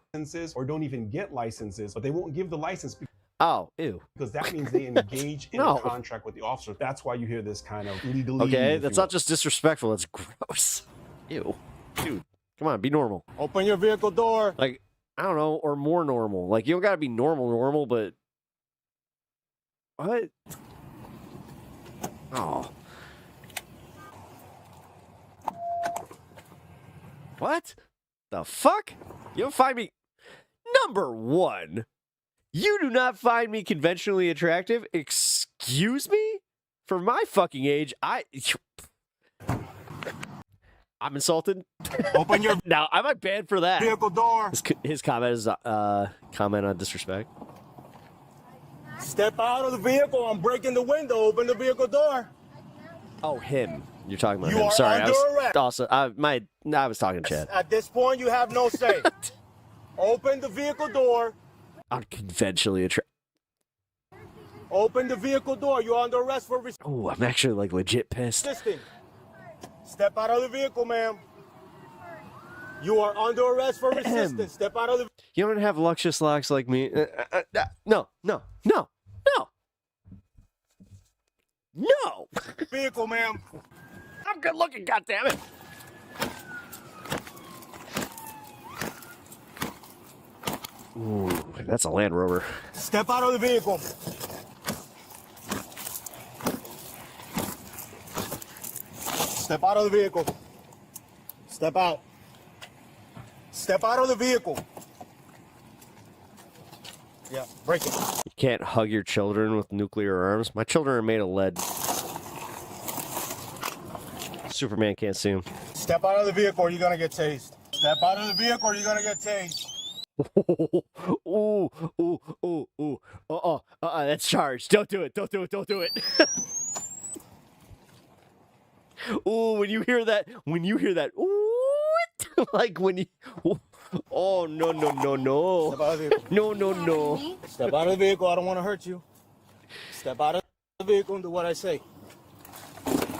Or don't even get licenses, but they won't give the license. Oh, ew. Because that means they engage in a contract with the officer. That's why you hear this kind of legalese. Okay, that's not just disrespectful, it's gross. Ew. Dude, come on, be normal. Open your vehicle door. Like, I don't know, or more normal. Like, you don't gotta be normal, but... What? Oh. What? The fuck? You don't find me... Number one, you do not find me conventionally attractive? Excuse me? For my fucking age, I'm insulted. Open your... Now, am I banned for that? Vehicle door. His comment is comment on disrespect. Step out of the vehicle. I'm breaking the window. Open the vehicle door. Oh, him. You're talking about You him. are Sorry, under arrest. Also, I was talking to Chad. At this point, you have no say. Open the vehicle door. I'm conventionally attractive. Open the vehicle door. You're under arrest for Oh, I'm actually like legit pissed. resisting. Step out of the vehicle, ma'am. You are under arrest for resistance. Step out of the... You don't have luscious locks like me. No. vehicle, ma'am. I'm good looking, goddammit. Ooh, that's a Land Rover. Step out of the vehicle. Step out of the vehicle. Step out. Step out of the vehicle. Yeah, break it. You can't hug your children with nuclear arms. My children are made of lead. Superman can't see them. Step out of the vehicle or you're gonna get tased. Step out of the vehicle or you're gonna get tased. Ooh. That's charged. Don't do it. Ooh, when you hear that, ooh, like when you, oh, no. Step out of the vehicle. No. Step out of the vehicle. I don't want to hurt you. Step out of the vehicle and do what I say.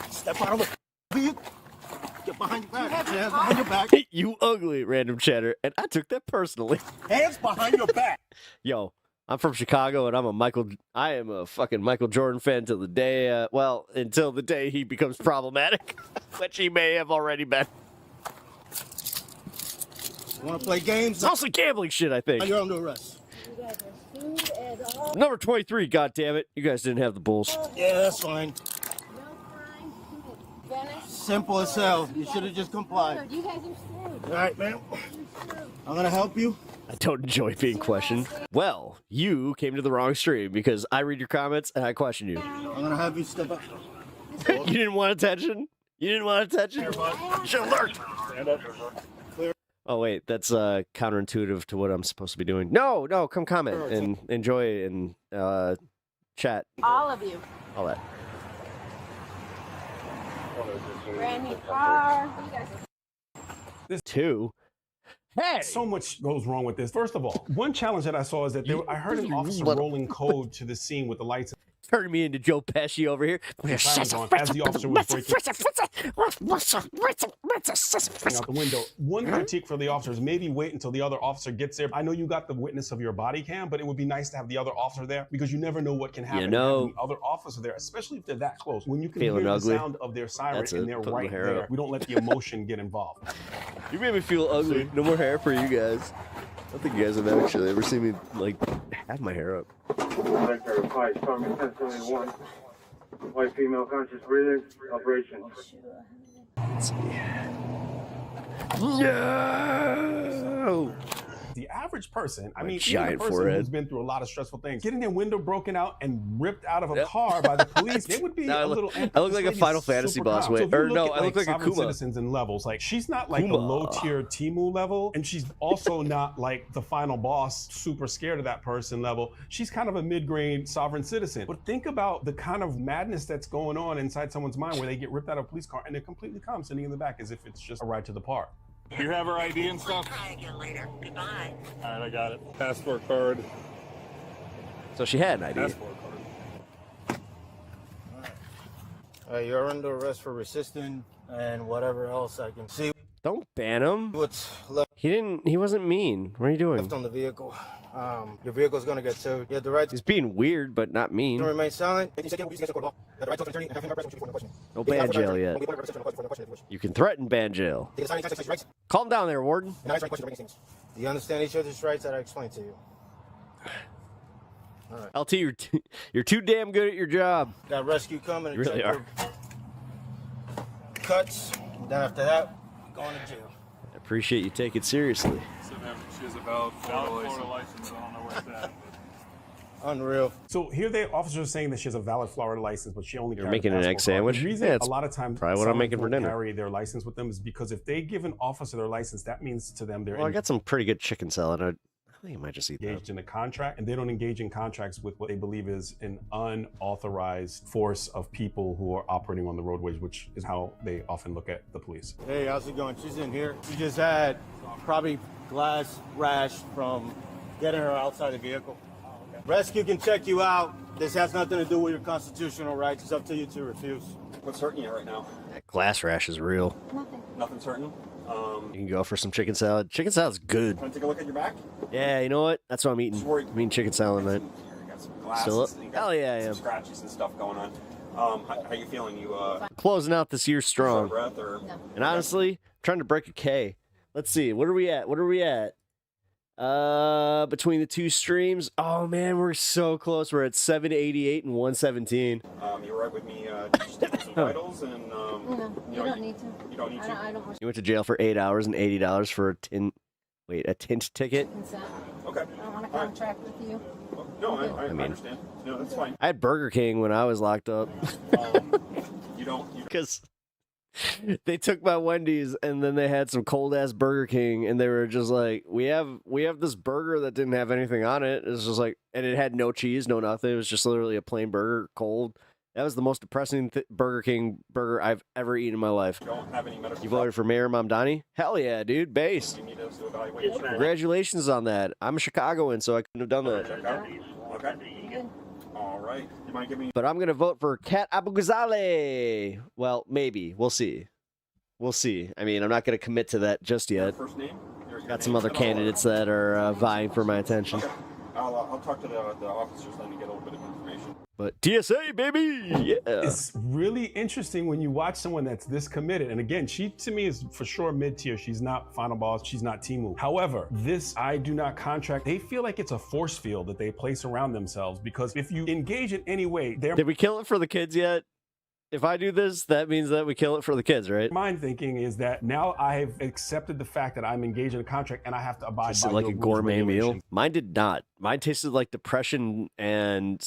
Step out of the vehicle. Get behind your back. Hands behind your back. You ugly random chatter, and I took that personally. Hands behind your back. Yo, I'm from Chicago, and I am a fucking Michael Jordan fan till the day, until the day he becomes problematic, which he may have already been. You want to play games? It's also gambling shit, I think. You're under arrest. Number 23, goddammit. You guys didn't have the Bulls. Yeah, that's fine. Simple as hell. You should have just complied. You guys are screwed. All right, man. I'm going to help you. I don't enjoy being questioned. Well, you came to the wrong stream because I read your comments and I question you. I'm going to have you step up. You didn't want attention? You should have learned. Stand up. Clear. Oh, wait. That's counterintuitive to what I'm supposed to be doing. No. Come comment and enjoy and chat. All of you. All that. Brand new car. You guys are... This too. Hey! So much goes wrong with this. First of all, one challenge that I saw is that I heard an officer rolling code to the scene with the lights. Turning me into Joe Pesci over here. As the officer was breaking out the window. One critique for the officers, maybe wait until the other officer gets there. I know you got the witness of your body cam, but it would be nice to have the other officer there because you never know what can happen. You know, the other officer there, especially if they're that close. When you can hear the sound of their siren and they're right there, we don't let the emotion get involved. You made me feel ugly. No more hair for you guys. I don't think you guys have actually ever seen me, like, have my hair up. White female conscious breathing, operation. Let's see. No! The average person, I mean, even giant a person forehead. who's been through a lot of stressful things, getting their window broken out and ripped out of a car by the police, they would be Now a little. I look like a Final Fantasy boss. Wait, or no, I look like a sovereign Kuma. citizens and levels. Like she's not like Kuma. a low tier Timu level, and she's also not like the final boss, super scared of that person level. She's kind of a mid-grade sovereign citizen. But think about the kind of madness that's going on inside someone's mind where they get ripped out of a police car and they're completely calm, sitting in the back as if it's just a ride to the park. Do you have her ID and stuff? Try again later. Goodbye. All right, I got it. Passport card. So she had an ID. Passport card. You're under arrest for resisting and whatever else I can see. Don't ban him. What's left He wasn't mean. What are you doing? on the vehicle? Your vehicle's gonna get towed. You have the right He's being weird, but not mean. to remain silent. No ban jail yet. You can threaten ban jail. Calm down there, Warden. Do you understand each other's rights that I explained to you? All right. LT, you're too damn good at your job. Got rescue coming. You really are. Cuts. Then after that, going to jail. I appreciate you take it seriously. She has a valid Florida license. I don't know where it's at. Unreal. So here the officer is saying that she has a valid Florida license, but she only You're carries making a an egg passport card. sandwich? The reason Yeah, it's a lot of times probably what I'm making for someone dinner. carry their license with them is because if they give an officer their license, that means to them they're Well, I got some pretty good chicken salad. I think I might just eat that. engaged in a contract, and they don't engage in contracts with what they believe is an unauthorized force of people who are operating on the roadways, which is how they often look at the police. Hey, how's it going? She's in here. She just had probably glass rash from getting her outside the vehicle. Rescue can check you out. This has nothing to do with your constitutional rights. It's up to you to refuse. What's hurting you right now? That glass rash is real. Nothing's hurting. You can go for some chicken salad. Chicken salad's good. Want to take a look at your back? Yeah, you know what? That's what I'm eating. I'm eating chicken salad tonight. You got some glasses. Still up? and you got Hell yeah, I some am. scratches and stuff going on. How you feeling? You Closing out this year strong. short of breath or? And honestly, I'm trying to break a K. Let's see. What are we at? Between the two streams. Oh man, we're so close. We're at 788 and 117. You were right with me. Just taking some vitals and You don't need to. You don't need to. I don't want You went to jail for 8 hours and $80 for a tint ticket. consent. Okay. I don't want to contract with you. No, I mean- understand. No, that's fine. I had Burger King when I was locked up. You don't. Because they took my Wendy's and then they had some cold ass Burger King and they were just like, we have this burger that didn't have anything on it. It was just like, and it had no cheese, no nothing. It was just literally a plain burger, cold. That was the most depressing Burger King burger I've ever eaten in my life. Don't have any medical. You voted for Mayor Mamdani? Hell yeah, dude. Base. You need us to evaluate. Congratulations on that. I'm a Chicagoan, so I couldn't have done that. Check out. Okay. All right. You mind giving me? But I'm going to vote for Kat Abugazale. Well, maybe. We'll see. We'll see. I mean, I'm not going to commit to that just Your yet. first name? Your Got name? some other candidates that are vying for my attention. Okay. I'll talk to the officers then to get a little bit of information. But TSA, baby! Yeah. It's really interesting when you watch someone that's this committed. And again, she to me is for sure mid-tier. She's not final boss. She's not Timu. However, this I do not contract. They feel like it's a force field that they place around themselves because if you engage in any way, they're Did we kill it for the kids yet? If I do this, that means that we kill it for the kids, right? mind thinking is that now I've accepted the fact that I'm engaged in a contract and I have to abide Is by it like your a rules and gourmet meal? regulations Mine did not. Mine tasted like depression and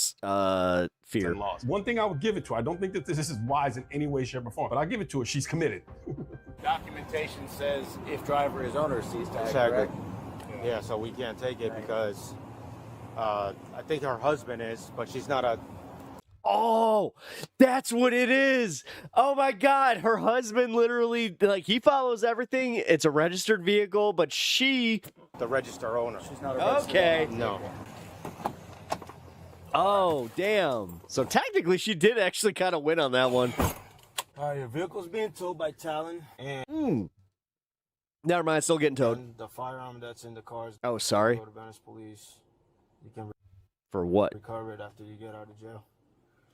fear. and laws. One thing I would give it to, I don't think that this is wise in any way, shape, or form, but I'll give it to her. She's committed. Documentation says if driver is owner sees tag, Exactly. correct? Yeah, so we can't take it because I think her husband is, but she's not a. Oh, that's what it is. Oh my God. Her husband literally, like, he follows everything. It's a registered vehicle, but she. The register owner. She's not a registered Okay. owner. No. Oh, damn. So technically, she did actually kind of win on that one. All right, your vehicle's being towed by Talon, and Never mind, still getting towed. and the firearm that's in the car is Oh, sorry. go to Venice Police. You can For what? recover it after you get out of jail.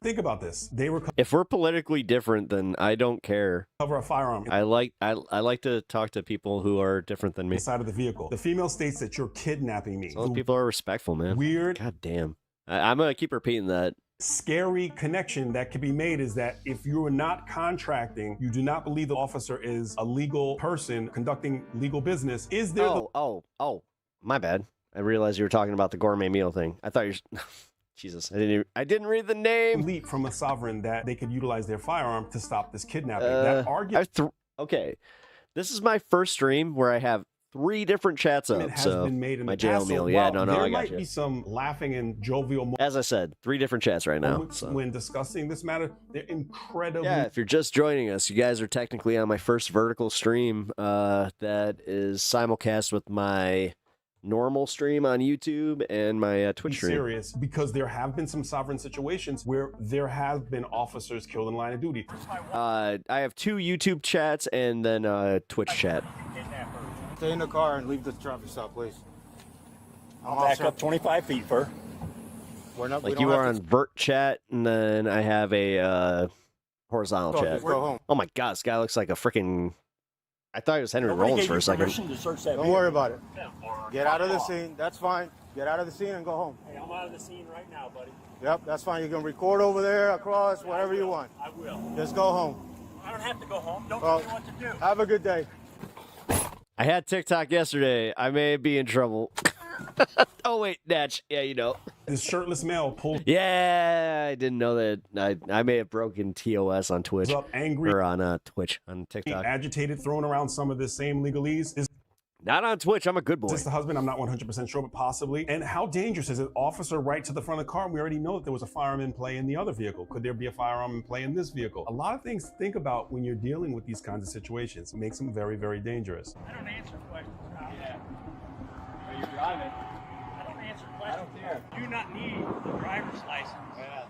Think about this. They If we're politically different, then I don't care. recover a firearm I like to talk to people who are different than me. inside of the vehicle. The female states that you're kidnapping me. Those people are respectful, man. Weird God damn. I'm gonna keep repeating that. scary connection that could be made is that if you are not contracting, you do not believe the officer is a legal person conducting legal business, is there Oh, my bad. I realized you were talking about the gourmet meal thing. I thought you were... Jesus, I didn't read the name. Leap from a sovereign that they could utilize their firearm to stop this kidnapping. That argument... Okay, this is my first stream where I have 3 different chats up, has so been made in my the jail past, meal. so Yeah, while no, there I got might you. be some laughing and jovial As I said, 3 different chats right now. moments So. when discussing this matter. They're incredibly... Yeah, if you're just joining us, you guys are technically on my first vertical stream that is simulcast with my normal stream on YouTube and my Twitch stream. serious, because there have been some sovereign situations where there have been officers killed in line of duty. I have 2 YouTube chats and then Twitch chat. Stay in the car and leave the traffic stop, please. I'll back up 25 feet, Fur. We're not, Like you are on vert chat, and then I have a horizontal Go, chat. just go home. Oh my god, this guy looks like a freaking... I thought he was Henry Rollins for a second. Don't worry about it. Get out of the scene. That's fine. Get out of the scene and go home. Hey, I'm out of the scene right now, buddy. Yep, that's fine. You can record over there, across, whatever you want. I will. Just go home. I don't have to go home. Don't Well, tell me what to do. have a good day. I had TikTok yesterday. I may be in trouble. Oh wait, Natch. Yeah, you know. This shirtless male pulled... Yeah, I didn't know that. I may have broken TOS on Twitch. Up angry. Or on Twitch, on TikTok. Agitated, throwing around some of the same legalese. Is Not on Twitch. I'm a good boy. Is this the husband? I'm not 100% sure, but possibly. And how dangerous is it? Officer right to the front of the car. We already know that there was a firearm in play in the other vehicle. Could there be a firearm in play in this vehicle? A lot of things to think about when you're dealing with these kinds of situations. It makes them very, very dangerous. I don't answer questions. Yeah. Are you driving? I don't answer questions. I don't care. Do not need a driver's license. Yeah.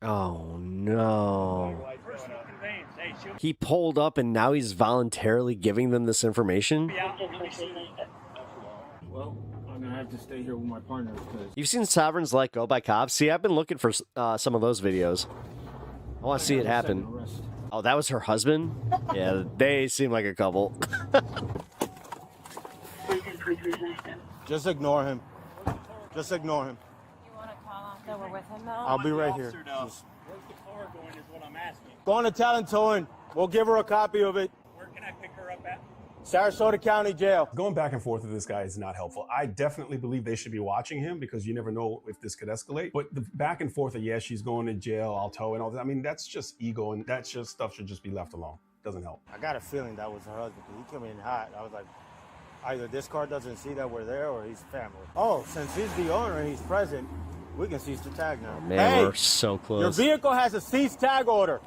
Oh no. Personal conveyance. Hey, she'll He pulled up and now he's voluntarily giving them this information? be out on the scene. Well, I'm gonna have to stay here with my partner because You've seen Sovereigns Let Go by cops? See, I've been looking for some of those videos. I want to see it happen. Oh, that was her husband? Yeah, they seem like a couple. Just ignore him. Just ignore him. You want to call him that we're with him now? I'll be right here. Where's the car going is what I'm asking. Go on to Talent Towing. We'll give her a copy of it. Where can I pick her up at? Sarasota County Jail. Going back and forth with this guy is not helpful. I definitely believe they should be watching him because you never know if this could escalate. But the back and forth of, yeah, she's going to jail, I'll tow and all that. I mean, that's just ego and that's just stuff should just be left alone. Doesn't help. I got a feeling that was her husband because he came in hot. I was like, either this car doesn't see that we're there or he's family. Oh, since he's the owner and he's present, we can cease the tag now. Man, hey, we're so close. Your vehicle has a cease tag order.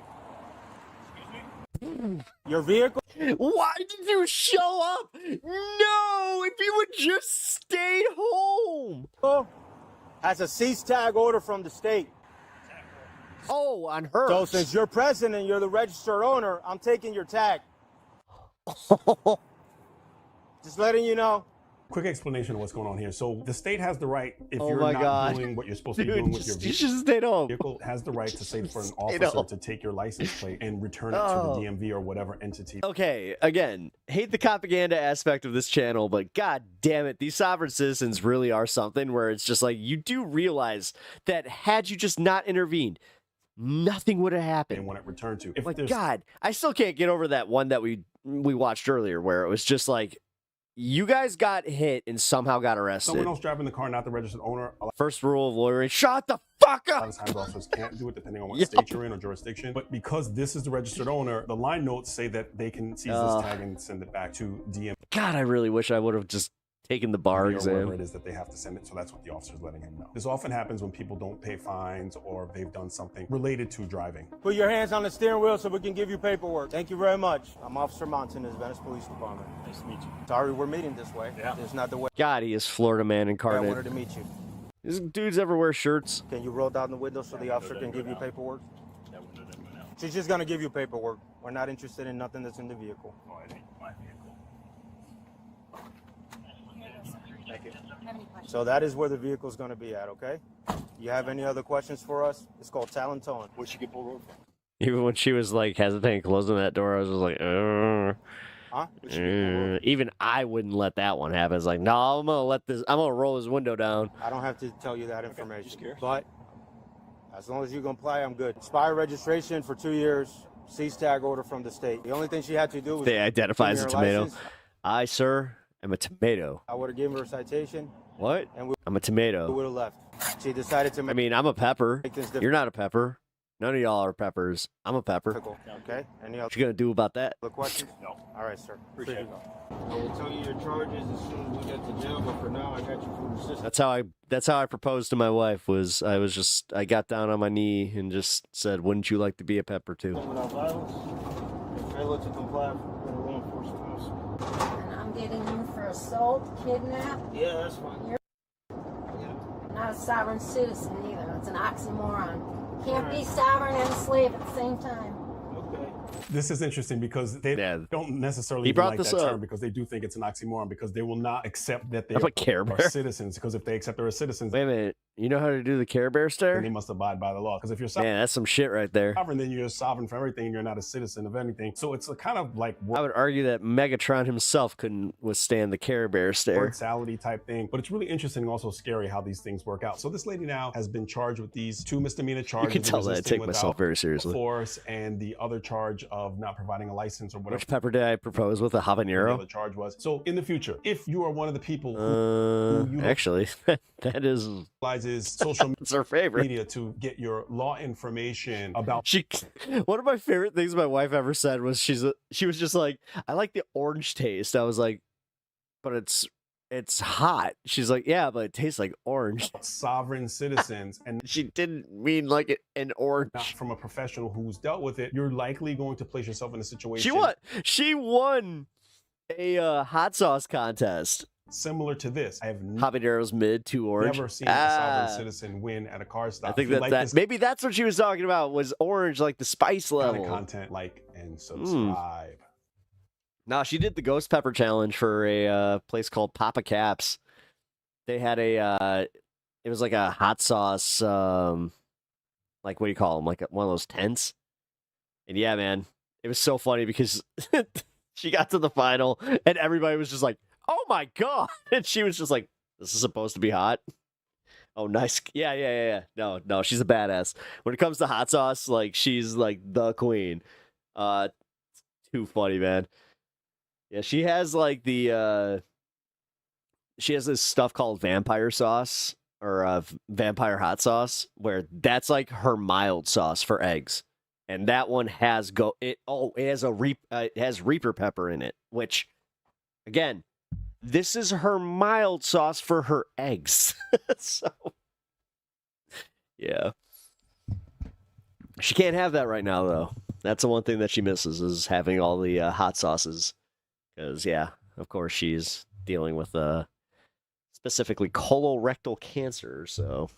Your vehicle? Why did you show up? No, if you would just stayed home. Has a cease tag order from the state. Oh, on her. So since you're present and you're the registered owner, I'm taking your tag. Just letting you know. Quick explanation of what's going on here. So the state has the right, if Oh you're my not God. doing what you're supposed to Dude, be doing with just- your you should have stayed home. vehicle, has the right to say for an Stayed officer home. to take your license plate and return it Oh. to the DMV or whatever entity. Okay, again, hate the propaganda aspect of this channel, but god damn it, these sovereign citizens really are something where it's just like, you do realize that had you just not intervened, nothing would have happened. And want it returned to. If Like, there's- God, I still can't get over that one that we watched earlier where it was just like, you guys got hit and somehow got arrested. Someone else driving the car, not the registered owner. A lot First rule of lawyering, shut the fuck up! of times officers can't do it depending on what Yep. state you're in or jurisdiction. But because this is the registered owner, the line notes say that they can seize this tag and send it back to DMV God, I really wish I would have just taken the bar or wherever exam. it is that they have to send it. So that's what the officer's letting him know. This often happens when people don't pay fines or they've done something related to driving. Put your hands on the steering wheel so we can give you paperwork. Thank you very much. I'm Officer Monson of the Venice Police Department. Nice to meet you. Sorry we're meeting this way. Yeah. It's not the way God, he is Florida man I incarnate. wanted to meet you. These dudes ever wear shirts? Can you roll down the window so the officer can give you paperwork? She's just gonna give you paperwork. We're not interested in nothing that's in the vehicle. Oh, it ain't my vehicle. Thank you. So that is where the vehicle's gonna be at, okay? You have any other questions for us? It's called talent towing. Where'd she get pulled over from? Even when she was like hesitating closing that door, I was just like, Huh? Even I wouldn't let that one happen. It's like, no, I'm gonna roll his window down. I don't have to tell you that information, but As long as you comply, I'm good. Expired registration for 2 years. Cease tag order from the state. The only thing she had to do was They identify as a give me her tomato. license. I, sir, am a tomato. I would have given her a citation. What? And we I'm a tomato. would have left. She decided to I make mean, I'm a pepper. things different. You're not a pepper. None of y'all are peppers. I'm a pepper. difficult. Okay? Any What you gonna do about that? other questions? No. All right, sir. Appreciate it. I will tell you your charges as soon as we get to jail, but for now, I got you for resistance. That's how I proposed to my wife. I got down on my knee and just said, "Wouldn't you like to be a pepper too?" Without violence, and failure to comply with a law enforcement officer. And I'm getting you for assault, kidnap. Yeah, that's fine. You're not a sovereign citizen either. It's an oxymoron. Can't be sovereign and a slave at the same time. This is interesting because they don't necessarily He brought like this that up. term because they do think it's an oxymoron because they will not accept that they I'm a Care are Bear. citizens. Because if they accept they're citizens, Wait a minute. You know how to do the Care Bear then stare? they must abide by the law. Because if you're Man, that's some shit right there. sovereign, then you're sovereign for everything and you're not a citizen of anything. So it's a kind of like I would argue that Megatron himself couldn't withstand the Care Bear stare. word salady type thing. But it's really interesting and also scary how these things work out. So this lady now has been charged with these 2 misdemeanor charges. You can tell that I resisting take myself without very seriously. force and the other charge of not providing a license or whatever. Which pepper did I propose with? A the habanero? other charge was. So in the future, if you are one of the people who you Actually, that is utilizes social it's her favorite. media to get your law information about One of my favorite things my wife ever said was she was just like, "I like the orange taste." I was like, "But it's hot." She's like, "Yeah, but it tastes like orange." sovereign citizens, and she didn't mean like an orange. Not from a professional who's dealt with it. You're likely going to place yourself in a situation. She won a hot sauce contest. Similar to this. I have habaneros mid to orange. never seen a sovereign citizen win at a car stop. I think If you that maybe that's what she was talking about was orange, like the spice kind level. of content, like and subscribe. No, she did the ghost pepper challenge for a place called Papa Caps. They had it was like a hot sauce, like what do you call them? Like one of those tents. And yeah, man, it was so funny because she got to the final and everybody was just like, "Oh my God." And she was just like, "This is supposed to be hot." Oh, nice. Yeah. No, she's a badass. When it comes to hot sauce, like she's like the queen. Too funny, man. Yeah, she has like she has this stuff called vampire sauce or vampire hot sauce where that's like her mild sauce for eggs. And that one has it has Reaper pepper in it, which again, this is her mild sauce for her eggs. So, yeah. She can't have that right now, though. That's the one thing that she misses is having all the hot sauces. Because, yeah, of course, she's dealing with specifically colorectal cancer, so.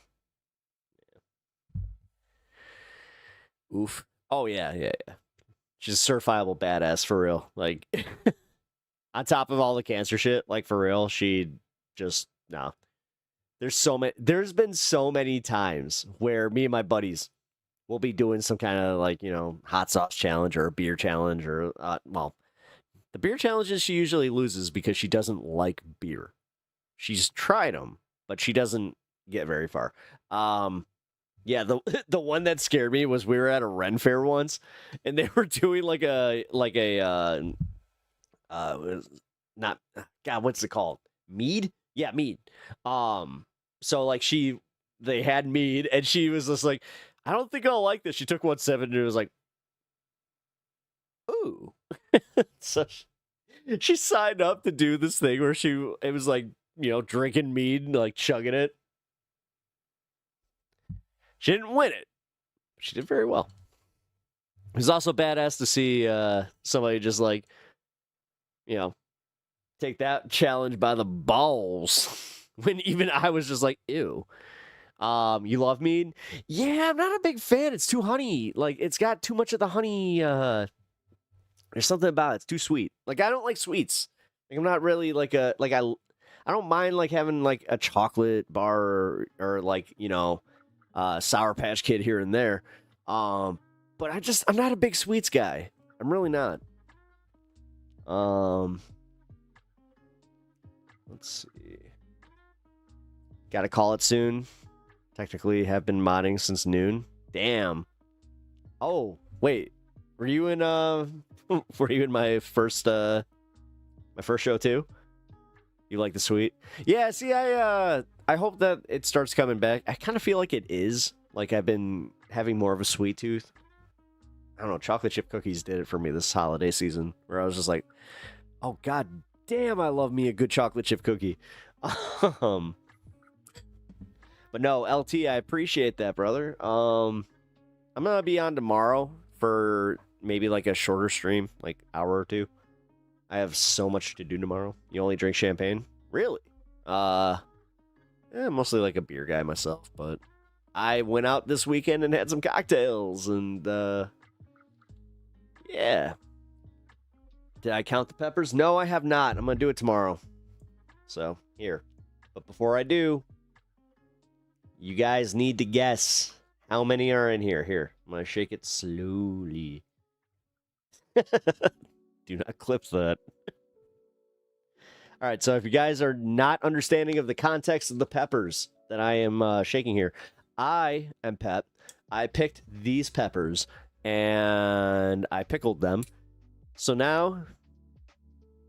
Yeah. Oof. Oh, yeah. She's a certifiable badass, for real. Like, on top of all the cancer shit, like, for real, she just, no. There's been so many times where me and my buddies will be doing some kind of, like, you know, hot sauce challenge or a beer challenge or, well, the beer challenges she usually loses because she doesn't like beer. She's tried them, but she doesn't get very far. Yeah, the one that scared me was we were at a Ren Fair once, and they were doing like a not God, what's it called? Mead? Yeah, mead. So like they had mead, and she was just like, "I don't think I'll like this." She took 1 sip and it was like, "Ooh." So she signed up to do this thing where it was like, you know, drinking mead and like chugging it. She didn't win it. She did very well. It was also badass to see somebody just like, you know, take that challenge by the balls. When even I was just like, ew. You love mead? Yeah, I'm not a big fan. It's too honey. Like, it's got too much of the honey. There's something about it. It's too sweet. Like, I don't like sweets. Like, I'm not really like I don't mind like having like a chocolate bar or like, you know, Sour Patch Kid here and there. But I'm not a big sweets guy. I'm really not. Let's see. Gotta call it soon. Technically have been modding since noon. Damn. Oh, wait. Were you in were you in my first show too? You like the suite? Yeah, see, I hope that it starts coming back. I kind of feel like it is. Like, I've been having more of a sweet tooth. I don't know, chocolate chip cookies did it for me this holiday season, where I was just like, oh, god damn, I love me a good chocolate chip cookie. But no, LT, I appreciate that, brother. I'm gonna be on tomorrow for maybe like a shorter stream, like hour or two. I have so much to do tomorrow. You only drink champagne? Really? Mostly like a beer guy myself, but I went out this weekend and had some cocktails, and yeah. Did I count the peppers? No, I have not. I'm gonna do it tomorrow. So, here. But before I do, you guys need to guess how many are in here. Here, I'm gonna shake it slowly. Do not clip that. All right, so if you guys are not understanding of the context of the peppers that I am shaking here, I am Pep. I picked these peppers, and I pickled them. So now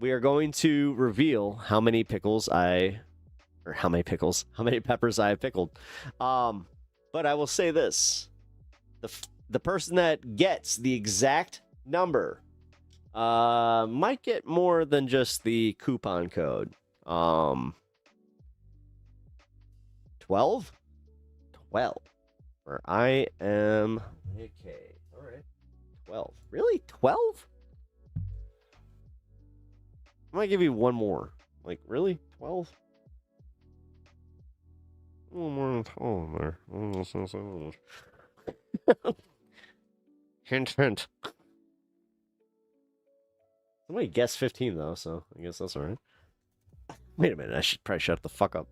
we are going to reveal how many peppers I have pickled. But I will say this. The person that gets the exact number might get more than just the coupon code. 12? 12. Where I am... Okay, alright. 12. Really? 12? I might give you one more. Like, really? 12? A little more than 12 there. Hint, hint. Somebody guessed 15, though, so I guess that's alright. Wait a minute, I should probably shut the fuck up.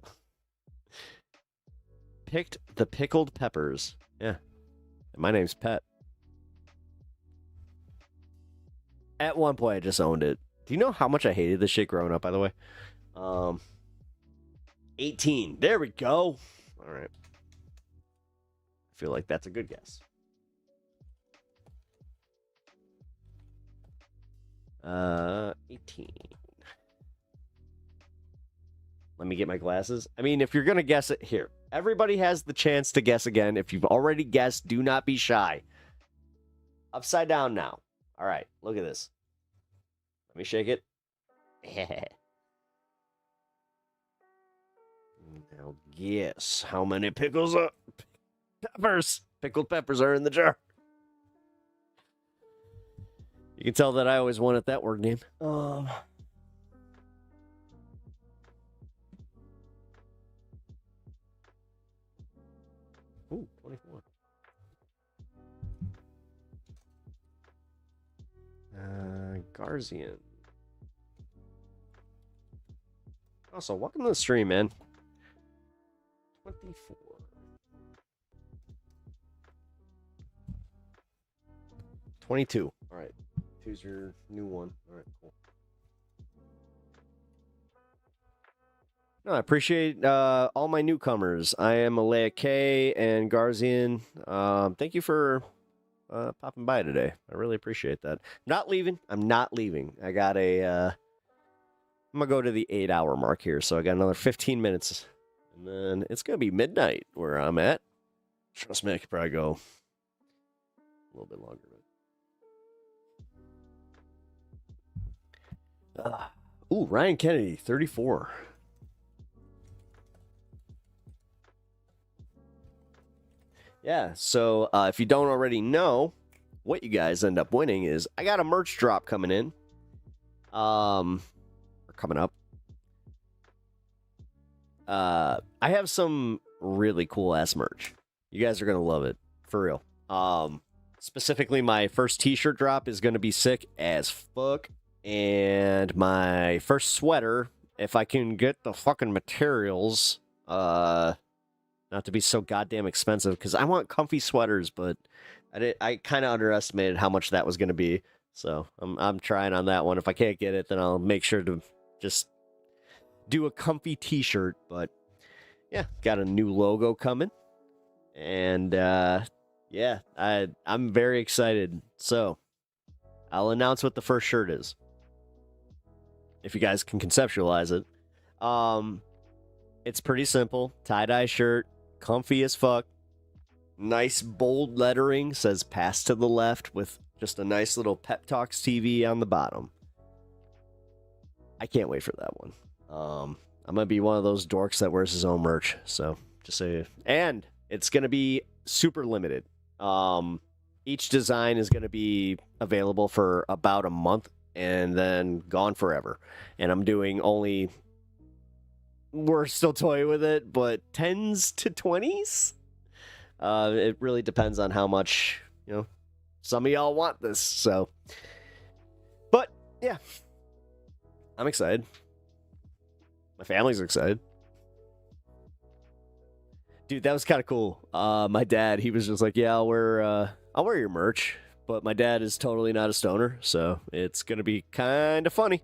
Picked the pickled peppers. Yeah. My name's Pet. At one point, I just owned it. Do you know how much I hated this shit growing up, by the way? 18. There we go. Alright. I feel like that's a good guess. 18. Let me get my glasses. I mean, if you're going to guess it, here. Everybody has the chance to guess again. If you've already guessed, do not be shy. Upside down now. All right, look at this. Let me shake it. Now guess how many pickled peppers are in the jar. You can tell that I always wanted that word name. Ooh, 24. Garzian. Also, welcome to the stream, man. 24. 22. All right. Choose your new one. All right, cool. No, I appreciate all my newcomers. I am Alea K and Garzian. Thank you for popping by today. I really appreciate that. Not leaving. I'm not leaving. I got a... I'm going to go to the 8-hour mark here, so I got another 15 minutes. And then it's going to be midnight where I'm at. Trust me, I could probably go a little bit longer. Ooh, Ryan Kennedy, 34. Yeah, so if you don't already know, what you guys end up winning is I got a merch drop coming in. Coming up. I have some really cool ass merch. You guys are gonna love it, for real. Specifically, my first t-shirt drop is gonna be sick as fuck. And my first sweater, if I can get the fucking materials, not to be so goddamn expensive, because I want comfy sweaters, but I kind of underestimated how much that was going to be. So I'm trying on that one. If I can't get it, then I'll make sure to just do a comfy t-shirt. But yeah, got a new logo coming. And yeah, I'm very excited. So I'll announce what the first shirt is, if you guys can conceptualize it. It's pretty simple. Tie-dye shirt, comfy as fuck. Nice bold lettering, says pass to the left with just a nice little Pep Talks TV on the bottom. I can't wait for that one. I'm going to be one of those dorks that wears his own merch. So just say, and it's going to be super limited. Each design is going to be available for about a month and then gone forever. And I'm doing only, we're still toying with it, but 10s to 20s? It really depends on how much, you know, some of y'all want this. So, but yeah, I'm excited. My family's excited. Dude, that was kind of cool. My dad, he was just like, yeah, I'll wear your merch. But my dad is totally not a stoner, so it's going to be kind of funny.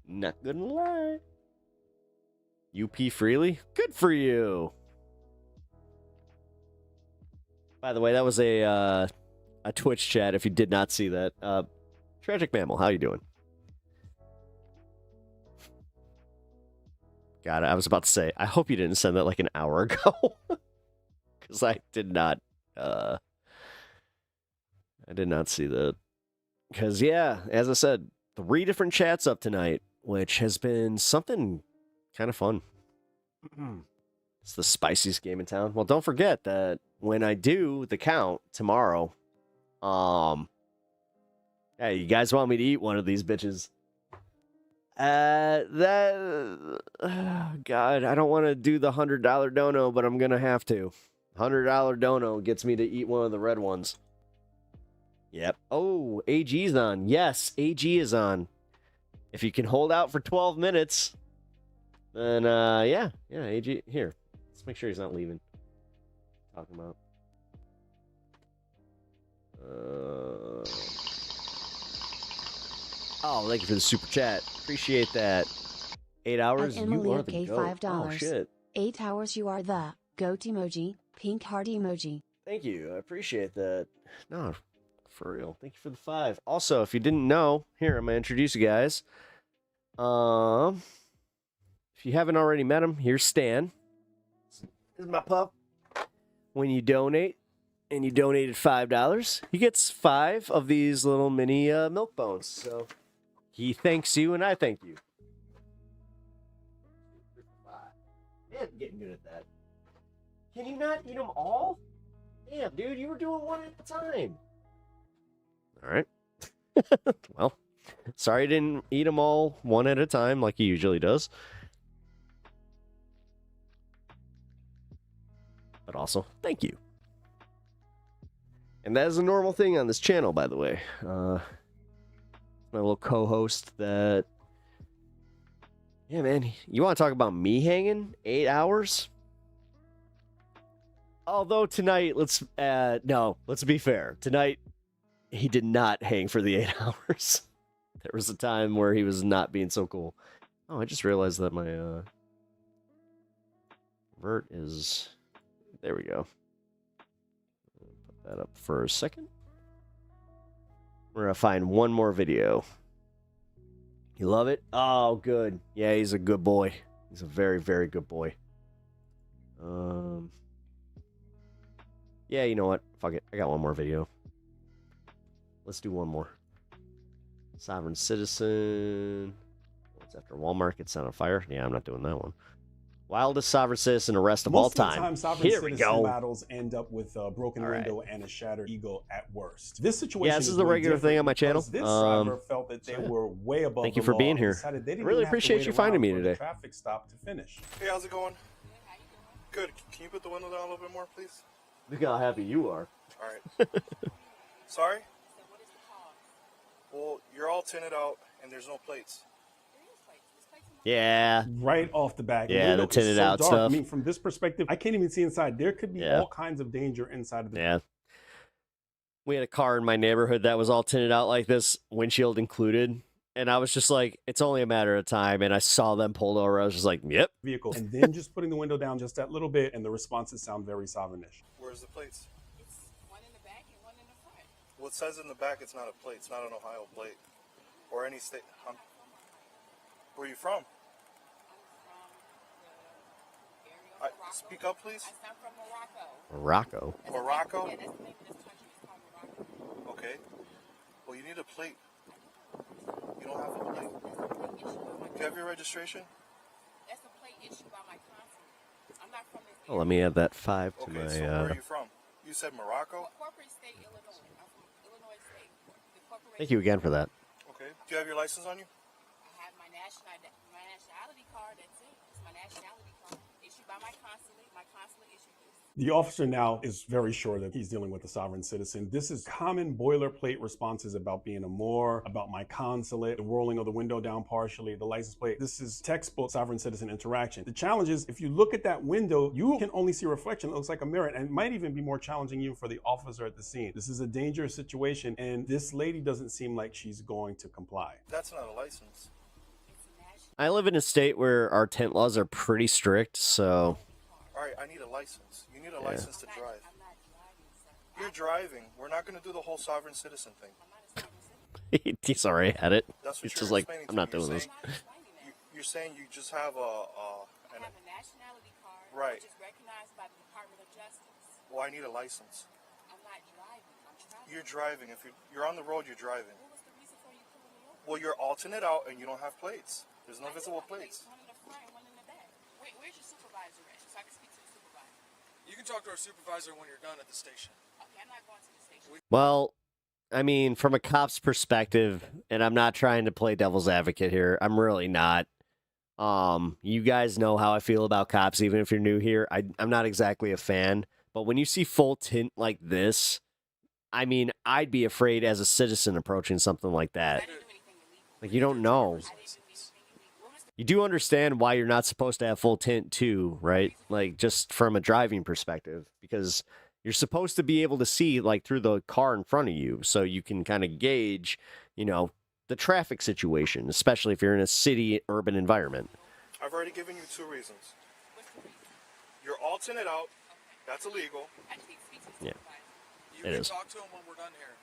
Not gonna lie. You pee freely? Good for you. By the way, that was a Twitch chat, if you did not see that. Tragic Mammal, how you doing? God, I was about to say, I hope you didn't send that like an hour ago. Because I did not see that. Because, yeah, as I said, 3 different chats up tonight, which has been something kind of fun. It's the spiciest game in town. Well, don't forget that when I do the count tomorrow, hey, you guys want me to eat one of these bitches? God, I don't want to do the $100 dono, but I'm gonna have to. $100 dono gets me to eat one of the red ones. Yep. Oh, AG's on. Yes, AG is on. If you can hold out for 12 minutes, then yeah, AG here. Let's make sure he's not leaving. Talking about. Oh, thank you for the super chat. Appreciate that. 8 hours. Emily You are the gave goat. $5. Oh shit. 8 hours. You are the goat emoji. Pink heart emoji. Thank you. I appreciate that. No, for real. Thank you for the 5. Also, if you didn't know, here, I'm going to introduce you guys. If you haven't already met him, here's Stan. This is my pup. When you donate, and you donated $5, he gets 5 of these little mini milk bones. So he thanks you, and I thank you. Man, getting good at that. Can you not eat them all? Damn, dude, you were doing one at a time. All right. Well, sorry I didn't eat them all one at a time like he usually does. But also, thank you. And that is a normal thing on this channel, by the way. My little co-host that... Yeah, man, you want to talk about me hanging 8 hours? Although tonight, let's be fair. Tonight, he did not hang for the 8 hours. There was a time where he was not being so cool. Oh, I just realized that my vert is... There we go. Put that up for a second. We're going to find one more video. You love it? Oh, good. Yeah, he's a good boy. He's a very, very good boy. Yeah, you know what? Fuck it. I got one more video. Let's do one more. Sovereign Citizen. What's after Walmart gets set on fire? Yeah, I'm not doing that one. Wildest sovereign citizen arrest of all time. Most of the time, Here we go. Battles end up with a broken window and a shattered ego at worst. This situation yeah, this is the regular thing on my channel. This driver felt that they were way above thank you for being here. I really appreciate you finding me today. Traffic stop to finish. Hey, how's it going? Good. Can you put the window down a little bit more, please? Look how happy you are. All right. Sorry? Well, you're all tinted out and there's no plates. Yeah. Right off the bat. Yeah, the tinted out dark. stuff. I mean, from this perspective, I can't even see inside. There could be all kinds of danger inside of the Yeah. We had a car in my neighborhood that was all tinted out like this, windshield included. and I was just like, it's only a matter of time. And I saw them pulled over. I was just like, yep. Vehicle, and then just putting the window down just that little bit, and the responses sound very sovereignish. Where's the plates? It's one in the back and one in the front. Well, it says in the back it's not a plate. It's not an Ohio plate. Or any state. Where are you from? Speak up, please. I'm from Morocco. Morocco. Morocco? Yeah, that's the name of this country. It's called Morocco. Okay. Well, you need a plate. You don't have a plate. Do you have your registration? That's a plate issued by my consulate. I'm not from this Oh, let me add that 5 to Okay, my. so where are you from? You said Morocco? corporate state, Illinois. I'm from Illinois State. The corporation. Thank you again for that. Okay. Do you have your license on you? I have my nationality card. That's it. It's my nationality card issued by my consulate. My consulate issued this. The officer now is very sure that he's dealing with a sovereign citizen. This is common boilerplate responses about being a Moor, about my consulate, the rolling of the window down partially, the license plate. This is textbook sovereign citizen interaction. The challenge is, if you look at that window, you can only see a reflection that looks like a mirror, and it might even be more challenging even for the officer at the scene. This is a dangerous situation, and this lady doesn't seem like she's going to comply. That's not a license. I live in a state where our tent laws are pretty strict, so. All right, I need a license. You need a license to drive. You're driving. We're not going to do the whole sovereign citizen thing. He's already had it. That's what He's you're just like, explaining I'm to not me. doing this. You're saying you just have I have a nationality card, right. which is recognized by the Department of Justice. Well, I need a license. I'm not driving. I'm traveling. You're driving. If you're on the road, you're driving. What was the reason for you pulling me over? Well, you're alternate out and you don't have plates. There's no visible plates. One in the front and one in the back. Where's your supervisor at? So I can speak to the supervisor. You can talk to our supervisor when you're done at the station. Okay, I'm not going to the station. Well, I mean, from a cop's perspective, and I'm not trying to play devil's advocate here. I'm really not. You guys know how I feel about cops, even if you're new here. I'm not exactly a fan, but when you see full tint like this, I mean, I'd be afraid as a citizen approaching something like that. Like, you don't know. You do understand why you're not supposed to have full tint too, right? Like, just from a driving perspective, because you're supposed to be able to see, like, through the car in front of you, so you can kind of gauge, you know, the traffic situation, especially if you're in a city, urban environment. I've already given you 2 reasons. You're alternate out. That's illegal. Yeah, You it can is. talk to him when we're done here.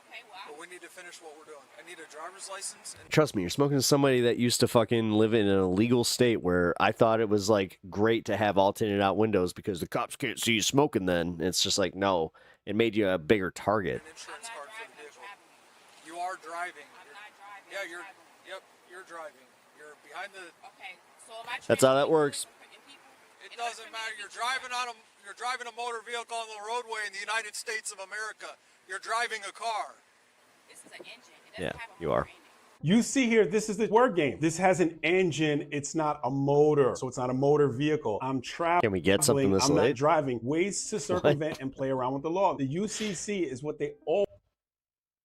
Okay, well, But we need to finish what we're doing. I need a driver's license. And Trust me, you're smoking to somebody that used to fucking live in an illegal state where I thought it was, like, great to have alternated out windows because the cops can't see you smoking then. It's just like, no, it made you a bigger target. an insurance card for the vehicle. You are driving. Yeah, Yep, you're driving. You're behind the. Okay, so am I That's how that works. It doesn't matter. You're driving a motor vehicle on the roadway in the United States of America. You're driving a car. This is an engine. Yeah, you are. You see here, this is the word game. This has an engine. It's not a motor. So it's not a motor vehicle. I'm traveling. Can we get something this I'm late? not driving. Ways to circumvent and play around with the law. The UCC is what they all.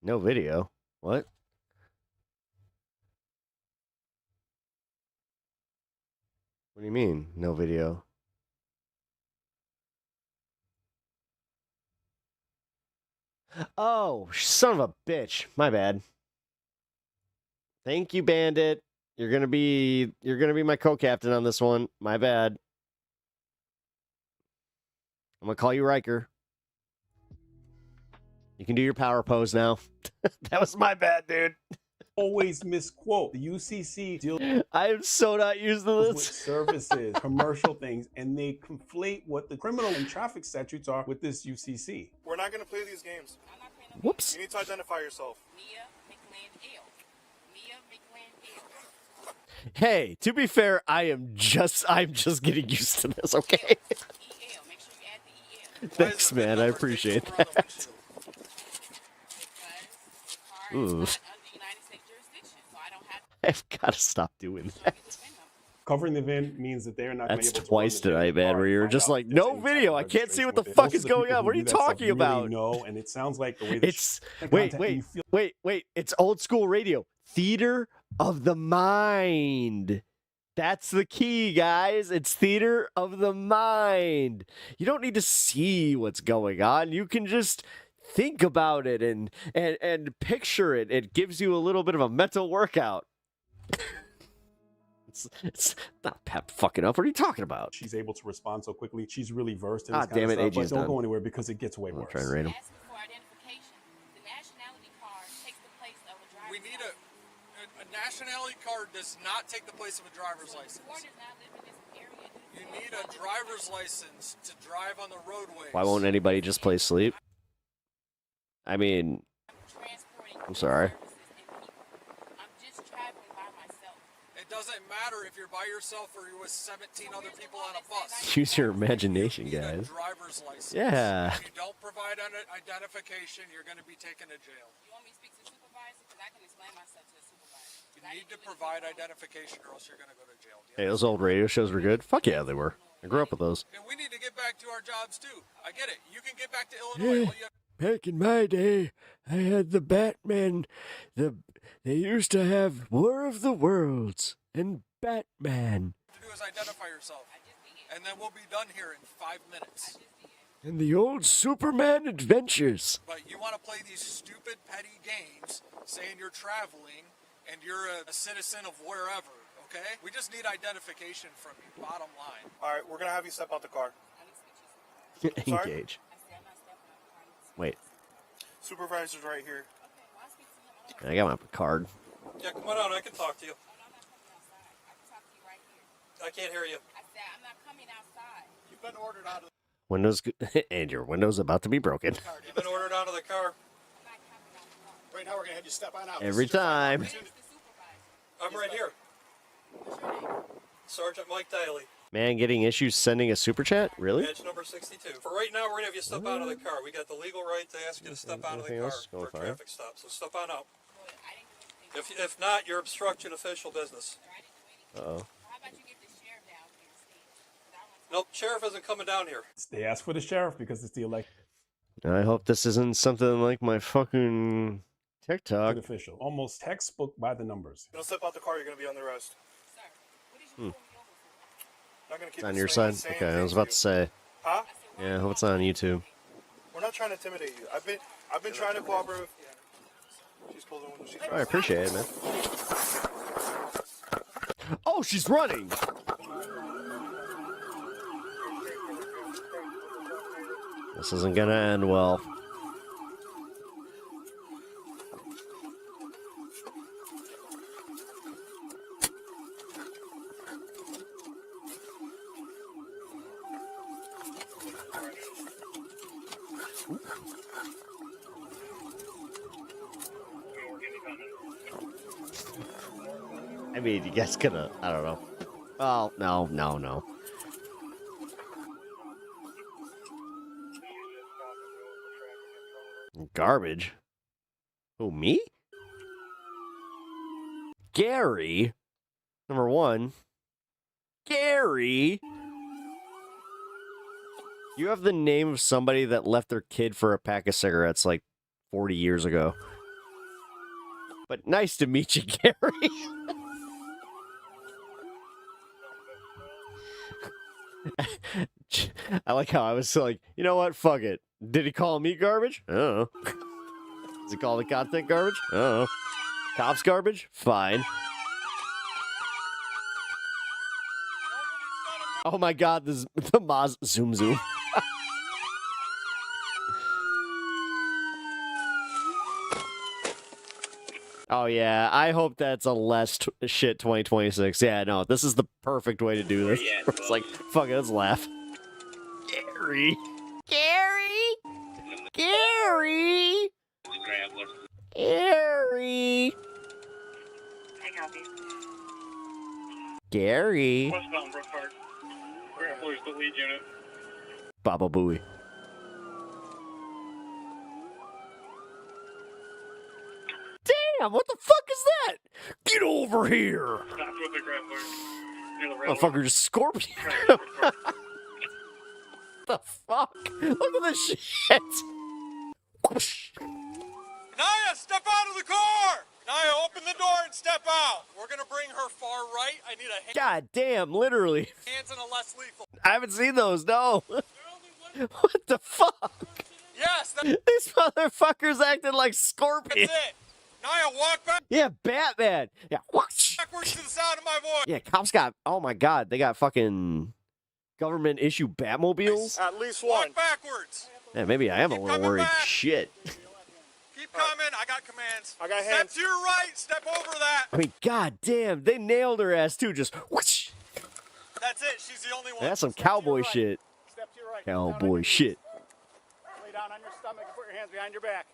No video. What? What do you mean, no video? Oh, son of a bitch. My bad. Thank you, Bandit. You're gonna be my co-captain on this one. My bad. I'm gonna call you Riker. You can do your power pose now. That was my bad, dude. Always misquote. The UCC deals I am so not used to with this. services, commercial things, and they conflate what the criminal and traffic statutes are with this UCC. We're not going to play these games. Whoops. You need to identify yourself. Hey, to be fair, I'm just getting used to this, okay? Thanks, man. I appreciate that. Ooh. I've got to stop doing that. Covering the VIN means that they're not going to That's be able to twice run the tonight, man, where you're just like, no video. I can't see what the fuck is going on. What are you talking about? No, and it sounds like the way that It's wait. It's old school radio. Theater of the mind. That's the key, guys. It's theater of the mind. You don't need to see what's going on. You can just think about it and picture it. It gives you a little bit of a mental workout. It's not pep fucking up. What are you talking about? She's able to respond so quickly. She's really versed in this damn it, kind of stuff. AG's But don't done. go anywhere because it gets way worse. Try and rate him. For identification, the nationality card takes the place of a driver's We need a nationality card does not take the place of a driver's license. You need a driver's license to drive on the roadway. Why won't anybody just play sleep? I mean, I'm sorry. It doesn't matter if you're by yourself or you're with 17 other people on a bus. Use your imagination, guys. Driver's license. Yeah. If you don't provide an identification, you're going to be taken to jail. You want me to speak to the supervisor? Because I can explain myself to the supervisor. You need to provide identification or else you're going to go to jail. Hey, those old radio shows were good. Fuck yeah, they were. I grew up with those. And we need to get back to our jobs too. I get it. You can get back to Illinois. Back in my day, I had the Batman. They used to have War of the Worlds and Batman. To do is identify yourself, and then we'll be done here in 5 minutes. And the old Superman adventures. But you want to play these stupid, petty games, saying you're traveling and you're a citizen of wherever. Okay? We just need identification from you. Bottom line. All right, we're gonna have you step out the car. Engage. Wait, Supervisor's right here. I got my card. Yeah, come on out. I can talk to you. I can't hear you. I said I'm not coming outside. You've been ordered out of Windows and your window's about to be broken. You've been ordered out of the car. Right now, we're gonna have you step on out. Every time. I'm right here. Sergeant Mike Daly. Man, getting issues sending a super chat? Really? Badge number 62. For right now, we're gonna have you step out of the car. We got the legal right to ask you to step out of the Anything car else? for Going a fine. traffic stop. So step on out. If not, you're obstructing official business. Uh-oh. Nope, sheriff isn't coming down here. They asked for the sheriff because it's the election I hope this isn't something like my fucking TikTok. official. Almost textbook by the numbers. Don't step out the car. You're gonna be on the arrest. Not gonna keep It's on you your saying side? the same Okay, I was things about to say. Huh? Yeah, I hope it's not on YouTube. We're not trying to intimidate you. I've been trying to cooperate with. She's closing the window. She's I appreciate it, man. Oh, she's running! This isn't gonna end well. I mean, you guys gonna, I don't know. Oh, no. Garbage? Who, me? Gary? Number one. Gary? You have the name of somebody that left their kid for a pack of cigarettes like 40 years ago. But nice to meet you, Gary. I like how I was like, you know what? Fuck it. Did he call me garbage? I don't know. Does he call the content garbage? I don't know. Cops garbage? Fine. Oh my god, this the Maz zoom. Oh yeah, I hope that's a less shit 2026. Yeah, no, this is the perfect way to do this. It's like, fuck it, let's laugh. Gary. Gary. Westbound Brook Park. Grant Floyd's the lead unit. Baba Booey. Damn, what the fuck is that? Get over here! Stopped with the Grant Floyd. Near the railroad. Motherfucker just scorpion. The fuck? Look at this shit. Naya, step out of the car! Naya, open the door and step out. We're gonna bring her far right. I need a hand. God damn, literally. Hands and a less lethal. I haven't seen those, no. What the fuck? Yes, These motherfuckers acting like Scorpion. That's it. Naya, walk back. Yeah, Batman. Yeah, whoosh. Backwards to the sound of my voice. Yeah, cops got, oh my god, they got fucking government issue Batmobiles. At least Walk one. backwards. Yeah, maybe I am a Keep little coming worried. back. Shit. Keep coming. I got commands. I got Step hands. to your right. Step over that. I mean, god damn, they nailed her ass too. Just whoosh. That's it. She's the only one. That's some cowboy shit. Step to your right. Cowboy shit. Lay down on your stomach and put your hands behind your back.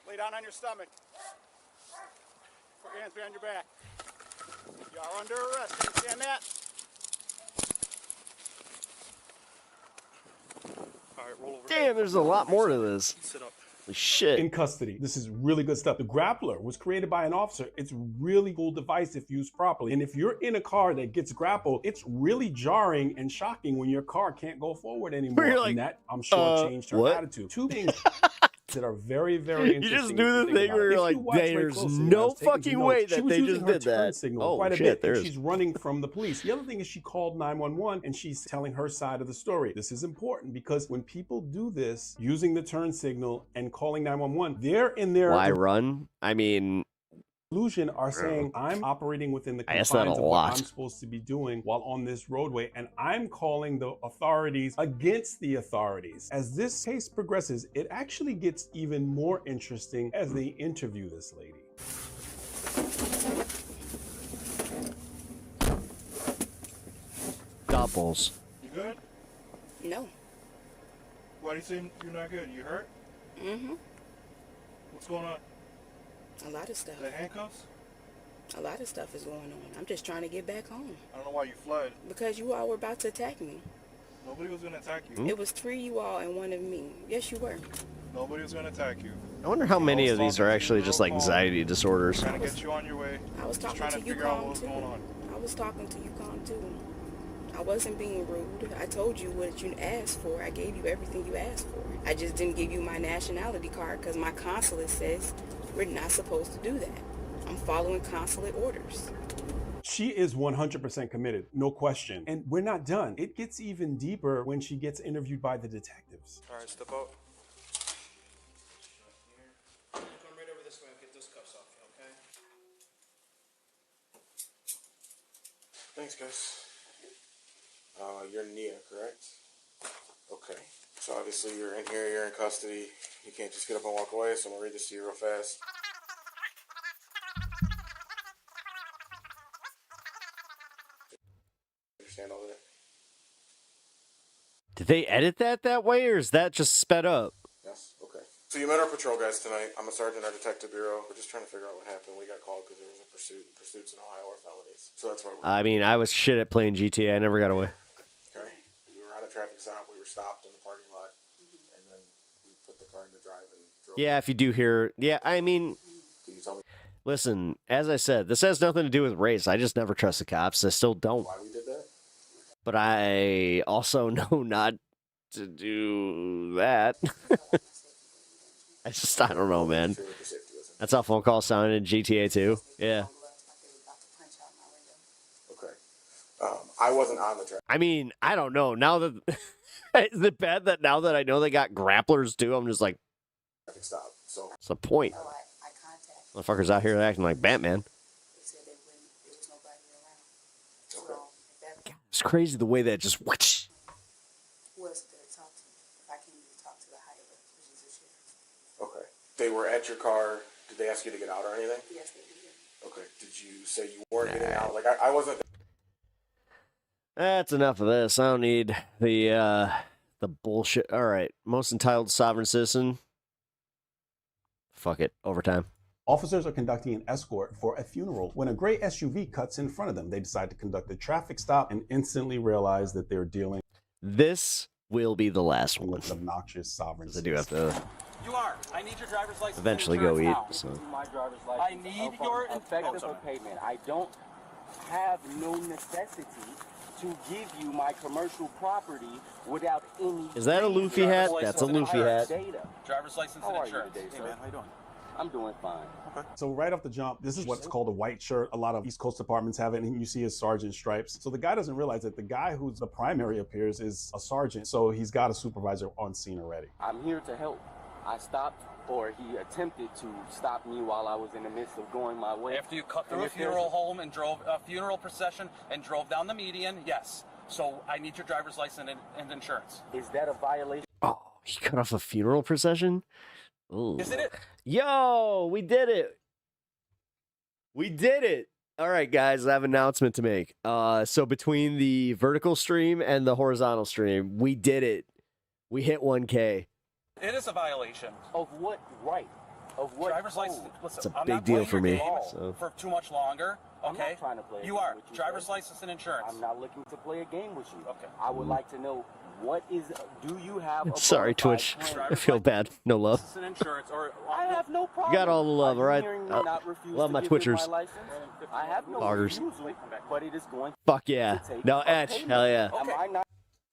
Lay down on your stomach. Put your hands behind your back. You are under arrest. Understand that? All right, roll over. Damn, there's a lot more to this. Sit up. Holy shit. In custody. This is really good stuff. The grappler was created by an officer. It's a really cool device if used properly. And if you're in a car that gets grappled, it's really jarring and shocking when your car can't go forward anymore. You're like, and that, I'm sure, changed her what? attitude. Two things that are very, very You interesting. just do if the think thing about where it. you're If like, you watch very there's closely, no I was taking fucking some way notes, that she was they using just her did turn that. signal Oh, quite a shit, bit, there and is. she's running from the police. The other thing is she called 911 and she's telling her side of the story. This is important because when people do this, using the turn signal and calling 911, they're in their Why run? I mean, illusion are saying I'm operating within the I ask that confines a of lot. what I'm supposed to be doing while on this roadway, and I'm calling the authorities against the authorities. As this case progresses, it actually gets even more interesting as they interview this lady. doubles. You good? No. Why do you say you're not good? You hurt? Mm-hmm. What's going on? A lot of stuff. The handcuffs? A lot of stuff is going on. I'm just trying to get back home. I don't know why you fled. Because you all were about to attack me. Nobody was going to attack you. It was 3 you all and 1 of me. Yes, you were. Nobody was going to attack you. I wonder how many of these are actually just like anxiety disorders. Trying to get you on your way. I was Just talking trying to to you figure out what calm was too. going on. I was talking to you calm too. I wasn't being rude. I told you what you asked for. I gave you everything you asked for. I just didn't give you my nationality card because my consulate says we're not supposed to do that. I'm following consulate orders. She is 100% committed, no question. And we're not done. It gets even deeper when she gets interviewed by the detectives. All right, step out. Come right over this way. I'll get those cuffs off you, okay? Thanks, guys. You're Nia, correct? Okay. So obviously you're in here, you're in custody. You can't just get up and walk away, so I'm gonna read this to you real fast. Understand all that? Did they edit that way, or is that just sped up? Yes? Okay. So you met our patrol guys tonight. I'm a sergeant at our detective bureau. We're just trying to figure out what happened. We got called because there was a pursuit. Pursuits in Ohio are felonies. So that's why we're... I mean, I was shit at playing GTA. I never got away. Okay. We were at a traffic stop. We were stopped in the parking lot. And then we put the car in the drive and drove. Yeah, if you do hear... Yeah, I mean... Can you tell me Listen, as I said, this has nothing to do with race. I just never trust the cops. I still don't. why we did that? But I also know not to do that. I don't know, man. That's how phone calls sounded in GTA 2. Yeah. Okay. I wasn't on the track. I mean, I don't know. Now that... Is it bad that now that I know they got grapplers too, I'm just like... Traffic stop. So... What's the point? Motherfuckers out here acting like Batman. It's crazy the way that just... Whoosh. Okay. They were at your car. Did they ask you to get out or anything? Yes, they did. Okay. Did you say you weren't getting out? Like, I wasn't... That's enough of this. I don't need the bullshit. All right. Most entitled sovereign citizen. Fuck it. Overtime. Officers are conducting an escort for a funeral when a gray SUV cuts in front of them. They decide to conduct a traffic stop and instantly realize that they're dealing This will be the last one. with obnoxious sovereigns. I do have to You are. I need your driver's license. eventually and go eat. insurance So. My driver's license. I need your effective payment. I don't have no necessity to give you my commercial property without any. Is that a Luffy hat? That's a Luffy hat. Driver's license and insurance. Hey man, how you doing? I'm doing fine. Okay. So right off the jump, this is what's called a white shirt. A lot of East Coast departments have it, and you see his sergeant stripes. So the guy doesn't realize that the guy who's the primary appears is a sergeant, so he's got a supervisor on scene already. I'm here to help. I stopped, or he attempted to stop me while I was in the midst of going my way. After you cut through a funeral home and drove a funeral procession and drove down the median, yes. So I need your driver's license and insurance. Is that a violation? Oh, he cut off a funeral procession? Ooh. Isn't it? Yo, we did it. We did it. All right, guys, I have an announcement to make. So between the vertical stream and the horizontal stream, we did it. We hit 1K. It is a violation. Of what right? Of what driver's license? Listen, It's a I'm big not deal playing for your me, game so. for too much longer. I'm Okay. not trying to play. You are driver's license and insurance. I'm not looking to play a game with you. Okay. I would like to know what is. Do you have? A Sorry, Twitch. I feel bad. No love. And insurance, or I have no problem. You got all the love, all right? Love my Twitchers. I have no Loggers. refusal, but it is going. Fuck yeah. No, Etch. Hell yeah. Am I not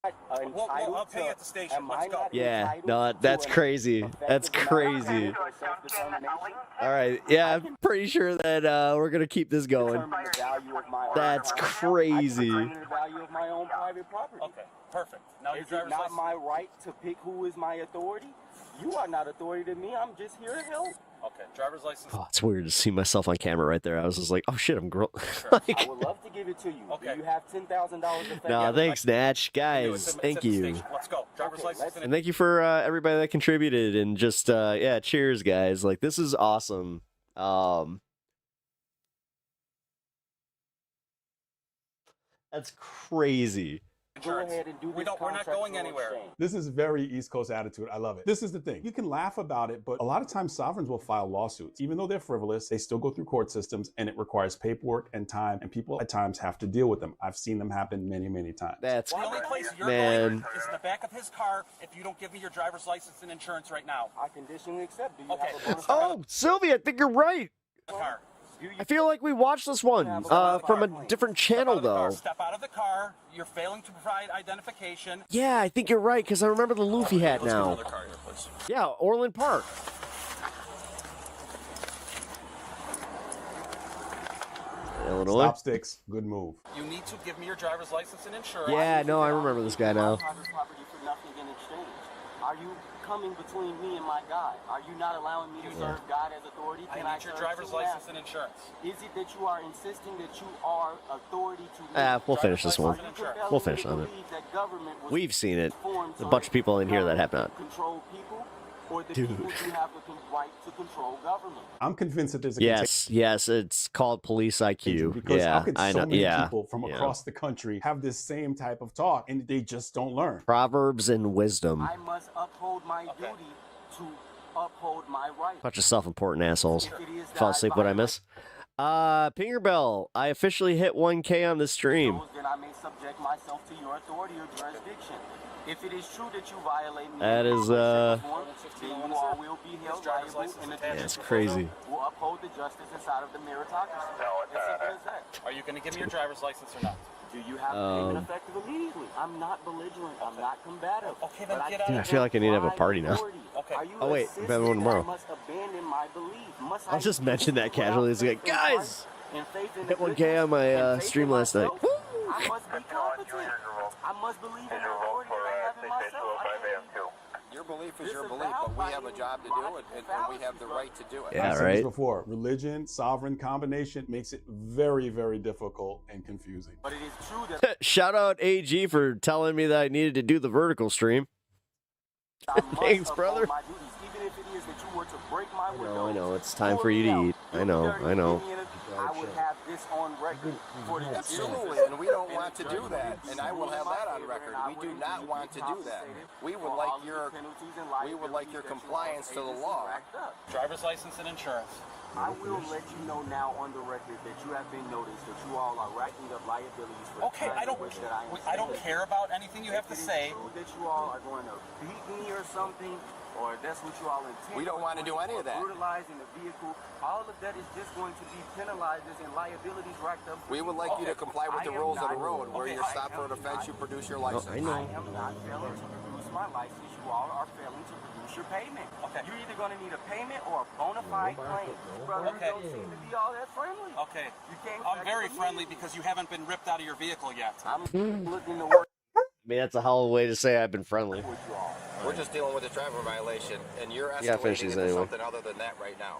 entitled I'll pay you at the station. Am I not Yeah, entitled no, that's to an crazy. That's effective crazy. amount of self-determination? All right, yeah, I'm pretty sure that we're gonna keep this going. Determine the value of my own That's property. crazy. I determine the value of my own private property. Okay, perfect. Now your Is it driver's not license. my right to pick who is my authority? You are not authority to me. I'm just here to help. Okay, driver's license. Oh, it's weird to see myself on camera right there. I was just like, oh shit, I'm girl. I would love to give it to you. Okay. Do you have $10,000 to No, thanks, Natch. It's Guys, at thank the you. station. Let's go. Driver's license And thank you for everybody that contributed and just yeah, cheers, guys. Like, this is awesome. That's crazy. Go ahead and do this. We're not going anywhere. This is very East Coast attitude. I love it. This is the thing. You can laugh about it, but a lot of times sovereigns will file lawsuits. Even though they're frivolous, they still go through court systems, and it requires paperwork and time, and people at times have to deal with them. I've seen them happen many, many times. That's The only place you're man. going is in the back of his car if you don't give me your driver's license and insurance right now. I conditionally accept. Do you Okay. have a bonus Oh, Sylvia, I think you're right. Car. I feel like we watched this one from a different channel, though. Step out of the car. You're failing to provide identification. Yeah, I think you're right, because I remember the Luffy hat Let's get now. another car here, please. Yeah, Orland Park. Illinois. Stop sticks. Good move. You need to give me your driver's license and insurance. Yeah, no, I remember this guy now. private property for nothing in exchange? Are you coming between me and my God? Are you not allowing me to serve God as authority? Can I need your serve driver's two license masters? and insurance. Is it that you are insisting that you are authority to me? We'll finish this one. We'll finish on it. We've seen it. A bunch of people in here that have not. Control people, or the Dude. people who have the right to control government? I'm convinced that there's a Yes, it's called Police IQ. because Yeah, how could I so know. many Yeah, people from yeah. across the country have this same type of talk and they just don't learn? Proverbs and wisdom. I must uphold my duty to uphold my right. Bunch of self-important assholes. Fall asleep what I miss. Pinger Bell, I officially hit 1K on the stream. Then I may subject myself to your authority or jurisdiction. If it is true that you violate me, That is, then you all will be held liable in the Yeah, it's crazy. will uphold the justice inside of the meritocracy. As simple as that. Are you going to give me your driver's license or not? Do you have payment effective immediately? I'm not belligerent. I'm not combative. Okay, then but get out Dude, I of feel like I need to have a my party now. authority. Okay. Are you Oh, wait, insisting we have one that tomorrow. I must abandon my belief? Must I'll I just do mention this that casually. It's like, without faith in guys, Christ and faith in the hit 1K goodness on my and faith stream in last night. myself? I must be competent. I must believe in the authority that I have in myself. Your belief is your belief, but we have a job to do it, and we have the right to do it. Yeah, I've said right. this before. Religion, sovereign combination makes it very, very difficult and confusing. But it is true that Shout out AG for telling me that I needed to do the vertical stream. Thanks, brother. my duties, even if it is that you were to break my window. I know. It's time for you to eat. I know. I would have this on record for the Absolutely, and we don't want to do that, and I will have that on record. We do not want to do that. We would like your compliance to the law. Driver's license and insurance. I will let you know now on the record that you have been noticed that you all are racking up liabilities for Okay, the I don't care about anything you have to say. That you all are going to beat me or something, or that's what you all intend. We don't want to do any of that. Brutalizing the vehicle. All of that is just going to be penalized and liabilities racked up. We would like you to comply with the rules of the road. Where you're stopped for an offense, you produce your license. I know. I am not failing to produce my license. You all are failing to produce your payment. Okay. You're either going to need a payment or a bona fide Okay. I'm very friendly because you haven't been ripped out of your vehicle yet. I'm looking to work I mean, that's a hell of a way to say I've been friendly. with you all. We're just dealing with a driver violation, and you're You gotta finish escalating these into anyway. something other than that right now.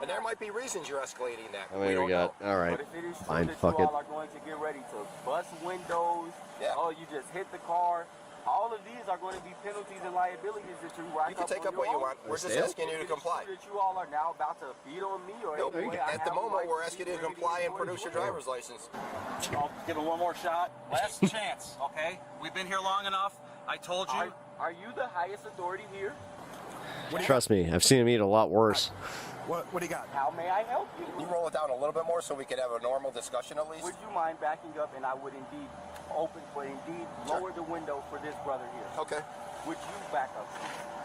And there might be reasons you're escalating that. I mean, we got. All right. But if it is true Fine. that Fuck you it. all are going to get ready to bust windows, oh, you just hit the car, all of these are going to be penalties and liabilities that you rack You can up take on up what your you own. want. We're just asking you to comply. That you all are now about to beat on me or Nope. any way I At the have a moment, right we're to asking beat you to or comply and anything produce your for you. driver's license. I'll give it one more shot. Last chance, okay? We've been here long enough. I told you. Are you the highest authority here? Trust me, I've seen him eat a lot worse. What do you got? How may I help you? Can you roll it down a little bit more so we could have a normal discussion at least? Would you mind backing up, and I would indeed lower the window for this brother here. Okay. Would you back up?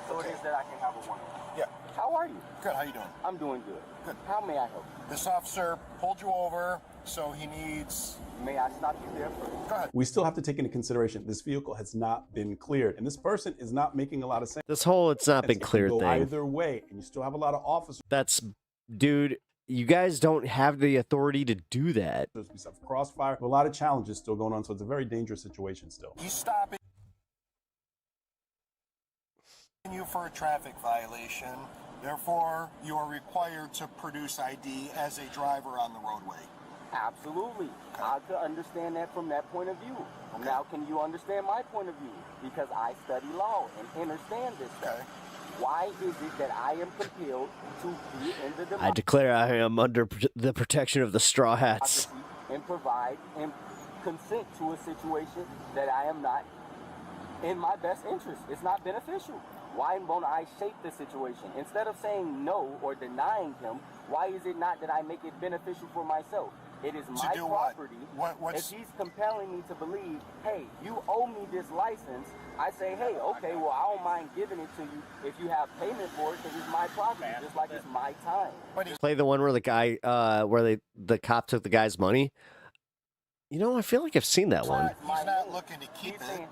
So it is that I can have a one-on-one. Yeah. How are you? Good. How you doing? I'm doing good. Good. How may I help you? This officer pulled you over, so he needs. May I stop you there first? Go ahead. We still have to take into consideration this vehicle has not been cleared, and this person is not making a lot of sense. This whole "it's not been It can cleared" go thing. either way, and you still have a lot of officers. That's, dude. You guys don't have the authority to do that. We have crossfire. A lot of challenges still going on, so it's a very dangerous situation still. He's stopping you for a traffic violation. Therefore, you are required to produce ID as a driver on the roadway. Absolutely. I could understand that from that point of view. Now, can you understand my point of view? Because I study law and understand this stuff. Why is it that I am compelled to be in the I democracy declare I am under the protection of the Straw Hats. and provide and consent to a situation that I am not in my best interest? It's not beneficial. Why won't I shape the situation? Instead of saying no or denying him, why is it not that I make it beneficial for myself? It is my do what? property. What's- If he's compelling me to believe, hey, you owe me this license, I say, hey, okay, well, I don't mind giving it to you if you have payment for it because it's my property, just like it's my time. Play the one where the guy, the cop took the guy's money. You know, I feel like I've seen that one. He's not looking to keep it.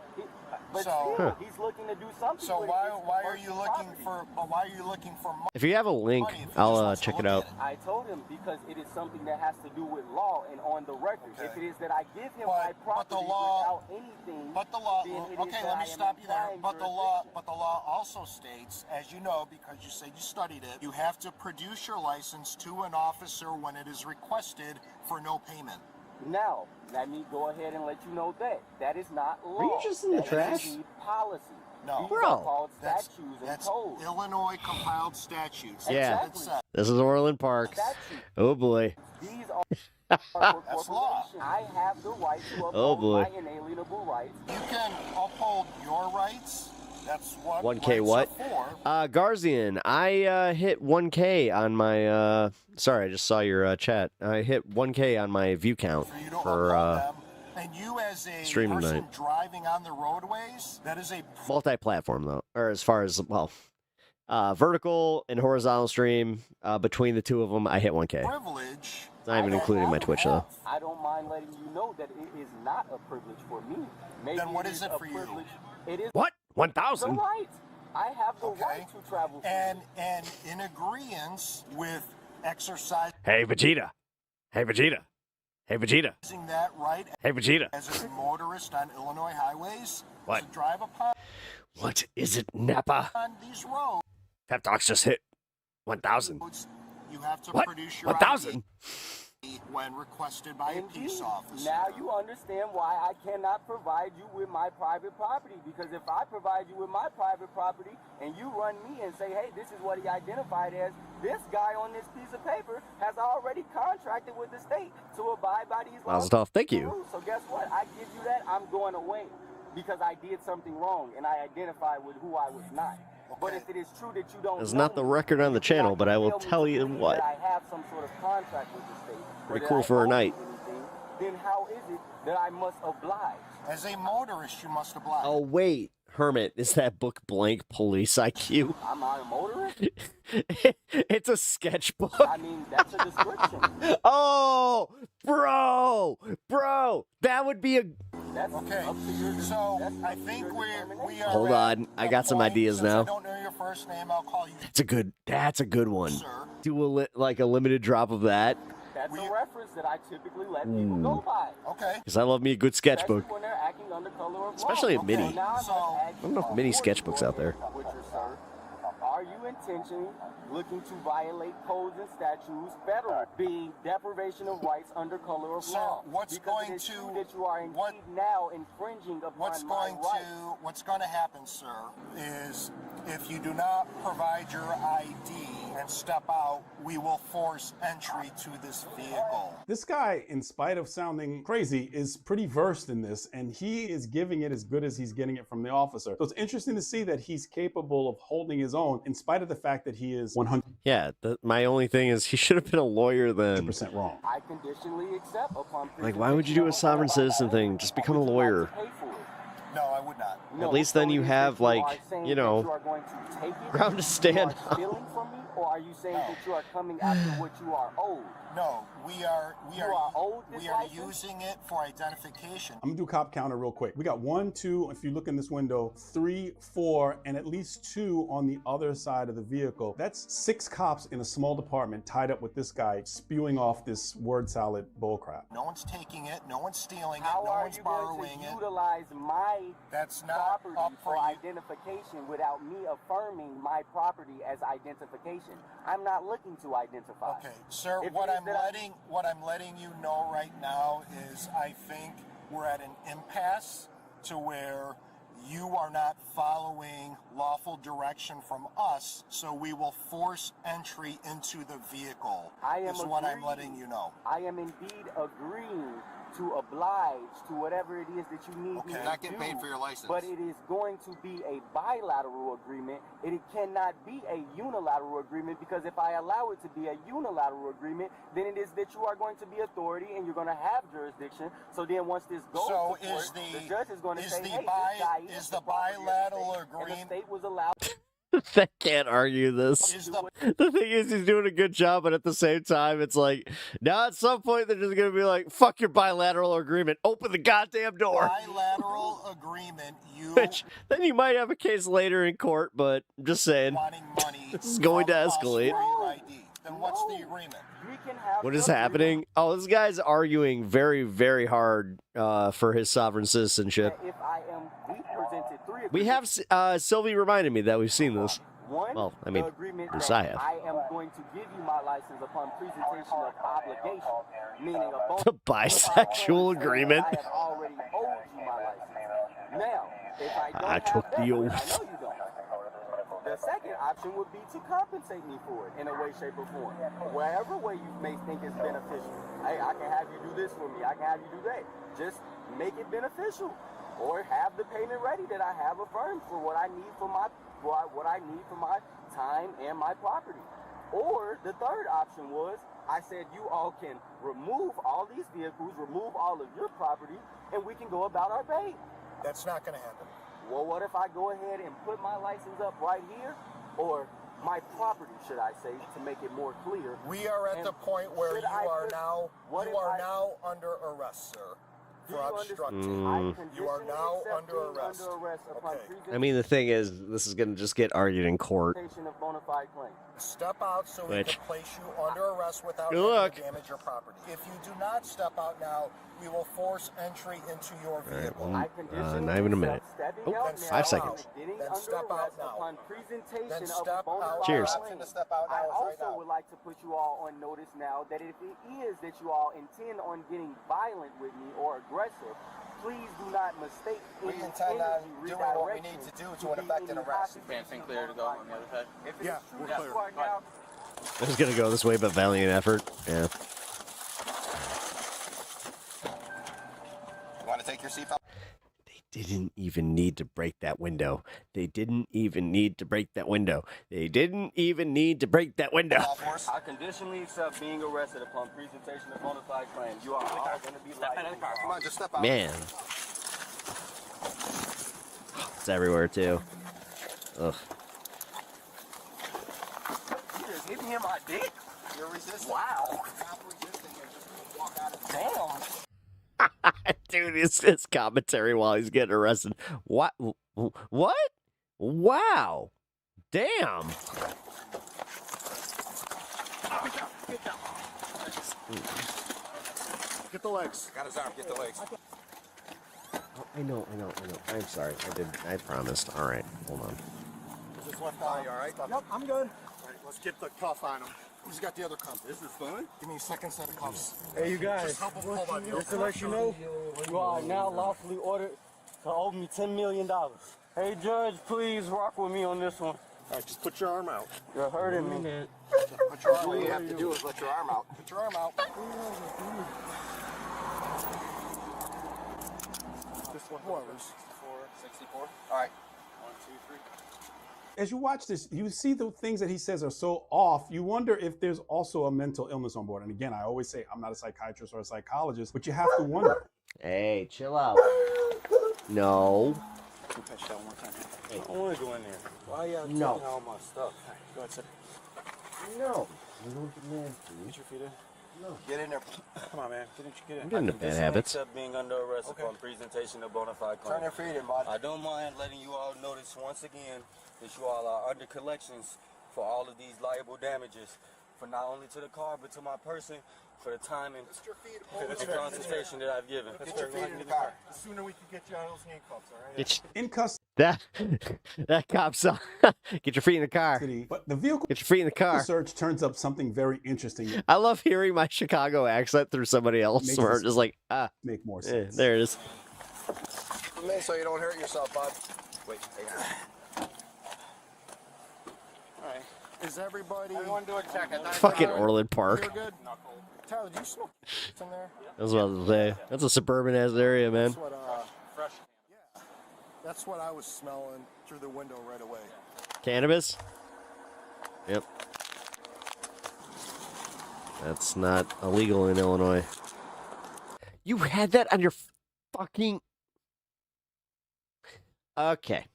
But So- still, he's looking to do something. So with why it. It's are personal you looking property. for? Why are you looking for money? If you have a link, I'll check it out. I told him because it is something that has to do with law and on the record. If it is that I give him my property without anything, But the law. then it is Okay, that let me I am stop you there. implying But the law also states, as you know, because you said you studied it, you have to produce your license to an officer when it is requested for no payment. Now, let me go ahead and let you know that that is not law. Are you just in the That is trash? indeed policy. No, These Bro. are called That's statutes and that's codes. Illinois compiled statutes. Yeah. That's what it says. This is Orland Park. Oh boy. These are for That's law. corporations. I have the right to Oh, uphold boy. my inalienable rights. You can uphold your rights. That's what 1K rights what? are for. Garzian, I hit 1K on my. Sorry, I just saw your chat. I hit 1K on my view count for And you as a streaming person night. driving on the roadways, that is a Multi-platform though, or as far as vertical and horizontal stream between the two of them, I hit 1K. privilege. It's not even including my Twitch though. I don't mind letting you know that it is not a privilege for me. Maybe Then what it is is it a for you? privilege. It is What? the 1,000? right. I have the right to travel. And in agreement with exercising Hey Vegeta. Hey Vegeta. Hey Vegeta. that right Hey Vegeta. as a motorist on Illinois highways What? to drive upon What is it, Napa? these roads. Pep Talks just hit 1,000. You have to What? produce your 1,000? ID when requested by a peace officer. Now you understand why I cannot provide you with my private property. Because if I provide you with my private property and you run me and say, hey, this is what he identified as, this guy on this piece of paper has already contracted with the state to abide by these laws. Mazel tov, thank you. Rules. So guess what? I give you that, I'm going away because I did something wrong and I identified with who I was not. But if it is true that you don't It's know not the record on the channel, but I will tell you what. that I have some sort of contract with the state, or Pretty that cool I for a owe night. you anything, then how is it that I must oblige? As a motorist, you must oblige. Oh, wait. Hermit, is that book blank Police IQ? I'm not a motorist. It's a sketchbook. I mean, that's a description. Oh, bro, that would be a. That's okay. So I think we are. Hold on, I got some ideas Since I now. don't know your first name, I'll call you. That's a good one. Do a limited drop of that. That's a reference that I typically let people go by. Okay. Because I love me a good sketchbook. Especially when they're acting under color of Especially law. a mini. Okay, now I don't know if mini sketchbooks out there. Sir, are you intentionally looking to violate codes and statutes, federal, being deprivation of rights under color of law? What's Because going it is to true that you are indeed now infringing upon what's going to happen, sir, is if you do not provide your ID and step out, we will force entry to this vehicle. This guy, in spite of sounding crazy, is pretty versed in this, and he is giving it as good as he's getting it from the officer. So it's interesting to see that he's capable of holding his own, in spite of the fact that he is 100%. Yeah, my only thing is he should have been a lawyer then. Wrong. I conditionally accept upon Like, why would you do a sovereign citizen thing? Just become a lawyer. No, I would not. At least then you have, like, you know, ground to stand on. Stealing from me, or are you saying that you are coming after what you are owed? No, we are using it for identification. I'm gonna do cop counter real quick. We got 1, 2, if you look in this window, 3, 4, and at least 2 on the other side of the vehicle. That's 6 cops in a small department tied up with this guy spewing off this word salad bullcrap. No one's taking it, no one's stealing How it, no are one's you going borrowing to it. utilize my property up for for you. identification without me affirming my property as identification? I'm not looking to identify. Okay, sir, If what it is I'm that letting you know right now is I think we're at an impasse to where you are not following lawful direction from us, so we will force entry into the vehicle. Is what I'm letting you know. I am indeed agreeing to oblige to whatever it is that you need me to Not getting do, paid for your license. but it is going to be a bilateral agreement. It cannot be a unilateral agreement, because if I allow it to be a unilateral agreement, then it is that you are going to be authority and you're going to have jurisdiction. So then once this goes to court, the judge is going to say, hey, this guy is the bilateral agreement, and the state was allowed. I can't argue this. The thing is, he's doing a good job, but at the same time, it's like, now at some point, they're just going to be like, fuck your bilateral agreement. Open the goddamn door. Bilateral agreement, Which, then you might have a case later in court, but I'm just saying, this is going to escalate. Then what's the agreement? What is happening? Oh, this guy's arguing very, very hard for his sovereign citizenship. If I am, we presented 3 We have, Sylvie reminded me that we've seen this. One, Well, I mean, the agreement yes, that I have. I am going to give you my license upon presentation of obligation, meaning a bonus. The bisexual agreement. I have already owed you my license. Now, if I don't I took have that, the which oath. I know you don't. The second option would be to compensate me for it in a way, shape, or form. Wherever way you may think is beneficial. Hey, I can have you do this for me. I can have you do that. Just make it beneficial. Or have the payment ready that I have affirmed for what I need for my time and my property. Or the third option was, I said you all can remove all these vehicles, remove all of your property, and we can go about our pay. That's not going to happen. Well, what if I go ahead and put my license up right here, or my property, should I say, to make it more clear? We are at the point where you are now under arrest, sir. For obstructing. You are now under arrest. I mean, the thing is, this is going to just get argued in court. Of bona fide claim. Step out so we Which- can place you under arrest without Good having luck. to damage your property. If you do not step out now, we will force entry into your vehicle. Not even a minute. Oh, 5 seconds. Getting Then under step out arrest now. upon presentation Then of step a bona out. fide Cheers. claim. To step out now I is right also now. would like to put you all on notice now that if it is that you all intend on getting violent with me or aggressive, please do not mistake We any intend on energy doing what we redirection need to do to effect an arrest. Fancy clear to go on the other side? If it Yeah, is true we're that clear. you are now It was going to go this way, but valiant effort. Yeah. You want to take your seatbelt? Didn't even need to break that window. They didn't even need to break that window. They didn't even need to break that window. I conditionally accept being arrested upon presentation of bona fide claims. You are all going to be liable. Come on, just step out. Man. It's everywhere, too. Ugh. You just hit me in my dick. You're resisting. Wow. Stop resisting and just walk out of Damn. Dude, his commentary while he's getting arrested. What? What? Wow. Damn. Get the legs. Got his arm. Get the legs. Oh, I know. I'm sorry. I promised. All right, hold on. Is this left eye, all right? Yep, I'm good. All right, let's get the cuff on him. Who's got the other cuff? This is fun. Give me a second set of cuffs. Hey, you guys. Just help him pull on Just to let you know, you are now lawfully ordered to owe me $10 million. Hey, Judge, please rock with me on this one. All right, just put your arm out. You're hurting me. Put your arm out. All you have to do is let your arm out. Put your arm out. This one, whoever's. 64. All right. 1, 2, 3. As you watch this, you see the things that he says are so off. You wonder if there's also a mental illness on board. And again, I always say I'm not a psychiatrist or a psychologist, but you have to wonder. Hey, chill out. No. Touch that one more time. Hey, I don't want to go in there. Why y'all taking No. all my stuff? Go ahead, sit. No. Get your feet in. No. Get in there. Come on, man. Get in. I'm getting into bad habits. Accept being under arrest upon presentation of bona fide claim. Turn your feet in, bud. I don't mind letting you all notice once again that you all are under collections for all of these liable damages, for not only to the car but to my person, for the time and concentration that I've given. Get your feet in the car. The sooner we can get you out of those handcuffs, all right? In custody. That cop's on. Get your feet in the car. But the vehicle Get your feet in the car. search turns up something very interesting. I love hearing my Chicago accent through somebody else. Makes Where this it's just like, make more sense. there it is. So you don't hurt yourself, bud. Wait. All right. Is everybody... Everyone do a check. Fucking Orland Park. You're good? Tyler, do you smoke in there? That's what I was gonna say. That's a suburban ass area, man. That's what, fresh. Yeah. That's what I was smelling through the window right away. Cannabis? Yep. That's not illegal in Illinois. You had that on your fucking... Okay.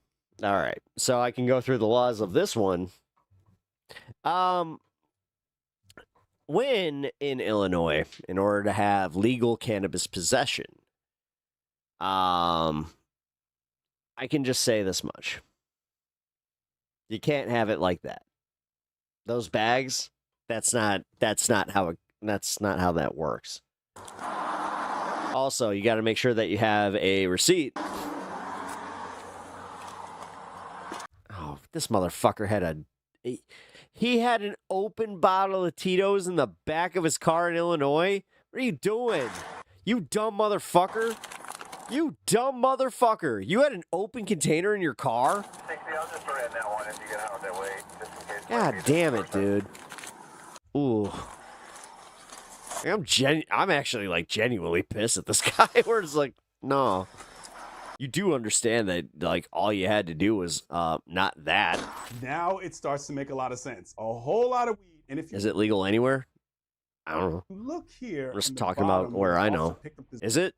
All right. So I can go through the laws of this one. When in Illinois, in order to have legal cannabis possession, I can just say this much. You can't have it like that. Those bags, that's not how that works. Also, you got to make sure that you have a receipt. Oh, this motherfucker had he had an open bottle of Tito's in the back of his car in Illinois. What are you doing? You dumb motherfucker. You dumb motherfucker. You had an open container in your car? God damn it, dude. Ooh. I'm actually like genuinely pissed at this guy. Where it's like, no. You do understand that like all you had to do was not that. Now it starts to make a lot of sense. A whole lot of weed. And if Is it legal anywhere? I don't know. look here, We're just in the talking about bottom, where I I also know. picked up this Is it?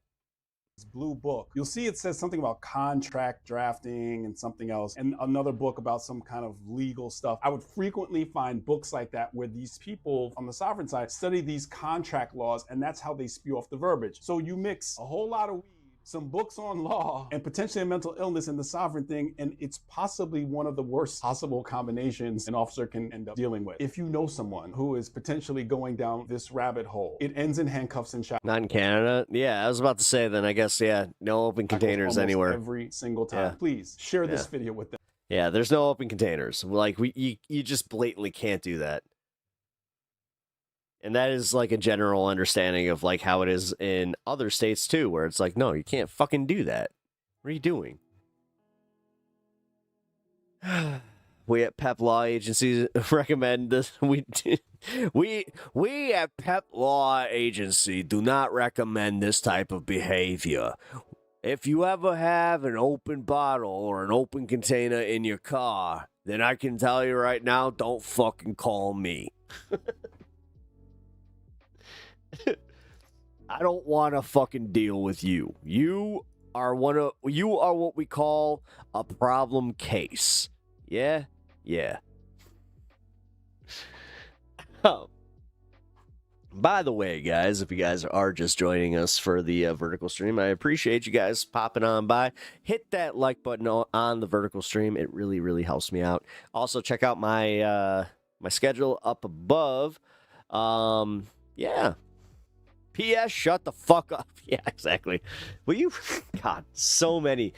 blue book. You'll see it says something about contract drafting and something else, and another book about some kind of legal stuff. I would frequently find books like that where these people on the sovereign side study these contract laws, and that's how they spew off the verbiage. So you mix a whole lot of weed, some books on law, and potentially a mental illness in the sovereign thing, and it's possibly one of the worst possible combinations an officer can end up dealing with. If you know someone who is potentially going down this rabbit hole, it ends in handcuffs and shackles. Not in Canada? Yeah, I was about to say then I guess, yeah, no open containers Almost anywhere. every single time. Yeah. Please share this Yeah. video with them. Yeah, there's no open containers. Like you just blatantly can't do that. And that is like a general understanding of like how it is in other states too, where it's like, no, you can't fucking do that. What are you doing? We at PEP Law Agency recommend this. We at PEP Law Agency do not recommend this type of behavior. If you ever have an open bottle or an open container in your car, then I can tell you right now, don't fucking call me. I don't want to fucking deal with you. You are what we call a problem case. Yeah? Yeah. Oh. By the way, guys, if you guys are just joining us for the vertical stream, I appreciate you guys popping on by. Hit that like button on the vertical stream. It really, really helps me out. Also, check out my my schedule up above. Yeah. P.S. Shut the fuck up. Yeah, exactly. Will you? God, so many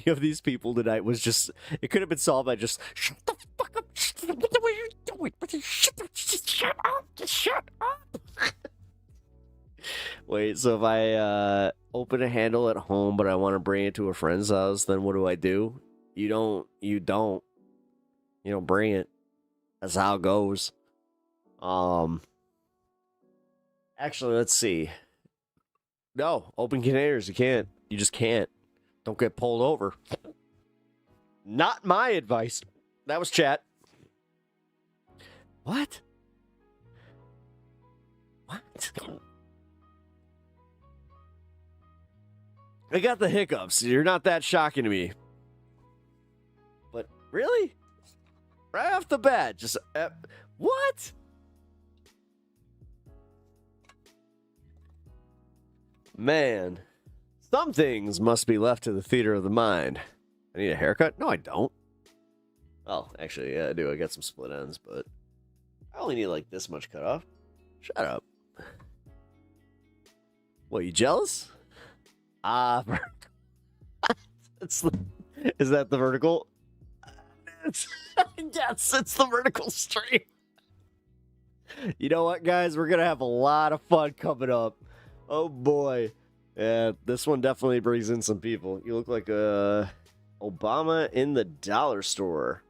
of these people tonight was just. It could have been solved by just shut the fuck up. What are you doing? Shut up. Just shut up. Wait, so if I open a handle at home, but I want to bring it to a friend's house, then what do? You don't bring it. That's how it goes. Actually, let's see. No, open containers, you can't. You just can't. Don't get pulled over. Not my advice. That was chat. What? I got the hiccups. You're not that shocking to me. But really? Right off the bat, just what? Man, some things must be left to the theater of the mind. I need a haircut? No, I don't. Well, actually, yeah, I do. I got some split ends, but I only need like this much cut off. Shut up. What, you jealous? Is that the vertical? Yes, it's the vertical stream. You know what, guys? We're going to have a lot of fun coming up. Oh, boy. Yeah, this one definitely brings in some people. You look like Obama in the dollar store.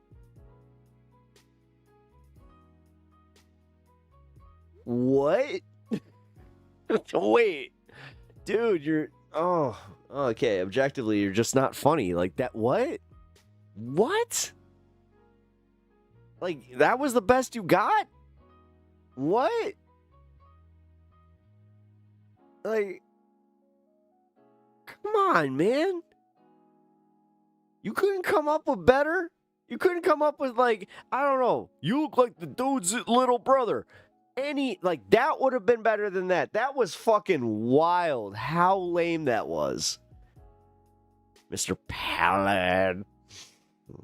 What? Wait. Dude, you're... Oh, okay. Objectively, you're just not funny. Like that. What? What? Like, that was the best you got? What? Like, come on, man. You couldn't come up with better? You couldn't come up with, like, I don't know. You look like the dude's little brother. Like, that would have been better than that. That was fucking wild. How lame that was. Mr. Pallad.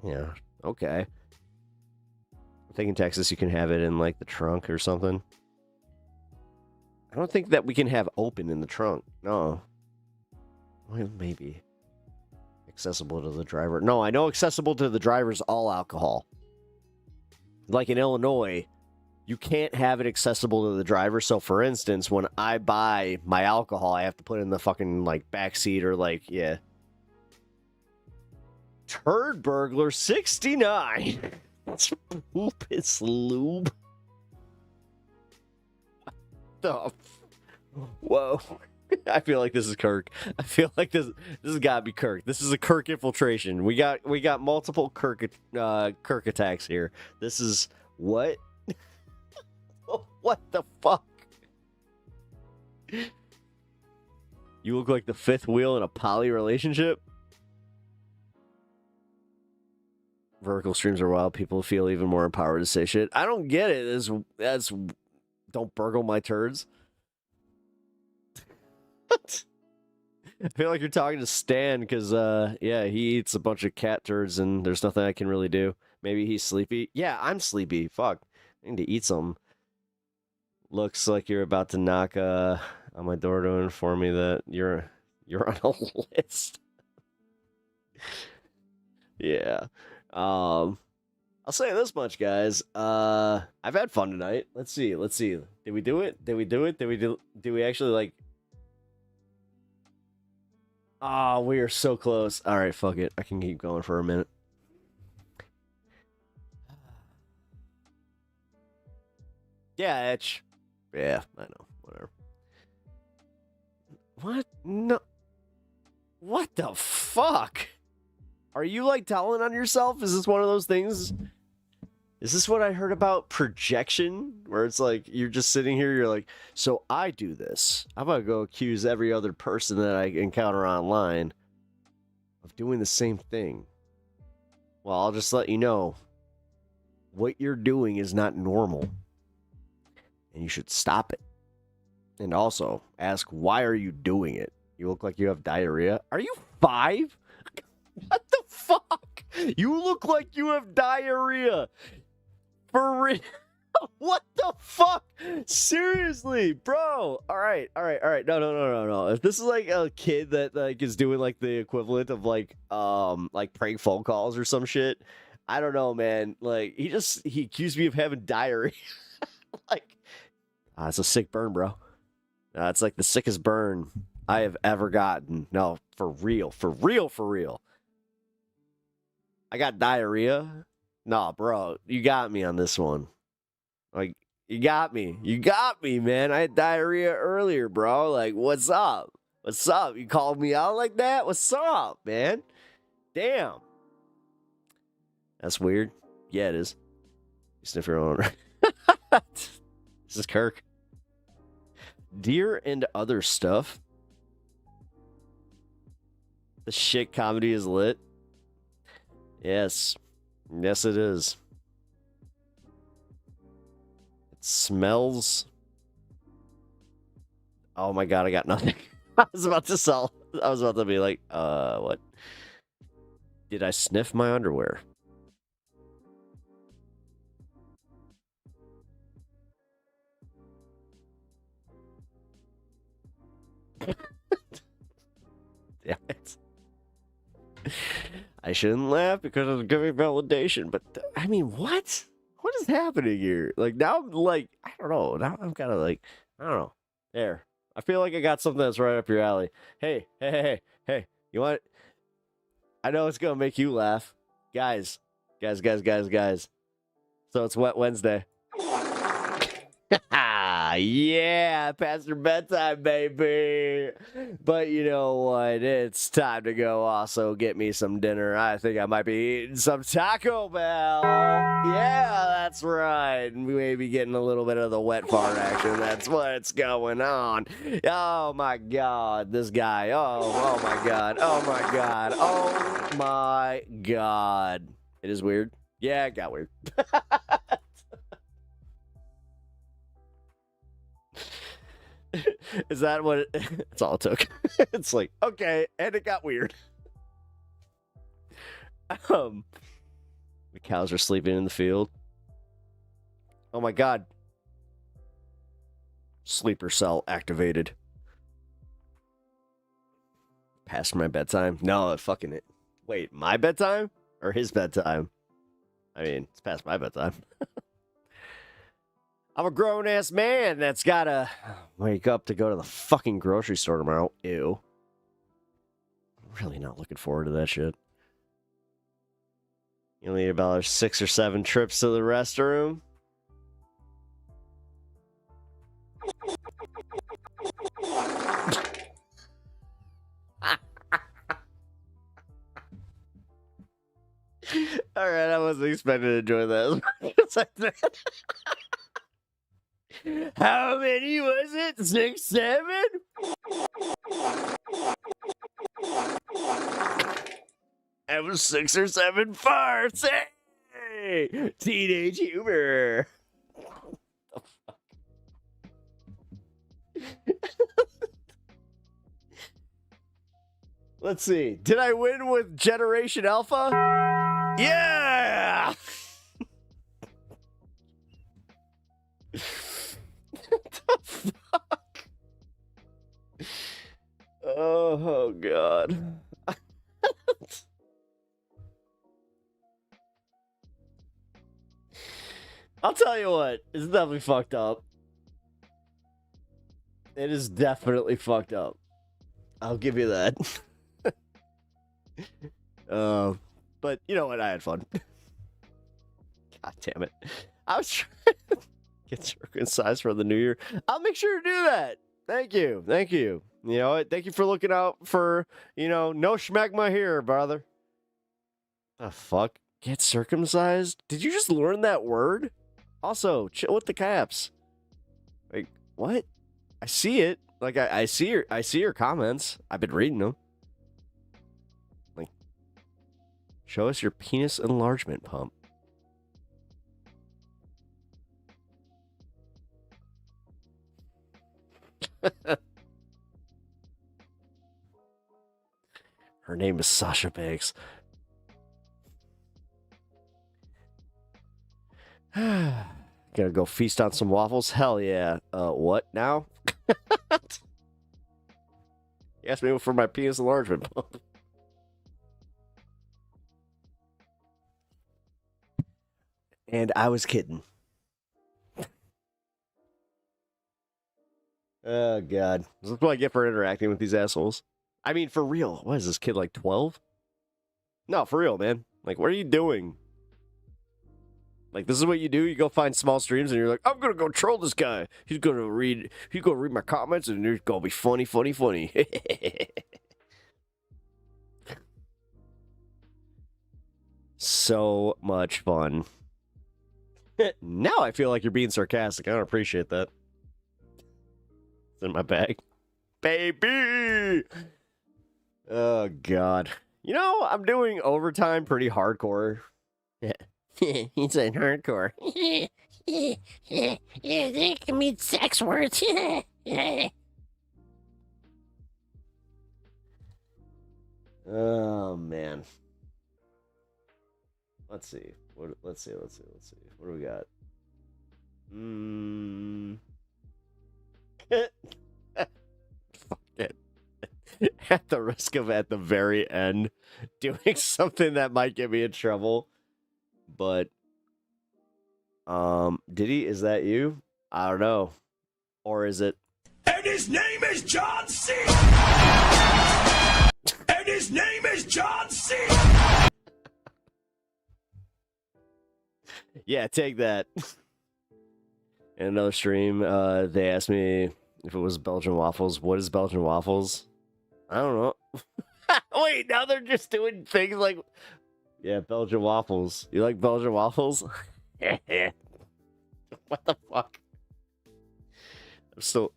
Yeah, okay. I think in Texas you can have it in, like, the trunk or something. I don't think that we can have open in the trunk. No. Well, maybe. Accessible to the driver. No, I know accessible to the driver is all alcohol. Like in Illinois, you can't have it accessible to the driver. So, for instance, when I buy my alcohol, I have to put it in the fucking, like, back seat or, like, yeah. Turd Burglar 69. It's lube. Whoa. I feel like this is Kirk. I feel like this has got to be Kirk. This is a Kirk infiltration. We got multiple Kirk attacks here. This is what? What the fuck? You look like the fifth wheel in a poly relationship? Vertical streams are wild. People feel even more empowered to say shit. I don't get it. As don't burgle my turds. I feel like you're talking to Stan because, yeah, he eats a bunch of cat turds and there's nothing I can really do. Maybe he's sleepy. Yeah, I'm sleepy. Fuck. I need to eat some. Looks like you're about to knock on my door to inform me that you're on a list. Yeah. I'll say this much, guys. I've had fun tonight. Let's see. Did we do it? Did we actually, like... Ah, we are so close. All right, fuck it. I can keep going for a minute. Yeah, Etch. Yeah, I know. Whatever. What? No. What the fuck? Are you, like, telling on yourself? Is this one of those things? Is this what I heard about projection? Where it's like, you're just sitting here, you're like, so I do this. I'm going to go accuse every other person that I encounter online of doing the same thing. Well, I'll just let you know, what you're doing is not normal. And you should stop it. And also, ask, why are you doing it? You look like you have diarrhea. Are you 5? What the fuck? You look like you have diarrhea. For real. What the fuck? Seriously, bro. All right. No. If this is like a kid that like is doing like the equivalent of like prank phone calls or some shit, I don't know, man. Like he accused me of having diarrhea. Like, it's a sick burn, bro. It's like the sickest burn I have ever gotten. No, for real. I got diarrhea. Nah, bro, you got me on this one. Like, you got me, man. I had diarrhea earlier, bro. Like, what's up? You called me out like that? What's up, man? Damn. That's weird. Yeah, it is. You sniff your own. This is Kirk. Deer and other stuff. The shit comedy is lit. Yes, it is. It smells. Oh my god, I got nothing. I was about to be like, what? Did I sniff my underwear? Damn it. I shouldn't laugh because it's giving validation, but I mean, what? What is happening here? Like, now I'm like, I don't know. Now I'm kind of like, I don't know. There. I feel like I got something that's right up your alley. Hey. You want? I know it's going to make you laugh. Guys. So it's Wet Wednesday. Yeah, past your bedtime, baby. But you know what? It's time to go also get me some dinner. I think I might be eating some Taco Bell. Yeah, that's right. We may be getting a little bit of the wet fart action. That's what's going on. Oh my god, this guy. Oh my god. It is weird. Yeah, it got weird. Is that what it's all it took? It's like, okay, and it got weird. The cows are sleeping in the field. Oh my god. Sleeper cell activated. Past my bedtime? No, fucking it. Wait, my bedtime? Or his bedtime? I mean, it's past my bedtime. I'm a grown-ass man that's gotta wake up to go to the fucking grocery store tomorrow. Ew. I'm really not looking forward to that shit. You only need about 6 or 7 trips to the restroom. Alright, I wasn't expecting to enjoy that as much as I did. How many was it? 6, 7? That was 6 or 7 farts. Hey! Teenage humor. What the fuck? Let's see. Did I win with Generation Alpha? Yeah! What the fuck? Oh god. I'll tell you what, it's definitely fucked up. It is definitely fucked up. I'll give you that. But you know what? I had fun. God damn it. I was trying to get circumcised for the new year. I'll make sure to do that. Thank you. You know what? Thank you for looking out for, no schmegma here, brother. The fuck? Get circumcised? Did you just learn that word? Also, chill with the caps. Like, what? I see it. Like, I see your comments. I've been reading them. Like, show us your penis enlargement pump. Her name is Sasha Banks. Gonna go feast on some waffles? Hell yeah. What now? You asked me for my penis enlargement pump. And I was kidding. Oh, God. This is what I get for interacting with these assholes. I mean, for real. What is this kid, like 12? No, for real, man. Like, what are you doing? Like, this is what you do? You go find small streams and you're like, I'm gonna go troll this guy. He's gonna read my comments and it's gonna be funny. So much fun. Now I feel like you're being sarcastic. I don't appreciate that. It's in my bag. Baby! Oh, God. You know, I'm doing overtime pretty hardcore. He said hardcore. They can mean sex words. Oh, man. Let's see. Let's see. What do we got? Fuck it. At the risk of at the very end doing something that might get me in trouble. But Diddy, is that you? I don't know. Or is it? And his name is John C. And his name is John C. Yeah, take that. In another stream, they asked me if it was Belgian waffles. What is Belgian waffles? I don't know. Wait, now they're just doing things like... Yeah, Belgian waffles. You like Belgian waffles? What the fuck? I'm still...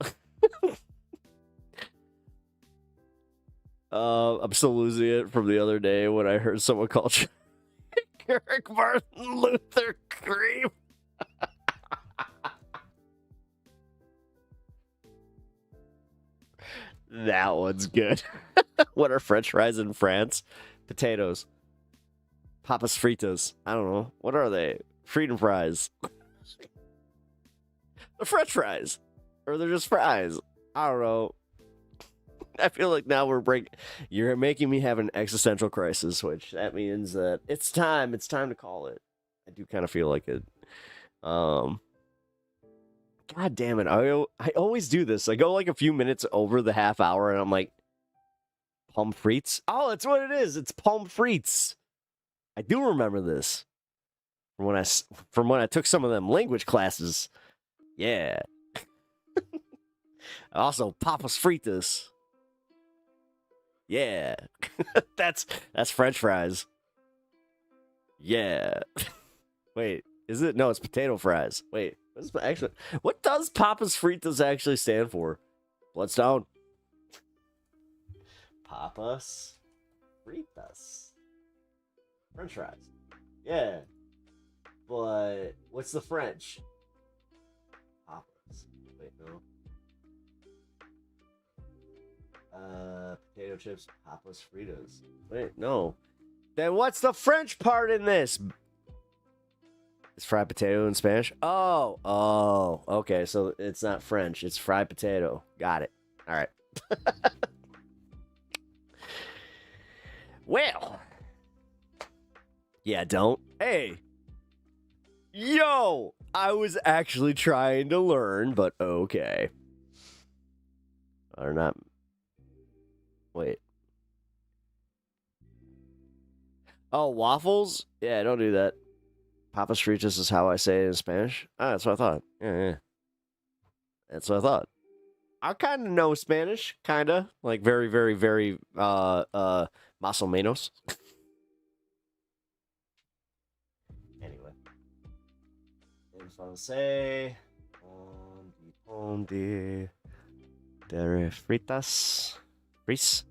I'm still losing it from the other day when I heard someone call Eric Martin Luther Cream. That one's good. What are French fries in France? Potatoes. Papas fritas. I don't know. What are they? Freedom fries. They're French fries. Or they're just fries. I don't know. I feel like now you're making me have an existential crisis, which that means that it's time to call it. I do kind of feel like it. God damn it. I always do this. I go like a few minutes over the half hour and I'm like, pommes frites? Oh, that's what it is. It's pommes frites. I do remember this from when I took some of them language classes. Yeah. Also, papas fritas. Yeah. That's French fries. Yeah. Wait, is it? No, it's potato fries. Wait, what does Papas Fritas actually stand for? Bloodstone. Papas Fritas. French fries. Yeah. But what's the French? Papas. Wait, no. Potato chips, Papas Fritas. Wait, no. Then what's the French part in this? It's fried potato in Spanish? Oh, okay. So it's not French. It's fried potato. Got it. All right. Well. Yeah, don't. Hey. Yo. I was actually trying to learn, but okay. Or not. Wait. Oh, waffles? Yeah, don't do that. Papas fritas is how I say it in Spanish. Ah, that's what I thought. Yeah. That's what I thought. I kind of know Spanish, kind of. Like very, very, very, más o menos. Anyway. Things I want to say. On the fritas. Fries.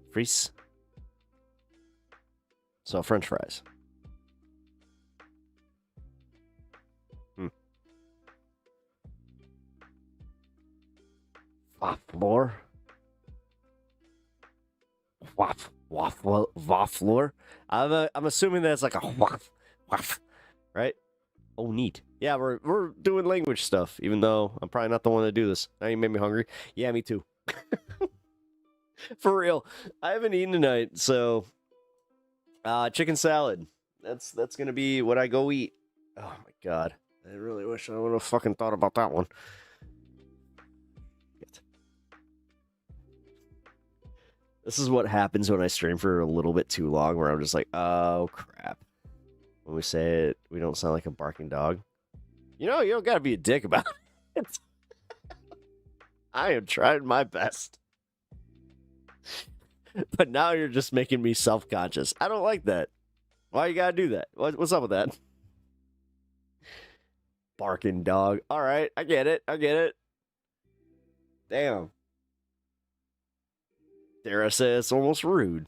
So, French fries. Waffler. Waffler. I'm assuming that's like a waff, right? Oh, neat. Yeah, we're doing language stuff, even though I'm probably not the one to do this. Now you made me hungry. Yeah, me too. For real. I haven't eaten tonight, so chicken salad. That's gonna be what I go eat. Oh my god. I really wish I would have fucking thought about that one. This is what happens when I stream for a little bit too long, where I'm just like, oh crap. When we say it, we don't sound like a barking dog. You know, you don't gotta be a dick about it. I am trying my best. But now you're just making me self-conscious. I don't like that. Why you gotta do that? What's up with that? Barking dog. Alright, I get it. Damn. Dare I say it's almost rude.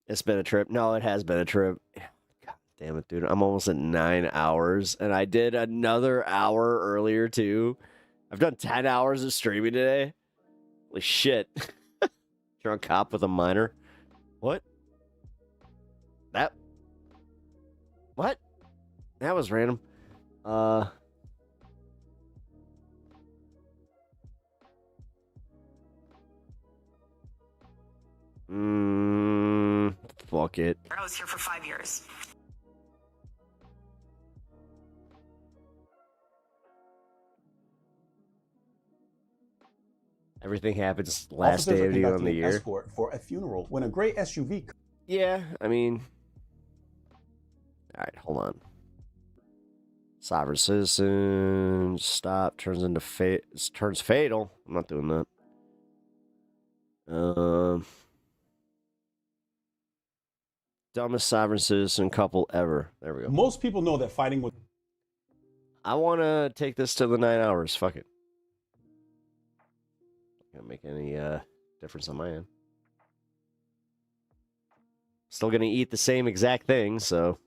It's been a trip. No, it has been a trip. God damn it, dude. I'm almost at 9 hours, and I did another hour earlier, too. I've done 10 hours of streaming today. Holy shit. Drunk cop with a minor. What? What? That was random. Fuck it. I was here for 5 years. Everything happens last day of the year. Escort for a funeral when a gray SUV. Yeah, I mean. All right, hold on. Sovereign citizen. Stop. Turns fatal. I'm not doing that. Dumbest sovereign citizen couple ever. There we go. Most people know that fighting with. I want to take this to the 9 hours. Fuck it. Not gonna make any difference on my end. Still gonna eat the same exact thing, so.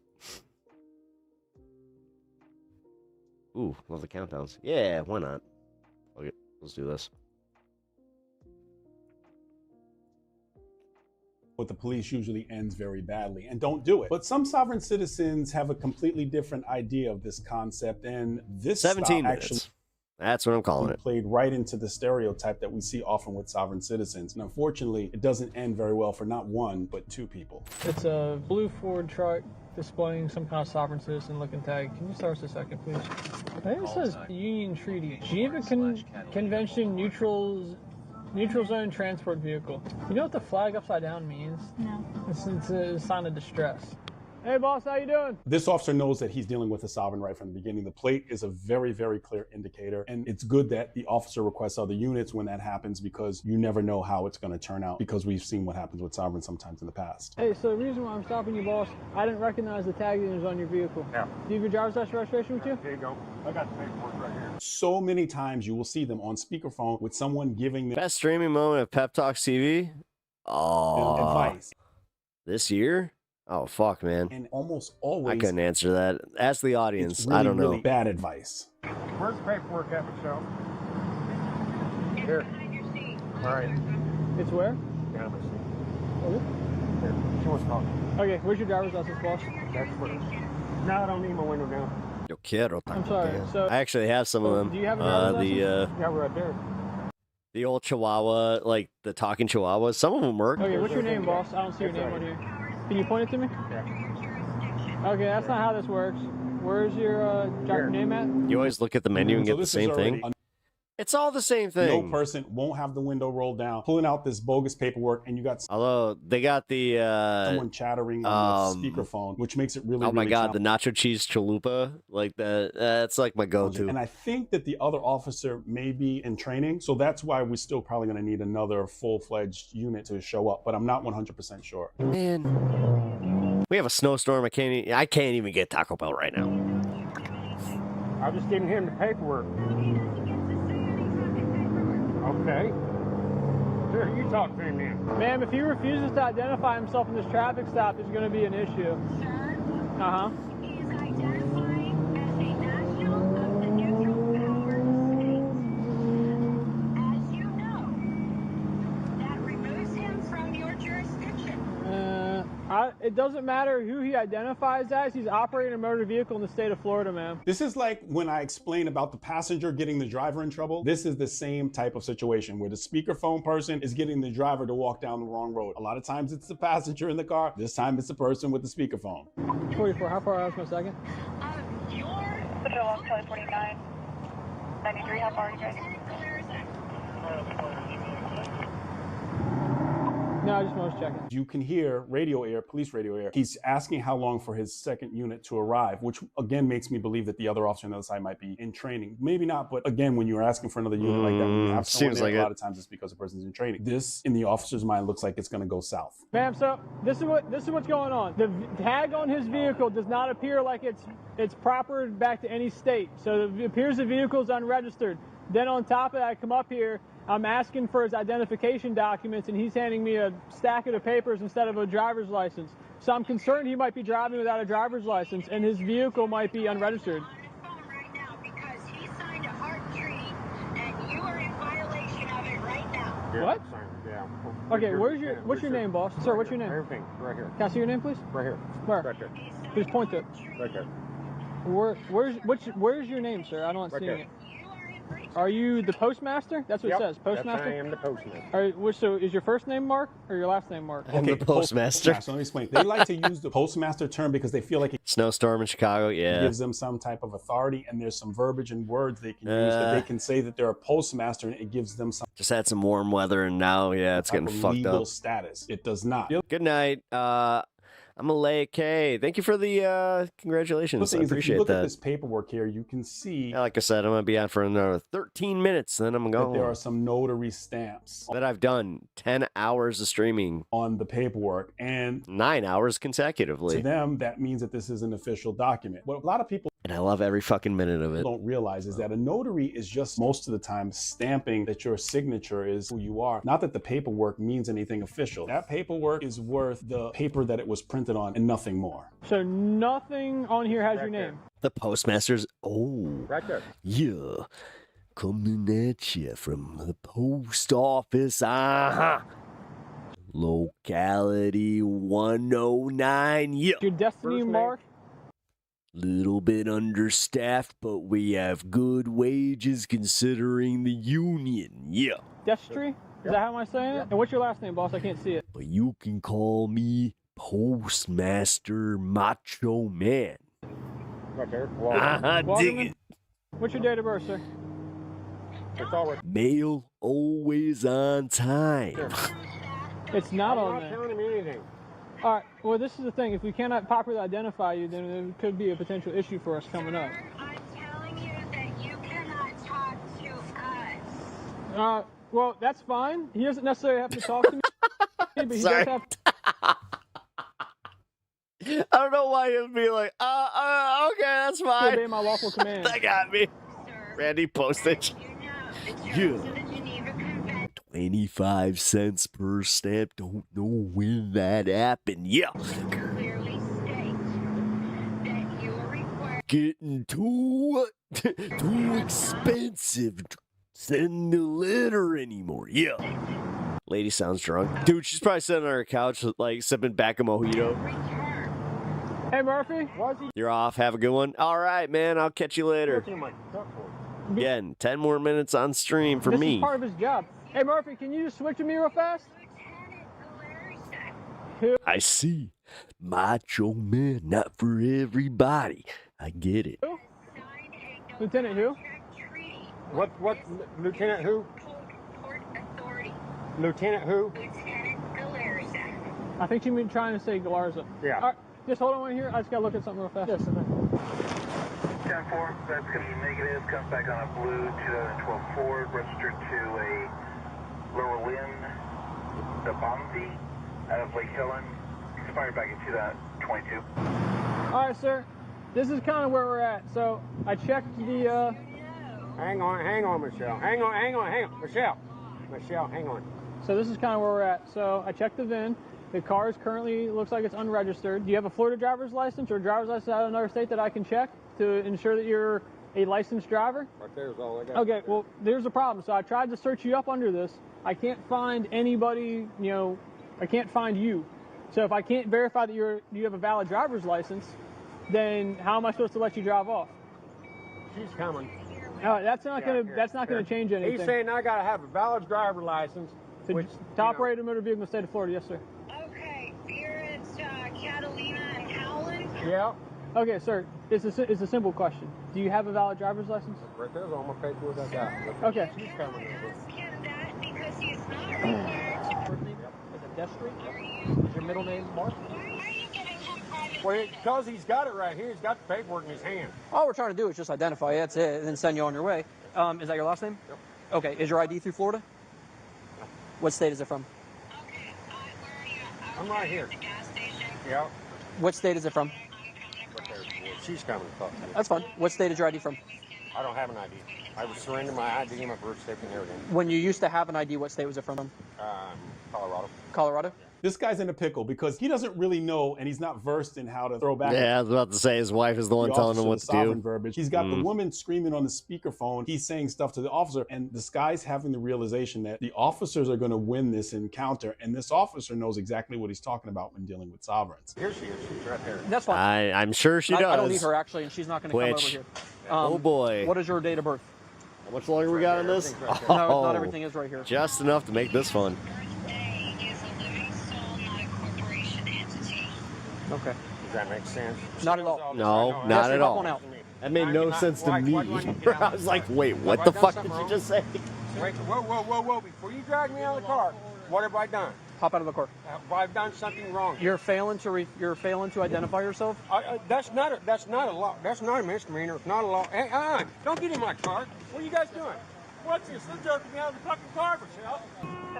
Ooh, love the countdowns. Yeah, why not? Okay, let's do this. With the police usually ends very badly, and don't do it. But some sovereign citizens have a completely different idea of this concept, and this 17 minutes. Actually that's what I'm calling it. Played right into the stereotype that we see often with sovereign citizens. And unfortunately, it doesn't end very well for not one, but two people. It's a blue Ford truck displaying some kind of sovereign citizen looking tag. Can you start us a second, please? I think it says Union Treaty. Geneva Convention Neutral Zone Transport Vehicle. You know what the flag upside down means? No. It's a sign of distress. Hey, boss, how you doing? This officer knows that he's dealing with a sovereign right from the beginning. The plate is a very, very clear indicator, and it's good that the officer requests other units when that happens, because you never know how it's going to turn out, because we've seen what happens with sovereigns sometimes in the past. Hey, so the reason why I'm stopping you, boss, I didn't recognize the tag that was on your vehicle. Yeah. Do you have your driver's license registration with you? There you go. I got the paperwork right here. So many times you will see them on speakerphone with someone giving them best streaming moment of Pep Talks TV. Oh, advice. This year? Oh, fuck, man. And almost always. I couldn't answer that. Ask the audience. It's really, I don't know. Really bad advice. Where's the paperwork at, Michelle? Here. All right. It's where? Down my seat. Okay. Here. She wants to talk. Okay, where's your driver's license, boss? That's first. No, I don't need my window down. Yo quiero. I'm sorry. So, I actually have some of them. Do you have a driver's license? Yeah, we're right there. The old Chihuahua, like the talking Chihuahuas. Some of them work. Okay, what's your name, boss? I don't see your name on here. Can you point it to me? Yeah. Okay, that's not how this works. Where's your name at? You always look at the menu and get the same thing. It's all the same thing. No person won't have the window rolled down, pulling out this bogus paperwork, and you got although they got the someone chattering on the speakerphone, which makes it really. Oh my really god, the nacho cheese chalupa, like that. That's like my go-to. And I think that the other officer may be in training, so that's why we're still probably going to need another full-fledged unit to show up. But I'm not 100% sure. Man, we have a snowstorm. I can't even get Taco Bell right now. I'm just giving him the paperwork. Okay. Sure, you talk to him then. Ma'am, if he refuses to identify himself in this traffic stop, there's going to be an issue. Sir? Uh-huh. He is identifying as a national of the neutral power state. As you know, that removes him from your jurisdiction. it doesn't matter who he identifies as. He's operating a motor vehicle in the state of Florida, man. This is like when I explain about the passenger getting the driver in trouble. This is the same type of situation where the speakerphone person is getting the driver to walk down the wrong road. A lot of times it's the passenger in the car. This time it's the person with the speakerphone. 44, how far out is my second? Patrol off Charlie 49. 93, how far are you guys? No, I just was checking. You can hear radio air, police radio air. He's asking how long for his second unit to arrive, which again makes me believe that the other officer on the other side might be in training. Maybe not, but again, when you're asking for another unit like that, when you have someone seems there, like a it. lot of times it's because the person's in training. This, in the officer's mind, looks like it's going to go south. Ma'am, so this is what's going on. The tag on his vehicle does not appear like it's proper back to any state. So it appears the vehicle is unregistered. Then on top of that, I come up here, I'm asking for his identification documents, and he's handing me a stack of papers instead of a driver's license. So I'm concerned he might be driving without a driver's license, and his vehicle might be unregistered. Because he signed a heart treaty, and you are in violation of it right now. Yeah, What? Yeah. Okay, what's your name, boss? Sir, what's your name? Everything, right here. Can I see your name, please? Right here. Where? Right there. Please point to it. Right there. Where's your name, sir? I'm not Right seeing there. it. Are you the postmaster? That's what Yep, it says. Postmaster. I am the postmaster. So is your first name Mark or your last name Mark? I'm the postmaster. Let me explain. They like to use the postmaster term because they feel like it Snowstorm in Chicago, yeah. gives them some type of authority, and there's some verbiage and words they can use that they can say that they're a postmaster, and it gives them some Just had some warm weather, and now, yeah, it's getting type of fucked legal up. status. It does not. Good night. I'm a lay K. Thank you for the congratulations. I If you appreciate look that. at this paperwork here, you can see Yeah, like I said, I'm gonna be on for another 13 minutes, then I'm that going. there are some notary stamps That I've done 10 hours of streaming on the paperwork, and 9 hours to consecutively. them, that means that this is an official document. What a lot of people And I love every fucking minute of it. don't realize is that a notary is just most of the time stamping that your signature is who you are. Not that the paperwork means anything official. That paperwork is worth the paper that it was printed on and nothing more. So nothing on here has your name. The postmaster's. Oh. Right there. Yeah. Coming at you from the post office. Uh-huh. Locality 109. Yeah. Your destiny Mark. Little bit understaffed, but we have good wages considering the union. Yeah. Destry? Is that how am I saying it? And what's your last name, boss? I can't see it. But you can call me Postmaster Macho Man. Right there. Ah, dig Walterman? it. What's your date of birth, sir? It's all right. Mail always on time. It's not I'm on not there. telling him anything. All right. Well, this is the thing. If we cannot properly identify you, then there could be a potential issue for us coming up. I'm telling you that you cannot talk to us. Well, that's fine. He doesn't necessarily have to talk to me, but he Sorry. does have to. I don't know why he'd be like, okay, that's fine. Obey my lawful command. That got me. Randy postage. Yeah. 25 cents per stamp. Don't know when that happened. Yeah. Clearly state that you are required. Getting too expensive to send the letter anymore. Yeah. Lady sounds drunk. Dude, she's probably sitting on her couch, like, sipping back a mojito. Hey, Murphy. You're off. Have a good one. All right, man. I'll catch you later. Again, 10 more minutes on stream for This me. is part of his job. Hey, Murphy, can you just switch with me real fast? I see. Macho Man, not for everybody. I get it. Who? Lieutenant who? What, Lieutenant who? Lieutenant who? I think you mean trying to say Galarza. Yeah. All right, just hold on right here. I just gotta look at something real fast. Yes, sir. 10-4, that's going to be negative. Comes back on a blue 2012 Ford, registered to a lower wind, the Bombay out of Lake Helen, expired back in 2022. All right, sir. This is kind of where we're at. So I checked the. Hang on, Michelle. Hang on. Michelle, hang on. So this is kind of where we're at. So I checked the VIN. The car is currently looks like it's unregistered. Do you have a Florida driver's license or a driver's license out of another state that I can check to ensure that you're a licensed driver? Right there's all I got. Okay, well, there's a problem. So I tried to search you up under this. I can't find anybody, I can't find you. So if I can't verify that you have a valid driver's license, then how am I supposed to let you drive off? She's coming. That's not gonna change anything. He's saying I gotta have a valid driver's license. To operate a motor vehicle in the state of Florida, yes, sir. Okay, you're at Catalina and Howland? Yeah. Okay, sir. It's a simple question. Do you have a valid driver's license? Right there's all my paperwork I got. Okay. She's coming. Ask him that because he's not required to. Is it Destry? Is your middle name Mark? Well, because he's got it right here. He's got the paperwork in his hand. All we're trying to do is just identify you, that's it, and then send you on your way. Is that your last name? Yep. Okay, is your ID through Florida? What state is it from? I'm right here. Yeah. What state is it from? She's coming to talk to you. That's fine. What state is your ID from? I don't have an ID. I was surrendering my ID, my birth certificate, and everything. When you used to have an ID, what state was it from? Colorado. Colorado? This guy's in a pickle because he doesn't really know and he's not versed in how to throw back. Yeah, I was about to say his wife is the one telling him what to do. Verbiage. He's got the woman screaming on the speakerphone. He's saying stuff to the officer, and this guy's having the realization that the officers are going to win this encounter, and this officer knows exactly what he's talking about when dealing with sovereigns. Here she is. She's right there. That's fine. I'm sure she does. I don't need her, actually, and she's not going to come over here. Oh, boy. What is your date of birth? How much longer we got on this? No, not everything is right here. Just enough to make this fun. Okay. Does that make sense? Not at all. No, not at all. Out. That made no sense to me. I was like, wait, what the fuck did you just say? Wait, whoa. Before you drag me out of the car, what have I done? Hop out of the car. Have I done something wrong? You're failing to identify yourself? That's not a law. That's not a misdemeanor. It's not a law. Hey, don't get in my car. What are you guys doing? What's this? They're jerking me out of the fucking car, Michelle.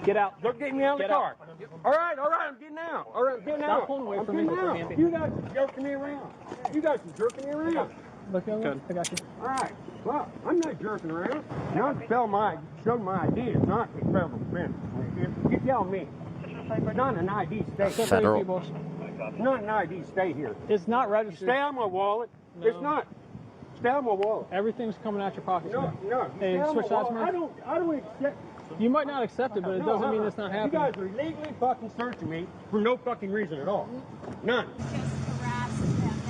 Get out. Don't get me out of the car. All right, I'm getting out. All right, I'm getting out. Stop pulling away from me. You guys are jerking me around. You guys are jerking me around. Look, I got you. All right. Well, I'm not jerking around. Now show my ID. It's not a federal offense. You tell me. Not an ID state. Federal. Not an ID state here. It's not registered. Stay on my wallet. No. It's not. Stay on my wallet. Everything's coming out your pockets. No. Hey, switch sides, man. I don't accept. You might not accept it, but it doesn't mean it's not happening. You guys are illegally fucking searching me for no fucking reason at all. None.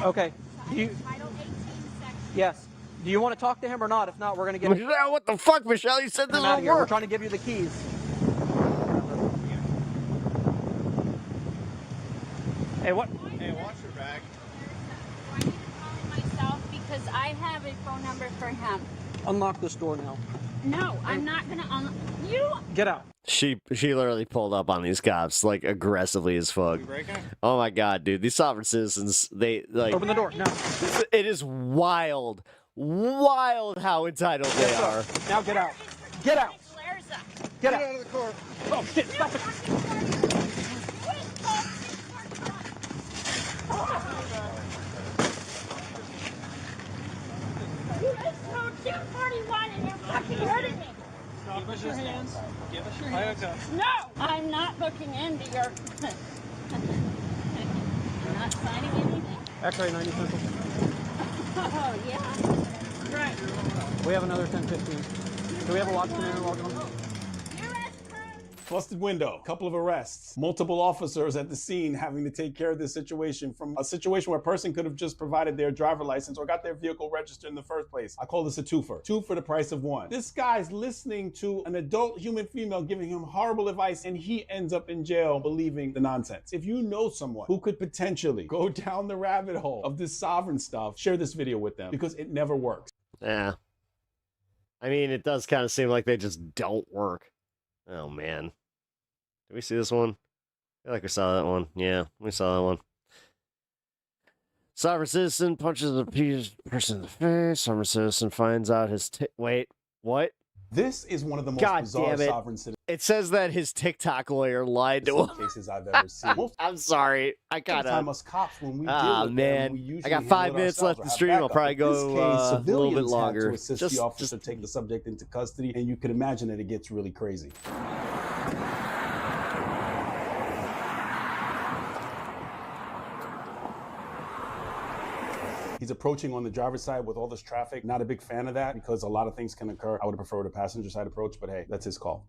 Okay. Yes. Do you want to talk to him or not? If not, we're going to get him. What the fuck, Michelle? You said this out would of here. We're work. trying to give you the keys. Hey, what? Hey, watch your back. I need to call him myself because I have a phone number for him. Unlock this door now. No, I'm not going to you. Get out. She literally pulled up on these cops like aggressively as fuck. Oh my god, dude, these sovereign citizens, they like open the door now. It is wild how entitled they are. Now get out. Get out. Get out of the car. Oh shit! Stop it. You just told 241 and you're fucking hurting me. Give us your hands. Give us your hands. No, I'm not looking into your. I'm not signing anything. X-ray 90 Central. Oh yeah. Right. We have another 10:15. Do we have a watchman in log on? Busted window, couple of arrests, multiple officers at the scene having to take care of this situation, from a situation where a person could have just provided their driver license or got their vehicle registered in the first place. I call this a twofer. Two for the price of one. This guy's listening to an adult human female giving him horrible advice, and he ends up in jail believing the nonsense. If you know someone who could potentially go down the rabbit hole of this sovereign stuff, share this video with them because it never works. Yeah. I mean, it does kind of seem like they just don't work. Oh, man. Did we see this one? I feel like we saw that one. Yeah, we saw that one. Sovereign citizen punches a person in the face. Sovereign citizen finds out his... Wait, what? This is one of the most bizarre sovereign citizens. It says that his TikTok lawyer lied to him. Cases I've ever seen. I'm sorry. I gotta... Us cops, when we deal with them, we usually I got handle 5 it minutes ourselves left or to have stream. I'll backup. probably In this go case, a little bit civilians had longer. to assist the officer to take the subject into custody, and you could imagine that it gets really crazy. He's approaching on the driver's side with all this traffic. Not a big fan of that because a lot of things can occur. I would have preferred a passenger side approach, but hey, that's his call.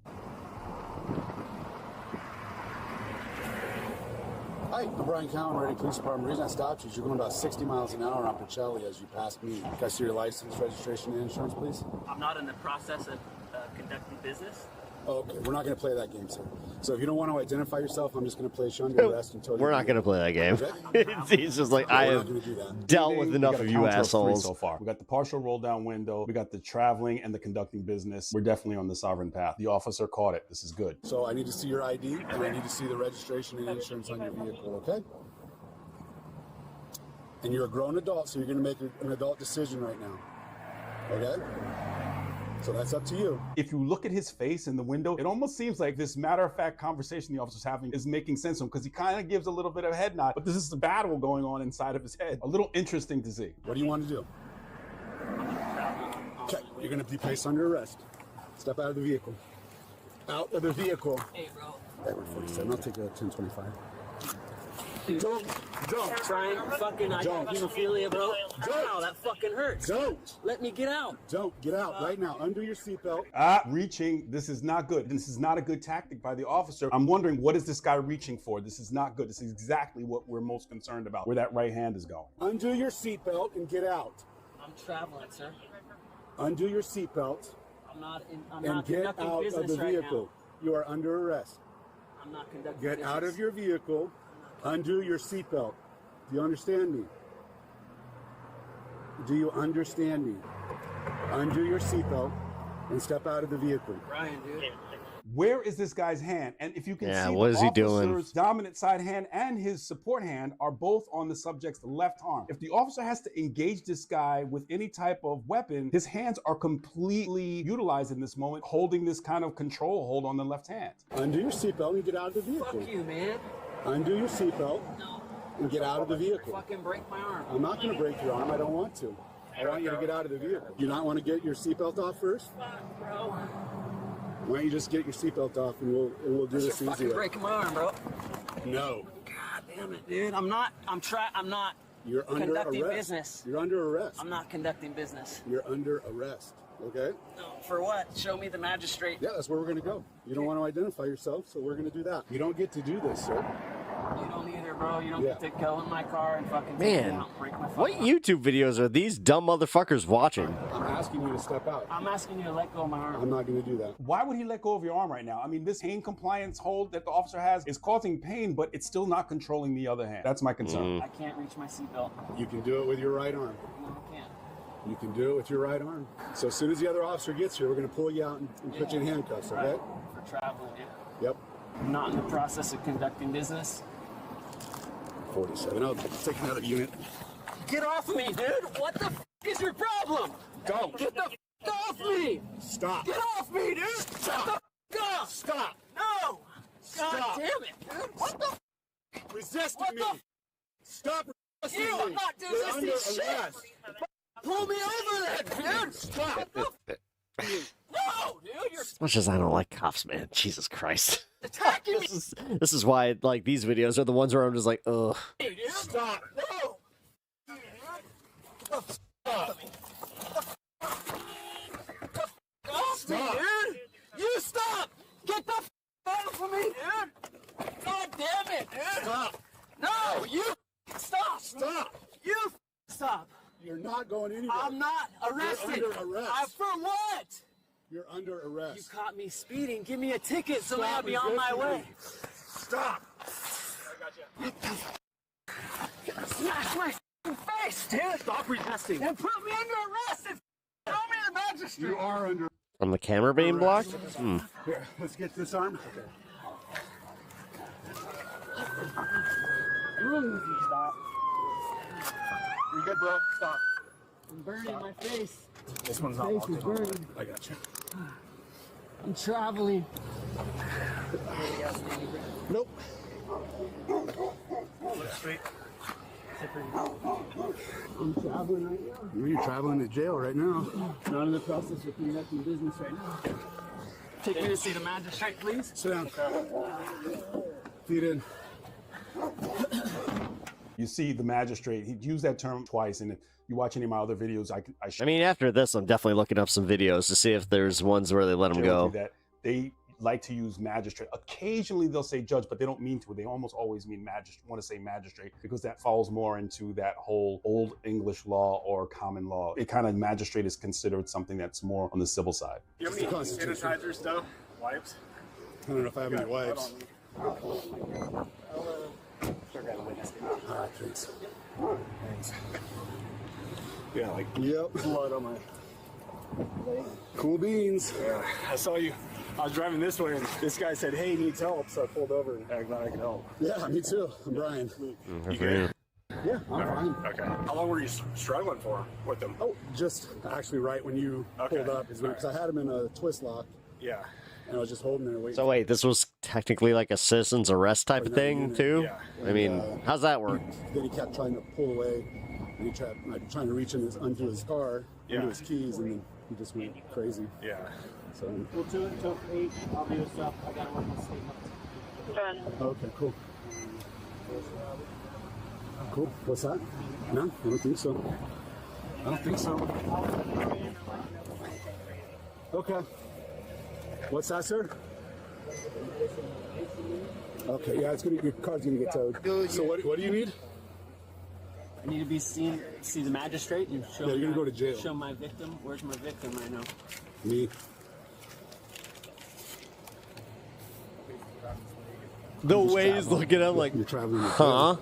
Hi, I'm Brian Cowan, Ready Police Department. The reason I stopped you is you're going about 60 miles an hour on Pacelli as you passed me. Can I see your license, registration, and insurance, please? I'm not in the process of conducting business. Okay, we're not going to play that game, sir. So if you don't want to identify yourself, I'm just going to place you under arrest until We're not going to play that game. He's just like, I have dealt with enough of you assholes. So far, we got the partial roll down window, we got the traveling and the conducting business. We're definitely on the sovereign path. The officer caught it. This is good. So I need to see your ID and I need to see the registration and insurance on your vehicle, okay? And you're a grown adult, so you're going to make an adult decision right now, okay? So that's up to you. If you look at his face in the window, it almost seems like this matter-of-fact conversation the officer's having is making sense to him because he kind of gives a little bit of a head nod, but this is a battle going on inside of his head. A little interesting to see. What do you want to do? Okay, you're going to be placed under arrest. Step out of the vehicle. Out of the vehicle. Hey, bro. That 147. I'll take a 1025. Don't try and fucking hemophilia, bro. Ow, that fucking hurts. Don't. Let me get out. Don't. Get out right now. Undo your seatbelt. Reaching. This is not good. This is not a good tactic by the officer. I'm wondering, what is this guy reaching for? This is not good. This is exactly what we're most concerned about, where that right hand is going. Undo your seatbelt and get out. I'm traveling, sir. Undo your seatbelt. I'm not get conducting out business of the right vehicle. now. You are under arrest. I'm not conducting Get business. out of your vehicle. Undo your seatbelt. Do you understand me? Do you understand me? Undo your seatbelt and step out of the vehicle. Brian, dude. Where is this guy's hand? And if you can see, what the is he doing? officer's dominant side hand and his support hand are both on the subject's left arm. If the officer has to engage this guy with any type of weapon, his hands are completely utilized in this moment, holding this kind of control hold on the left hand. Undo your seatbelt and get out of the vehicle. Fuck you, man. Undo your seatbelt and get out of the vehicle. Fucking break my arm. I'm not going to break your arm. I don't want to. I want you to get out of the vehicle. You not want to get your seatbelt off first? Fuck, bro. Why don't you just get your seatbelt off and we'll do this You're fucking easier. breaking my arm, bro. No. God damn it, dude. I'm not You're under conducting arrest. business. You're under arrest. I'm not conducting business. You're under arrest. Okay? No, for what? Show me the magistrate. Yeah, that's where we're going to go. You don't want to identify yourself, so we're going to do that. You don't get to do this, sir. You don't either, bro. You don't get to go in my car and fucking take me Man, out and break my fucking what arm. YouTube videos are these dumb motherfuckers watching? I'm asking you to step out. I'm asking you to let go of my arm. I'm not going to do that. Why would he let go of your arm right now? I mean, this pain compliance hold that the officer has is causing pain, but it's still not controlling the other hand. That's my concern. I can't reach my seatbelt. You can do it with your right arm. No, I can't. You can do it with your right arm. So as soon as the other officer gets here, we're going to pull you out and put you in handcuffs, okay? Right. For traveling, yeah. Yep. I'm not in the process of conducting business. 47. I'll take another unit. Get off me, dude! What the f is your problem? Don't. Get the f off me! Stop. Get off me, dude! Stop. Get the f off! Stop. No! God Stop. damn it, dude! What the f? Resisting What me. the f? Stop resisting You, me. I'm not doing You're under this shit! arrest. Pull me over then, dude! Stop. No, dude, you're As much as I don't like cops, man, Jesus Christ. attacking me! This is why like these videos are the ones where I'm just like, ugh. Dude. Stop. No! Stop. Off me, dude! You stop! Get the f out of me, dude! God damn it, dude! Stop. No, you stop! Stop. You stop! You're not going anywhere. I'm not arrested! You're under arrest. For what? You're under You arrest. caught me speeding. Give me a ticket so Stop I'll be on my resisting way. me. Stop. Smash my f***ing face, dude! Stop resisting. And put me under arrest and throw me to the magistrate. You are under. From the camera being blocked? Here, let's get this arm. Okay. Stop. You good, bro? Stop. I'm burning my face. This one's not Face locked is in. burning. I got you. I'm traveling. Nope. Straight. I'm traveling right now. You're traveling to jail right now. Not in the process of conducting business right now. Take me to see the magistrate, please. Sit down. Feet in. You see the magistrate, he used that term twice, and if you watch any of my other videos, I I mean, after this, I'm definitely looking up some videos to see if there's ones where they let him share with go. you that they like to use magistrate. Occasionally they'll say judge, but they don't mean to. They almost always mean want to say magistrate, because that falls more into that whole old English law or common law. It kind of, magistrate is considered something that's more on the civil side. Do you have any sanitizer stuff? Wipes? I don't know if I have any wipes. All right, thanks. Thanks. Yeah, like blood on my leg. Cool beans. Yeah, I saw you. I was driving this way, and this guy said, "Hey, needs help," so I pulled over, and I'm glad I could help. Yeah, me too. I'm Brian. You good? Yeah, I'm fine. Okay. How long were you struggling for with them? Oh, just actually right when you pulled up, because I had him in a twist lock. Yeah. And I was just holding there waiting. So wait, this was technically like a citizen's arrest type of thing too? Yeah. I mean, how's that work? Then he kept trying to pull away, and he tried trying to reach onto his car, into his keys, and then he just went crazy. Yeah. So. We'll do it until 8. I'll do the stuff. I gotta work on statements. Okay, cool. Cool. What's that? No, I don't think so. I don't think so. Okay. What's that, sir? Okay, yeah, your car's gonna get towed. So what do you need? I need to be see the magistrate and show. Yeah, you're gonna go to jail. Show my victim. Where's my victim right now? Me. The way he's looking at him like, you're traveling. Huh?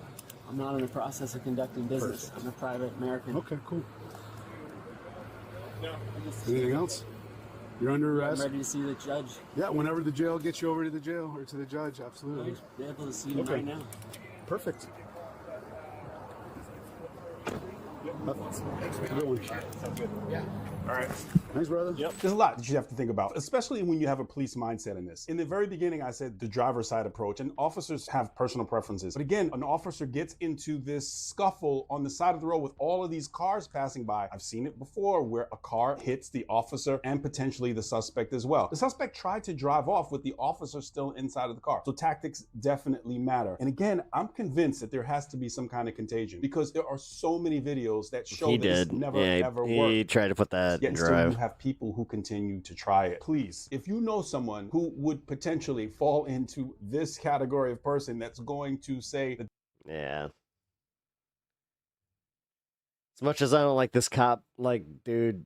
I'm not in the process of conducting business. I'm a private American. Okay, cool. Anything else? You're under arrest. I'm ready to see the judge. Yeah, whenever the jail gets you over to the jail or to the judge, absolutely. I'll be able to see him right now. Perfect. Good one. Yeah. All right. Thanks, brother. Yep. There's a lot that you have to think about, especially when you have a police mindset in this. In the very beginning, I said the driver's side approach, and officers have personal preferences. But again, an officer gets into this scuffle on the side of the road with all of these cars passing by. I've seen it before where a car hits the officer and potentially the suspect as well. The suspect tried to drive off with the officer still inside of the car. So tactics definitely matter. And again, I'm convinced that there has to be some kind of contagion, because there are so many videos that show that this never ever worked. He tried to put that in Yet still drive. you have people who continue to try it. Please, if you know someone who would potentially fall into this category of person that's going to say that, yeah. As much as I don't like this cop, like, dude,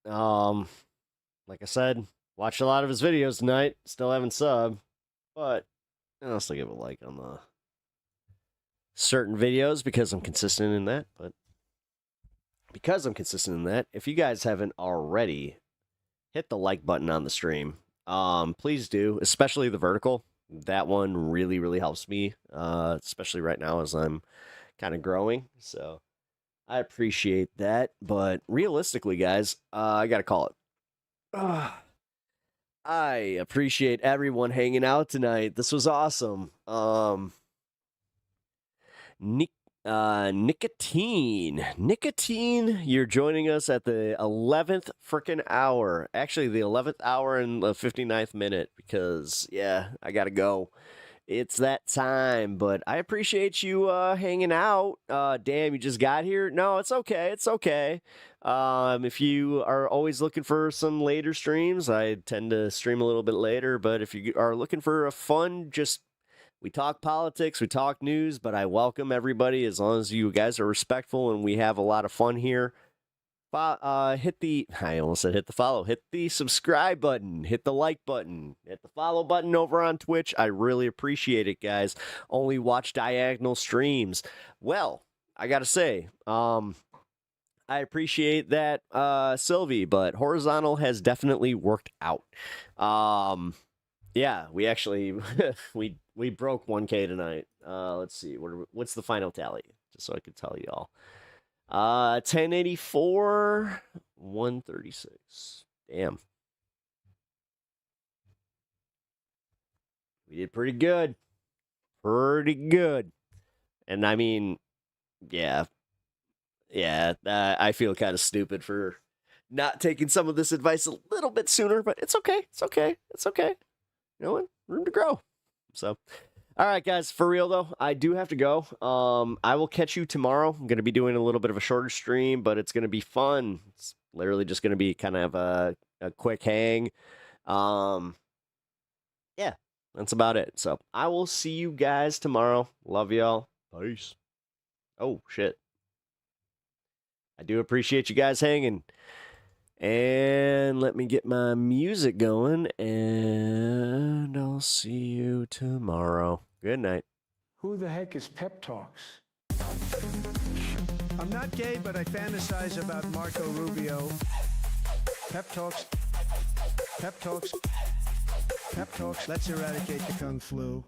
like I said, watched a lot of his videos tonight. Still haven't subbed, but I'll still give a like on the certain videos because I'm consistent in that. But because I'm consistent in that, if you guys haven't already, hit the like button on the stream. Please do, especially the vertical. That one really, really helps me, especially right now as I'm kind of growing. So I appreciate that. But realistically, guys, I got to call it. I appreciate everyone hanging out tonight. This was awesome. Nicotine, you're joining us at the 11th frickin' hour. Actually, the 11th hour and the 59th minute, because, yeah, I gotta go. It's that time, but I appreciate you hanging out. Damn, you just got here? No, it's okay. It's okay. If you are always looking for some later streams, I tend to stream a little bit later, but if you are looking for a fun, we talk politics, we talk news, but I welcome everybody as long as you guys are respectful and we have a lot of fun here. Hit the follow, hit the subscribe button, hit the like button, hit the follow button over on Twitch. I really appreciate it, guys. Only watch diagonal streams. Well, I gotta say, I appreciate that, Sylvie, but horizontal has definitely worked out. Yeah, we actually, we broke 1K tonight. Let's see, what's the final tally? Just so I could tell you all. 1084, 136. Damn. We did pretty good. Pretty good. And I mean, yeah. I feel kind of stupid for not taking some of this advice a little bit sooner, but it's okay. It's okay. It's okay. You know what? Room to grow. So, all right, guys, for real, though, I do have to go. I will catch you tomorrow. I'm going to be doing a little bit of a shorter stream, but it's going to be fun. It's literally just going to be kind of a quick hang. That's about it. So I will see you guys tomorrow. Love y'all. Peace. Oh, shit. I do appreciate you guys hanging. And let me get my music going, and I'll see you tomorrow. Good night. Who the heck is Pep Talks? I'm not gay, but I fantasize about Marco Rubio. Pep Talks. Pep Talks. Pep Talks. Let's eradicate the Kung Flu.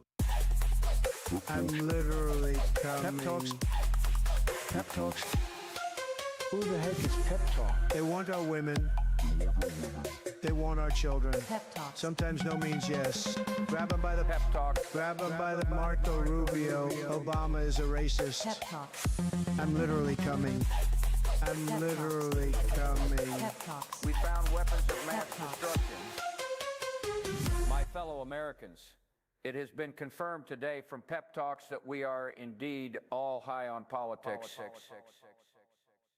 I'm literally coming. Pep Talks. Pep Talks. Who the heck is Pep Talk? They want our women. They want our children. Pep Talk. Sometimes no means yes. Grab them by the Pep Talk. Grab them by the Marco Rubio. Obama is a racist. Pep Talk. I'm literally coming. I'm literally coming. Pep Talks. We found weapons of mass destruction. My fellow Americans, it has been confirmed today from Pep Talks that we are indeed all high on politics.